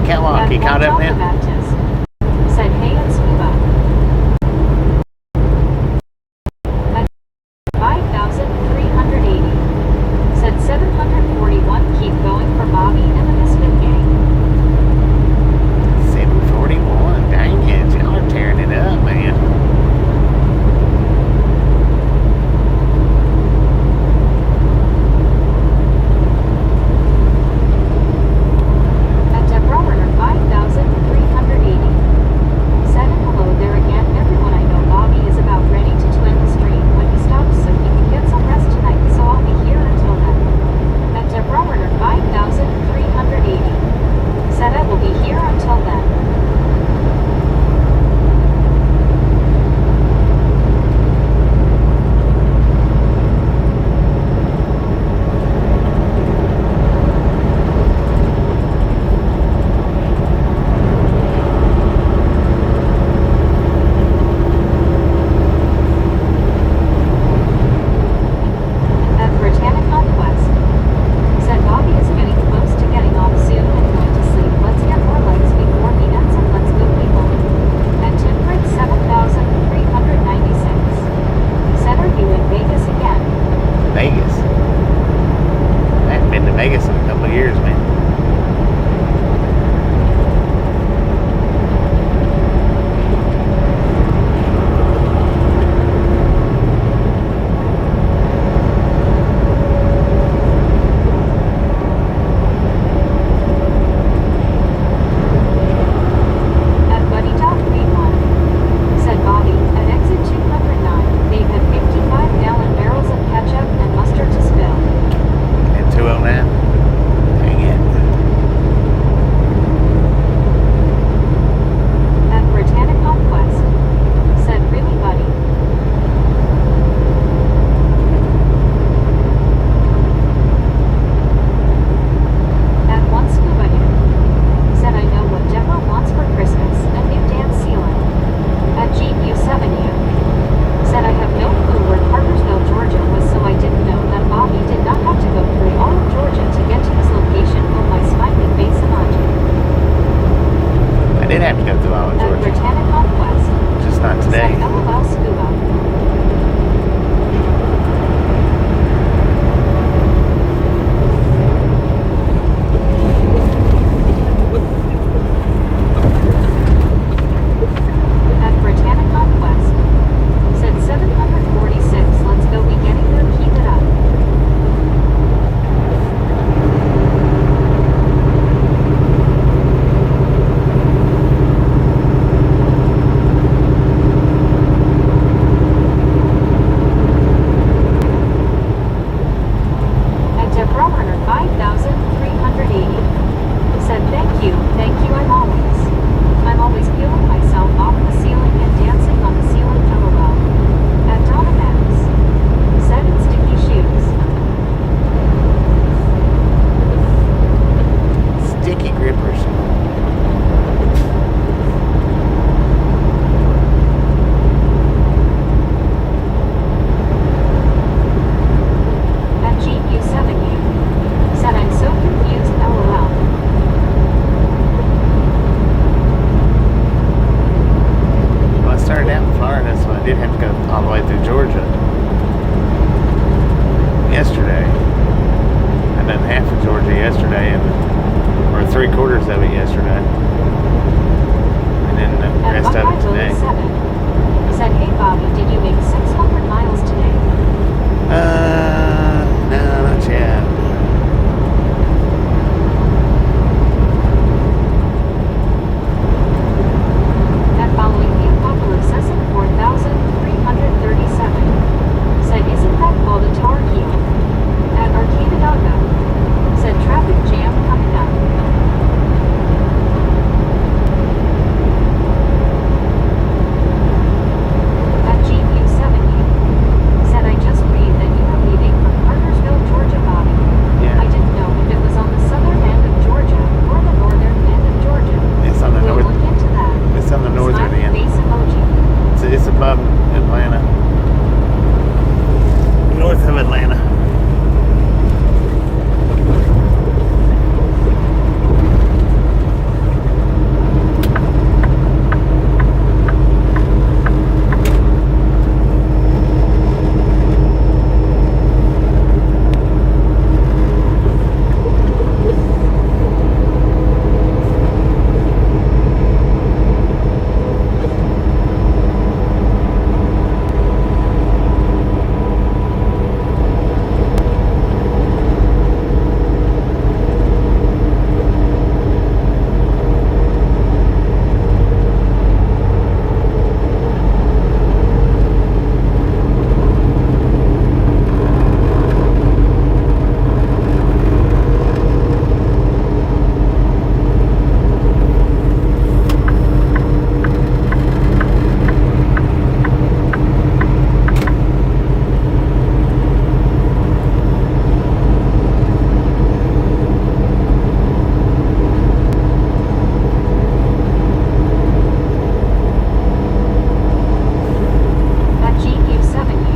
Catwalk, you caught up now? Baptist. Said hey and scuba. At 5,380. Said 741 keep going for Bobby and the Misfit Gang. 741. Dang it, y'all are tearing it up, man. At Deborah Werner 5,380. Said hello there again everyone I know Bobby is about ready to twin the stream when he stops so he can get some rest tonight so I'll be here until then. At Deborah Werner 5,380. Said I will be here until then. At Britannica Quest. Said Bobby is getting close to getting off soon and going to sleep. Let's get more likes before he ends and let's go people. At Tim Brick 7,396. Said are you in Vegas again? Vegas. I haven't been to Vegas in a couple of years, man. At Buddy Dog 31. Said Bobby, at exit 209, they've had 55-gallon barrels of ketchup and mustard to spill. At 209. Dang it. At Britannica Quest. Said really buddy. At One Scuba Dip. Said I know what Deborah wants for Christmas, a new dance ceiling. At GU7U. Said I have no clue where Cartersville, Georgia was so I didn't know that Bobby did not have to go through all of Georgia to get to his location. Oh my smiling face emoji. I did have to go through all of At Georgia. Britannica Quest. Just not today. Said LOL Scuba. At Britannica Quest. Said 746. Let's go be getting there. Keep it up. it yesterday. And then the At rest of it Buckeye today. Road 7. Said, hey Bobby, did you make 600 miles today? No, not yet. At following the Apocalypse Cessna 4337. Said, isn't that called a tar heel? At Arcadiaga. Said, traffic jam coming up. At GU70. Said, I just read that you are leaving from Cartersville, Georgia, Bobby. Yeah. I didn't know if it was on the southern end of Georgia or the northern end of Georgia. It's on the We'll north. look into that. It's on the northern Smiley end. face emoji. It's above Atlanta. North of Atlanta. At GU70.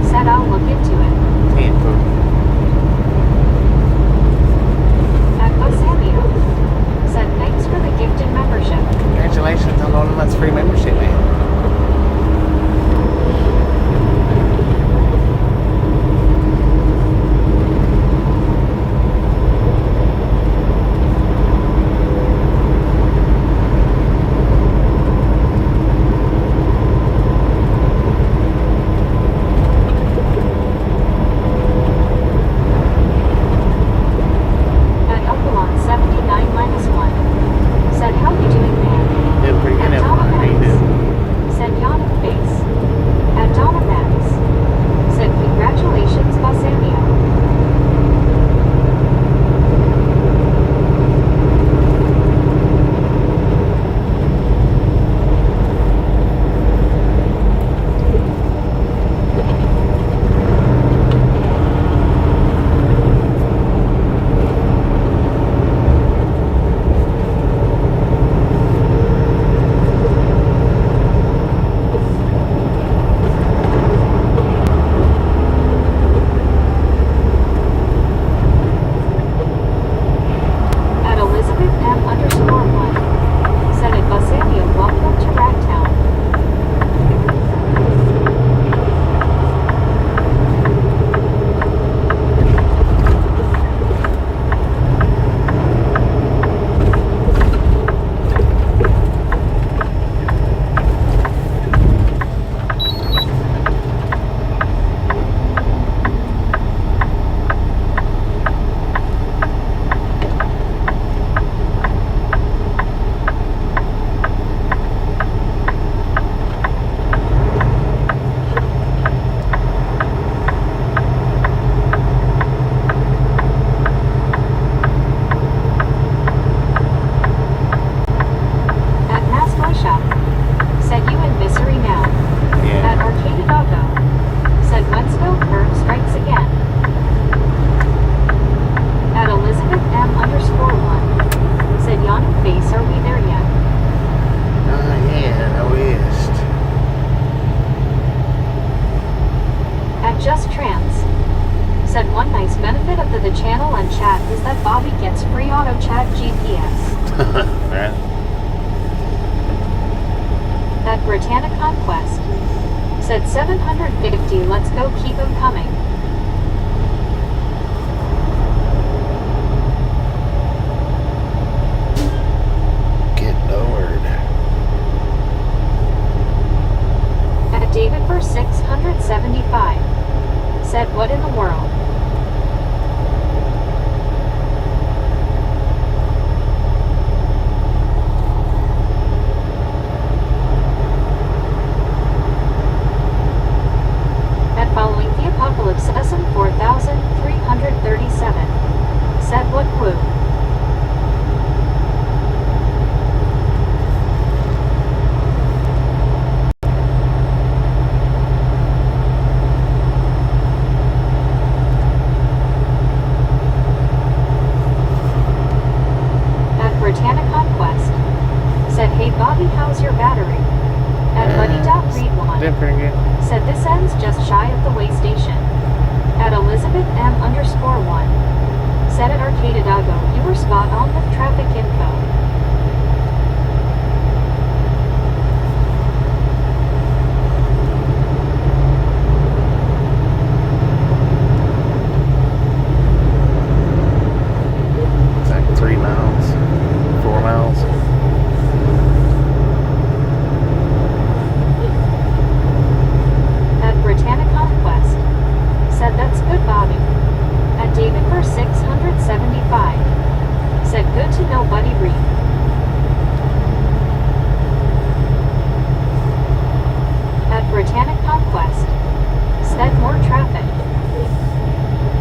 Said, I'll look into it. Tampa. At Osamio. Said, thanks for the gifted membership. Congratulations on all the months free membership, man. At Upalon 79 minus 1. Said, how you doing, man? Doing pretty good At at Donna one. How you Max. doing? Said, yawning face. At Donna Max. Said, congratulations, Basamio. At Elizabeth M_1. Said, at Basamio, welcome to Ragtown. At Mass Shop. Said, you in misery now. Yeah. At Arcadiaga. Said, Wentzville curve strikes again. At Elizabeth M_1. Said, yawning face, are we there yet? Yeah, I wished. At Just Trans. Said, one nice benefit of the channel and chat is that Bobby gets free auto chat GPS. Right? At Britannia Conquest. Said, 750, let's go, keep 'em coming. Britannia Conquest. Said, hey Bobby, how's your battery? At buddy.read1. Did pretty good. Said, this ends just shy of the way station. At Elizabeth M_1. Said, at Arcadidago, you were spot on with traffic info. It's like 3 miles, 4 miles. At Britannia Conquest. Said, that's good, Bobby. At David for 675. Said, good to know, Buddy Reed. At Britannia Conquest. Said, more traffic.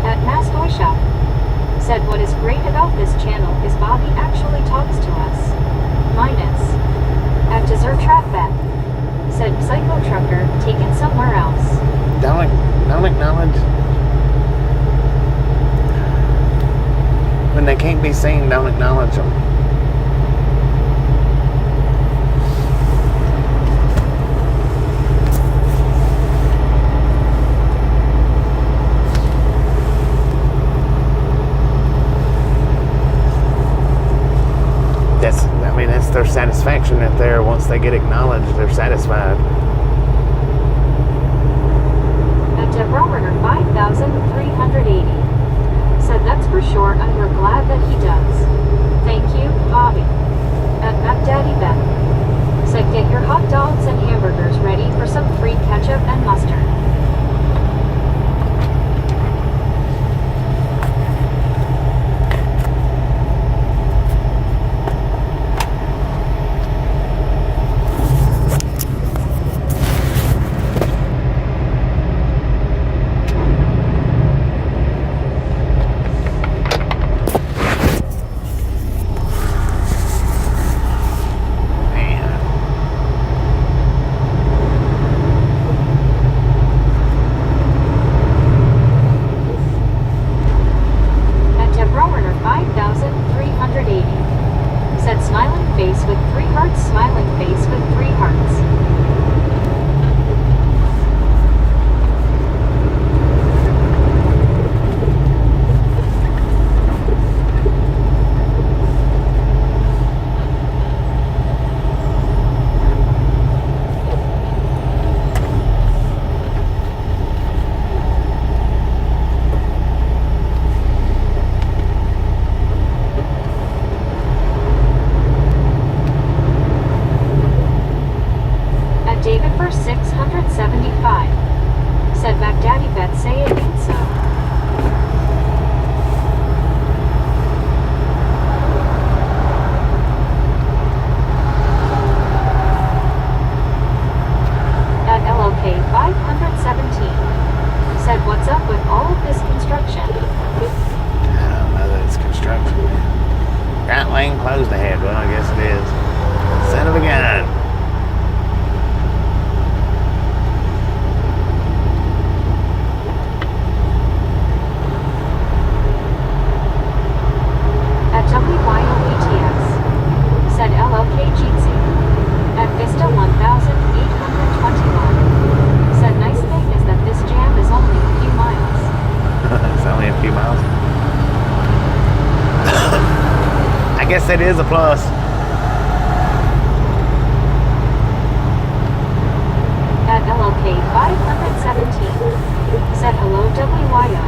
At Mastoy Shop. Said, what is great about this channel is Bobby actually talks to us. Minus. At Desert Trap Bet. Said, Psycho Trucker, taken somewhere else. Don't acknowledge. When they can't be seen, don't acknowledge them. That's their satisfaction that they're, once they get acknowledged, they're satisfied. At Deborah 5,380. Said, that's for sure, and we're glad that he does. Thank you, Bobby. At Daddy Ben. Said, get your hot dogs and hamburgers ready for some free ketchup and mustard. Closed ahead. Well, I guess it is. Son of a gun. At WYOETS. Said LOK Jitsi. At Vista 1,821. Said nice thing is that this jam is only a few miles. It's only a few miles. I guess that is a plus. At LOK 517. Said hello WYO.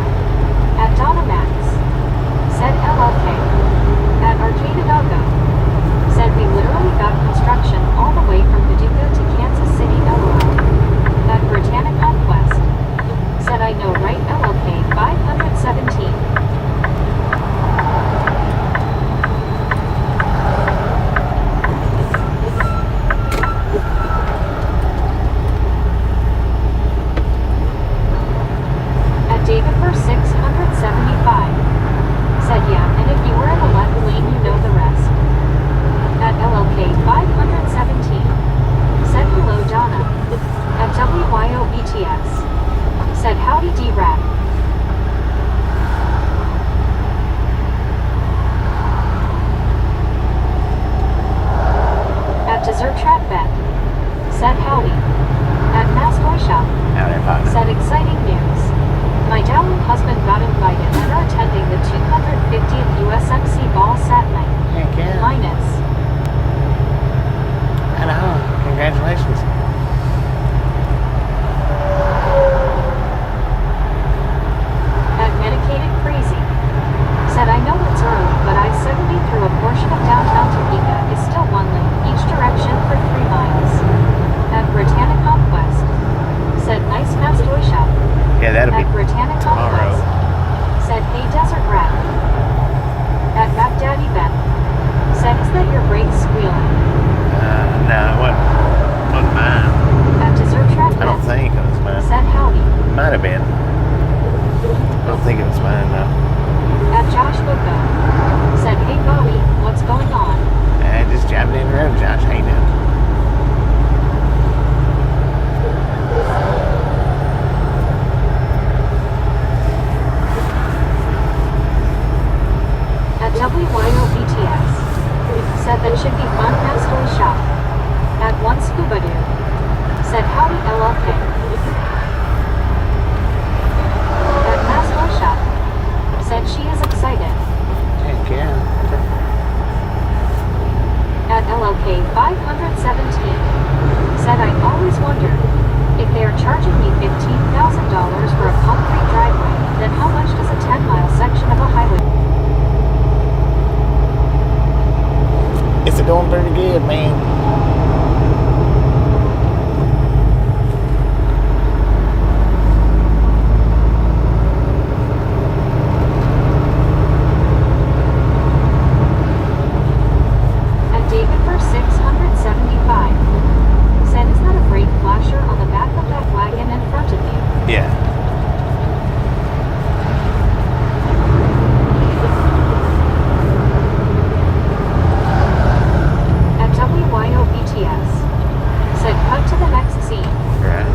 At Donna Max. Said LOK. At Arcadidago. Said we literally got construction all the way from Paducah to Kansas City, LOL. At Britannia Conquest. Said I know, right? LOK 517. David for 675. Said yeah, and if you were in the left lane, you know the rest. Said howdy. At Mass Toy Shop. Howdy, partner. Said exciting news. My Dow and husband got invited and are attending the 250th USMC Ball Sat Night. Heck yeah. Minus. I know. Congratulations. At Medicated Crazy. Said I know it's early, but I-70 through a portion of downtown Topeka is still one lane each direction for 3 miles. At Britannic Conquest. Said nice Mass Toy Shop. Yeah, that'll be At Britannic tomorrow. Conquest. Said hey Desert Rat. At Mac Daddy Ben. Said is that your brakes squealing? No, it wasn't mine. At Dessert Trap I don't think it was mine. Said howdy. Might have been. I don't think it was mine, though. At Josh Booko. Said hey Bobby, what's going on? Just driving in the road, Josh. How you doing? At WYOBTS. Said that should be fun Mass Toy Shop. At One Scuba Doo. Said howdy LLK. At Mass Toy Shop. Said she is excited. Heck yeah. At LLK 517. Said I always wondered, if they are charging me $15,000 for a concrete driveway, then how much does a 10-mile section of a highway? It's going pretty good, man. At David for 675. Said is that a brake flasher on the back of that wagon in front of you? Yeah. At WYOBTS. Said cut to the next scene. Right.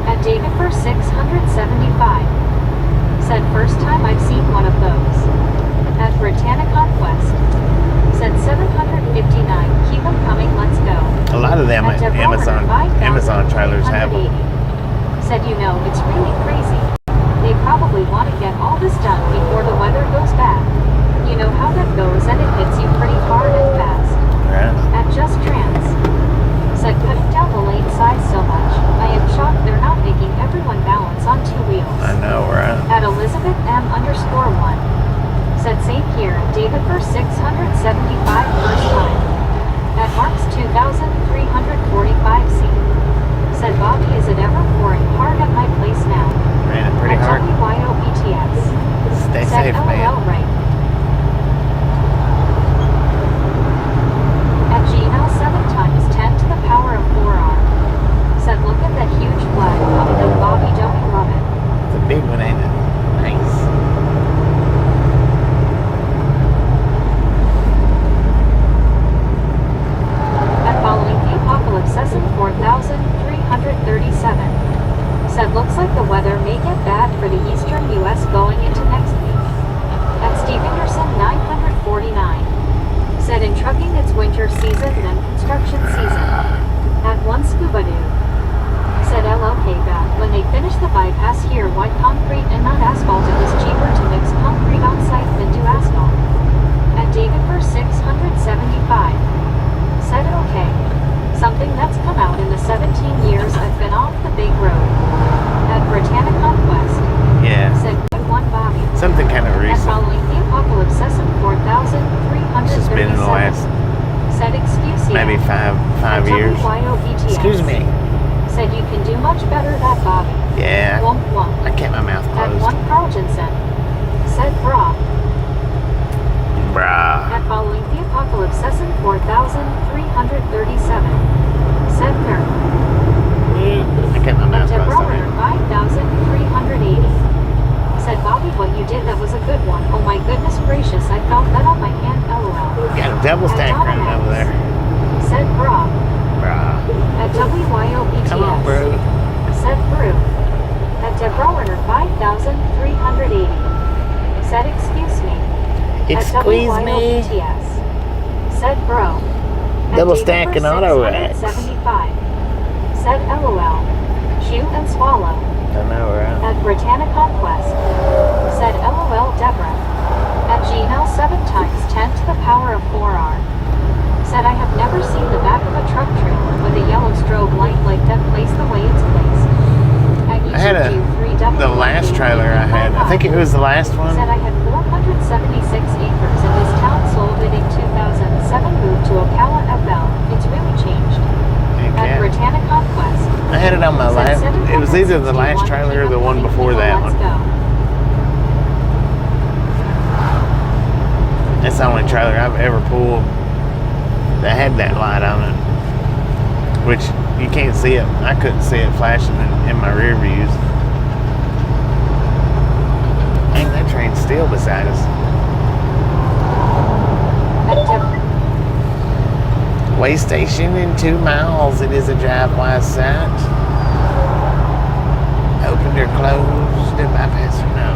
At David for 675. Said first time I've seen one of those. At Britannic Conquest. Said 759. Keep them coming, let's go. A lot of them At Deborah Amazon trailers have them. 5,380. Said you know, it's really crazy. They probably want to get all this done before the weather goes bad. You know how that goes and it hits you pretty hard and fast. Right. At Just Trans. Said cutting down the lane size so much, I am shocked they're not making everyone balance on 2 wheels. I know, right? At Elizabeth M_1. Said same here, David for 675 first time. At Mark's 2,345C. Said Bobby, is it ever pouring hard at my place now? Ran it pretty At hard. WYOBTS. Stay Said safe, LOL man. right. At Gmail 7 times 10 to the power of 4R. Said look at that huge flag coming up, Bobby, don't you love it? It's a big one, ain't it? Nice. At Following the Apocalypse Session 4337. Said looks like the weather may get bad for the eastern U.S. going into next week. At Steve Anderson 949. Said in trucking it's winter season then construction season. At One Scuba Doo. Said LOK back when they finish the bypass here, white concrete and not asphalt, it was cheaper to mix concrete on site than do asphalt. At David for 675. Said okay. Something that's come out in the 17 years I've been off the big road. At Britannic Conquest. Yeah. Said good one Bobby. Something kind of And recent. Following the Apocalypse Session 4337. This has been in the last Said excuse you. maybe five years. WYOBTS. Excuse me. Said you can do much better that Bobby. Yeah. Womp womp. I kept my mouth At closed. One Carl Jensen. Said brah. Bruh. At Following the Apocalypse Session 4337. Said nerd. I kept my At mouth closed Deborah on it. 5380. Excuse me. Said bro. Double stacking auto racks. 75. Said LOL. Chew and swallow. I know, right? At Britannia Conquest. Said LOL Deborah. At Gmail 7 times 10 to the power of 4R. Said I have never seen the back of a truck trailer with a yellow strobe light like that placed the way it's placed. I had the last trailer I had. I think it was the last one. Said I had 476 acres and this town sold it in 2007, moved to Ocala FL. It's really changed. At Britannia Conquest. I had it on my last. It was either the last trailer or the one before that one. That's the only trailer I've ever pulled that had that light on it. Which you can't see it. I couldn't see it flashing in my rear views. Dang, that train's still beside us. Way station in 2 miles. It is a drive-wise site. Opened or closed. Did bypass or no?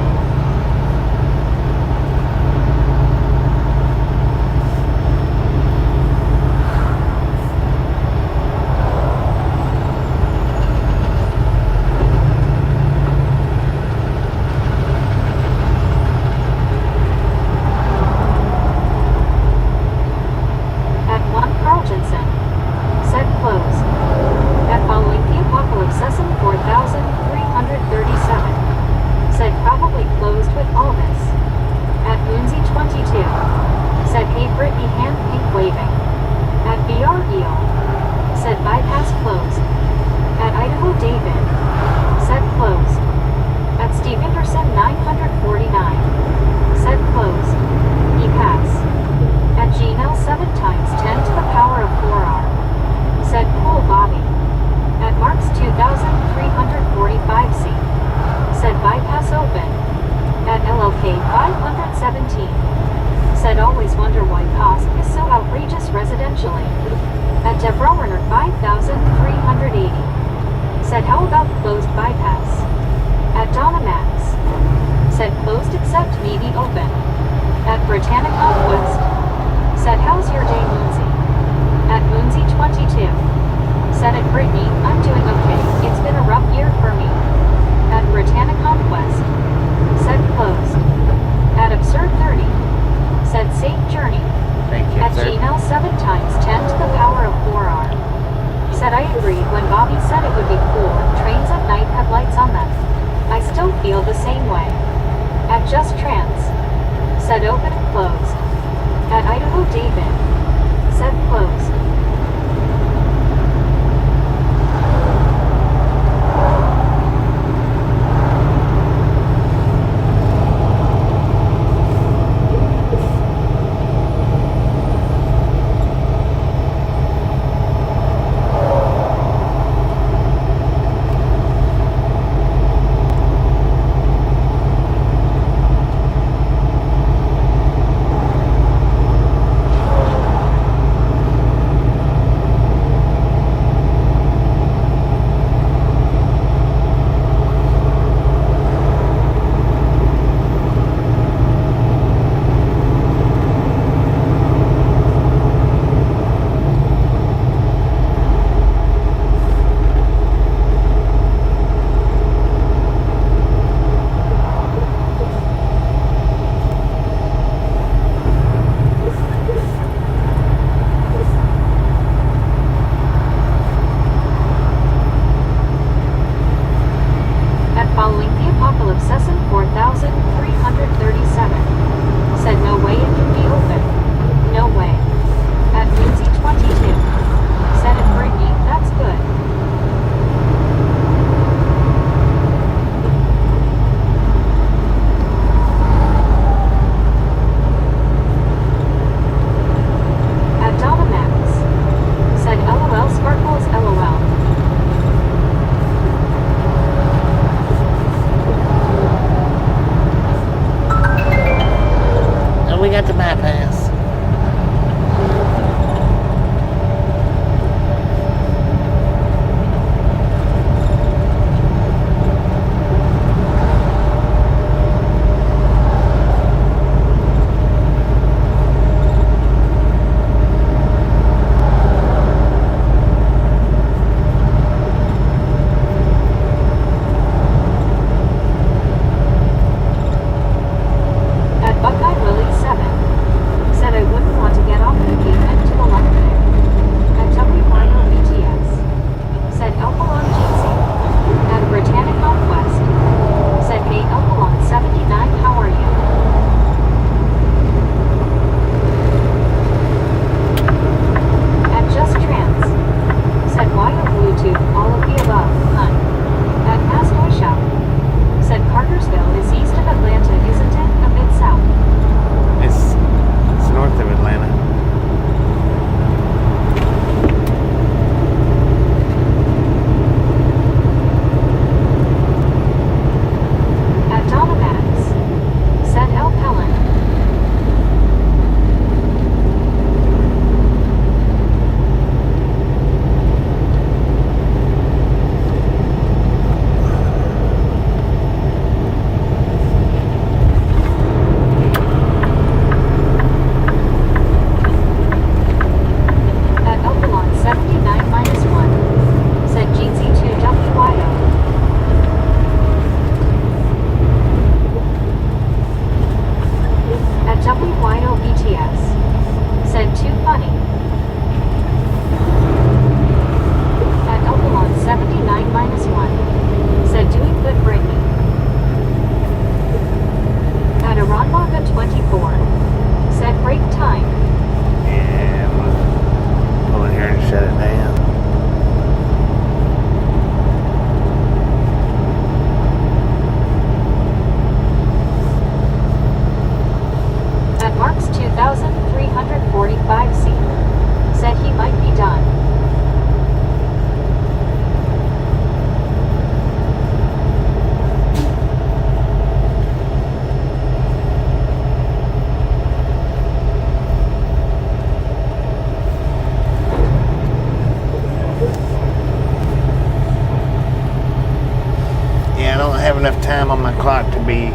Yeah, I don't have enough time on my clock to be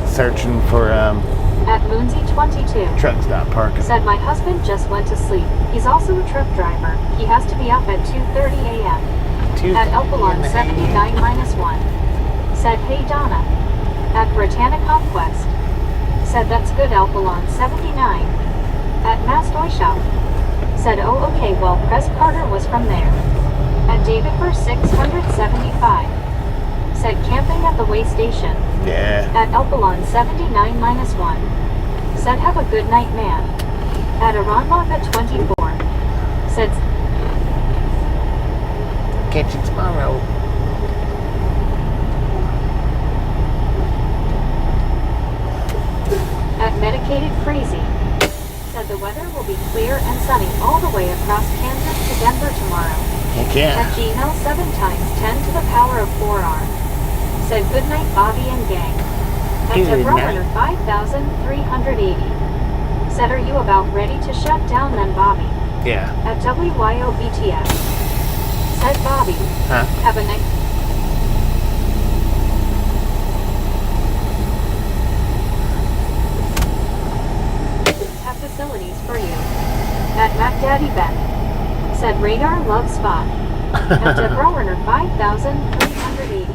searching for At Moonsey 22. truck stop parking. Said my husband just went to sleep. He's also a truck driver. He has to be up at 2:30 a.m. At Elpalon 79-1. Said, hey Donna. At Britannia Conquest. Said, that's good, Elpalon 79. At Mastoy Shop. Said, oh okay, well Pres Carter was from there. At David for 675. Said, camping at the way station. Yeah. At Elpalon 79-1. Said, have a good night, man. At Aronlock 24. Said, Catch you tomorrow. at Medicated Crazy. Said the weather will be clear and sunny all the way across Kansas to Denver tomorrow. Heck yeah. At Gmail 7 times 10 to the power of 4R. Said good night, Bobby and gang. At Good Deborah night. Runner 5,380. Said, are you about ready to shut down then, Bobby? Yeah. At WYOBTF. Said Bobby. Huh? Have a nice... Have facilities for you. At Mac Daddy Ben. Said radar love spot. At Deborah Runner 5,380.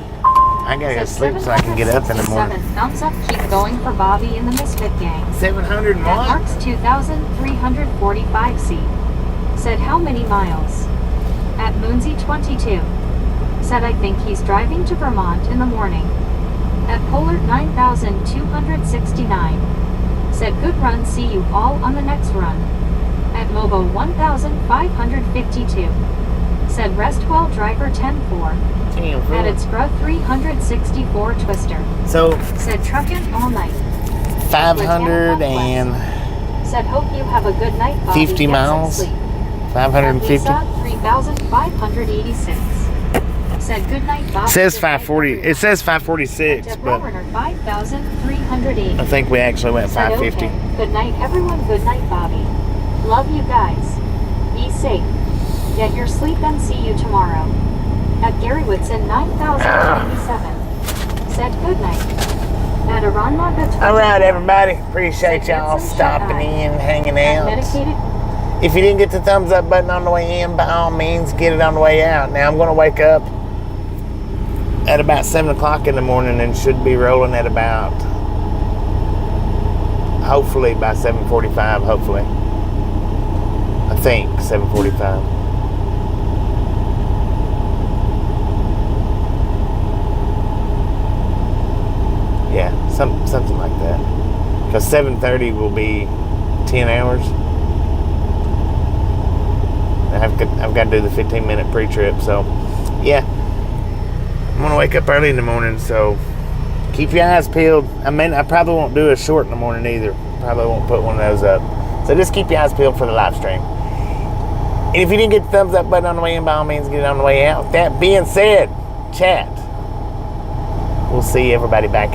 I gotta go to sleep so I can get up in the morning. 767 thumbs up, keep going for Bobby in the Misfit Gang. 701? At Mark's 2,345 seat. Said how many miles? At Moonsey 22. Said I think he's driving to Vermont in the morning. At Pollard 9,269. Said good run, see you all on the next run. At Mobo 1,552. Said rest well, driver 10-4. At its Scrub 364 Twister. So Said truckin' all night. 500 and Said hope you have a good night, Bobby. 50 Get some miles? sleep. 550. Lisa 3,586. Said good night, Bobby. It says Good night, 540. It says 546, Deborah but Runner 5,380. I think we actually went Said 550. okay. Good night, everyone. Good night, Bobby. Love you guys. Be safe. Get your sleep and see you tomorrow. At Gary Whitson 9,087. Said good night. At Aronlaga 20. All right, everybody. Appreciate y'all Said stopping in, hanging At out. Medicated. If you didn't get the thumbs up button on the way in, by all means, get it on the way out. Now, I'm going to wake up at about 7 o'clock in the morning and should be rolling at about, hopefully, by 7:45, hopefully. I think 7:45. Yeah, something like that. Because 7:30 will be 10 hours. I've got to do the 15-minute pre-trip, so yeah. I'm going to wake up early in the morning, so keep your eyes peeled. I mean, I probably won't do a short in the morning either. Probably won't put one of those up. So just keep your eyes peeled for the live stream. And if you didn't get the thumbs up button on the way in, by all means, get it on the way out. That being said, chat. We'll see everybody back